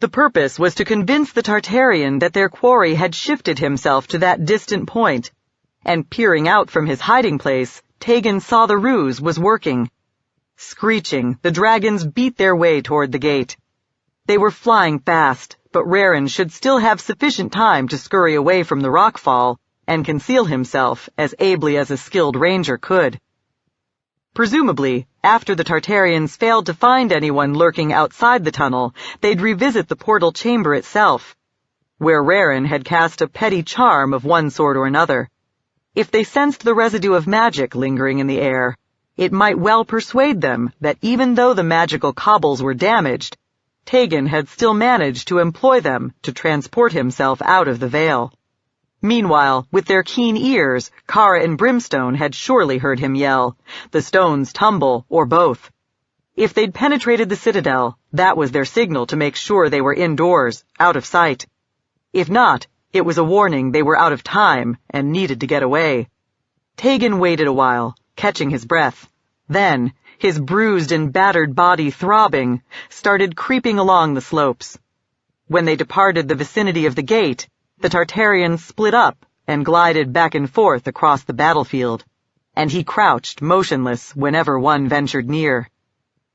The purpose was to convince the Tartarian that their quarry had shifted himself to that distant point, and peering out from his hiding place, Tegan saw the ruse was working. Screeching, the dragons beat their way toward the gate. They were flying fast, but Rarin should still have sufficient time to scurry away from the rockfall and conceal himself as ably as a skilled ranger could. Presumably, after the Tartarians failed to find anyone lurking outside the tunnel, they'd revisit the portal chamber itself, where Rarin had cast a petty charm of one sort or another. If they sensed the residue of magic lingering in the air, it might well persuade them that even though the magical cobbles were damaged, Tegan had still managed to employ them to transport himself out of the veil. Meanwhile, with their keen ears, Kara and Brimstone had surely heard him yell, "The stones tumble," or both. If they'd penetrated the citadel, that was their signal to make sure they were indoors, out of sight. If not, it was a warning they were out of time and needed to get away. Tegan waited a while, catching his breath. Then, his bruised and battered body throbbing, started creeping along the slopes. When they departed the vicinity of the gate, the Tartarians split up and glided back and forth across the battlefield, and he crouched motionless whenever one ventured near.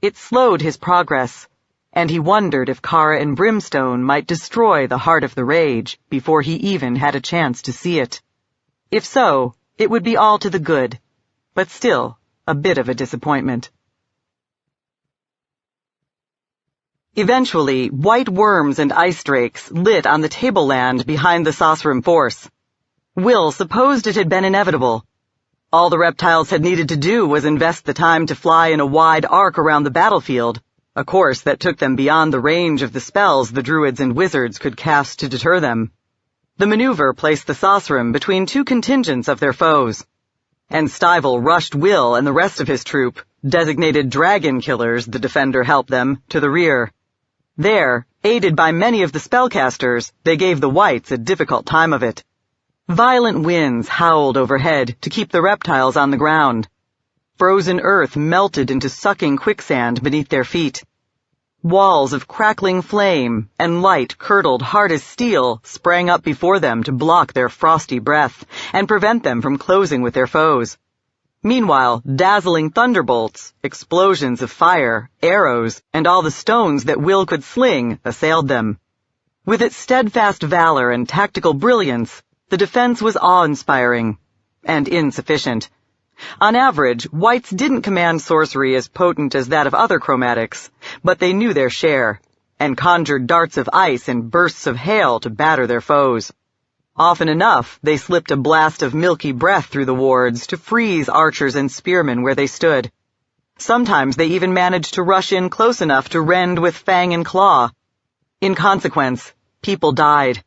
It slowed his progress, and he wondered if Kara and Brimstone might destroy the heart of the rage before he even had a chance to see it. If so, it would be all to the good, but still a bit of a disappointment. Eventually, white worms and ice drakes lit on the tableland behind the Sosrim force. Will supposed it had been inevitable. All the reptiles had needed to do was invest the time to fly in a wide arc around the battlefield, a course that took them beyond the range of the spells the druids and wizards could cast to deter them. The maneuver placed the Sosrim between two contingents of their foes, and Stivel rushed Will and the rest of his troop, designated dragon killers, the defender helped them, to the rear. There, aided by many of the spellcasters, they gave the whites a difficult time of it. Violent winds howled overhead to keep the reptiles on the ground. Frozen earth melted into sucking quicksand beneath their feet. Walls of crackling flame and light curdled hard as steel sprang up before them to block their frosty breath and prevent them from closing with their foes. Meanwhile, dazzling thunderbolts, explosions of fire, arrows, and all the stones that Will could sling assailed them. With its steadfast valor and tactical brilliance, the defense was awe-inspiring and insufficient. On average, whites didn't command sorcery as potent as that of other chromatics, but they knew their share, and conjured darts of ice and bursts of hail to batter their foes. Often enough, they slipped a blast of milky breath through the wards to freeze archers and spearmen where they stood. Sometimes they even managed to rush in close enough to rend with fang and claw. In consequence, people died.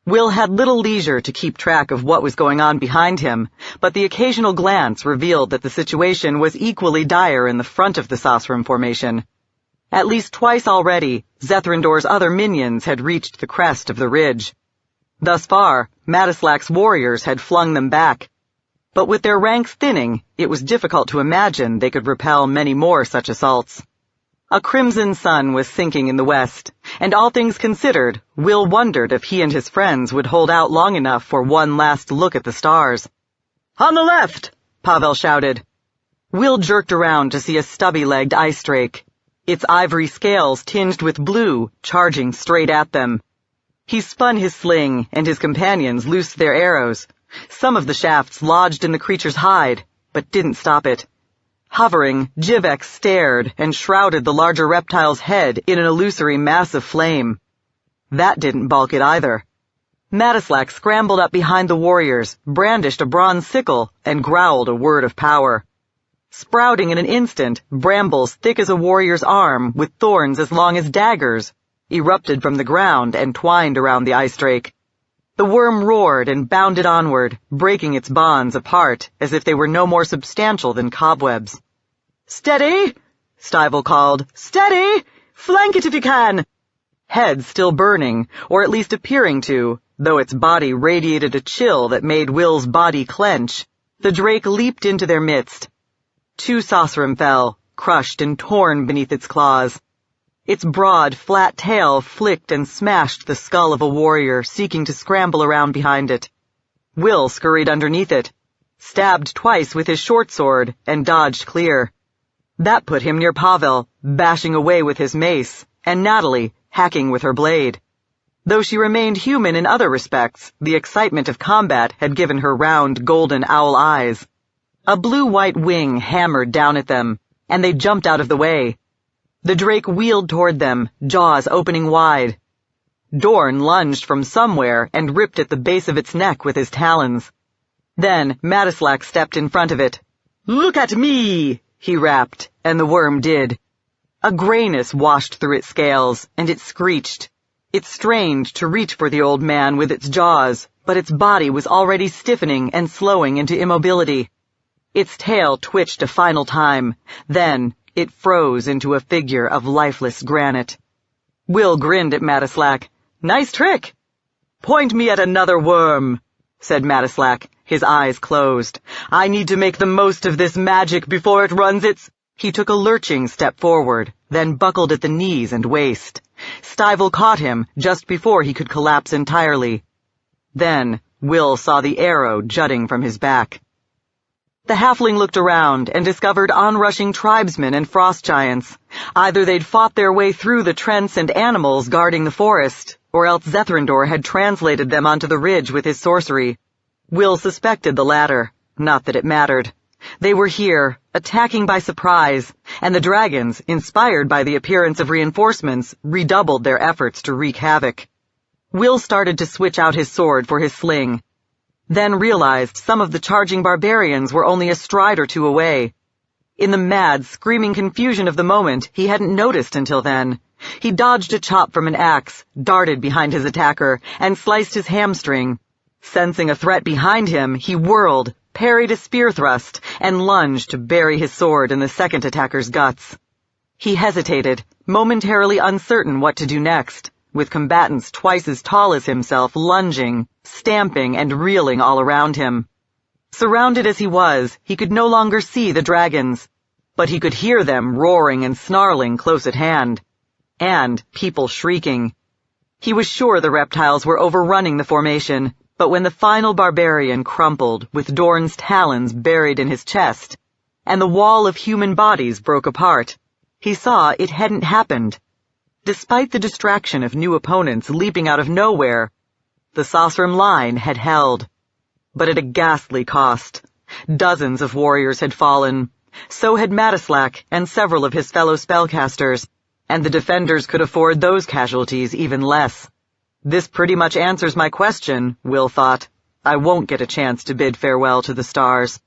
Will had little leisure to keep track of what was going on behind him, but the occasional glance revealed that the situation was equally dire in the front of the Sosram formation. At least twice already, Zethrindor's other minions had reached the crest of the ridge. Thus far, Madislak's warriors had flung them back. But with their ranks thinning, it was difficult to imagine they could repel many more such assaults. A crimson sun was sinking in the west, and all things considered, Will wondered if he and his friends would hold out long enough for one last look at the stars. "On the left!" Pavel shouted. Will jerked around to see a stubby-legged ice drake, its ivory scales tinged with blue, charging straight at them. He spun his sling, and his companions loosed their arrows. Some of the shafts lodged in the creature's hide, but didn't stop it. Hovering, Jivex stared and shrouded the larger reptile's head in an illusory mass of flame. That didn't balk it either. Madislak scrambled up behind the warriors, brandished a bronze sickle, and growled a word of power. Sprouting in an instant, brambles thick as a warrior's arm, with thorns as long as daggers, erupted from the ground and twined around the ice drake. The worm roared and bounded onward, breaking its bonds apart as if they were no more substantial than cobwebs. "Steady!" Stivel called. "Steady! Flank it if you can!" Head still burning, or at least appearing to, though its body radiated a chill that made Will's body clench, the drake leaped into their midst. 2 Sosram fell, crushed and torn beneath its claws. Its broad, flat tail flicked and smashed the skull of a warrior seeking to scramble around behind it. Will scurried underneath it, stabbed twice with his short sword, and dodged clear. That put him near Pavel, bashing away with his mace, and Natalie, hacking with her blade. Though she remained human in other respects, the excitement of combat had given her round, golden owl eyes. A blue-white wing hammered down at them, and they jumped out of the way. The drake wheeled toward them, jaws opening wide. Dorn lunged from somewhere and ripped at the base of its neck with his talons. Then Madislak stepped in front of it. "Look at me!" he rapped, and the worm did. A grayness washed through its scales, and it screeched. It strained to reach for the old man with its jaws, but its body was already stiffening and slowing into immobility. Its tail twitched a final time, then it froze into a figure of lifeless granite. Will grinned at Madislak. "Nice trick!" "Point me at another worm," said Madislak, his eyes closed. "I need to make the most of this magic before it runs its—" He took a lurching step forward, then buckled at the knees and waist. Stivel caught him just before he could collapse entirely. Then Will saw the arrow jutting from his back. The halfling looked around and discovered onrushing tribesmen and frost giants. Either they'd fought their way through the trents and animals guarding the forest, or else Zethrindor had translated them onto the ridge with his sorcery. Will suspected the latter, not that it mattered. They were here, attacking by surprise, and the dragons, inspired by the appearance of reinforcements, redoubled their efforts to wreak havoc. Will started to switch out his sword for his sling, then realized some of the charging barbarians were only a stride or two away. In the mad, screaming confusion of the moment, he hadn't noticed until then. He dodged a chop from an axe, darted behind his attacker, and sliced his hamstring. Sensing a threat behind him, he whirled, parried a spear thrust, and lunged to bury his sword in the second attacker's guts. He hesitated, momentarily uncertain what to do next, with combatants twice as tall as himself lunging, stamping, and reeling all around him. Surrounded as he was, he could no longer see the dragons, but he could hear them roaring and snarling close at hand. and people shrieking. He was sure the reptiles were overrunning the formation, but when the final barbarian crumpled with Dorn's talons buried in his chest, and the wall of human bodies broke apart, he saw it hadn't happened. Despite the distraction of new opponents leaping out of nowhere, the Sasram line had held. But at a ghastly cost. Dozens of warriors had fallen. So had Matislack and several of his fellow spellcasters, and the defenders could afford those casualties even less. This pretty much answers my question, Will thought. I won't get a chance to bid farewell to the stars.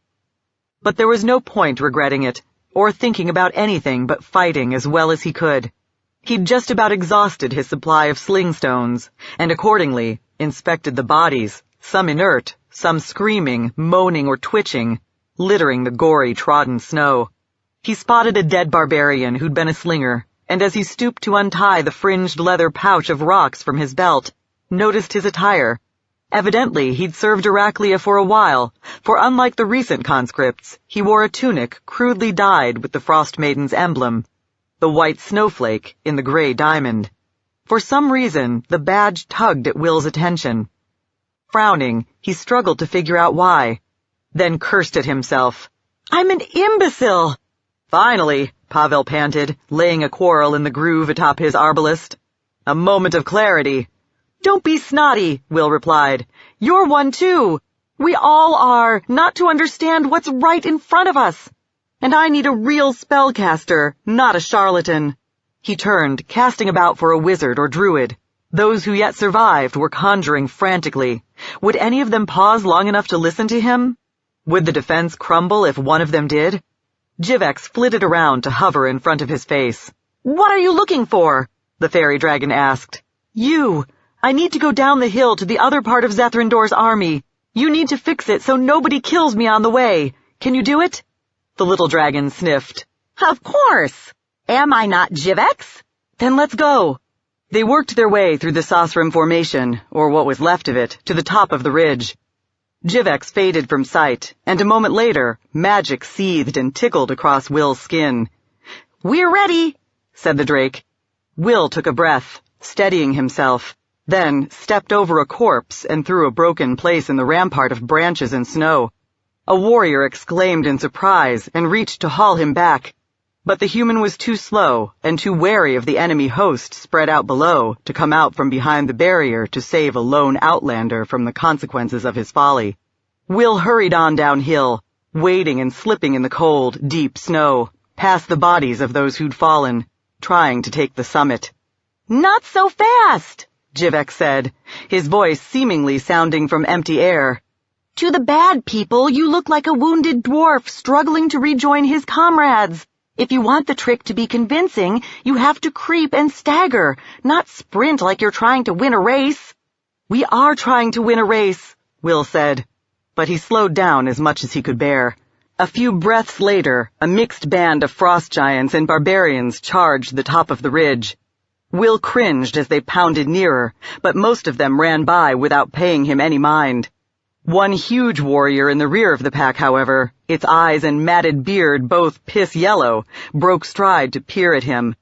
But there was no point regretting it, or thinking about anything but fighting as well as he could. He'd just about exhausted his supply of sling stones, and accordingly inspected the bodies, some inert, some screaming, moaning, or twitching, littering the gory, trodden snow. He spotted a dead barbarian who'd been a slinger, and as he stooped to untie the fringed leather pouch of rocks from his belt, noticed his attire. Evidently, he'd served Iraklia for a while, for unlike the recent conscripts, he wore a tunic crudely dyed with the Frost Maiden's emblem, the white snowflake in the gray diamond. For some reason, the badge tugged at Will's attention. Frowning, he struggled to figure out why, then cursed at himself. "I'm an imbecile!" "Finally," Pavel panted, laying a quarrel in the groove atop his arbalist. "A moment of clarity." "Don't be snotty," Will replied. "You're one too. We all are, not to understand what's right in front of us. And I need a real spellcaster, not a charlatan." He turned, casting about for a wizard or druid. Those who yet survived were conjuring frantically. Would any of them pause long enough to listen to him? Would the defense crumble if one of them did? Jivex flitted around to hover in front of his face. "What are you looking for?" the fairy dragon asked. "You. I need to go down the hill to the other part of Zethrandor's army. You need to fix it so nobody kills me on the way. Can you do it?" The little dragon sniffed. "Of course. Am I not Jivex? Then let's go." They worked their way through the Sasram formation, or what was left of it, to the top of the ridge. Jivex faded from sight, and a moment later, magic seethed and tickled across Will's skin. "We're ready," said the drake. Will took a breath, steadying himself, then stepped over a corpse and through a broken place in the rampart of branches and snow. A warrior exclaimed in surprise and reached to haul him back, but the human was too slow and too wary of the enemy host spread out below to come out from behind the barrier to save a lone outlander from the consequences of his folly. Will hurried on downhill, wading and slipping in the cold, deep snow, past the bodies of those who'd fallen, trying to take the summit. "Not so fast," Jivex said, his voice seemingly sounding from empty air. "To the bad people, you look like a wounded dwarf struggling to rejoin his comrades. If you want the trick to be convincing, you have to creep and stagger, not sprint like you're trying to win a race." "We are trying to win a race," Will said, but he slowed down as much as he could bear. A few breaths later, a mixed band of frost giants and barbarians charged the top of the ridge. Will cringed as they pounded nearer, but most of them ran by without paying him any mind. One huge warrior in the rear of the pack, however, its eyes and matted beard both piss-yellow, broke stride to peer at him.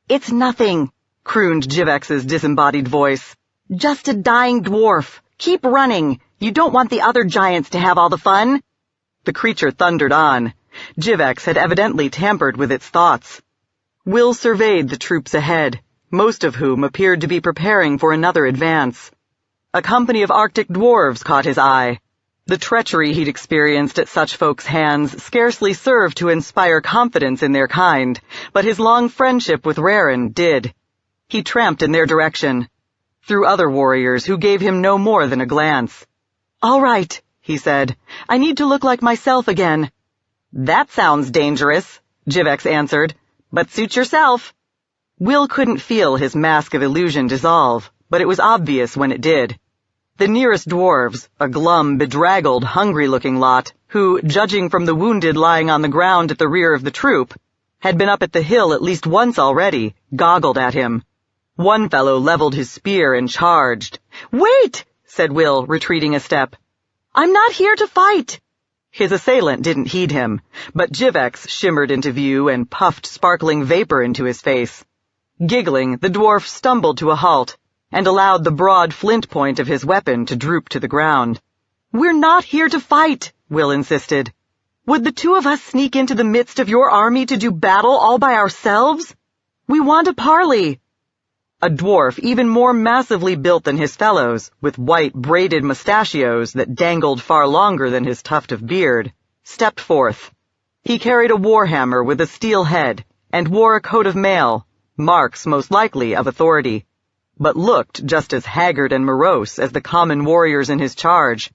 "It's nothing," crooned Jivex's disembodied voice. "Just a dying dwarf. Keep running. You don't want the other giants to have all the fun." The creature thundered on. Jivex had evidently tampered with its thoughts. Will surveyed the troops ahead, most of whom appeared to be preparing for another advance. A company of Arctic dwarves caught his eye. The treachery he'd experienced at such folks' hands scarcely served to inspire confidence in their kind, but his long friendship with Raren did. He tramped in their direction, through other warriors who gave him no more than a glance. "All right," he said. "I need to look like myself again." "That sounds dangerous," Jivex answered, "but suit yourself." Will couldn't feel his mask of illusion dissolve, but it was obvious when it did. The nearest dwarves, a glum, bedraggled, hungry-looking lot, who, judging from the wounded lying on the ground at the rear of the troop, had been up at the hill at least once already, goggled at him. One fellow leveled his spear and charged. "Wait!" said Will, retreating a step. "I'm not here to fight." His assailant didn't heed him, but Jivex shimmered into view and puffed sparkling vapor into his face. Giggling, the dwarf stumbled to a halt and allowed the broad flint point of his weapon to droop to the ground. "We're not here to fight," Will insisted. "Would the two of us sneak into the midst of your army to do battle all by ourselves? We want a parley." A dwarf even more massively built than his fellows, with white braided mustachios that dangled far longer than his tuft of beard, stepped forth. He carried a warhammer with a steel head and wore a coat of mail, marks most likely of authority, but looked just as haggard and morose as the common warriors in his charge.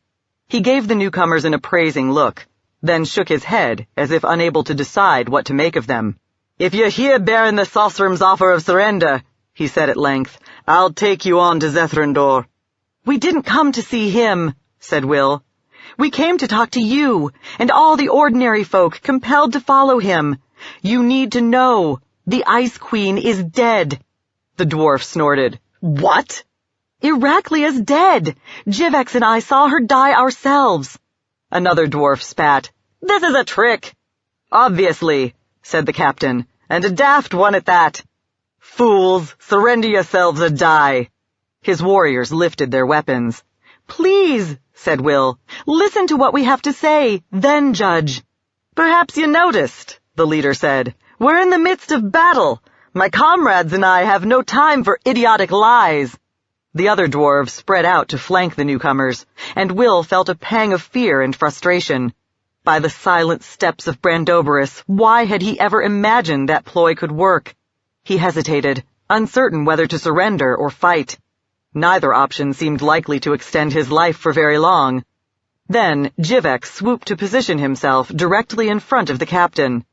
He gave the newcomers an appraising look, then shook his head as if unable to decide what to make of them. "If you're here bearing the Sosram's offer of surrender," he said at length, "I'll take you on to Zethrandor." "We didn't come to see him," said Will. "We came to talk to you, and all the ordinary folk compelled to follow him. You need to know, the Ice Queen is dead." The dwarf snorted. "What?" "Iraklia's dead. Jivex and I saw her die ourselves." Another dwarf spat. "This is a trick." "Obviously," said the captain, "and a daft one at that. Fools, surrender yourselves or die." His warriors lifted their weapons. "Please," said Will, "listen to what we have to say, then judge." "Perhaps you noticed," the leader said. "We're in the midst of battle. My comrades and I have no time for idiotic lies." The other dwarves spread out to flank the newcomers, and Will felt a pang of fear and frustration. By the silent steps of Brandoberus, why had he ever imagined that ploy could work? He hesitated, uncertain whether to surrender or fight. Neither option seemed likely to extend his life for very long. Then Jivex swooped to position himself directly in front of the captain.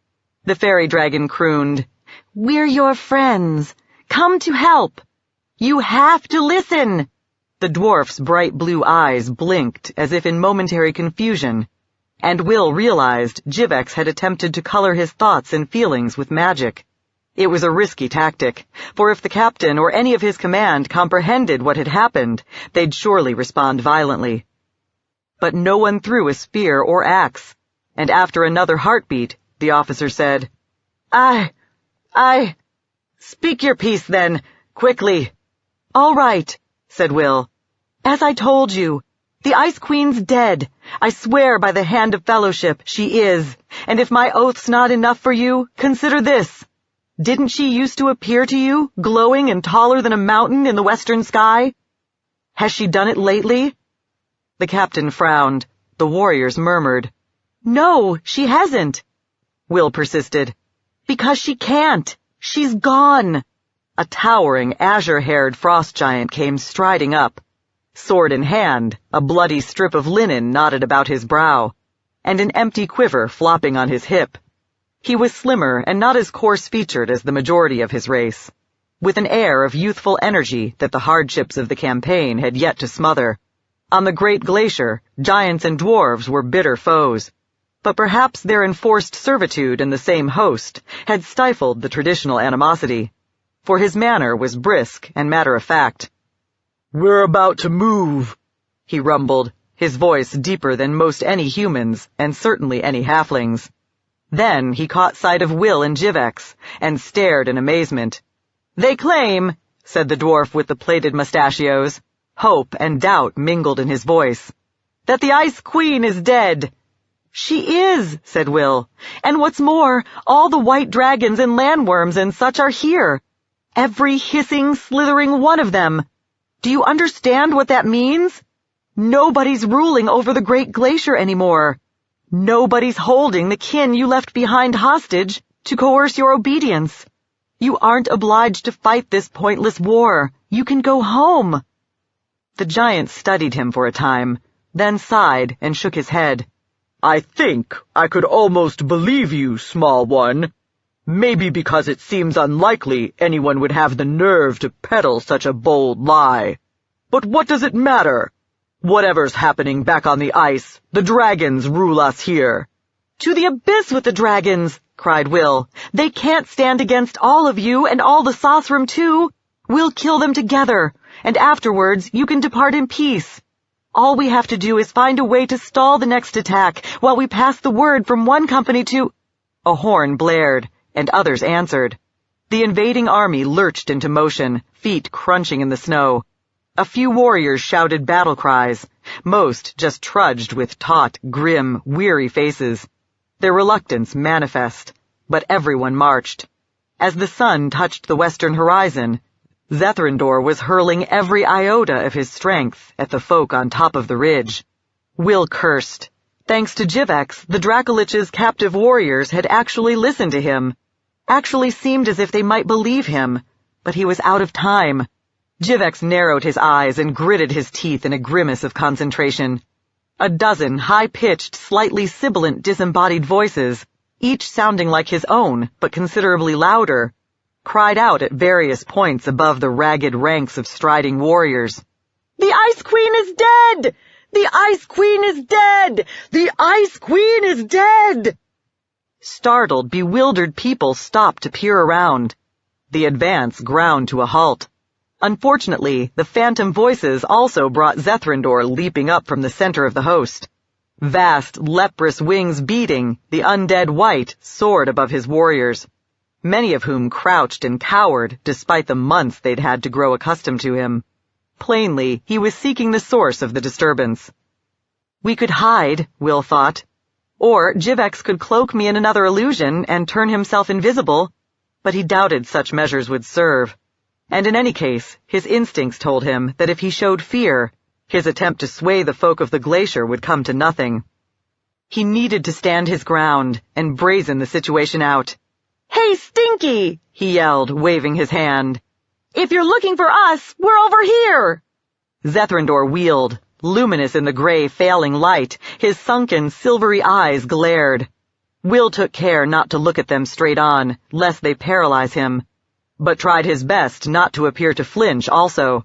The fairy dragon crooned, "We're your friends. Come to help. You have to listen." The dwarf's bright blue eyes blinked as if in momentary confusion, and Will realized Jivex had attempted to color his thoughts and feelings with magic. It was a risky tactic, for if the captain or any of his command comprehended what had happened, they'd surely respond violently. But no one threw a spear or axe, and after another heartbeat, the officer said, I... Speak your piece then, quickly." "All right," said Will. "As I told you, the Ice Queen's dead. I swear by the hand of fellowship she is, and if my oath's not enough for you, consider this. Didn't she used to appear to you, glowing and taller than a mountain in the western sky? Has she done it lately?" The captain frowned. The warriors murmured. "No, she hasn't," Will persisted. "Because she can't. She's gone." A towering, azure-haired frost giant came striding up. Sword in hand, a bloody strip of linen knotted about his brow, and an empty quiver flopping on his hip. He was slimmer and not as coarse-featured as the majority of his race, with an air of youthful energy that the hardships of the campaign had yet to smother. On the great glacier, giants and dwarves were bitter foes, but perhaps their enforced servitude in the same host had stifled the traditional animosity, for his manner was brisk and matter-of-fact. "We're about to move," he rumbled, his voice deeper than most any humans, and certainly any halflings. Then he caught sight of Will and Jivex, and stared in amazement. "They claim," said the dwarf with the plaited mustachios, hope and doubt mingled in his voice, "that the Ice Queen is dead." "She is," said Will, "and what's more, all the white dragons and landworms and such are here. Every hissing, slithering one of them. Do you understand what that means? Nobody's ruling over the Great Glacier anymore. Nobody's holding the kin you left behind hostage to coerce your obedience. You aren't obliged to fight this pointless war. You can go home." The giant studied him for a time, then sighed and shook his head. "I think I could almost believe you, small one. Maybe because it seems unlikely anyone would have the nerve to peddle such a bold lie. But what does it matter? Whatever's happening back on the ice, the dragons rule us here." "To the abyss with the dragons!" cried Will. "They can't stand against all of you and all the Sosram too. We'll kill them together, and afterwards you can depart in peace. All we have to do is find a way to stall the next attack while we pass the word from one company to—" A horn blared, and others answered. The invading army lurched into motion, feet crunching in the snow. A few warriors shouted battle cries. Most just trudged with taut, grim, weary faces. Their reluctance manifest, but everyone marched. As the sun touched the western horizon, Zethrandor was hurling every iota of his strength at the folk on top of the ridge. Will cursed. Thanks to Jivex, the Dracolich's captive warriors had actually listened to him. Actually seemed as if they might believe him, but he was out of time. Jivex narrowed his eyes and gritted his teeth in a grimace of concentration. A dozen high-pitched, slightly sibilant disembodied voices, each sounding like his own, but considerably louder, cried out at various points above the ragged ranks of striding warriors. "The Ice Queen is dead! The Ice Queen is dead! The Ice Queen is dead!" Startled, bewildered people stopped to peer around. The advance ground to a halt. Unfortunately, the phantom voices also brought Zethrandor leaping up from the center of the host. Vast, leprous wings beating, the undead wight soared above his warriors, many of whom crouched and cowered despite the months they'd had to grow accustomed to him. Plainly, he was seeking the source of the disturbance. We could hide, Will thought. Or Jivex could cloak me in another illusion and turn himself invisible, but he doubted such measures would serve. And in any case, his instincts told him that if he showed fear, his attempt to sway the folk of the glacier would come to nothing. He needed to stand his ground and brazen the situation out. "Hey, Stinky!" he yelled, waving his hand. "If you're looking for us, we're over here!" Zethrandor wheeled. Luminous in the gray, failing light, his sunken, silvery eyes glared. Will took care not to look at them straight on, lest they paralyze him, but tried his best not to appear to flinch also.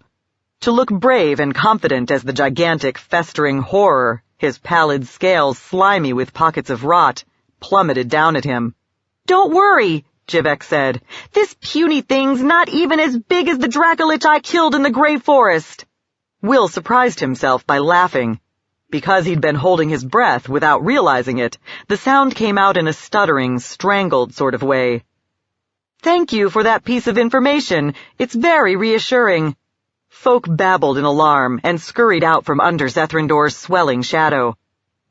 To look brave and confident as the gigantic, festering horror, his pallid scales slimy with pockets of rot, plummeted down at him. "Don't worry," Jivex said. "This puny thing's not even as big as the Dracolich I killed in the Grey Forest." Will surprised himself by laughing. Because he'd been holding his breath without realizing it, the sound came out in a stuttering, strangled sort of way. "Thank you for that piece of information. It's very reassuring." Folk babbled in alarm and scurried out from under Zethrandor's swelling shadow.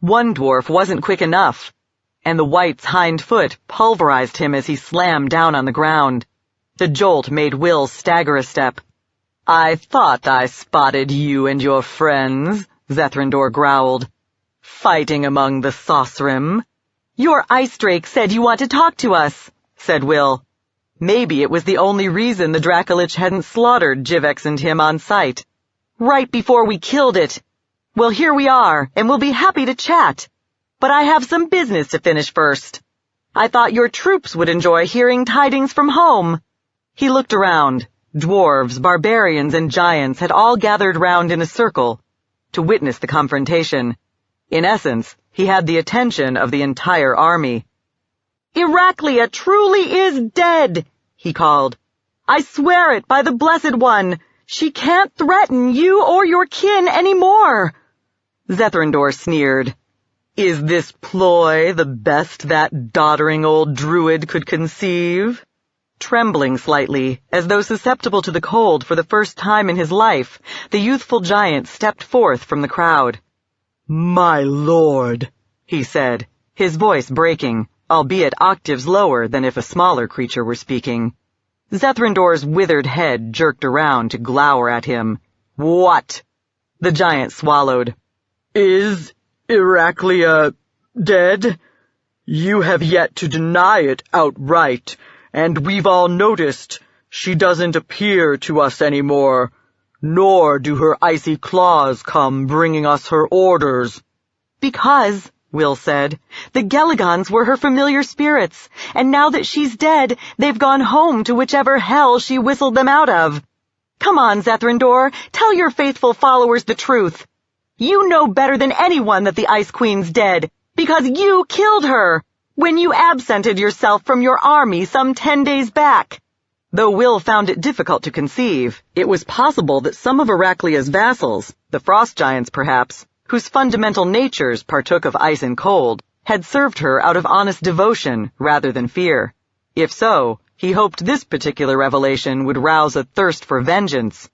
One dwarf wasn't quick enough, and the wight's hind foot pulverized him as he slammed down on the ground. The jolt made Will stagger a step. "I thought I spotted you and your friends," Zethrandor growled. "Fighting among the Sosrim." "Your ice drake said you want to talk to us," said Will. Maybe it was the only reason the Dracolich hadn't slaughtered Jivex and him on sight. "Right before we killed it. Well, here we are, and we'll be happy to chat. But I have some business to finish first. I thought your troops would enjoy hearing tidings from home." He looked around. Dwarves, barbarians, and giants had all gathered round in a circle to witness the confrontation. In essence, he had the attention of the entire army. "Iraklia truly is dead," he called. "I swear it by the Blessed One. She can't threaten you or your kin any more." Zethrandor sneered. "Is this ploy the best that doddering old druid could conceive?" Trembling slightly, as though susceptible to the cold for the first time in his life, the youthful giant stepped forth from the crowd. "My lord," he said, his voice breaking, albeit octaves lower than if a smaller creature were speaking. Zethrandor's withered head jerked around to glower at him. "What?" The giant swallowed. "Is Iraklia dead? You have yet to deny it outright, and we've all noticed she doesn't appear to us anymore, nor do her icy claws come bringing us her orders." "Because," Will said, "the Gelligons were her familiar spirits, and now that she's dead, they've gone home to whichever hell she whistled them out of. Come on, Zethrandor, tell your faithful followers the truth. You know better than anyone that the Ice Queen's dead, because you killed her when you absented yourself from your army some 10 days back." Though Will found it difficult to conceive, it was possible that some of Iraklia's vassals, the frost giants perhaps, whose fundamental natures partook of ice and cold, had served her out of honest devotion rather than fear. If so, He hoped this particular revelation would rouse a thirst for vengeance.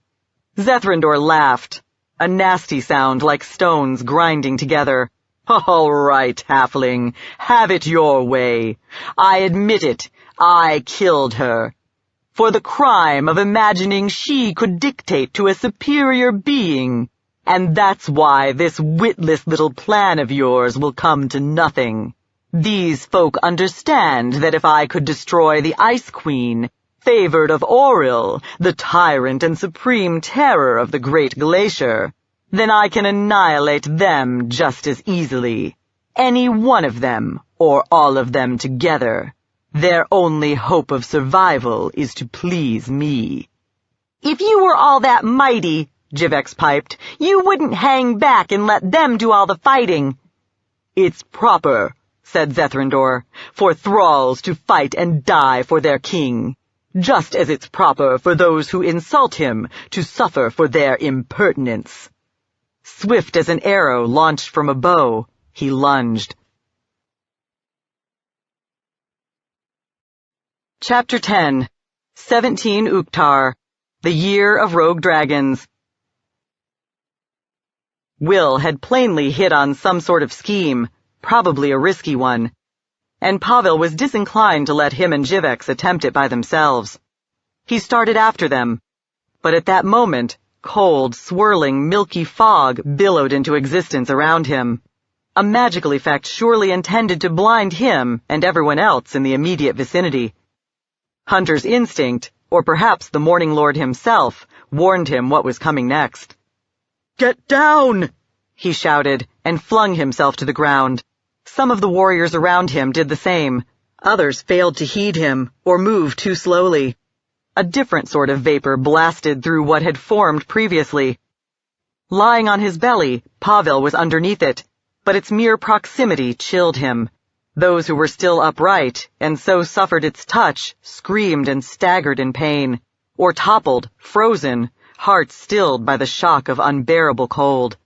Zethrandor laughed, a nasty sound like stones grinding together. All right, halfling, have it your way. I admit it, I killed her. For the crime of imagining she could dictate to a superior being. And that's why this witless little plan of yours will come to nothing. These folk understand that if I could destroy the Ice Queen, favored of Auril, the tyrant and supreme terror of the Great Glacier, then I can annihilate them just as easily. Any one of them, or all of them together. Their only hope of survival is to please me. If you were all that mighty, Jivex piped, you wouldn't hang back and let them do all the fighting. It's proper, said Zethrandor, for thralls to fight and die for their king, just as it's proper for those who insult him to suffer for their impertinence. Swift as an arrow launched from a bow, he lunged. Chapter 10 17 Uktar, the Year of Rogue Dragons. Will had plainly hit on some sort of scheme, probably a risky one, and Pavel was disinclined to let him and Jivex attempt it by themselves. He started after them, but at that moment, cold, swirling, milky fog billowed into existence around him, a magical effect surely intended to blind him and everyone else in the immediate vicinity. Hunter's instinct, or perhaps the Morning Lord himself, warned him what was coming next. Get down! He shouted, and flung himself to the ground. Some of the warriors around him did the same. Others failed to heed him, or moved too slowly. A different sort of vapor blasted through what had formed previously. Lying on his belly, Pavel was underneath it, but its mere proximity chilled him. Those who were still upright, and so suffered its touch, screamed and staggered in pain, or toppled, frozen, hearts stilled by the shock of unbearable cold.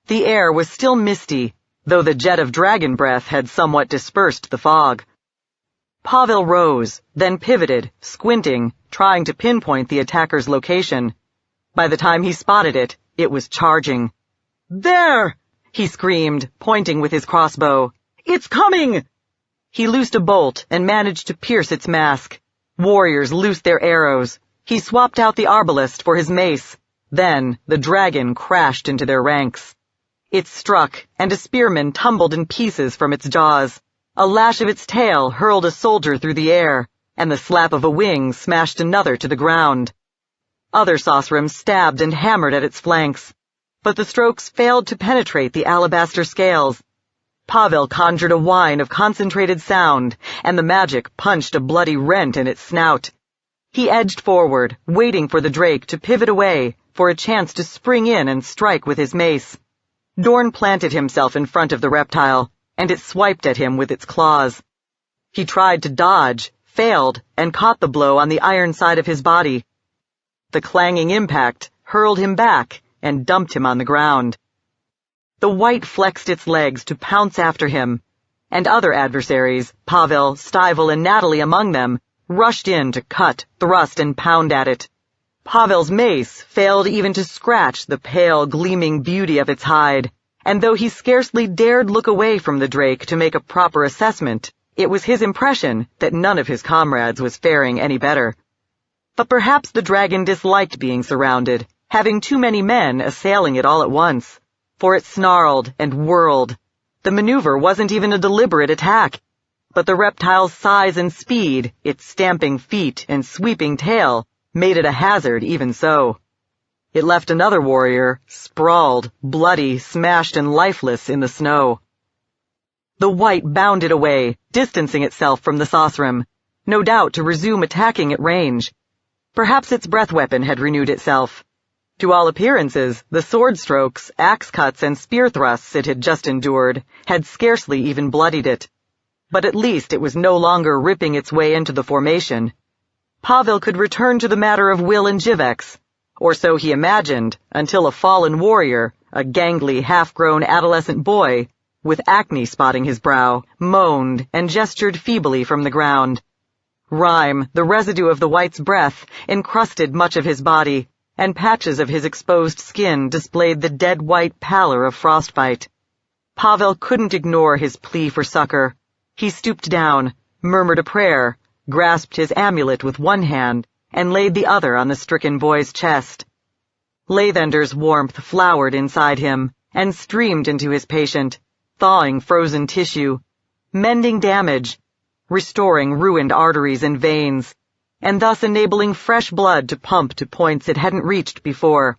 The air was still misty, though the jet of dragon breath had somewhat dispersed the fog. Pavel rose, then pivoted, squinting, trying to pinpoint the attacker's location. By the time he spotted it, it was charging. There! He screamed, pointing with his crossbow. It's coming! He loosed a bolt and managed to pierce its mask. Warriors loosed their arrows. He swapped out the arbalist for his mace. Then the dragon crashed into their ranks. It struck, and a spearman tumbled in pieces from its jaws. A lash of its tail hurled a soldier through the air, and the slap of a wing smashed another to the ground. Other Sosrims stabbed and hammered at its flanks, but the strokes failed to penetrate the alabaster scales. Pavel conjured a whine of concentrated sound, and the magic punched a bloody rent in its snout. He edged forward, waiting for the drake to pivot away, for a chance to spring in and strike with his mace. Dorn planted himself in front of the reptile, and it swiped at him with its claws. He tried to dodge, failed, and caught the blow on the iron side of his body. The clanging impact hurled him back and dumped him on the ground. The white flexed its legs to pounce after him, and other adversaries, Pavel, Stivel, and Natalie among them, rushed in to cut, thrust, and pound at it. Pavel's mace failed even to scratch the pale, gleaming beauty of its hide, and though he scarcely dared look away from the drake to make a proper assessment, it was his impression that none of his comrades was faring any better. But perhaps the dragon disliked being surrounded, having too many men assailing it all at once, for it snarled and whirled. The maneuver wasn't even a deliberate attack, but the reptile's size and speed, its stamping feet and sweeping tail, made it a hazard even so. It left another warrior, sprawled, bloody, smashed and lifeless in the snow. The white bounded away, distancing itself from the Sosrim, no doubt to resume attacking at range. Perhaps its breath weapon had renewed itself. To all appearances, the sword strokes, axe cuts, and spear thrusts it had just endured had scarcely even bloodied it. But at least it was no longer ripping its way into the formation. Pavel could return to the matter of Will and Jivex, or so he imagined, until a fallen warrior, a gangly, half-grown adolescent boy, with acne spotting his brow, moaned and gestured feebly from the ground. Rime, the residue of the white's breath, encrusted much of his body, and patches of his exposed skin displayed the dead white pallor of frostbite. Pavel couldn't ignore his plea for succor. He stooped down, murmured a prayer, grasped his amulet with one hand, and laid the other on the stricken boy's chest. Lathander's warmth flowered inside him and streamed into his patient, thawing frozen tissue, mending damage, restoring ruined arteries and veins, and thus enabling fresh blood to pump to points it hadn't reached before.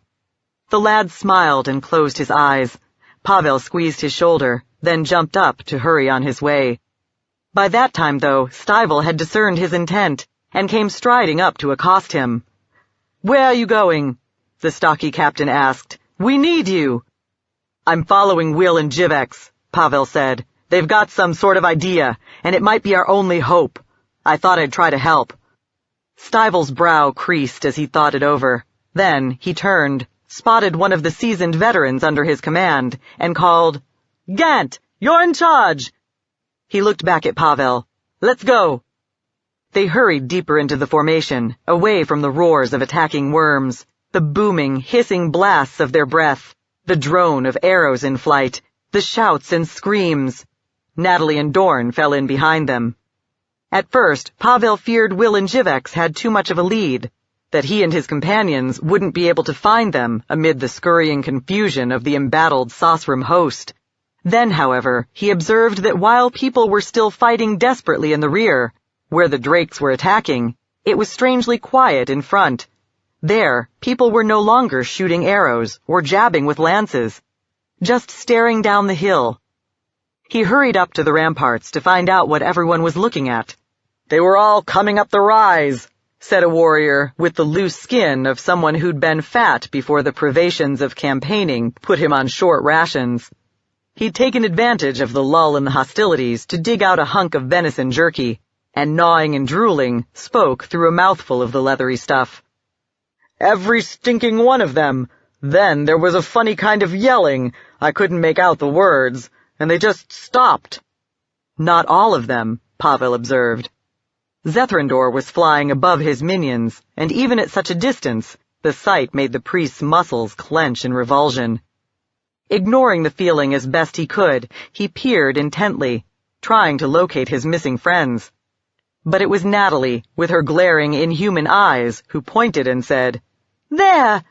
The lad smiled and closed his eyes. Pavel squeezed his shoulder, then jumped up to hurry on his way. By that time, though, Stivel had discerned his intent and came striding up to accost him. "Where are you going?" the stocky captain asked. "We need you." "I'm following Will and Jivex," Pavel said. "They've got some sort of idea, and it might be our only hope. I thought I'd try to help." Stivel's brow creased as he thought it over. Then he turned, spotted one of the seasoned veterans under his command, and called, "Gant, you're in charge!" He looked back at Pavel. "Let's go!" They hurried deeper into the formation, away from the roars of attacking worms, the booming, hissing blasts of their breath, the drone of arrows in flight, the shouts and screams. Natalie and Dorn fell in behind them. At first, Pavel feared Will and Jivex had too much of a lead, that he and his companions wouldn't be able to find them amid the scurrying confusion of the embattled Sosrim host. Then, however, he observed that while people were still fighting desperately in the rear, where the Drakes were attacking, it was strangely quiet in front. There, people were no longer shooting arrows or jabbing with lances, just staring down the hill. He hurried up to the ramparts to find out what everyone was looking at. "They were all coming up the rise," said a warrior with the loose skin of someone who'd been fat before the privations of campaigning put him on short rations. He'd taken advantage of the lull in the hostilities to dig out a hunk of venison jerky, and gnawing and drooling, spoke through a mouthful of the leathery stuff. "Every stinking one of them. Then there was a funny kind of yelling. I couldn't make out the words, and they just stopped." "Not all of them," Pavel observed. Zethrandor was flying above his minions, and even at such a distance, the sight made the priest's muscles clench in revulsion. Ignoring the feeling as best he could, he peered intently, trying to locate his missing friends. But it was Natalie, with her glaring, inhuman eyes, who pointed and said, "There!"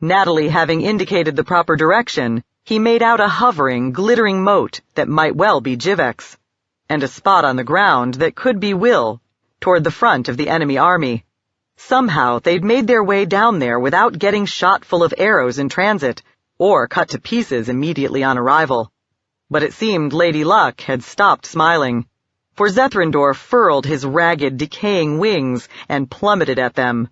Natalie having indicated the proper direction, he made out a hovering, glittering mote that might well be Jivex, and a spot on the ground that could be Will, toward the front of the enemy army. Somehow they'd made their way down there without getting shot full of arrows in transit, or cut to pieces immediately on arrival. But it seemed Lady Luck had stopped smiling, for Zethrandor furled his ragged, decaying wings and plummeted at them.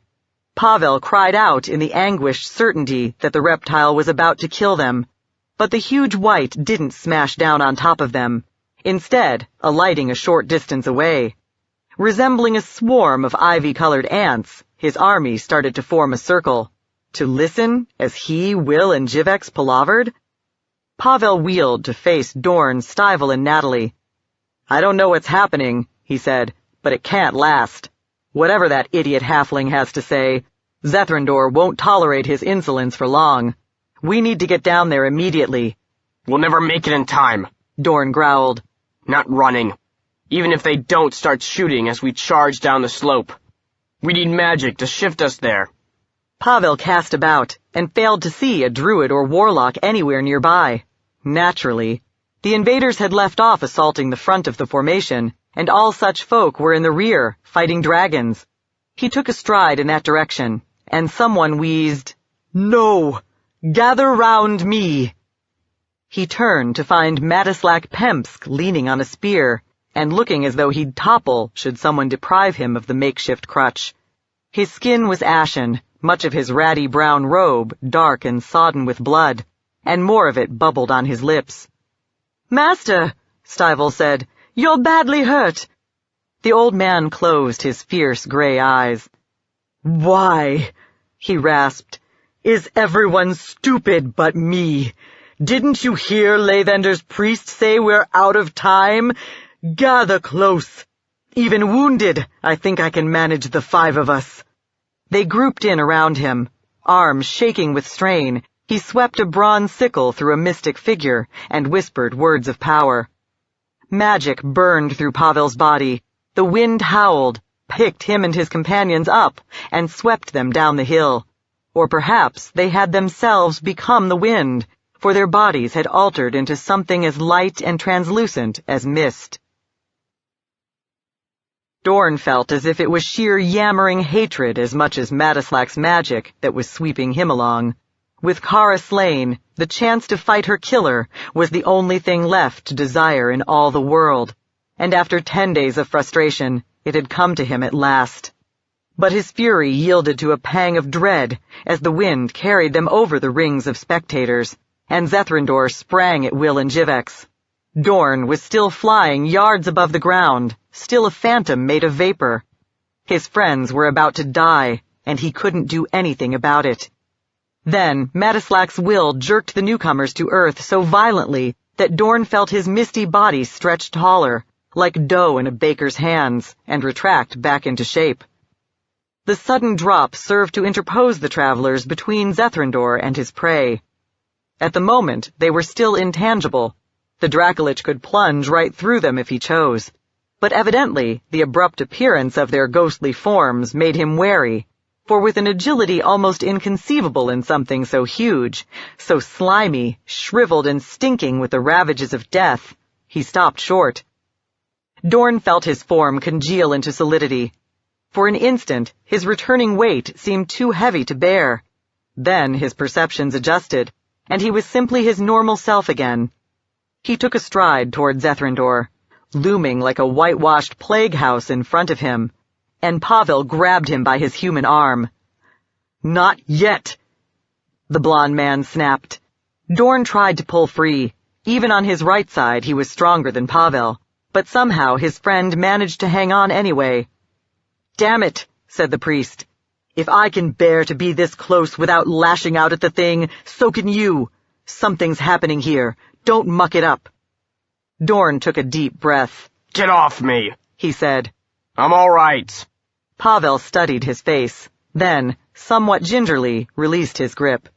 Pavel cried out in the anguished certainty that the reptile was about to kill them, but the huge white didn't smash down on top of them, instead alighting a short distance away. Resembling a swarm of ivy-colored ants, his army started to form a circle, to listen as he, Will, and Jivex palavered. Pavel wheeled to face Dorn, Stivel, and Natalie. "I don't know what's happening," he said, "but it can't last. Whatever that idiot halfling has to say, Zethrandor won't tolerate his insolence for long. We need to get down there immediately." "We'll never make it in time," Dorn growled. "Not running. Even if they don't start shooting as we charge down the slope. We need magic to shift us there." Pavel cast about, and failed to see a druid or warlock anywhere nearby. Naturally, the invaders had left off assaulting the front of the formation, and all such folk were in the rear, fighting dragons. He took a stride in that direction, and someone wheezed, "No! Gather round me!" He turned to find Matislak Pemsk leaning on a spear, and looking as though he'd topple should someone deprive him of the makeshift crutch. His skin was ashen, much of his ratty brown robe dark and sodden with blood, and more of it bubbled on his lips. "Master," Stivel said, "you're badly hurt." The old man closed his fierce gray eyes. "Why," he rasped, "is everyone stupid but me? Didn't you hear Lathander's priest say we're out of time? Gather close. Even wounded, I think I can manage the 5 of us." They grouped in around him. Arms shaking with strain, he swept a bronze sickle through a mystic figure and whispered words of power. Magic burned through Pavel's body. The wind howled, picked him and his companions up, and swept them down the hill. Or perhaps they had themselves become the wind, for their bodies had altered into something as light and translucent as mist. Dorn felt as if it was sheer yammering hatred as much as Madislak's magic that was sweeping him along. With Kara slain, the chance to fight her killer was the only thing left to desire in all the world, and after 10 days of frustration, it had come to him at last. But his fury yielded to a pang of dread as the wind carried them over the rings of spectators, and Zethrindor sprang at Will and Jivex. Dorn was still flying yards above the ground, still a phantom made of vapor. His friends were about to die, and he couldn't do anything about it. Then Madislak's will jerked the newcomers to earth so violently that Dorn felt his misty body stretch taller, like dough in a baker's hands, and retract back into shape. The sudden drop served to interpose the travelers between Zethrindor and his prey. At the moment, they were still intangible. The Dracolich could plunge right through them if he chose. But evidently, the abrupt appearance of their ghostly forms made him wary, for with an agility almost inconceivable in something so huge, so slimy, shriveled and stinking with the ravages of death, he stopped short. Dorn felt his form congeal into solidity. For an instant, his returning weight seemed too heavy to bear. Then his perceptions adjusted, and he was simply his normal self again. He took a stride toward Zethrindor, looming like a whitewashed plague house in front of him, and Pavel grabbed him by his human arm. "Not yet!" the blond man snapped. Dorn tried to pull free. Even on his right side he was stronger than Pavel, but somehow his friend managed to hang on anyway. "Damn it," said the priest. "If I can bear to be this close without lashing out at the thing, so can you. Something's happening here. Don't muck it up." Dorn took a deep breath. "Get off me," he said. "I'm all right." Pavel studied his face, then, somewhat gingerly, released his grip.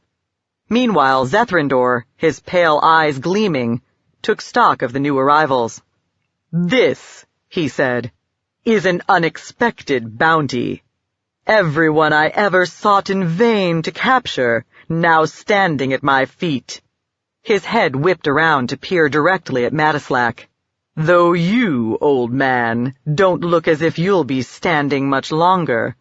Meanwhile, Zethrindor, his pale eyes gleaming, took stock of the new arrivals. "This," he said, "is an unexpected bounty. Everyone I ever sought in vain to capture, now standing at my feet." His head whipped around to peer directly at Madislak. "Though you, old man, don't look as if you'll be standing much longer.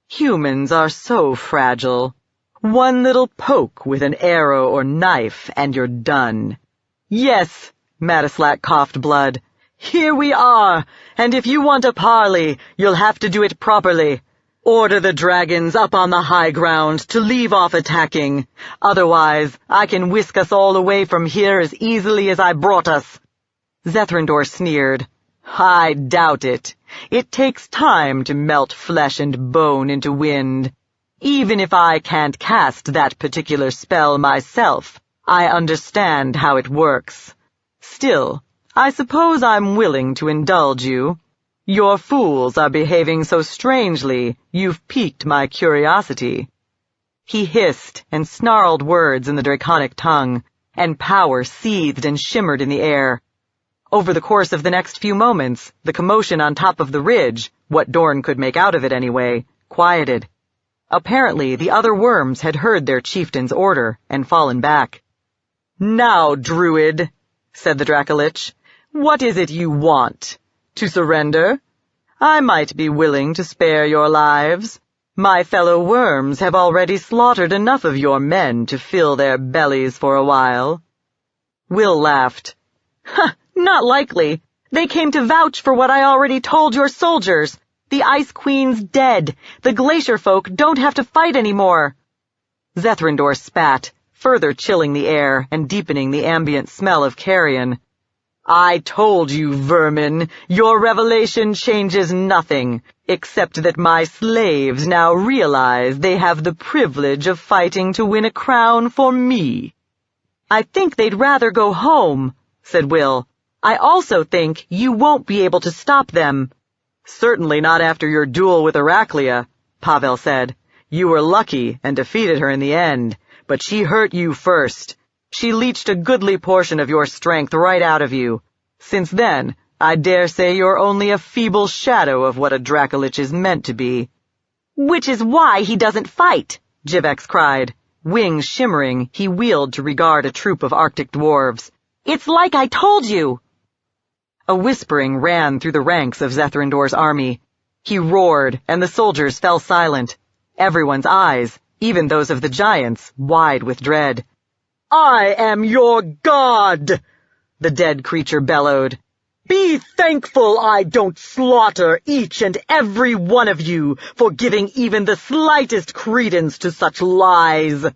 Humans are so fragile. One little poke with an arrow or knife and you're done." "Yes," Madislak coughed blood. "Here we are, and if you want a parley, you'll have to do it properly. Order the dragons up on the high ground to leave off attacking. Otherwise, I can whisk us all away from here as easily as I brought us." Zethrindor sneered. "I doubt it. It takes time to melt flesh and bone into wind. Even if I can't cast that particular spell myself, I understand how it works. Still, I suppose I'm willing to indulge you. Your fools are behaving so strangely, you've piqued my curiosity." He hissed and snarled words in the draconic tongue, and power seethed and shimmered in the air. Over the course of the next few moments, the commotion on top of the ridge, what Dorn could make out of it anyway, quieted. Apparently, the other worms had heard their chieftain's order and fallen back. "Now, druid," said the Dracolich, "what is it you want? To surrender? I might be willing to spare your lives. My fellow worms have already slaughtered enough of your men to fill their bellies for a while." Will laughed. "Not likely. They came to vouch for what I already told your soldiers. The Ice Queen's dead. The glacier folk don't have to fight anymore." Zethrindor spat, further chilling the air and deepening the ambient smell of carrion. "I told you, vermin, your revelation changes nothing, except that my slaves now realize they have the privilege of fighting to win a crown for me." "I think they'd rather go home," said Will. "I also think you won't be able to stop them." Certainly not after your duel with Heraclea, Pavel said. You were lucky and defeated her in the end, but she hurt you first. She leached a goodly portion of your strength right out of you. Since then, I dare say you're only a feeble shadow of what a Dracolich is meant to be. Which is why he doesn't fight, Jivex cried. Wings shimmering, he wheeled to regard a troop of Arctic dwarves. It's like I told you. A whispering ran through the ranks of Zethrindor's army. He roared, and the soldiers fell silent. Everyone's eyes, even those of the giants, wide with dread. I am your god, the dead creature bellowed. Be thankful I don't slaughter each and every one of you for giving even the slightest credence to such lies.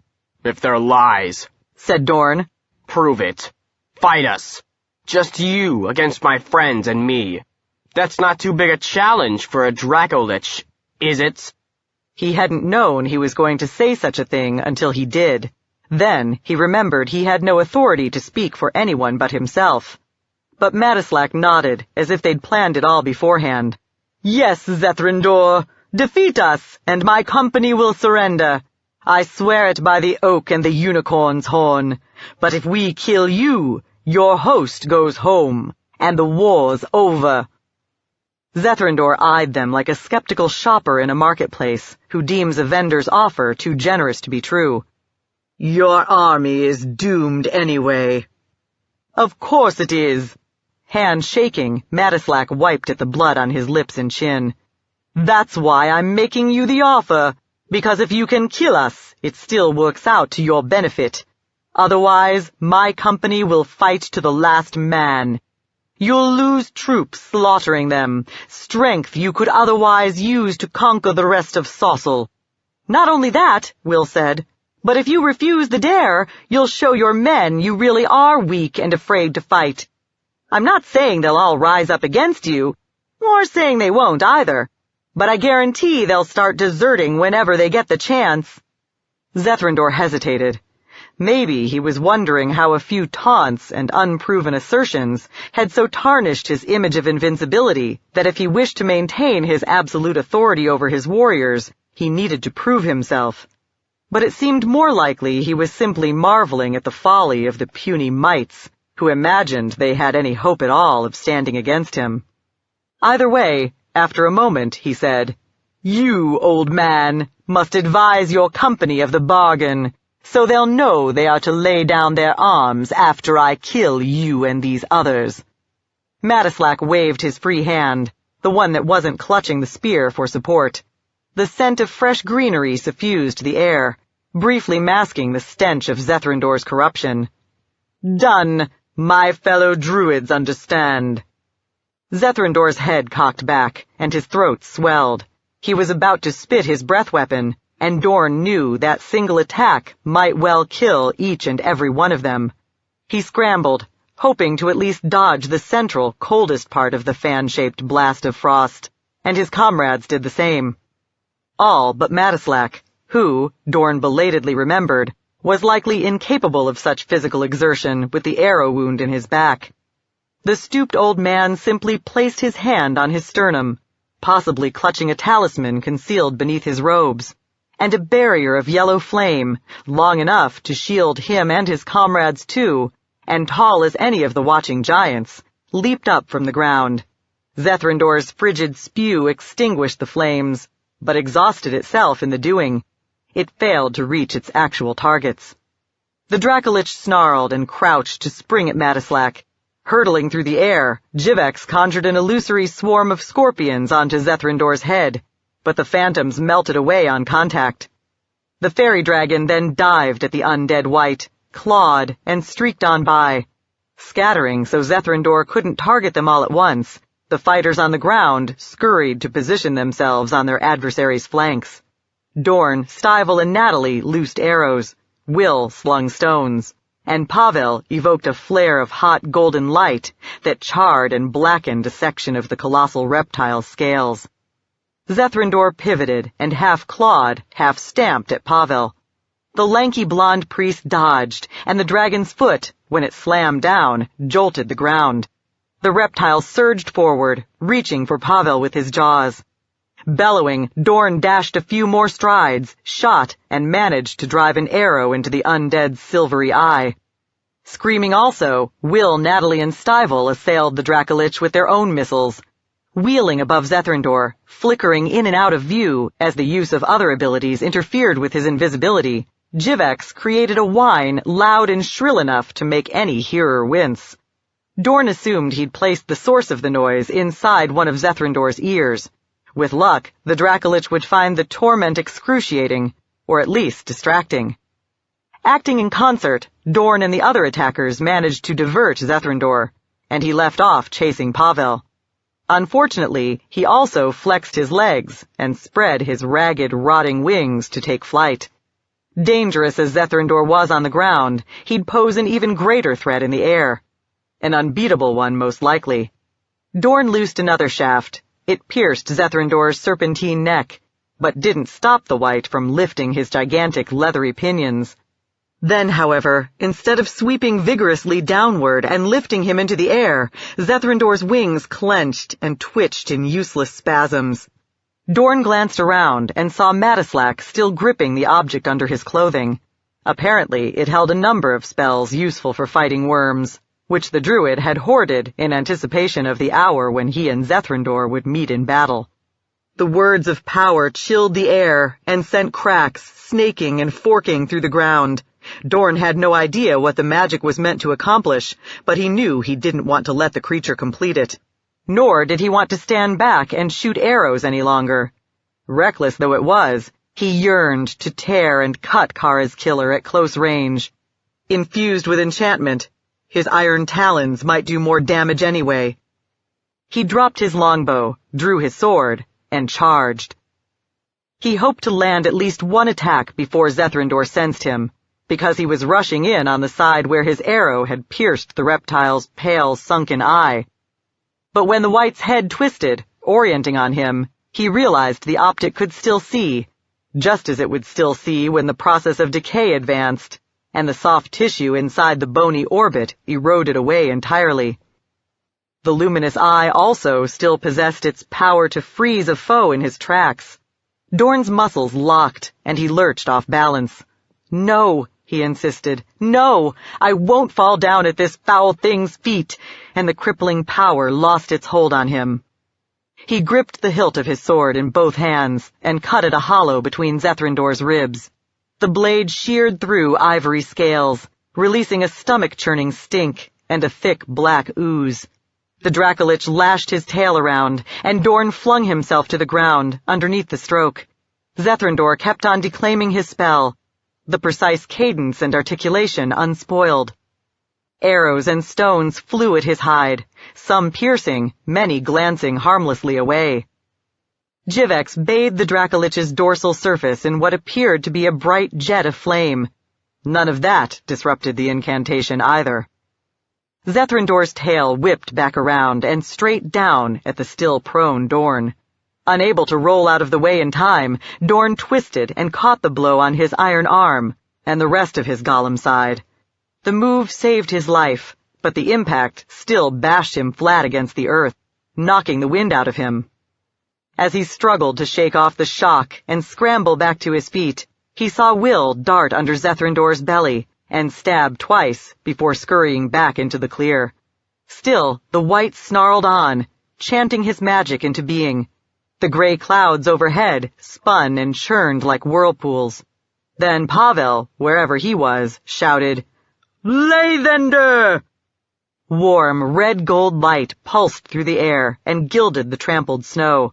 If they're lies, said Dorn, prove it. Fight us. Just you against my friends and me. That's not too big a challenge for a Dracolich, is it? He hadn't known he was going to say such a thing until he did. Then he remembered he had no authority to speak for anyone but himself. But Matislack nodded, as if they'd planned it all beforehand. Yes, Zethrindor, defeat us, and my company will surrender. I swear it by the oak and the unicorn's horn. But if we kill you, your host goes home, and the war's over. Zethrindor eyed them like a skeptical shopper in a marketplace who deems a vendor's offer too generous to be true. Your army is doomed anyway. Of course it is. Hand shaking, Matislack wiped at the blood on his lips and chin. That's why I'm making you the offer, because if you can kill us, it still works out to your benefit. Otherwise, my company will fight to the last man. You'll lose troops slaughtering them, strength you could otherwise use to conquer the rest of Saucel. Not only that, Will said, but if you refuse the dare, you'll show your men you really are weak and afraid to fight. I'm not saying they'll all rise up against you, or saying they won't either, but I guarantee they'll start deserting whenever they get the chance. Zethrindor hesitated. Maybe he was wondering how a few taunts and unproven assertions had so tarnished his image of invincibility that if he wished to maintain his absolute authority over his warriors, he needed to prove himself. But it seemed more likely he was simply marveling at the folly of the puny mites, who imagined they had any hope at all of standing against him. Either way, after a moment, he said, You, old man, must advise your company of the bargain, so they'll know they are to lay down their arms after I kill you and these others. Matislack waved his free hand, the one that wasn't clutching the spear for support. The scent of fresh greenery suffused the air, briefly masking the stench of Zethrindor's corruption. Done. My fellow druids understand. Zethrindor's head cocked back, and his throat swelled. He was about to spit his breath weapon, and Dorn knew that single attack might well kill each and every one of them. He scrambled, hoping to at least dodge the central, coldest part of the fan-shaped blast of frost, and his comrades did the same. All but Matislack, who, Dorn belatedly remembered, was likely incapable of such physical exertion with the arrow wound in his back. The stooped old man simply placed his hand on his sternum, possibly clutching a talisman concealed beneath his robes, and a barrier of yellow flame, long enough to shield him and his comrades too, and tall as any of the watching giants, leaped up from the ground. Zethrindor's frigid spew extinguished the flames, but exhausted itself in the doing. It failed to reach its actual targets. The Dracolich snarled and crouched to spring at Matislack. Hurtling through the air, Jivex conjured an illusory swarm of scorpions onto Zethrindor's head, but the phantoms melted away on contact. The fairy dragon then dived at the undead wight, clawed, and streaked on by. Scattering so Zethrindor couldn't target them all at once, the fighters on the ground scurried to position themselves on their adversaries' flanks. Dorn, Stivel, and Natalie loosed arrows, Will slung stones, and Pavel evoked a flare of hot golden light that charred and blackened a section of the colossal reptile's scales. Zethrindor pivoted and half clawed, half stamped at Pavel. The lanky blonde priest dodged, and the dragon's foot, when it slammed down, jolted the ground. The reptile surged forward, reaching for Pavel with his jaws. Bellowing, Dorn dashed a few more strides, shot, and managed to drive an arrow into the undead's silvery eye. Screaming also, Will, Natalie, and Stivel assailed the Dracolich with their own missiles. Wheeling above Zethrandor, flickering in and out of view as the use of other abilities interfered with his invisibility, Jivex created a whine loud and shrill enough to make any hearer wince. Dorn assumed he'd placed the source of the noise inside one of Zethrandor's ears. With luck, the Dracolich would find the torment excruciating, or at least distracting. Acting in concert, Dorn and the other attackers managed to divert Zethrandor, and he left off chasing Pavel. Unfortunately, he also flexed his legs and spread his ragged, rotting wings to take flight. Dangerous as Zethrandor was on the ground, he'd pose an even greater threat in the air. An unbeatable one, most likely. Dorn loosed another shaft. It pierced Zethrandor's serpentine neck, but didn't stop the wight from lifting his gigantic leathery pinions. Then, however, instead of sweeping vigorously downward and lifting him into the air, Zethrandor's wings clenched and twitched in useless spasms. Dorn glanced around and saw Matislack still gripping the object under his clothing. Apparently, it held a number of spells useful for fighting worms, which the druid had hoarded in anticipation of the hour when he and Zethrandor would meet in battle. The words of power chilled the air and sent cracks snaking and forking through the ground. Dorn had no idea what the magic was meant to accomplish, but he knew he didn't want to let the creature complete it. Nor did he want to stand back and shoot arrows any longer. Reckless though it was, he yearned to tear and cut Kara's killer at close range. Infused with enchantment, his iron talons might do more damage anyway. He dropped his longbow, drew his sword, and charged. He hoped to land at least one attack before Zethrandor sensed him, because he was rushing in on the side where his arrow had pierced the reptile's pale, sunken eye. But when the wight's head twisted, orienting on him, he realized the optic could still see, just as it would still see when the process of decay advanced, and the soft tissue inside the bony orbit eroded away entirely. The luminous eye also still possessed its power to freeze a foe in his tracks. Dorn's muscles locked, and he lurched off balance. "No," he insisted. "No! I won't fall down at this foul thing's feet," and the crippling power lost its hold on him. He gripped the hilt of his sword in both hands and cut it a hollow between Zethrandor's ribs. The blade sheared through ivory scales, releasing a stomach-churning stink and a thick black ooze. The Dracolich lashed his tail around, and Dorn flung himself to the ground underneath the stroke. Zethrandor kept on declaiming his spell, the precise cadence and articulation unspoiled. Arrows and stones flew at his hide, some piercing, many glancing harmlessly away. Jivex bathed the Dracolich's dorsal surface in what appeared to be a bright jet of flame. None of that disrupted the incantation either. Zethrandor's tail whipped back around and straight down at the still prone Dorn. Unable to roll out of the way in time, Dorn twisted and caught the blow on his iron arm and the rest of his golem side. The move saved his life, but the impact still bashed him flat against the earth, knocking the wind out of him. As he struggled to shake off the shock and scramble back to his feet, he saw Will dart under Zethrandor's belly and stab twice before scurrying back into the clear. Still, the wight snarled on, chanting his magic into being. The gray clouds overhead spun and churned like whirlpools. Then Pavel, wherever he was, shouted, "Lathander!" Warm, red-gold light pulsed through the air and gilded the trampled snow.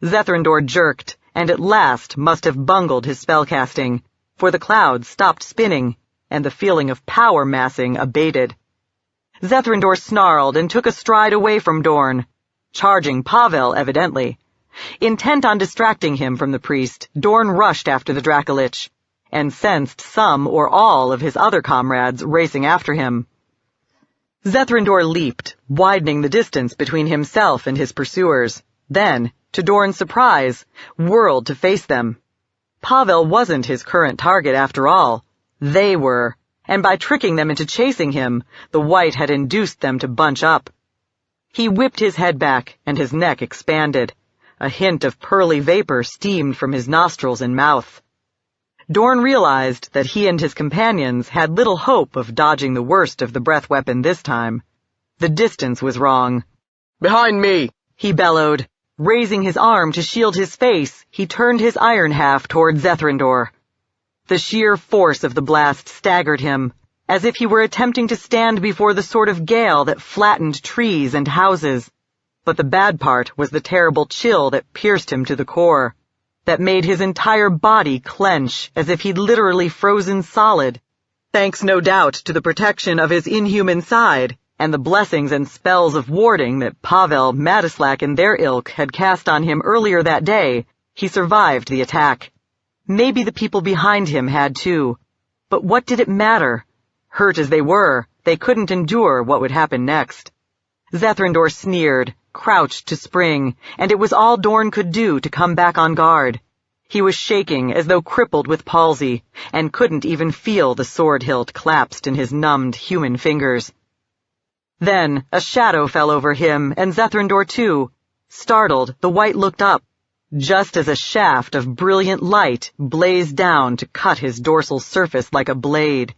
Zethrandor jerked, and at last must have bungled his spellcasting, for the clouds stopped spinning, and the feeling of power massing abated. Zethrandor snarled and took a stride away from Dorn, charging Pavel evidently. Intent on distracting him from the priest, Dorn rushed after the Dracolich, and sensed some or all of his other comrades racing after him. Zethrandor leaped, widening the distance between himself and his pursuers, then, to Dorn's surprise, whirled to face them. Pavel wasn't his current target after all. They were, and by tricking them into chasing him, the wight had induced them to bunch up. He whipped his head back, and his neck expanded. A hint of pearly vapor steamed from his nostrils and mouth. Dorn realized that he and his companions had little hope of dodging the worst of the breath weapon this time. The distance was wrong. Behind me! He bellowed. Raising his arm to shield his face, he turned his iron half toward Zethrindor. The sheer force of the blast staggered him, as if he were attempting to stand before the sort of gale that flattened trees and houses. But the bad part was the terrible chill that pierced him to the core, that made his entire body clench as if he'd literally frozen solid, thanks no doubt to the protection of his inhuman side and the blessings and spells of warding that Pavel, Madislack, and their ilk had cast on him earlier that day. He survived the attack. Maybe the people behind him had too. But what did it matter? Hurt as they were, they couldn't endure what would happen next. Zethrindor sneered, crouched to spring, and it was all Dorn could do to come back on guard. He was shaking as though crippled with palsy, and couldn't even feel the sword hilt clasped in his numbed human fingers. Then a shadow fell over him and Zethrindor too. Startled, the White looked up, just as a shaft of brilliant light blazed down to cut his dorsal surface like a blade.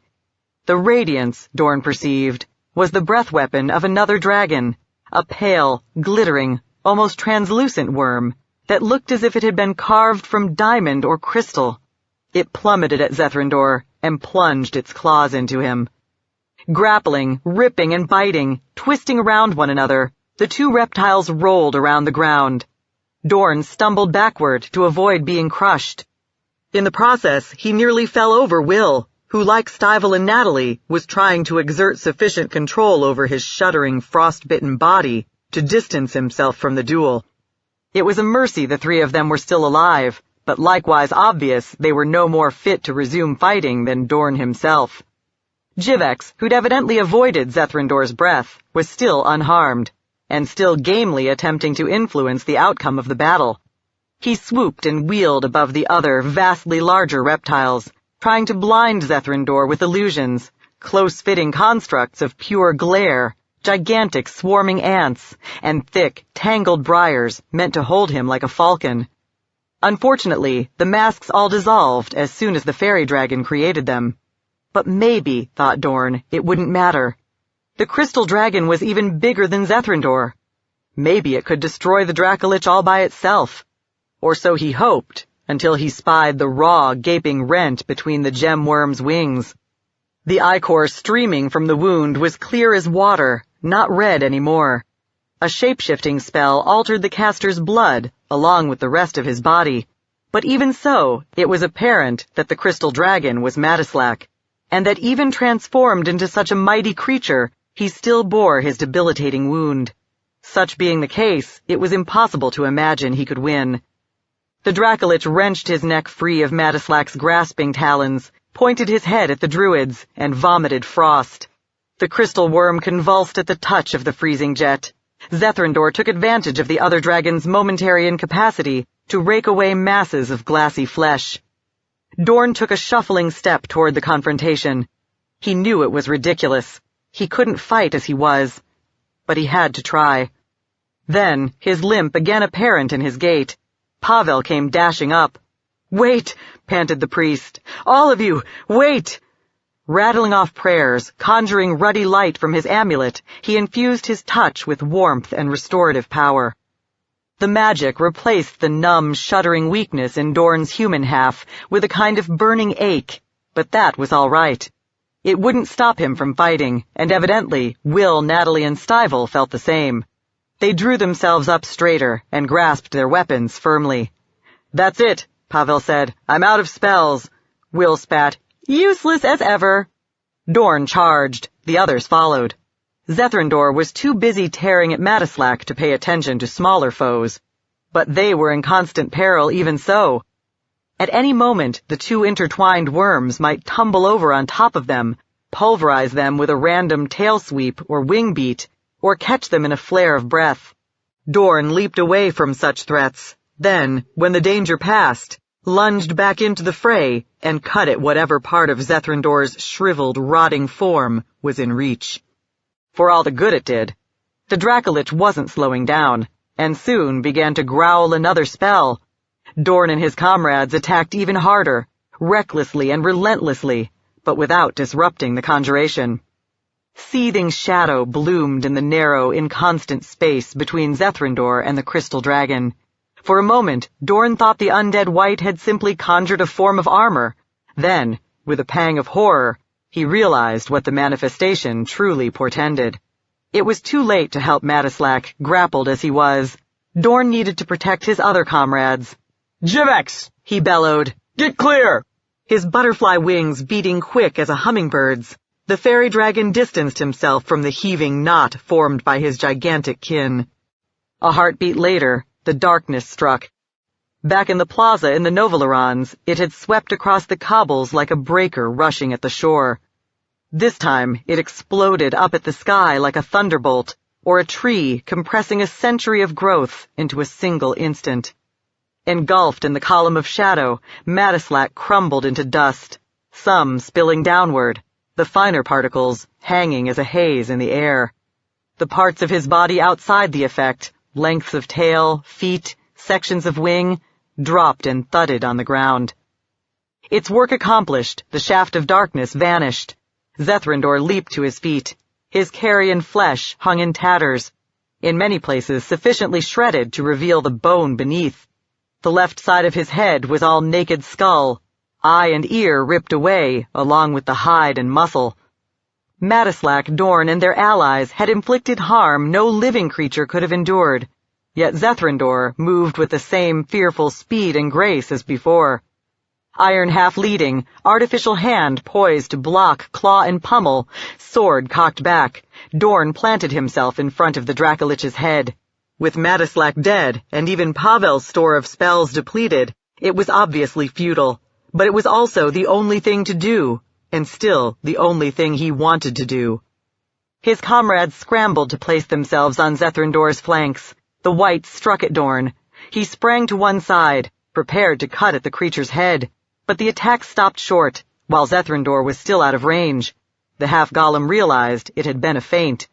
The radiance, Dorn perceived, was the breath weapon of another dragon, a pale, glittering, almost translucent worm that looked as if it had been carved from diamond or crystal. It plummeted at Zethrindor and plunged its claws into him. Grappling, ripping, and biting, twisting around one another, the two reptiles rolled around the ground. Dorn stumbled backward to avoid being crushed. In the process, he nearly fell over Will, who, like Stivel and Natalie, was trying to exert sufficient control over his shuddering, frost-bitten body to distance himself from the duel. It was a mercy the three of them were still alive, but likewise obvious they were no more fit to resume fighting than Dorn himself. Jivex, who'd evidently avoided Zethrindor's breath, was still unharmed, and still gamely attempting to influence the outcome of the battle. He swooped and wheeled above the other, vastly larger reptiles, trying to blind Zethrindor with illusions, close-fitting constructs of pure glare, gigantic swarming ants, and thick, tangled briars meant to hold him like a falcon. Unfortunately, the masks all dissolved as soon as the fairy dragon created them. But maybe, thought Dorn, it wouldn't matter. The crystal dragon was even bigger than Zethrindor. Maybe it could destroy the Dracolich all by itself. Or so he hoped, until he spied the raw, gaping rent between the gem worm's wings. The ichor streaming from the wound was clear as water, not red anymore. A shape-shifting spell altered the caster's blood, along with the rest of his body. But even so, it was apparent that the crystal dragon was Madislack, and that even transformed into such a mighty creature, he still bore his debilitating wound. Such being the case, it was impossible to imagine he could win. The Dracolich wrenched his neck free of Madislack's grasping talons, pointed his head at the druids, and vomited frost. The crystal worm convulsed at the touch of the freezing jet. Zethrindor took advantage of the other dragon's momentary incapacity to rake away masses of glassy flesh. Dorn took a shuffling step toward the confrontation. He knew it was ridiculous. He couldn't fight as he was. But he had to try. Then, his limp again apparent in his gait, Pavel came dashing up. "Wait!" panted the priest. "All of you, wait!" Rattling off prayers, conjuring ruddy light from his amulet, he infused his touch with warmth and restorative power. The magic replaced the numb, shuddering weakness in Dorn's human half with a kind of burning ache, but that was all right. It wouldn't stop him from fighting, and evidently Will, Natalie, and Stivel felt the same. They drew themselves up straighter and grasped their weapons firmly. "That's it," Pavel said. "I'm out of spells." Will spat. "Useless as ever." Dorn charged. The others followed. Zethrindor was too busy tearing at Madislack to pay attention to smaller foes, but they were in constant peril even so. At any moment, the two intertwined worms might tumble over on top of them, pulverize them with a random tail sweep or wing beat, or catch them in a flare of breath. Dorn leaped away from such threats, then, when the danger passed, lunged back into the fray and cut at whatever part of Zethrindor's shriveled, rotting form was in reach. For all the good it did. The Dracolich wasn't slowing down, and soon began to growl another spell. Dorn and his comrades attacked even harder, recklessly and relentlessly, but without disrupting the conjuration. Seething shadow bloomed in the narrow, inconstant space between Zethrindor and the crystal dragon. For a moment, Dorn thought the undead wight had simply conjured a form of armor. Then, with a pang of horror, he realized what the manifestation truly portended. It was too late to help Madislack, grappled as he was. Dorn needed to protect his other comrades. "Jivex!" he bellowed. "Get clear!" His butterfly wings beating quick as a hummingbird's, the fairy dragon distanced himself from the heaving knot formed by his gigantic kin. A heartbeat later, the darkness struck. Back in the plaza in the Novalerons, it had swept across the cobbles like a breaker rushing at the shore. This time, it exploded up at the sky like a thunderbolt, or a tree compressing a century of growth into a single instant. Engulfed in the column of shadow, Madislack crumbled into dust, some spilling downward, the finer particles hanging as a haze in the air. The parts of his body outside the effect, lengths of tail, feet, sections of wing, dropped and thudded on the ground. Its work accomplished, the shaft of darkness vanished. Zethrindor leaped to his feet. His carrion flesh hung in tatters, in many places sufficiently shredded to reveal the bone beneath. The left side of his head was all naked skull, eye and ear ripped away, along with the hide and muscle. Madislack, Dorn, and their allies had inflicted harm no living creature could have endured, yet Zethrindor moved with the same fearful speed and grace as before. Iron half-leading, artificial hand poised to block, claw, and pummel, sword cocked back, Dorn planted himself in front of the Dracolich's head. With Madislack dead, and even Pavel's store of spells depleted, it was obviously futile. But it was also the only thing to do, and still the only thing he wanted to do. His comrades scrambled to place themselves on Zethrindor's flanks. The wight struck at Dorn. He sprang to one side, prepared to cut at the creature's head, but the attack stopped short, while Zethrindor was still out of range. The half-golem realized it had been a feint.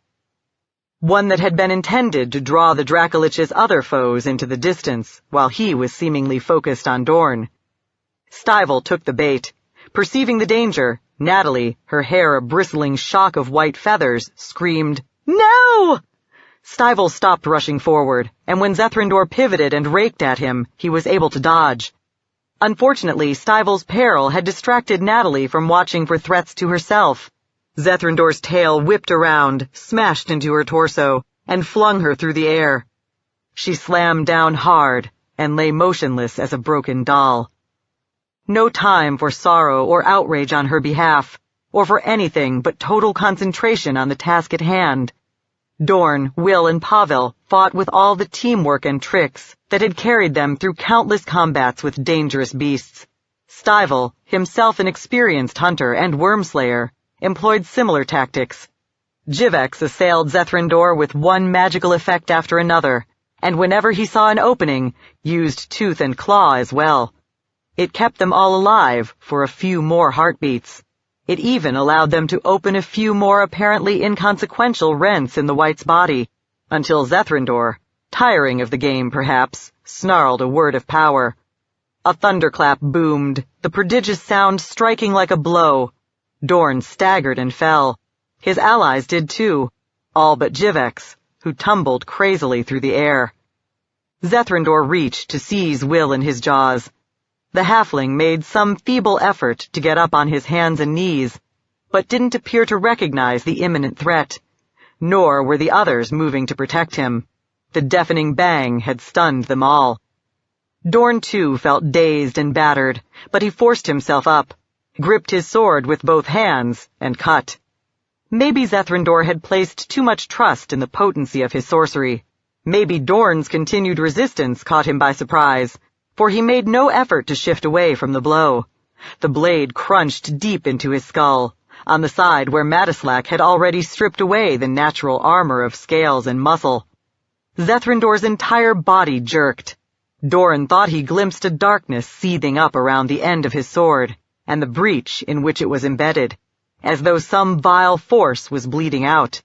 One that had been intended to draw the Dracolich's other foes into the distance, while he was seemingly focused on Dorn. Stivel took the bait. Perceiving the danger, Natalie, her hair a bristling shock of white feathers, screamed, "No!" Stivel stopped rushing forward, and when Zethrindor pivoted and raked at him, he was able to dodge. Unfortunately, Stivel's peril had distracted Natalie from watching for threats to herself. Zethrindor's tail whipped around, smashed into her torso, and flung her through the air. She slammed down hard and lay motionless as a broken doll. No time for sorrow or outrage on her behalf, or for anything but total concentration on the task at hand. Dorn, Will, and Pavel fought with all the teamwork and tricks that had carried them through countless combats with dangerous beasts. Stivel, himself an experienced hunter and wormslayer, employed similar tactics. Jivex assailed Zethrindor with one magical effect after another, and whenever he saw an opening, used tooth and claw as well. It kept them all alive for a few more heartbeats. It even allowed them to open a few more apparently inconsequential rents in the wight's body, until Zethrindor, tiring of the game perhaps, snarled a word of power. A thunderclap boomed, the prodigious sound striking like a blow. Dorn staggered and fell. His allies did too, all but Jivex, who tumbled crazily through the air. Zethrindor reached to seize Will in his jaws. The halfling made some feeble effort to get up on his hands and knees, but didn't appear to recognize the imminent threat, nor were the others moving to protect him. The deafening bang had stunned them all. Dorn too felt dazed and battered, but he forced himself up, gripped his sword with both hands, and cut. Maybe Zethrindor had placed too much trust in the potency of his sorcery. Maybe Dorn's continued resistance caught him by surprise, for he made no effort to shift away from the blow. The blade crunched deep into his skull, on the side where Madislack had already stripped away the natural armor of scales and muscle. Zethrindor's entire body jerked. Dorn thought he glimpsed a darkness seething up around the end of his sword, and the breach in which it was embedded, as though some vile force was bleeding out.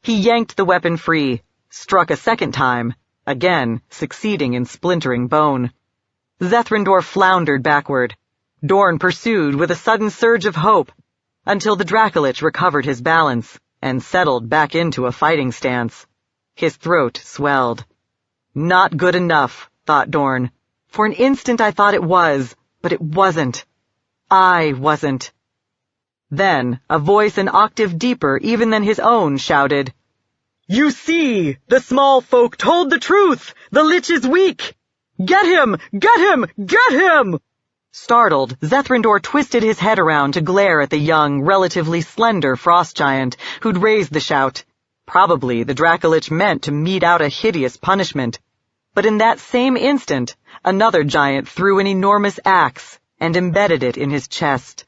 He yanked the weapon free, struck a second time, again succeeding in splintering bone. Zethrindor floundered backward. Dorn pursued with a sudden surge of hope, until the Dracolich recovered his balance and settled back into a fighting stance. His throat swelled. Not good enough, thought Dorn. For an instant I thought it was, but it wasn't. I wasn't. Then, a voice an octave deeper even than his own shouted, "You see! The small folk told the truth! The Lich is weak! Get him! Get him! Get him!" Startled, Zethrindor twisted his head around to glare at the young, relatively slender frost giant who'd raised the shout. Probably the Dracolich meant to mete out a hideous punishment. But in that same instant, another giant threw an enormous axe and embedded it in his chest.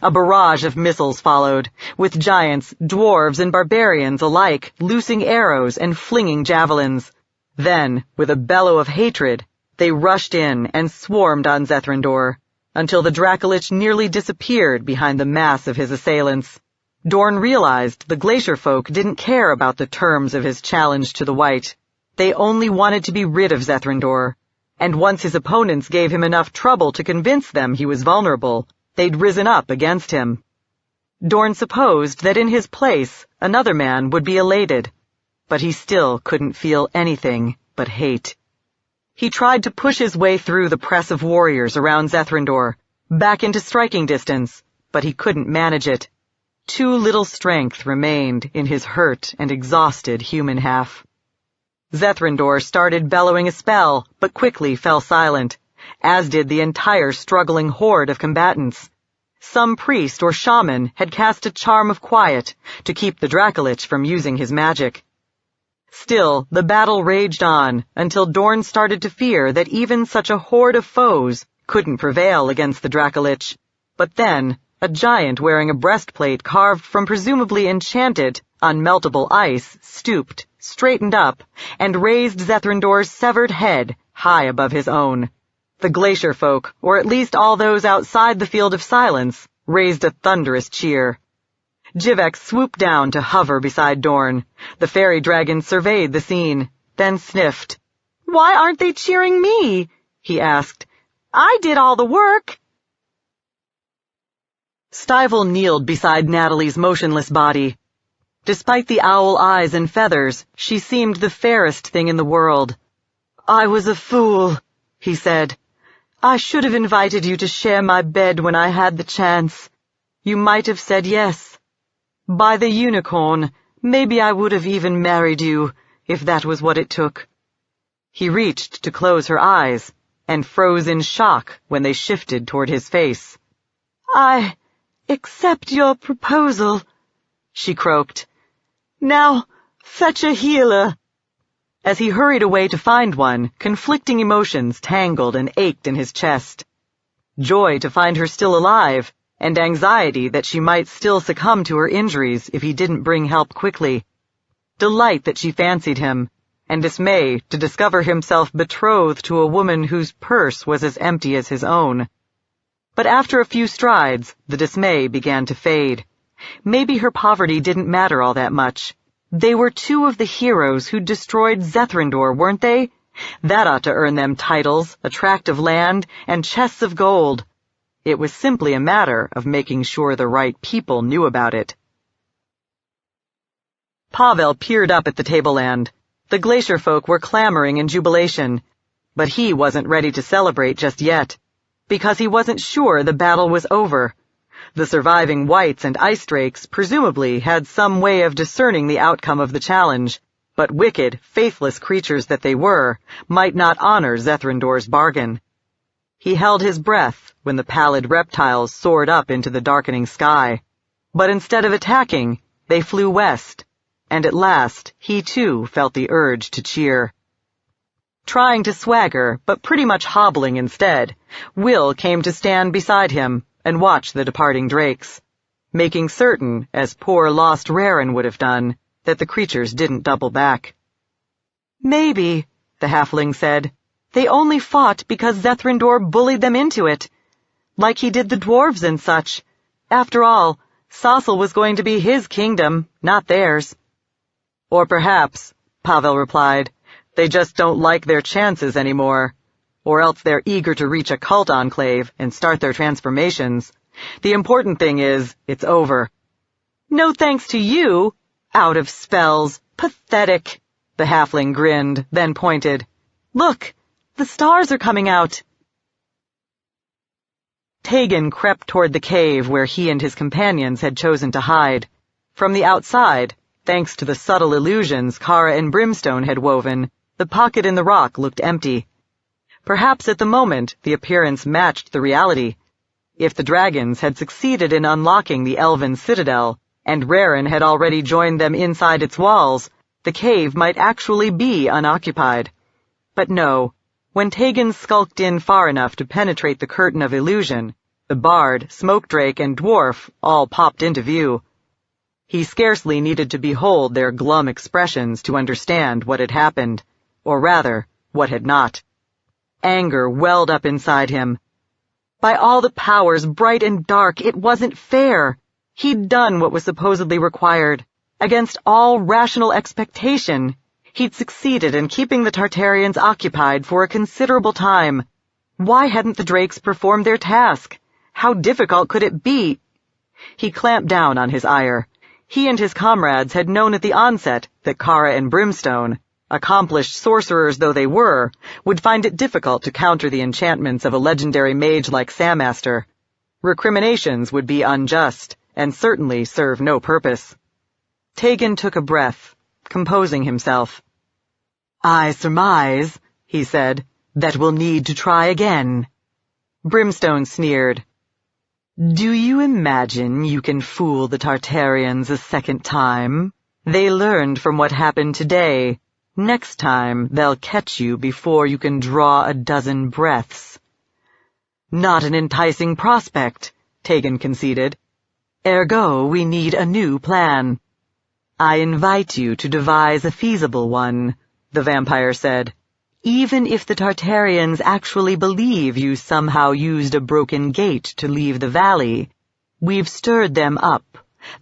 A barrage of missiles followed, with giants, dwarves, and barbarians alike loosing arrows and flinging javelins. Then, with a bellow of hatred, they rushed in and swarmed on Zethrindor, until the Dracolich nearly disappeared behind the mass of his assailants. Dorn realized the glacier folk didn't care about the terms of his challenge to the White. They only wanted to be rid of Zethrindor, and once his opponents gave him enough trouble to convince them he was vulnerable, they'd risen up against him. Dorn supposed that in his place, another man would be elated, but he still couldn't feel anything but hate. He tried to push his way through the press of warriors around Zethrindor, back into striking distance, but he couldn't manage it. Too little strength remained in his hurt and exhausted human half. Zethrindor started bellowing a spell, but quickly fell silent, as did the entire struggling horde of combatants. Some priest or shaman had cast a charm of quiet to keep the Dracolich from using his magic. Still, the battle raged on until Dorn started to fear that even such a horde of foes couldn't prevail against the Dracolich. But then, a giant wearing a breastplate carved from presumably enchanted, unmeltable ice stooped, straightened up, and raised Zethrindor's severed head high above his own. The glacier folk, or at least all those outside the Field of Silence, raised a thunderous cheer. Jivek swooped down to hover beside Dorn. The fairy dragon surveyed the scene, then sniffed. "Why aren't they cheering me?" he asked. "I did all the work." Stivell kneeled beside Natalie's motionless body. Despite the owl eyes and feathers, she seemed the fairest thing in the world. "I was a fool," he said. "I should have invited you to share my bed when I had the chance. You might have said yes. By the unicorn, maybe I would have even married you, if that was what it took." He reached to close her eyes, and froze in shock when they shifted toward his face. "I accept your proposal," she croaked. "Now, fetch a healer." As he hurried away to find one, conflicting emotions tangled and ached in his chest. Joy to find her still alive, and anxiety that she might still succumb to her injuries if he didn't bring help quickly. Delight that she fancied him, and dismay to discover himself betrothed to a woman whose purse was as empty as his own. But after a few strides, the dismay began to fade. Maybe her poverty didn't matter all that much. They were two of the heroes who destroyed Zethrindor, weren't they? That ought to earn them titles, a tract of land, and chests of gold. It was simply a matter of making sure the right people knew about it. Pavel peered up at the tableland. The glacier folk were clamoring in jubilation, but he wasn't ready to celebrate just yet, because he wasn't sure the battle was over. The surviving wights and ice drakes presumably had some way of discerning the outcome of the challenge, but wicked, faithless creatures that they were might not honor Zethrindor's bargain. He held his breath when the pallid reptiles soared up into the darkening sky, but instead of attacking, they flew west, and at last he too felt the urge to cheer. Trying to swagger, but pretty much hobbling instead, Will came to stand beside him and watch the departing drakes, making certain, as poor lost Raren would have done, that the creatures didn't double back. "Maybe," the halfling said, "they only fought because Zethrindor bullied them into it, like he did the dwarves and such. After all, Sasel was going to be his kingdom, not theirs." Or perhaps, Pavel replied, they just don't like their chances anymore. Or else they're eager to reach a cult enclave and start their transformations. The important thing is, it's over. No thanks to you. Out of spells. Pathetic. The halfling grinned, then pointed. Look, the stars are coming out. Tegan crept toward the cave where he and his companions had chosen to hide. From the outside, thanks to the subtle illusions Kara and Brimstone had woven, the pocket in the rock looked empty. Perhaps at the moment the appearance matched the reality. If the dragons had succeeded in unlocking the elven citadel, and Raren had already joined them inside its walls, the cave might actually be unoccupied. But no, when Tegan skulked in far enough to penetrate the curtain of illusion, the bard, smokedrake, and dwarf all popped into view. He scarcely needed to behold their glum expressions to understand what had happened, or rather, what had not. Anger welled up inside him. By all the powers, bright and dark, it wasn't fair. He'd done what was supposedly required. Against all rational expectation, he'd succeeded in keeping the Tartarians occupied for a considerable time. Why hadn't the Drakes performed their task? How difficult could it be? He clamped down on his ire. He and his comrades had known at the onset that Kara and Brimstone, accomplished sorcerers though they were, would find it difficult to counter the enchantments of a legendary mage like Samaster. Recriminations would be unjust, and certainly serve no purpose. Tegan took a breath, composing himself. I surmise, he said, that we'll need to try again. Brimstone sneered. Do you imagine you can fool the Tartarians a second time? They learned from what happened today. Next time, they'll catch you before you can draw a dozen breaths. Not an enticing prospect, Tegan conceded. Ergo, we need a new plan. I invite you to devise a feasible one, the vampire said. Even if the Tartarians actually believe you somehow used a broken gate to leave the valley, we've stirred them up.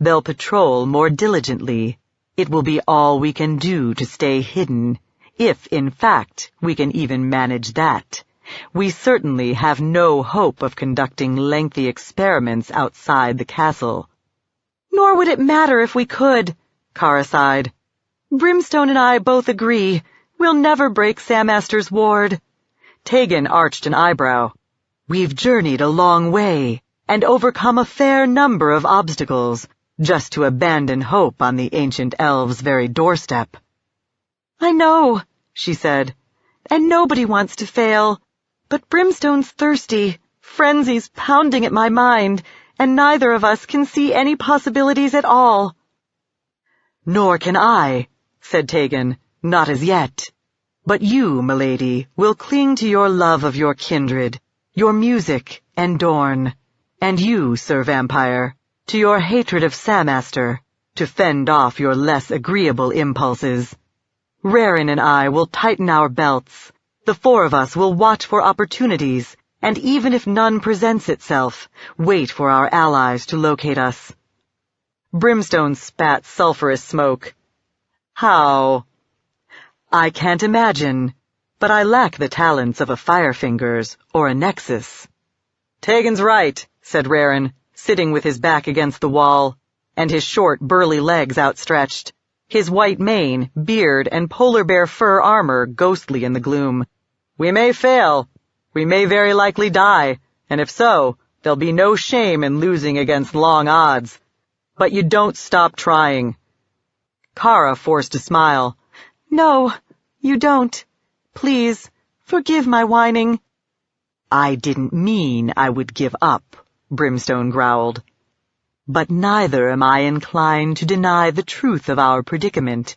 They'll patrol more diligently. It will be all we can do to stay hidden, if, in fact, we can even manage that. We certainly have no hope of conducting lengthy experiments outside the castle. Nor would it matter if we could, Kara sighed. Brimstone and I both agree. We'll never break Samaster's ward. Tegan arched an eyebrow. We've journeyed a long way, and overcome a fair number of obstacles, just to abandon hope on the ancient elves' very doorstep. I know, she said, and nobody wants to fail. But Brimstone's thirsty, frenzy's pounding at my mind, and neither of us can see any possibilities at all. Nor can I, said Tegan, not as yet. But you, milady, will cling to your love of your kindred, your music and Dorn, and you, Sir Vampire, to your hatred of Samaster, to fend off your less agreeable impulses. Raren and I will tighten our belts. The four of us will watch for opportunities, and even if none presents itself, wait for our allies to locate us. Brimstone spat sulphurous smoke. How? I can't imagine, but I lack the talents of a Firefingers or a Nexus. Tegan's right, said Raren, sitting with his back against the wall, and his short, burly legs outstretched, his white mane, beard, and polar bear fur armor ghostly in the gloom. We may fail. We may very likely die, and if so, there'll be no shame in losing against long odds. But you don't stop trying. Kara forced a smile. No, you don't. Please, forgive my whining. I didn't mean I would give up, Brimstone growled. But neither am I inclined to deny the truth of our predicament,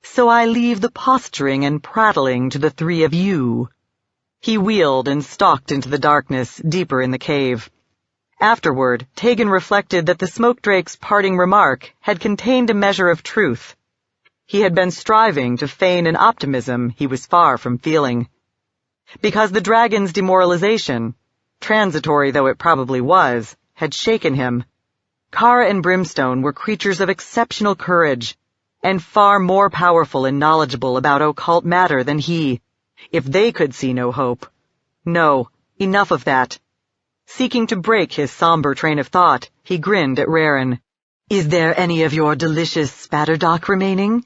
so I leave the posturing and prattling to the three of you. He wheeled and stalked into the darkness deeper in the cave. Afterward, Tegan reflected that the Smokedrake's parting remark had contained a measure of truth. He had been striving to feign an optimism he was far from feeling. Because the dragon's demoralization, transitory though it probably was, had shaken him. Kara and Brimstone were creatures of exceptional courage, and far more powerful and knowledgeable about occult matter than he. If they could see no hope. No, enough of that. Seeking to break his somber train of thought, he grinned at Raren. Is there any of your delicious spatterdock remaining?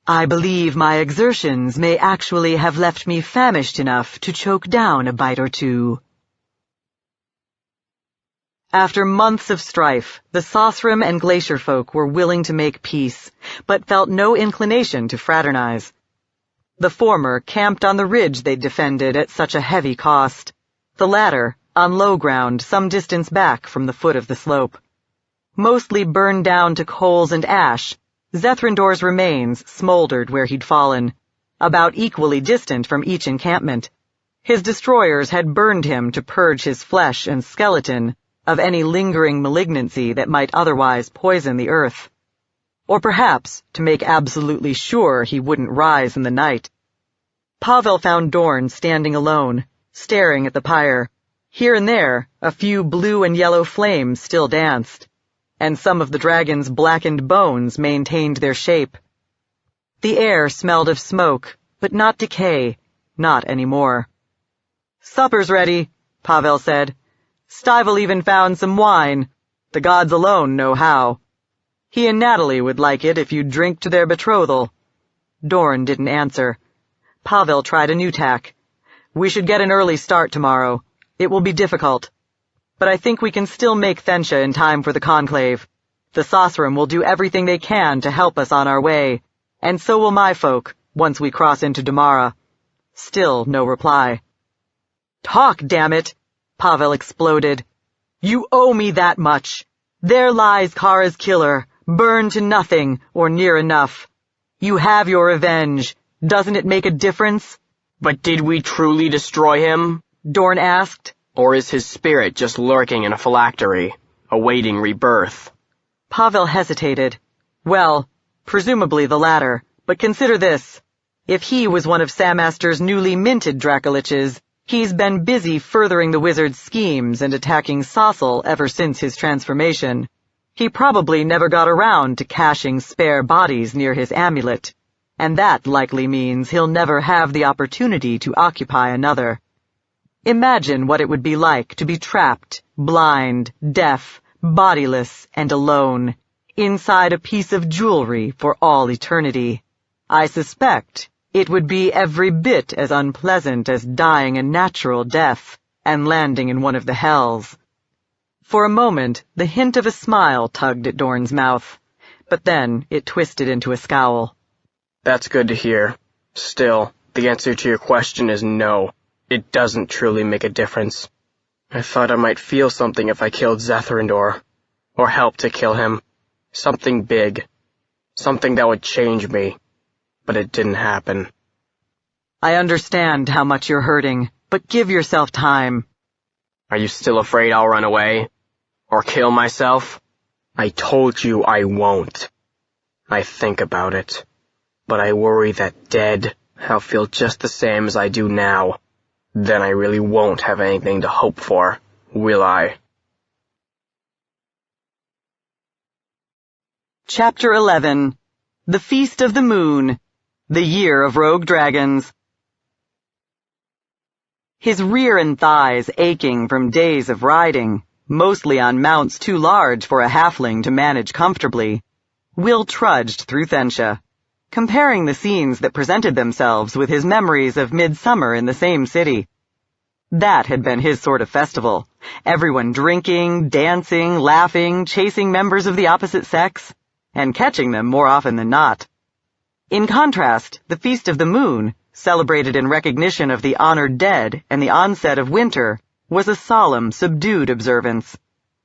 I believe my exertions may actually have left me famished enough to choke down a bite or two. After months of strife, the Sosram and Glacier folk were willing to make peace, but felt no inclination to fraternize. The former camped on the ridge they'd defended at such a heavy cost. The latter, on low ground some distance back from the foot of the slope. Mostly burned down to coals and ash, Zethrindor's remains smoldered where he'd fallen, about equally distant from each encampment. His destroyers had burned him to purge his flesh and skeleton of any lingering malignancy that might otherwise poison the earth. Or perhaps to make absolutely sure he wouldn't rise in the night. Pavel found Dorn standing alone, staring at the pyre. Here and there, a few blue and yellow flames still danced, and some of the dragon's blackened bones maintained their shape. The air smelled of smoke, but not decay, not anymore. Supper's ready, Pavel said. Stivel even found some wine. The gods alone know how. He and Natalie would like it if you'd drink to their betrothal. Dorn didn't answer. Pavel tried a new tack. We should get an early start tomorrow. It will be difficult. But I think we can still make Thensha in time for the conclave. The Sosram will do everything they can to help us on our way, and so will my folk, once we cross into Damara. Still no reply. Talk, damn it! Pavel exploded. You owe me that much. There lies Kara's killer, burned to nothing, or near enough. You have your revenge. Doesn't it make a difference? But did we truly destroy him? Dorn asked. Or is his spirit just lurking in a phylactery, awaiting rebirth? Pavel hesitated. Well, presumably the latter, but consider this. If he was one of Samaster's newly minted Dracoliches, he's been busy furthering the wizard's schemes and attacking Sossel ever since his transformation. He probably never got around to caching spare bodies near his amulet, and that likely means he'll never have the opportunity to occupy another. Imagine what it would be like to be trapped, blind, deaf, bodiless, and alone, inside a piece of jewelry for all eternity. I suspect it would be every bit as unpleasant as dying a natural death and landing in one of the hells. For a moment, the hint of a smile tugged at Dorn's mouth, but then it twisted into a scowl. That's good to hear. Still, the answer to your question is no. It doesn't truly make a difference. I thought I might feel something if I killed Zethrindor, or helped to kill him. Something big. Something that would change me. But it didn't happen. I understand how much you're hurting, but give yourself time. Are you still afraid I'll run away? Or kill myself? I told you I won't. I think about it. But I worry that dead, I'll feel just the same as I do now. Then I really won't have anything to hope for, will I? Chapter 11. The Feast of the Moon. The Year of Rogue Dragons. His rear and thighs aching from days of riding, mostly on mounts too large for a halfling to manage comfortably, Will trudged through Thensha, comparing the scenes that presented themselves with his memories of midsummer in the same city. That had been his sort of festival, everyone drinking, dancing, laughing, chasing members of the opposite sex, and catching them more often than not. In contrast, the Feast of the Moon, celebrated in recognition of the honored dead and the onset of winter, was a solemn, subdued observance.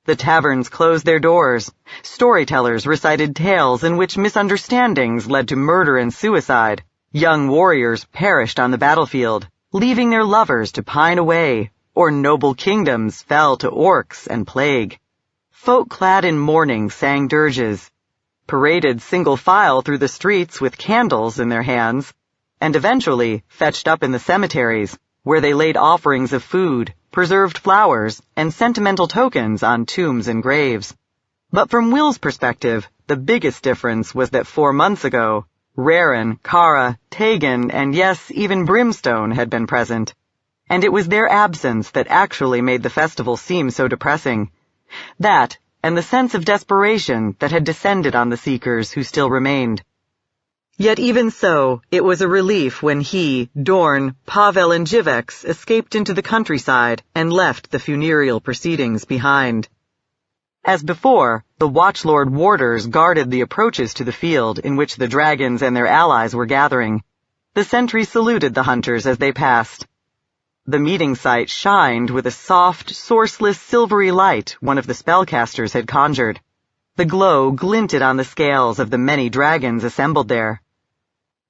The taverns closed their doors. Storytellers recited tales in which misunderstandings led to murder and suicide. Young warriors perished on the battlefield, leaving their lovers to pine away, or noble kingdoms fell to orcs and plague. Folk clad in mourning sang dirges, paraded single file through the streets with candles in their hands, and eventually fetched up in the cemeteries, where they laid offerings of food, preserved flowers, and sentimental tokens on tombs and graves. But from Will's perspective, The biggest difference was that 4 months ago, Raren, Kara, Tegan, and yes, even Brimstone had been present. And it was their absence that actually made the festival seem so depressing. That, and the sense of desperation that had descended on the Seekers who still remained. Yet even so, it was a relief when he, Dorn, Pavel, and Jivex escaped into the countryside and left the funereal proceedings behind. As before, the Watchlord warders guarded the approaches to the field in which the dragons and their allies were gathering. The sentry saluted the hunters as they passed. The meeting site shined with a soft, sourceless silvery light one of the spellcasters had conjured. The glow glinted on the scales of the many dragons assembled there.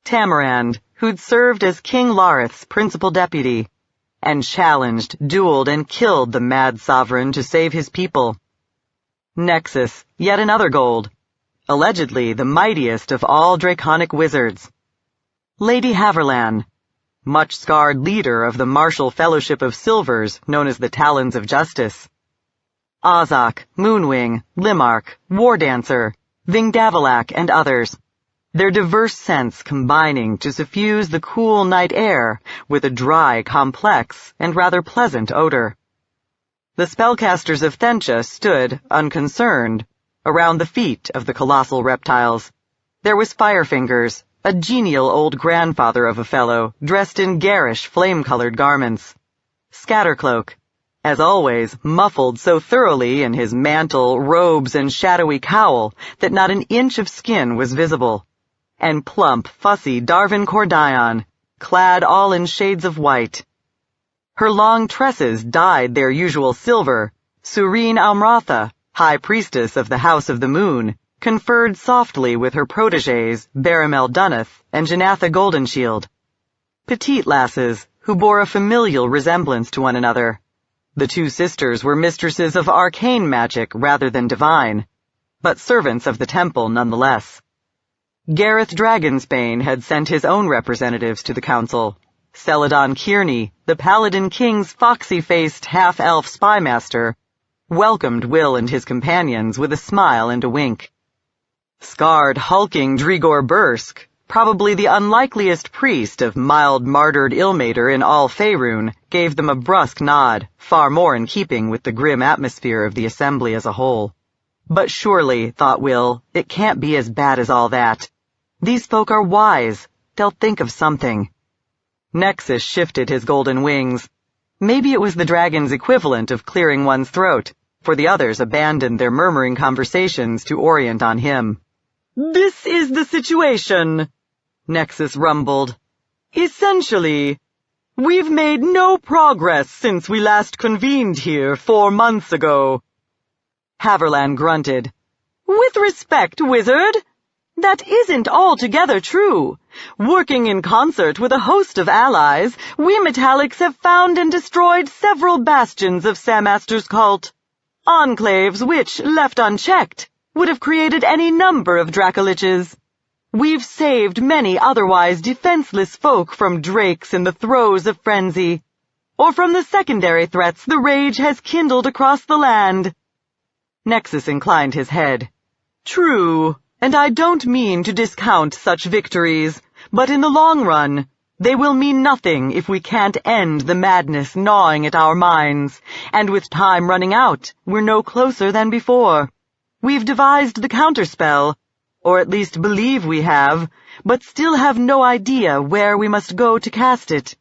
Tamarand, who'd served as King Larith's principal deputy, and challenged, dueled, and killed the mad sovereign to save his people. Nexus, yet another gold, allegedly the mightiest of all draconic wizards. Lady Haverlan, much-scarred leader of the Martial Fellowship of Silvers known as the Talons of Justice. Azak, Moonwing, Limark, Wardancer, Vingdavalak, and others, their diverse scents combining to suffuse the cool night air with a dry, complex, and rather pleasant odor. The spellcasters of Thentia stood, unconcerned, around the feet of the colossal reptiles. There was Firefingers, a genial old grandfather of a fellow, dressed in garish, flame-colored garments. Scattercloak, as always, muffled so thoroughly in his mantle, robes, and shadowy cowl that not an inch of skin was visible. And plump, fussy Darvin Cordion, clad all in shades of white. Her long tresses dyed their usual silver. Serene Amratha, high priestess of the House of the Moon, conferred softly with her protégés, Baramel Dunneth and Janatha Goldenshield. Petite lasses, who bore a familial resemblance to one another. The two sisters were mistresses of arcane magic rather than divine, but servants of the temple nonetheless. Gareth Dragonsbane had sent his own representatives to the council. Celadon Kearney, the Paladin King's foxy-faced half-elf spymaster, welcomed Will and his companions with a smile and a wink. Scarred, hulking Drigor Bursk, probably the unlikeliest priest of mild martyred Ilmater in all Faerun, gave them a brusque nod, far more in keeping with the grim atmosphere of the assembly as a whole. But surely, thought Will, it can't be as bad as all that. These folk are wise. They'll think of something. Nexus shifted his golden wings. Maybe it was the dragon's equivalent of clearing one's throat, for the others abandoned their murmuring conversations to orient on him. This is the situation, Nexus rumbled. Essentially, we've made no progress since we last convened here 4 months ago. Haverlan grunted. With respect, wizard, that isn't altogether true. Working in concert with a host of allies, we Metallics have found and destroyed several bastions of Samaster's cult. Enclaves which, left unchecked, would have created any number of Dracoliches. We've saved many otherwise defenseless folk from drakes in the throes of frenzy, or from the secondary threats the rage has kindled across the land. Nexus inclined his head. True, and I don't mean to discount such victories, but in the long run, they will mean nothing if we can't end the madness gnawing at our minds, and with time running out, we're no closer than before. We've devised the counterspell, or at least believe we have, but still have no idea where we must go to cast it.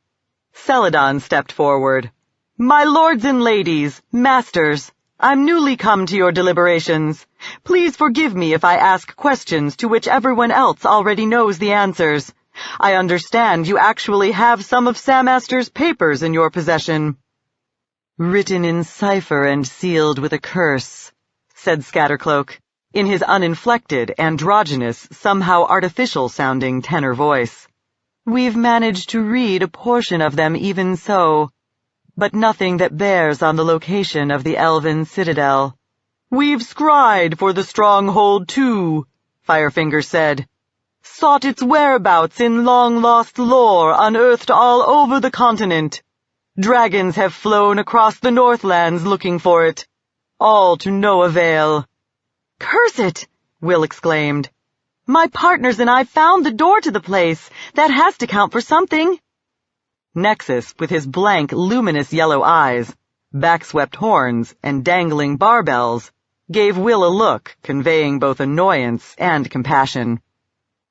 Celadon stepped forward. My lords and ladies, masters, I'm newly come to your deliberations. Please forgive me if I ask questions to which everyone else already knows the answers. I understand you actually have some of Samaster's papers in your possession. Written in cipher and sealed with a curse, said Scattercloak, in his uninflected, androgynous, somehow artificial-sounding tenor voice. We've managed to read a portion of them even so, but nothing that bears on the location of the Elven Citadel. We've scryed for the stronghold too, Firefinger said. Sought its whereabouts in long-lost lore unearthed all over the continent. Dragons have flown across the Northlands looking for it, all to no avail. Curse it! Will exclaimed. "My partners and I found the door to the place. That has to count for something." Nexus, with his blank, luminous yellow eyes, back-swept horns, and dangling barbells, gave Will a look conveying both annoyance and compassion.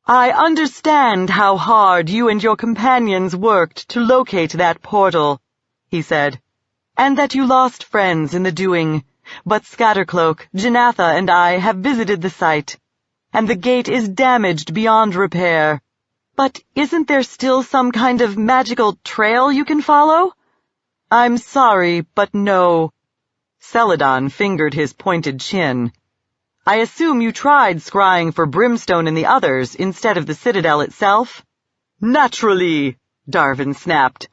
"I understand how hard you and your companions worked to locate that portal," he said, "and that you lost friends in the doing, but Scattercloak, Janatha, and I have visited the site, and the gate is damaged beyond repair. But isn't there still some kind of magical trail you can follow?" "I'm sorry, but no." Celadon fingered his pointed chin. "I assume you tried scrying for Brimstone and the others instead of the Citadel itself?" "Naturally," Darvin snapped.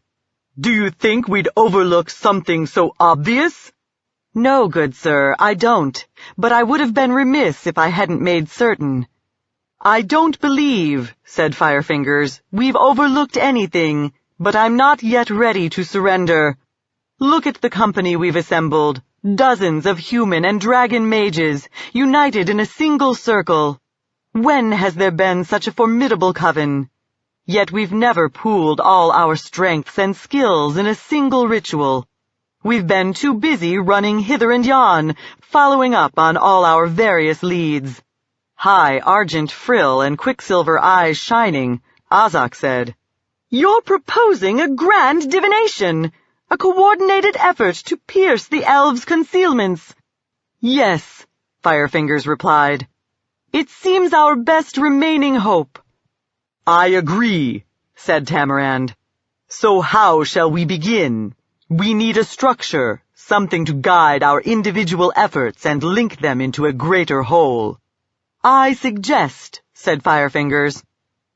"Do you think we'd overlook something so obvious?" "No, good sir, I don't, but I would have been remiss if I hadn't made certain." "I don't believe," said Firefingers, "we've overlooked anything, but I'm not yet ready to surrender. Look at the company we've assembled, dozens of human and dragon mages, united in a single circle. When has there been such a formidable coven? Yet we've never pooled all our strengths and skills in a single ritual. We've been too busy running hither and yon, following up on all our various leads." High argent frill and quicksilver eyes shining, Azak said, "You're proposing a grand divination, a coordinated effort to pierce the elves' concealments." "Yes," Firefingers replied. "It seems our best remaining hope." "I agree," said Tamarand. "So how shall we begin? We need a structure, something to guide our individual efforts and link them into a greater whole." "I suggest," said Firefingers,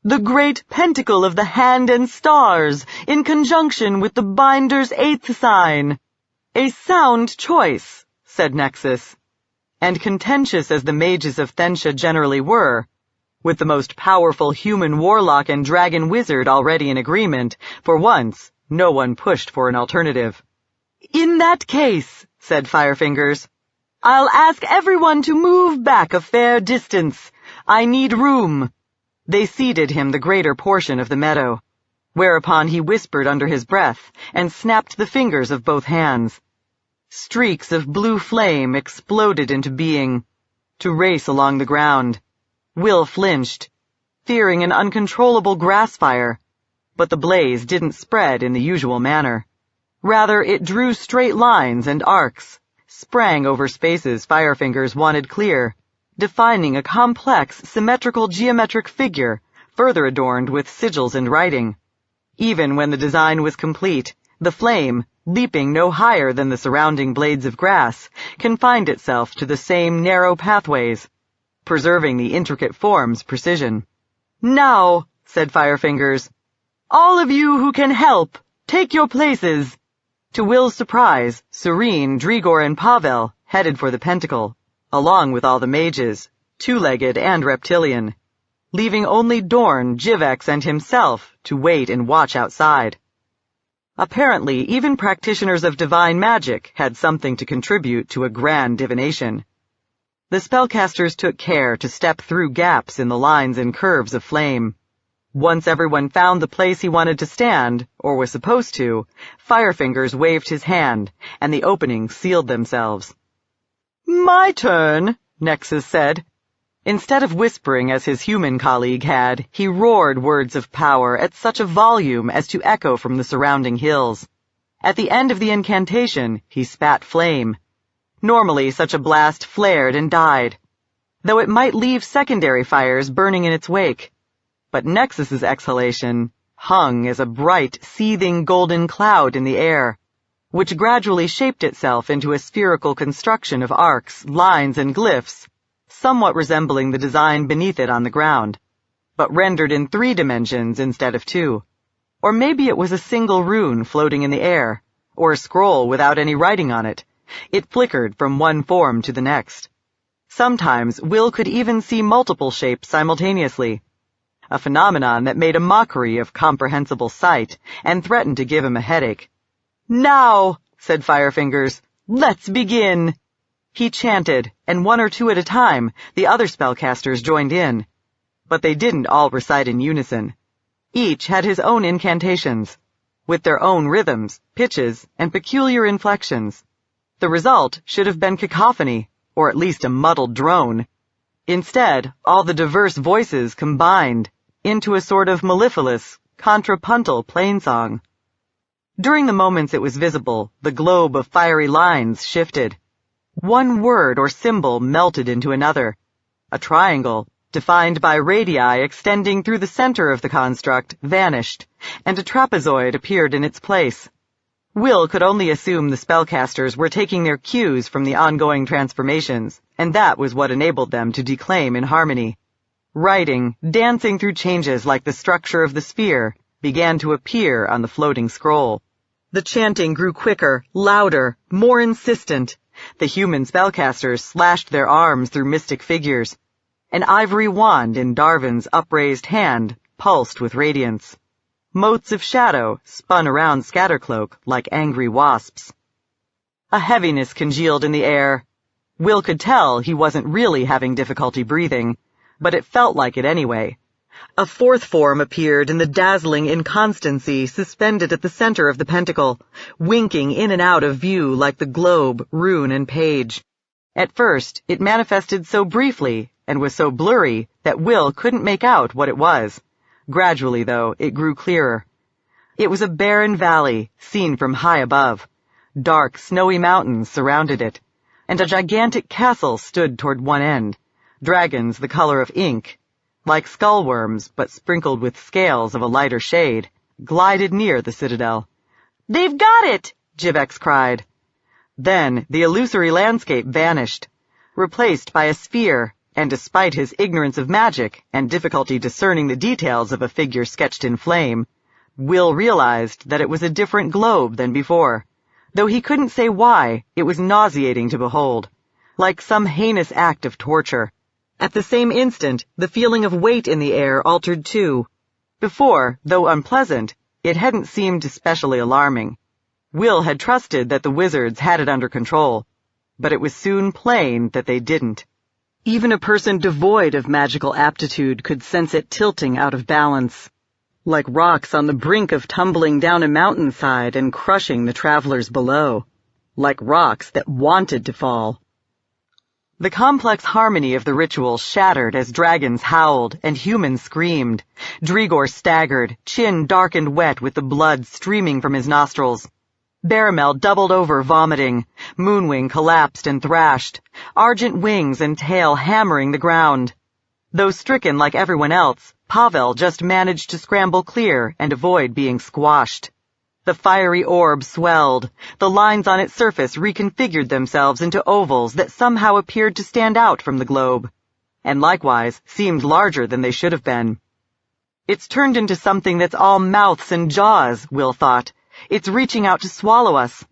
"the great pentacle of the hand and stars in conjunction with the binder's 8th sign." "A sound choice," said Nexus. And contentious as the mages of Thensha generally were, with the most powerful human warlock and dragon wizard already in agreement, for once no one pushed for an alternative. "In that case," said Firefingers, "I'll ask everyone to move back a fair distance. I need room." They ceded him the greater portion of the meadow, whereupon he whispered under his breath and snapped the fingers of both hands. Streaks of blue flame exploded into being, to race along the ground. Will flinched, fearing an uncontrollable grass fire, but the blaze didn't spread in the usual manner. Rather, it drew straight lines and arcs, sprang over spaces Firefingers wanted clear, defining a complex, symmetrical geometric figure, further adorned with sigils and writing. Even when the design was complete, the flame, leaping no higher than the surrounding blades of grass, confined itself to the same narrow pathways, preserving the intricate form's precision. "Now," said Firefingers, "all of you who can help, take your places." To Will's surprise, Serene, Drigor, and Pavel headed for the pentacle, along with all the mages, two-legged and reptilian, leaving only Dorn, Jivex, and himself to wait and watch outside. Apparently, even practitioners of divine magic had something to contribute to a grand divination. The spellcasters took care to step through gaps in the lines and curves of flame. Once everyone found the place he wanted to stand, or was supposed to, Firefingers waved his hand, and the openings sealed themselves. "My turn," Nexus said. Instead of whispering as his human colleague had, he roared words of power at such a volume as to echo from the surrounding hills. At the end of the incantation, he spat flame. Normally, such a blast flared and died, though it might leave secondary fires burning in its wake. But Nexus's exhalation hung as a bright, seething golden cloud in the air, which gradually shaped itself into a spherical construction of arcs, lines, and glyphs, somewhat resembling the design beneath it on the ground, but rendered in 3 dimensions instead of 2. Or maybe it was a single rune floating in the air, or a scroll without any writing on it. It flickered from one form to the next. Sometimes Will could even see multiple shapes simultaneously, a phenomenon that made a mockery of comprehensible sight and threatened to give him a headache. "Now," said Firefingers, "let's begin." He chanted, and one or two at a time, the other spellcasters joined in. But they didn't all recite in unison. Each had his own incantations, with their own rhythms, pitches, and peculiar inflections. The result should have been cacophony, or at least a muddled drone. Instead, all the diverse voices combined into a sort of mellifluous, contrapuntal plainsong. During the moments it was visible, the globe of fiery lines shifted. One word or symbol melted into another. A triangle, defined by radii extending through the center of the construct, vanished, and a trapezoid appeared in its place. Will could only assume the spellcasters were taking their cues from the ongoing transformations, and that was what enabled them to declaim in harmony. Writing, dancing through changes like the structure of the sphere, began to appear on the floating scroll. The chanting grew quicker, louder, more insistent. The human spellcasters slashed their arms through mystic figures. An ivory wand in Darwin's upraised hand pulsed with radiance. Motes of shadow spun around Scattercloak like angry wasps. A heaviness congealed in the air. Will could tell he wasn't really having difficulty breathing, but it felt like it anyway. A fourth form appeared in the dazzling inconstancy suspended at the center of the pentacle, winking in and out of view like the globe, rune, and page. At first, it manifested so briefly and was so blurry that Will couldn't make out what it was. Gradually, though, it grew clearer. It was a barren valley, seen from high above. Dark, snowy mountains surrounded it, and a gigantic castle stood toward one end. Dragons the color of ink, like skullworms but sprinkled with scales of a lighter shade, glided near the citadel. "They've got it!" Jivex cried. Then the illusory landscape vanished, replaced by a sphere, and despite his ignorance of magic and difficulty discerning the details of a figure sketched in flame, Will realized that it was a different globe than before. Though he couldn't say why, it was nauseating to behold, like some heinous act of torture. At the same instant, the feeling of weight in the air altered too. Before, though unpleasant, it hadn't seemed especially alarming. Will had trusted that the wizards had it under control, but it was soon plain that they didn't. Even a person devoid of magical aptitude could sense it tilting out of balance, like rocks on the brink of tumbling down a mountainside and crushing the travelers below, like rocks that wanted to fall. The complex harmony of the ritual shattered as dragons howled and humans screamed. Drigor staggered, chin dark and wet with the blood streaming from his nostrils. Baramel doubled over, vomiting. Moonwing collapsed and thrashed, argent wings and tail hammering the ground. Though stricken like everyone else, Pavel just managed to scramble clear and avoid being squashed. The fiery orb swelled. The lines on its surface reconfigured themselves into ovals that somehow appeared to stand out from the globe, and likewise seemed larger than they should have been. "It's turned into something that's all mouths and jaws," Will thought. "It's reaching out to swallow us."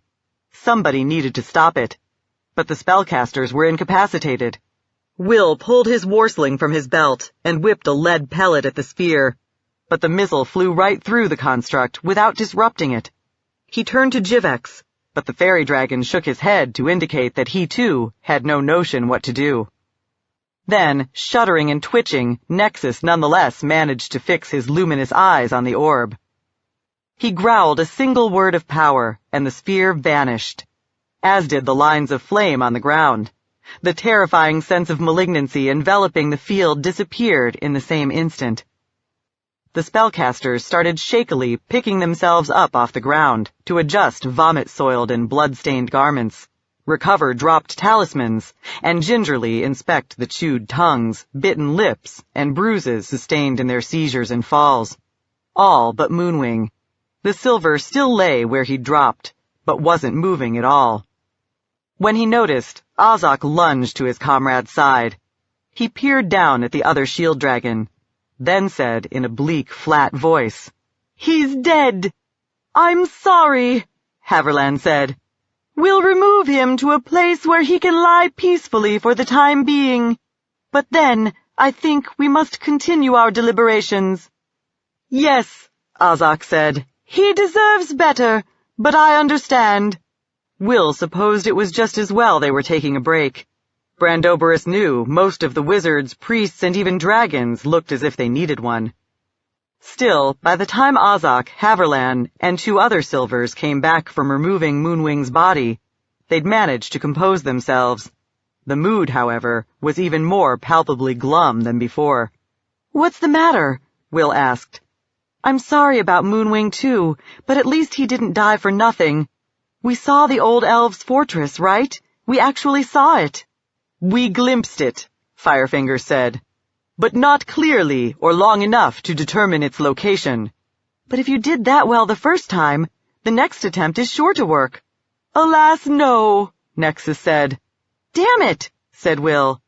Somebody needed to stop it, but the spellcasters were incapacitated. Will pulled his warsling from his belt and whipped a lead pellet at the sphere, but the missile flew right through the construct without disrupting it. He turned to Jivex, but the fairy dragon shook his head to indicate that he, too, had no notion what to do. Then, shuddering and twitching, Nexus nonetheless managed to fix his luminous eyes on the orb. He growled a single word of power, and the sphere vanished, as did the lines of flame on the ground. The terrifying sense of malignancy enveloping the field disappeared in the same instant. The spellcasters started shakily picking themselves up off the ground to adjust vomit-soiled and blood-stained garments, recover dropped talismans, and gingerly inspect the chewed tongues, bitten lips, and bruises sustained in their seizures and falls. All but Moonwing. The silver still lay where he'd dropped, but wasn't moving at all. When he noticed, Azok lunged to his comrade's side. He peered down at the other shield dragon, then said in a bleak, flat voice, "He's dead." "I'm sorry," Haverland said. "We'll remove him to a place where he can lie peacefully for the time being. But then, I think we must continue our deliberations." "Yes," Azok said. "He deserves better, but I understand." Will supposed it was just as well they were taking a break. Brandoberus knew most of the wizards, priests, and even dragons looked as if they needed one. Still, by the time Azak, Haverlan, and 2 other Silvers came back from removing Moonwing's body, they'd managed to compose themselves. The mood, however, was even more palpably glum than before. "What's the matter?" Will asked. "I'm sorry about Moonwing too, but at least he didn't die for nothing. We saw the old elves' fortress, right? We actually saw it." "We glimpsed it," Firefinger said, "but not clearly or long enough to determine its location." "But if you did that well the first time, the next attempt is sure to work." "Alas, no," Nexus said. "Damn it," said Will.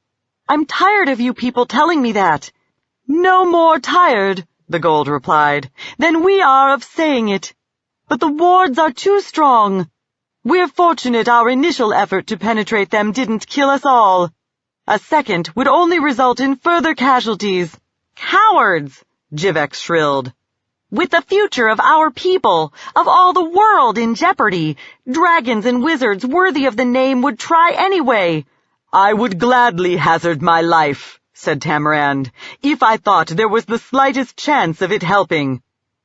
"I'm tired of you people telling me that." "No more tired," the Gold replied, "than we are of saying it. But the wards are too strong. We're fortunate our initial effort to penetrate them didn't kill us all. A second would only result in further casualties." "Cowards!" Jivex shrilled. "With the future of our people, of all the world in jeopardy, dragons and wizards worthy of the name would try anyway." "I would gladly hazard my life," said Tamarand, "if I thought there was the slightest chance of it helping.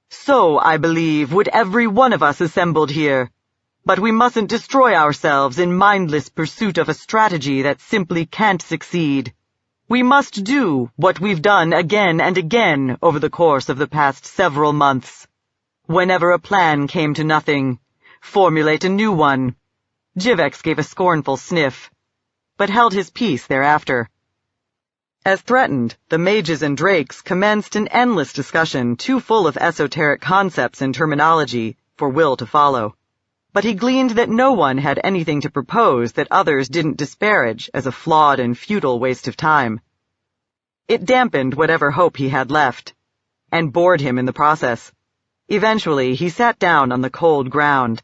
So, I believe, would every one of us assembled here. But we mustn't destroy ourselves in mindless pursuit of a strategy that simply can't succeed. We must do what we've done again and again over the course of the past several months. Whenever a plan came to nothing, formulate a new one." Jivex gave a scornful sniff, but held his peace thereafter. As threatened, the mages and drakes commenced an endless discussion too full of esoteric concepts and terminology for Will to follow. But he gleaned that no one had anything to propose that others didn't disparage as a flawed and futile waste of time. It dampened whatever hope he had left, and bored him in the process. Eventually, he sat down on the cold ground,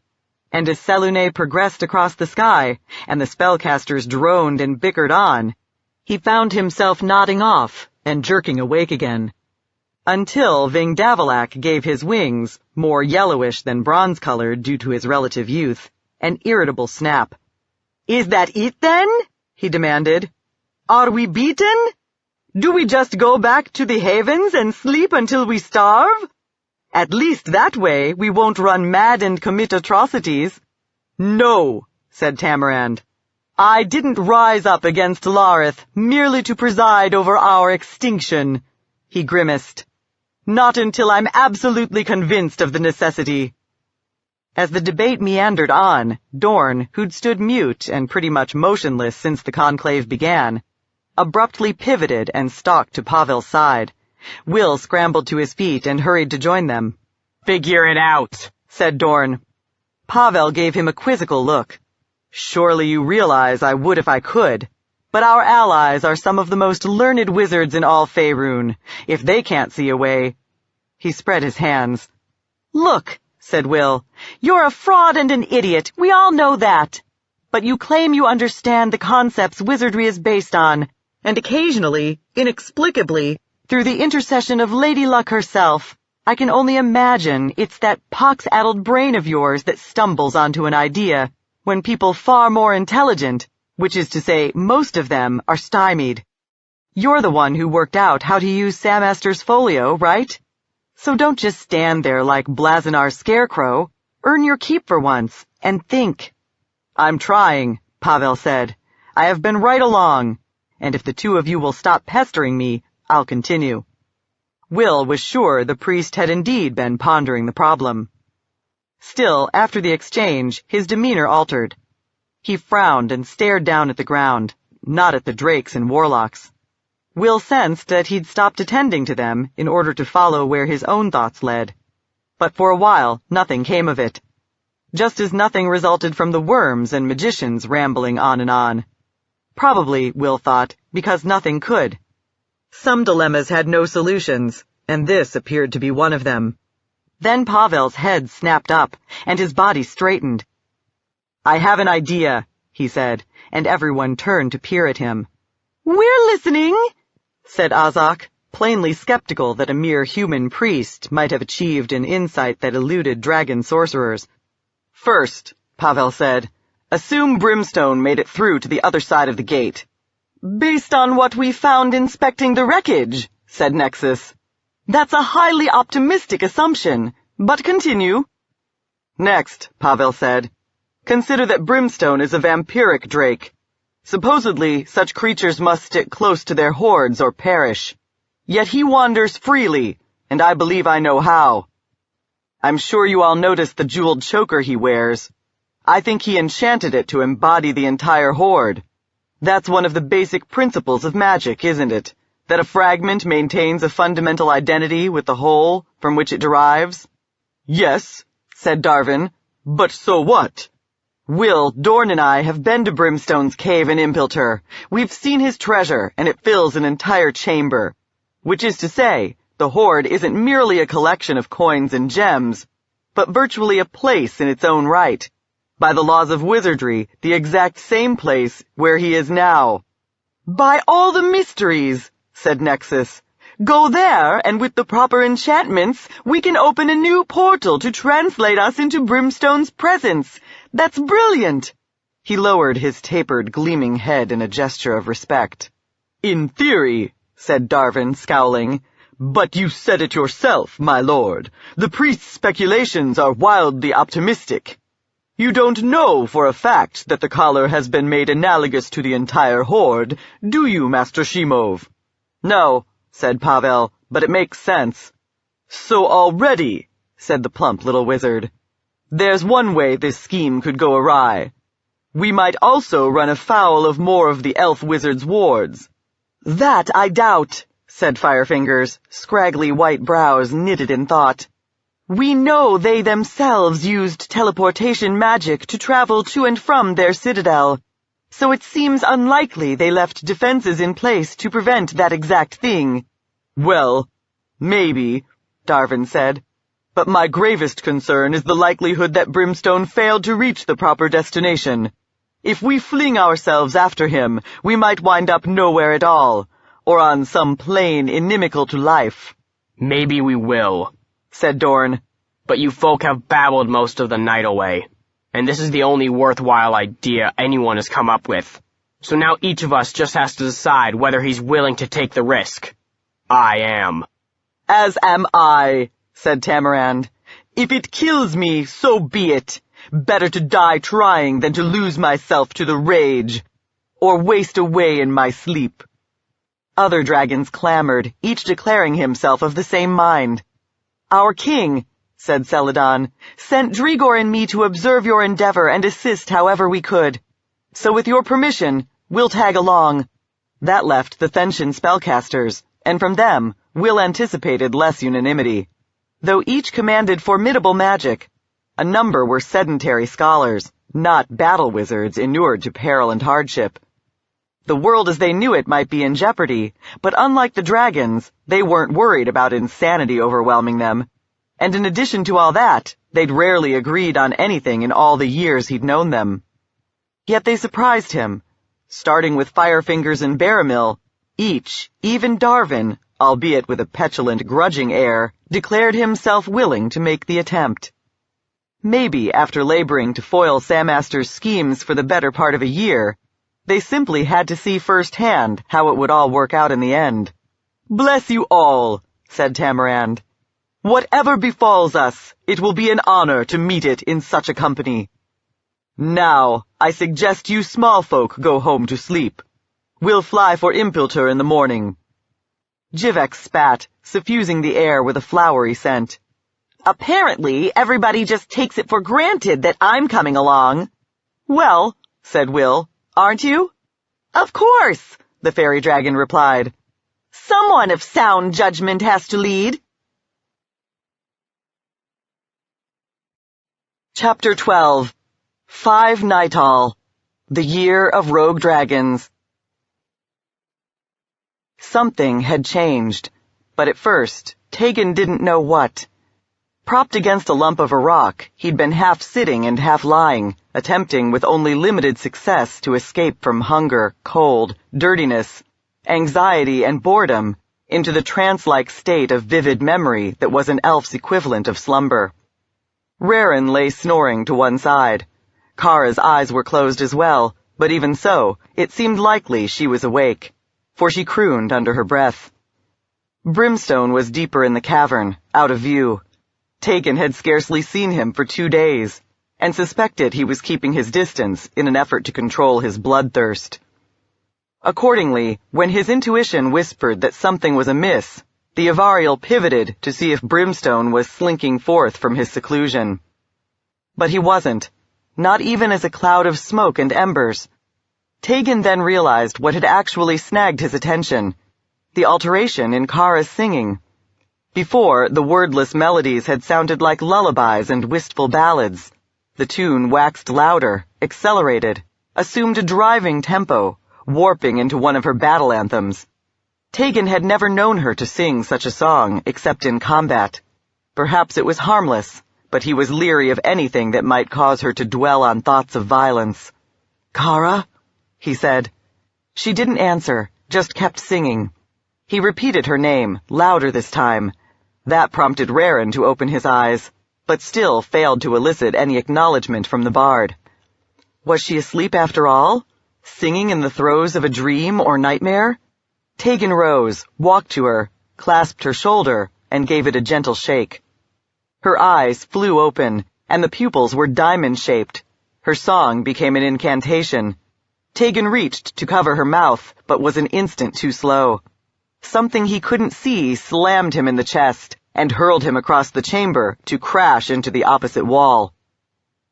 and as Selune progressed across the sky, and the spellcasters droned and bickered on, he found himself nodding off and jerking awake again. Until Vingdavalak gave his wings, more yellowish than bronze-colored due to his relative youth, an irritable snap. "Is that it, then?" he demanded. "Are we beaten? Do we just go back to the havens and sleep until we starve? At least that way we won't run mad and commit atrocities." "No," said Tamarand. "I didn't rise up against Larith merely to preside over our extinction." He grimaced. "Not until I'm absolutely convinced of the necessity." As the debate meandered on, Dorn, who'd stood mute and pretty much motionless since the conclave began, abruptly pivoted and stalked to Pavel's side. Will scrambled to his feet and hurried to join them. "Figure it out," said Dorn. Pavel gave him a quizzical look. "Surely you realize I would if I could. But our allies are some of the most learned wizards in all Faerun. If they can't see a way—" He spread his hands. "Look," said Will, "you're a fraud and an idiot. We all know that. But you claim you understand the concepts wizardry is based on, and occasionally, inexplicably, through the intercession of Lady Luck herself, I can only imagine it's that pox-addled brain of yours that stumbles onto an idea, when people far more intelligent, which is to say most of them, are stymied. You're the one who worked out how to use Sam Esther's folio, right? So don't just stand there like Blazonar's scarecrow. Earn your keep for once, and think." "I'm trying," Pavel said. "I have been right along, and if the 2 of you will stop pestering me, I'll continue." Will was sure the priest had indeed been pondering the problem. Still, after the exchange, his demeanor altered. He frowned and stared down at the ground, not at the drakes and warlocks. Will sensed that he'd stopped attending to them in order to follow where his own thoughts led. But for a while, nothing came of it. Just as nothing resulted from the worms and magicians rambling on and on. Probably, Will thought, because nothing could. Some dilemmas had no solutions, and this appeared to be one of them. Then Pavel's head snapped up, and his body straightened. "I have an idea," he said, and everyone turned to peer at him. "We're listening," said Azak, plainly skeptical that a mere human priest might have achieved an insight that eluded dragon sorcerers. "First," Pavel said, Assume Brimstone made it through to the other side of the gate. Based on what we found inspecting the wreckage, said Nexus. That's a highly optimistic assumption, but continue. Next, Pavel said, consider that Brimstone is a vampiric drake. Supposedly, such creatures must stick close to their hordes or perish. Yet he wanders freely, and I believe I know how. I'm sure you all noticed the jeweled choker he wears. I think he enchanted it to embody the entire horde. That's one of the basic principles of magic, isn't it? That a fragment maintains a fundamental identity with the whole from which it derives? Yes, said Darvin, but so what? Will, Dorn and I have been to Brimstone's cave in Impiltur. We've seen his treasure, and it fills an entire chamber. Which is to say, the hoard isn't merely a collection of coins and gems, but virtually a place in its own right. By the laws of wizardry, the exact same place where he is now. By all the mysteries, said Nexus. Go there, and with the proper enchantments, we can open a new portal to translate us into Brimstone's presence. That's brilliant. He lowered his tapered, gleaming head in a gesture of respect. In theory, said Darvin, scowling. But you said it yourself, my lord. The priest's speculations are wildly optimistic. You don't know for a fact that the collar has been made analogous to the entire horde, do you, Master Shimov? No, said Pavel, but it makes sense. So already, said the plump little wizard, there's one way this scheme could go awry. We might also run afoul of more of the elf wizard's wards. That I doubt, said Firefingers, scraggly white brows knitted in thought. We know they themselves used teleportation magic to travel to and from their citadel, so it seems unlikely they left defenses in place to prevent that exact thing. Well, maybe, Darvin said, but my gravest concern is the likelihood that Brimstone failed to reach the proper destination. If we fling ourselves after him, we might wind up nowhere at all, or on some plane inimical to life. Maybe we will, said Dorn. But you folk have babbled most of the night away, and this is the only worthwhile idea anyone has come up with. So now each of us just has to decide whether he's willing to take the risk. I am. As am I, said Tamarand. If it kills me, so be it. Better to die trying than to lose myself to the rage, or waste away in my sleep. Other dragons clamored, each declaring himself of the same mind. Our king, said Celadon, sent Drigor and me to observe your endeavor and assist however we could. So with your permission, we'll tag along. That left the Thentian spellcasters, and from them, Will anticipated less unanimity. Though each commanded formidable magic, a number were sedentary scholars, not battle wizards inured to peril and hardship. The world as they knew it might be in jeopardy, but unlike the dragons, they weren't worried about insanity overwhelming them. And in addition to all that, they'd rarely agreed on anything in all the years he'd known them. Yet they surprised him. Starting with Firefingers and Barramil, each, even Darvin, albeit with a petulant, grudging air, declared himself willing to make the attempt. Maybe after laboring to foil Samaster's schemes for the better part of a year, they simply had to see firsthand how it would all work out in the end. Bless you all, said Tamarand. Whatever befalls us, it will be an honor to meet it in such a company. Now, I suggest you small folk go home to sleep. We'll fly for Impiltur in the morning. Jivek spat, suffusing the air with a flowery scent. Apparently, everybody just takes it for granted that I'm coming along. Well, said Will, aren't you? Of course, the fairy dragon replied. Someone of sound judgment has to lead. Chapter 12. 5 Nightal. The Year of Rogue Dragons. Something had changed, but at first, Tegan didn't know what. Propped against a lump of a rock, he'd been half sitting and half lying, attempting with only limited success to escape from hunger, cold, dirtiness, anxiety, and boredom into the trance-like state of vivid memory that was an elf's equivalent of slumber. Raren lay snoring to one side. Kara's eyes were closed as well, but even so, it seemed likely she was awake, for she crooned under her breath. Brimstone was deeper in the cavern, out of view. Tegan had scarcely seen him for 2 days, and suspected he was keeping his distance in an effort to control his bloodthirst. Accordingly, when his intuition whispered that something was amiss, the Avarial pivoted to see if Brimstone was slinking forth from his seclusion. But he wasn't, not even as a cloud of smoke and embers. Tegan then realized what had actually snagged his attention, the alteration in Kara's singing. Before, the wordless melodies had sounded like lullabies and wistful ballads. The tune waxed louder, accelerated, assumed a driving tempo, warping into one of her battle anthems. Tegan had never known her to sing such a song except in combat. Perhaps it was harmless, but he was leery of anything that might cause her to dwell on thoughts of violence. "Kara?" he said. She didn't answer, just kept singing. He repeated her name, louder this time. That prompted Raren to open his eyes, but still failed to elicit any acknowledgement from the bard. Was she asleep after all? Singing in the throes of a dream or nightmare? Tegan rose, walked to her, clasped her shoulder, and gave it a gentle shake. Her eyes flew open, and the pupils were diamond-shaped. Her song became an incantation. Tegan reached to cover her mouth, but was an instant too slow. Something he couldn't see slammed him in the chest and hurled him across the chamber to crash into the opposite wall.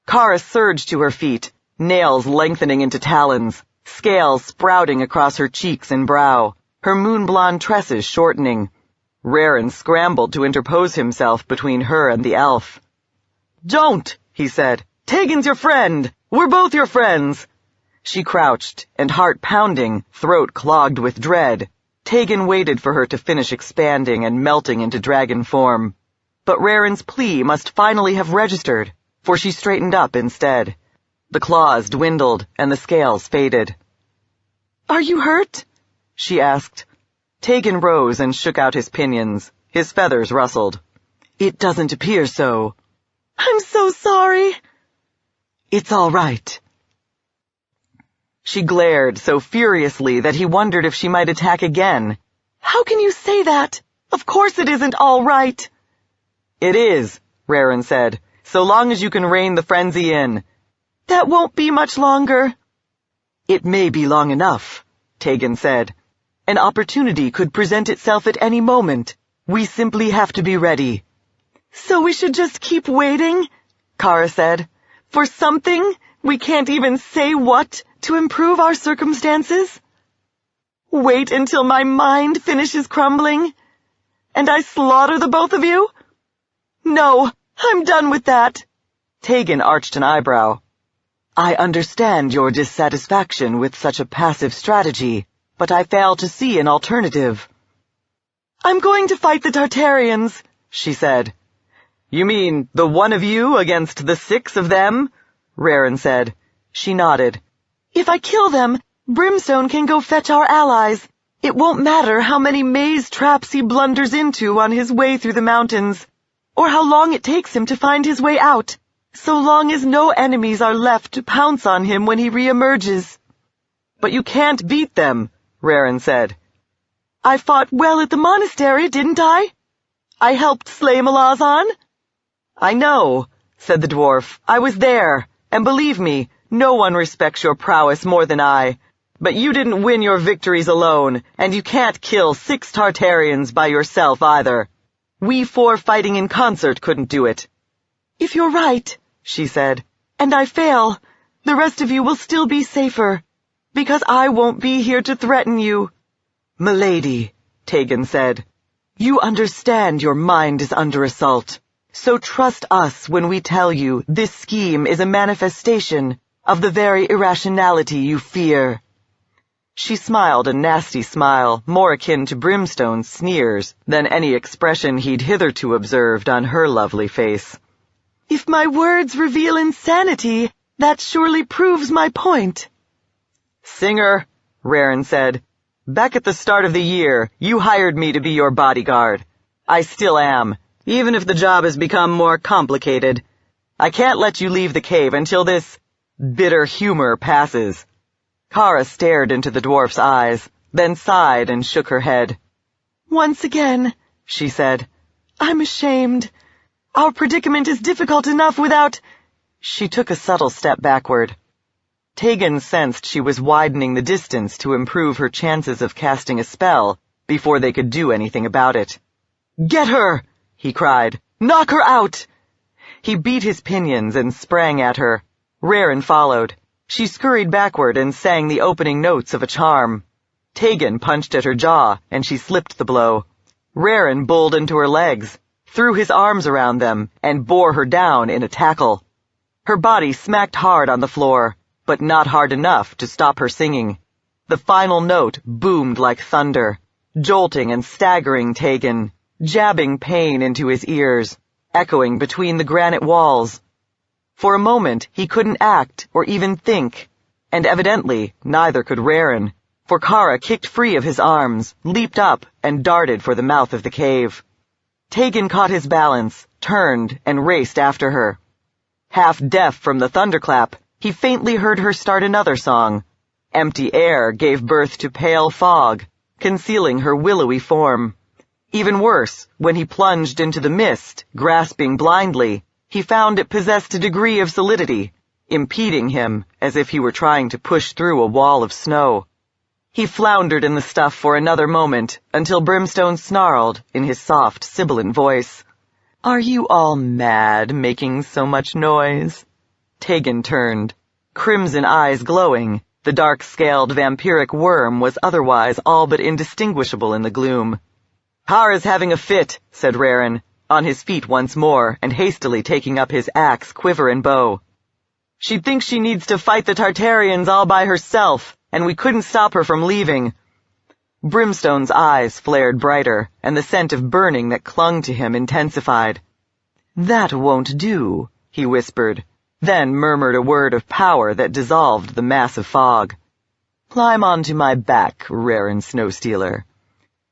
Kara surged to her feet, nails lengthening into talons, scales sprouting across her cheeks and brow, her moon-blonde tresses shortening. Raren scrambled to interpose himself between her and the elf. "Don't," he said. "Tegan's your friend. We're both your friends." She crouched, and heart pounding, throat clogged with dread. Tegan waited for her to finish expanding and melting into dragon form. But Raren's plea must finally have registered, for she straightened up instead. The claws dwindled, and the scales faded. "Are you hurt?" she asked. Tegan rose and shook out his pinions. His feathers rustled. "It doesn't appear so." "I'm so sorry." "It's all right." She glared so furiously that he wondered if she might attack again. "How can you say that? Of course it isn't all right." "It is," Raren said, "so long as you can rein the frenzy in." "That won't be much longer." "It may be long enough," Tegan said. "An opportunity could present itself at any moment. We simply have to be ready." "So we should just keep waiting?" Kara said. "For something, we can't even say what, to improve our circumstances? Wait until my mind finishes crumbling? And I slaughter the both of you? No, I'm done with that." Tegan arched an eyebrow. "I understand your dissatisfaction with such a passive strategy, but I fail to see an alternative." "I'm going to fight the Tartarians," she said. "You mean the one of you against the 6 of them?" Raren said. She nodded. "If I kill them, Brimstone can go fetch our allies. It won't matter how many maze traps he blunders into on his way through the mountains, or how long it takes him to find his way out, so long as no enemies are left to pounce on him when he reemerges." "But you can't beat them," Raren said. "I fought well at the monastery, didn't I? I helped slay Malazan." "I know," said the dwarf. "I was there, and believe me, no one respects your prowess more than I. But you didn't win your victories alone, and you can't kill 6 Tartarians by yourself either. We 4 fighting in concert couldn't do it." "If you're right," she said, "and I fail, the rest of you will still be safer, because I won't be here to threaten you." "Milady," Tegan said, "you understand your mind is under assault, so trust us when we tell you this scheme is a manifestation of the very irrationality you fear." She smiled a nasty smile, more akin to Brimstone's sneers than any expression he'd hitherto observed on her lovely face. "If my words reveal insanity, that surely proves my point." "Singer," Raren said, "back at the start of the year, you hired me to be your bodyguard. I still am, even if the job has become more complicated. I can't let you leave the cave until this Bitter humor passes. Kara stared into the dwarf's eyes, then sighed and shook her head. Once again, she said, I'm ashamed. Our predicament is difficult enough without... She took a subtle step backward. Tegan sensed she was widening the distance to improve her chances of casting a spell before they could do anything about it. "Get her!" he cried. "Knock her out!" He beat his pinions and sprang at her. Raren followed. She scurried backward and sang the opening notes of a charm. Tegan punched at her jaw, and she slipped the blow. Raren bulled into her legs, threw his arms around them, and bore her down in a tackle. Her body smacked hard on the floor, but not hard enough to stop her singing. The final note boomed like thunder, jolting and staggering Tegan, jabbing pain into his ears, echoing between the granite walls. For a moment he couldn't act or even think, and evidently neither could Raren, for Kara kicked free of his arms, leaped up, and darted for the mouth of the cave. Tegan caught his balance, turned, and raced after her. Half deaf from the thunderclap, he faintly heard her start another song. Empty air gave birth to pale fog, concealing her willowy form. Even worse, when he plunged into the mist, grasping blindly, he found it possessed a degree of solidity, impeding him as if he were trying to push through a wall of snow. He floundered in the stuff for another moment, until Brimstone snarled, in his soft, sibilant voice, "Are you all mad, making so much noise?" Tegan turned, crimson eyes glowing. The dark-scaled vampiric worm was otherwise all but indistinguishable in the gloom. "Kara's having a fit," said Raren, on his feet once more and hastily taking up his axe, quiver, and bow. "She thinks she needs to fight the Tartarians all by herself, and we couldn't stop her from leaving." Brimstone's eyes flared brighter, and the scent of burning that clung to him intensified. "That won't do," he whispered, then murmured a word of power that dissolved the mass of fog. "Climb onto my back, Raren Snowstealer."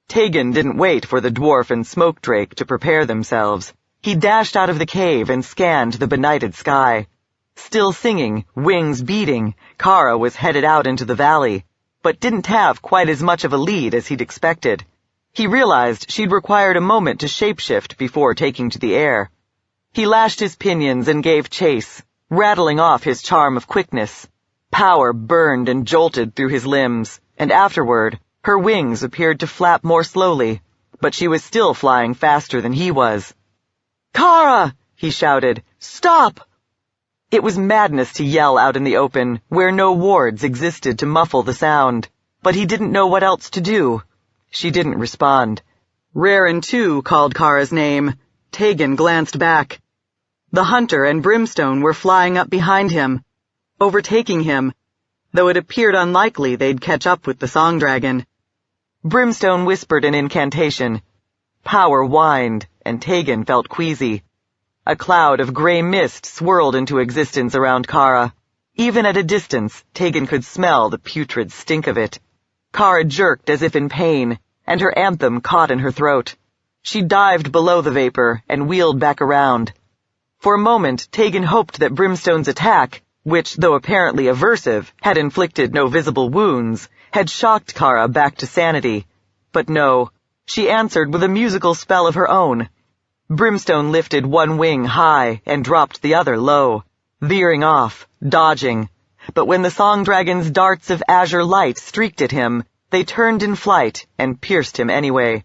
Tegan didn't wait for the dwarf and Smoke Drake to prepare themselves. He dashed out of the cave and scanned the benighted sky. Still singing, wings beating, Kara was headed out into the valley, but didn't have quite as much of a lead as he'd expected. He realized she'd required a moment to shapeshift before taking to the air. He lashed his pinions and gave chase, rattling off his charm of quickness. Power burned and jolted through his limbs, and afterward, her wings appeared to flap more slowly, but she was still flying faster than he was. "Kara!" he shouted. "Stop!" It was madness to yell out in the open, where no wards existed to muffle the sound, but he didn't know what else to do. She didn't respond. Raren, too, called Kara's name. Tegan glanced back. The hunter and Brimstone were flying up behind him, overtaking him, though it appeared unlikely they'd catch up with the song dragon. Brimstone whispered an incantation. Power whined, and Tegan felt queasy. A cloud of gray mist swirled into existence around Kara. Even at a distance, Tegan could smell the putrid stink of it. Kara jerked as if in pain, and her anthem caught in her throat. She dived below the vapor and wheeled back around. For a moment, Tegan hoped that Brimstone's attack, which, though apparently aversive, had inflicted no visible wounds, had shocked Kara back to sanity. But no, she answered with a musical spell of her own. Brimstone lifted one wing high and dropped the other low, veering off, dodging. But when the song dragon's darts of azure light streaked at him, they turned in flight and pierced him anyway.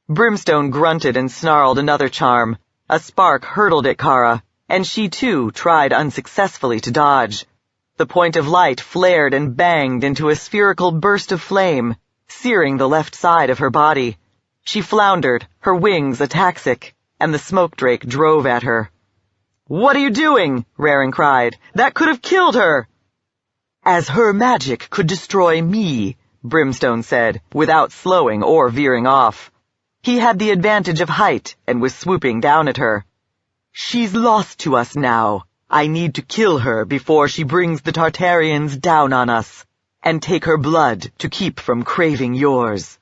Brimstone grunted and snarled another charm. A spark hurtled at Kara, and she too tried unsuccessfully to dodge. The point of light flared and banged into a spherical burst of flame, searing the left side of her body. She floundered, her wings ataxic, and the Smoke Drake drove at her. "What are you doing?" Raren cried. "That could have killed her!" "As her magic could destroy me," Brimstone said, without slowing or veering off. He had the advantage of height and was swooping down at her. "She's lost to us now. I need to kill her before she brings the Tartarians down on us, and take her blood to keep from craving yours."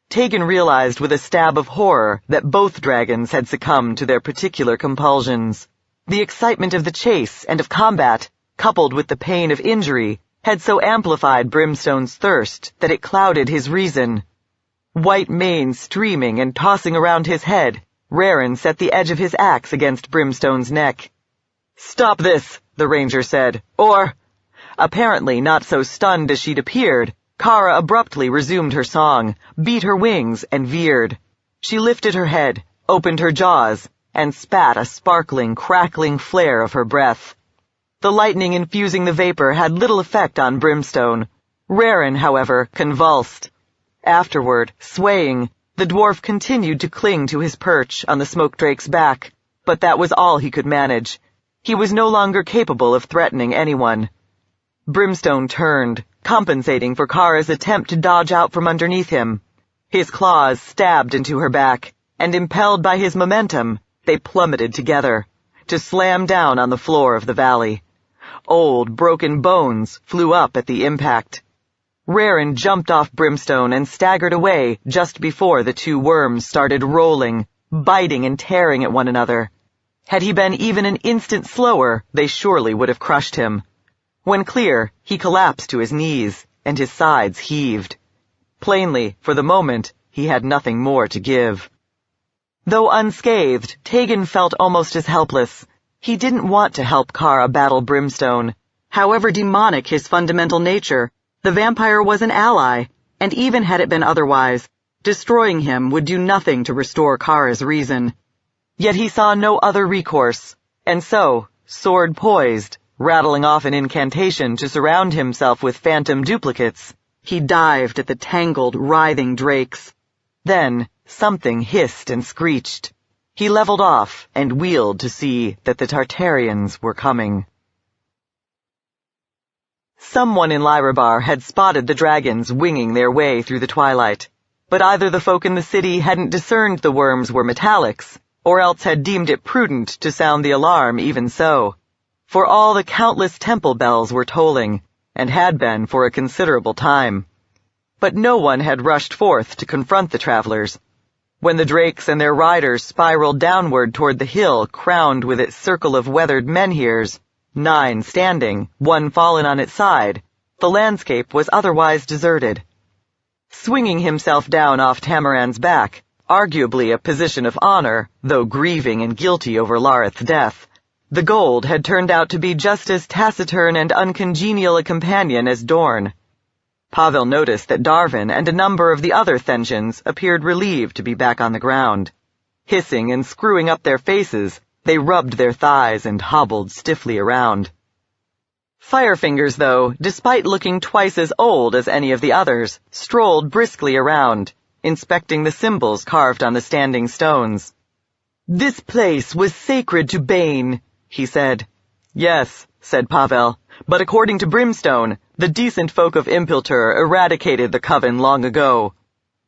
Tegan realized with a stab of horror that both dragons had succumbed to their particular compulsions. The excitement of the chase and of combat, coupled with the pain of injury, had so amplified Brimstone's thirst that it clouded his reason. White mane streaming and tossing around his head, Rarin set the edge of his axe against Brimstone's neck. "Stop this," the ranger said, "or—" Apparently not so stunned as she'd appeared, Kara abruptly resumed her song, beat her wings, and veered. She lifted her head, opened her jaws, and spat a sparkling, crackling flare of her breath. The lightning infusing the vapor had little effect on Brimstone. Rarin, however, convulsed. Afterward, swaying, the dwarf continued to cling to his perch on the smoke drake's back, but that was all he could manage. He was no longer capable of threatening anyone. Brimstone turned, compensating for Kara's attempt to dodge out from underneath him. His claws stabbed into her back, and impelled by his momentum, they plummeted together, to slam down on the floor of the valley. Old, broken bones flew up at the impact. Rarin jumped off Brimstone and staggered away just before the two worms started rolling, biting and tearing at one another. Had he been even an instant slower, they surely would have crushed him. When clear, he collapsed to his knees, and his sides heaved. Plainly, for the moment, he had nothing more to give. Though unscathed, Tegan felt almost as helpless. He didn't want to help Kara battle Brimstone. However demonic his fundamental nature, the vampire was an ally, and even had it been otherwise, destroying him would do nothing to restore Kara's reason. Yet he saw no other recourse, and so, sword poised, rattling off an incantation to surround himself with phantom duplicates, he dived at the tangled, writhing drakes. Then, something hissed and screeched. He leveled off and wheeled to see that the Tartarians were coming. Someone in Lyrabar had spotted the dragons winging their way through the twilight, but either the folk in the city hadn't discerned the worms were metallics, or else had deemed it prudent to sound the alarm even so. For all the countless temple bells were tolling, and had been for a considerable time. But no one had rushed forth to confront the travelers. When the drakes and their riders spiraled downward toward the hill crowned with its circle of weathered menhirs, 9 standing, 1 fallen on its side, the landscape was otherwise deserted. Swinging himself down off Tamaran's back, arguably a position of honor, though grieving and guilty over Larith's death, the gold had turned out to be just as taciturn and uncongenial a companion as Dorn. Pavel noticed that Darvin and a number of the other Thensians appeared relieved to be back on the ground. Hissing and screwing up their faces, they rubbed their thighs and hobbled stiffly around. Firefingers, though, despite looking twice as old as any of the others, strolled briskly around, inspecting the symbols carved on the standing stones. "This place was sacred to Bane," he said. "Yes," said Pavel, "but according to Brimstone, the decent folk of Impiltur eradicated the coven long ago.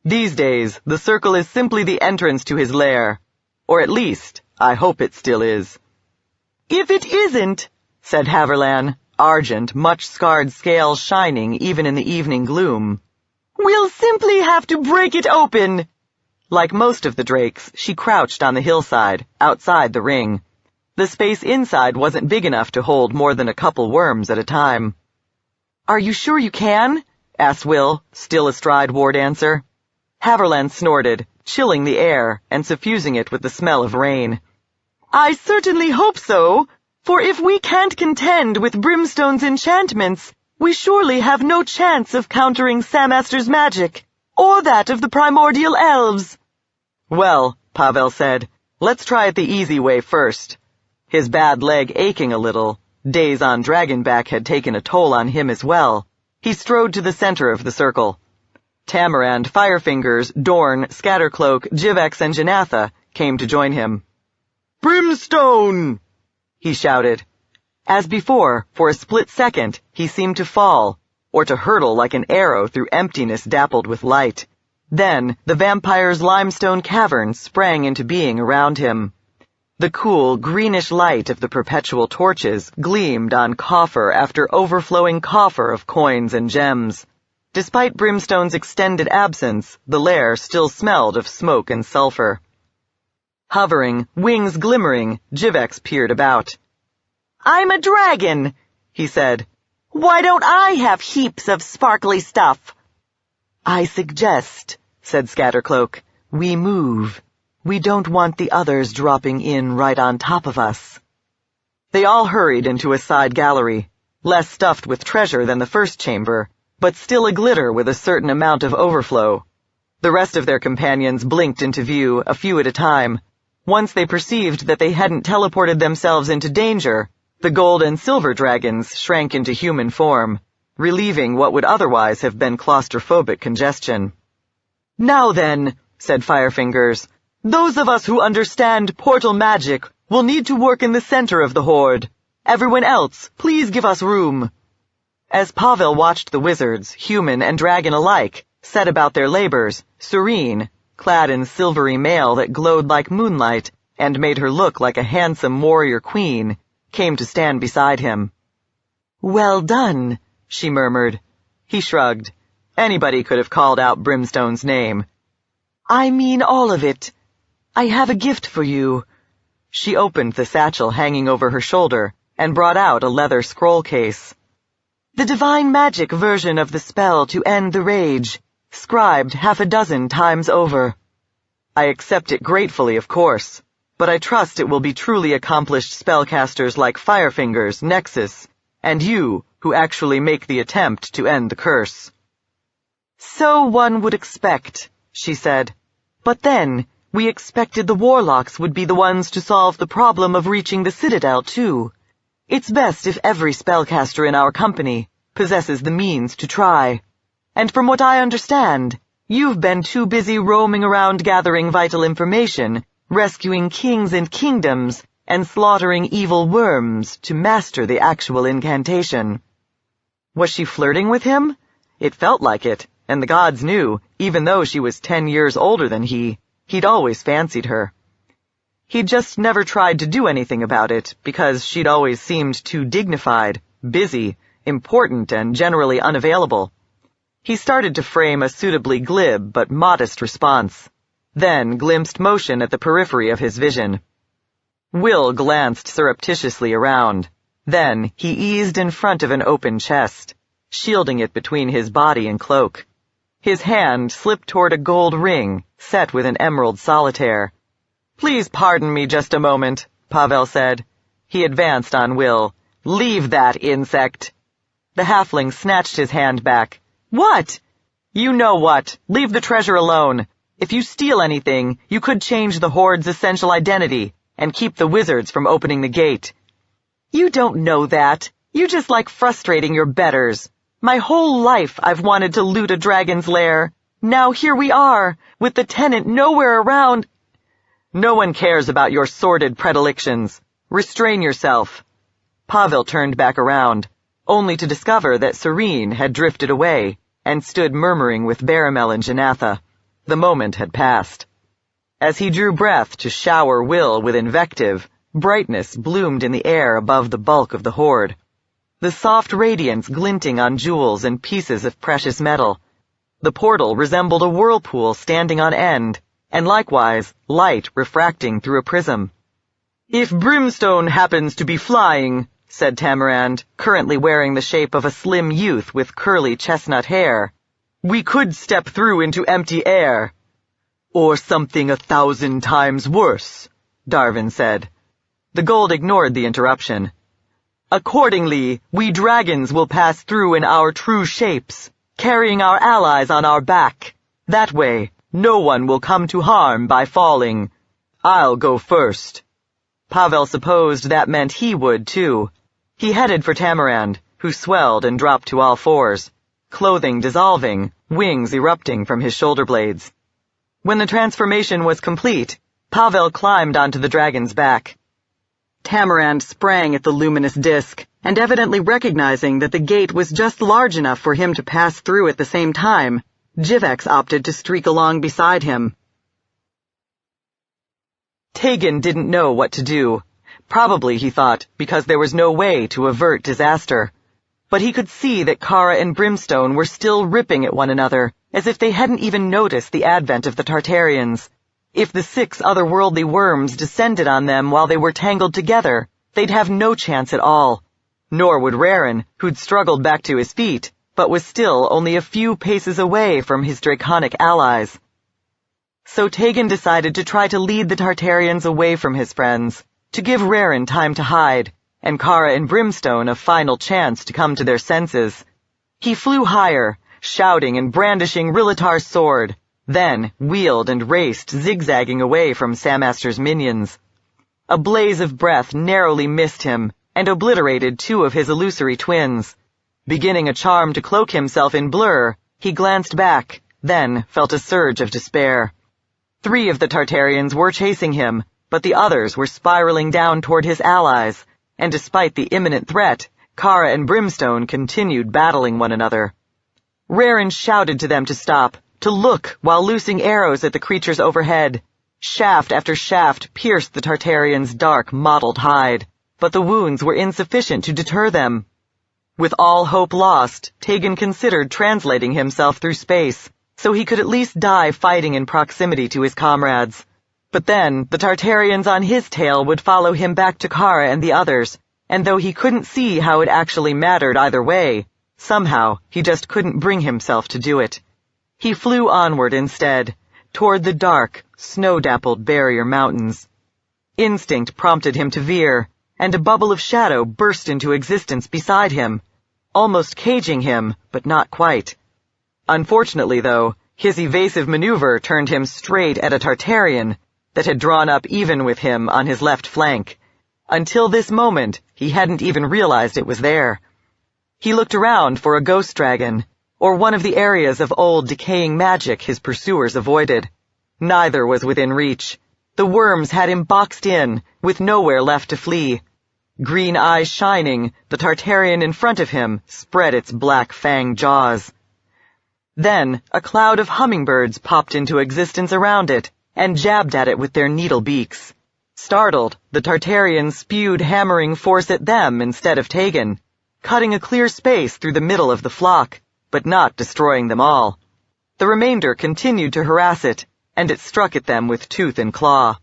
These days, the circle is simply the entrance to his lair. Or at least, I hope it still is." "If it isn't," said Haverlan, argent, much-scarred scales shining even in the evening gloom, "we'll simply have to break it open." Like most of the drakes, she crouched on the hillside, outside the ring. The space inside wasn't big enough to hold more than a couple worms at a time. "Are you sure you can?" asked Will, still astride Ward Answer. Haverland snorted, chilling the air and suffusing it with the smell of rain. "I certainly hope so, for if we can't contend with Brimstone's enchantments, we surely have no chance of countering Samaster's magic, or that of the primordial elves." "Well," Pavel said, "let's try it the easy way first." His bad leg aching a little, days on Dragonback had taken a toll on him as well, he strode to the center of the circle. Tamarand, Firefingers, Dorn, Scattercloak, Jivex, and Janatha came to join him. "Brimstone!" he shouted. As before, for a split second, he seemed to fall, or to hurtle like an arrow through emptiness dappled with light. Then, the vampire's limestone cavern sprang into being around him. The cool, greenish light of the perpetual torches gleamed on coffer after overflowing coffer of coins and gems. Despite Brimstone's extended absence, the lair still smelled of smoke and sulfur. Hovering, wings glimmering, Jivex peered about. "I'm a dragon," he said. Why don't I have heaps of sparkly stuff? I suggest, said Scattercloak, we move. We don't want the others dropping in right on top of us. They all hurried into a side gallery, less stuffed with treasure than the first chamber, but still aglitter with a certain amount of overflow. The rest of their companions blinked into view, a few at a time. Once they perceived that they hadn't teleported themselves into danger, the gold and silver dragons shrank into human form, relieving what would otherwise have been claustrophobic congestion. Now then, said Firefingers, those of us who understand portal magic will need to work in the center of the horde. Everyone else, please give us room. As Pavel watched the wizards, human and dragon alike, set about their labors, Serene, clad in silvery mail that glowed like moonlight and made her look like a handsome warrior queen, came to stand beside him. Well done, she murmured. He shrugged. Anybody could have called out Brimstone's name. I mean all of it. I have a gift for you. She opened the satchel hanging over her shoulder and brought out a leather scroll case. The divine magic version of the spell to end the rage, scribed 6 times over. I accept it gratefully, of course, but I trust it will be truly accomplished spellcasters like Firefingers, Nexus, and you who actually make the attempt to end the curse. So one would expect, she said. But then, we expected the warlocks would be the ones to solve the problem of reaching the Citadel, too. It's best if every spellcaster in our company possesses the means to try. And from what I understand, you've been too busy roaming around gathering vital information, rescuing kings and kingdoms, and slaughtering evil worms to master the actual incantation. Was she flirting with him? It felt like it, and the gods knew, even though she was 10 years older than he'd always fancied her. He'd just never tried to do anything about it, because she'd always seemed too dignified, busy, important, and generally unavailable. He started to frame a suitably glib but modest response, then glimpsed motion at the periphery of his vision. Will glanced surreptitiously around. Then he eased in front of an open chest, shielding it between his body and cloak. His hand slipped toward a gold ring, set with an emerald solitaire. Please pardon me just a moment, Pavel said. He advanced on Will. Leave that, insect. The halfling snatched his hand back. What? You know what. Leave the treasure alone. If you steal anything, you could change the Horde's essential identity and keep the wizards from opening the gate. You don't know that. You just like frustrating your betters. My whole life I've wanted to loot a dragon's lair. Now here we are, with the tenant nowhere around. No one cares about your sordid predilections. Restrain yourself. Pavel turned back around, only to discover that Serene had drifted away and stood murmuring with Baramel and Janatha. The moment had passed. As he drew breath to shower Will with invective, brightness bloomed in the air above the bulk of the horde. The soft radiance glinting on jewels and pieces of precious metal. The portal resembled a whirlpool standing on end, and likewise light refracting through a prism. If Brimstone happens to be flying, said Tamarand, currently wearing the shape of a slim youth with curly chestnut hair, we could step through into empty air. Or something 1,000 times worse, Darwin said. The gold ignored the interruption. Accordingly, we dragons will pass through in our true shapes, carrying our allies on our back. That way, no one will come to harm by falling. I'll go first. Pavel supposed that meant he would, too. He headed for Tamarand, who swelled and dropped to all fours, clothing dissolving, wings erupting from his shoulder blades. When the transformation was complete, Pavel climbed onto the dragon's back. Tamarand sprang at the luminous disk, and evidently recognizing that the gate was just large enough for him to pass through at the same time, Jivex opted to streak along beside him. Tegan didn't know what to do. Probably, he thought, because there was no way to avert disaster. But he could see that Kara and Brimstone were still ripping at one another, as if they hadn't even noticed the advent of the Tartarians. If the 6 otherworldly worms descended on them while they were tangled together, they'd have no chance at all. Nor would Rarin, who'd struggled back to his feet, but was still only a few paces away from his draconic allies. So Tegan decided to try to lead the Tartarians away from his friends, to give Rarin time to hide, and Kara and Brimstone a final chance to come to their senses. He flew higher, shouting and brandishing Rillatar's sword, then wheeled and raced, zigzagging away from Samaster's minions. A blaze of breath narrowly missed him and obliterated two of his illusory twins. Beginning a charm to cloak himself in blur, he glanced back, then felt a surge of despair. 3 of the Tartarians were chasing him, but the others were spiraling down toward his allies, and despite the imminent threat, Kara and Brimstone continued battling one another. Rarin shouted to them to stop, to look while loosing arrows at the creatures overhead. Shaft after shaft pierced the Tartarian's dark, mottled hide, but the wounds were insufficient to deter them. With all hope lost, Tegan considered translating himself through space, so he could at least die fighting in proximity to his comrades. But then, the Tartarians on his tail would follow him back to Kara and the others, and though he couldn't see how it actually mattered either way, somehow he just couldn't bring himself to do it. He flew onward instead, toward the dark, snow-dappled barrier mountains. Instinct prompted him to veer, and a bubble of shadow burst into existence beside him, almost caging him, but not quite. Unfortunately, though, his evasive maneuver turned him straight at a Tartarian that had drawn up even with him on his left flank. Until this moment, he hadn't even realized it was there. He looked around for a ghost dragon, or one of the areas of old decaying magic his pursuers avoided. Neither was within reach. The worms had him boxed in, with nowhere left to flee. Green eyes shining, the Tartarian in front of him spread its black fanged jaws. Then, a cloud of hummingbirds popped into existence around it, and jabbed at it with their needle beaks. Startled, the Tartarians spewed hammering force at them instead of Tegan, cutting a clear space through the middle of the flock, but not destroying them all. The remainder continued to harass it, and it struck at them with tooth and claw.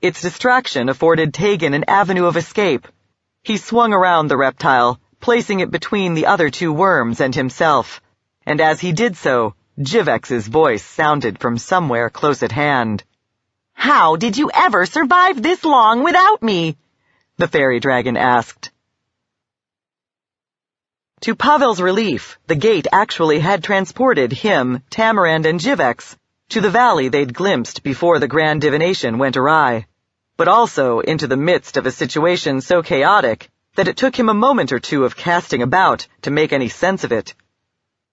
Its distraction afforded Tegan an avenue of escape. He swung around the reptile, placing it between the other 2 worms and himself, and as he did so, Jivex's voice sounded from somewhere close at hand. "How did you ever survive this long without me?" the fairy dragon asked. To Pavel's relief, the gate actually had transported him, Tamarand, and Jivex to the valley they'd glimpsed before the grand divination went awry, but also into the midst of a situation so chaotic that it took him a moment or 2 of casting about to make any sense of it.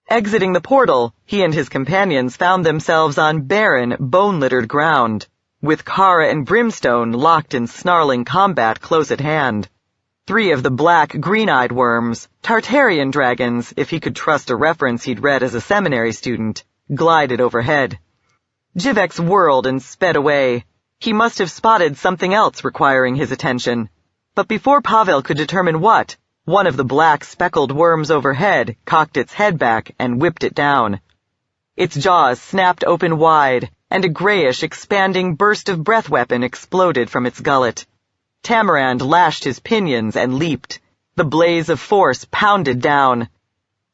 Exiting the portal, he and his companions found themselves on barren, bone-littered ground, with Kara and Brimstone locked in snarling combat close at hand. 3 of the black, green-eyed worms, Tartarian dragons, if he could trust a reference he'd read as a seminary student, glided overhead. Jivex whirled and sped away. He must have spotted something else requiring his attention. But before Pavel could determine what, one of the black, speckled worms overhead cocked its head back and whipped it down. Its jaws snapped open wide, and a grayish, expanding burst of breath weapon exploded from its gullet. Tamarand lashed his pinions and leaped. The blaze of force pounded down,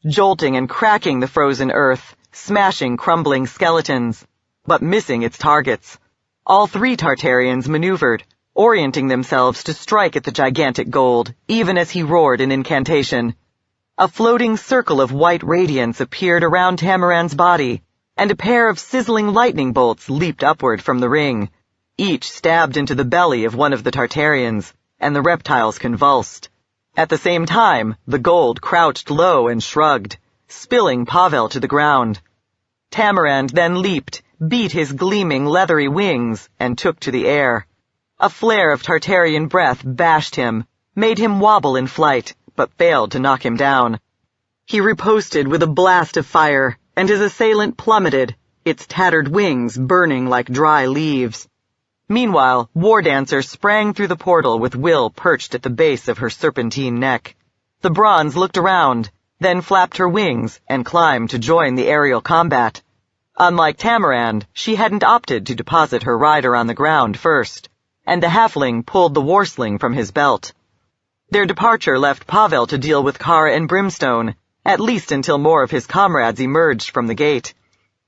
jolting and cracking the frozen earth, smashing crumbling skeletons, but missing its targets. All 3 Tartarians maneuvered, orienting themselves to strike at the gigantic gold, even as he roared an incantation. A floating circle of white radiance appeared around Tamarand's body, and a pair of sizzling lightning bolts leaped upward from the ring. Each stabbed into the belly of one of the Tartarians, and the reptiles convulsed. At the same time, the gold crouched low and shrugged, spilling Pavel to the ground. Tamarand then leaped, beat his gleaming leathery wings, and took to the air. A flare of Tartarian breath bashed him, made him wobble in flight, but failed to knock him down. He riposted with a blast of fire, and his assailant plummeted, its tattered wings burning like dry leaves. Meanwhile, War Dancer sprang through the portal with Will perched at the base of her serpentine neck. The bronze looked around, then flapped her wings and climbed to join the aerial combat. Unlike Tamarand, she hadn't opted to deposit her rider on the ground first, and the halfling pulled the warsling from his belt. Their departure left Pavel to deal with Kara and Brimstone, at least until more of his comrades emerged from the gate.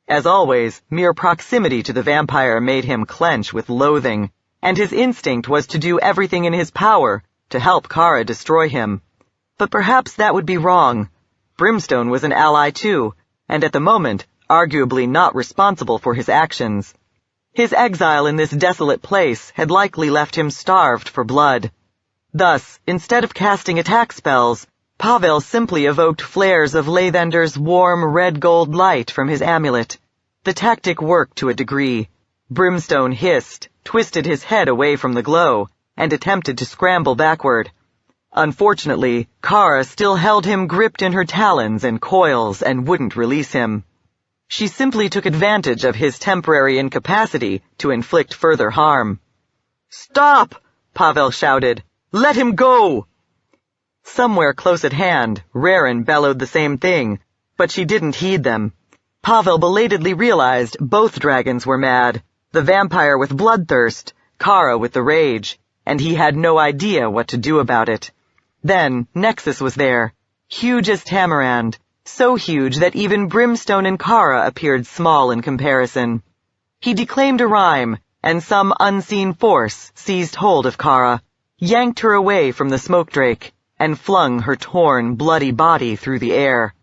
As always, mere proximity to the vampire made him clench with loathing, and his instinct was to do everything in his power to help Kara destroy him. But perhaps that would be wrong. Brimstone was an ally too, and at the moment, arguably not responsible for his actions. His exile in this desolate place had likely left him starved for blood. Thus, instead of casting attack spells, Pavel simply evoked flares of Lathander's warm red-gold light from his amulet. The tactic worked to a degree. Brimstone hissed, twisted his head away from the glow, and attempted to scramble backward. Unfortunately, Kara still held him gripped in her talons and coils and wouldn't release him. She simply took advantage of his temporary incapacity to inflict further harm. "Stop!" Pavel shouted. "Let him go!" Somewhere close at hand, Rarin bellowed the same thing, but she didn't heed them. Pavel belatedly realized both dragons were mad, the vampire with bloodthirst, Kara with the rage, and he had no idea what to do about it. Then Nexus was there, huge as Tamarand, so huge that even Brimstone and Kara appeared small in comparison. He declaimed a rhyme, and some unseen force seized hold of Kara, yanked her away from the smoke drake, and flung her torn, bloody body through the air.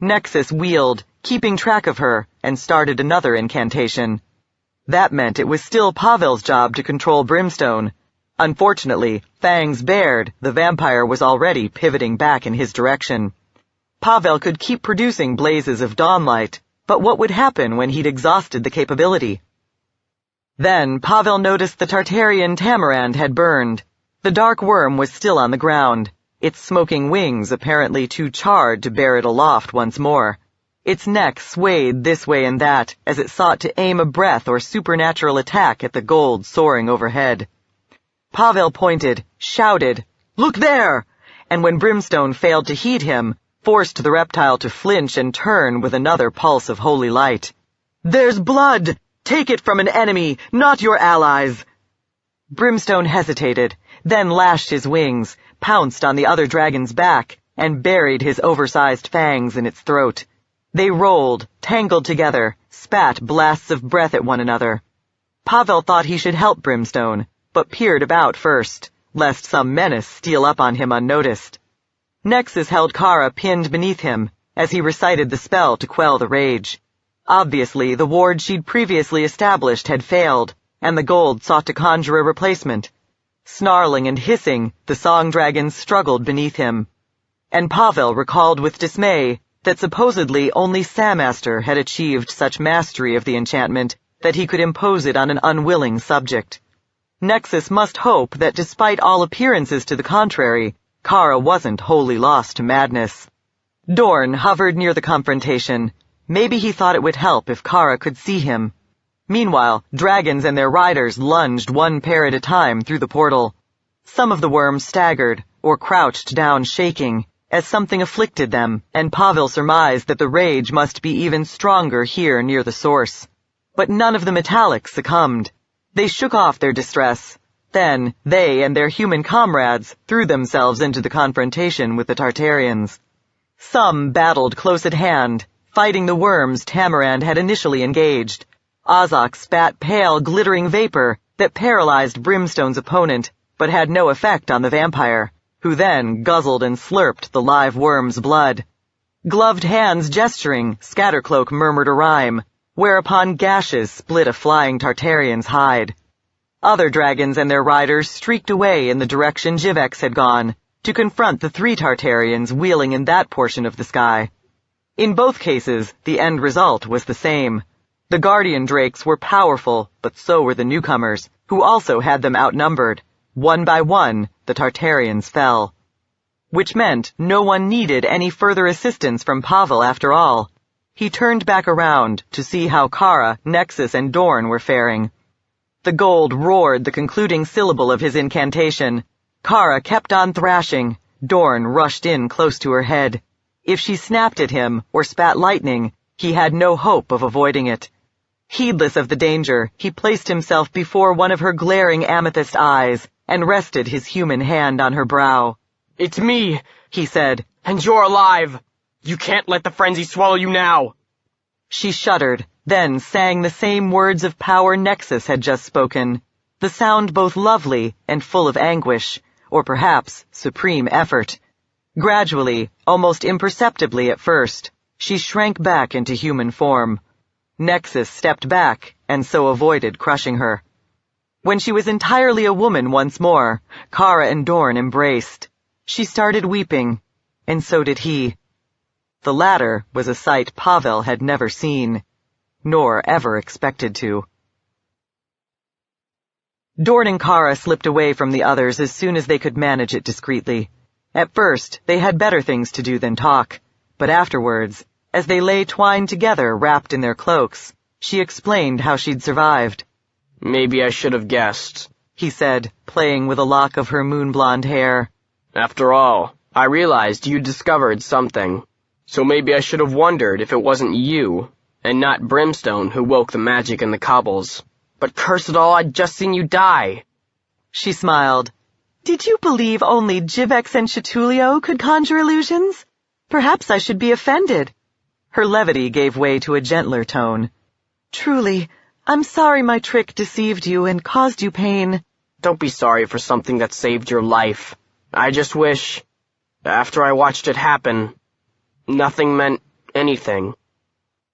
Nexus wheeled, keeping track of her, and started another incantation. That meant it was still Pavel's job to control Brimstone. Unfortunately, fangs bared, the vampire was already pivoting back in his direction. Pavel could keep producing blazes of dawnlight, but what would happen when he'd exhausted the capability? Then Pavel noticed the Tartarian Tamarand had burned. The dark worm was still on the ground, its smoking wings apparently too charred to bear it aloft once more. Its neck swayed this way and that as it sought to aim a breath or supernatural attack at the gold soaring overhead. Pavel pointed, shouted, "Look there!" And when Brimstone failed to heed him, forced the reptile to flinch and turn with another pulse of holy light. "There's blood! Take it from an enemy, not your allies!" Brimstone hesitated, then lashed his wings, pounced on the other dragon's back, and buried his oversized fangs in its throat. They rolled, tangled together, spat blasts of breath at one another. Pavel thought he should help Brimstone, but peered about first, lest some menace steal up on him unnoticed. Nexus held Kara pinned beneath him, as he recited the spell to quell the rage. Obviously, the ward she'd previously established had failed, and the gold sought to conjure a replacement. Snarling and hissing, the song dragons struggled beneath him. And Pavel recalled with dismay that supposedly only Samaster had achieved such mastery of the enchantment that he could impose it on an unwilling subject. Nexus must hope that despite all appearances to the contrary, Kara wasn't wholly lost to madness. Dorn hovered near the confrontation. Maybe he thought it would help if Kara could see him. Meanwhile, dragons and their riders lunged one pair at a time through the portal. Some of the worms staggered, or crouched down shaking, as something afflicted them, and Pavel surmised that the rage must be even stronger here near the source. But none of the metallics succumbed. They shook off their distress. Then, they and their human comrades threw themselves into the confrontation with the Tartarians. Some battled close at hand, fighting the worms Tamarand had initially engaged. Azok spat pale, glittering vapor that paralyzed Brimstone's opponent, but had no effect on the vampire, who then guzzled and slurped the live worm's blood. Gloved hands gesturing, Scattercloak murmured a rhyme, whereupon gashes split a flying Tartarian's hide. Other dragons and their riders streaked away in the direction Jivex had gone, to confront the 3 Tartarians wheeling in that portion of the sky. In both cases, the end result was the same. The guardian drakes were powerful, but so were the newcomers, who also had them outnumbered. One by one, the Tartarians fell. Which meant no one needed any further assistance from Pavel after all. He turned back around to see how Kara, Nexus, and Dorn were faring. The gold roared the concluding syllable of his incantation. Kara kept on thrashing. Dorn rushed in close to her head. If she snapped at him or spat lightning, he had no hope of avoiding it. Heedless of the danger, he placed himself before one of her glaring amethyst eyes and rested his human hand on her brow. It's me, he said. and you're alive. You can't let the frenzy swallow you now. She shuddered, then sang the same words of power Nexus had just spoken, the sound both lovely and full of anguish, or perhaps supreme effort. Gradually, almost imperceptibly at first, she shrank back into human form. Nexus stepped back and so avoided crushing her. When she was entirely a woman once more, Kara and Dorn embraced. She started weeping, and so did he. The latter was a sight Pavel had never seen, nor ever expected to. Dorn and Kara slipped away from the others as soon as they could manage it discreetly. At first, they had better things to do than talk, but afterwards, as they lay twined together wrapped in their cloaks, she explained how she'd survived. Maybe I should have guessed, he said, playing with a lock of her moon-blonde hair. After all, I realized you'd discovered something. So maybe I should have wondered if it wasn't you, and not Brimstone who woke the magic in the cobbles. But curse it all, I'd just seen you die. She smiled. Did you believe only Jivex and Chatulio could conjure illusions? Perhaps I should be offended. Her levity gave way to a gentler tone. Truly, I'm sorry my trick deceived you and caused you pain. Don't be sorry for something that saved your life. I just wish, after I watched it happen, nothing meant anything.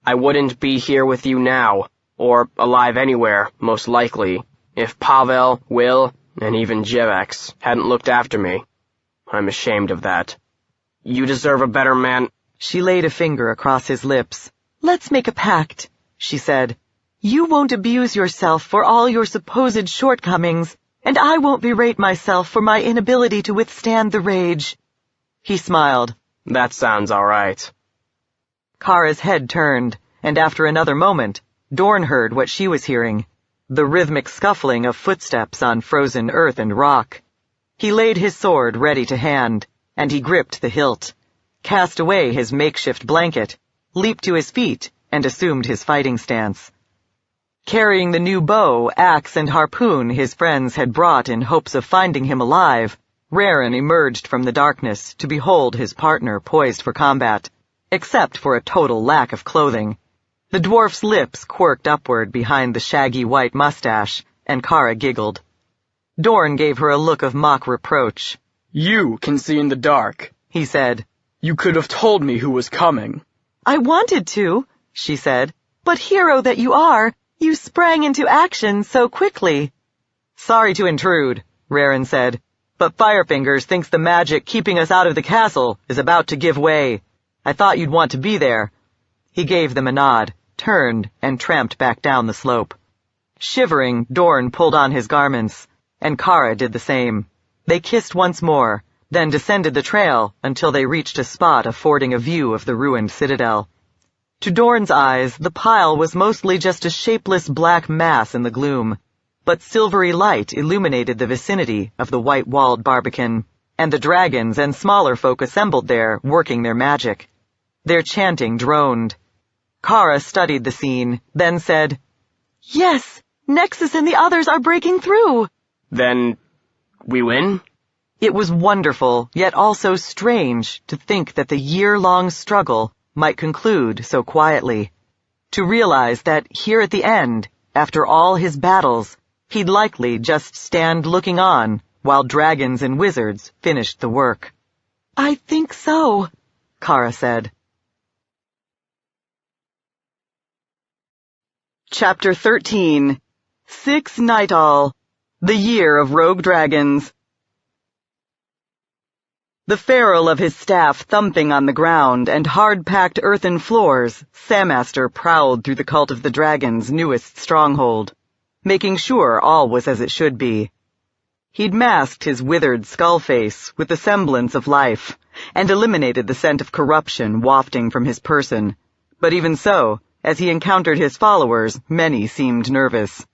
I wouldn't be here with you now, or alive anywhere, most likely, if Pavel, Will, and even Jivex hadn't looked after me. I'm ashamed of that. You deserve a better man. She laid a finger across his lips. Let's make a pact, she said. You won't abuse yourself for all your supposed shortcomings, and I won't berate myself for my inability to withstand the rage. He smiled. That sounds all right. Kara's head turned, and after another moment, Dorn heard what she was hearing, the rhythmic scuffling of footsteps on frozen earth and rock. He laid his sword ready to hand, and he gripped the hilt, cast away his makeshift blanket, leaped to his feet, and assumed his fighting stance. Carrying the new bow, axe, and harpoon his friends had brought in hopes of finding him alive, Raren emerged from the darkness to behold his partner poised for combat, except for a total lack of clothing. The dwarf's lips quirked upward behind the shaggy white mustache, and Kara giggled. Dorn gave her a look of mock reproach. You can see in the dark, he said. You could have told me who was coming. I wanted to, she said, but hero that you are, you sprang into action so quickly. Sorry to intrude, Raren said, but Firefingers thinks the magic keeping us out of the castle is about to give way. I thought you'd want to be there. He gave them a nod, turned, and tramped back down the slope. Shivering, Dorn pulled on his garments, and Kara did the same. They kissed once more, then descended the trail until they reached a spot affording a view of the ruined citadel. To Dorn's eyes, the pile was mostly just a shapeless black mass in the gloom, but silvery light illuminated the vicinity of the white-walled barbican, and the dragons and smaller folk assembled there, working their magic. Their chanting droned. Kara studied the scene, then said, Yes, Nexus and the others are breaking through. Then, we win? It was wonderful, yet also strange, to think that the year-long struggle might conclude so quietly. To realize that here at the end, after all his battles, he'd likely just stand looking on while dragons and wizards finished the work. I think so, Kara said. Chapter 13. 6 Nightall, the Year of Rogue Dragons. The ferrule of his staff thumping on the ground and hard-packed earthen floors, Samaster prowled through the Cult of the Dragon's newest stronghold, making sure all was as it should be. He'd masked his withered skull face with the semblance of life, and eliminated the scent of corruption wafting from his person, but even so, as he encountered his followers, many seemed nervous.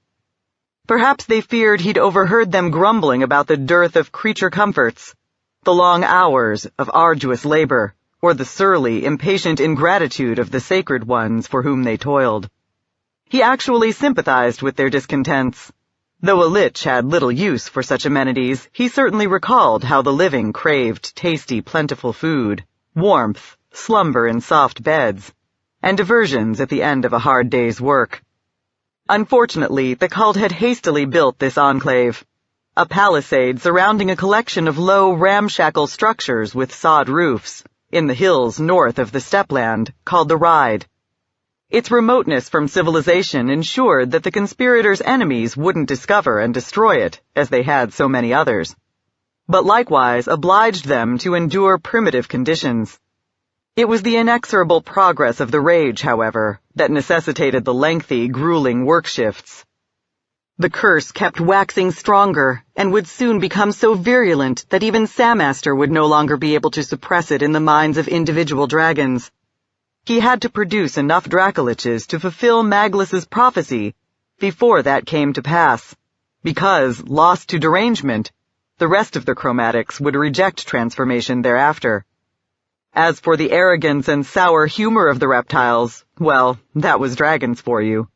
Perhaps they feared he'd overheard them grumbling about the dearth of creature comforts, the long hours of arduous labor, or the surly, impatient ingratitude of the sacred ones for whom they toiled. He actually sympathized with their discontents. Though a lich had little use for such amenities, he certainly recalled how the living craved tasty, plentiful food, warmth, slumber in soft beds, and diversions at the end of a hard day's work. Unfortunately, the cult had hastily built this enclave, a palisade surrounding a collection of low, ramshackle structures with sod roofs, in the hills north of the steppeland, called the Ride. Its remoteness from civilization ensured that the conspirators' enemies wouldn't discover and destroy it, as they had so many others, but likewise obliged them to endure primitive conditions. It was the inexorable progress of the rage, however, that necessitated the lengthy, grueling work shifts. The curse kept waxing stronger, and would soon become so virulent that even Samaster would no longer be able to suppress it in the minds of individual dragons. He had to produce enough Dracoliches to fulfill Maglus's prophecy before that came to pass, because, lost to derangement, the rest of the chromatics would reject transformation thereafter. As for the arrogance and sour humor of the reptiles, well, that was dragons for you.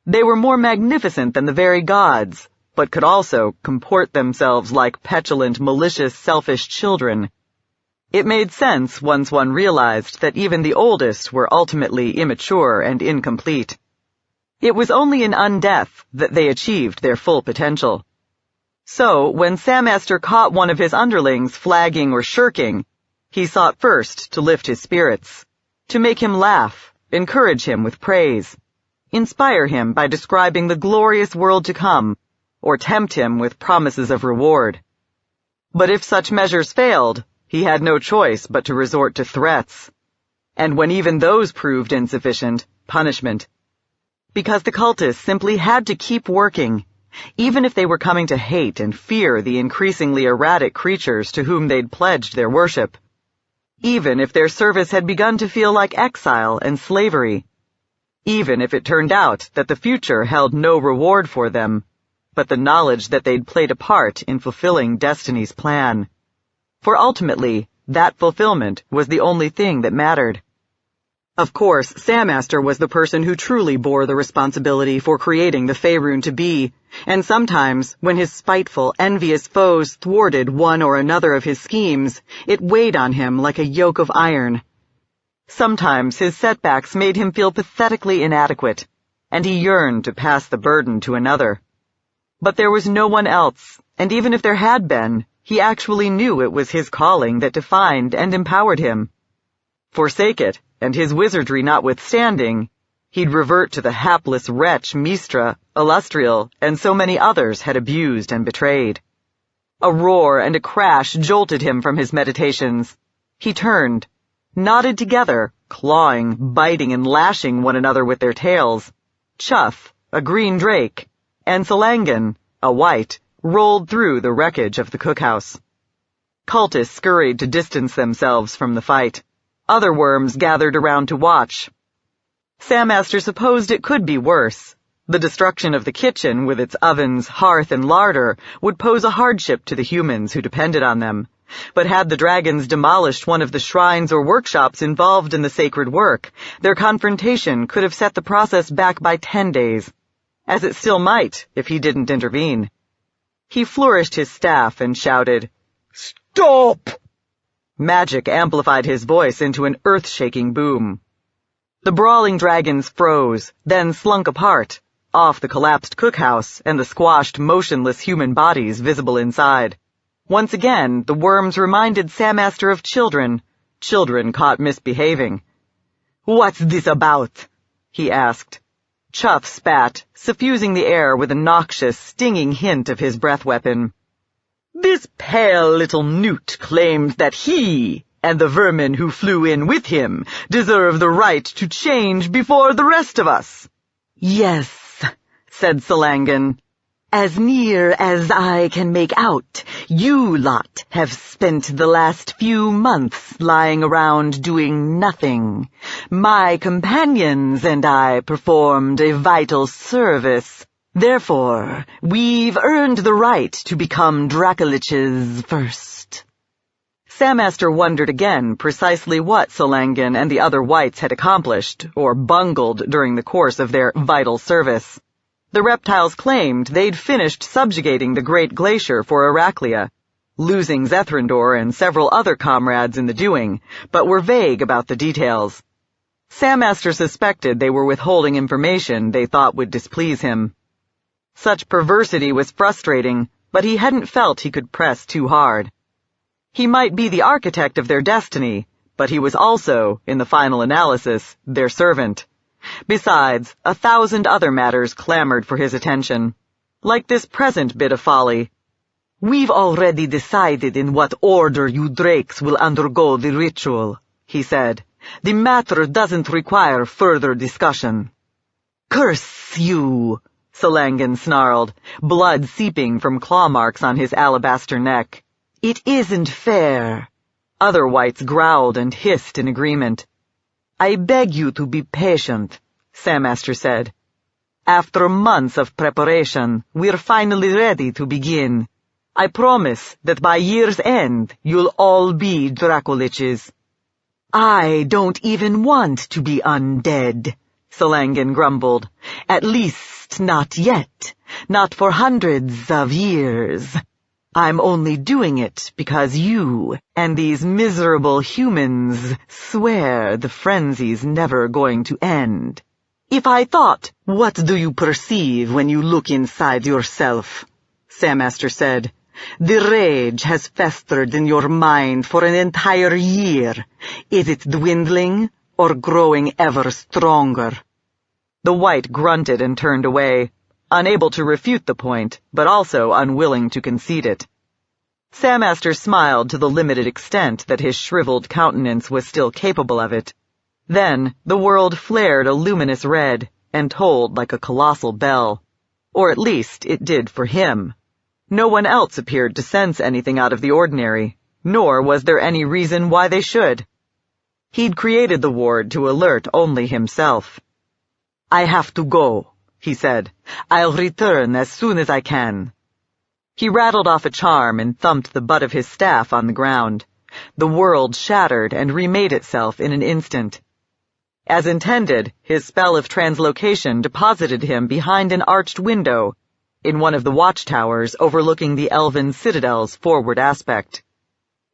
They were more magnificent than the very gods, but could also comport themselves like petulant, malicious, selfish children. It made sense once one realized that even the oldest were ultimately immature and incomplete. It was only in undeath that they achieved their full potential. So, when Samaster caught one of his underlings flagging or shirking, he sought first to lift his spirits, to make him laugh, encourage him with praise, inspire him by describing the glorious world to come, or tempt him with promises of reward. But if such measures failed, he had no choice but to resort to threats, and when even those proved insufficient, punishment. Because the cultists simply had to keep working, even if they were coming to hate and fear the increasingly erratic creatures to whom they'd pledged their worship. Even if their service had begun to feel like exile and slavery. Even if it turned out that the future held no reward for them, but the knowledge that they'd played a part in fulfilling destiny's plan. For ultimately, that fulfillment was the only thing that mattered. Of course, Samaster was the person who truly bore the responsibility for creating the Faerun to be, and sometimes, when his spiteful, envious foes thwarted one or another of his schemes, it weighed on him like a yoke of iron. Sometimes his setbacks made him feel pathetically inadequate, and he yearned to pass the burden to another. But there was no one else, and even if there had been, he actually knew it was his calling that defined and empowered him. Forsake it, and his wizardry notwithstanding, he'd revert to the hapless wretch Mistra, Illustrial, and so many others had abused and betrayed. A roar and a crash jolted him from his meditations. He turned, knotted together, clawing, biting, and lashing one another with their tails. Chuff, a green drake, and Salangan, a white, rolled through the wreckage of the cookhouse. Cultists scurried to distance themselves from the fight. Other worms gathered around to watch. Samaster supposed it could be worse. The destruction of the kitchen, with its ovens, hearth, and larder, would pose a hardship to the humans who depended on them. But had the dragons demolished one of the shrines or workshops involved in the sacred work, their confrontation could have set the process back by 10 days, as it still might if he didn't intervene. He flourished his staff and shouted, "Stop!" Magic amplified his voice into an earth-shaking boom. The brawling dragons froze, then slunk apart, off the collapsed cookhouse and the squashed, motionless human bodies visible inside. Once again, the worms reminded Samaster of children caught misbehaving. "What's this about?" he asked. Chuff spat, suffusing the air with a noxious, stinging hint of his breath weapon. "This pale little newt claims that he, and the vermin who flew in with him, deserve the right to change before the rest of us." "Yes," said Salangan. "As near as I can make out, you lot have spent the last few months lying around doing nothing. My companions and I performed a vital service. Therefore, we've earned the right to become Dracoliches first." Samaster wondered again precisely what Salangan and the other whites had accomplished, or bungled during the course of their vital service. The reptiles claimed they'd finished subjugating the Great Glacier for Heraclea, losing Zethrandor and several other comrades in the doing, but were vague about the details. Sandmaster suspected they were withholding information they thought would displease him. Such perversity was frustrating, but he hadn't felt he could press too hard. He might be the architect of their destiny, but he was also, in the final analysis, their servant. Besides, 1,000 other matters clamored for his attention, like this present bit of folly. "We've already decided in what order you Drakes will undergo the ritual," he said. "The matter doesn't require further discussion." "Curse you!" Salangan snarled, blood seeping from claw marks on his alabaster neck. "It isn't fair." Other whites growled and hissed in agreement. "I beg you to be patient," Sandmaster said. "After months of preparation, we're finally ready to begin. I promise that by year's end, you'll all be Dracoliches." "I don't even want to be undead," Salangan grumbled. "At least not yet. Not for hundreds of years. I'm only doing it because you and these miserable humans swear the frenzy's never going to end. If I thought, what do you perceive when you look inside yourself?" Sandmaster said. "The rage has festered in your mind for an entire year. Is it dwindling or growing ever stronger?" The white grunted and turned away, unable to refute the point, but also unwilling to concede it. Sandmaster smiled to the limited extent that his shriveled countenance was still capable of it. Then the world flared a luminous red and tolled like a colossal bell. Or at least it did for him. No one else appeared to sense anything out of the ordinary, nor was there any reason why they should. He'd created the ward to alert only himself. "I have to go," he said. "I'll return as soon as I can." He rattled off a charm and thumped the butt of his staff on the ground. The world shattered and remade itself in an instant. As intended, his spell of translocation deposited him behind an arched window in one of the watchtowers overlooking the elven citadel's forward aspect.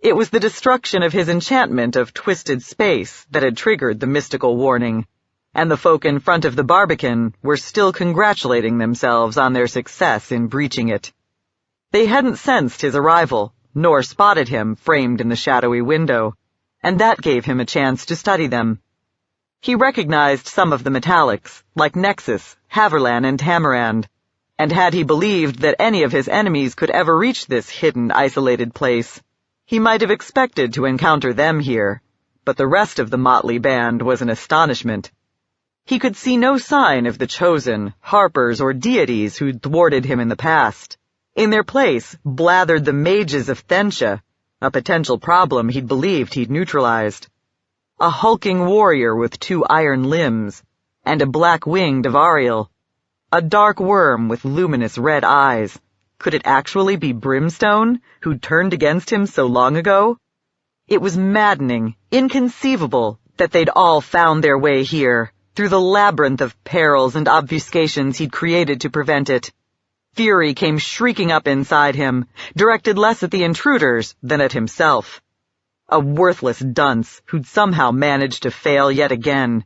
It was the destruction of his enchantment of twisted space that had triggered the mystical warning, and the folk in front of the Barbican were still congratulating themselves on their success in breaching it. They hadn't sensed his arrival, nor spotted him framed in the shadowy window, and that gave him a chance to study them. He recognized some of the metallics, like Nexus, Haverlan, and Tamarand, and had he believed that any of his enemies could ever reach this hidden, isolated place, he might have expected to encounter them here, but the rest of the motley band was an astonishment. He could see no sign of the chosen, harpers, or deities who'd thwarted him in the past. In their place blathered the mages of Thensha, a potential problem he'd believed he'd neutralized. A hulking warrior with 2 iron limbs, and a black-winged Avariel. A dark worm with luminous red eyes. Could it actually be Brimstone, who'd turned against him so long ago? It was maddening, inconceivable, that they'd all found their way here, through the labyrinth of perils and obfuscations he'd created to prevent it. Fury came shrieking up inside him, directed less at the intruders than at himself. A worthless dunce who'd somehow managed to fail yet again.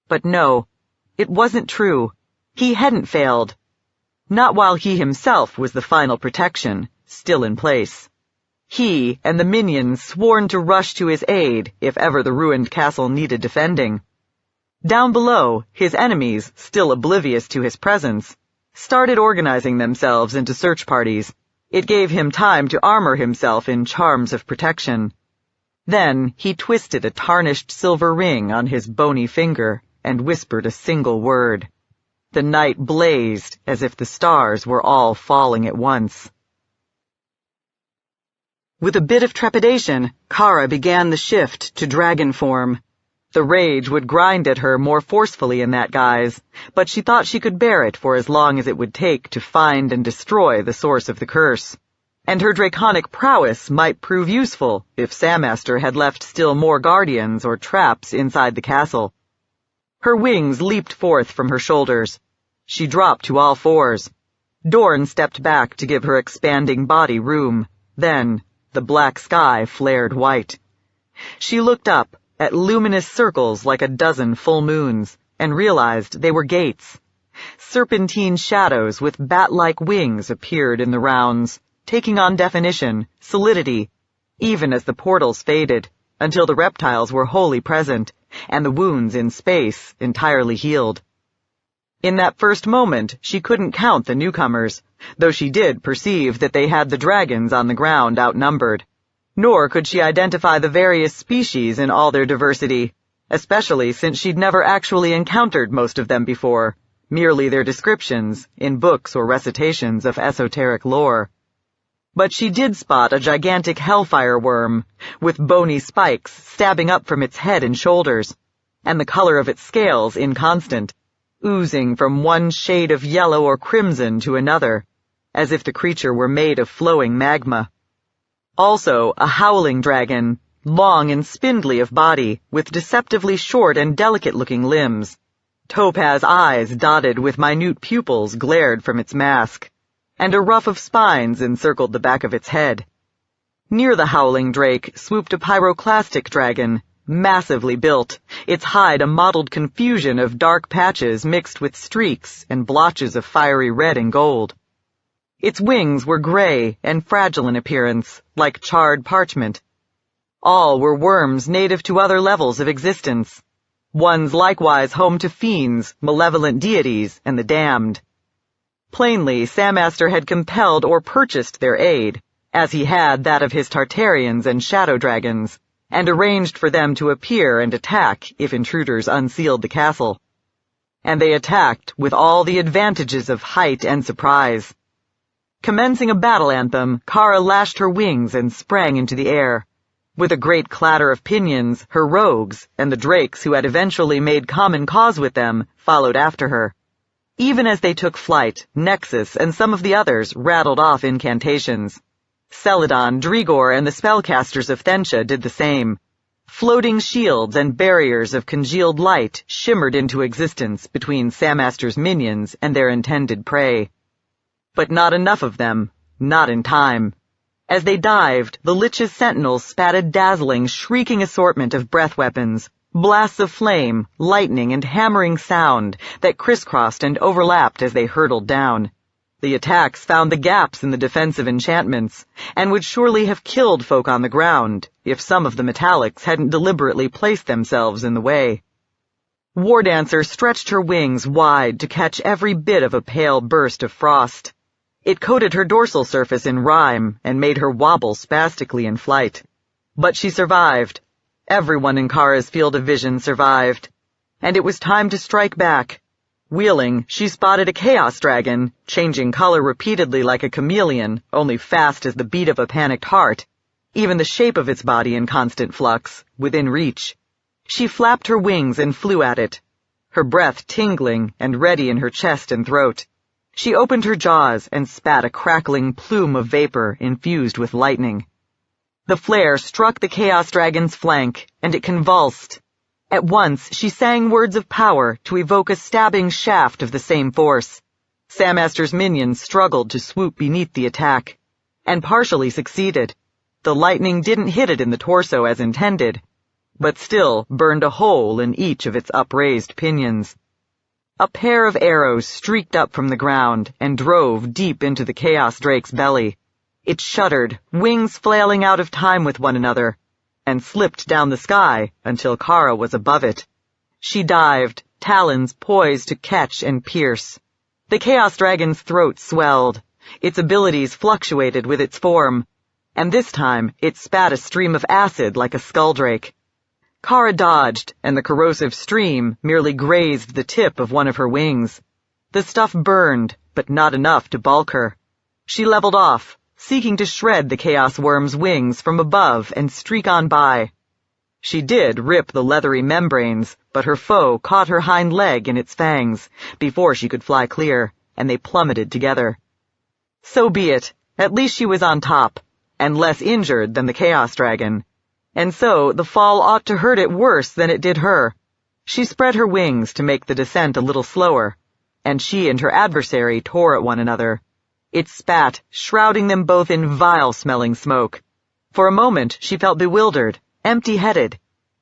But no, it wasn't true. He hadn't failed. Not while he himself was the final protection, still in place. He and the minions sworn to rush to his aid if ever the ruined castle needed defending. Down below, his enemies, still oblivious to his presence, started organizing themselves into search parties. It gave him time to armor himself in charms of protection. Then he twisted a tarnished silver ring on his bony finger and whispered a single word. The night blazed as if the stars were all falling at once. With a bit of trepidation, Kara began the shift to dragon form. The rage would grind at her more forcefully in that guise, but she thought she could bear it for as long as it would take to find and destroy the source of the curse. And her draconic prowess might prove useful if Sandmaster had left still more guardians or traps inside the castle. Her wings leaped forth from her shoulders. She dropped to all fours. Dorn stepped back to give her expanding body room. Then, the black sky flared white. She looked up at luminous circles like a dozen full moons, and realized they were gates. Serpentine shadows with bat-like wings appeared in the rounds, taking on definition, solidity, even as the portals faded, until the reptiles were wholly present, and the wounds in space entirely healed. In that first moment, she couldn't count the newcomers, though she did perceive that they had the dragons on the ground outnumbered. Nor could she identify the various species in all their diversity, especially since she'd never actually encountered most of them before, merely their descriptions in books or recitations of esoteric lore. But she did spot a gigantic hellfire worm, with bony spikes stabbing up from its head and shoulders, and the color of its scales inconstant, oozing from one shade of yellow or crimson to another, as if the creature were made of flowing magma. Also, a howling dragon, long and spindly of body, with deceptively short and delicate-looking limbs. Topaz eyes dotted with minute pupils glared from its mask, and a ruff of spines encircled the back of its head. Near the howling drake swooped a pyroclastic dragon, massively built, its hide a mottled confusion of dark patches mixed with streaks and blotches of fiery red and gold. Its wings were gray and fragile in appearance, like charred parchment. All were worms native to other levels of existence. Ones likewise home to fiends, malevolent deities, and the damned. Plainly, Samaster had compelled or purchased their aid, as he had that of his Tartarians and shadow dragons, and arranged for them to appear and attack if intruders unsealed the castle. And they attacked with all the advantages of height and surprise. Commencing a battle anthem, Kara lashed her wings and sprang into the air. With a great clatter of pinions, her rogues, and the drakes who had eventually made common cause with them, followed after her. Even as they took flight, Nexus and some of the others rattled off incantations. Celadon, Drigor, and the spellcasters of Thensha did the same. Floating shields and barriers of congealed light shimmered into existence between Samaster's minions and their intended prey. But not enough of them, not in time. As they dived, the Lich's sentinels spat a dazzling, shrieking assortment of breath weapons, blasts of flame, lightning, and hammering sound that crisscrossed and overlapped as they hurtled down. The attacks found the gaps in the defensive enchantments, and would surely have killed folk on the ground if some of the metallics hadn't deliberately placed themselves in the way. Wardancer stretched her wings wide to catch every bit of a pale burst of frost. It coated her dorsal surface in rime and made her wobble spastically in flight. But she survived. Everyone in Kara's field of vision survived. And it was time to strike back. Wheeling, she spotted a chaos dragon, changing color repeatedly like a chameleon, only fast as the beat of a panicked heart, even the shape of its body in constant flux, within reach. She flapped her wings and flew at it, her breath tingling and ready in her chest and throat. She opened her jaws and spat a crackling plume of vapor infused with lightning. The flare struck the chaos dragon's flank, and it convulsed. At once, she sang words of power to evoke a stabbing shaft of the same force. Samaster's minions struggled to swoop beneath the attack, and partially succeeded. The lightning didn't hit it in the torso as intended, but still burned a hole in each of its upraised pinions. A pair of arrows streaked up from the ground and drove deep into the Chaos Drake's belly. It shuddered, wings flailing out of time with one another, and slipped down the sky until Kara was above it. She dived, talons poised to catch and pierce. The Chaos Dragon's throat swelled. Its abilities fluctuated with its form, and this time it spat a stream of acid like a skulldrake. Kara dodged, and the corrosive stream merely grazed the tip of one of her wings. The stuff burned, but not enough to balk her. She leveled off, seeking to shred the chaos worm's wings from above and streak on by. She did rip the leathery membranes, but her foe caught her hind leg in its fangs before she could fly clear, and they plummeted together. So be it. At least she was on top, and less injured than the Chaos Dragon. And so the fall ought to hurt it worse than it did her. She spread her wings to make the descent a little slower. and she and her adversary tore at one another. It spat, shrouding them both in vile-smelling smoke. For a moment she felt bewildered, empty-headed,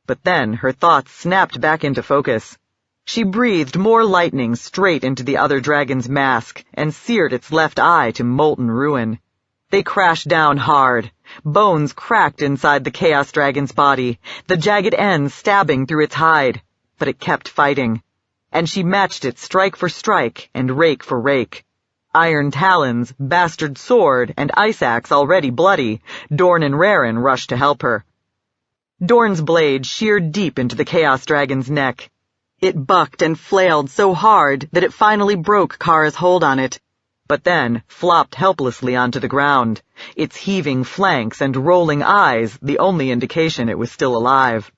but then her thoughts snapped back into focus. She breathed more lightning straight into the other dragon's mask and seared its left eye to molten ruin. They crashed down hard. Bones cracked inside the Chaos Dragon's body, the jagged ends stabbing through its hide, but it kept fighting. And she matched it strike for strike and rake for rake. Iron talons, bastard sword, and ice axe already bloody, Dorn and Raren rushed to help her. Dorn's blade sheared deep into the Chaos Dragon's neck. It bucked and flailed so hard that it finally broke Kara's hold on it, but then flopped helplessly onto the ground, its heaving flanks and rolling eyes the only indication it was still alive.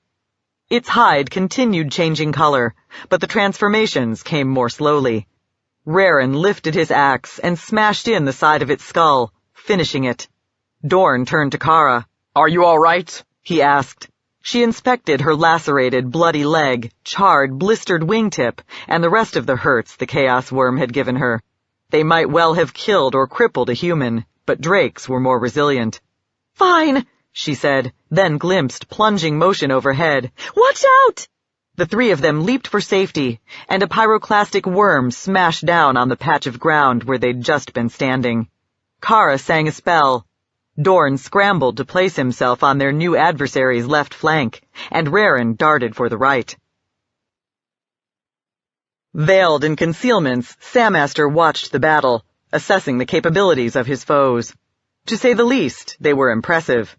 Its hide continued changing color, but the transformations came more slowly. Raren lifted his axe and smashed in the side of its skull, finishing it. Dorn turned to Kara. "Are you all right?" he asked. She inspected her lacerated, bloody leg, charred, blistered wingtip, and the rest of the hurts the Chaos Worm had given her. They might well have killed or crippled a human, but Drake's were more resilient. "Fine," she said, then glimpsed plunging motion overhead. "Watch out!" The three of them leaped for safety, and a pyroclastic worm smashed down on the patch of ground where they'd just been standing. Kara sang a spell. Dorn scrambled to place himself on their new adversary's left flank, and Raren darted for the right. Veiled in concealments, Samaster watched the battle, assessing the capabilities of his foes. To say the least, they were impressive.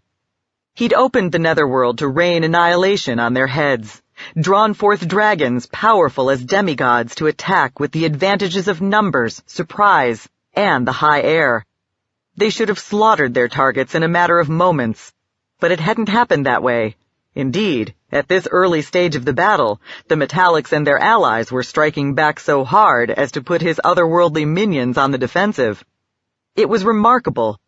He'd opened the netherworld to rain annihilation on their heads, drawn forth dragons powerful as demigods to attack with the advantages of numbers, surprise, and the high air. They should have slaughtered their targets in a matter of moments, but it hadn't happened that way. Indeed, at this early stage of the battle, the Metallics and their allies were striking back so hard as to put his otherworldly minions on the defensive. It was remarkable.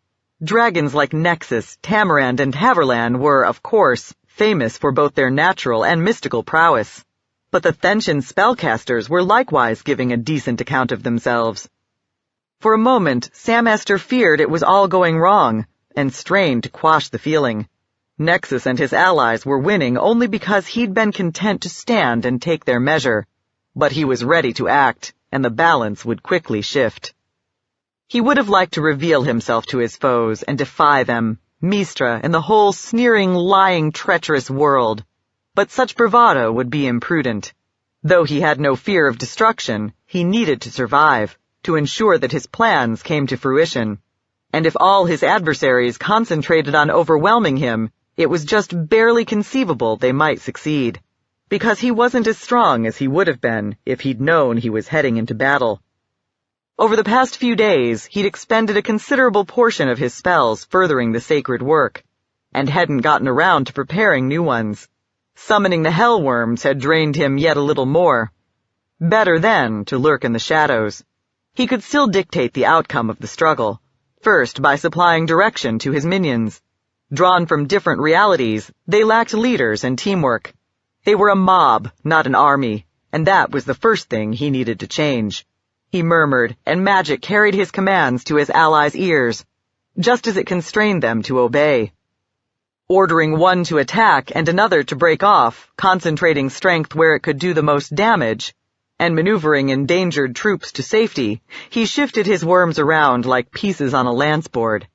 Dragons like Nexus, Tamarand, and Haverland were, of course, famous for both their natural and mystical prowess. But the Thentian spellcasters were likewise giving a decent account of themselves. For a moment, Samaster feared it was all going wrong, and strained to quash the feeling. Nexus and his allies were winning only because he'd been content to stand and take their measure. But he was ready to act, and the balance would quickly shift. He would have liked to reveal himself to his foes and defy them, Mystra and the whole sneering, lying, treacherous world. But such bravado would be imprudent. Though he had no fear of destruction, he needed to survive, to ensure that his plans came to fruition. And if all his adversaries concentrated on overwhelming him, it was just barely conceivable they might succeed, because he wasn't as strong as he would have been if he'd known he was heading into battle. Over the past few days, he'd expended a considerable portion of his spells furthering the sacred work, and hadn't gotten around to preparing new ones. Summoning the Hellworms had drained him yet a little more. Better then to lurk in the shadows. He could still dictate the outcome of the struggle, first by supplying direction to his minions. Drawn from different realities, they lacked leaders and teamwork. They were a mob, not an army, and that was the first thing he needed to change. He murmured, and magic carried his commands to his allies' ears, just as it constrained them to obey. Ordering one to attack and another to break off, concentrating strength where it could do the most damage, and maneuvering endangered troops to safety, he shifted his worms around like pieces on a lance board.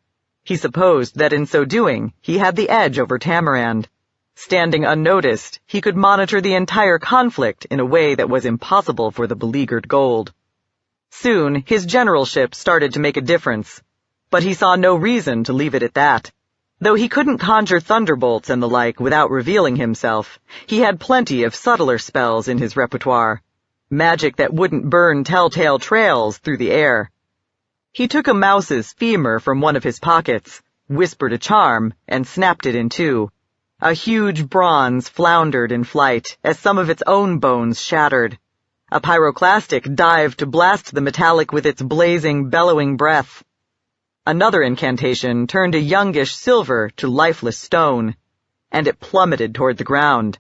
He supposed that in so doing, he had the edge over Tamarand. Standing unnoticed, he could monitor the entire conflict in a way that was impossible for the beleaguered Gold. Soon, his generalship started to make a difference, but he saw no reason to leave it at that. Though he couldn't conjure thunderbolts and the like without revealing himself, he had plenty of subtler spells in his repertoire, magic that wouldn't burn telltale trails through the air. He took a mouse's femur from one of his pockets, whispered a charm, and snapped it in two. A huge bronze floundered in flight as some of its own bones shattered. A pyroclastic dived to blast the metallic with its blazing, bellowing breath. Another incantation turned a youngish silver to lifeless stone, and it plummeted toward the ground.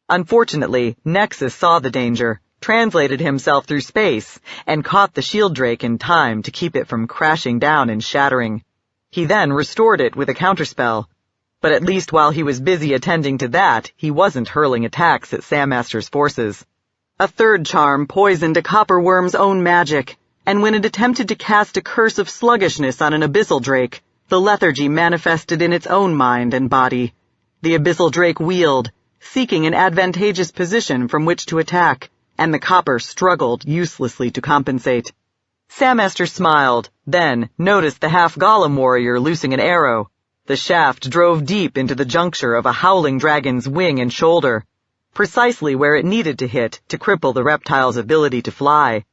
Unfortunately, Nexus saw the danger, translated himself through space, and caught the shield drake in time to keep it from crashing down and shattering. He then restored it with a counterspell. But at least while he was busy attending to that, he wasn't hurling attacks at Sandmaster's forces. A third charm poisoned a copper worm's own magic, and when it attempted to cast a curse of sluggishness on an abyssal drake, the lethargy manifested in its own mind and body. The abyssal drake wheeled, seeking an advantageous position from which to attack, and the copper struggled uselessly to compensate. Sandmaster smiled, then noticed the half-golem warrior loosing an arrow. The shaft drove deep into the juncture of a howling dragon's wing and shoulder, precisely where it needed to hit to cripple the reptile's ability to fly.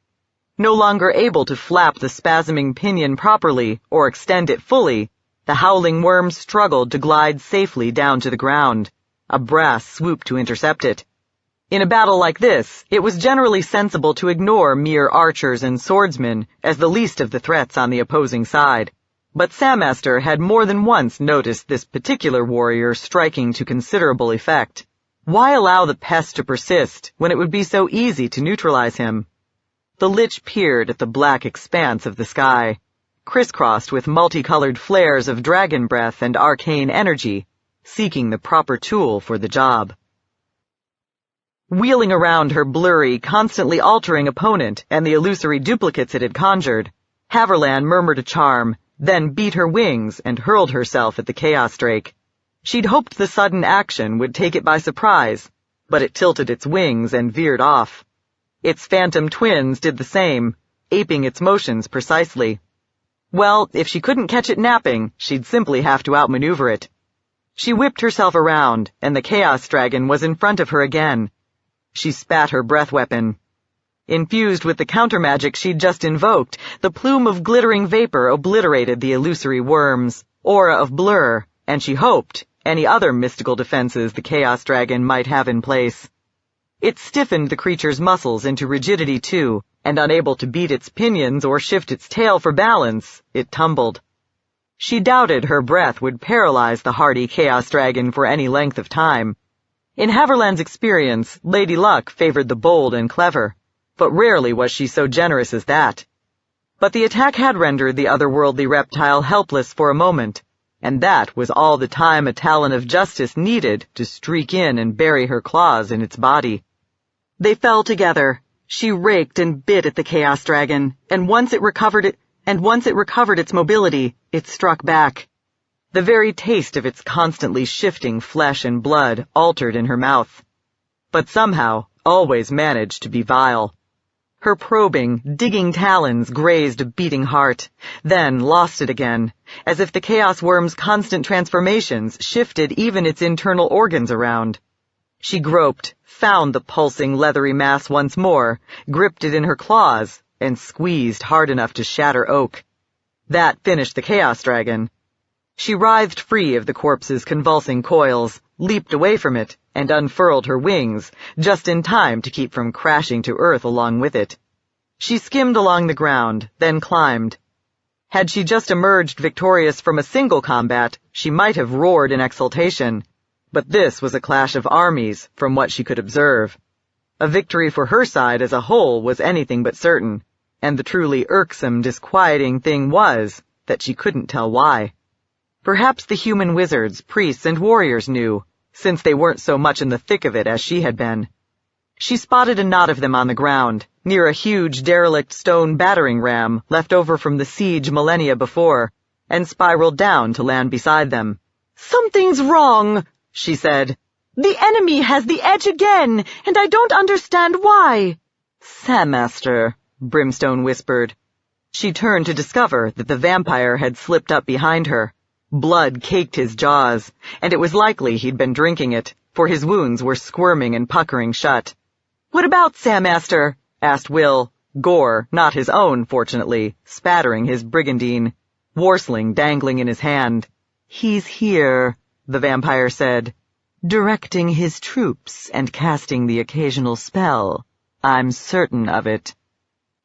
No longer able to flap the spasming pinion properly or extend it fully, the howling worm struggled to glide safely down to the ground. A brass swooped to intercept it. In a battle like this, it was generally sensible to ignore mere archers and swordsmen as the least of the threats on the opposing side. But Sandmaster had more than once noticed this particular warrior striking to considerable effect. Why allow the pest to persist when it would be so easy to neutralize him? The Lich peered at the black expanse of the sky, crisscrossed with multicolored flares of dragon breath and arcane energy, seeking the proper tool for the job. Wheeling around her blurry, constantly altering opponent and the illusory duplicates it had conjured, Haverland murmured a charm, then beat her wings and hurled herself at the Chaos Drake. She'd hoped the sudden action would take it by surprise, but it tilted its wings and veered off. Its phantom twins did the same, aping its motions precisely. Well, if she couldn't catch it napping, she'd simply have to outmaneuver it. She whipped herself around, and the Chaos Dragon was in front of her again. She spat her breath weapon. Infused with the countermagic she'd just invoked, the plume of glittering vapor obliterated the illusory worm's aura of blur, and she hoped any other mystical defenses the Chaos Dragon might have in place. It stiffened the creature's muscles into rigidity too, and unable to beat its pinions or shift its tail for balance, it tumbled. She doubted her breath would paralyze the hardy Chaos Dragon for any length of time. In Haverland's experience, Lady Luck favored the bold and clever, but rarely was she so generous as that. But the attack had rendered the otherworldly reptile helpless for a moment, and that was all the time a Talon of Justice needed to streak in and bury her claws in its body. They fell together. She raked and bit at the Chaos Dragon, and once it recovered its mobility, it struck back. The very taste of its constantly shifting flesh and blood altered in her mouth, but somehow always managed to be vile. Her probing, digging talons grazed a beating heart, then lost it again, as if the Chaos Worm's constant transformations shifted even its internal organs around. She groped, found the pulsing leathery mass once more, gripped it in her claws, and squeezed hard enough to shatter oak. That finished the Chaos Dragon. She writhed free of the corpse's convulsing coils, leaped away from it, and unfurled her wings, just in time to keep from crashing to earth along with it. She skimmed along the ground, then climbed. Had she just emerged victorious from a single combat, she might have roared in exultation, but this was a clash of armies, from what she could observe. A victory for her side as a whole was anything but certain, and the truly irksome, disquieting thing was that she couldn't tell why. Perhaps the human wizards, priests, and warriors knew, since they weren't so much in the thick of it as she had been. She spotted a knot of them on the ground, near a huge derelict stone battering ram left over from the siege millennia before, and spiraled down to land beside them. "Something's wrong," she said. "The enemy has the edge again, and I don't understand why." "Sandmaster," Brimstone whispered. She turned to discover that the vampire had slipped up behind her. Blood caked his jaws, and it was likely he'd been drinking it, for his wounds were squirming and puckering shut. "What about Sandmaster?" asked Will, gore, not his own, fortunately, spattering his brigandine, warsling dangling in his hand. "He's here," the vampire said, "directing his troops and casting the occasional spell. I'm certain of it."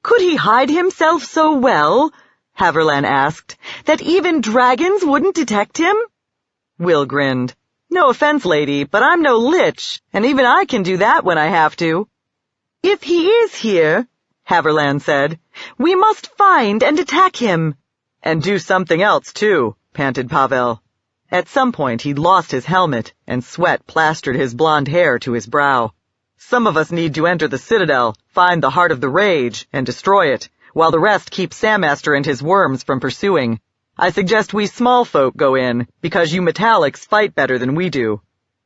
"Could he hide himself so well," Haverland asked, "that even dragons wouldn't detect him?" Will grinned. "No offense, lady, but I'm no lich, and even I can do that when I have to." If he is here, Haverland said, we must find and attack him. And do something else, too, panted Pavel. At some point he'd lost his helmet, and sweat plastered his blonde hair to his brow. Some of us need to enter the Citadel, find the heart of the rage, and destroy it, while the rest keep Sammaster and his worms from pursuing. I suggest we small folk go in, because you metallics fight better than we do.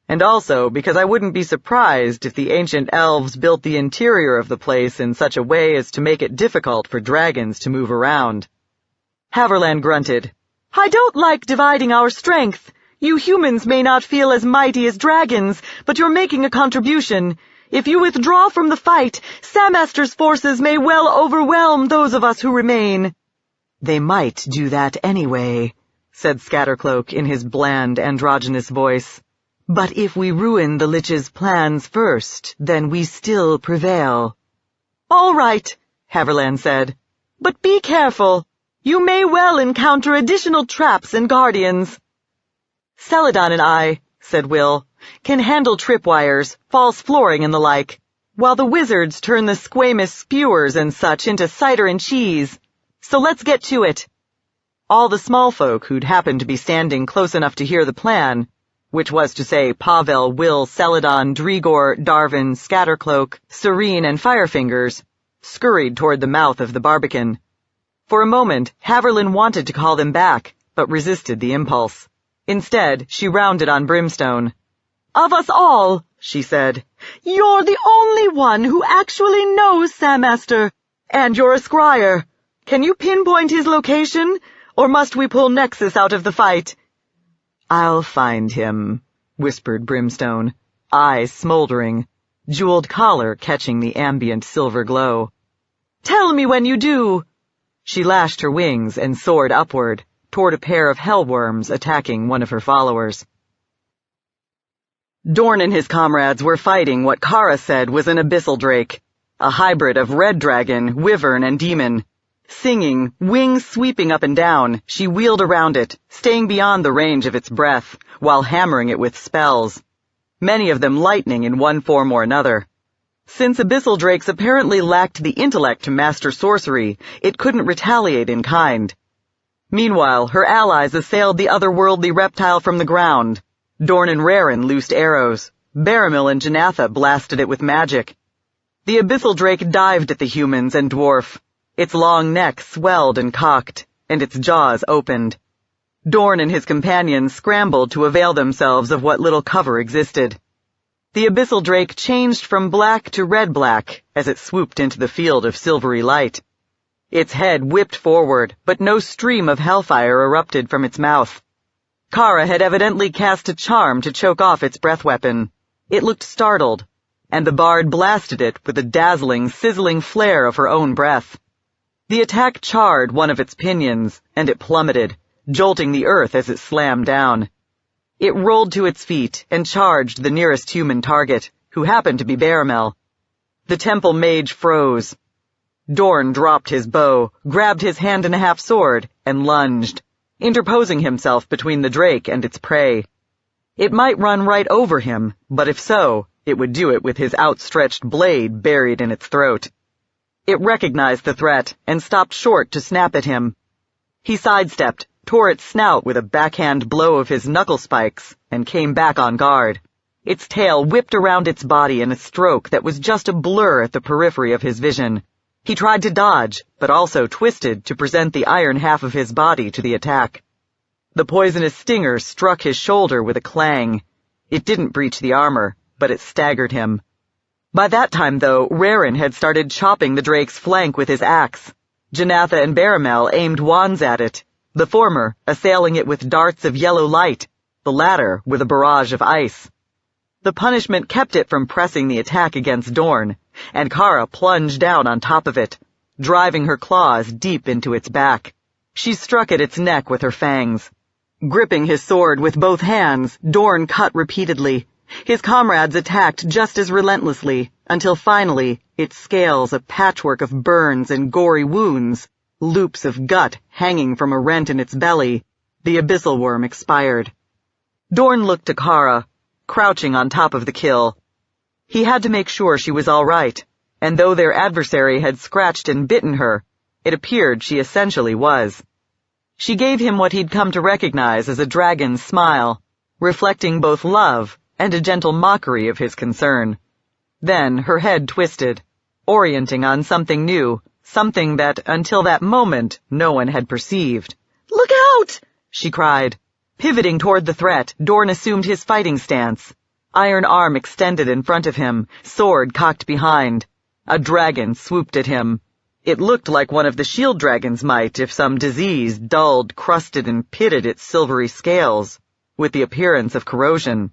And also because I wouldn't be surprised if the ancient elves built the interior of the place in such a way as to make it difficult for dragons to move around. Haverland grunted. I don't like dividing our strength. You humans may not feel as mighty as dragons, but you're making a contribution. If you withdraw from the fight, Sammaster's forces may well overwhelm those of us who remain. They might do that anyway, said Scattercloak in his bland, androgynous voice. But if we ruin the Lich's plans first, then we still prevail. All right, Haverland said. But be careful. You may well encounter additional traps and guardians. Celadon and I, said Will, can handle tripwires, false flooring and the like, while the wizards turn the squamous spewers and such into cider and cheese. So let's get to it. All the small folk who'd happened to be standing close enough to hear the plan, which was to say Pavel, Will, Celadon, Drigor, Darvin, Scattercloak, Serene, and Firefingers, scurried toward the mouth of the barbican. For a moment, Haverland wanted to call them back, but resisted the impulse. Instead, she rounded on Brimstone. Of us all, she said, you're the only one who actually knows Sammaster, and you're a scryer. Can you pinpoint his location, or must we pull Nexus out of the fight? I'll find him, whispered Brimstone, eyes smoldering, jeweled collar catching the ambient silver glow. Tell me when you do. She lashed her wings and soared upward, toward a pair of hellworms attacking one of her followers. Dorn and his comrades were fighting what Kara said was an abyssal drake, a hybrid of red dragon, wyvern, and demon. Singing, wings sweeping up and down, she wheeled around it, staying beyond the range of its breath, while hammering it with spells, many of them lightning in one form or another. Since abyssal drakes apparently lacked the intellect to master sorcery, it couldn't retaliate in kind. Meanwhile, her allies assailed the otherworldly reptile from the ground. Dorn and Raren loosed arrows. Barramil and Janatha blasted it with magic. The abyssal drake dived at the humans and dwarf. Its long neck swelled and cocked, and its jaws opened. Dorn and his companions scrambled to avail themselves of what little cover existed. The abyssal drake changed from black to red-black as it swooped into the field of silvery light. Its head whipped forward, but no stream of hellfire erupted from its mouth. Kara had evidently cast a charm to choke off its breath weapon. It looked startled, and the bard blasted it with a dazzling, sizzling flare of her own breath. The attack charred one of its pinions, and it plummeted, jolting the earth as it slammed down. It rolled to its feet and charged the nearest human target, who happened to be Barramel. The temple mage froze. Dorn dropped his bow, grabbed his hand-and-a-half sword, and lunged, interposing himself between the drake and its prey. It might run right over him, but if so, it would do it with his outstretched blade buried in its throat. It recognized the threat and stopped short to snap at him. He sidestepped, tore its snout with a backhand blow of his knuckle spikes, and came back on guard. Its tail whipped around its body in a stroke that was just a blur at the periphery of his vision. He tried to dodge, but also twisted to present the iron half of his body to the attack. The poisonous stinger struck his shoulder with a clang. It didn't breach the armor, but it staggered him. By that time, though, Raren had started chopping the drake's flank with his axe. Janatha and Barramel aimed wands at it, the former assailing it with darts of yellow light, the latter with a barrage of ice. The punishment kept it from pressing the attack against Dorn, and Kara plunged down on top of it, driving her claws deep into its back. She struck at its neck with her fangs. Gripping his sword with both hands, Dorn cut repeatedly. His comrades attacked just as relentlessly, until finally, its scales a patchwork of burns and gory wounds, loops of gut hanging from a rent in its belly, the abyssal worm expired. Dorn looked to Kara, crouching on top of the kill. He had to make sure she was all right, and though their adversary had scratched and bitten her, it appeared she essentially was. She gave him what he'd come to recognize as a dragon's smile, reflecting both love and a gentle mockery of his concern. Then her head twisted, orienting on something new, something that, until that moment, no one had perceived. "Look out!" she cried. Pivoting toward the threat, Dorn assumed his fighting stance. Iron arm extended in front of him, sword cocked behind. A dragon swooped at him. It looked like one of the shield dragons might if some disease dulled, crusted, and pitted its silvery scales, with the appearance of corrosion.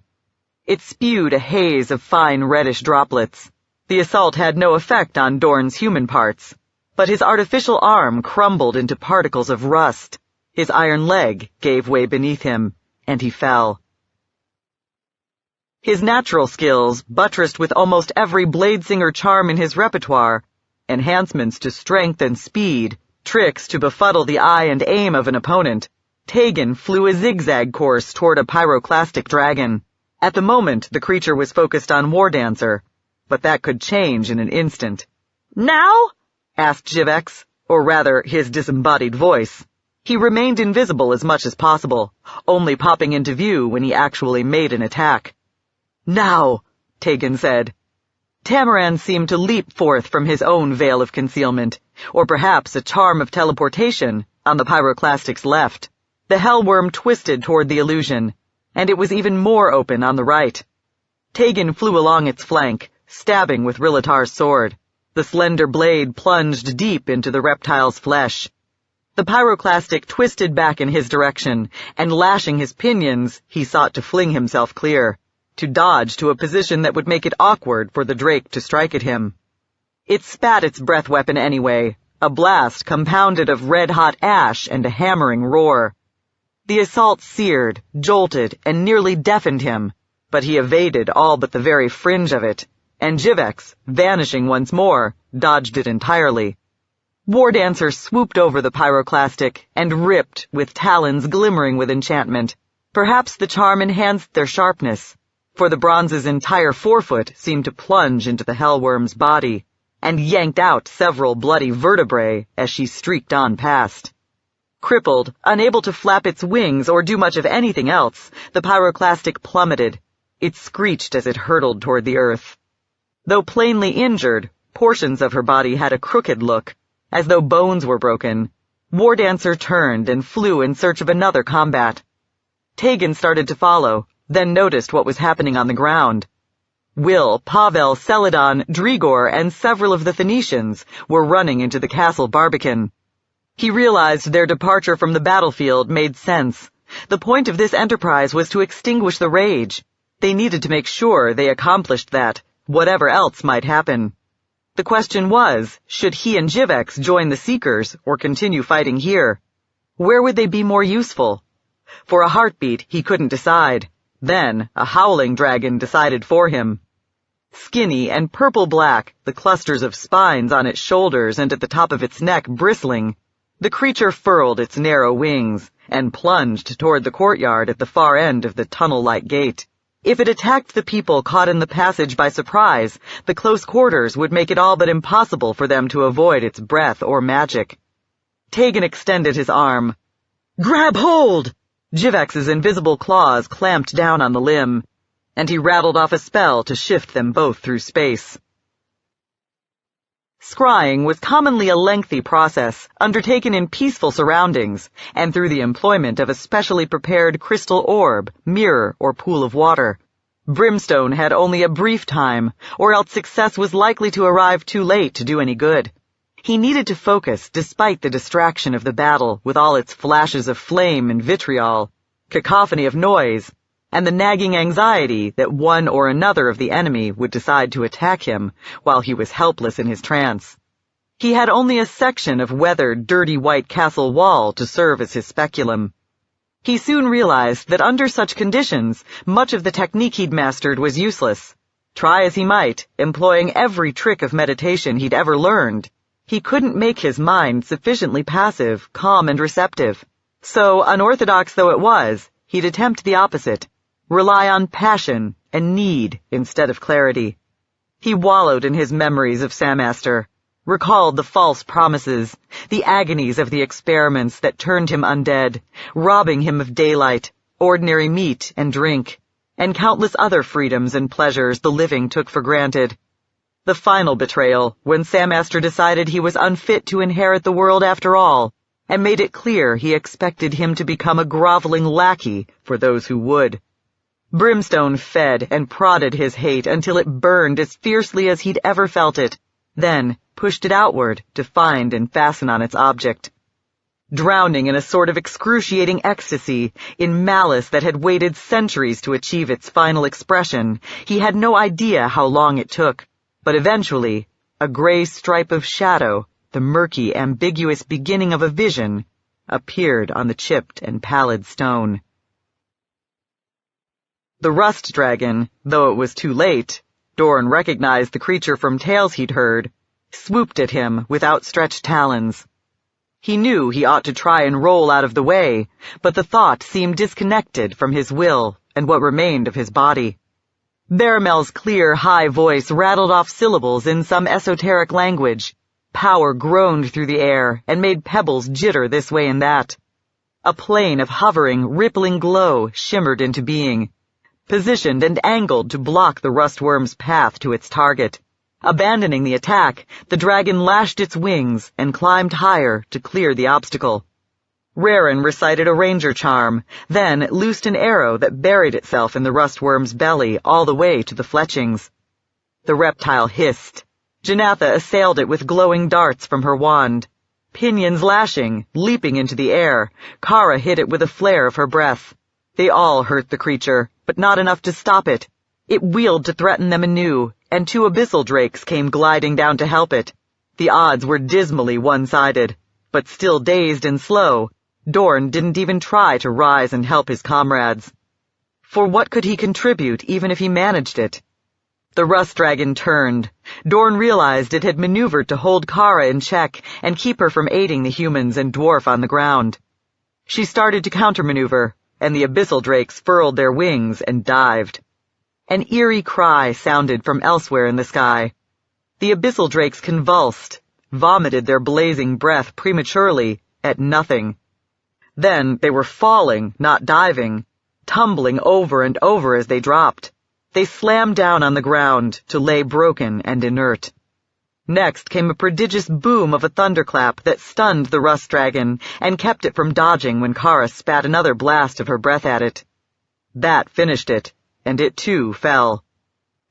It spewed a haze of fine reddish droplets. The assault had no effect on Dorn's human parts, but his artificial arm crumbled into particles of rust. His iron leg gave way beneath him, and he fell. His natural skills, buttressed with almost every bladesinger charm in his repertoire, enhancements to strength and speed, tricks to befuddle the eye and aim of an opponent, Tegan flew a zigzag course toward a pyroclastic dragon. At the moment, the creature was focused on War Dancer, but that could change in an instant. "Now?" asked Jivex, or rather, his disembodied voice. He remained invisible as much as possible, only popping into view when he actually made an attack. "Now," Tegan said. Tamaran seemed to leap forth from his own veil of concealment, or perhaps a charm of teleportation, on the pyroclastic's left. The hellworm twisted toward the illusion, and it was even more open on the right. Tegan flew along its flank, stabbing with Rilatar's sword. The slender blade plunged deep into the reptile's flesh. The pyroclastic twisted back in his direction, and lashing his pinions, he sought to fling himself clear, to dodge to a position that would make it awkward for the drake to strike at him. It spat its breath weapon anyway, a blast compounded of red-hot ash and a hammering roar. The assault seared, jolted, and nearly deafened him, but he evaded all but the very fringe of it, and Jivex, vanishing once more, dodged it entirely. War Dancer swooped over the pyroclastic and ripped, with talons glimmering with enchantment. Perhaps the charm enhanced their sharpness, for the bronze's entire forefoot seemed to plunge into the hellworm's body, and yanked out several bloody vertebrae as she streaked on past. Crippled, unable to flap its wings or do much of anything else, the pyroclastic plummeted. It screeched as it hurtled toward the earth. Though plainly injured, portions of her body had a crooked look, as though bones were broken. War Dancer turned and flew in search of another combat. Tegan started to follow, then noticed what was happening on the ground. Will, Pavel, Celadon, Drigor, and several of the Phoenicians were running into the castle barbican. He realized their departure from the battlefield made sense. The point of this enterprise was to extinguish the rage. They needed to make sure they accomplished that, whatever else might happen. The question was, should he and Jivex join the Seekers or continue fighting here? Where would they be more useful? For a heartbeat, he couldn't decide. Then, a howling dragon decided for him. Skinny and purple-black, the clusters of spines on its shoulders and at the top of its neck bristling, the creature furled its narrow wings and plunged toward the courtyard at the far end of the tunnel-like gate. If it attacked the people caught in the passage by surprise, the close quarters would make it all but impossible for them to avoid its breath or magic. Tegan extended his arm. "Grab hold!" Jivex's invisible claws clamped down on the limb, and he rattled off a spell to shift them both through space. Scrying was commonly a lengthy process, undertaken in peaceful surroundings, and through the employment of a specially prepared crystal orb, mirror, or pool of water. Brimstone had only a brief time, or else success was likely to arrive too late to do any good. He needed to focus despite the distraction of the battle with all its flashes of flame and vitriol, cacophony of noise, and the nagging anxiety that one or another of the enemy would decide to attack him while he was helpless in his trance. He had only a section of weathered, dirty white castle wall to serve as his speculum. He soon realized that under such conditions, much of the technique he'd mastered was useless. Try as he might, employing every trick of meditation he'd ever learned, he couldn't make his mind sufficiently passive, calm, and receptive. So, unorthodox though it was, he'd attempt the opposite. Rely on passion and need instead of clarity. He wallowed in his memories of Samaster, recalled the false promises, the agonies of the experiments that turned him undead, robbing him of daylight, ordinary meat and drink, and countless other freedoms and pleasures the living took for granted. The final betrayal, when Samaster decided he was unfit to inherit the world after all, and made it clear he expected him to become a groveling lackey for those who would. Brimstone fed and prodded his hate until it burned as fiercely as he'd ever felt it, then pushed it outward to find and fasten on its object. Drowning in a sort of excruciating ecstasy, in malice that had waited centuries to achieve its final expression, he had no idea how long it took, but eventually, a gray stripe of shadow, the murky, ambiguous beginning of a vision, appeared on the chipped and pallid stone. The rust dragon, though it was too late, Dorn recognized the creature from tales he'd heard, swooped at him with outstretched talons. He knew he ought to try and roll out of the way, but the thought seemed disconnected from his will and what remained of his body. Baramel's clear, high voice rattled off syllables in some esoteric language. Power groaned through the air and made pebbles jitter this way and that. A plane of hovering, rippling glow shimmered into being, positioned and angled to block the rustworm's path to its target. Abandoning the attack, the dragon lashed its wings and climbed higher to clear the obstacle. Raren recited a ranger charm, then loosed an arrow that buried itself in the rustworm's belly all the way to the fletchings. The reptile hissed. Janatha assailed it with glowing darts from her wand. Pinions lashing, leaping into the air, Kara hit it with a flare of her breath. They all hurt the creature, but not enough to stop it. It wheeled to threaten them anew, and 2 abyssal drakes came gliding down to help it. The odds were dismally one-sided, but still dazed and slow, Dorn didn't even try to rise and help his comrades. For what could he contribute even if he managed it? The rust dragon turned. Dorn realized it had maneuvered to hold Kara in check and keep her from aiding the humans and dwarf on the ground. She started to countermaneuver, and the abyssal drakes furled their wings and dived. An eerie cry sounded from elsewhere in the sky. The abyssal drakes convulsed, vomited their blazing breath prematurely at nothing. Then they were falling, not diving, tumbling over and over as they dropped. They slammed down on the ground to lay broken and inert. Next came a prodigious boom of a thunderclap that stunned the rust dragon and kept it from dodging when Kara spat another blast of her breath at it. That finished it, and it too fell.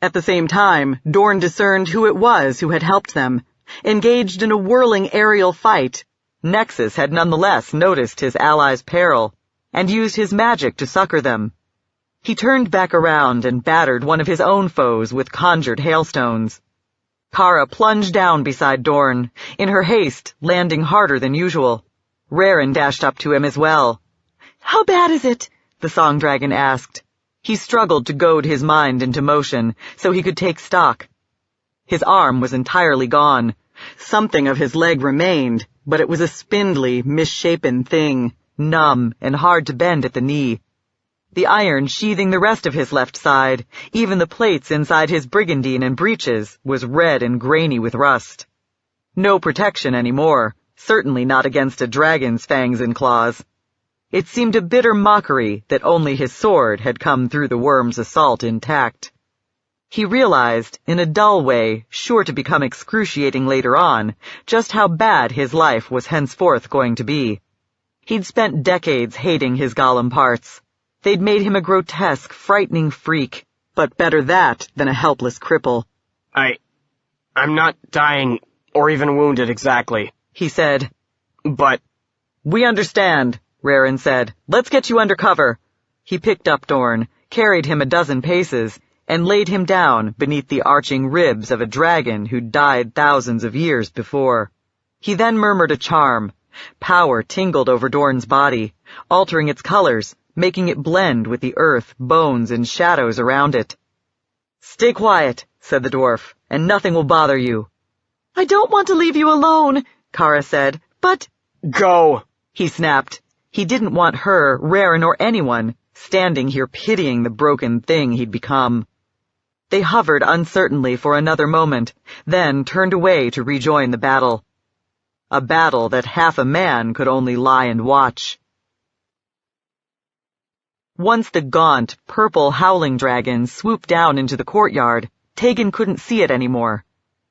At the same time, Dorn discerned who it was who had helped them. Engaged in a whirling aerial fight, Nexus had nonetheless noticed his allies' peril, and used his magic to succor them. He turned back around and battered one of his own foes with conjured hailstones. Kara plunged down beside Dorn, in her haste landing harder than usual. Raren dashed up to him as well. "How bad is it?" the song dragon asked. He struggled to goad his mind into motion so he could take stock. His arm was entirely gone. Something of his leg remained, but it was a spindly, misshapen thing, numb and hard to bend at the knee. The iron sheathing the rest of his left side, even the plates inside his brigandine and breeches, was red and grainy with rust. No protection anymore, certainly not against a dragon's fangs and claws. It seemed a bitter mockery that only his sword had come through the worm's assault intact. He realized, in a dull way, sure to become excruciating later on, just how bad his life was henceforth going to be. He'd spent decades hating his golem parts. They'd made him a grotesque, frightening freak, but better that than a helpless cripple. I'm not dying or even wounded exactly, he said. But... We understand, Raren said. Let's get you under cover. He picked up Dorn, carried him a dozen paces, and laid him down beneath the arching ribs of a dragon who'd died thousands of years before. He then murmured a charm. Power tingled over Dorn's body, altering its colors, making it blend with the earth, bones, and shadows around it. "Stay quiet," said the dwarf, "and nothing will bother you." "I don't want to leave you alone," Kara said, "but—" Go, he snapped. He didn't want her, Raren, or anyone standing here pitying the broken thing he'd become. They hovered uncertainly for another moment, then turned away to rejoin the battle. A battle that half a man could only lie and watch. Once the gaunt, purple howling dragon swooped down into the courtyard, Tegan couldn't see it anymore.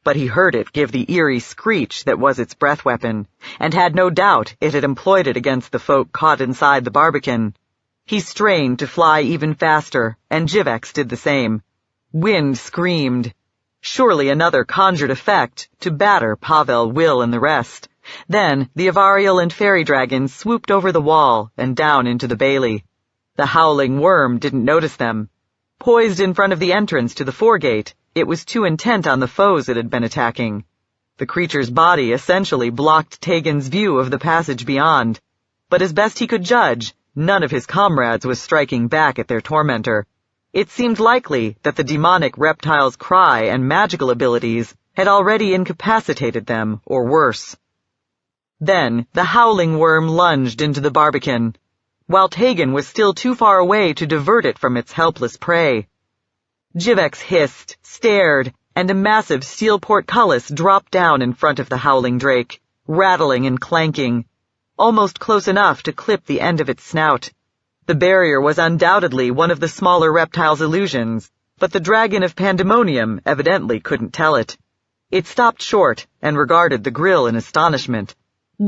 But he heard it give the eerie screech that was its breath weapon, and had no doubt it had employed it against the folk caught inside the barbican. He strained to fly even faster, and Jivex did the same. Wind screamed. Surely another conjured effect to batter Pavel, Will, and the rest. Then the Avariel and fairy dragons swooped over the wall and down into the bailey. The howling worm didn't notice them. Poised in front of the entrance to the foregate, it was too intent on the foes it had been attacking. The creature's body essentially blocked Tegan's view of the passage beyond. But as best he could judge, none of his comrades was striking back at their tormentor. It seemed likely that the demonic reptile's cry and magical abilities had already incapacitated them, or worse. Then the howling worm lunged into the barbican, while Tegan was still too far away to divert it from its helpless prey. Jivex hissed, stared, and a massive steel portcullis dropped down in front of the howling drake, rattling and clanking, almost close enough to clip the end of its snout. The barrier was undoubtedly one of the smaller reptile's illusions, but the dragon of pandemonium evidently couldn't tell it. It stopped short and regarded the grill in astonishment.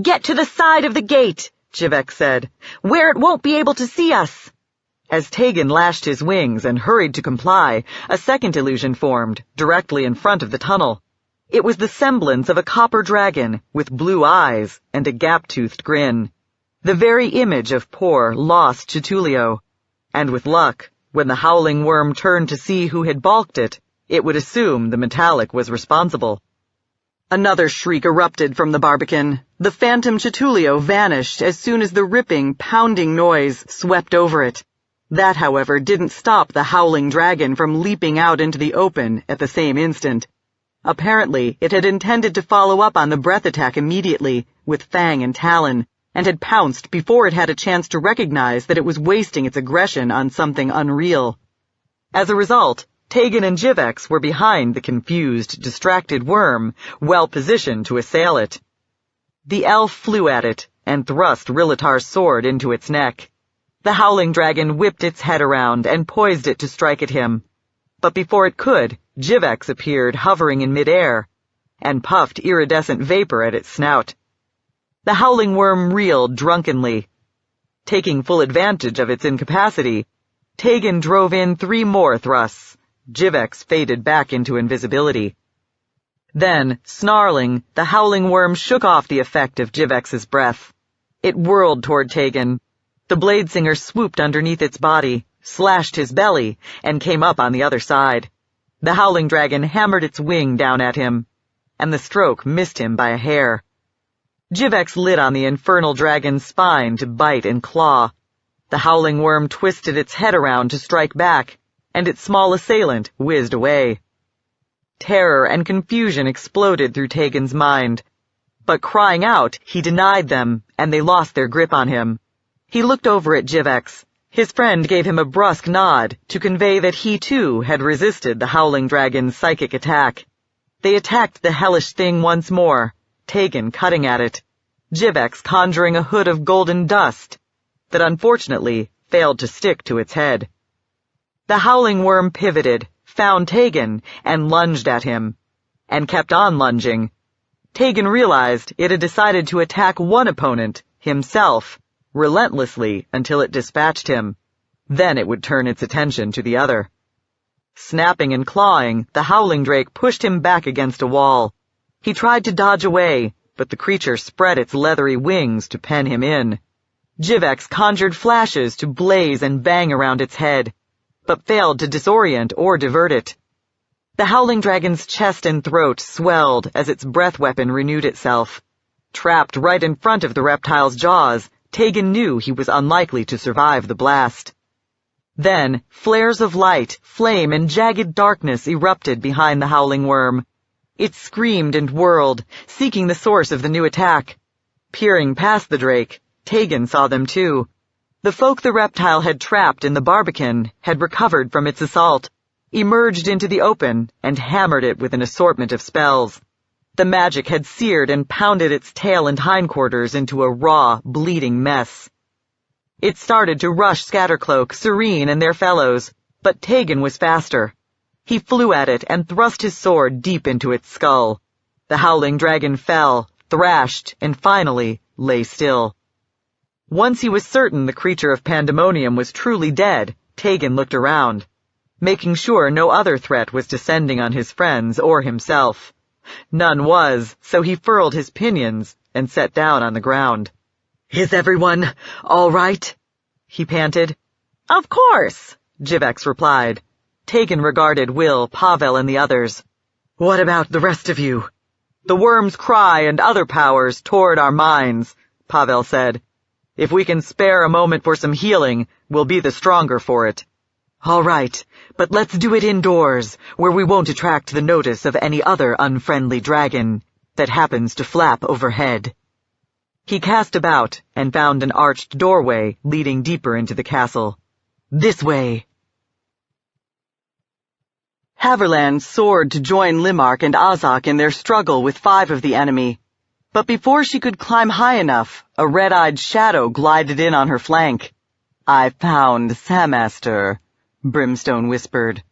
"Get to the side of the gate," Jivex said, "where it won't be able to see us." As Tegan lashed his wings and hurried to comply, a second illusion formed, directly in front of the tunnel. It was the semblance of a copper dragon, with blue eyes and a gap-toothed grin. The very image of poor, lost Chitulio. And with luck, when the howling worm turned to see who had balked it, it would assume the metallic was responsible. Another shriek erupted from the barbican. The phantom Chitulio vanished as soon as the ripping, pounding noise swept over it. That, however, didn't stop the howling dragon from leaping out into the open at the same instant. Apparently, it had intended to follow up on the breath attack immediately, with fang and talon, and had pounced before it had a chance to recognize that it was wasting its aggression on something unreal. As a result, Tegan and Jivex were behind the confused, distracted worm, well positioned to assail it. The elf flew at it and thrust Rillatar's sword into its neck. The howling dragon whipped its head around and poised it to strike at him. But before it could, Jivex appeared hovering in midair and puffed iridescent vapor at its snout. The howling worm reeled drunkenly. Taking full advantage of its incapacity, Tegan drove in 3 more thrusts. Jivex faded back into invisibility. Then, snarling, the howling worm shook off the effect of Jivex's breath. It whirled toward Tegan. The Bladesinger swooped underneath its body, slashed his belly, and came up on the other side. The howling dragon hammered its wing down at him, and the stroke missed him by a hair. Jivex lit on the infernal dragon's spine to bite and claw. The howling worm twisted its head around to strike back, and its small assailant whizzed away. Terror and confusion exploded through Tegan's mind. But crying out, he denied them, and they lost their grip on him. He looked over at Jivex. His friend gave him a brusque nod to convey that he too had resisted the howling dragon's psychic attack. They attacked the hellish thing once more, Tegan cutting at it, Jivex conjuring a hood of golden dust that unfortunately failed to stick to its head. The howling worm pivoted, found Tegan, and lunged at him, and kept on lunging. Tegan realized it had decided to attack one opponent, himself, relentlessly until it dispatched him. Then it would turn its attention to the other. Snapping and clawing, the howling drake pushed him back against a wall. He tried to dodge away, but the creature spread its leathery wings to pen him in. Jivex conjured flashes to blaze and bang around its head, but failed to disorient or divert it. The howling dragon's chest and throat swelled as its breath weapon renewed itself. Trapped right in front of the reptile's jaws, Tegan knew he was unlikely to survive the blast. Then, flares of light, flame, and jagged darkness erupted behind the howling worm. It screamed and whirled, seeking the source of the new attack. Peering past the drake, Tegan saw them too. The folk the reptile had trapped in the barbican had recovered from its assault. emerged into the open and hammered it with an assortment of spells. The magic had seared and pounded its tail and hindquarters into a raw, bleeding mess. It started to rush Scattercloak, Serene, and their fellows, but Tegan was faster. He flew at it and thrust his sword deep into its skull. The howling dragon fell, thrashed, and finally lay still. Once he was certain the creature of pandemonium was truly dead, Tegan looked around, making sure no other threat was descending on his friends or himself. None was, so he furled his pinions and sat down on the ground. "Is everyone all right?" he panted. "Of course," Jivex replied. Tegan regarded Will, Pavel, and the others. "What about the rest of you?" "The worm's cry and other powers tore at our minds," Pavel said. "If we can spare a moment for some healing, we'll be the stronger for it." "All right, but let's do it indoors, where we won't attract the notice of any other unfriendly dragon that happens to flap overhead." He cast about and found an arched doorway leading deeper into the castle. "This way." Haverland soared to join Limark and Azak in their struggle with 5 of the enemy. But before she could climb high enough, a red-eyed shadow glided in on her flank. "I found Samaster," Brimstone whispered.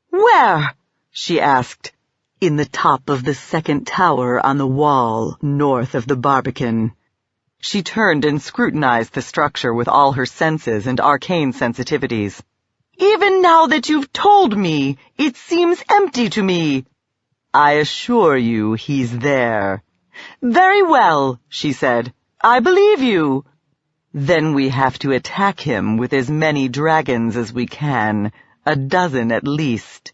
Where? She asked. In the top of the second tower on the wall north of the Barbican. She turned and scrutinized the structure with all her senses and arcane sensitivities. Even now that you've told me, it seems empty to me. I assure you he's there. Very well, she said. I believe you. Then we have to attack him with as many dragons as we can, 12 at least.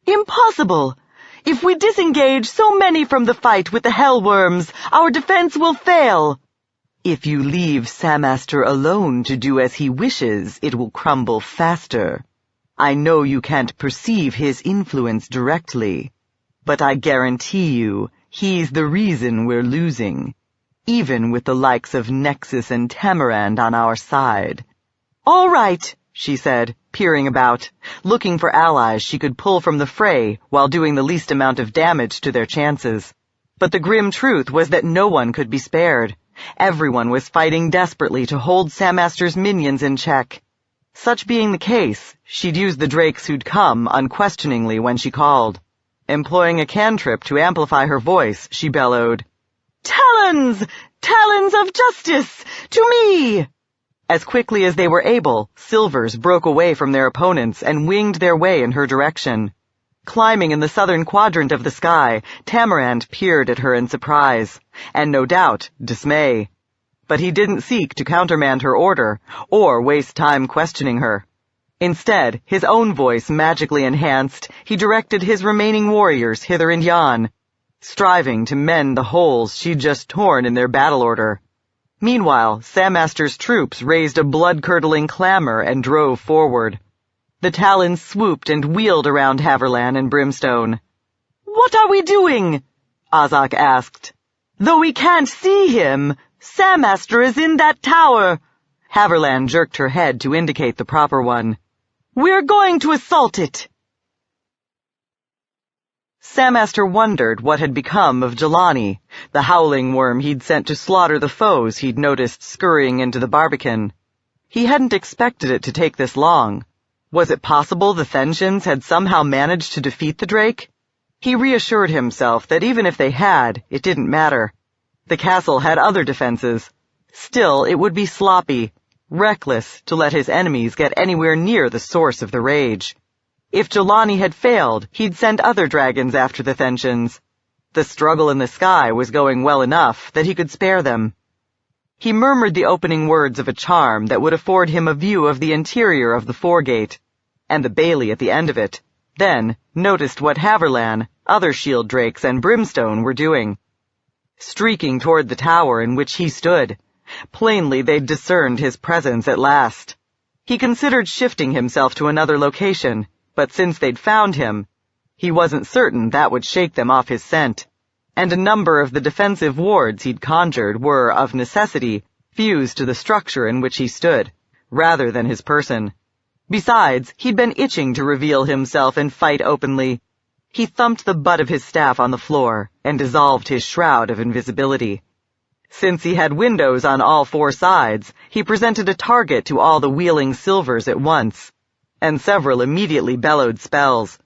Impossible! If we disengage so many from the fight with the hellworms, our defense will fail. If you leave Samaster alone to do as he wishes, it will crumble faster. I know you can't perceive his influence directly, but I guarantee you he's the reason we're losing, even with the likes of Nexus and Tamarand on our side. All right, she said, peering about, looking for allies she could pull from the fray while doing the least amount of damage to their chances. But the grim truth was that no one could be spared. Everyone was fighting desperately to hold Samaster's minions in check. Such being the case, she'd use the drakes who'd come unquestioningly when she called. Employing a cantrip to amplify her voice, she bellowed, "Talons! Talons of justice! To me!" As quickly as they were able, silvers broke away from their opponents and winged their way in her direction. Climbing in the southern quadrant of the sky, Tamarand peered at her in surprise, and no doubt, dismay. But he didn't seek to countermand her order, or waste time questioning her. Instead, his own voice magically enhanced, he directed his remaining warriors hither and yon, striving to mend the holes she'd just torn in their battle order. Meanwhile, Samaster's troops raised a blood-curdling clamor and drove forward. The Talons swooped and wheeled around Haverland and Brimstone. "What are we doing?" Azak asked. "Though we can't see him, Samaster is in that tower." Haverland jerked her head to indicate the proper one. "We're going to assault it." Samaster wondered what had become of Jelani, the howling worm he'd sent to slaughter the foes he'd noticed scurrying into the Barbican. He hadn't expected it to take this long. Was it possible the Thensians had somehow managed to defeat the Drake? He reassured himself that even if they had, it didn't matter. The castle had other defenses. Still, it would be sloppy, reckless to let his enemies get anywhere near the source of the rage. If Jelani had failed, he'd send other dragons after the Thensians. The struggle in the sky was going well enough that he could spare them. He murmured the opening words of a charm that would afford him a view of the interior of the foregate, and the bailey at the end of it, then noticed what Haverland, other shield drakes, and Brimstone were doing. Streaking toward the tower in which he stood. Plainly they'd discerned his presence at last. He considered shifting himself to another location, but since they'd found him, he wasn't certain that would shake them off his scent, and a number of the defensive wards he'd conjured were, of necessity, fused to the structure in which he stood, rather than his person. Besides, he'd been itching to reveal himself and fight openly. He thumped the butt of his staff on the floor and dissolved his shroud of invisibility. Since he had windows on all four sides, he presented a target to all the wheeling silvers at once, and several immediately bellowed spells.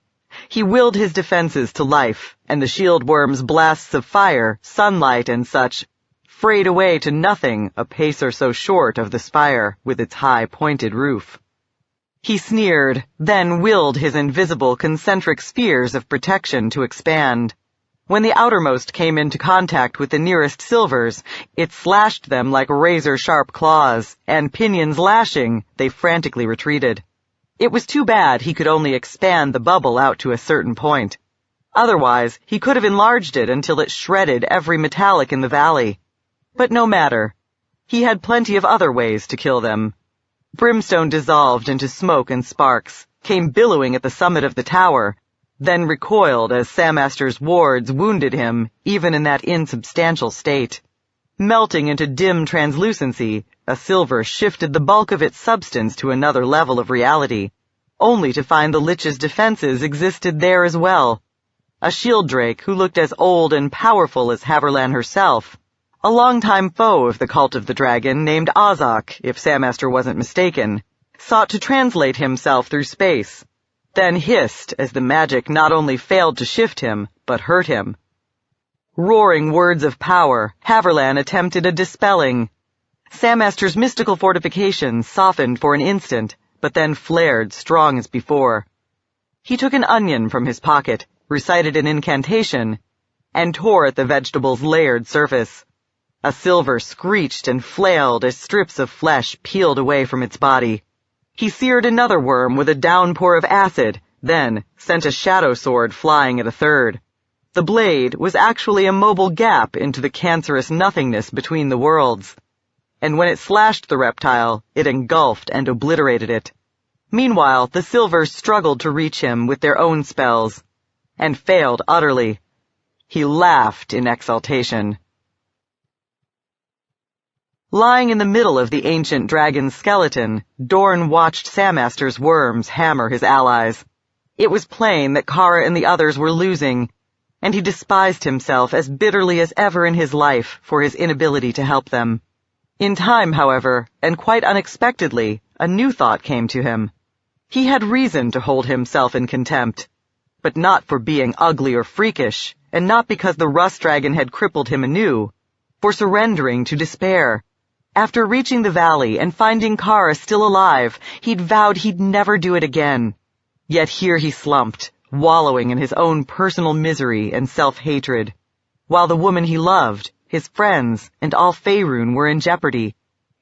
He willed his defenses to life, and the shield worm's blasts of fire, sunlight, and such frayed away to nothing a pace or so short of the spire with its high pointed roof. He sneered, then willed his invisible concentric spheres of protection to expand. When the outermost came into contact with the nearest silvers, it slashed them like razor-sharp claws, and pinions lashing, they frantically retreated. It was too bad he could only expand the bubble out to a certain point. Otherwise, he could have enlarged it until it shredded every metallic in the valley. But no matter. He had plenty of other ways to kill them. Brimstone dissolved into smoke and sparks, came billowing at the summit of the tower, then recoiled as Samaster's wards wounded him, even in that insubstantial state. Melting into dim translucency, a silver shifted the bulk of its substance to another level of reality, only to find the Lich's defenses existed there as well. A shield drake who looked as old and powerful as Haverlan herself, a longtime foe of the Cult of the Dragon named Azak, if Samaster wasn't mistaken, sought to translate himself through space, then hissed as the magic not only failed to shift him, but hurt him. Roaring words of power, Haverlan attempted a dispelling. Samaster's mystical fortifications softened for an instant, but then flared strong as before. He took an onion from his pocket, recited an incantation, and tore at the vegetable's layered surface. A silver screeched and flailed as strips of flesh peeled away from its body. He seared another worm with a downpour of acid, then sent a shadow sword flying at a third. The blade was actually a mobile gap into the cancerous nothingness between the worlds, and when it slashed the reptile, it engulfed and obliterated it. Meanwhile, the silvers struggled to reach him with their own spells, and failed utterly. He laughed in exultation. Lying in the middle of the ancient dragon's skeleton, Dorn watched Samaster's worms hammer his allies. It was plain that Kara and the others were losing, and he despised himself as bitterly as ever in his life for his inability to help them. In time, however, and quite unexpectedly, a new thought came to him. He had reason to hold himself in contempt, but not for being ugly or freakish, and not because the rust dragon had crippled him anew, for surrendering to despair. After reaching the valley and finding Kara still alive, he'd vowed he'd never do it again. Yet here he slumped, wallowing in his own personal misery and self-hatred, while the woman he loved, his friends, and all Faerun were in jeopardy.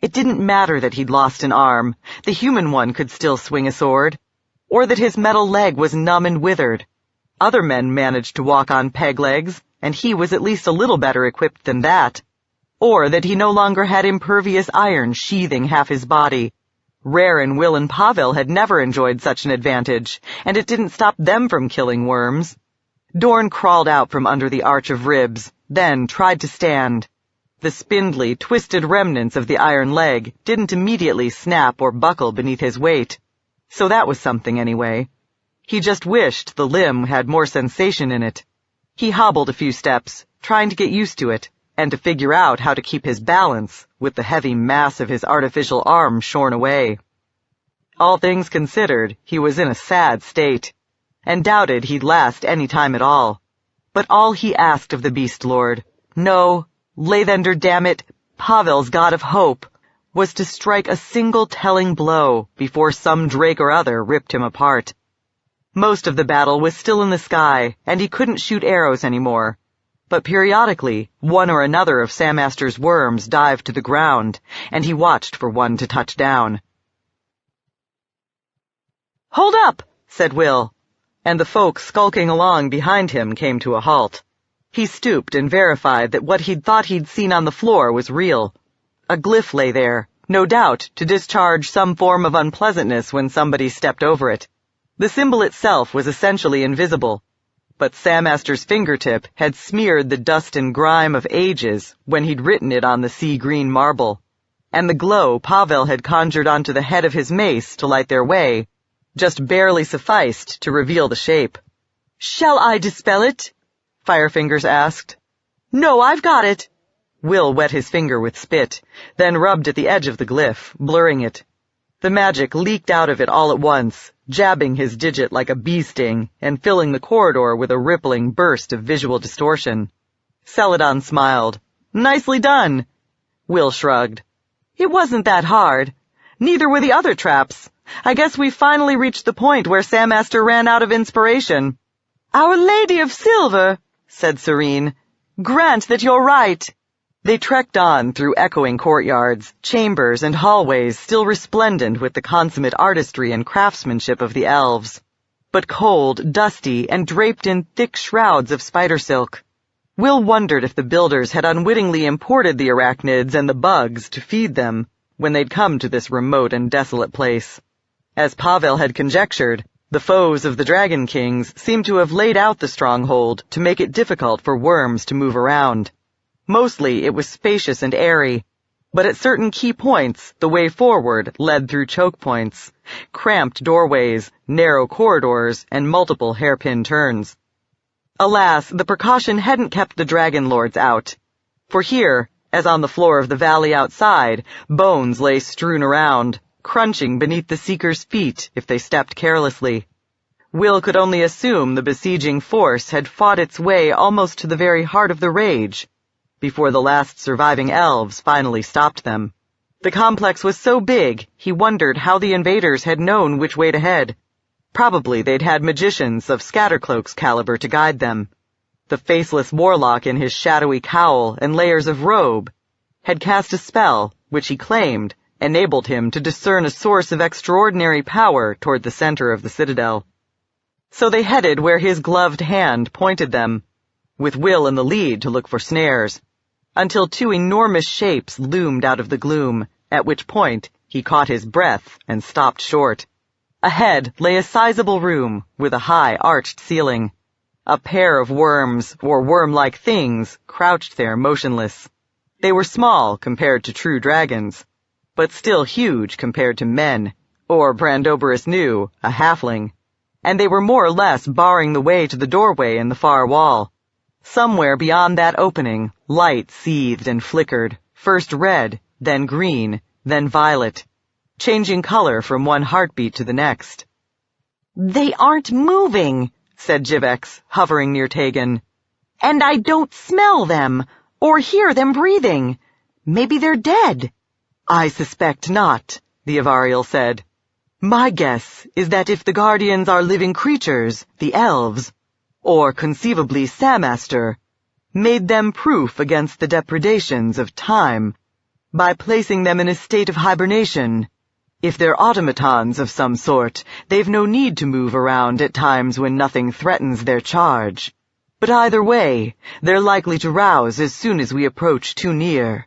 It didn't matter that he'd lost an arm, the human one could still swing a sword, or that his metal leg was numb and withered. Other men managed to walk on peg legs, and he was at least a little better equipped than that. Or that he no longer had impervious iron sheathing half his body. Rare, Will, and Pavel had never enjoyed such an advantage, and it didn't stop them from killing worms. Dorn crawled out from under the arch of ribs, then tried to stand. The spindly, twisted remnants of the iron leg didn't immediately snap or buckle beneath his weight, so that was something anyway. He just wished the limb had more sensation in it. He hobbled a few steps, trying to get used to it, and to figure out how to keep his balance with the heavy mass of his artificial arm shorn away. All things considered, he was in a sad state, and doubted he'd last any time at all. But all he asked of the Beast Lord, no, Lathander, damn it, Pavel's god of hope, was to strike a single telling blow before some drake or other ripped him apart. Most of the battle was still in the sky, and he couldn't shoot arrows anymore. But periodically, one or another of Samaster's worms dived to the ground, and he watched for one to touch down. "Hold up," said Will, and the folk skulking along behind him came to a halt. He stooped and verified that what he'd thought he'd seen on the floor was real. A glyph lay there, no doubt to discharge some form of unpleasantness when somebody stepped over it. The symbol itself was essentially invisible, but Samaster's fingertip had smeared the dust and grime of ages when he'd written it on the sea-green marble, and the glow Pavel had conjured onto the head of his mace to light their way just barely sufficed to reveal the shape. "Shall I dispel it?" Firefingers asked. "No, I've got it." Will wet his finger with spit, then rubbed at the edge of the glyph, blurring it. The magic leaked out of it all at once, jabbing his digit like a bee sting and filling the corridor with a rippling burst of visual distortion. Celadon smiled. "Nicely done." Will shrugged. "It wasn't that hard. Neither were the other traps. I guess we finally reached the point where Sam Master ran out of inspiration." "Our Lady of Silver," said Serene, "grant that you're right." They trekked on through echoing courtyards, chambers, and hallways still resplendent with the consummate artistry and craftsmanship of the elves, but cold, dusty, and draped in thick shrouds of spider silk. Will wondered if the builders had unwittingly imported the arachnids and the bugs to feed them when they'd come to this remote and desolate place. As Pavel had conjectured, the foes of the Dragon Kings seemed to have laid out the stronghold to make it difficult for worms to move around. Mostly it was spacious and airy, but at certain key points the way forward led through choke points, cramped doorways, narrow corridors, and multiple hairpin turns. Alas, the precaution hadn't kept the dragon lords out, for here, as on the floor of the valley outside, bones lay strewn around, crunching beneath the seekers' feet if they stepped carelessly. Will could only assume the besieging force had fought its way almost to the very heart of the rage, before the last surviving elves finally stopped them. The complex was so big, he wondered how the invaders had known which way to head. Probably they'd had magicians of Scattercloak's caliber to guide them. The faceless warlock in his shadowy cowl and layers of robe had cast a spell, which he claimed enabled him to discern a source of extraordinary power toward the center of the citadel. So they headed where his gloved hand pointed them, with Will in the lead to look for snares, until two enormous shapes loomed out of the gloom, at which point he caught his breath and stopped short. Ahead lay a sizable room with a high arched ceiling. A pair of worms, or worm-like things, crouched there motionless. They were small compared to true dragons, but still huge compared to men, or Brandoberus knew, a halfling, and they were more or less barring the way to the doorway in the far wall. Somewhere beyond that opening, light seethed and flickered, first red, then green, then violet, changing color from one heartbeat to the next. "They aren't moving," said Jivex, hovering near Tegan. "And I don't smell them, or hear them breathing. Maybe they're dead." "I suspect not," the Avariel said. "My guess is that if the Guardians are living creatures, the elves, or conceivably Samaster, made them proof against the depredations of time by placing them in a state of hibernation. If they're automatons of some sort, they've no need to move around at times when nothing threatens their charge. But either way, they're likely to rouse as soon as we approach too near.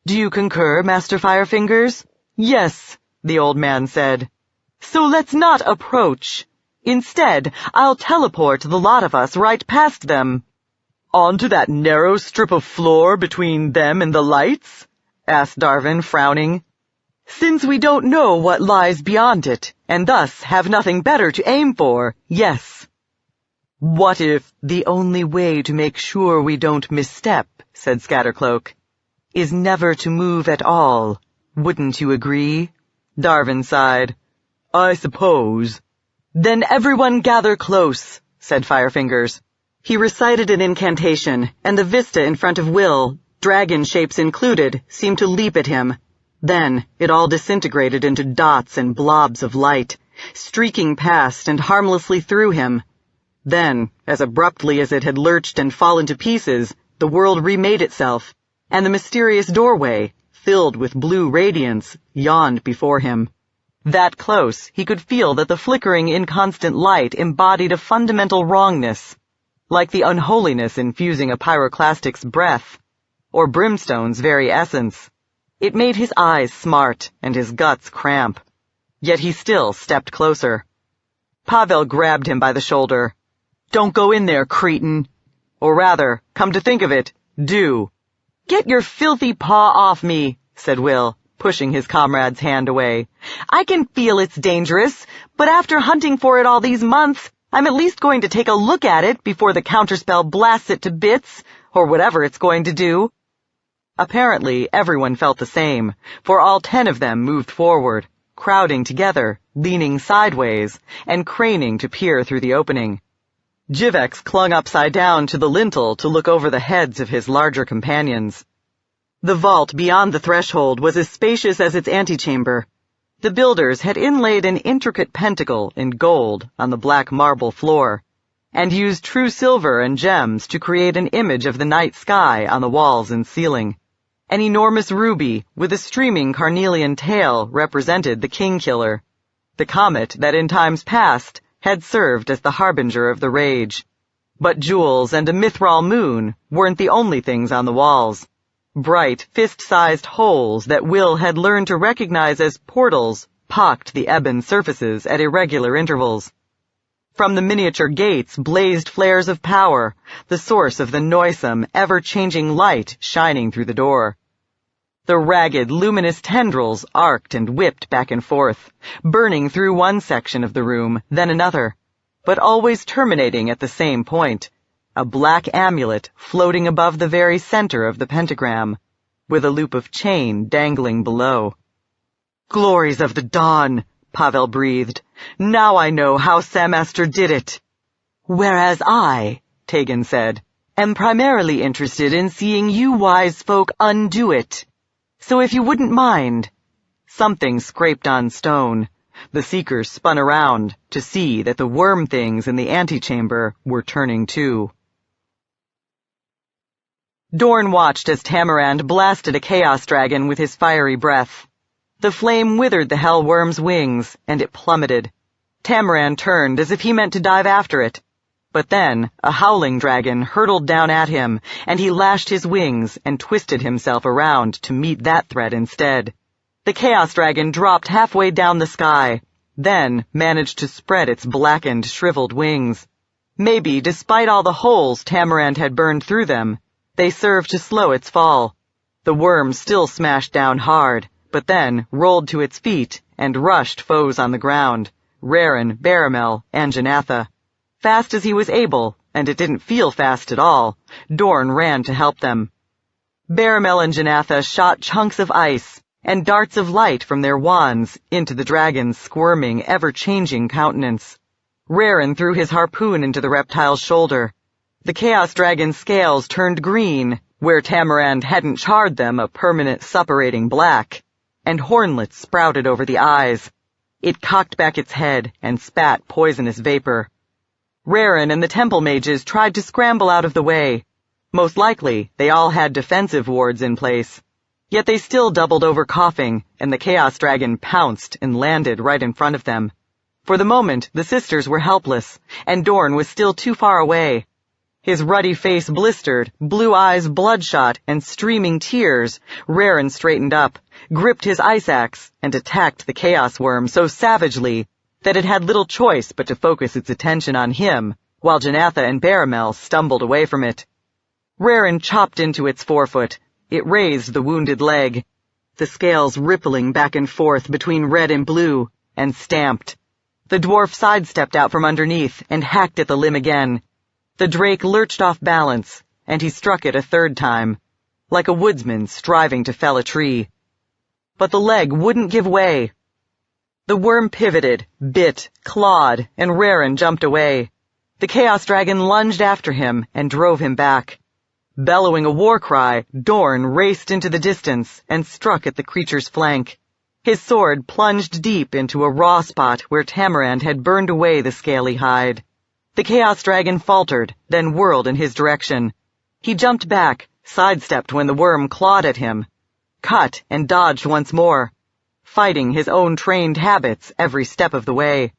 Do you concur, Master Firefingers?" "Yes," the old man said. "So let's not approach. Instead, I'll teleport the lot of us right past them." "Onto that narrow strip of floor between them and the lights?" asked Darvin, frowning. "Since we don't know what lies beyond it, and thus have nothing better to aim for, yes." "What if the only way to make sure we don't misstep," said Scattercloak, "is never to move at all? Wouldn't you agree?" Darvin sighed. "I suppose." "Then everyone gather close," said Firefingers. He recited an incantation, and the vista in front of Will, dragon shapes included, seemed to leap at him. Then it all disintegrated into dots and blobs of light, streaking past and harmlessly through him. Then, as abruptly as it had lurched and fallen to pieces, the world remade itself, and the mysterious doorway, filled with blue radiance, yawned before him. That close, he could feel that the flickering inconstant light embodied a fundamental wrongness, like the unholiness infusing a pyroclastic's breath, or brimstone's very essence. It made his eyes smart and his guts cramp. Yet he still stepped closer. Pavel grabbed him by the shoulder. "Don't go in there, cretin. Or rather, come to think of it, do." "Get your filthy paw off me," said Will. pushing his comrade's hand away. "I can feel it's dangerous, but after hunting for it all these months, I'm at least going to take a look at it before the counterspell blasts it to bits, or whatever it's going to do." Apparently, everyone felt the same, for all 10 of them moved forward, crowding together, leaning sideways, and craning to peer through the opening. Jivex clung upside down to the lintel to look over the heads of his larger companions. The vault beyond the threshold was as spacious as its antechamber. The builders had inlaid an intricate pentacle in gold on the black marble floor, and used true silver and gems to create an image of the night sky on the walls and ceiling. An enormous ruby with a streaming carnelian tail represented the King-Killer, the comet that in times past had served as the harbinger of the rage. But jewels and a mithril moon weren't the only things on the walls. Bright, fist-sized holes that Will had learned to recognize as portals pocked the ebon surfaces at irregular intervals. From the miniature gates blazed flares of power, the source of the noisome, ever-changing light shining through the door. The ragged, luminous tendrils arced and whipped back and forth, burning through one section of the room, then another, but always terminating at the same point, a black amulet floating above the very center of the pentagram, with a loop of chain dangling below. "Glories of the dawn," Pavel breathed. "Now I know how Sammaster did it." "Whereas I," Tegan said, "am primarily interested in seeing you wise folk undo it. So if you wouldn't mind." Something scraped on stone. The Seekers spun around to see that the worm things in the antechamber were turning too. Dorn watched as Tamarand blasted a chaos dragon with his fiery breath. The flame withered the hell worm's wings, and it plummeted. Tamarand turned as if he meant to dive after it. But then, a howling dragon hurtled down at him, and he lashed his wings and twisted himself around to meet that threat instead. The chaos dragon dropped halfway down the sky, then managed to spread its blackened, shriveled wings. Maybe, despite all the holes Tamarand had burned through them, they served to slow its fall. The worm still smashed down hard, but then rolled to its feet and rushed foes on the ground, Raren, Baramel, and Janatha. Fast as he was able, and it didn't feel fast at all, Dorn ran to help them. Baramel and Janatha shot chunks of ice and darts of light from their wands into the dragon's squirming, ever-changing countenance. Raren threw his harpoon into the reptile's shoulder. The chaos dragon's scales turned green, where Tamarand hadn't charred them a permanent suppurating black, and hornlets sprouted over the eyes. It cocked back its head and spat poisonous vapor. Raren and the temple mages tried to scramble out of the way. Most likely, they all had defensive wards in place. Yet they still doubled over coughing, and the chaos dragon pounced and landed right in front of them. For the moment, the sisters were helpless, and Dorn was still too far away. His ruddy face blistered, blue eyes bloodshot, and streaming tears, Raren straightened up, gripped his ice axe, and attacked the chaos worm so savagely that it had little choice but to focus its attention on him, while Janatha and Baramel stumbled away from it. Raren chopped into its forefoot. It raised the wounded leg, the scales rippling back and forth between red and blue, and stamped. The dwarf sidestepped out from underneath and hacked at the limb again. The drake lurched off balance, and he struck it a third time, like a woodsman striving to fell a tree. But the leg wouldn't give way. The worm pivoted, bit, clawed, and Raren jumped away. The chaos dragon lunged after him and drove him back. Bellowing a war cry, Dorn raced into the distance and struck at the creature's flank. His sword plunged deep into a raw spot where Tamarand had burned away the scaly hide. The chaos dragon faltered, then whirled in his direction. He jumped back, sidestepped when the worm clawed at him, cut and dodged once more, fighting his own trained habits every step of the way.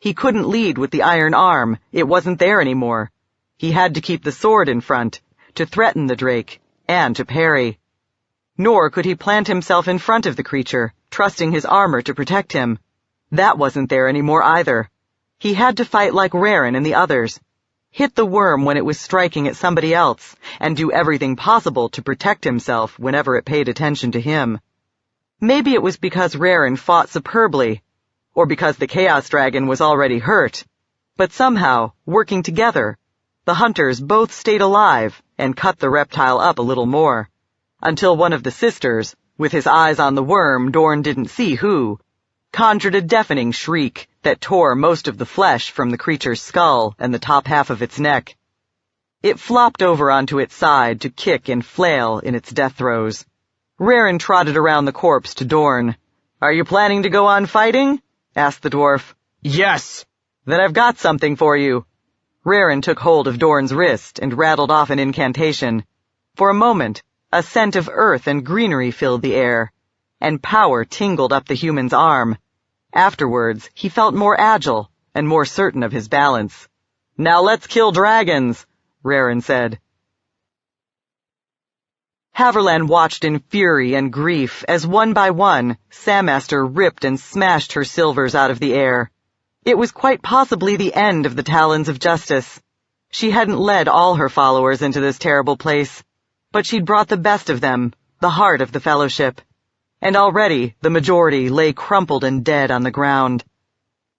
He couldn't lead with the iron arm, it wasn't there anymore. He had to keep the sword in front, to threaten the drake, and to parry. Nor could he plant himself in front of the creature, trusting his armor to protect him. That wasn't there anymore either. He had to fight like Raren and the others, hit the worm when it was striking at somebody else, and do everything possible to protect himself whenever it paid attention to him. Maybe it was because Rarin fought superbly, or because the Chaos Dragon was already hurt, but somehow, working together, the hunters both stayed alive and cut the reptile up a little more, until one of the sisters, with his eyes on the worm Dorn didn't see who, conjured a deafening shriek that tore most of the flesh from the creature's skull and the top half of its neck. It flopped over onto its side to kick and flail in its death throes. Rarin trotted around the corpse to Dorn. "Are you planning to go on fighting?" asked the dwarf. Yes! "Then I've got something for you." Rarin took hold of Dorn's wrist and rattled off an incantation. For a moment, a scent of earth and greenery filled the air, and power tingled up the human's arm. Afterwards, he felt more agile and more certain of his balance. "Now let's kill dragons," Rarin said. Haverland watched in fury and grief as one by one, Samaster ripped and smashed her silvers out of the air. It was quite possibly the end of the Talons of Justice. She hadn't led all her followers into this terrible place, but she'd brought the best of them, the heart of the Fellowship, and already the majority lay crumpled and dead on the ground.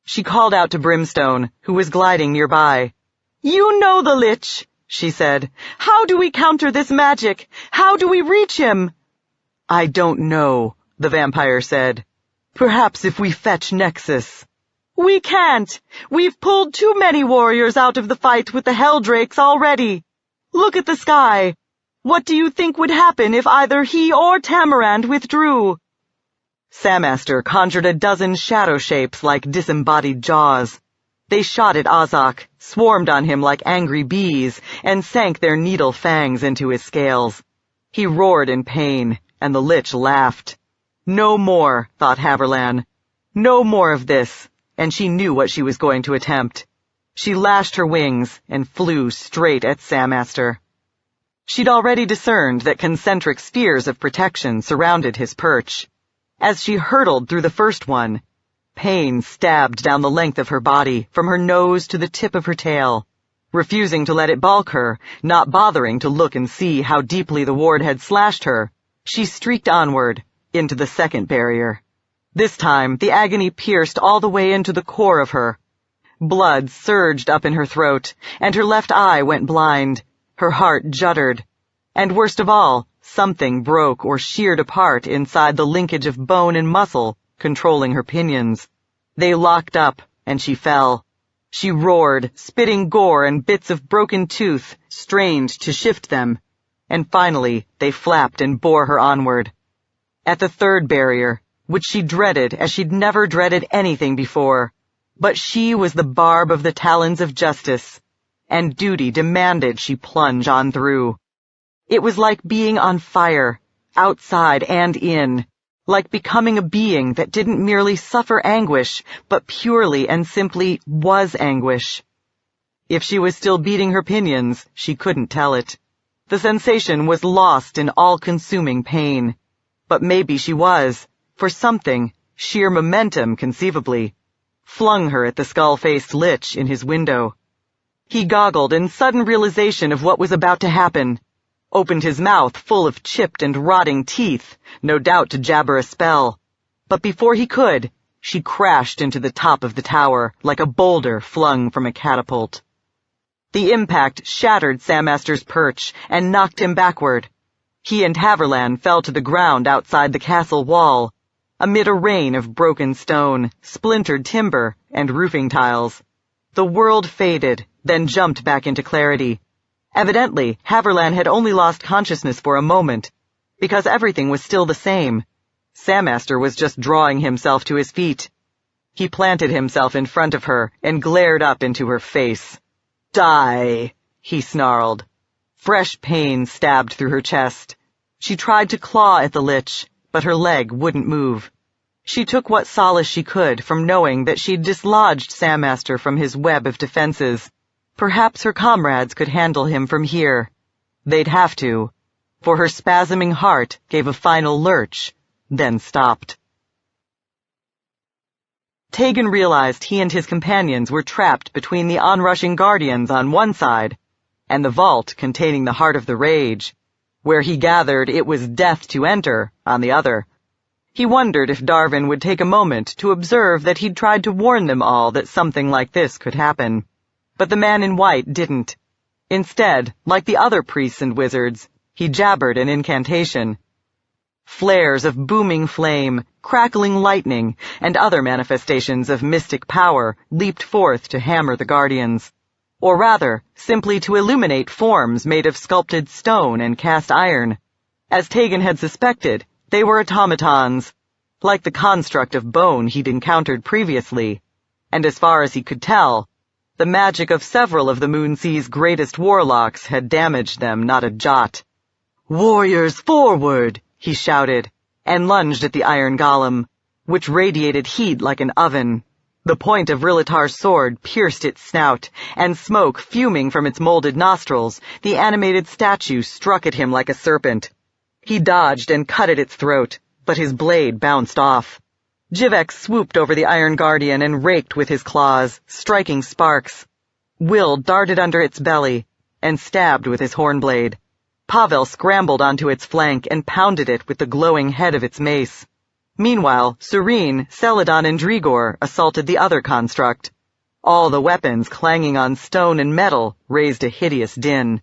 She called out to Brimstone, who was gliding nearby. "You know the Lich," she said. "How do we counter this magic? How do we reach him?" "I don't know," the vampire said. "Perhaps if we fetch Nexus." "We can't. We've pulled too many warriors out of the fight with the Helldrakes already. Look at the sky. What do you think would happen if either he or Tamarand withdrew?" Samaster conjured a dozen shadow shapes like disembodied jaws. They shot at Azak, swarmed on him like angry bees, and sank their needle fangs into his scales. He roared in pain, and the Lich laughed. No more, thought Haverland. No more of this, and she knew what she was going to attempt. She lashed her wings and flew straight at Samaster. She'd already discerned that concentric spheres of protection surrounded his perch. As she hurtled through the first one, pain stabbed down the length of her body, from her nose to the tip of her tail. Refusing to let it balk her, not bothering to look and see how deeply the ward had slashed her, she streaked onward, into the second barrier. This time, the agony pierced all the way into the core of her. Blood surged up in her throat, and her left eye went blind. Her heart juddered. And worst of all, something broke or sheared apart inside the linkage of bone and muscle controlling her pinions. They locked up, and she fell. She roared, spitting gore and bits of broken tooth, strained to shift them. And finally, they flapped and bore her onward. At the third barrier, which she dreaded as she'd never dreaded anything before, but she was the barb of the Talons of Justice, and duty demanded she plunge on through. It was like being on fire, outside and in, like becoming a being that didn't merely suffer anguish, but purely and simply was anguish. If she was still beating her pinions, she couldn't tell it. The sensation was lost in all-consuming pain. But maybe she was, for something, sheer momentum conceivably, flung her at the skull-faced Lich in his window. He goggled in sudden realization of what was about to happen, opened his mouth full of chipped and rotting teeth, no doubt to jabber a spell. But before he could, she crashed into the top of the tower like a boulder flung from a catapult. The impact shattered Samaster's perch and knocked him backward. He and Haverland fell to the ground outside the castle wall, amid a rain of broken stone, splintered timber, and roofing tiles. The world faded, then jumped back into clarity. Evidently, Haverland had only lost consciousness for a moment, because everything was still the same. Samaster was just drawing himself to his feet. He planted himself in front of her and glared up into her face. "Die!" he snarled. Fresh pain stabbed through her chest. She tried to claw at the Lich, but her leg wouldn't move. She took what solace she could from knowing that she'd dislodged Samaster from his web of defenses. Perhaps her comrades could handle him from here. They'd have to, for her spasming heart gave a final lurch, then stopped. Tegan realized he and his companions were trapped between the onrushing guardians on one side and the vault containing the heart of the rage, where he gathered it was death to enter, on the other. He wondered if Darvin would take a moment to observe that he'd tried to warn them all that something like this could happen. But the man in white didn't. Instead, like the other priests and wizards, he jabbered an incantation. Flares of booming flame, crackling lightning, and other manifestations of mystic power leaped forth to hammer the guardians. Or rather, simply to illuminate forms made of sculpted stone and cast iron. As Tegan had suspected, they were automatons, like the construct of bone he'd encountered previously, and as far as he could tell, the magic of several of the Moonsea's greatest warlocks had damaged them not a jot. "Warriors, forward!" he shouted, and lunged at the iron golem, which radiated heat like an oven. The point of Rilatar's sword pierced its snout, and smoke fuming from its molded nostrils, the animated statue struck at him like a serpent. He dodged and cut at its throat, but his blade bounced off. Jivex swooped over the Iron Guardian and raked with his claws, striking sparks. Will darted under its belly and stabbed with his hornblade. Pavel scrambled onto its flank and pounded it with the glowing head of its mace. Meanwhile, Serene, Celadon, and Drigor assaulted the other construct. All the weapons clanging on stone and metal raised a hideous din.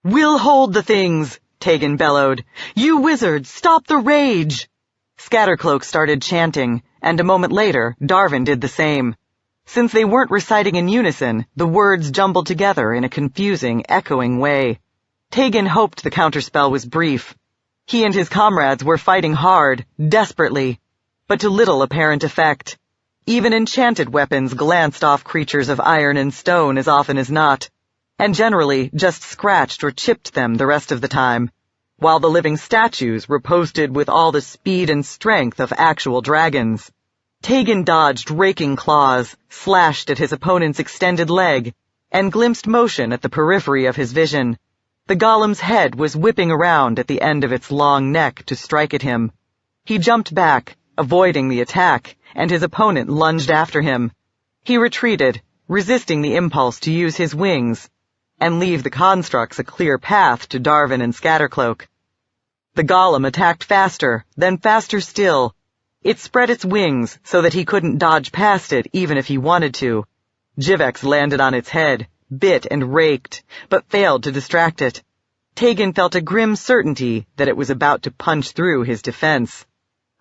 "We'll hold the things!" Tegan bellowed. "You wizards, stop the rage!" Scattercloak started chanting, and a moment later, Darvin did the same. Since they weren't reciting in unison, the words jumbled together in a confusing, echoing way. Tegan hoped the counterspell was brief. He and his comrades were fighting hard, desperately, but to little apparent effect. Even enchanted weapons glanced off creatures of iron and stone as often as not, and generally just scratched or chipped them the rest of the time, while the living statues riposted with all the speed and strength of actual dragons. Tegan dodged raking claws, slashed at his opponent's extended leg, and glimpsed motion at the periphery of his vision. The golem's head was whipping around at the end of its long neck to strike at him. He jumped back, avoiding the attack, and his opponent lunged after him. He retreated, resisting the impulse to use his wings and leave the constructs a clear path to Darvin and Scattercloak. The golem attacked faster, then faster still. It spread its wings so that he couldn't dodge past it even if he wanted to. Jivex landed on its head, bit and raked, but failed to distract it. Tegan felt a grim certainty that it was about to punch through his defense.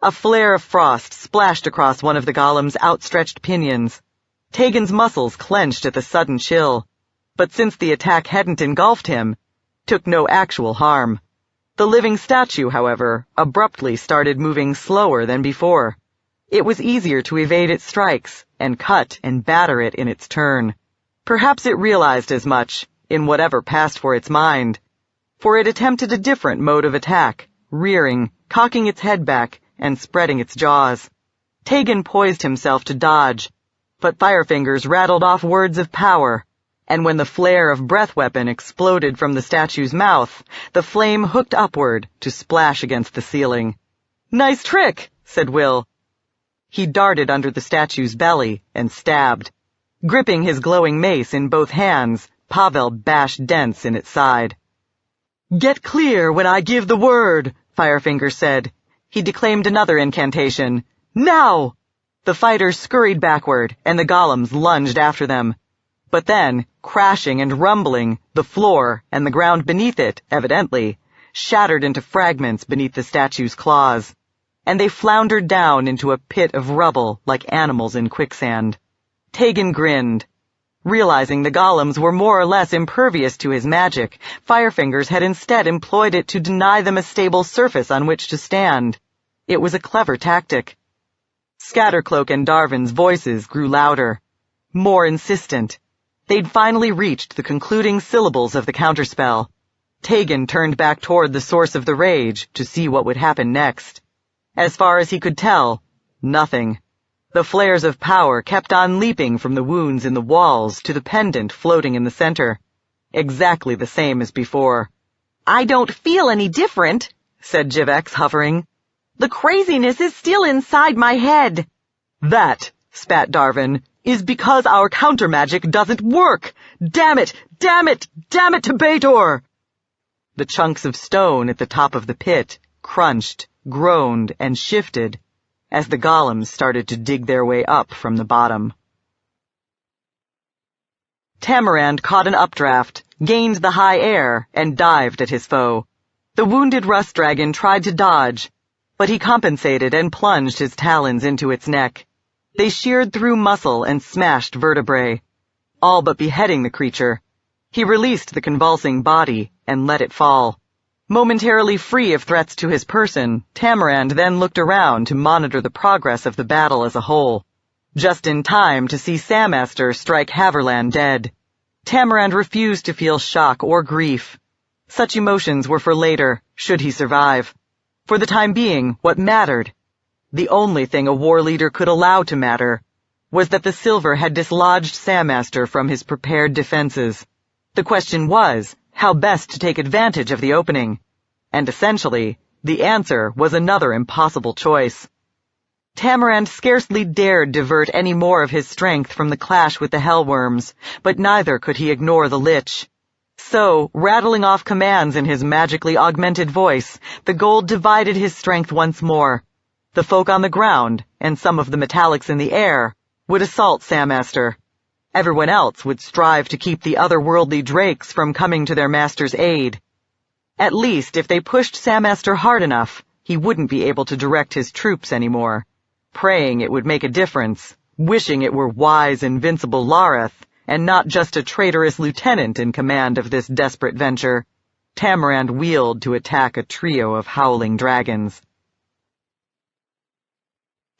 A flare of frost splashed across one of the golem's outstretched pinions. Tegan's muscles clenched at the sudden chill, but since the attack hadn't engulfed him, took no actual harm. The living statue, however, abruptly started moving slower than before. It was easier to evade its strikes and cut and batter it in its turn. Perhaps it realized as much, in whatever passed for its mind, for it attempted a different mode of attack, rearing, cocking its head back, and spreading its jaws. Tegan poised himself to dodge, but Firefingers rattled off words of power, and when the flare of breath weapon exploded from the statue's mouth, the flame hooked upward to splash against the ceiling. "Nice trick," said Will. He darted under the statue's belly and stabbed. Gripping his glowing mace in both hands, Pavel bashed dents in its side. "Get clear when I give the word," Firefinger said. He declaimed another incantation. "Now!" The fighters scurried backward, and the golems lunged after them. But then, crashing and rumbling, the floor, and the ground beneath it, evidently, shattered into fragments beneath the statue's claws, and they floundered down into a pit of rubble like animals in quicksand. Tegan grinned. Realizing the golems were more or less impervious to his magic, Firefingers had instead employed it to deny them a stable surface on which to stand. It was a clever tactic. Scattercloak and Darvin's voices grew louder, more insistent. They'd finally reached the concluding syllables of the counterspell. Tegan turned back toward the source of the rage to see what would happen next. As far as he could tell, nothing. The flares of power kept on leaping from the wounds in the walls to the pendant floating in the center. Exactly the same as before. "I don't feel any different," said Jivex, hovering. "The craziness is still inside my head." "That," spat Darvin, "is because our countermagic doesn't work! Damn it! Damn it! Damn it to Bator!" The chunks of stone at the top of the pit crunched groaned, and shifted as the golems started to dig their way up from the bottom. Tamarand caught an updraft, gained the high air, and dived at his foe. The wounded rust dragon tried to dodge, but he compensated and plunged his talons into its neck. They sheared through muscle and smashed vertebrae, all but beheading the creature. He released the convulsing body and let it fall. Momentarily free of threats to his person, Tamarand then looked around to monitor the progress of the battle as a whole, just in time to see Samaster strike Haverland dead. Tamarand refused to feel shock or grief. Such emotions were for later, should he survive. For the time being, what mattered, the only thing a war leader could allow to matter, was that the silver had dislodged Samaster from his prepared defenses. The question was, how best to take advantage of the opening, and essentially, the answer was another impossible choice. Tamarand scarcely dared divert any more of his strength from the clash with the hellworms, but neither could he ignore the Lich. So, rattling off commands in his magically augmented voice, the gold divided his strength once more. The folk on the ground, and some of the metallics in the air, would assault Samaster. Everyone else would strive to keep the otherworldly drakes from coming to their master's aid. At least, if they pushed Samaster hard enough, he wouldn't be able to direct his troops anymore. Praying it would make a difference, wishing it were wise, invincible Lareth, and not just a traitorous lieutenant in command of this desperate venture, Tamarand wheeled to attack a trio of howling dragons.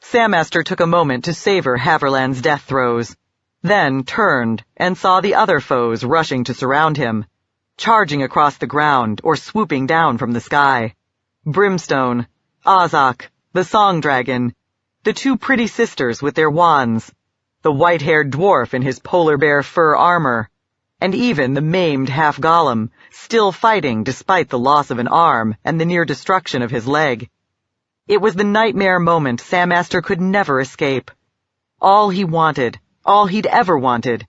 Samaster took a moment to savor Haverland's death throes, then turned and saw the other foes rushing to surround him, charging across the ground or swooping down from the sky. Brimstone, Azak, the Song Dragon, the two pretty sisters with their wands, the white-haired dwarf in his polar bear fur armor, and even the maimed half-golem, still fighting despite the loss of an arm and the near destruction of his leg. It was the nightmare moment Samaster could never escape. All he wanted, all he'd ever wanted,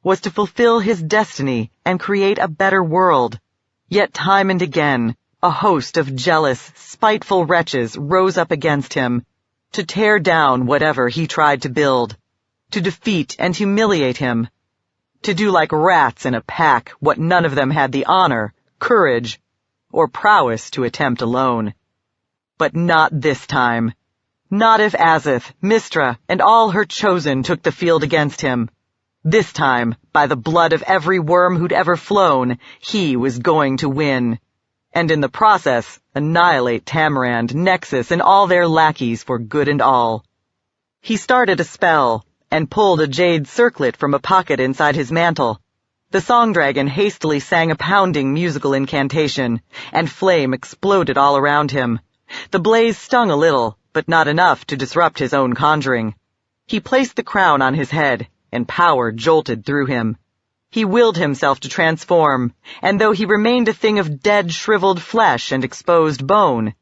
was to fulfill his destiny and create a better world. Yet time and again, a host of jealous, spiteful wretches rose up against him, to tear down whatever he tried to build, to defeat and humiliate him, to do like rats in a pack what none of them had the honor, courage, or prowess to attempt alone. But not this time. Not if Azith, Mistra, and all her chosen took the field against him. This time, by the blood of every worm who'd ever flown, he was going to win, and in the process, annihilate Tamarand, Nexus, and all their lackeys for good and all. He started a spell, and pulled a jade circlet from a pocket inside his mantle. The Song Dragon hastily sang a pounding musical incantation, and flame exploded all around him. The blaze stung a little, but not enough to disrupt his own conjuring. He placed the crown on his head, and power jolted through him. He willed himself to transform, and though he remained a thing of dead, shriveled flesh and exposed bone,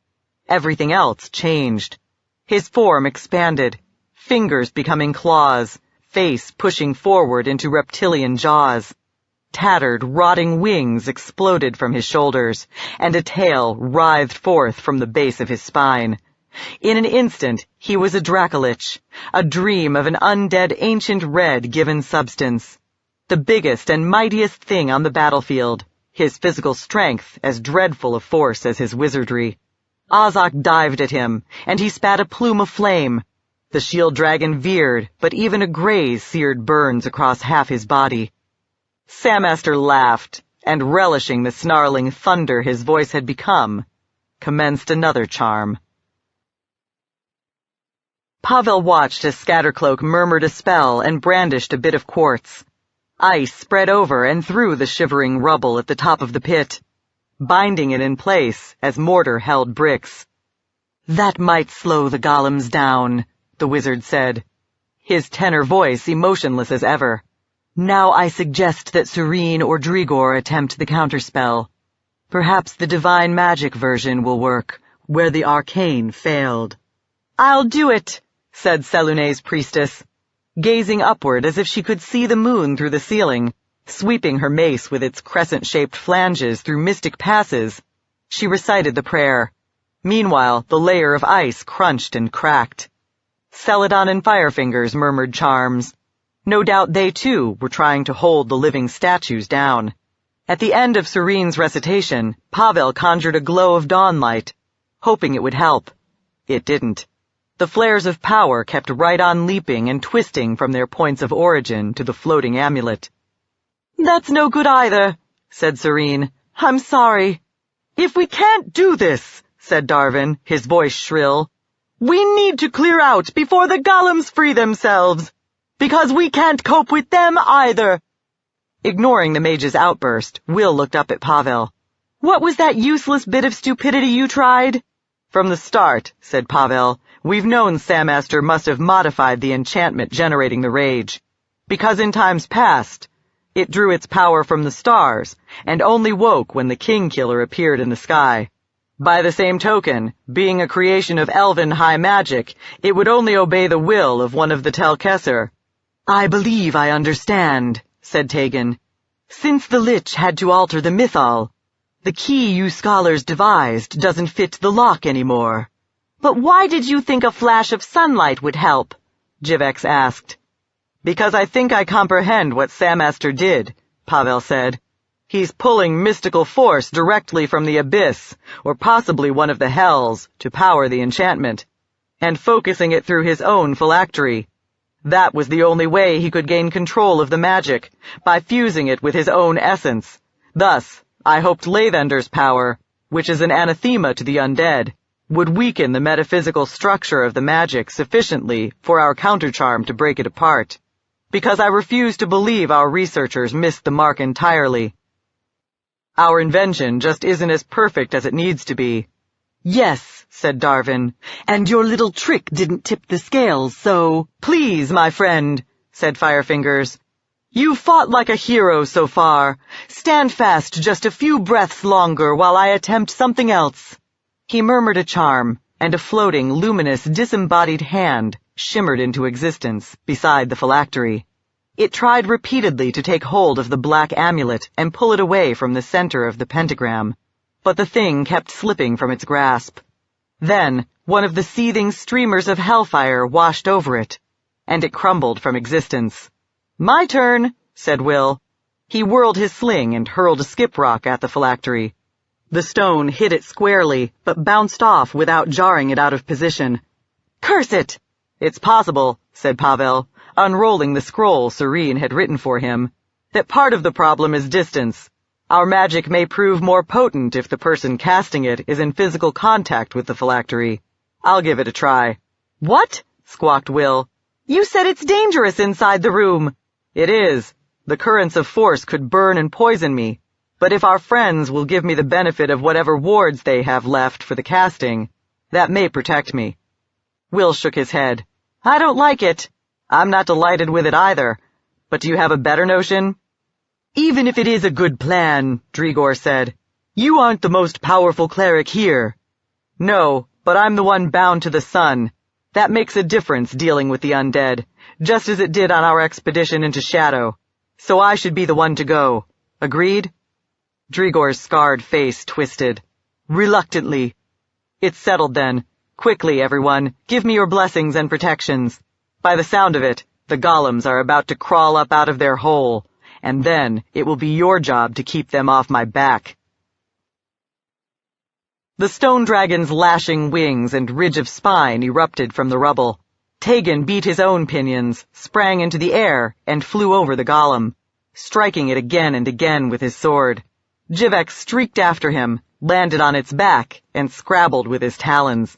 everything else changed. His form expanded, fingers becoming claws, face pushing forward into reptilian jaws. Tattered, rotting wings exploded from his shoulders, and a tail writhed forth from the base of his spine. In an instant, he was a Dracolich, a dream of an undead ancient red given substance. The biggest and mightiest thing on the battlefield, his physical strength as dreadful a force as his wizardry. Azak dived at him, and he spat a plume of flame. The shield dragon veered, but even a graze seared burns across half his body. Samaster laughed, and relishing the snarling thunder his voice had become, commenced another charm. Pavel watched as Scattercloak murmured a spell and brandished a bit of quartz. Ice spread over and through the shivering rubble at the top of the pit, binding it in place as mortar held bricks. "That might slow the golems down," the wizard said, his tenor voice emotionless as ever. "Now I suggest that Serene or Drigor attempt the counterspell. Perhaps the divine magic version will work, where the arcane failed." "I'll do it," said Selune's priestess, gazing upward as if she could see the moon through the ceiling, sweeping her mace with its crescent-shaped flanges through mystic passes. She recited the prayer. Meanwhile, the layer of ice crunched and cracked. Celadon and Firefingers murmured charms. No doubt they, too, were trying to hold the living statues down. At the end of Serene's recitation, Pavel conjured a glow of dawnlight, hoping it would help. It didn't. The flares of power kept right on leaping and twisting from their points of origin to the floating amulet. "That's no good either," said Serene. "I'm sorry." "If we can't do this," said Darvin, his voice shrill, "we need to clear out before the golems free themselves, because we can't cope with them either." Ignoring the mage's outburst, Will looked up at Pavel. "What was that useless bit of stupidity you tried?" "From the start," said Pavel, "we've known Samaster must have modified the enchantment generating the rage. Because in times past, it drew its power from the stars, and only woke when the King-Killer appeared in the sky. By the same token, being a creation of elven high magic, it would only obey the will of one of the Telkesser." "I believe I understand," said Tegan. "Since the Lich had to alter the mythal, the key you scholars devised doesn't fit the lock anymore." "But why did you think a flash of sunlight would help?" Jivex asked. "Because I think I comprehend what Samaster did," Pavel said. "He's pulling mystical force directly from the abyss, or possibly one of the hells, to power the enchantment, and focusing it through his own phylactery. That was the only way he could gain control of the magic, by fusing it with his own essence. Thus, I hoped Lathender's power, which is an anathema to the undead, would weaken the metaphysical structure of the magic sufficiently for our countercharm to break it apart. Because I refuse to believe our researchers missed the mark entirely. Our invention just isn't as perfect as it needs to be." "Yes," said Darvin, "and your little trick didn't tip the scales, so—" "Please, my friend," said Firefingers. "You fought like a hero so far. Stand fast just a few breaths longer while I attempt something else." He murmured a charm, and a floating, luminous, disembodied hand shimmered into existence beside the phylactery. It tried repeatedly to take hold of the black amulet and pull it away from the center of the pentagram, but the thing kept slipping from its grasp. Then, one of the seething streamers of hellfire washed over it, and it crumbled from existence. "My turn," said Will. He whirled his sling and hurled a skip rock at the phylactery. The stone hit it squarely, but bounced off without jarring it out of position. "Curse it!" "It's possible," said Pavel, unrolling the scroll Serene had written for him, "that part of the problem is distance. Our magic may prove more potent if the person casting it is in physical contact with the phylactery. I'll give it a try." "What?" squawked Will. "You said it's dangerous inside the room." "It is. The currents of force could burn and poison me, but if our friends will give me the benefit of whatever wards they have left for the casting, that may protect me." Will shook his head. "I don't like it. I'm not delighted with it either. But do you have a better notion?" "Even if it is a good plan," Drigor said, "you aren't the most powerful cleric here." "No, but I'm the one bound to the sun. That makes a difference dealing with the undead, just as it did on our expedition into Shadow. So I should be the one to go. Agreed?" Drigor's scarred face twisted. "Reluctantly." "It's settled then. Quickly, everyone, give me your blessings and protections. By the sound of it, the golems are about to crawl up out of their hole, and then it will be your job to keep them off my back." The stone dragon's lashing wings and ridge of spine erupted from the rubble. Tegan beat his own pinions, sprang into the air, and flew over the golem, striking it again and again with his sword. Jivex streaked after him, landed on its back, and scrabbled with his talons.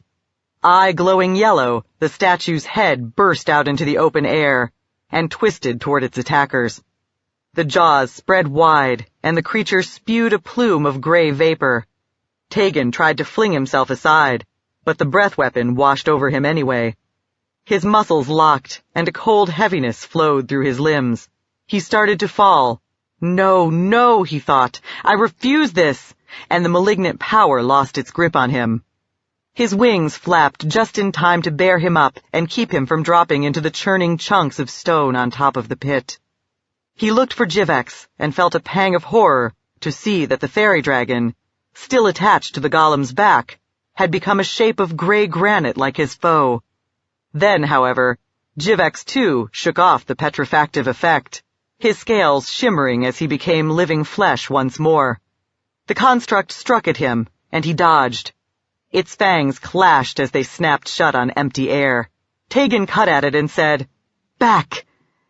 Eye glowing yellow, the statue's head burst out into the open air and twisted toward its attackers. The jaws spread wide, and the creature spewed a plume of gray vapor. Tegan tried to fling himself aside, but the breath weapon washed over him anyway. His muscles locked, and a cold heaviness flowed through his limbs. He started to fall. "No, no," he thought, "I refuse this," and the malignant power lost its grip on him. His wings flapped just in time to bear him up and keep him from dropping into the churning chunks of stone on top of the pit. He looked for Jivex and felt a pang of horror to see that the fairy dragon, still attached to the golem's back, had become a shape of gray granite like his foe. Then, however, Jivex too shook off the petrifactive effect, his scales shimmering as he became living flesh once more. The construct struck at him, and he dodged. Its fangs clashed as they snapped shut on empty air. Tegan cut at it and said, "Back!"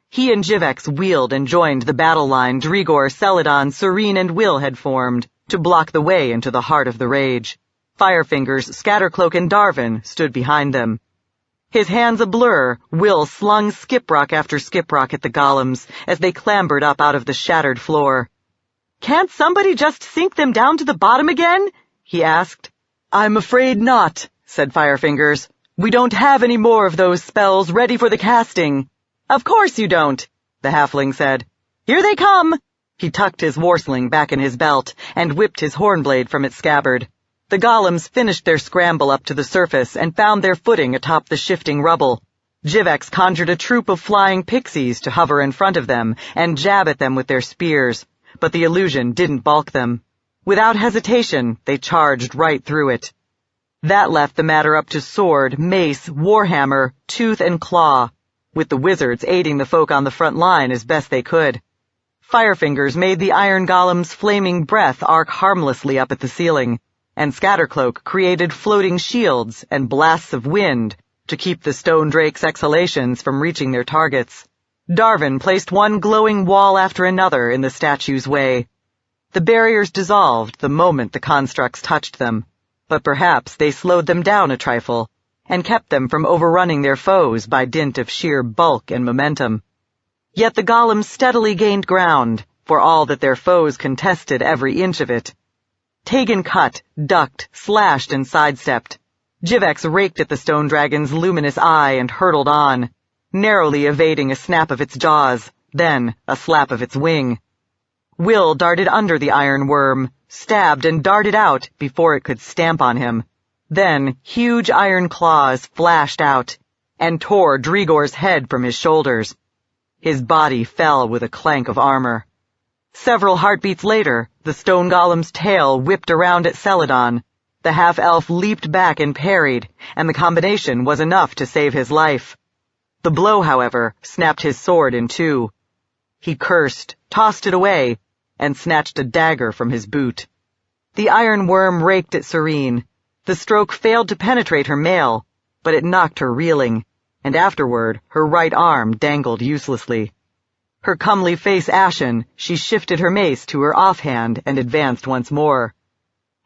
He and Jivex wheeled and joined the battle line Drigor, Celadon, Serene, and Will had formed to block the way into the heart of the rage. Firefingers, Scattercloak, and Darvin stood behind them. His hands a blur, Will slung skiprock after skiprock at the golems as they clambered up out of the shattered floor. "Can't somebody just sink them down to the bottom again?" he asked. "I'm afraid not," said Firefingers. "We don't have any more of those spells ready for the casting." "Of course you don't," the halfling said. "Here they come!" He tucked his warsling back in his belt and whipped his hornblade from its scabbard. The golems finished their scramble up to the surface and found their footing atop the shifting rubble. Jivex conjured a troop of flying pixies to hover in front of them and jab at them with their spears, but the illusion didn't balk them. Without hesitation, they charged right through it. That left the matter up to sword, mace, warhammer, tooth, and claw, with the wizards aiding the folk on the front line as best they could. Firefingers made the iron golem's flaming breath arc harmlessly up at the ceiling, and Scattercloak created floating shields and blasts of wind to keep the stone drake's exhalations from reaching their targets. Darvin placed one glowing wall after another in the statue's way. The barriers dissolved the moment the constructs touched them, but perhaps they slowed them down a trifle and kept them from overrunning their foes by dint of sheer bulk and momentum. Yet the golems steadily gained ground, for all that their foes contested every inch of it. Tegan cut, ducked, slashed, and sidestepped. Jivex raked at the stone dragon's luminous eye and hurtled on, narrowly evading a snap of its jaws, then a slap of its wing. Will darted under the iron worm, stabbed and darted out before it could stamp on him. Then huge iron claws flashed out and tore Drigor's head from his shoulders. His body fell with a clank of armor. Several heartbeats later, the stone golem's tail whipped around at Celadon. The half-elf leaped back and parried, and the combination was enough to save his life. The blow, however, snapped his sword in two. He cursed, tossed it away, and snatched a dagger from his boot. The iron worm raked at Serene. The stroke failed to penetrate her mail, but it knocked her reeling, and afterward her right arm dangled uselessly. Her comely face ashen, she shifted her mace to her offhand and advanced once more.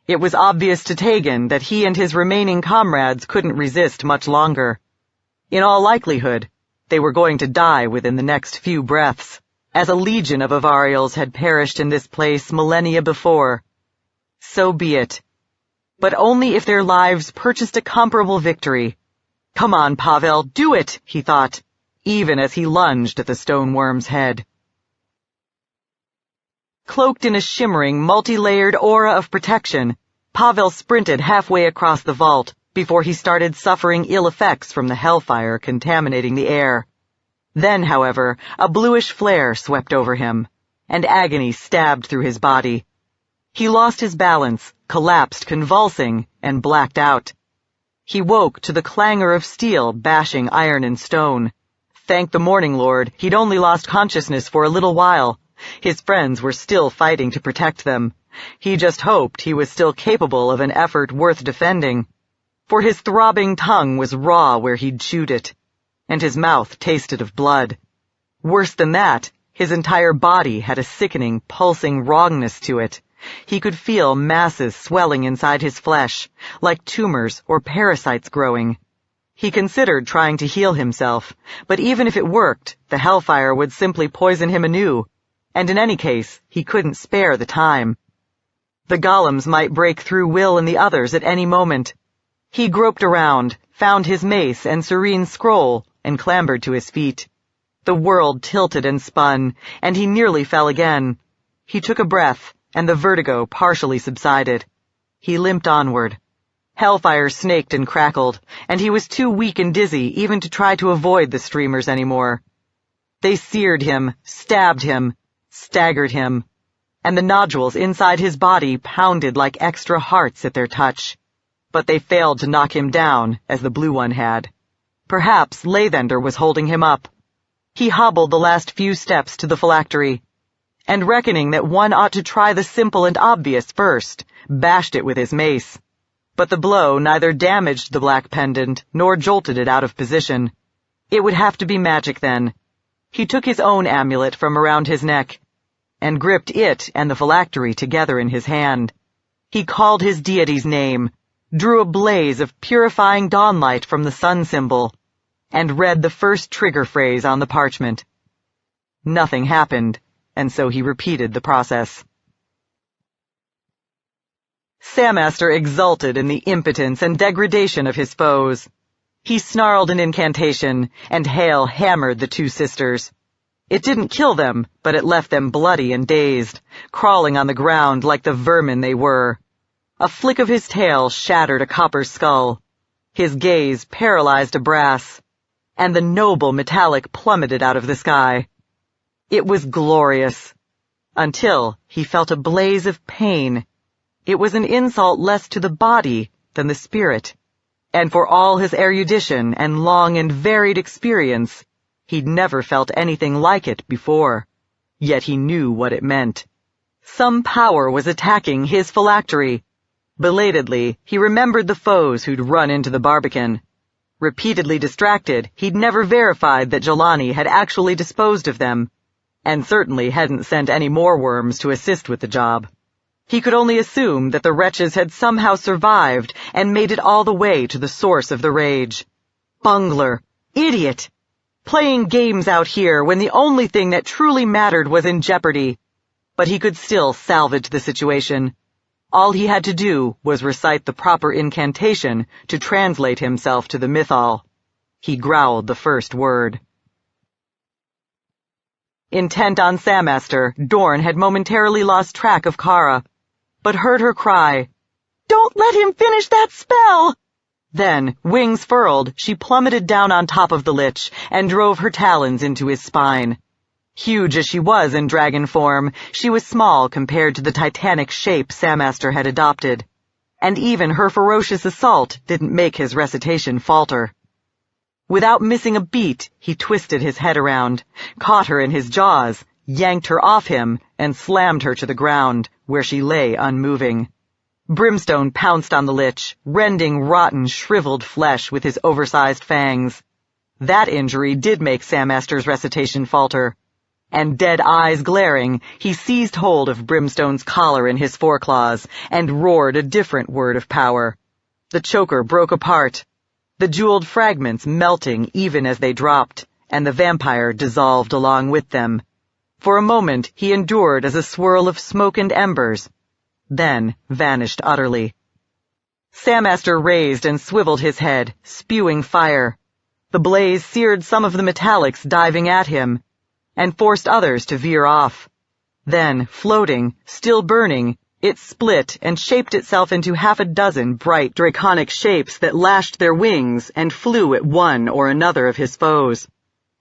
It was obvious to Tegan that he and his remaining comrades couldn't resist much longer. In all likelihood, they were going to die within the next few breaths, as a legion of Avarials had perished in this place millennia before. So be it. But only if their lives purchased a comparable victory. "Come on, Pavel, do it," he thought, even as he lunged at the stone worm's head. Cloaked in a shimmering, multi-layered aura of protection, Pavel sprinted halfway across the vault before he started suffering ill effects from the hellfire contaminating the air. Then, however, a bluish flare swept over him, and agony stabbed through his body. He lost his balance, collapsed convulsing, and blacked out. He woke to the clangor of steel bashing iron and stone. Thank the Morning Lord, he'd only lost consciousness for a little while. His friends were still fighting to protect them. He just hoped he was still capable of an effort worth defending, for his throbbing tongue was raw where he'd chewed it, and his mouth tasted of blood. Worse than that, his entire body had a sickening, pulsing wrongness to it. He could feel masses swelling inside his flesh, like tumors or parasites growing. He considered trying to heal himself, but even if it worked, the hellfire would simply poison him anew, and in any case, he couldn't spare the time. The golems might break through Will and the others at any moment. He groped around, found his mace and Serene's scroll, and clambered to his feet. The world tilted and spun, and he nearly fell again. He took a breath, and the vertigo partially subsided. He limped onward. Hellfire snaked and crackled, and he was too weak and dizzy even to try to avoid the streamers anymore. They seared him, stabbed him, staggered him, and the nodules inside his body pounded like extra hearts at their touch. but they failed to knock him down as the blue one had. Perhaps Lathander was holding him up. He hobbled the last few steps to the phylactery, and reckoning that one ought to try the simple and obvious first, bashed it with his mace. But the blow neither damaged the black pendant nor jolted it out of position. It would have to be magic then. He took his own amulet from around his neck, and gripped it and the phylactery together in his hand. He called his deity's name, drew a blaze of purifying dawnlight from the sun symbol, and read the first trigger phrase on the parchment. Nothing happened, and so he repeated the process. Samaster exulted in the impotence and degradation of his foes. He snarled an incantation, and hail hammered the two sisters. It didn't kill them, but it left them bloody and dazed, crawling on the ground like the vermin they were. A flick of his tail shattered a copper skull. His gaze paralyzed a brass, and the noble metallic plummeted out of the sky. It was glorious, until he felt a blaze of pain. It was an insult less to the body than the spirit, and for all his erudition and long and varied experience, he'd never felt anything like it before. Yet he knew what it meant. Some power was attacking his phylactery. Belatedly, he remembered the foes who'd run into the barbican. Repeatedly distracted, he'd never verified that Jelani had actually disposed of them, and certainly hadn't sent any more worms to assist with the job. He could only assume that the wretches had somehow survived and made it all the way to the source of the rage. Bungler! Idiot! Playing games out here when the only thing that truly mattered was in jeopardy. But he could still salvage the situation. All he had to do was recite the proper incantation to translate himself to the mythal. He growled the first word. Intent on Samaster, Dorn had momentarily lost track of Kara, but heard her cry, "Don't let him finish that spell!" Then, wings furled, she plummeted down on top of the lich and drove her talons into his spine. Huge as she was in dragon form, she was small compared to the titanic shape Samaster had adopted, and even her ferocious assault didn't make his recitation falter. Without missing a beat, he twisted his head around, caught her in his jaws, yanked her off him, and slammed her to the ground, where she lay unmoving. Brimstone pounced on the lich, rending rotten, shriveled flesh with his oversized fangs. That injury did make Samaster's recitation falter, and dead eyes glaring, he seized hold of Brimstone's collar in his foreclaws and roared a different word of power. The choker broke apart, the jeweled fragments melting even as they dropped, and the vampire dissolved along with them. For a moment he endured as a swirl of smoke and embers, then vanished utterly. Samaster raised and swiveled his head, spewing fire. The blaze seared some of the metallics diving at him, and forced others to veer off. Then, floating, still burning, it split and shaped itself into half a dozen bright draconic shapes that lashed their wings and flew at one or another of his foes.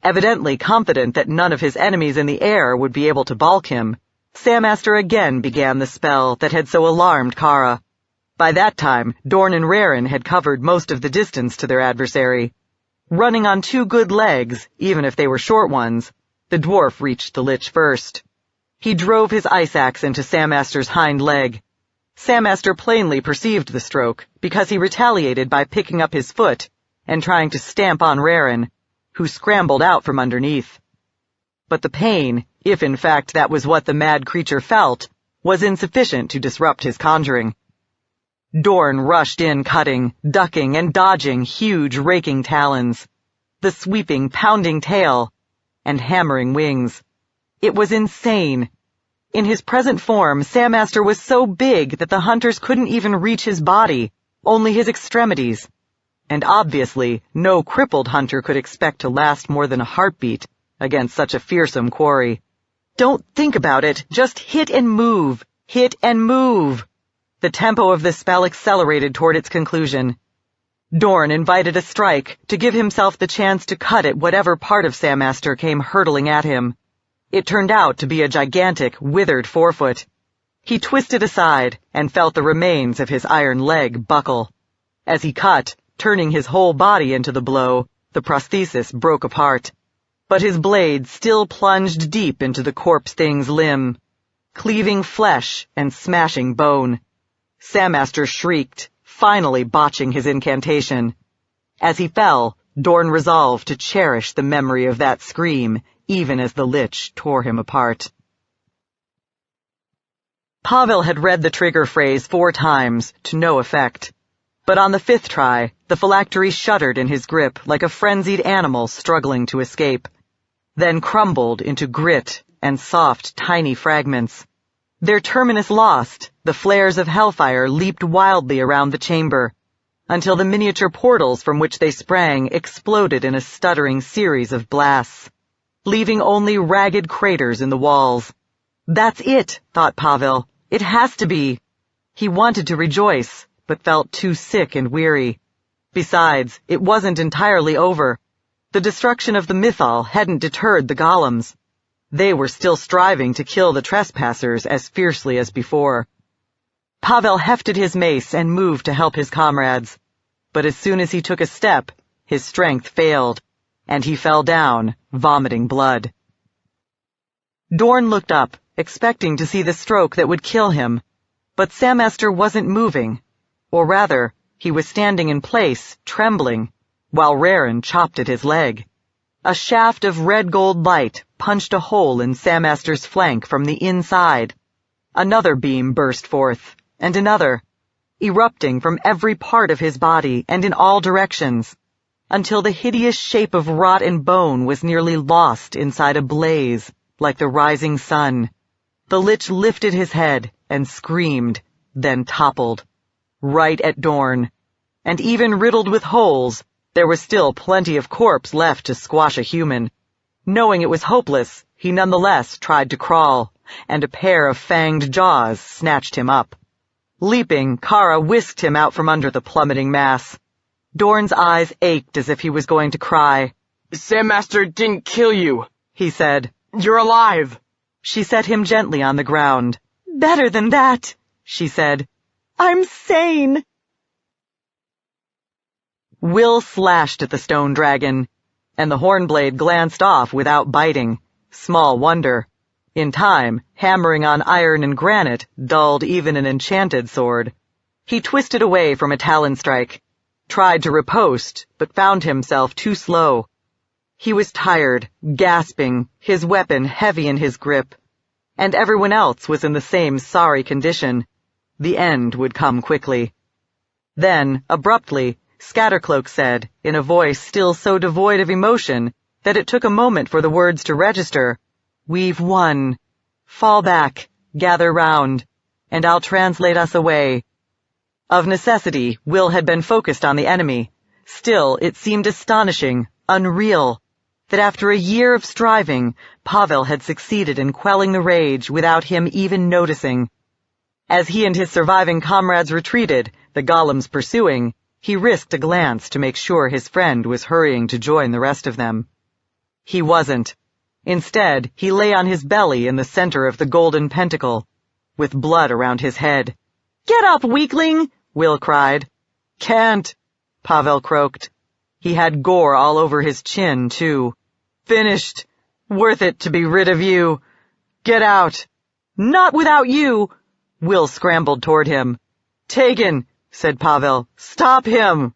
Evidently confident that none of his enemies in the air would be able to balk him, Samaster again began the spell that had so alarmed Kara. By that time, Dorn and Raren had covered most of the distance to their adversary. Running on 2 good legs, even if they were short ones, the dwarf reached the lich first. He drove his ice axe into Samaster's hind leg. Samaster plainly perceived the stroke, because he retaliated by picking up his foot and trying to stamp on Raren, who scrambled out from underneath. But the pain, if in fact that was what the mad creature felt, was insufficient to disrupt his conjuring. Dorn rushed in cutting, ducking, and dodging huge raking talons, the sweeping, pounding tail, and hammering wings. It was insane. In his present form, Samaster was so big that the hunters couldn't even reach his body, only his extremities. And obviously, no crippled hunter could expect to last more than a heartbeat against such a fearsome quarry. Don't think about it, just hit and move, hit and move. The tempo of the spell accelerated toward its conclusion. Dorn invited a strike to give himself the chance to cut at whatever part of Samaster came hurtling at him. It turned out to be a gigantic, withered forefoot. He twisted aside and felt the remains of his iron leg buckle. As he cut, turning his whole body into the blow, the prosthesis broke apart. But his blade still plunged deep into the corpse thing's limb, cleaving flesh and smashing bone. Sandmaster shrieked, finally botching his incantation. As he fell, Dorn resolved to cherish the memory of that scream, even as the lich tore him apart. Pavel had read the trigger phrase 4 times, to no effect. But on the 5th try, the phylactery shuddered in his grip like a frenzied animal struggling to escape, then crumbled into grit and soft, tiny fragments. Their terminus lost, the flares of hellfire leaped wildly around the chamber, until the miniature portals from which they sprang exploded in a stuttering series of blasts, leaving only ragged craters in the walls. That's it, thought Pavel. It has to be. He wanted to rejoice, but felt too sick and weary. Besides, it wasn't entirely over. The destruction of the Mythal hadn't deterred the golems. They were still striving to kill the trespassers as fiercely as before. Pavel hefted his mace and moved to help his comrades. But as soon as he took a step, his strength failed, and he fell down, vomiting blood. Dorn looked up, expecting to see the stroke that would kill him, but Sandmaster wasn't moving. Or rather, he was standing in place, trembling, while Raren chopped at his leg. A shaft of red-gold light punched a hole in Sandmaster's flank from the inside. Another beam burst forth, and another, erupting from every part of his body and in all directions, until the hideous shape of rot and bone was nearly lost inside a blaze, like the rising sun. The lich lifted his head and screamed, then toppled, right at Dorn. And even riddled with holes, there was still plenty of corpse left to squash a human. Knowing it was hopeless, he nonetheless tried to crawl, and a pair of fanged jaws snatched him up. Leaping, Kara whisked him out from under the plummeting mass. Dorn's eyes ached as if he was going to cry. Sandmaster didn't kill you, he said. You're alive. She set him gently on the ground. Better than that, she said. I'm sane. Will slashed at the stone dragon, and the hornblade glanced off without biting. Small wonder. In time, hammering on iron and granite dulled even an enchanted sword. He twisted away from a talon strike, tried to riposte, but found himself too slow. He was tired, gasping, his weapon heavy in his grip, and everyone else was in the same sorry condition. The end would come quickly. Then, abruptly, Scattercloak said, in a voice still so devoid of emotion that it took a moment for the words to register, "We've won. Fall back, gather round, and I'll translate us away." Of necessity, Will had been focused on the enemy. Still, it seemed astonishing, unreal, that after a year of striving, Pavel had succeeded in quelling the rage without him even noticing. As he and his surviving comrades retreated, the golems pursuing, he risked a glance to make sure his friend was hurrying to join the rest of them. He wasn't. Instead, he lay on his belly in the center of the golden pentacle, with blood around his head. "Get up, weakling!" Will cried. "Can't," Pavel croaked. He had gore all over his chin, too. "Finished. Worth it to be rid of you. Get out." "Not without you!" Will scrambled toward him. "Taken," said Pavel. "Stop him!"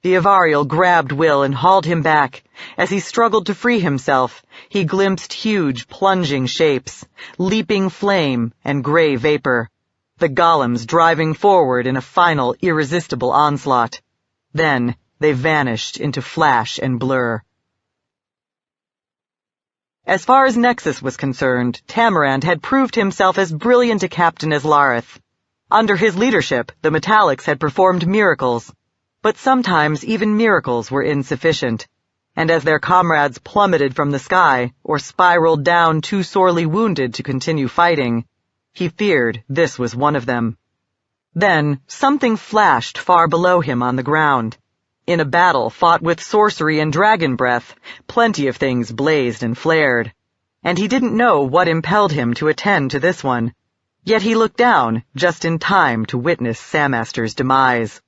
The Avarial grabbed Will and hauled him back. As he struggled to free himself, he glimpsed huge, plunging shapes, leaping flame and gray vapor, the golems driving forward in a final, irresistible onslaught. Then they vanished into flash and blur. As far as Nexus was concerned, Tamarand had proved himself as brilliant a captain as Lareth. Under his leadership, the Metallics had performed miracles, but sometimes even miracles were insufficient, and as their comrades plummeted from the sky or spiraled down too sorely wounded to continue fighting, he feared this was one of them. Then something flashed far below him on the ground. In a battle fought with sorcery and dragon breath, plenty of things blazed and flared, and he didn't know what impelled him to attend to this one. Yet he looked down just in time to witness Sandmaster's demise.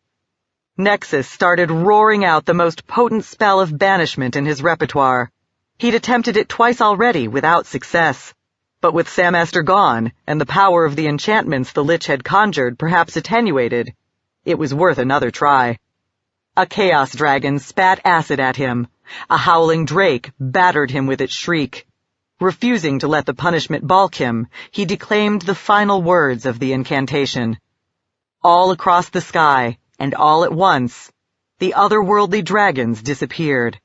Nexus started roaring out the most potent spell of banishment in his repertoire. He'd attempted it twice already without success, but with Sammaster gone and the power of the enchantments the Lich had conjured perhaps attenuated, it was worth another try. A chaos dragon spat acid at him. A howling drake battered him with its shriek. Refusing to let the punishment balk him, he declaimed the final words of the incantation. All across the sky, and all at once, the otherworldly dragons disappeared,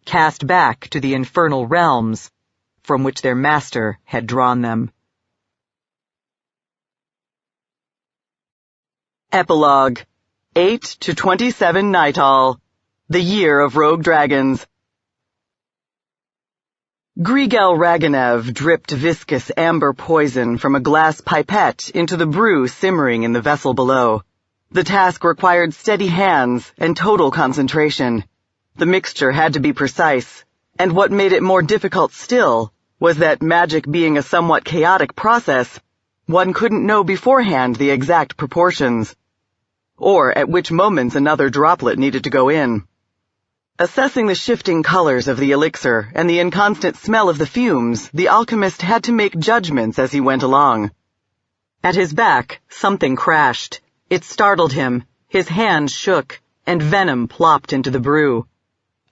cast back to the infernal realms from which their master had drawn them. Epilogue 8 to 27 Nightall, the Year of Rogue Dragons. Grigel Raganev dripped viscous amber poison from a glass pipette into the brew simmering in the vessel below. The task required steady hands and total concentration. The mixture had to be precise, and what made it more difficult still was that, magic being a somewhat chaotic process, one couldn't know beforehand the exact proportions, or at which moments another droplet needed to go in. Assessing the shifting colors of the elixir and the inconstant smell of the fumes, the alchemist had to make judgments as he went along. At his back, something crashed. It startled him, his hands shook, and venom plopped into the brew.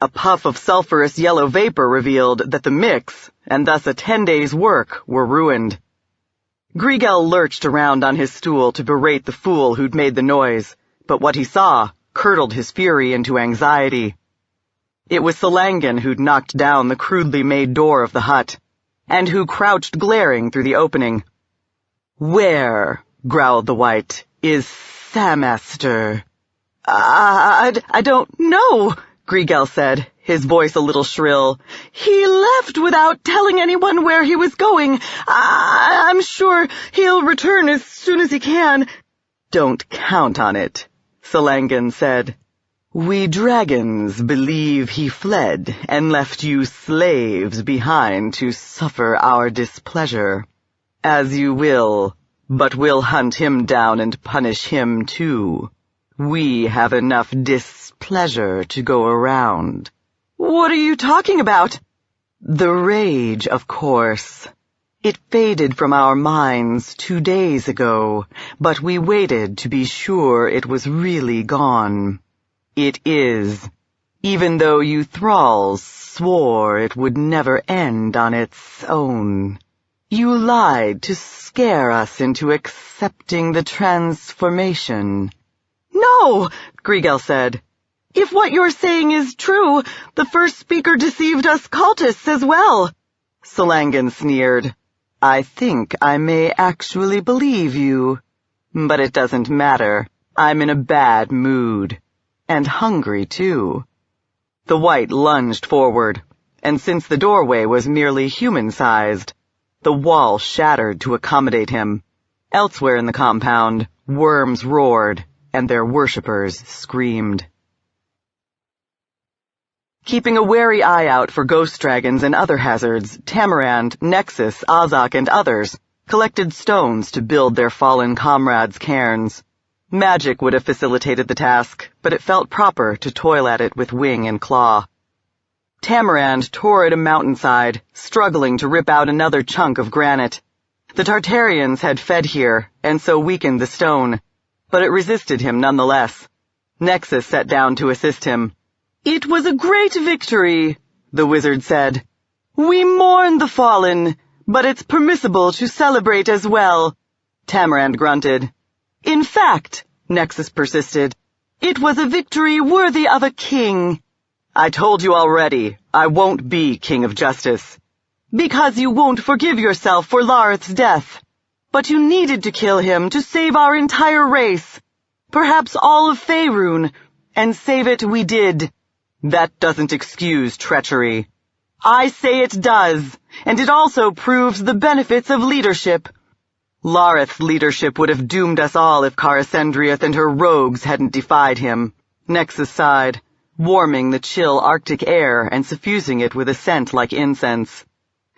A puff of sulphurous yellow vapor revealed that the mix, and thus a 10 days' work, were ruined. Grigel lurched around on his stool to berate the fool who'd made the noise, but what he saw curdled his fury into anxiety. It was Salangan who'd knocked down the crudely made door of the hut, and who crouched glaring through the opening. "Where," growled the wight, "is Sammaster?" I don't know," Grigel said, his voice a little shrill. "He left without telling anyone where he was going. I'm sure he'll return as soon as he can." "Don't count on it," Salangan said. "We dragons believe he fled and left you slaves behind to suffer our displeasure. As you will, but we'll hunt him down and punish him too. We have enough displeasure to go around." "What are you talking about?" "The rage, of course. It faded from our minds 2 days ago, but we waited to be sure it was really gone. It is, even though you thralls swore it would never end on its own. You lied to scare us into accepting the transformation." "No," Grigel said. "If what you're saying is true, the first speaker deceived us cultists as well." Salangan sneered. "I think I may actually believe you. But it doesn't matter. I'm in a bad mood. And hungry, too." The wight lunged forward, and since the doorway was merely human-sized, the wall shattered to accommodate him. Elsewhere in the compound, worms roared, and their worshippers screamed. Keeping a wary eye out for ghost dragons and other hazards, Tamarand, Nexus, Azak, and others collected stones to build their fallen comrades' cairns. Magic would have facilitated the task, but it felt proper to toil at it with wing and claw. Tamarand tore at a mountainside, struggling to rip out another chunk of granite. The Tartarians had fed here, and so weakened the stone, but it resisted him nonetheless. Nexus sat down to assist him. "It was a great victory," the wizard said. "We mourn the fallen, but it's permissible to celebrate as well." Tamarand grunted. "In fact," Nexus persisted, "it was a victory worthy of a king." "I told you already, I won't be King of Justice." "Because you won't forgive yourself for Lareth's death. But you needed to kill him to save our entire race, perhaps all of Faerun, and save it we did." "That doesn't excuse treachery." "I say it does, and it also proves the benefits of leadership." "Lareth's leadership would have doomed us all if Karasendriath and her rogues hadn't defied him." Nexus sighed, warming the chill Arctic air and suffusing it with a scent like incense.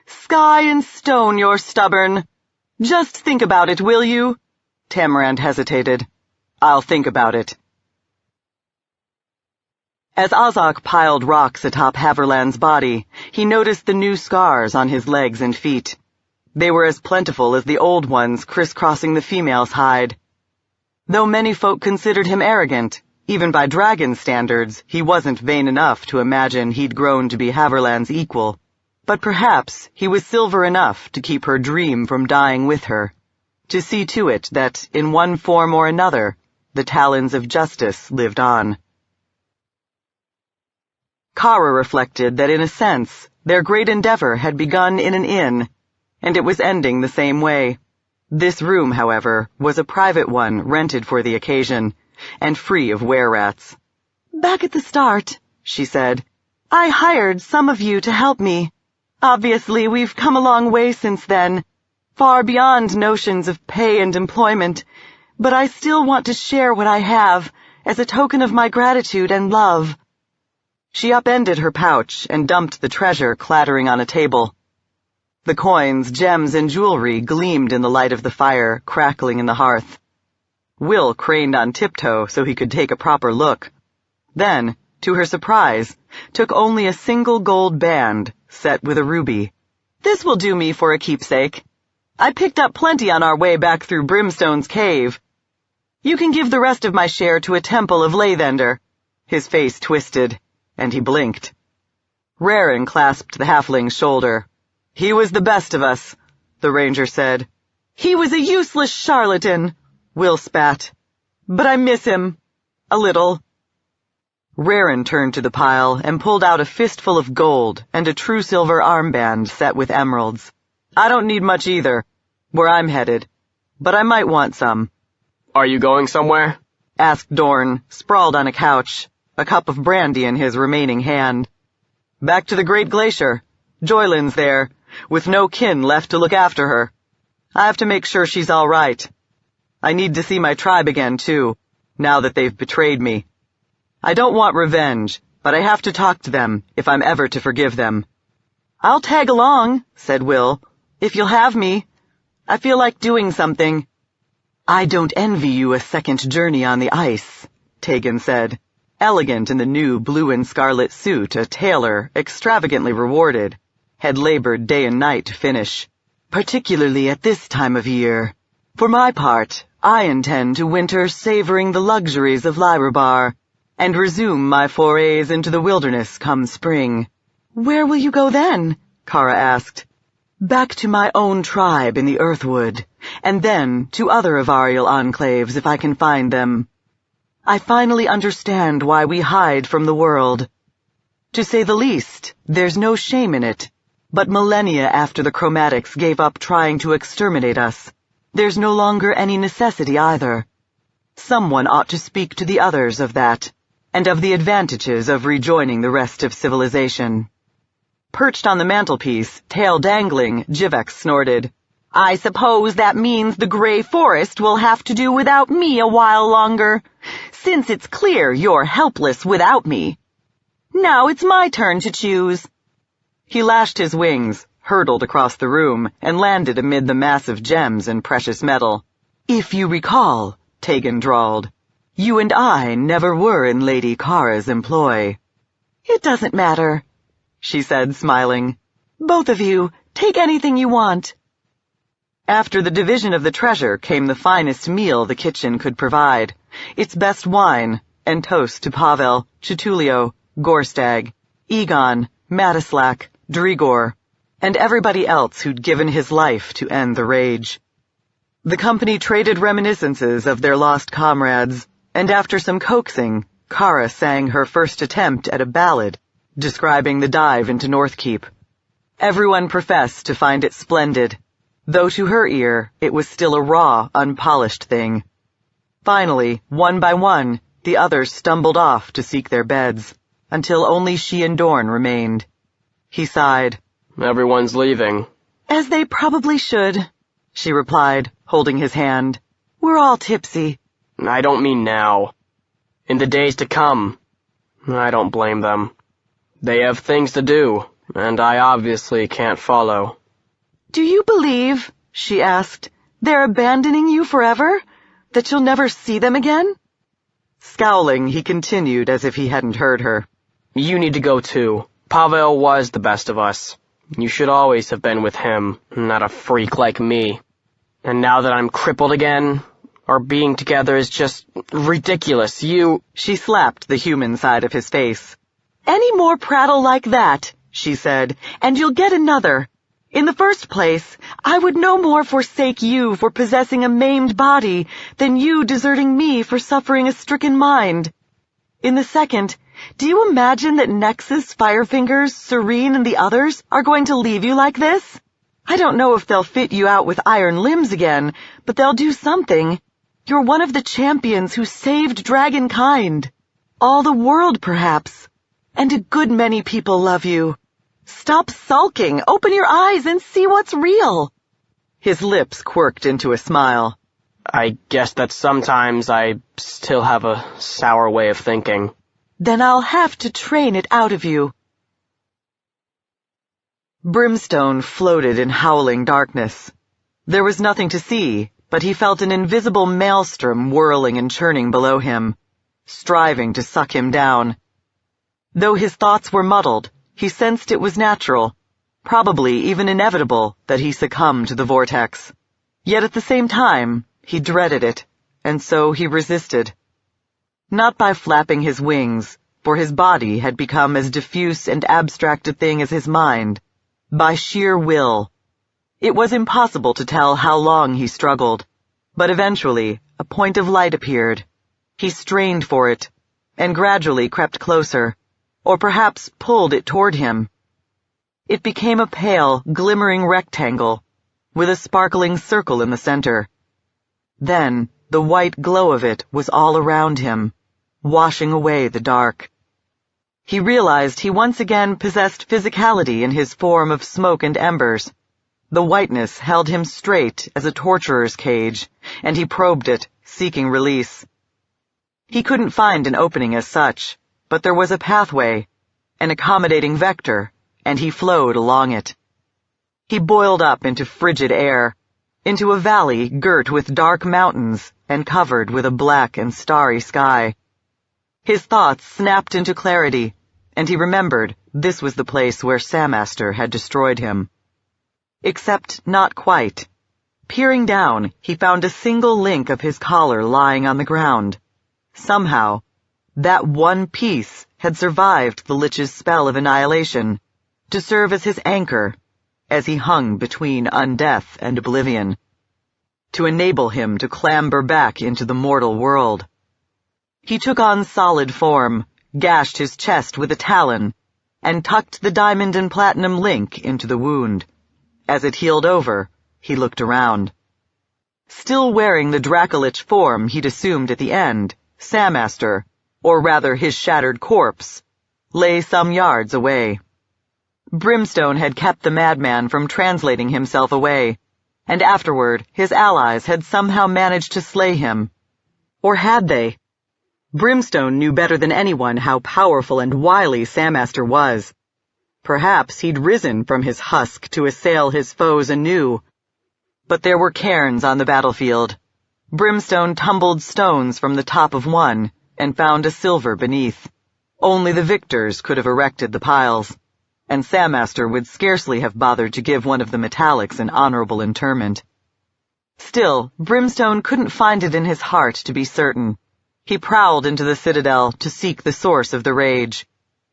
"Sky and stone, you're stubborn. Just think about it, will you?" Tamarand hesitated. "I'll think about it." As Ozok piled rocks atop Haverland's body, he noticed the new scars on his legs and feet. They were as plentiful as the old ones crisscrossing the female's hide. Though many folk considered him arrogant, even by dragon standards, he wasn't vain enough to imagine he'd grown to be Haverland's equal. But perhaps he was silver enough to keep her dream from dying with her, to see to it that, in one form or another, the talons of justice lived on. Kara reflected that in a sense, their great endeavor had begun in an inn, and it was ending the same way. This room, however, was a private one rented for the occasion, and free of were-rats. "Back at the start," she said, "I hired some of you to help me. Obviously, we've come a long way since then, far beyond notions of pay and employment, but I still want to share what I have as a token of my gratitude and love." She upended her pouch and dumped the treasure clattering on a table. The coins, gems, and jewelry gleamed in the light of the fire crackling in the hearth. Will craned on tiptoe so he could take a proper look. Then, to her surprise, took only a single gold band set with a ruby. "This will do me for a keepsake. I picked up plenty on our way back through Brimstone's cave. You can give the rest of my share to a temple of Lathander." His face twisted, and he blinked. Raren clasped the halfling's shoulder. "He was the best of us," the ranger said. "He was a useless charlatan," Will spat. "But I miss him. A little." Raren turned to the pile and pulled out a fistful of gold and a true silver armband set with emeralds. "I don't need much either, where I'm headed, but I might want some." "Are you going somewhere?" asked Dorn, sprawled on a couch, a cup of brandy in his remaining hand. "Back to the Great Glacier. Joylin's there, with no kin left to look after her. I have to make sure she's all right. I need to see my tribe again, too, now that they've betrayed me. I don't want revenge, but I have to talk to them if I'm ever to forgive them." "I'll tag along," said Will, "if you'll have me. I feel like doing something." "I don't envy you a second journey on the ice," Tegan said, elegant in the new blue and scarlet suit a tailor, extravagantly rewarded, had labored day and night to finish. "Particularly at this time of year. For my part, I intend to winter savoring the luxuries of Lyrabar, and resume my forays into the wilderness come spring." "Where will you go then?" Kara asked. "Back to my own tribe in the Earthwood, and then to other Avarial enclaves if I can find them. I finally understand why we hide from the world. To say the least, there's no shame in it, but millennia after the Chromatics gave up trying to exterminate us, there's no longer any necessity either. Someone ought to speak to the others of that, and of the advantages of rejoining the rest of civilization." Perched on the mantelpiece, tail dangling, Jivex snorted. "I suppose that means the Grey Forest will have to do without me a while longer, since it's clear you're helpless without me. Now it's my turn to choose." He lashed his wings, hurtled across the room, and landed amid the mass of gems and precious metal. "If you recall," Tegan drawled, "you and I never were in Lady Kara's employ." "It doesn't matter," she said, smiling. "Both of you, take anything you want." After the division of the treasure came the finest meal the kitchen could provide, its best wine, and toast to Pavel, Chitulio, Gorstag, Egon, Matislak, Drigor, and everybody else who'd given his life to end the rage. The company traded reminiscences of their lost comrades, and after some coaxing, Kara sang her first attempt at a ballad, describing the dive into Northkeep. Everyone professed to find it splendid, though to her ear it was still a raw, unpolished thing. Finally, one by one, the others stumbled off to seek their beds, until only she and Dorn remained. He sighed. "Everyone's leaving." "As they probably should," she replied, holding his hand. "We're all tipsy." "I don't mean now. In the days to come. I don't blame them. They have things to do, and I obviously can't follow." "Do you believe," she asked, "they're abandoning you forever? That you'll never see them again?" Scowling, he continued as if he hadn't heard her. You need to go too. Pavel was the best of us. You should always have been with him, not a freak like me. And now that I'm crippled again, our being together is just ridiculous. She slapped the human side of his face. Any more prattle like that, she said, and you'll get another. In the first place, I would no more forsake you for possessing a maimed body than you deserting me for suffering a stricken mind. In the second, do you imagine that Nexus, Firefingers, Serene, and the others are going to leave you like this? I don't know if they'll fit you out with iron limbs again, but they'll do something. You're one of the champions who saved dragonkind. All the world, perhaps. And a good many people love you. Stop sulking, open your eyes and see what's real. His lips quirked into a smile. I guess that sometimes I still have a sour way of thinking. Then I'll have to train it out of you. Brimstone floated in howling darkness. There was nothing to see, but he felt an invisible maelstrom whirling and churning below him, striving to suck him down. Though his thoughts were muddled, he sensed it was natural, probably even inevitable, that he succumb to the vortex. Yet at the same time, he dreaded it, and so he resisted. Not by flapping his wings, for his body had become as diffuse and abstract a thing as his mind, by sheer will. It was impossible to tell how long he struggled, but eventually a point of light appeared. He strained for it, and gradually crept closer, or perhaps pulled it toward him. It became a pale, glimmering rectangle, with a sparkling circle in the center. Then the white glow of it was all around him, washing away the dark. He realized he once again possessed physicality in his form of smoke and embers. The whiteness held him straight as a torturer's cage, and he probed it, seeking release. He couldn't find an opening as such, but there was a pathway, an accommodating vector, and he flowed along it. He boiled up into frigid air, into a valley girt with dark mountains and covered with a black and starry sky. His thoughts snapped into clarity, and he remembered this was the place where Samaster had destroyed him. Except not quite. Peering down, he found a single link of his collar lying on the ground. Somehow, that one piece had survived the Lich's spell of annihilation, to serve as his anchor, as he hung between undeath and oblivion, to enable him to clamber back into the mortal world. He took on solid form, gashed his chest with a talon, and tucked the diamond and platinum link into the wound. As it healed over, he looked around. Still wearing the Dracolich form he'd assumed at the end, Samaster, or rather his shattered corpse, lay some yards away. Brimstone had kept the madman from translating himself away, and afterward his allies had somehow managed to slay him. Or had they? Brimstone knew better than anyone how powerful and wily Samaster was. Perhaps he'd risen from his husk to assail his foes anew. But there were cairns on the battlefield. Brimstone tumbled stones from the top of one and found a silver beneath. Only the victors could have erected the piles, and Samaster would scarcely have bothered to give one of the metallics an honorable interment. Still, Brimstone couldn't find it in his heart to be certain. He prowled into the citadel to seek the source of the rage.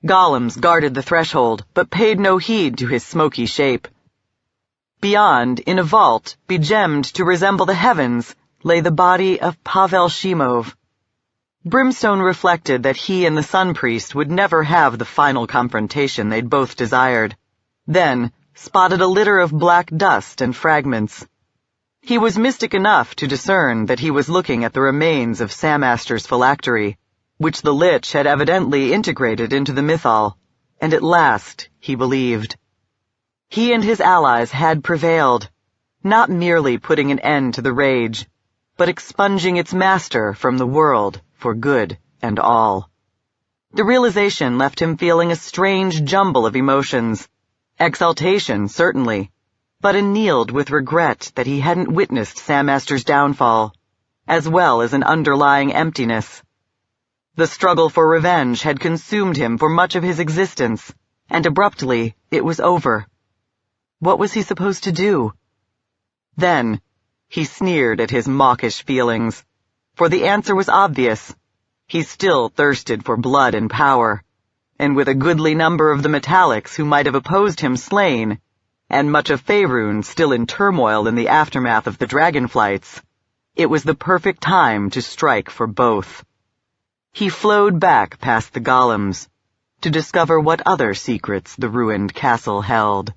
Golems guarded the threshold, but paid no heed to his smoky shape. Beyond, in a vault, begemmed to resemble the heavens, lay the body of Pavel Shimov. Brimstone reflected that he and the Sun Priest would never have the final confrontation they'd both desired, then spotted a litter of black dust and fragments. He was mystic enough to discern that he was looking at the remains of Samaster's phylactery, which the Lich had evidently integrated into the mythal, and at last he believed. He and his allies had prevailed, not merely putting an end to the rage, but expunging its master from the world for good and all. The realization left him feeling a strange jumble of emotions. Exultation, certainly, but annealed with regret that he hadn't witnessed Samaster's downfall, as well as an underlying emptiness. The struggle for revenge had consumed him for much of his existence, and abruptly it was over. What was he supposed to do? Then, he sneered at his mawkish feelings, for the answer was obvious. He still thirsted for blood and power, and with a goodly number of the metallics who might have opposed him slain, and much of Faerun still in turmoil in the aftermath of the dragonflights, it was the perfect time to strike for both. He flowed back past the golems, to discover what other secrets the ruined castle held.